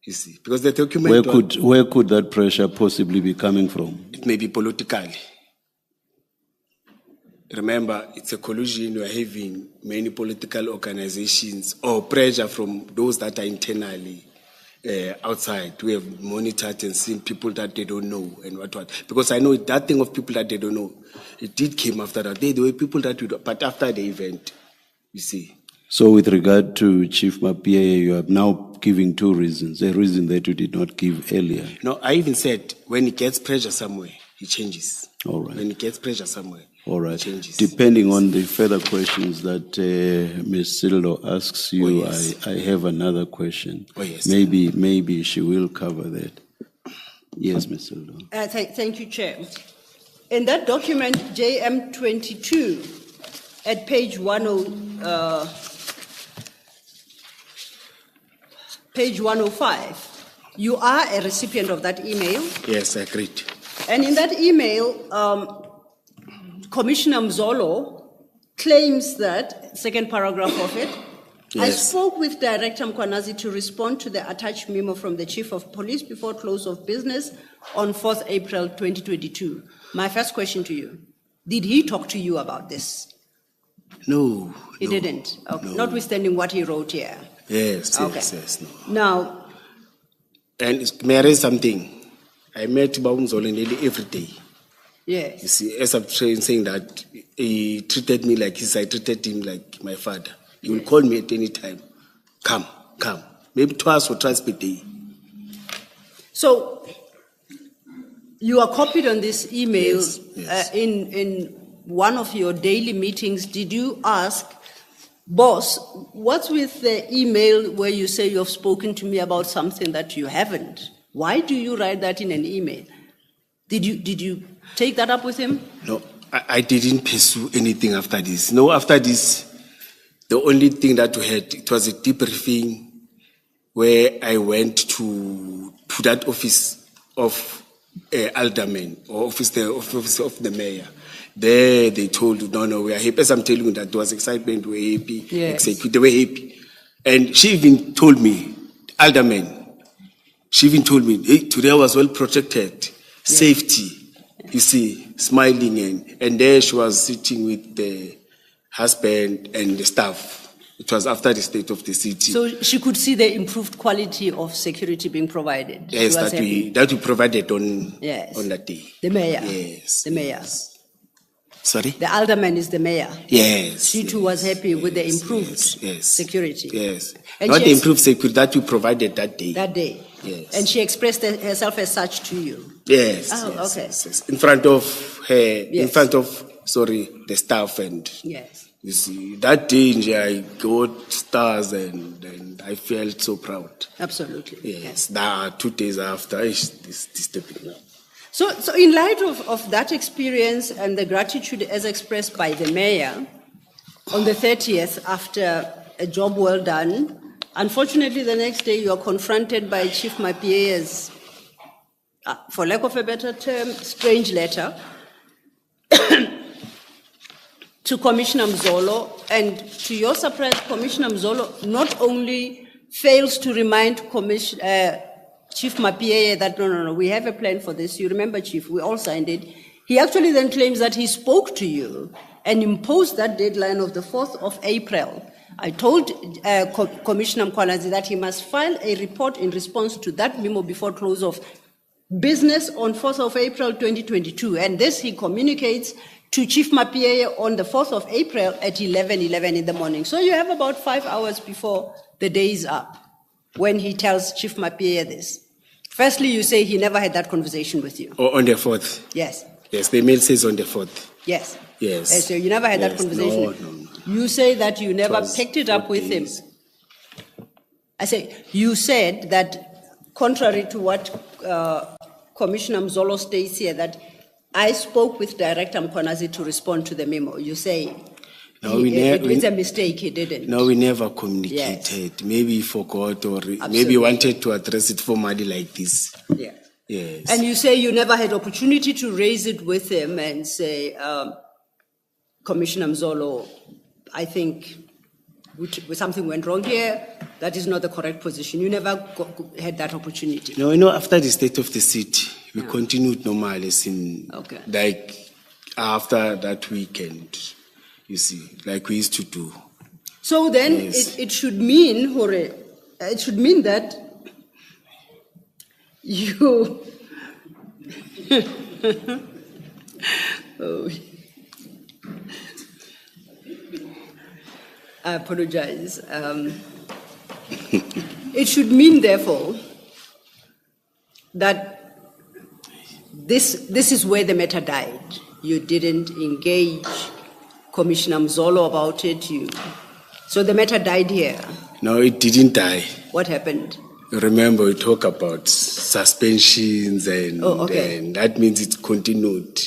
you see, because the document. Where could that pressure possibly be coming from? It may be politically. Remember, it's a collusion. We're having many political organizations or pressure from those that are internally outside. We have monitored and seen people that they don't know and what. Because I know that thing of people that they don't know, it did came after that. There were people that but after the event, you see. So with regard to Chief Mapiye, you are now giving two reasons, a reason that you did not give earlier. No, I even said when he gets pressure somewhere, he changes. All right. When he gets pressure somewhere, All right. he changes. Depending on the further questions that Ms. Sildo asks you, yes. I have another question. Oh, yes. Maybe she will cover that. Yes, Ms. Sildo. Thank you, Chair. In that document, JM 22, at page 105, you are a recipient of that email. Yes, I agreed. And in that email, Commissioner Mzolo claims that, second paragraph of it, I Yes. spoke with Director Mkhwanazi to respond to the attached memo from the Chief of Police before close of business on 4th April 2022. My first question to you, did he talk to you about this? No. He no, didn't, okay. no. Notwithstanding what he wrote here. Yes, Okay. yes, no. Now, And may I raise something? I met Baumzolo nearly every day. Yes. You see, as I'm saying that he treated me like I treated him like my father. He will call me at any time. Come. Maybe twice or thrice per day. So you are copied on this email. Yes. In one of your daily meetings. Did you ask, boss, what's with the email where you say you've spoken to me about something that you haven't? Why do you write that in an email? Did you take that up with him? No, I didn't pursue anything after this. No, after this, the only thing that we had, it was a debriefing where I went to that office of alderman, or office of the mayor. There they told you, no, we are happy. As I'm telling you that there was excitement, we're happy, Yes. they were happy. And she even told me, alderman, she even told me, hey, today I was well protected, safety, you see, smiling. And there she was sitting with the husband and the staff. It was after the state of the city. So she could see the improved quality of security being provided. Yes, She was happy. that we provided on Yes. that day. The mayor. Yes. The mayor. Sorry? The alderman is the mayor. Yes. She too was happy with the improved yes. security. Yes. And Not she the ex- improved security that we provided that day. That day. Yes. And she expressed herself as such to you. Yes. Oh, yes, okay. yes. In front of her, in Yes. front of, the staff. And Yes. you see, that day I got stars and I felt so proud. Absolutely. Yes. That 2 days after, this stepping now. So in light of that experience and the gratitude as expressed by the mayor, on the 30th, after a job well done, unfortunately the next day you are confronted by Chief Mapie's, for lack of a better term, strange letter to Commissioner Mzolo, and to your surprise, Commissioner Mzolo not only fails to remind Chief Mapie that no, we have a plan for this. You remember, Chief, we all signed it. He actually then claims that he spoke to you and imposed that deadline of the 4th of April. I told Commissioner Mkhwanazi that he must file a report in response to that memo before close of business on 4th of April 2022. And this he communicates to Chief Mapie on the 4th of April at 11:11 in the morning. So you have about 5 hours before the day is up when he tells Chief Mapie this. Firstly, you say he never had that conversation with you. Or on the 4th. Yes. Yes, the mail says on the 4th. Yes. Yes. So you never had that Yes. conversation. No. You say that you never was picked it up 4 with him. days. I say, you said that contrary to what Commissioner Mzolo states here, that I spoke with Director Mkhwanazi to respond to the memo. You say No, it's a mistake, he didn't. No, we never communicated. Maybe he forgot, or maybe he wanted to address it formally like this. Yeah. Yes. And you say you never had opportunity to raise it with him and say, Commissioner Mzolo, I think something went wrong here. That is not the correct position. You never had that opportunity. No, after the state of the city, we continued normal as in, like, after that weekend, you see, like we used to do. So then Yes. it should mean, it should mean that you, oh. I apologize. It should mean, therefore, that this is where the matter died. You didn't engage Commissioner Mzolo about it. So the matter died here. No, it didn't die. What happened? Remember, we talk about suspensions and, and that means it continued.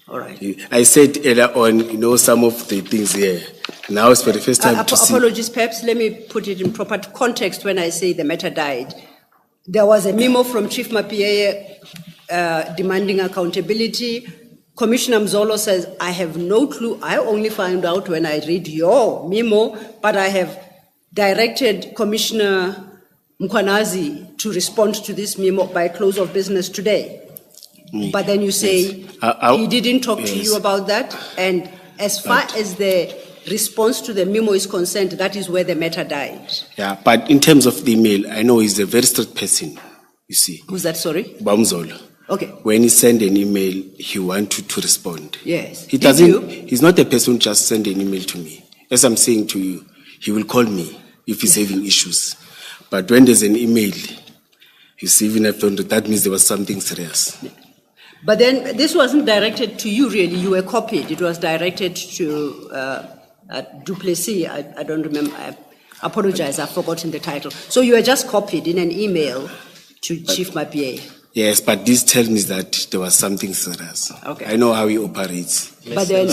All right. I said earlier on, some of the things here. Now it's for the first time to see. Apologies, perhaps let me put it in proper context when I say the matter died. There was a memo from Chief Mapie demanding accountability. Commissioner Mzolo says, I have no clue. I only found out when I read your memo, but I have directed Commissioner Mkhwanazi to respond to this memo by close of business today. But then you say he didn't talk to you about that, and as far as the response to the memo is concerned, that is where the matter died. Yeah, but in terms of the email, I know he's a very strict person, you see. Who's that, sorry? Bamzolo. Okay. When he send an email, he wanted to respond. Yes. He Did doesn't, you? he's not a person who just send an email to me. As I'm saying to you, he will call me if he's having issues. But when there's an email, you see, even after that means there was something serious. But then this wasn't directed to you, really. You were copied. It was directed to Duplessis. I don't remember. I apologize. I've forgotten the title. So you were just copied in an email to Chief Mapie. Yes, but this tells me that there was something serious. Okay. I know how he operates. But then,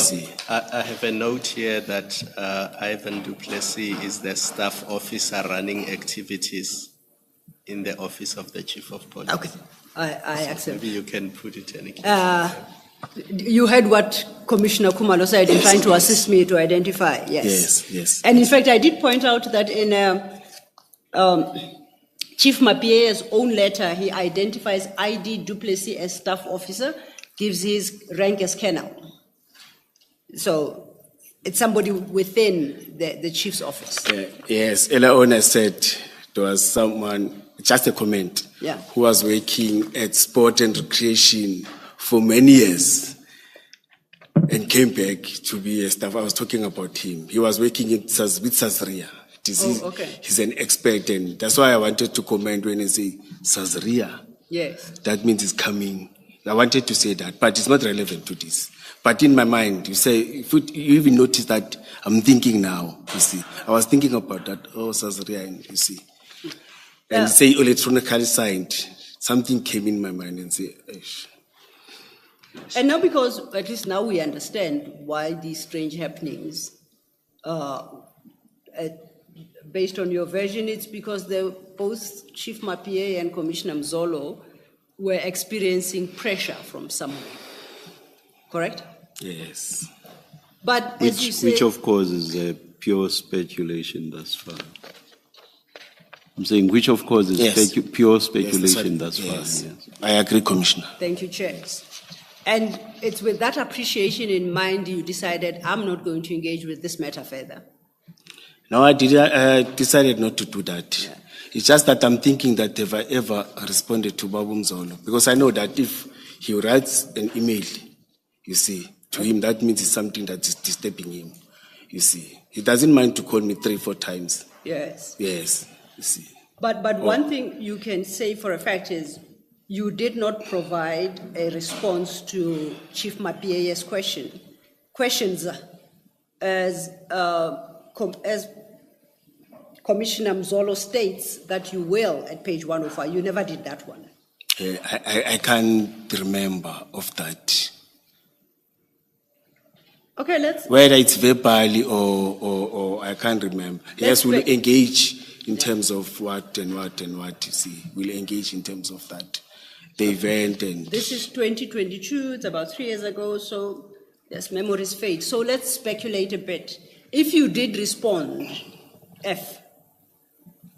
I have a note here that Ivan Duplessis is the staff officer running activities in the office of the Chief of Police. okay, I accept. Maybe you can put it in. You heard what Commissioner Kumalo said in trying to assist me to identify. Yes. Yes. And in fact, I did point out that in Chief Mapie's own letter, he identifies ID Duplessis as staff officer, gives his rank as colonel. So it's somebody within the chief's office. Yes, earlier on I said there was someone, just a comment, Yeah. who was working at sport and recreation for many years and came back to be a staff. I was talking about him. He was working with Sazria. Okay. He's an expert, and that's why I wanted to comment when I say Sazria. Yes. That means it's coming. I wanted to say that, but it's not relevant to this. But in my mind, you say, if you even notice that I'm thinking now, you see. I was thinking about that, Sazria, you see. And say electronically signed, something came in my mind and say, Eish. And now, because at least now we understand why these strange happenings, based on your version, it's because both Chief Mapie and Commissioner Mzolo were experiencing pressure from somewhere. Correct? Yes. But as you say, Which of course is pure speculation thus far. I'm saying which of course is Yes. pure speculation Yes, thus far. yes. Yes. I agree, Commissioner. thank you, Chair. And it's with that appreciation in mind you decided, I'm not going to engage with this matter further. No, I decided not to do that. Yeah. It's just that I'm thinking that have I ever responded to Babu Mzolo? Because I know that if he writes an email, you see, to him, that means it's something that is disturbing him. You see, he doesn't mind to call me 3-4 times. Yes. Yes, you see. But one thing you can say for a fact is you did not provide a response to Chief Mapie's questions as Commissioner Mzolo states that you will at page 105. You never did that one. I can't remember of that. Okay, let's. Whether it's verbally or I can't remember. Yes, we'll engage in terms of what, you see. We'll engage in terms of that. The event and... This is 2022, it's about 3 years ago, so yes, memories fade. So let's speculate a bit. If you did respond,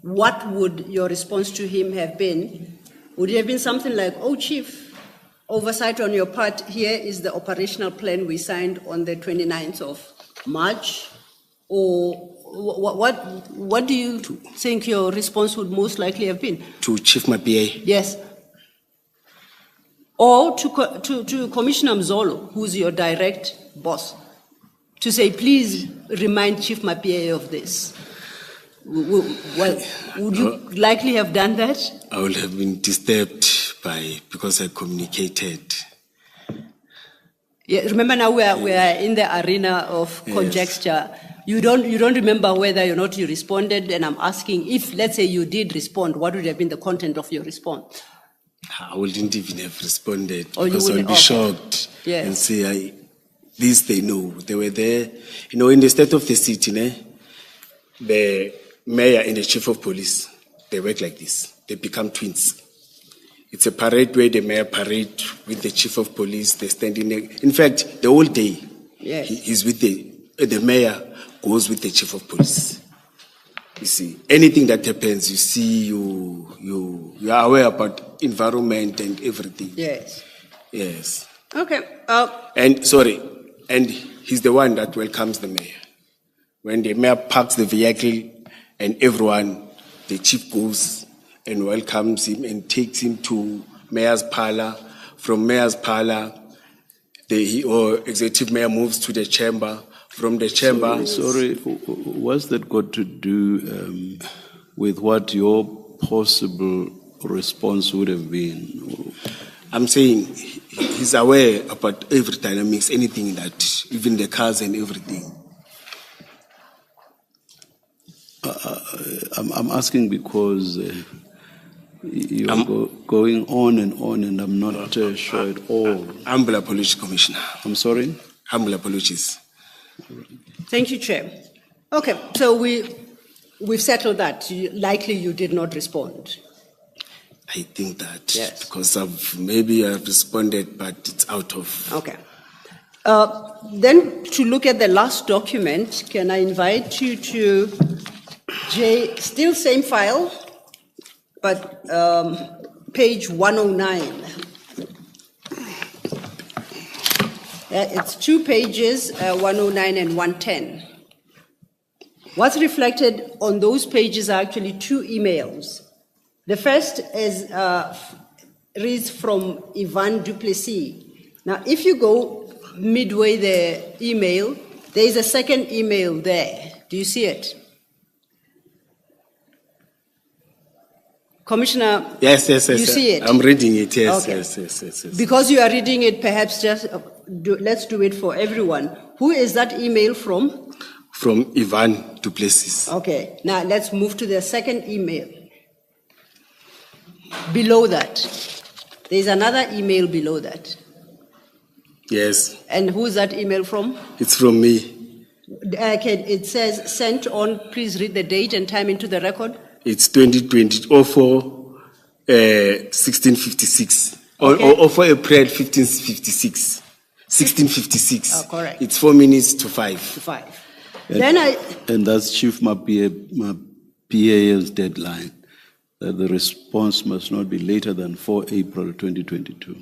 what would your response to him have been? Would it have been something like, oh, Chief, oversight on your part, here is the operational plan we signed on the 29th of March? Or what do you think your response would most likely have been? To Chief Mapie? Yes. Or to Commissioner Mzolo, who's your direct boss, to say, please remind Chief Mapie of this. Well, would you likely have done that? I would have been disturbed because I communicated. Yeah, remember now we are in the arena of conjecture. You don't remember whether or not you responded, and I'm asking if, let's say, you did respond, what would have been the content of your response? I wouldn't even have responded Oh, you because I would wouldn't? be Okay. shocked Yes. and say, this they know. They were there. You know, in the state of the city, the mayor and the chief of police, they work like this. They become twins. It's a parade where the mayor parade with the chief of police. They stand in fact, the whole day, Yes. he's with the mayor goes with the chief of police. You see, anything that happens, you see, you are aware about environment and everything. Yes. Yes. Okay. And he's the one that welcomes the mayor. When the mayor parks the vehicle and everyone, the chief goes and welcomes him and takes him to mayor's parlor From mayor's parlor, or executive mayor moves to the chamber. From the chamber, Sorry, what's that got to do with what your possible response would have been? I'm saying he's aware about every dynamics, anything that, even the cars and everything. I'm asking because you're going on, and I'm not sure at all. Humble apologies, Commissioner. I'm sorry? Humble apologies. Thank you, Chair. Okay, so we've settled that. Likely you did not respond. I think that Yes. because maybe I've responded, but it's out of. Okay. Then to look at the last document, can I invite you to still same file, but page 109. It's 2 pages, 109 and 110. What's reflected on those pages are actually 2 emails. The first reads from Ivan Duplessis. Now, if you go midway the email, there is a second email there. Do you see it? Commissioner, Yes. you see it? I'm reading it. Yes, Okay. yes. Because you are reading it, perhaps just let's do it for everyone. Who is that email from? From Ivan Duplessis. Okay, now let's move to the second email. Below that, there's another email below that. Yes, And who's that email from? it's from me. Okay, it says sent on, please read the date and time into the record. It's 2020, 1656. Okay. Or for April 1556. 1656. Oh, correct. It's 4 minutes to 5. 5. Then And that's Chief Mapia's deadline, that the response must not be later than 4 April 2022.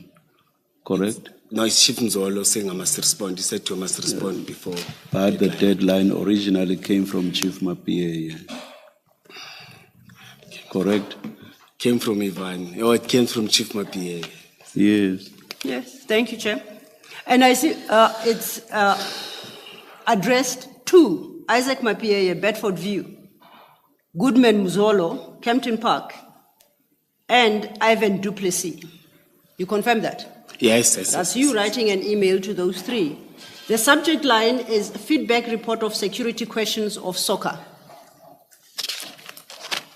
Correct? No, it's Chief Nzolo saying I must respond. He said you must respond before. But the deadline originally came from Chief Mapia. Correct? Came from Ivan. Or it came from Chief Mapia. Yes. yes, thank you, Chair. And I see it's addressed to Isaac Mapia, Bedford View, Goodman Muzolo, Kempton Park, and Ivan Duplessis. You confirm that? Yes. That's you writing an email to those 3. The subject line is feedback report of security questions of soccer.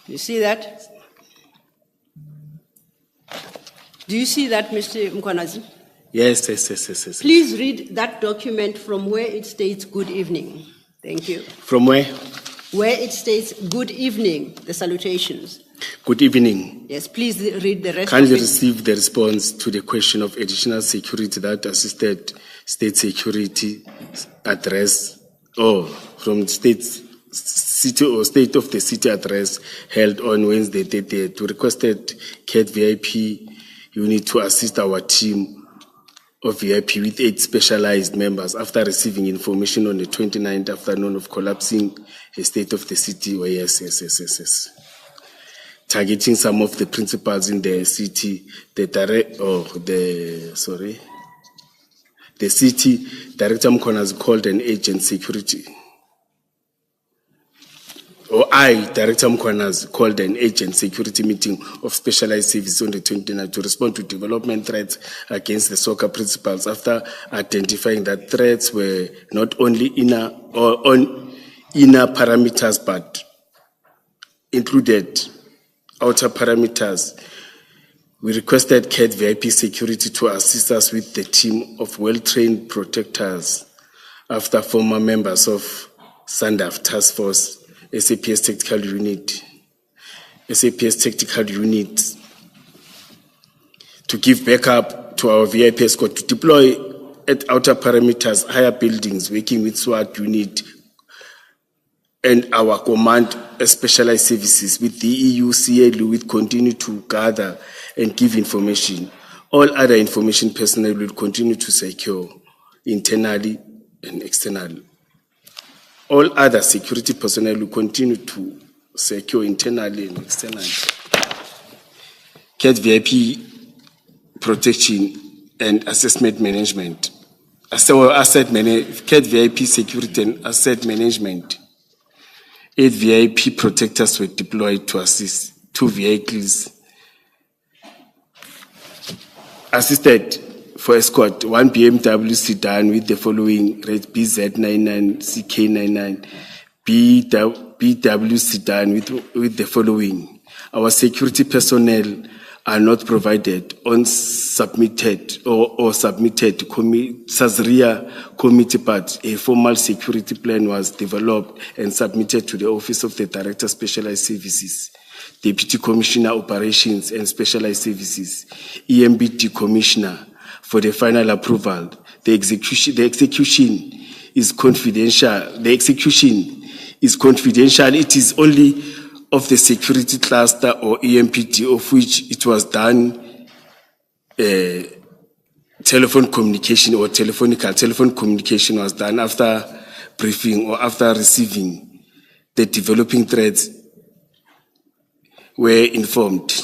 You see that? Do you see that, Mr. Mkhwanazi? Yes. Please read that document from where it states good evening. Thank you. From where? Where it states good evening, the salutations. Good evening. Yes, please read the rest Kindly of it. receive the response to the question of additional security that assisted state security address from city or state of the city address held on Wednesday 30th to requested CAT VIP unit to assist our team of VIP with 8 specialized members after receiving information on the 29th afternoon of collapsing a state of the city. Oh, yes. Targeting some of the principals in the city, the city director Mkhwanazi called an agent security. Director Mkhwanazi called an agent security meeting of specialized services on the 29th to respond to development threats against the soccer principals after identifying that threats were not only inner parameters but included outer parameters. We requested CAT VIP security to assist us with the team of well-trained protectors after former members of SANDAF Task Force, SAPS Tactical Unit, to give backup to our VIP escort to deploy at outer parameters, higher buildings, working with SWAT unit and our command specialized services with the EU CLU will continue to gather and give information. All other information personnel will continue to secure internally and externally. All other security personnel will continue to secure internally and externally. CAT VIP protection and assessment management. CAT VIP security and asset management. 8 VIP protectors were deployed to assist 2 vehicles. Assisted for escort 1 BMW sedan with the following rate BZ99, CK99, BW sedan with the following. Our security personnel are not provided on submitted or submitted to Sazria committee, but a formal security plan was developed and submitted to the Office of the Director Specialized Services, Deputy Commissioner Operations and Specialized Services, EMBD Commissioner for the final approval. The execution is confidential. It is only of the security cluster or EMPD, of which it was done telephone communication was done after briefing or after receiving the developing threats were informed.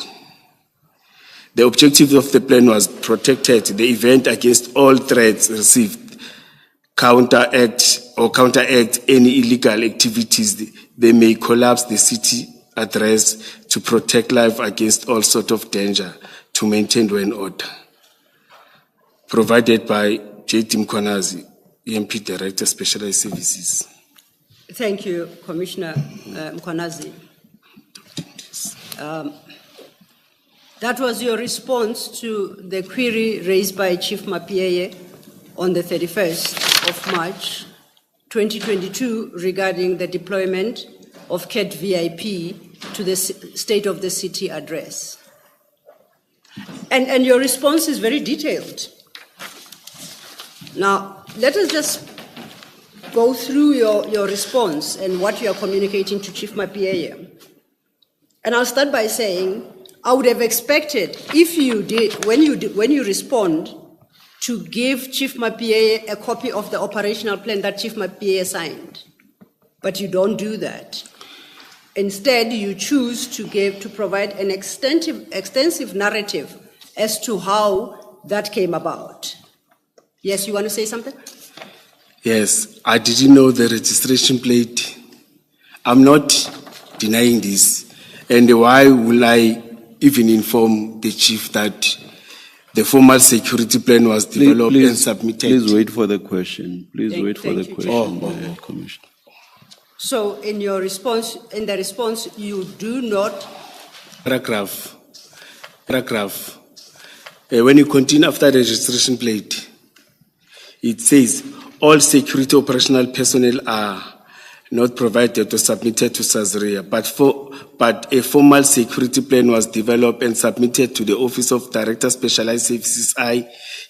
The objective of the plan was protected the event against all threats received, counteract any illegal activities they may collapse the city address, to protect life against all sort of danger, to maintain law and order. Provided by J.T. Mkhwanazi, EMP Director, Specialized Services. Thank you, Commissioner Mkhwanazi. That was your response to the query raised by Chief Mapieye on the 31st of March 2022 regarding the deployment of CAT VIP to the State of the City address. And your response is very detailed. Now, let us just go through your response and what you are communicating to Chief Mapieye. And I'll start by saying, I would have expected if you did, when you respond, to give Chief Mapieye a copy of the operational plan that Chief Mapieye signed. But you don't do that. Instead, you choose to provide an extensive narrative as to how that came about. Yes, you want to say something? Yes, I didn't know the registration plate. I'm not denying this. And why will I even inform the chief that the formal security plan was developed and submitted? Please wait for the question. Please wait for the you, question, Commissioner. So in the response, you do not... Paragraph. When you continue after the registration plate, it says, all security operational personnel are not provided or submitted to Sazria, but a formal security plan was developed and submitted to the Office of Director Specialized Services,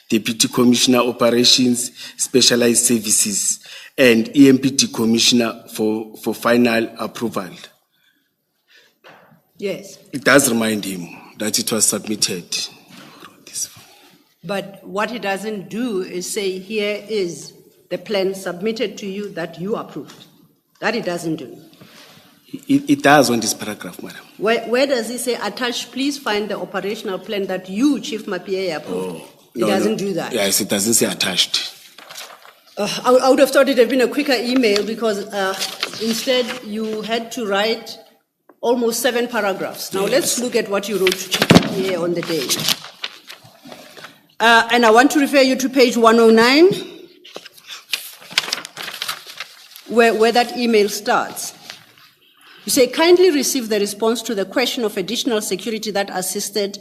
Deputy Commissioner Operations Specialized Services, and EMPT Commissioner for final approval. Yes. It does remind him that it was submitted. But what it doesn't do is say, here is the plan submitted to you that you approved. That it doesn't do. It does on this paragraph, madam. Where does it say, attached, please find the operational plan that you, Chief Mapieye, approved? It doesn't do that. Yes, it doesn't say attached. I would have thought it had been a quicker email because instead you had to write almost 7 paragraphs. Now let's look at what you wrote to Chief Mapieye on the day. And I want to refer you to page 109, where that email starts. You say, kindly receive the response to the question of additional security that assisted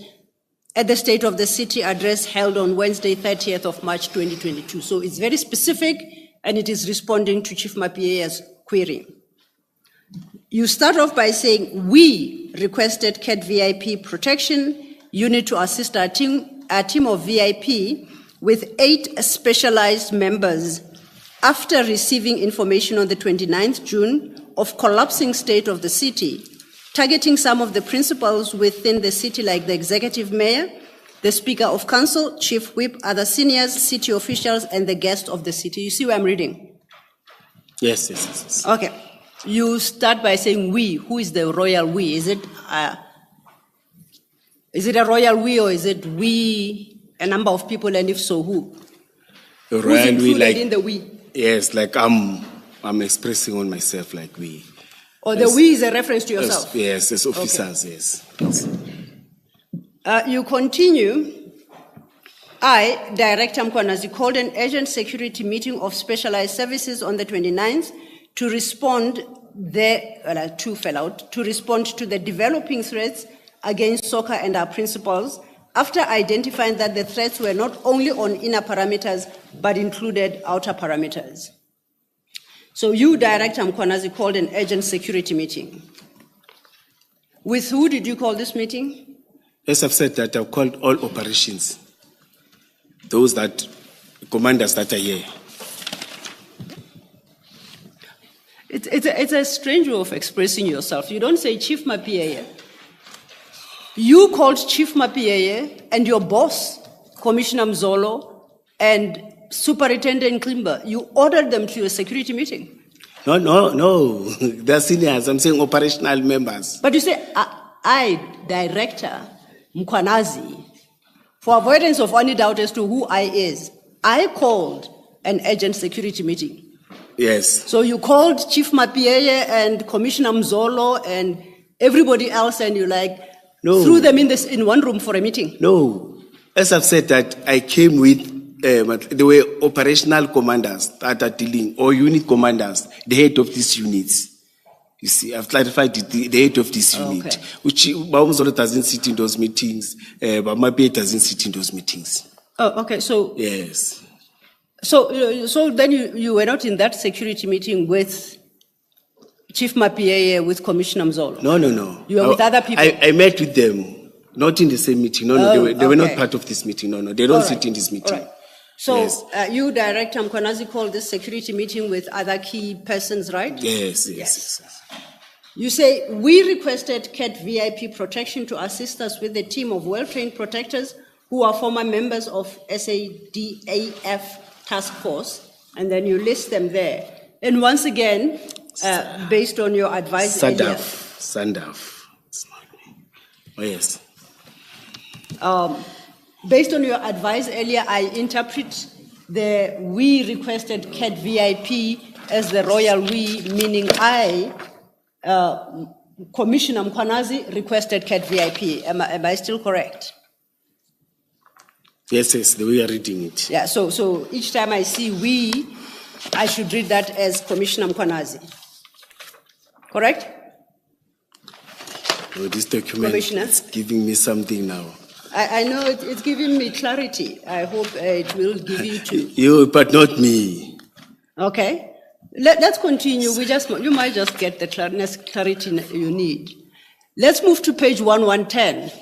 at the State of the City address held on Wednesday, 30th of March, 2022. So it's very specific, and it is responding to Chief Mapiye's query. You start off by saying, we requested CAT VIP protection unit to assist our team of VIP with 8 specialized members after receiving information on the 29th June of collapsing state of the city, targeting some of the principals within the city like the executive mayor, the speaker of council, chief whip, other seniors, city officials, and the guests of the city. You see where I'm reading? Yes. Okay. You start by saying we. Who is the royal we? Is it a royal we or is it we A number of people, and if so, who? Who's Royal, we included like, in the we? yes, like I'm expressing on myself like we. Or the we is a reference to yourself? Yes, as officers, yes. You continue. I, Director Mkhwanazi, called an urgent security meeting of specialized services on the 29th to respond to respond to the developing threats against soccer and our principals, after identifying that the threats were not only on inner parameters, but included outer parameters. So you, Director Mkhwanazi, called an urgent security meeting. With who did you call this meeting? As I've said that I've called all operations, those that, commanders that are here. It's a strange way of expressing yourself. You don't say Chief Mapieye. You called Chief Mapieye and your boss, Commissioner Mzolo, and Superintendent Klimba. You ordered them to a security meeting. No. They're seniors. I'm saying operational members. But you say, I, Director Mkhwanazi, for avoidance of any doubt as to who I is, I called an urgent security meeting. Yes. So you called Chief Mapieye and Commissioner Mzolo and everybody else, and you threw them in one room for a meeting. No. As I've said that I came with, there were operational commanders that are dealing, or unit commanders, the head of these units. You see, I've clarified it, the head of this unit, Okay. which Mzolo doesn't sit in those meetings, but Mapieye doesn't sit in those meetings. Oh, okay. So Yes. So then you were not in that security meeting with Chief Mapieye, with Commissioner Mzolo? No. You were with other people? I met with them, not in the same meeting. No, they were not okay. part of this meeting. No, they don't All sit right. in this meeting. All right. So Yes. you, Director Mkhwanazi, called this security meeting with other key persons, right? Yes. You say, we requested CAT VIP protection to assist us with a team of well-trained protectors who are former members of SADAF task force, and then you list them there. And once again, based on your advice earlier, Sandaf. It's not me. Oh, yes. based on your advice earlier, I interpret the we requested CAT VIP as the royal we, meaning I, Commissioner Mkhwanazi, requested CAT VIP. Am I still correct? Yes, the way you're reading it. Yeah, so each time I see we, I should read that as Commissioner Mkhwanazi. Correct? Oh, this document Commissioner? is giving me something now. I know it's giving me clarity. I hope it will give you too. You, but not me. Okay. Let's continue. You might just get the clarity you need. Let's move to page 1110.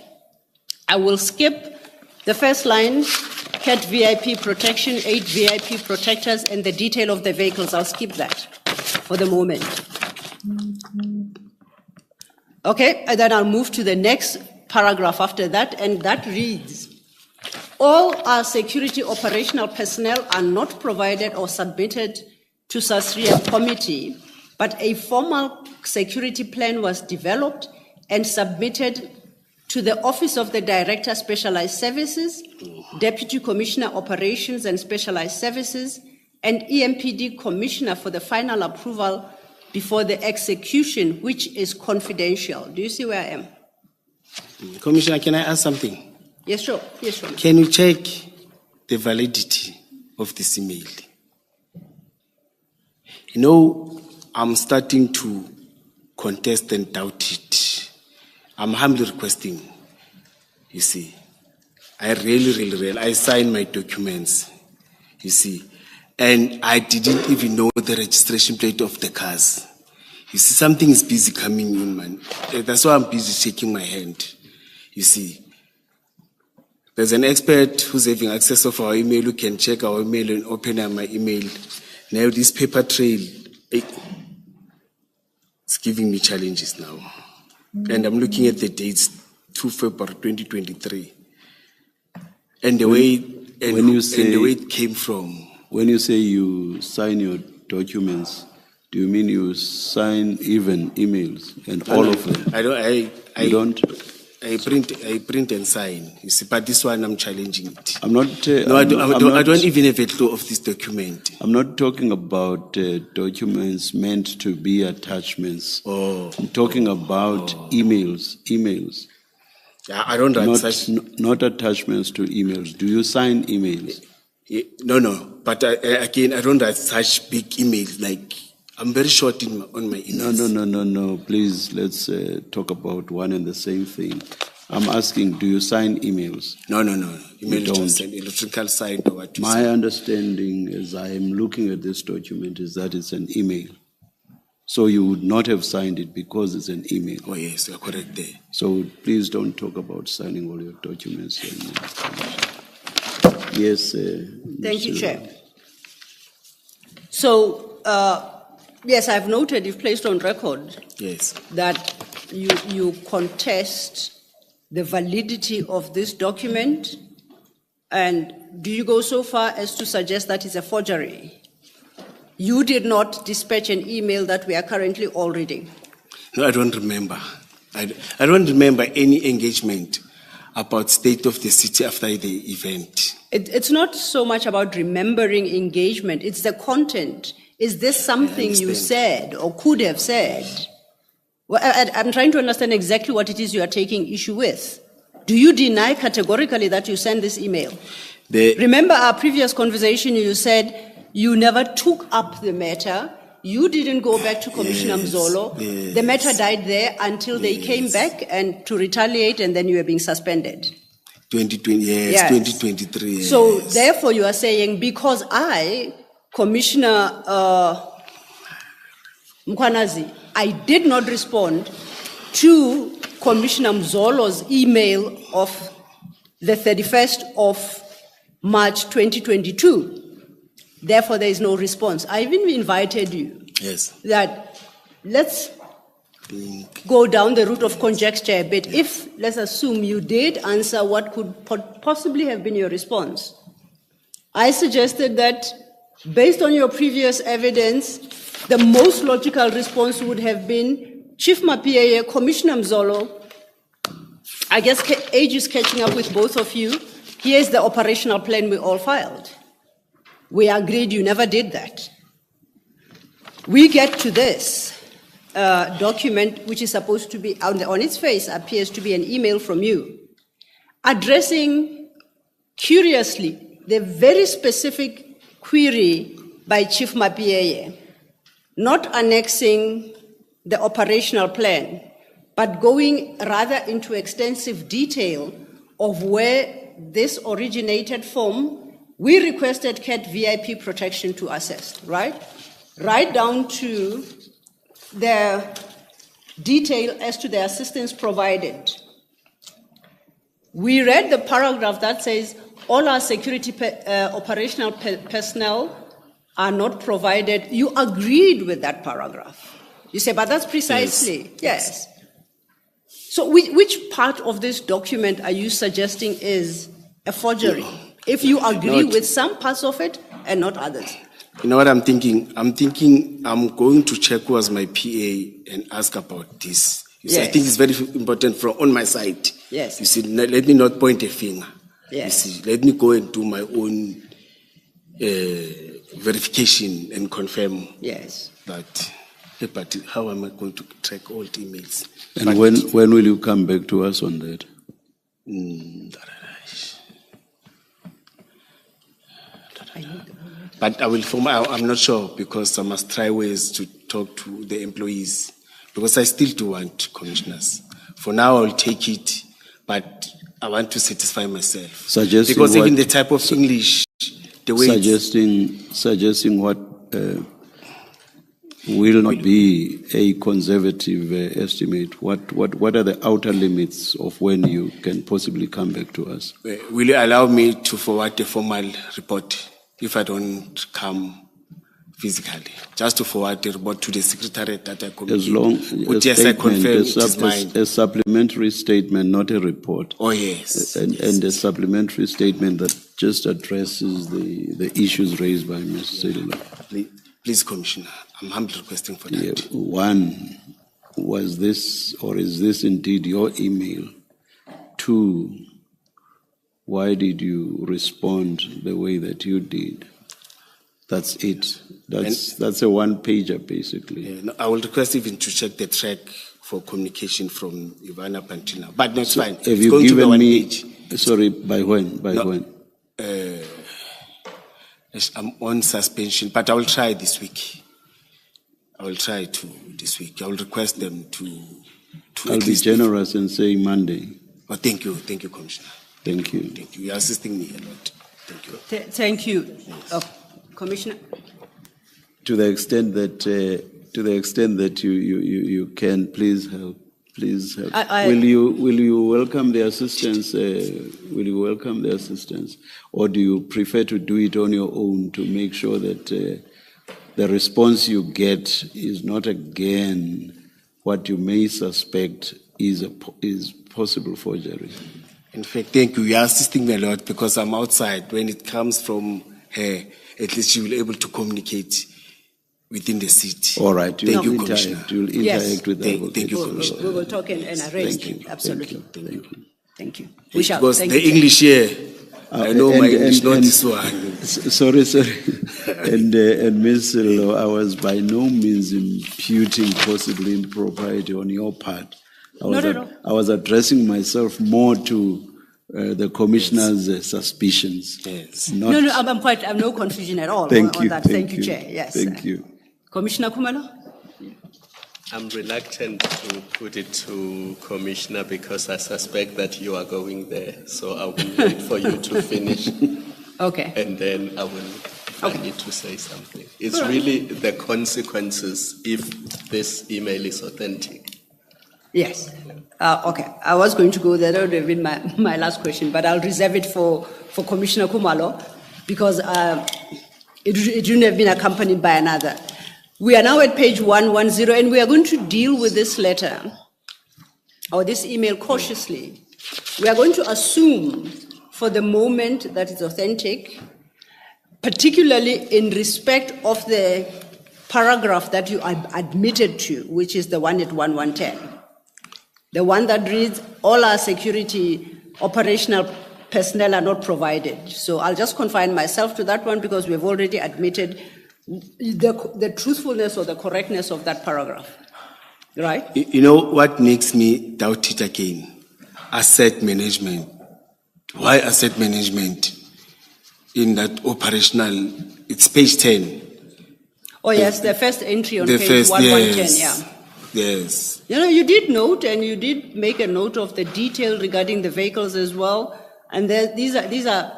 I will skip the first line, CAT VIP protection, 8 VIP protectors, and the detail of the vehicles. I'll skip that for the moment. Okay, and then I'll move to the next paragraph after that, and that reads, all our security operational personnel are not provided or submitted to SASRIA committee, but a formal security plan was developed and submitted to the Office of the Director Specialized Services, Deputy Commissioner Operations and Specialized Services, and EMPD Commissioner for the final approval before the execution, which is confidential. Do you see where I am? Commissioner, can I ask something? Yes, sure. Yes, sure. Can you check the validity of this email? You know, I'm starting to contest and doubt it. I'm humbly requesting, you see. I really, I signed my documents, you see. And I didn't even know the registration plate of the cars. You see, something is busy coming in, man. That's why I'm busy shaking my hand, you see. There's an expert who's having access of our email who can check our email and open my email. Now this paper trail, it's giving me challenges now. And I'm looking at the dates, 2 February 2023. And the way it came from. When you say you sign your documents, do you mean you sign even emails and all of them? I don't. You don't? I print and sign. You see, but this one I'm challenging it. I'm not. No, I don't even have a clue of this document. I'm not talking about documents meant to be attachments. Oh. I'm talking about emails. Emails. Yeah, I don't write such. Not attachments to emails. Do you sign emails? No. But again, I don't write such big emails. Like, I'm very short on my emails. No. Please, let's talk about one and the same thing. I'm asking, do you sign emails? No. Email don't. is an electrical sign or what you My say. understanding, as I am looking at this document, is that it's an email. So you would not have signed it because it's an email. Oh, yes, you're correct there. So please don't talk about signing all your documents. Yes. Thank you, Mr. Chair. So, yes, I've noted you've placed on record Yes. that you contest the validity of this document, and do you go so far as to suggest that it's a forgery? You did not dispatch an email that we are currently all reading. No, I don't remember. I don't remember any engagement about state of the city after the event. It's not so much about remembering engagement, it's the content. Is this something you said or could have said? Well, I'm trying to understand exactly what it is you are taking issue with. Do you deny categorically that you sent this email? Remember our previous conversation, you said you never took up the matter. You didn't go back to Commissioner Mzolo. Yes. The matter died there until they came back and to retaliate, and then you were being suspended. 2020, yes, 2023. Yes. So therefore you are saying, because I, Commissioner Mkhwanazi, I did not respond to Commissioner Mzolo's email of the 31st of March 2022. Therefore, there is no response. I even invited you that let's go down the route of conjecture a bit. If, let's assume you did answer what could possibly have been your response, I suggested that based on your previous evidence, the most logical response would have been, Chief Mapieye, Commissioner Mzolo, I guess age is catching up with both of you. Here's the operational plan we all filed. We agreed you never did that. We get to this document, which is supposed to be, on its face, appears to be an email from you, addressing, curiously, the very specific query by Chief Mapieye, not annexing the operational plan, but going rather into extensive detail of where this originated from. We requested CAT VIP protection to assess, right? Right down to the detail as to the assistance provided. We read the paragraph that says all our security operational personnel are not provided. You agreed with that paragraph. You say, but that's precisely, yes. So which part of this document are you suggesting is a forgery? If you agree with some parts of it and not others. You know what I'm thinking? I'm thinking I'm going to check who was my PA and ask about this. You see, I think it's very important on my side. Yes. You see, let me not point a finger. Yes. You see, let me go and do my own verification and confirm that. But how am I going to track all the emails? And when will you come back to us on that? But I'm not sure, because I must try ways to talk to the employees, because I still do want commissioners. For now, I'll take it, but I want to satisfy myself. Suggesting because what, even the type of English, the way suggesting what will not be a conservative estimate. What are the outer limits of when you can possibly come back to us? Will you allow me to forward a formal report if I don't come physically? Just to forward the report to the secretariat that I committed. As long as I confirm it is mine. A supplementary statement, not a report. Oh, yes. And a supplementary statement that just addresses the issues raised by Mr. Cellular. Please, Commissioner, I'm humbly requesting for that. One, was this or is this indeed your email 2, why did you respond the way that you did? That's it. That's a one-pager, basically. Yeah, no, I will request even to check the track for communication from Ivana Pantina. But that's fine. Have It's you going to be given one me? page. Sorry, by when? By No. when? Yes, I'm on suspension, but I will try this week. I will try to this week. I will request them to I'll at be least generous and say Monday. Oh, thank you, Commissioner. Thank you. Thank you. You're assisting me a lot. Thank you. Thank you. Commissioner? To the extent that you can, please help. Please help. Will you welcome the assistance? Will you welcome the assistance, or do you prefer to do it on your own to make sure that the response you get is not again what you may suspect is possible forgery? In fact, thank you. You're assisting me a lot because I'm outside. When it comes from her, at least she will be able to communicate within the city. All right. Thank you, Commissioner. You'll interact Yes. with the Thank you, We Commissioner. will talk and arrange. Thank you. Absolutely. Thank you. Thank you. We shall. Because Thank the you. English here, I know my English, not this one. Sorry. And Ms. Lo, I was by no means imputing possibly impropriety on your part. Not at all. I was addressing myself more to the commissioner's suspicions. Yes. Not, No, I'm no confusion at all Thank on you. that. Thank you, Chair. Yes. Thank you. Commissioner Khumalo? I'm reluctant to put it to Commissioner because I suspect that you are going there. So I will wait for you to finish. Okay. And then I need to say something. It's All right. really the consequences if this email is authentic. Yes. Okay. I was going to go there. That would have been my last question, but I'll reserve it for Commissioner Khumalo because it shouldn't have been accompanied by another. We are now at page 110, and we are going to deal with this letter or this email cautiously. We are going to assume for the moment that it's authentic, particularly in respect of the paragraph that you admitted to, which is the one at 1110. The one that reads, all our security operational personnel are not provided. So I'll just confine myself to that one because we've already admitted the truthfulness or the correctness of that paragraph, right? You know what makes me doubt it again? Asset management. Why asset management in that operational? It's page 10. Oh yes, the first entry on The page first, 1110, yes. yeah. Yes. You know, you did note and you did make a note of the detail regarding the vehicles as well. And these are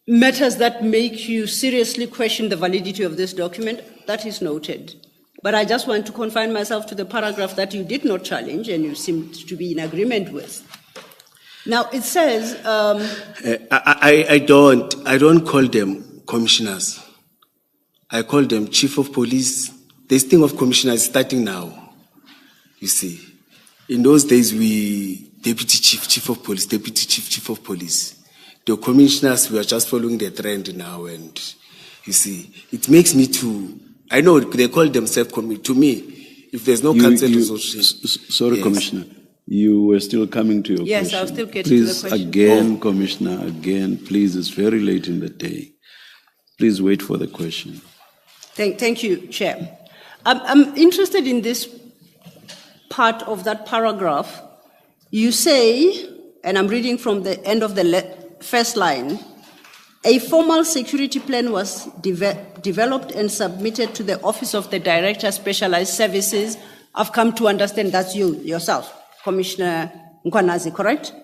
matters that make you seriously question the validity of this document. That is noted. But I just want to confine myself to the paragraph that you did not challenge and you seemed to be in agreement with. Now, it says... I don't call them commissioners. I call them chief of police. This thing of commissioner is starting now. You see, in those days, deputy chief of police, deputy chief of police. The commissioners, we are just following the trend now, and you see, it makes me I know they call themselves to me, if there's no council resolution. Sorry, yes. Commissioner, you were still coming to your yes, question. I'll still get to the question. Please, again, Commissioner, again, please, it's very late in the day. Please wait for the question. Thank you, Chair. I'm interested in this part of that paragraph. You say, and I'm reading from the end of the first line, a formal security plan was developed and submitted to the Office of the Director, Specialized Services. I've come to understand that's you, yourself, Commissioner Mkhwanazi, correct?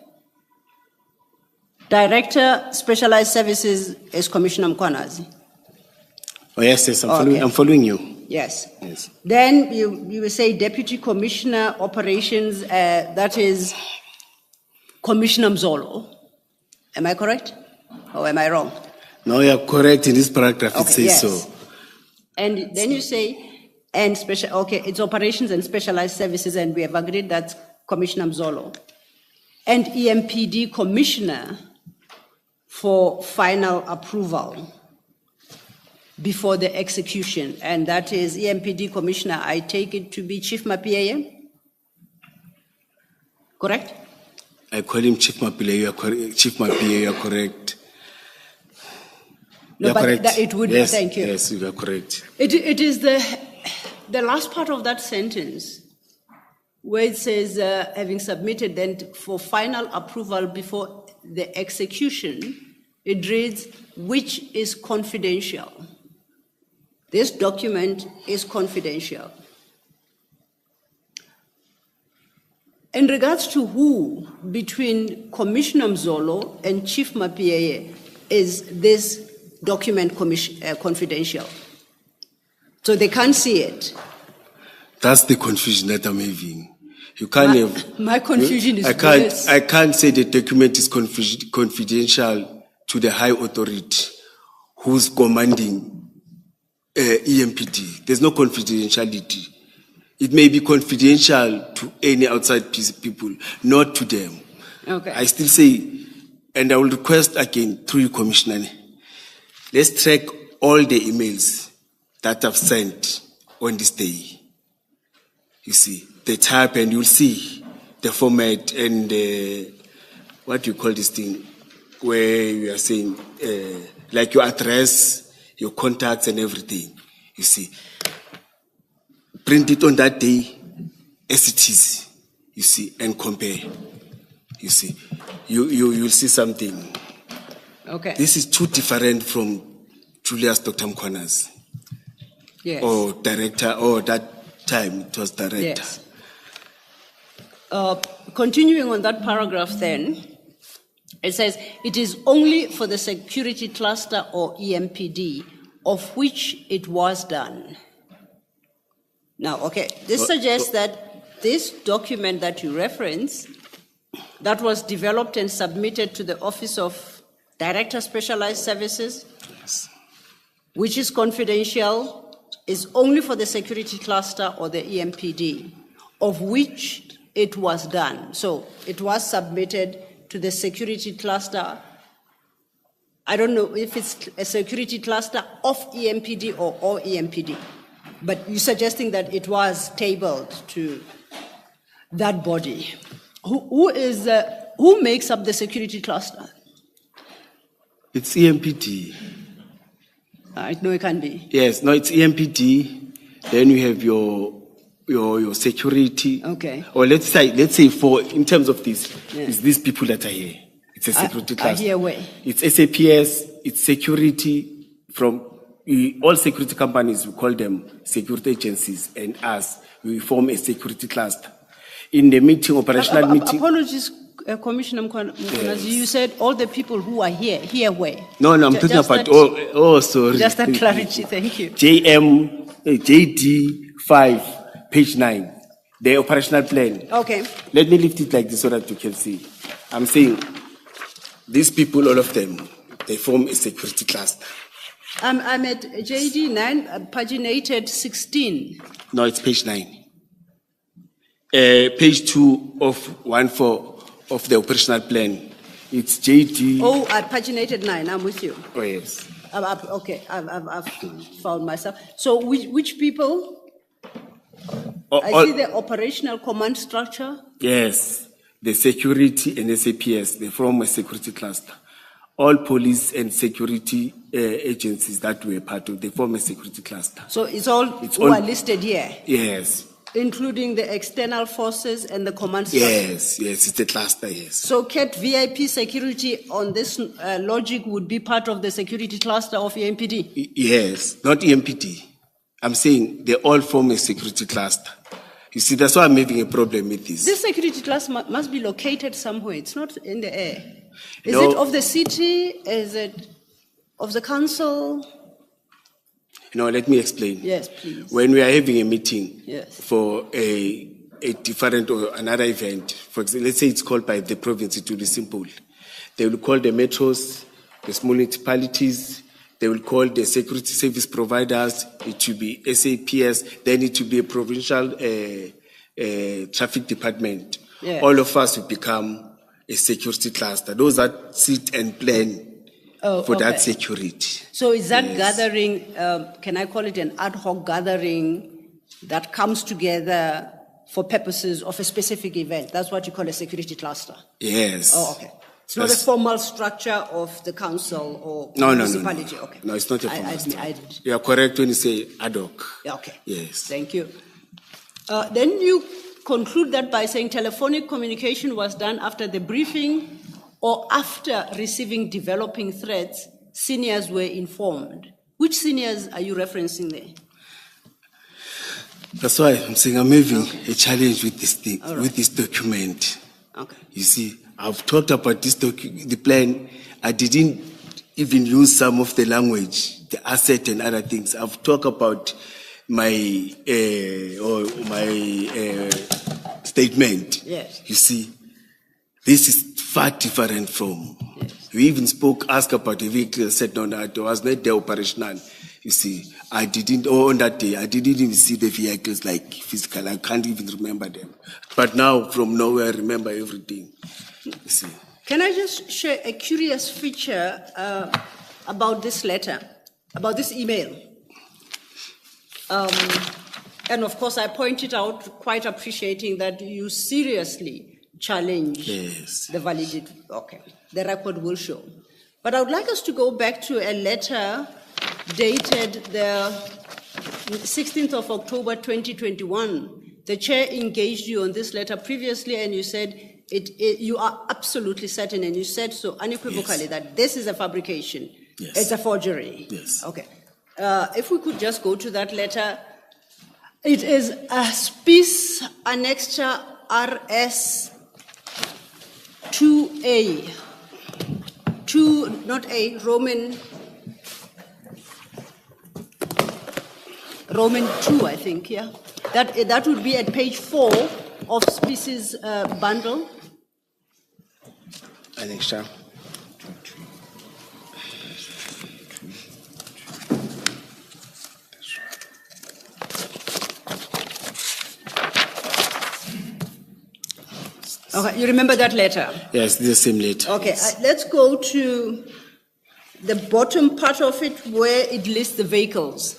Director, Specialized Services is Commissioner Mkhwanazi. Oh, yes, Okay. I'm following you. Yes. Yes. Then you will say Deputy Commissioner Operations, that is Commissioner Mzolo. Am I correct? Or am I wrong? No, you're correct in this paragraph, it Okay, says yes. so. And then you say, it's Operations and Specialized Services, and we have agreed that's Commissioner Mzolo. And EMPD Commissioner for final approval before the execution, and that is EMPD Commissioner, I take it to be Chief Mapieye? Correct? I call him Chief Mapile. You are correct. Chief Mapile, you are correct. No, You are but correct. that it would. Yes, Thank you. Yes, you are correct. It is the last part of that sentence where it says, having submitted then for final approval before the execution, it reads, which is confidential. This document is confidential. In regards to who, between Commissioner Mzolo and Chief Mapieye, is this document confidential? So they can't see it. That's the confusion that I'm having. You can't have. My confusion is worse. I can't say the document is confidential to the high authority who's commanding EMPD. There's no confidentiality. It may be confidential to any outside people, not to them. Okay. I still say, and I will request again through you, Commissioner, let's track all the emails that I've sent on this day. You see, the type, and you'll see the format and what do you call this thing, where you are saying, like your address, your contacts and everything. You see, print it on that day as it is, you see, and compare. You see, you'll see something. Okay. This is too different from Julius Dr. Mkhwanazi. Yes. Or director, or that time it was director. Yes. Continuing on that paragraph then, it says, it is only for the security cluster or EMPD of which it was done. Now, okay, this suggests that this document that you reference, that was developed and submitted to the Office of Director Specialized Services, Yes. which is confidential, is only for the security cluster or the EMPD, of which it was done. So it was submitted to the security cluster. I don't know if it's a security cluster of EMPD or all EMPD, but you're suggesting that it was tabled to that body. Who makes up the security cluster? It's EMPD. No, it can be. Yes, no, it's EMPD. Then you have your security. Okay. Or let's say for in terms of this, it's these people that are here. It's a security cluster. Here where? It's SAPS. It's security from all security companies. We call them security agencies, and us we form a security cluster. In the meeting, operational meeting. Apologies, Commissioner Mkhwanazi, you said all the people who are here where? No, I'm talking about. Sorry. Just that clarity, thank you. JD 5, page 9, the operational plan. Okay. Let me lift it like this so that you can see. I'm saying these people, all of them, they form a security cluster. I'm at JD 9, paginated 16. No, it's page 9. Page 2 of 1/4 of the operational plan. It's JD. Oh, I paginated 9, I'm with you. Oh, yes. Okay, I've found myself. So which people? I see the operational command structure. Yes, the security and SAPS, they form a security cluster. All police and security agencies that were part of, they form a security cluster. So it's all who are listed here? Yes. Including the external forces and the command structure? Yes, it's a cluster, yes. So CAT VIP security on this logic would be part of the security cluster of EMPD? Yes, not EMPD. I'm saying they all form a security cluster. You see, that's why I'm having a problem with this. This security cluster must be located somewhere. It's not in the air. Is No. it of the city? Is it of the council? No, let me explain. Yes, please. When we are having a meeting Yes. for a different or another event, for example, let's say it's called by the province, it will be simple. They will call the metros, the small municipalities, they will call the security service providers, it will be SAPS, then it will be a provincial traffic department. Yes. All of us will become a security cluster. Those that sit and plan for that okay. security. So is that Yes. gathering, can I call it an ad hoc gathering that comes together for purposes of a specific event. That's what you call a security cluster. Yes. Oh, okay. It's not a formal structure of the council or No. municipality. Okay. No, it's not a formal I structure. You are correct when you say ad hoc. Yeah, okay. Yes. Thank you. Then you conclude that by saying telephonic communication was done after the briefing or after receiving developing threats, seniors were informed. Which seniors are you referencing there? That's why I'm saying I'm having a challenge with this thing, All right. with this document. Okay. You see, I've talked about this the plan. I didn't even use some of the language, the asset and other things. I've talked about my statement. Yes. You see, this is far different from. Yes. We even asked about the vehicle, said no, it was not the operational. You see, on that day, I didn't even see the vehicles like physical. I can't even remember them. But now, from nowhere, I remember everything. You see. Can I just share a curious feature about this letter, about this email? And of course, I pointed out, quite appreciating that you seriously challenge the validity. Okay, the record will show. But I would like us to go back to a letter dated the 16th of October 2021. The chair engaged you on this letter previously, and you said you are absolutely certain, and you said so unequivocally that this is a fabrication. Yes. It's a forgery. Yes. Okay. If we could just go to that letter. It is a Spice Annexure RS 2A. 2, not A, Roman 2, I think, yeah. That would be at page 4 of Spice's bundle. Annexure. Okay, you remember that letter? Yes, the same letter. Okay, let's go to the bottom part of it where it lists the vehicles.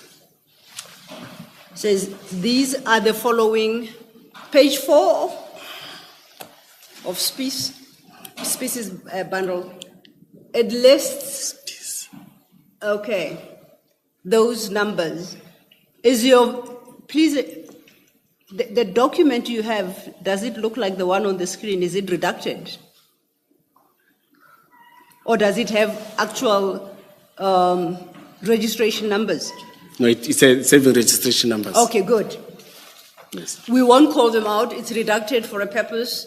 It says, these are the following, page 4 of Spice's bundle. It lists, okay, those numbers. Please, the document you have, does it look like the one on the screen? Is it redacted? Or does it have actual registration numbers? No, it's a 7 registration numbers. Okay, good. Yes. We won't call them out. It's redacted for a purpose,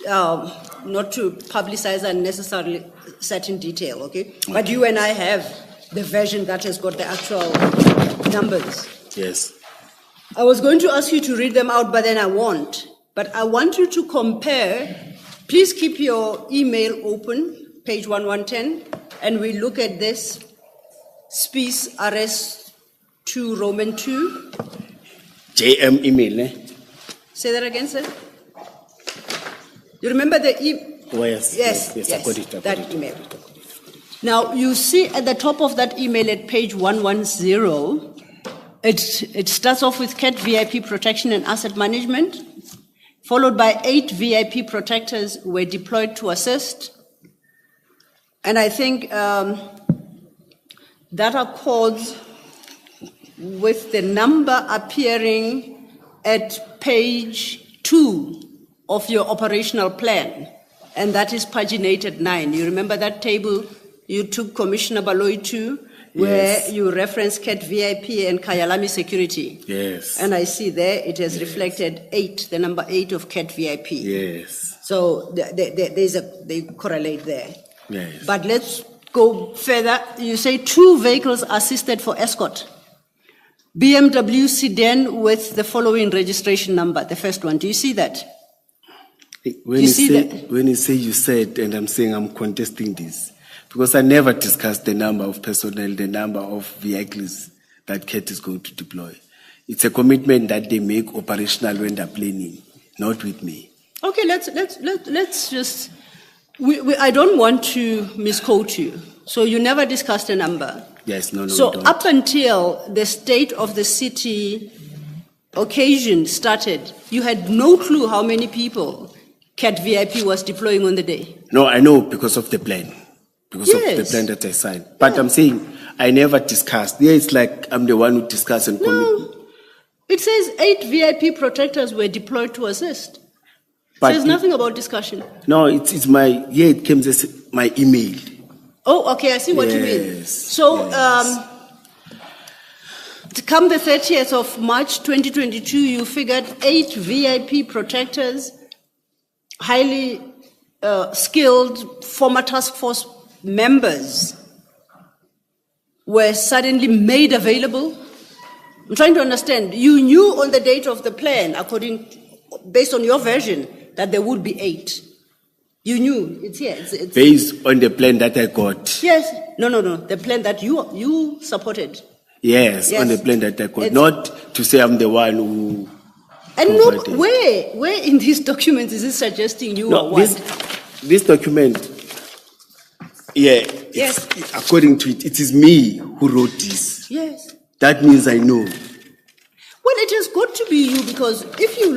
not to publicize unnecessarily certain detail, okay? But you and I have the version that has got the actual numbers. Yes. I was going to ask you to read them out, but then I won't. But I want you to compare. Please keep your email open, page 1110, and we look at this Spice RS 2 Roman 2. JM email, eh? Say that again, sir. You remember the email? Oh, yes. Yes, I got it. that email. Now, you see at the top of that email at page 110, it starts off with CAT VIP protection and asset management, followed by 8 VIP protectors were deployed to assist. And I think that accords with the number appearing at page 2 of your operational plan, and that is paginated 9. You remember that table you took Commissioner Baloyi to, where you reference CAT VIP and Kayalami Security. Yes. And I see there it has reflected 8, the number 8 of CAT VIP. Yes. So they correlate there. Yes. But let's go further. You say 2 vehicles assisted for escort. BMW sedan with the following registration number, the first one. Do you see that? When you say you said, and I'm saying I'm contesting this, because I never discussed the number of personnel, the number of vehicles that CAT is going to deploy. It's a commitment that they make operational when they're planning, not with me. Okay, let's just. I don't want to misquote you. So you never discussed a number. Yes, no. So we don't. up until the state of the city occasion started, you had no clue how many people CAT VIP was deploying on the day? No, I know because of the plan. Because of the Yes. plan that I signed. But I'm saying I never discussed. Yeah, it's like I'm the one who discussed and commit. No. It says 8 VIP protectors were deployed to assist. But Says nothing about discussion. No, it's my, it came as my email. Oh, okay, I see what you mean. Yes, So, yes. To come the 30th of March 2022, you figured 8 VIP protectors, highly skilled former task force members were suddenly made available? I'm trying to understand. You knew on the date of the plan, based on your version, that there would be 8. You knew. It's here. It's Based on the plan that I got. yes. No. The plan that you supported. Yes, Yes. on the plan that I got. It's- Not to say I'm the one who. And look, provided. where in these documents is it suggesting you are No, what? this document, Yes. according to it, it is me who wrote this. Yes. That means I know. Well, it has got to be you because if you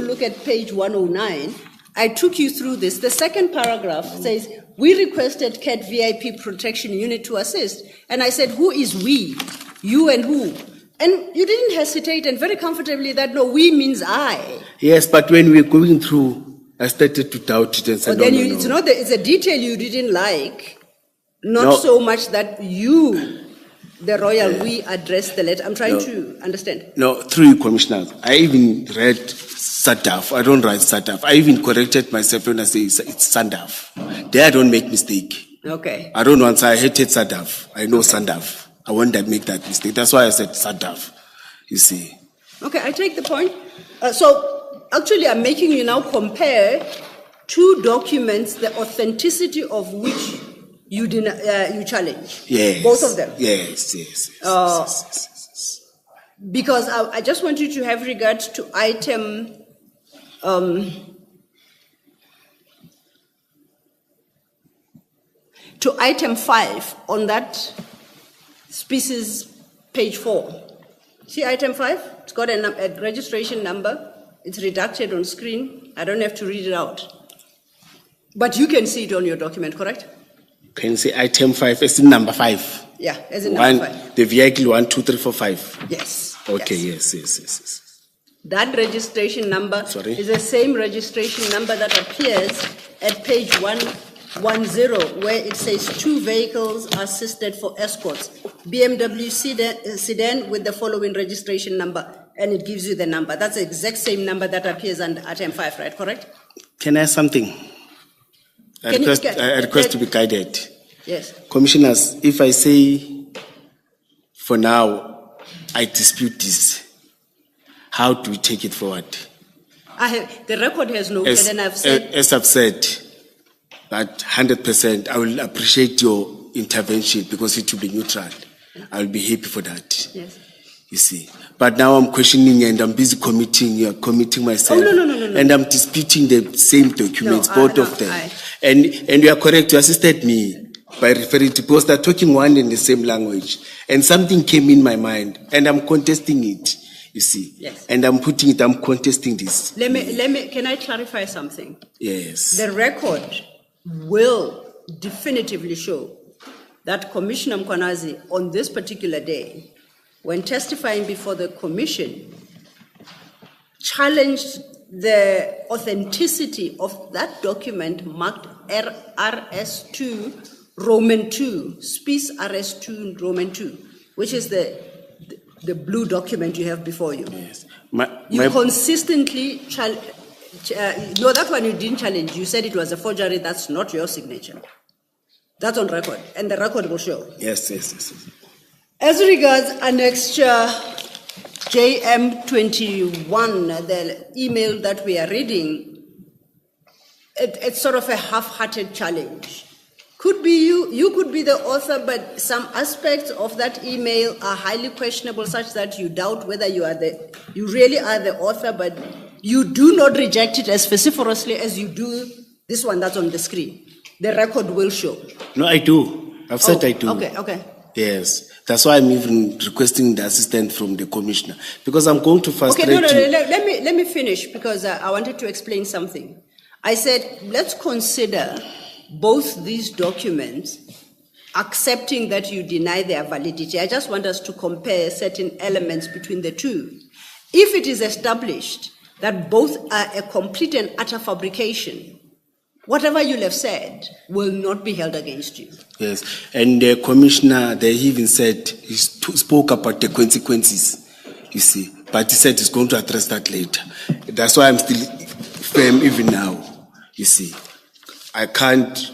look at page 109, I took you through this. The second paragraph says, we requested CAT VIP protection unit to assist. And I said, who is we? You and who? And you didn't hesitate and very comfortably that, no, we means I. Yes, but when we were going through, I started to doubt it and said, But then no. it's a detail you didn't like, not No. so much that you, the royal, we addressed the letter. I'm trying to understand. No, through you, Commissioner. I even read SADAF. I don't write SADAF. I even corrected myself when I say it's SANDAF. There I don't make mistake. Okay. I don't want to say I hated SADAF. I know SANDAF. I won't make that mistake. That's why I said SADAF. You see. Okay, I take the point. So actually, I'm making you now compare two documents, the authenticity of which you challenge. Yes. Both of them. Yes. Because I just want you to have regard to item item 5 on that species page 4. See item 5? It's got a registration number. It's redacted on screen. I don't have to read it out. But you can see it on your document, correct? Can you say item 5? It's in number 5. Yeah, as in number 5. The vehicle 1, 2, 3, 4, 5. Yes. Okay, yes. yes. That registration number Sorry? is the same registration number that appears at page 110, where it says 2 vehicles are assisted for escorts. BMW sedan with the following registration number, and it gives you the number. That's the exact same number that appears under item 5, right? Correct? Can I ask something? I request to be guided. Yes. Commissioners, if I say, for now, I dispute this, how do we take it forward? The record has noted, and I've said. As I've said, that 100%, I will appreciate your intervention because it will be neutral. I will be happy for that. Yes. You see. But now I'm questioning and I'm busy committing myself. Oh, no. And I'm disputing the same documents, No, both no, of them. And you are correct, you assisted me by referring to, because they're talking one in the same language. And something came in my mind, and I'm contesting it, you see. Yes. And I'm contesting this. Can I clarify something? Yes. The record will definitively show that Commissioner Mkhwanazi, on this particular day, when testifying before the commission, challenged the authenticity of that document marked RS2 Roman 2, Spice RS2 Roman 2, which is the blue document you have before you. Yes. You consistently no, that one you didn't challenge. You said it was a forgery. That's not your signature. That's on record, and the record will show. Yes. As regards annexure JM21, the email that we are reading, it's sort of a half-hearted challenge. Could be you could be the author, but some aspects of that email are highly questionable, such that you doubt whether you really are the author, but you do not reject it as vociferously as you do this one that's on the screen. The record will show. No, I do. I've said I do. Okay. Yes, that's why I'm even requesting the assistant from the commissioner, because I'm going to frustrate Okay, no, you. let me finish because I wanted to explain something. I said, let's consider both these documents, accepting that you deny their validity. I just want us to compare certain elements between the two. If it is established that both are a complete and utter fabrication, whatever you'll have said will not be held against you. Yes, and the commissioner, they even said, spoke about the consequences, you see, but he said he's going to address that later. That's why I'm still firm even now, you see. I can't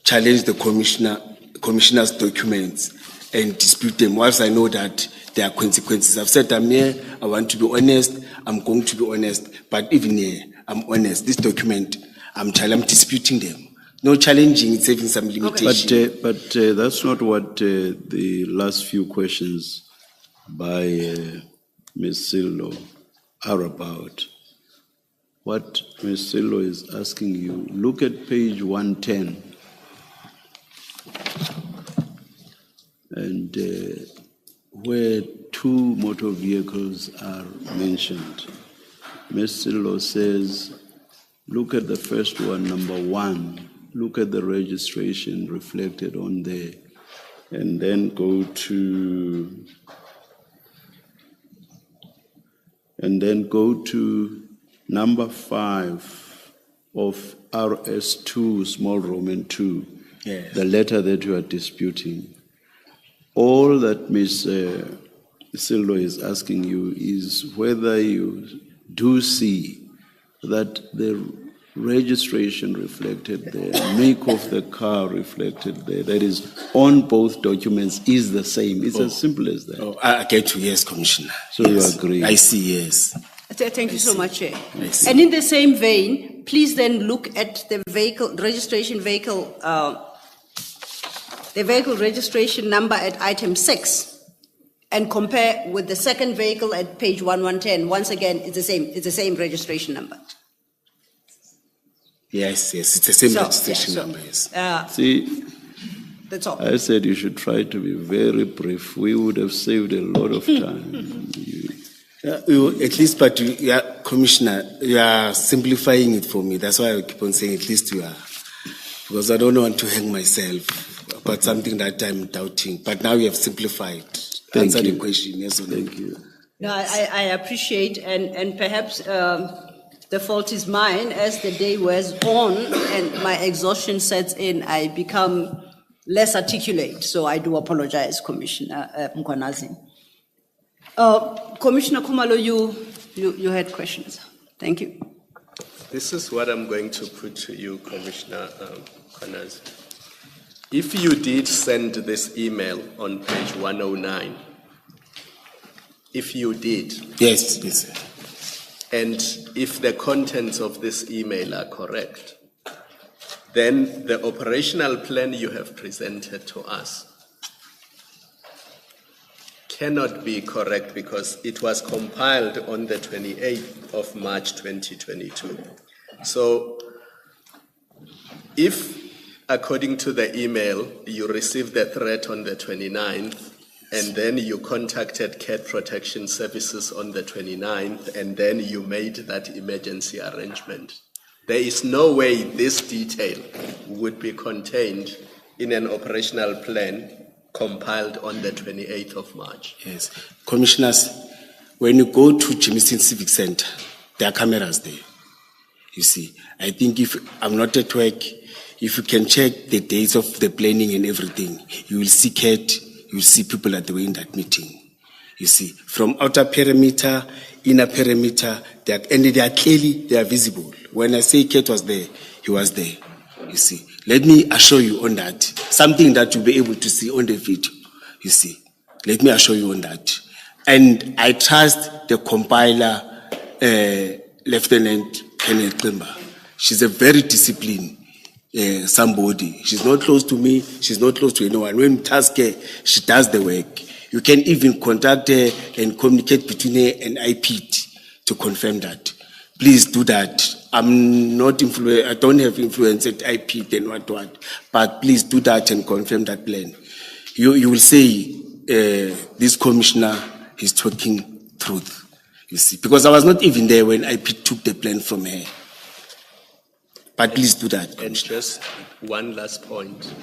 challenge the commissioner's documents and dispute them whilst I know that there are consequences. I've said I'm here, I want to be honest, I'm going to be honest, but even here, I'm honest. This document, I'm disputing them. No challenging, it's having some limitation. But that's not what the last few questions by Ms. Sillo are about. What Ms. Sillo is asking you, look at page 110. And where two motor vehicles are mentioned, Ms. Sillo says, look at the first one, number 1. Look at the registration reflected on there. And then go to number 5 of RS2, small Roman 2, Yes. the letter that you are disputing. All that Ms. Sillo is asking you is whether you do see that the registration reflected there, make of the car reflected there, that is on both documents, is the same. It's as simple as that. Oh, I get you, yes, Commissioner. So Yes. you agree? I see, yes. Thank you so much, Chair. I see. And in the same vein, please then look at the vehicle registration number at item 6 and compare with the second vehicle at page 1110. Once again, it's the same registration number. Yes, it's the same So, registration yeah, so, number, yes. See, That's all. I said you should try to be very brief. We would have saved a lot of time. At least, but Commissioner, you are simplifying it for me. That's why I keep on saying at least you are. Because I don't want to hang myself about something that I'm doubting. But now you have simplified. Answer the question, yes or no? Thank you. No, I appreciate, and perhaps the fault is mine. As the day wears on and my exhaustion sets in, I become less articulate. So I do apologize, Commissioner Mkhwanazi. Commissioner Khumalo, you had questions. Thank you. This is what I'm going to put to you, Commissioner Mkhwanazi. If you did send this email on page 109, if you did, Yes, yes. and if the contents of this email are correct, then the operational plan you have presented to us cannot be correct because it was compiled on the 28th of March 2022. So if, according to the email, you received the threat on the 29th, and then you contacted Cat Protection Services on the 29th, and then you made that emergency arrangement, there is no way this detail would be contained in an operational plan compiled on the 28th of March. Yes. Commissioners, when you go to Jameson Civic Center, there are cameras there. You see, I think if I'm not at work, if you can check the dates of the planning and everything, you will see Cat, you will see people that were in that meeting. You see, from outer perimeter, inner perimeter, they are visible. When I say Cat was there, he was there. You see, let me assure you on that. Something that you'll be able to see on the video. You see, let me assure you on that. And I trust the compiler, Lieutenant Colonel Klimba. She's a very disciplined somebody. She's not close to me. She's not close to anyone. When we task her, she does the work. You can even contact her and communicate between her and IPT to confirm that. Please do that. I'm not I don't have influence at IPT and what, but please do that and confirm that plan. you will say this commissioner is talking truth. You see, because I was not even there when I took the plan from her. But please do that. And just one last point.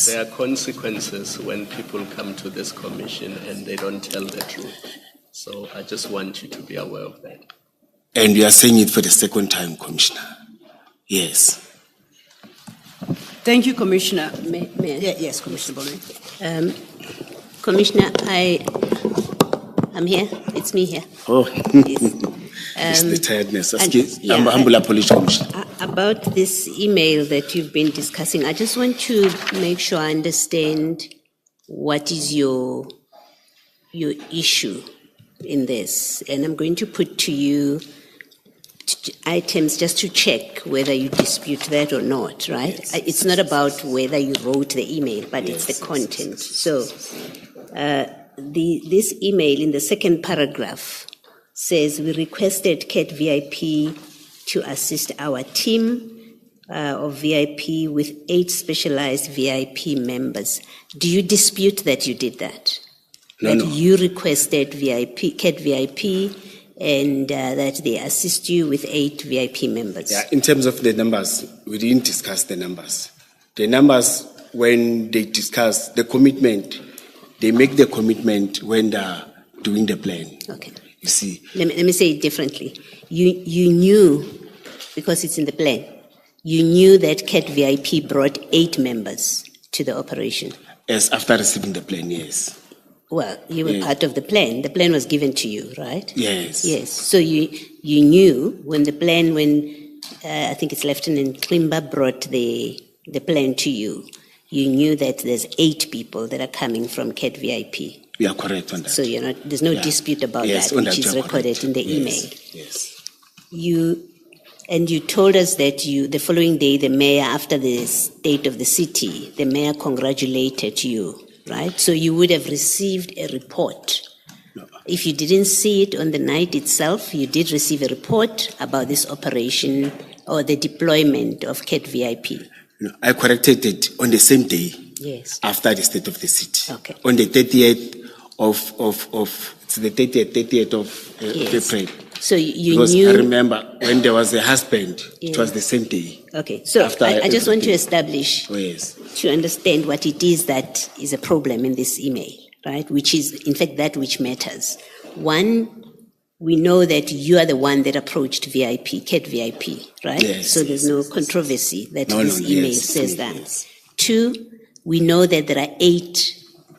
There are consequences when people come to this commission and they don't tell the truth. So I just want you to be aware of that. And we are saying it for the second time, Commissioner. Yes. Thank you, Commissioner. May I? Yes, Commissioner Bolwe. Commissioner, I'm here. It's me here. Oh, Yes. it's the tiredness. and- yeah, Humble apology, Commissioner. About this email that you've been discussing, I just want to make sure I understand what is your issue in this. And I'm going to put to you items just to check whether you dispute that or not, right? It's not about whether you wrote the email, but it's the content. So this email in the second paragraph says, we requested CAT VIP to assist our team of VIP with 8 specialized VIP members. Do you dispute that you did that? No, That no. you requested CAT VIP and that they assist you with 8 VIP members? Yeah, in terms of the numbers, we didn't discuss the numbers. The numbers, when they discuss the commitment, they make the commitment when they're doing the plan. Okay. You see, Let me say it differently. You knew, because it's in the plan, you knew that CAT VIP brought 8 members to the operation. as after receiving the plan, yes. Well, you were Yeah. part of the plan. The plan was given to you, right? Yes. Yes. So you knew when the plan, I think it's Lieutenant Klimba brought the plan to you, you knew that there's 8 people that are coming from CAT VIP. We are correct on that. So there's no Yeah. dispute about Yes, that, on which that is you are recorded correct. in the Yes, email. Yes. You told us that the following day, the mayor, after the state of the city, the mayor congratulated you, right? So you would have received a report. If you didn't see it on the night itself, you did receive a report about this operation or the deployment of CAT VIP. No, I corrected it on the same day Yes. after the state of the city. Okay. On the 30th it's the 30th of Yes. April. So you Because knew. I remember when there was a husband, Yeah. it was the same day. Okay. So After I just want to everything. establish, Oh, yes. to understand what it is that is a problem in this email, right? Which is, in fact, that which matters. One, we know that you are the one that approached VIP, CAT VIP, right? Yes, So there's no controversy that No, this no, email yes, says yes, that. yes. 2, we know that there are 8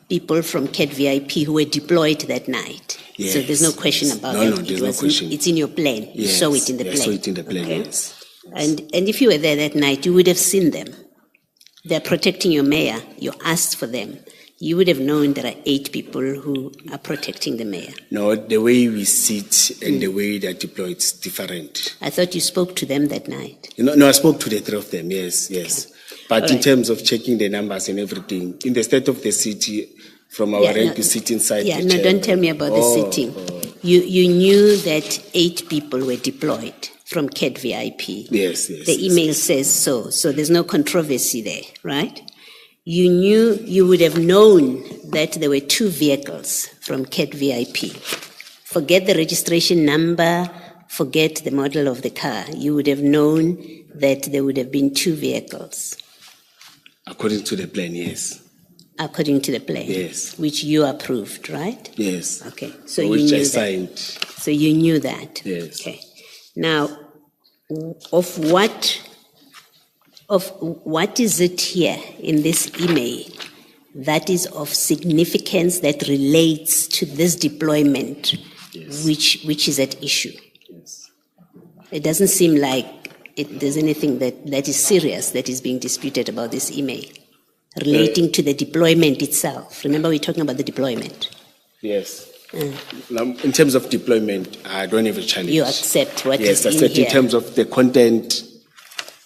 people from CAT VIP who were deployed that night. So there's no Yes, question yes. about No, that. no, there's no question. It's in your plan. You Yes, saw it in the I plan. saw it in the plan, Okay? yes. And if you were there that night, you would have seen them. They're protecting your mayor. You asked for them. You would have known there are 8 people who are protecting the mayor. No, the way we sit and the way they're deployed is different. I thought you spoke to them that night. No, I spoke to the 3 of them, yes. But All in right. terms of checking the numbers and everything, in the state of the city, from our end to sit inside Yeah, the no, chair. don't tell me about the sitting. You knew that 8 people were deployed from CAT VIP. Yes. The email says so. So there's no controversy there, right? You would have known that there were 2 vehicles from CAT VIP. Forget the registration number, forget the model of the car. You would have known that there would have been 2 vehicles, According to the plan, yes. according to the plan. Yes. Which you approved, right? Yes. Okay, so you Which knew I that. signed. So you knew that? Yes. Okay. Now, of what is it here in this email that is of significance that relates to this deployment, which is at issue? It doesn't seem like there's anything that is serious that is being disputed about this email relating to the deployment itself. Remember, we're talking about the deployment. Yes. Now, in terms of deployment, I don't have a challenge. You accept what Yes, is I in said here. in terms of the content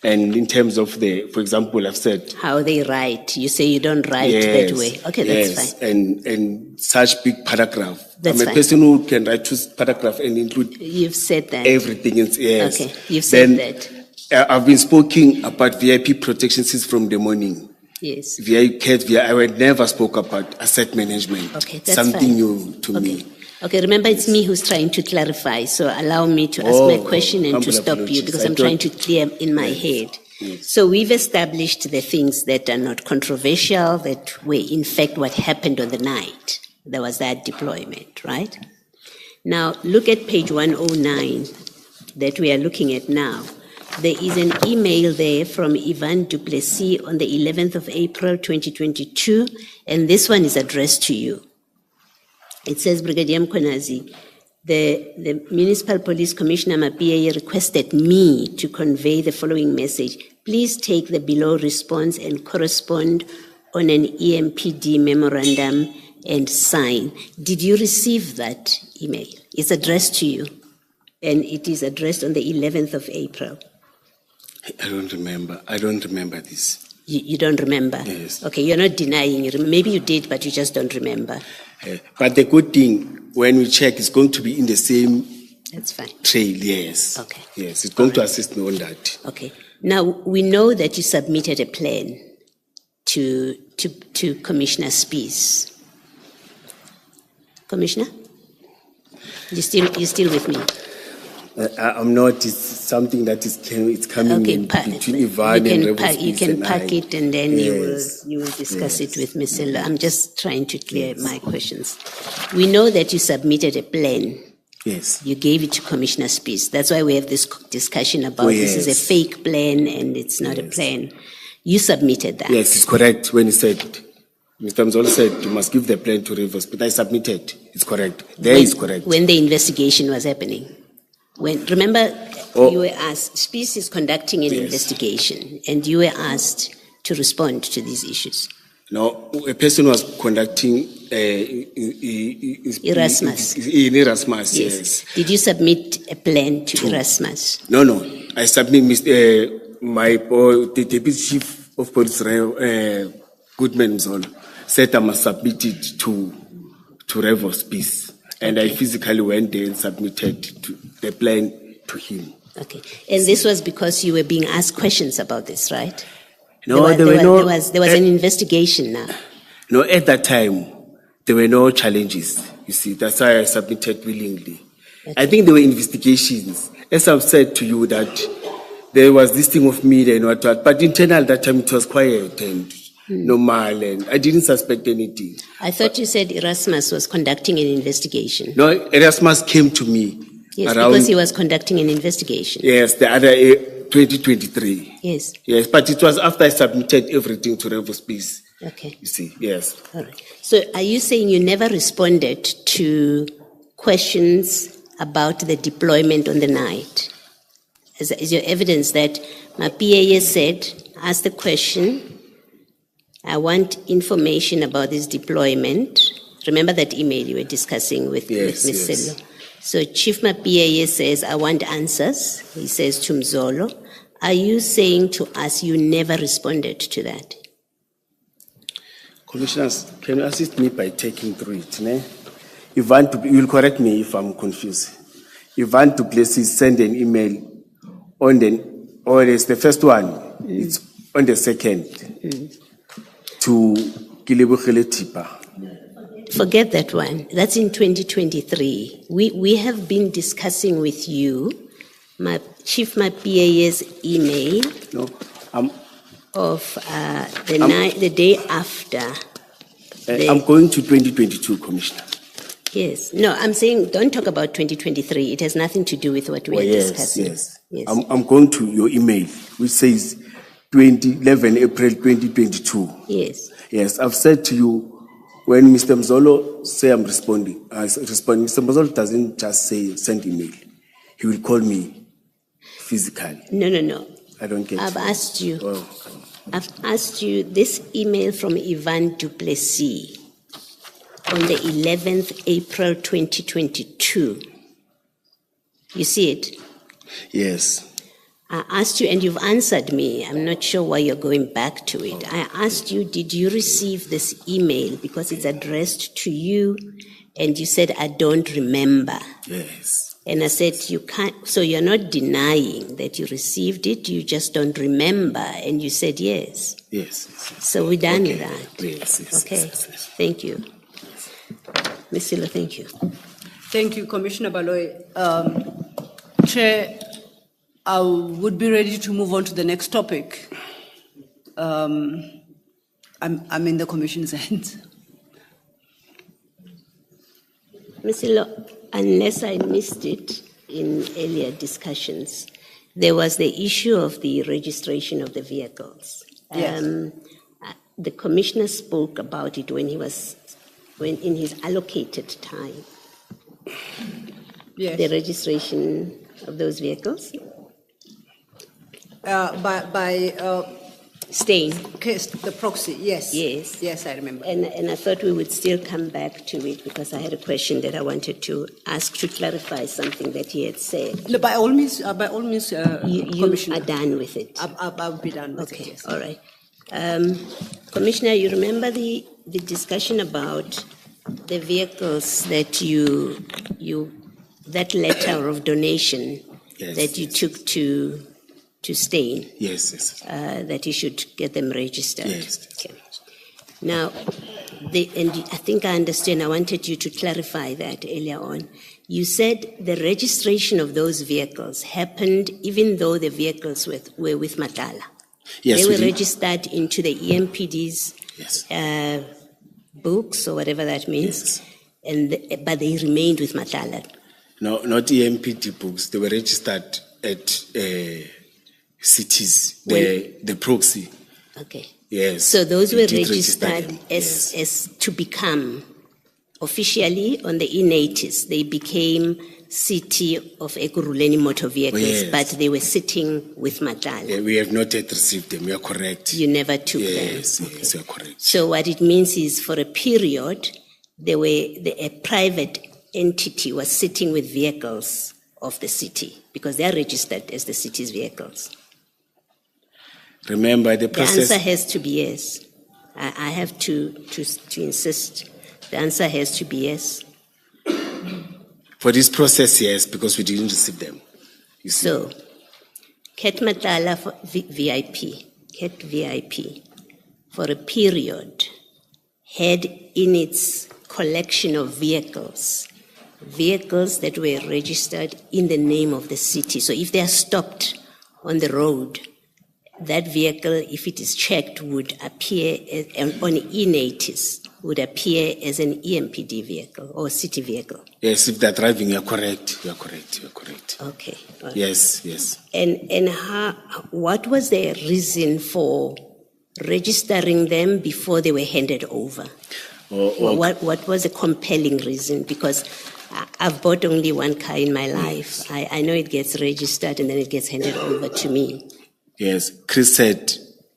and in terms of for example, I've said. How they write. You say you don't write Yes, that way. Okay, yes, that's fine. And such big paragraph. That's I'm a fine. person who can write 2 paragraph and include You've said that. everything. Yes. Okay, you've said Then, that. I've been speaking about VIP protection since from the morning. Yes. I never spoke about asset management. Okay, that's something fine. new to me. Okay, remember it's me who's trying to clarify, so allow me to ask my question and to humble stop you apologies. because I I'm trying thought- to clear in my head. Yes. So we've established the things that are not controversial, that were in fact what happened on the night. There was that deployment, right? Now, look at page 109 that we are looking at now. There is an email there from Ivan Duplessis on the 11th of April, 2022, and this one is addressed to you. It says, Brigadier Mkhwanazi, the Municipal Police Commissioner Mapia requested me to convey the following message. Please take the below response and correspond on an EMPD memorandum and sign. Did you receive that email? It's addressed to you, and it is addressed on the 11th of April. I don't remember this. You don't remember? Yes. Okay, you're not denying. Maybe you did, but you just don't remember. But the good thing, when we check, it's going to be in the same That's fine. trail, yes. Okay. Yes, it's going to assist me on that. Okay. Now, we know that you submitted a plan to Commissioner Spies. Commissioner? You still with me? I'm not. It's something that is it's coming Okay, in between Ivan and Rebel you can pack I. it and then Yes. you will discuss it with Ms. Selo. I'm just trying to clear my questions. We know that you submitted a plan. Yes. You gave it to Commissioner Spies. That's why we have this discussion about this is a yes. fake plan and it's not a plan. You submitted that. Yes, it's correct. When he said, Mr. Mzolo said, you must give the plan to Rivers, but I submitted. It's correct. Is correct. When the investigation was happening. Remember, you were asked, Spies is conducting an investigation, and you were asked to respond to these issues. No, a person was conducting Erasmus. In Erasmus, yes. Did you submit a plan to Erasmus? No. I submit the Deputy Chief of Police, Goodman Mzolo, said I must submit it to Rivers Peace. And I physically went there and submitted the plan to him. Okay. And this was because you were being asked questions about this, right? No, there was an investigation now. No, at that time, there were no challenges. You see, that's why I submitted willingly. Okay. I think there were investigations. As I've said to you that there was this thing of media and what, but internal that time it was quiet and normal, and I didn't suspect anything. I thought you said Erasmus was conducting an investigation. No, Erasmus came to me. Yes, around, because he was conducting an investigation. Yes, the other 2023. Yes. Yes, but it was after I submitted everything to Rivers Peace. Okay. You see, yes. All right. So are you saying you never responded to questions about the deployment on the night? Is your evidence that my PA said, asked the question, I want information about this deployment. Remember that email you were discussing with Ms. Selo? So Chief Mapia says, I want answers. He says to Mzolo. Are you saying to us you never responded to that? Commissioners, can you assist me by taking through it? Ne? You'll correct me if I'm confused. Ivan Duplessis send an email it's the first one. It's on the second to Kilebogele Tipa. Forget that one. That's in 2023. We have been discussing with you Chief Mapia's email of the day after. I'm going to 2022, Commissioner. Yes. No, I'm saying don't talk about 2023. It has nothing to do with what we are discussing. Yes. I'm going to your email, which says 11 April 2022. Yes. Yes, I've said to you, when Mr. Mzolo say I'm responding, Mr. Mzolo doesn't just say send email. He will call me physically. No. I don't get I've it. asked you. Oh. I've asked you this email from Ivan Duplessis on the 11th April 2022. You see it? Yes. I asked you, and you've answered me. I'm not sure why you're going back to it. I asked you, did you receive this email? Because it's addressed to you, and you said, I don't remember. Yes. And I said, you can't, so you're not denying that you received it, you just don't remember, and you said yes. Yes. So we're done with Okay. that. Yes. Okay, thank you. Ms. Silo, thank you. Thank you, Commissioner Baloy. Chair, I would be ready to move on to the next topic. I'm in the Commission's hands. Ms. Silo, unless I missed it in earlier discussions, there was the issue of the registration of the vehicles. Yes. The Commissioner spoke about it when in his allocated time. Yes. The registration of those vehicles? Staying. Case, the proxy, yes. Yes. Yes, I remember. And I thought we would still come back to it because I had a question that I wanted to ask to clarify something that he had said. No, by all means, You Commissioner. are done with it. I'll be done with it, Okay, yes. all right. Commissioner, you remember the discussion about the vehicles that that letter of donation Yes, that you yes. took to Stain, Yes. that you should get them registered? Yes. Okay. Now, and I think I understand, I wanted you to clarify that earlier on. You said the registration of those vehicles happened even though the vehicles were with Madlanga. Yes, They we were did. registered into the EMPD's Yes. books or whatever that means, but they remained with Madlanga. No, not EMPD books. They were registered at cities. The proxy. Okay. Yes. So those we were did register registered them, as to become officially on the E90s. They became City of Ekurhuleni motor vehicles, Yes. but they were sitting with Madlanga. Yeah, we have not yet received them. You are correct. You never took Yes, them. yes, you are correct. So what it means is for a period, a private entity was sitting with vehicles of the city because they are registered as the city's vehicles. Remember the The process. answer has to be yes. I have to insist. The answer has to be yes. For this process, yes, because we didn't receive them. You see. So, Cat Matala for Cat VIP, for a period, had in its collection of vehicles that were registered in the name of the city. So if they are stopped on the road, that vehicle, if it is checked, would appear on E90s, would appear as an EMPD vehicle or city vehicle. Yes, if they're driving, you are correct. You are correct. You are correct. Okay. All right. Yes. And what was the reason for registering them before they were handed over? What was a compelling reason? Because I've bought only one car in my life. I know it gets registered and then it gets handed over to me. Yes, Chris said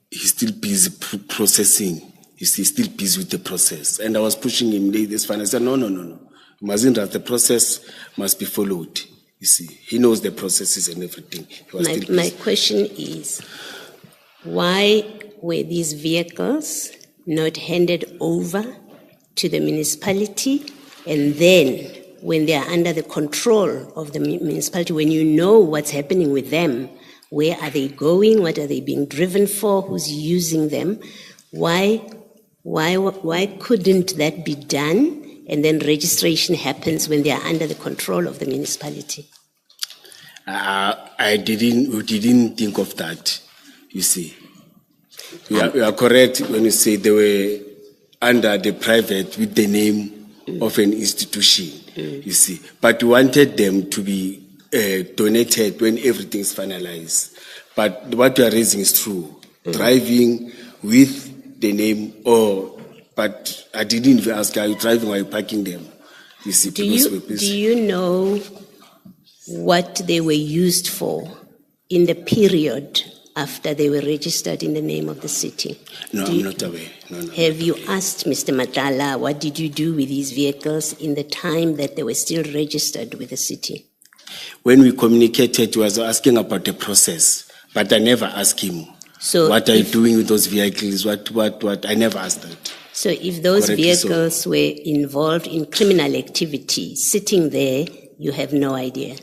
he's still busy processing. He's still busy with the process. And I was pushing him this fine. I said, no. You mustn't rush. The process must be followed. You see, he knows the processes and everything. He was still busy. My question is, why were these vehicles not handed over to the municipality, and then when they are under the control of the municipality, when you know what's happening with them, where are they going, what are they being driven for, who's using them, why couldn't that be done, and then registration happens when they are under the control of the municipality? We didn't think of that, you see. You are correct when you say they were under the private with the name of an institution, you see. But we wanted them to be donated when everything's finalized. But what you are raising is true. Driving with the name, but I didn't even ask, are you driving or are you parking them? You see, Do you know what they were used for in the period after they were registered in the name of the city? No, I'm not aware. No. Have you asked Mr. Madlanga, what did you do with these vehicles in the time that they were still registered with the city? When we communicated, he was asking about the process, but I never asked him, So what are you doing with those vehicles? What? I never asked that. So if those Correctly so. vehicles were involved in criminal activity, sitting there, You have no idea.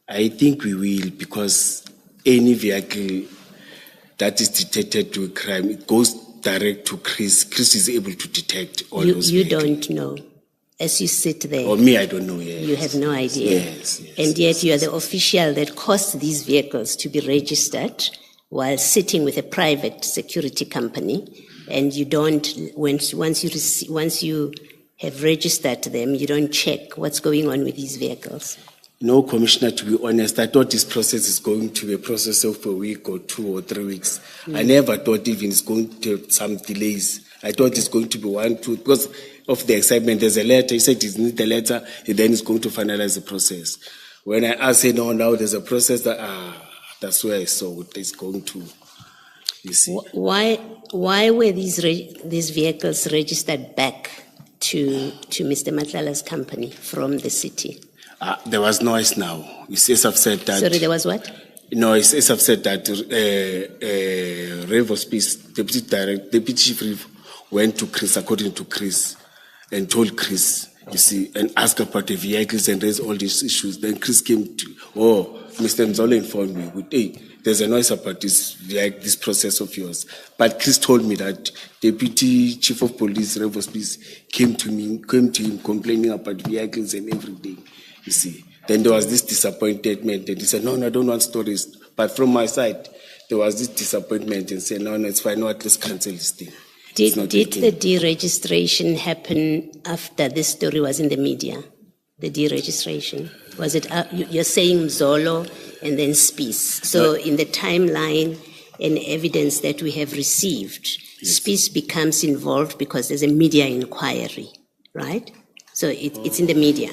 I think we will, because any vehicle that is detected to a crime, it goes direct to Chris. Chris is able to detect all those You vehicles. don't know. As you sit there, Or me, I don't know. Yes. you have no idea. Yes, yes, And yet you are the official that caused these vehicles to be registered while sitting with a private security company. And you don't, once you have registered them, you don't check what's going on with these vehicles. No, Commissioner, to be honest, I thought this process is going to be a process of a week or 2 or 3 weeks. I never thought even it's going to have some delays. I thought it's going to be 1, 2, because of the excitement. There's a letter. He said he needs the letter, and then he's going to finalize the process. When I asked him, no, now there's a process that's where I saw it's going to, you see. Why were these vehicles registered back to Mr. Madlala's company from the city? There was noise now. As I've said that. Sorry, there was what? No, as I've said that Revo Space, Deputy Chief Revo went to Chris, according to Chris, and told Chris, you see, and asked about the vehicles and raised all these issues. Then Chris came to, Mr. Mzola informed me, hey, there's a noise about this process of yours. But Chris told me that Deputy Chief of Police, Revo Space, came to him complaining about vehicles and everything, you see. Then there was this disappointment, and he said, no, I don't want stories. But from my side, there was this disappointment and said, no, it's fine, no, at least cancel this thing. Did the deregistration happen after this story was in the media? The deregistration? Was it, you're saying Mzolo and then Spies. So in the timeline and evidence that we have received, Spies becomes involved because there's a media inquiry, right? So it's in the media.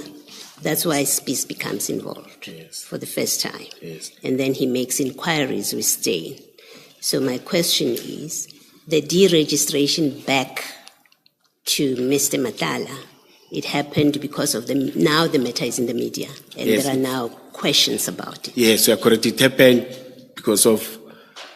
That's why Spies becomes involved for the first time. Yes. And then he makes inquiries with Steyn. So my question is, the deregistration back to Mr. Madlanga, it happened because of now the matter is in the media, and there are now questions about it. Yes, you are correct. It happened because of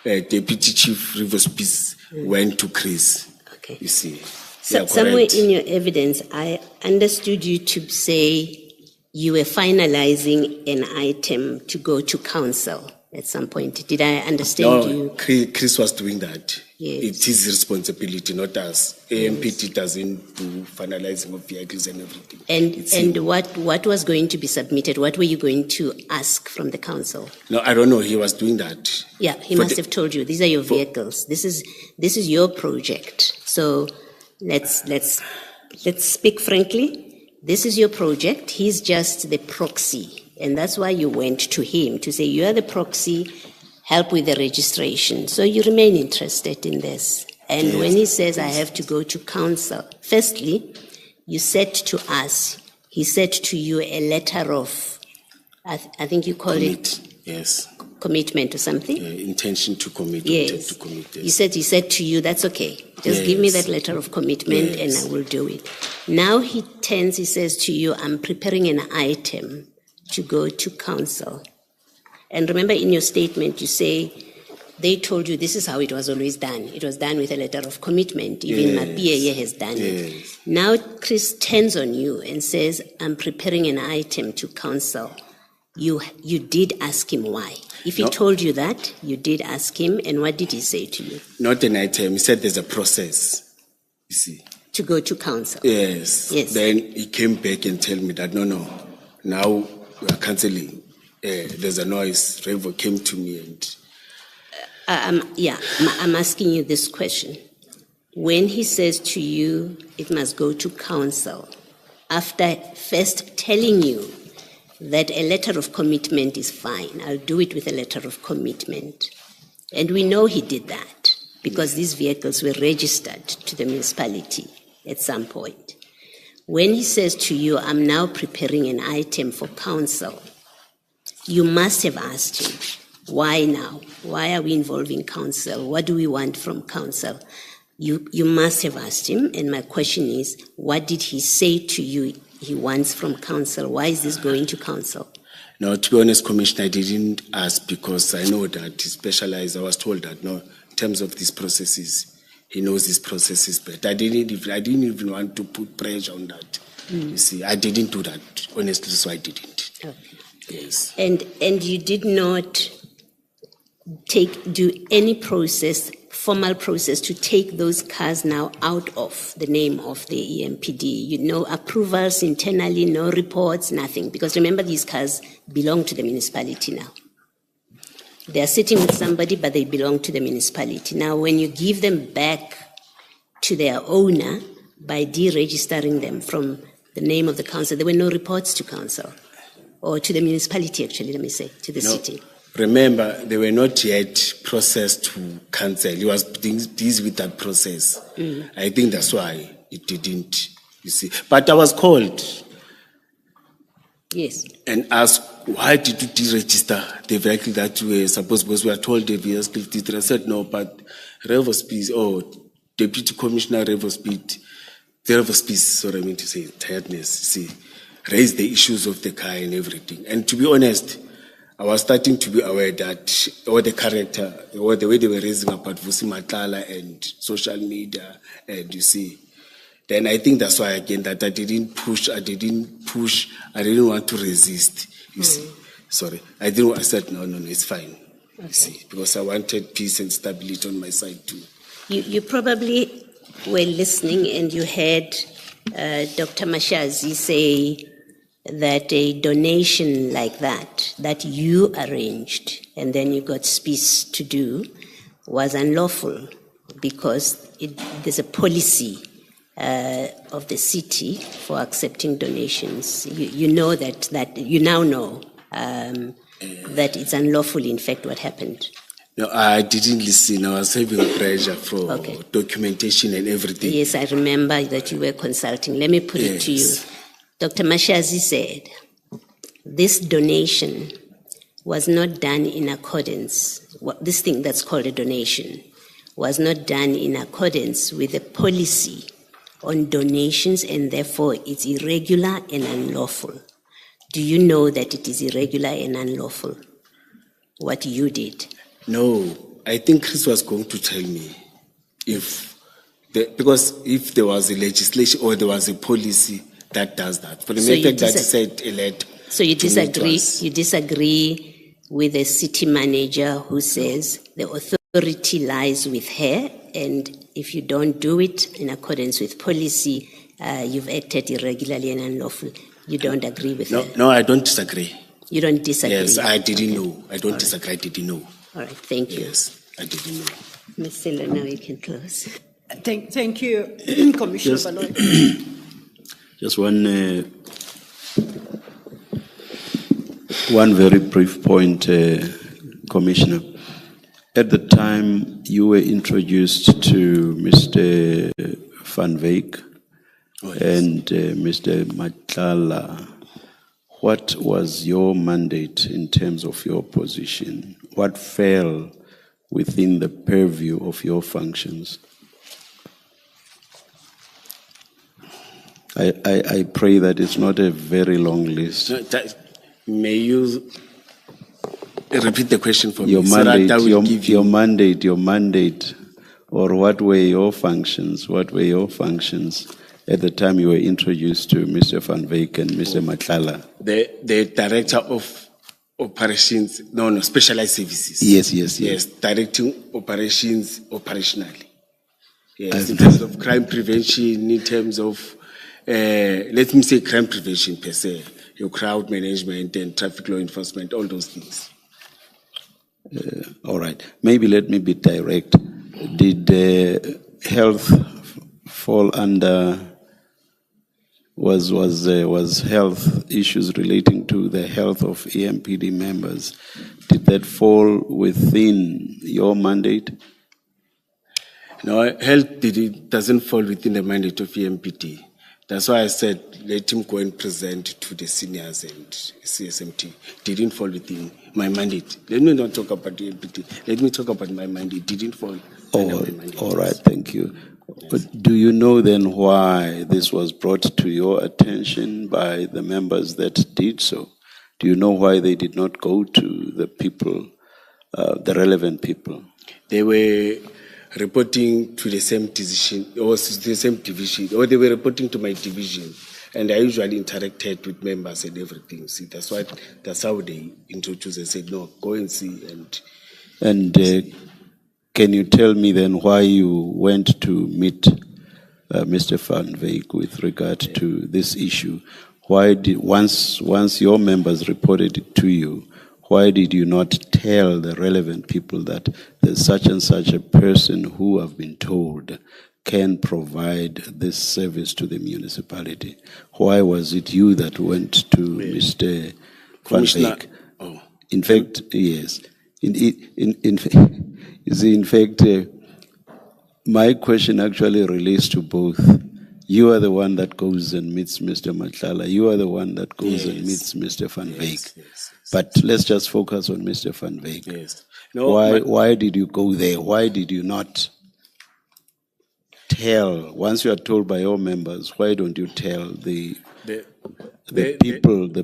Deputy Chief Rivers Peace went to Chris. Okay. You see. So, somewhere in your evidence, I understood you to say you were finalizing an item to go to council at some point. Did I understand you? Chris was doing that. Yes. It's his responsibility, not us. AMPT doesn't do finalizing of vehicles and everything. And what was going to be submitted? What were you going to ask from the council? No, I don't know. He was doing that. Yeah, he must have told you. These are your vehicles. This is your project. So let's speak frankly. This is your project. He's just the proxy. And that's why you went to him to say, you are the proxy, help with the registration. So you remain interested in this. And when he says, I have to go to council, firstly, you said to us, he said to you a letter of, I think you call it commitment or something? Intention to commit. Yes. To commit, yes. He said to you, that's okay. Just give me that letter of commitment and I will do it. Now he says to you, I'm preparing an item to go to council. And remember in your statement, you say, they told you this is how it was always done. It was done with a letter of commitment. Even Mapia has done it. Now Chris turns on you and says, I'm preparing an item to council. You did ask him why. If he told you that, you did ask him, and what did he say to you? Not an item. He said there's a process, you see. To go to council? Yes. Then he came back and told me that, no. Now we are cancelling. There's a noise. Revo came to me and... I'm asking you this question. When he says to you, it must go to council, after first telling you that a letter of commitment is fine, I'll do it with a letter of commitment. And we know he did that because these vehicles were registered to the municipality at some point. When he says to you, I'm now preparing an item for council, you must have asked him, why now? Why are we involving council? What do we want from council? You must have asked him, and my question is, what did he say to you he wants from council? Why is this going to council? No, to be honest, Commissioner, I didn't ask because I know that he specialized. I was told that, no, in terms of these processes, he knows these processes better. I didn't even want to put pressure on that. You see, I didn't do that, honestly, so I didn't. Okay. Yes. And you did not do any formal process to take those cars now out of the name of the EMPD. No approvals internally, no reports, nothing. Because remember, these cars belong to the municipality now. They are sitting with somebody, but they belong to the municipality. Now, when you give them back to their owner by deregistering them from the name of the council, there were no reports to council, or to the municipality, actually, let me say, to the city. Remember, they were not yet processed to council. He was busy with that process. I think that's why it didn't, you see. But I was called. Yes. And asked, why did you deregister the vehicle that you were supposed, because we were told the vehicle did. I said, no, but Revo Speed, Deputy Commissioner Revo Speed, sorry, I mean to say, tiredness, see, raised the issues of the car and everything. And to be honest, I was starting to be aware that all the character, or the way they were raising about Nhlanhla and social media, and you see, then I think that's why again that I didn't want to resist, you see. Sorry, I said, no, it's fine, you see, because I wanted peace and stability on my side too. You probably were listening and you heard Dr. Mkhwanazi say that a donation like that you arranged and then you got space to do was unlawful because there's a policy of the city for accepting donations. You know that you now know that it's unlawful, in fact, what happened. No, I didn't listen. I was having pressure for documentation and everything. Yes, I remember that you were consulting. Let me put it to you. Dr. Mkhwanazi said, this donation was not done in accordance, this thing that's called a donation, was not done in accordance with the policy on donations, and therefore it's irregular and unlawful. Do you know that it is irregular and unlawful, what you did? No, I think Chris was going to tell me because if there was a legislation or there was a policy that does that. For the fact that he said a letter. So you disagree? You disagree with the city manager who says the authority lies with her, and if you don't do it in accordance with policy, you've acted irregularly and unlawful. You don't agree with her? No, I don't disagree. You don't disagree? Yes, I didn't know. I don't disagree. I didn't know. All right, thank you. Yes, I didn't know. Ms. Silla, now you can close. Thank you, Commissioner Baloyi. Just one very brief point, Commissioner. At the time you were introduced to Mr. Van Wyk and Mr. Nhlanhla, what was your mandate in terms of your position? What fell within the purview of your functions? I pray that it's not a very long list. May you repeat the question for your me? Mandate, your mandate, or what were your functions? What were your functions at the time you were introduced to Mr. Van Wyk and Mr. Nhlanhla? The director of operations, specialized services. Yes. Directing operations operationally. Yes, in terms of crime prevention, in terms of let me say crime prevention per se, your crowd management and traffic law enforcement, all those things. All right. Maybe let me be direct. Did health fall under, was health issues relating to the health of EMPD members, did that fall within your mandate? No, health doesn't fall within the mandate of EMPD. That's why I said let him go and present to the seniors and CSMT. Didn't fall within my mandate. Let me not talk about the EMPD. Let me talk about my mandate. Didn't fall under my mandate. All right, thank you. Yes. But do you know then why this was brought to your attention by the members that did so? Do you know why they did not go to the people, the relevant people? They were reporting to the same decision, or the same division, or they were reporting to my division. And I usually interacted with members and everything. See, that's how they introduced and said, no, go and see. And can you tell me then why you went to meet Mr. Van Wyk with regard to this issue? Why did once your members reported it to you, why did you not tell the relevant people that there's such and such a person who have been told can provide this service to the municipality? Why was it you that went to Mr. Van Wyk? Oh. In fact, yes. In fact, my question actually relates to both. You are the one that goes and meets Mr. Nhlanhla. You are the one that goes and meets Mr. Van Wyk. Yes. But let's just focus on Mr. Van Wyk. Yes. No, Why did you go there? Why did you not tell? Once you are told by your members, why don't you tell the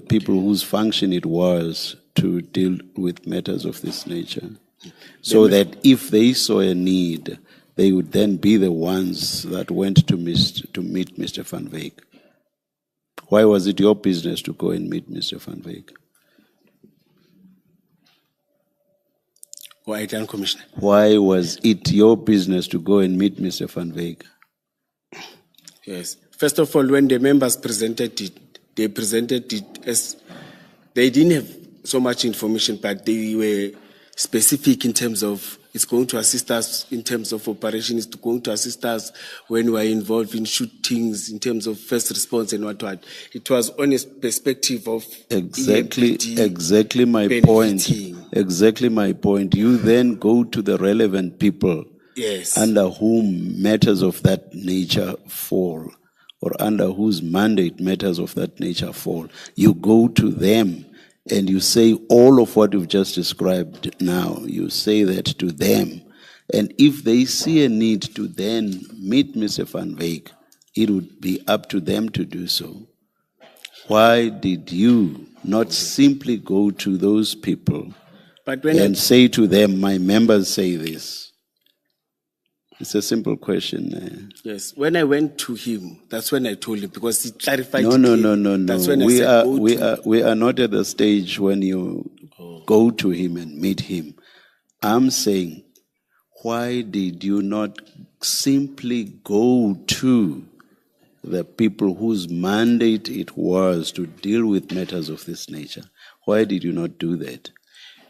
people whose function it was to deal with matters of this nature, so that if they saw a need, they would then be the ones that went to meet Mr. Van Wyk? Why was it your business to go and meet Mr. Van Wyk? Why done, Commissioner? Why was it your business to go and meet Mr. Van Wyk? Yes. First of all, when the members presented it, they presented it as they didn't have so much information, but they were specific in terms of it's going to assist us in terms of operation, it's going to assist us when we are involved in shootings, in terms of first response and what. It was on a perspective of Exactly my benefiting. point. Exactly my point. You then go to the relevant people Yes. under whom matters of that nature fall, or under whose mandate matters of that nature fall. You go to them and you say all of what you've just described now. You say that to them. And if they see a need to then meet Mr. Van Wyk, it would be up to them to do so. Why did you not simply go to those people and say to them, my members say this? It's a simple question. Yes, when I went to him, that's when I told him, because he clarified. No. That's when We I are not at the stage when you go to him and meet him. I'm saying, why did you not simply go to the people whose mandate it was to deal with matters of this nature? Why did you not do that?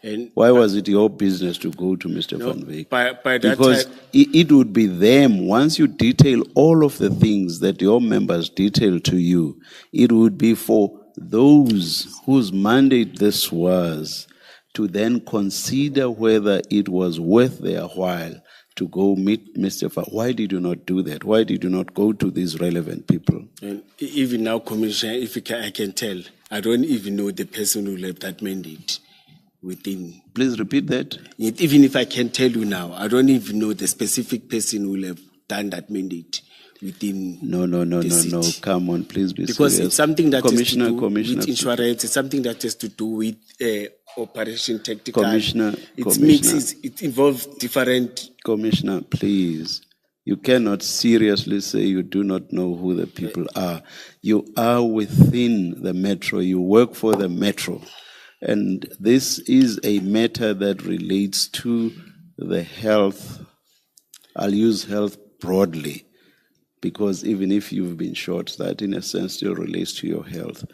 And why was it your business to go to Mr. Van Wyk? By that because time, it would be them, once you detail all of the things that your members detail to you, it would be for those whose mandate this was to then consider whether it was worth their while to go meet Mr. Van. Why did you not do that? Why did you not go to these relevant people? and even now, Commissioner, I can tell, I don't even know the person who left that mandate within. Please repeat that. Even if I can tell you now, I don't even know the specific person who have done that mandate within. No. Come on, please be because serious. it's something that has to do Commissioner, with insurance. It's something that has to do with operation tactical. Commissioner, It involves different. Commissioner, please. You cannot seriously say you do not know who the people are. You are within the metro. You work for the metro. And this is a matter that relates to the health. I'll use health broadly, because even if you've been shot, that in a sense still relates to your health.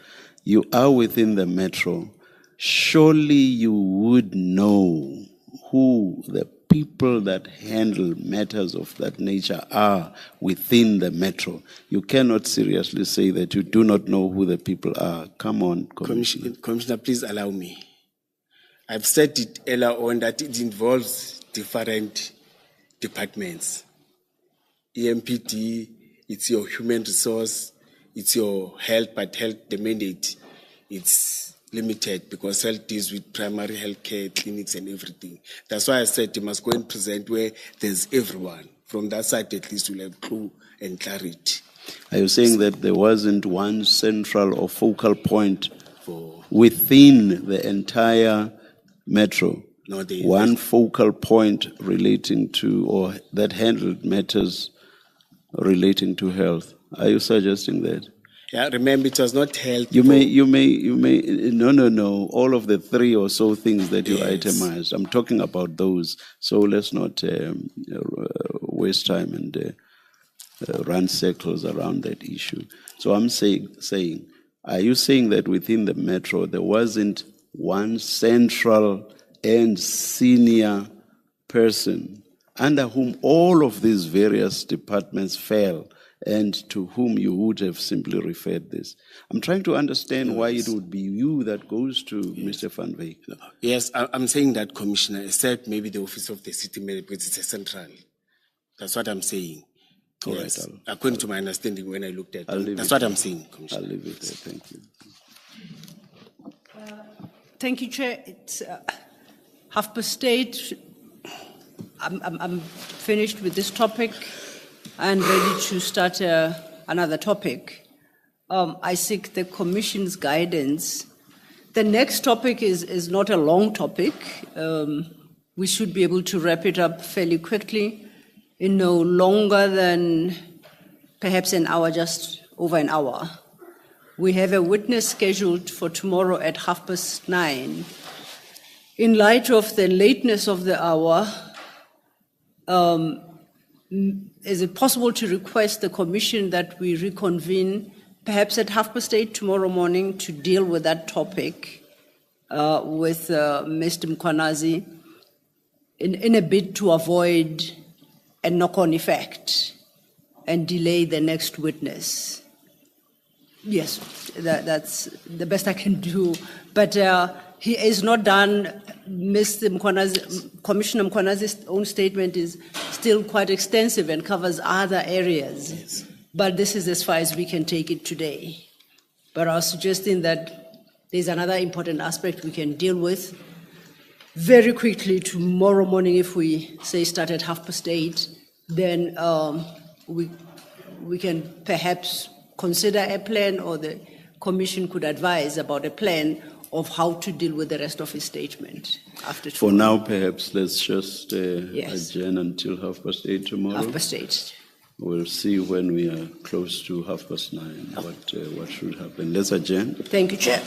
You are within the metro. Surely you would know who the people that handle matters of that nature are within the metro. You cannot seriously say that you do not know who the people are. Come on, Commissioner. Commissioner, please allow me. I've said it earlier on that it involves different departments. EMPD, it's your human resource, it's your health, but health, the mandate, it's limited because health deals with primary health care, clinics and everything. That's why I said you must go and present where there's everyone. From that side, at least we'll have clue and clarity. Are you saying that there wasn't one central or focal point within the entire metro? No, one focal point relating to, or that handled matters relating to health. Are you suggesting that? Yeah, remember, it was not held. You may, no. All of the 3 or so things that you Yes. itemized, I'm talking about those. So let's not waste time and run circles around that issue. So I'm saying, are you saying that within the metro there wasn't one central and senior person under whom all of these various departments fell, and to whom you would have simply referred this? I'm trying to understand why it would be you that goes to Mr. Van Wyk. Yes, I'm saying that, Commissioner, except maybe the office of the city mayor, because it's a central. That's what I'm saying. All Yes. right, According to my understanding when I looked at I'll leave that's it what there. I'm saying, Commissioner. I'll leave it there. Thank you. Thank you, Chair. It's 8:30. I'm finished with this topic and ready to start another topic. I seek the Commission's guidance. The next topic is not a long topic. We should be able to wrap it up fairly quickly in no longer than perhaps an hour, just over an hour. We have a witness scheduled for tomorrow at 9:30. In light of the lateness of the hour, is it possible to request the Commission that we reconvene perhaps at 8:30 tomorrow morning to deal with that topic with Mr. Mkhwanazi in a bid to avoid a knock-on effect and delay the next witness? Yes, that's the best I can do. But he is not done. Mr. Mkhwanazi, Commissioner Mkhwanazi's own statement is still quite extensive and covers other areas. Yes. But this is as far as we can take it today. But I was suggesting that there's another important aspect we can deal with very quickly tomorrow morning. If we say start at 8:30, then we can perhaps consider a plan, or the Commission could advise about a plan of how to deal with the rest of his statement after For tomorrow. now, perhaps let's just Yes. adjourn until 8:30 tomorrow. 8:30. We'll see when we are close to 9:30 what should happen. Let's adjourn. Thank you, Chair.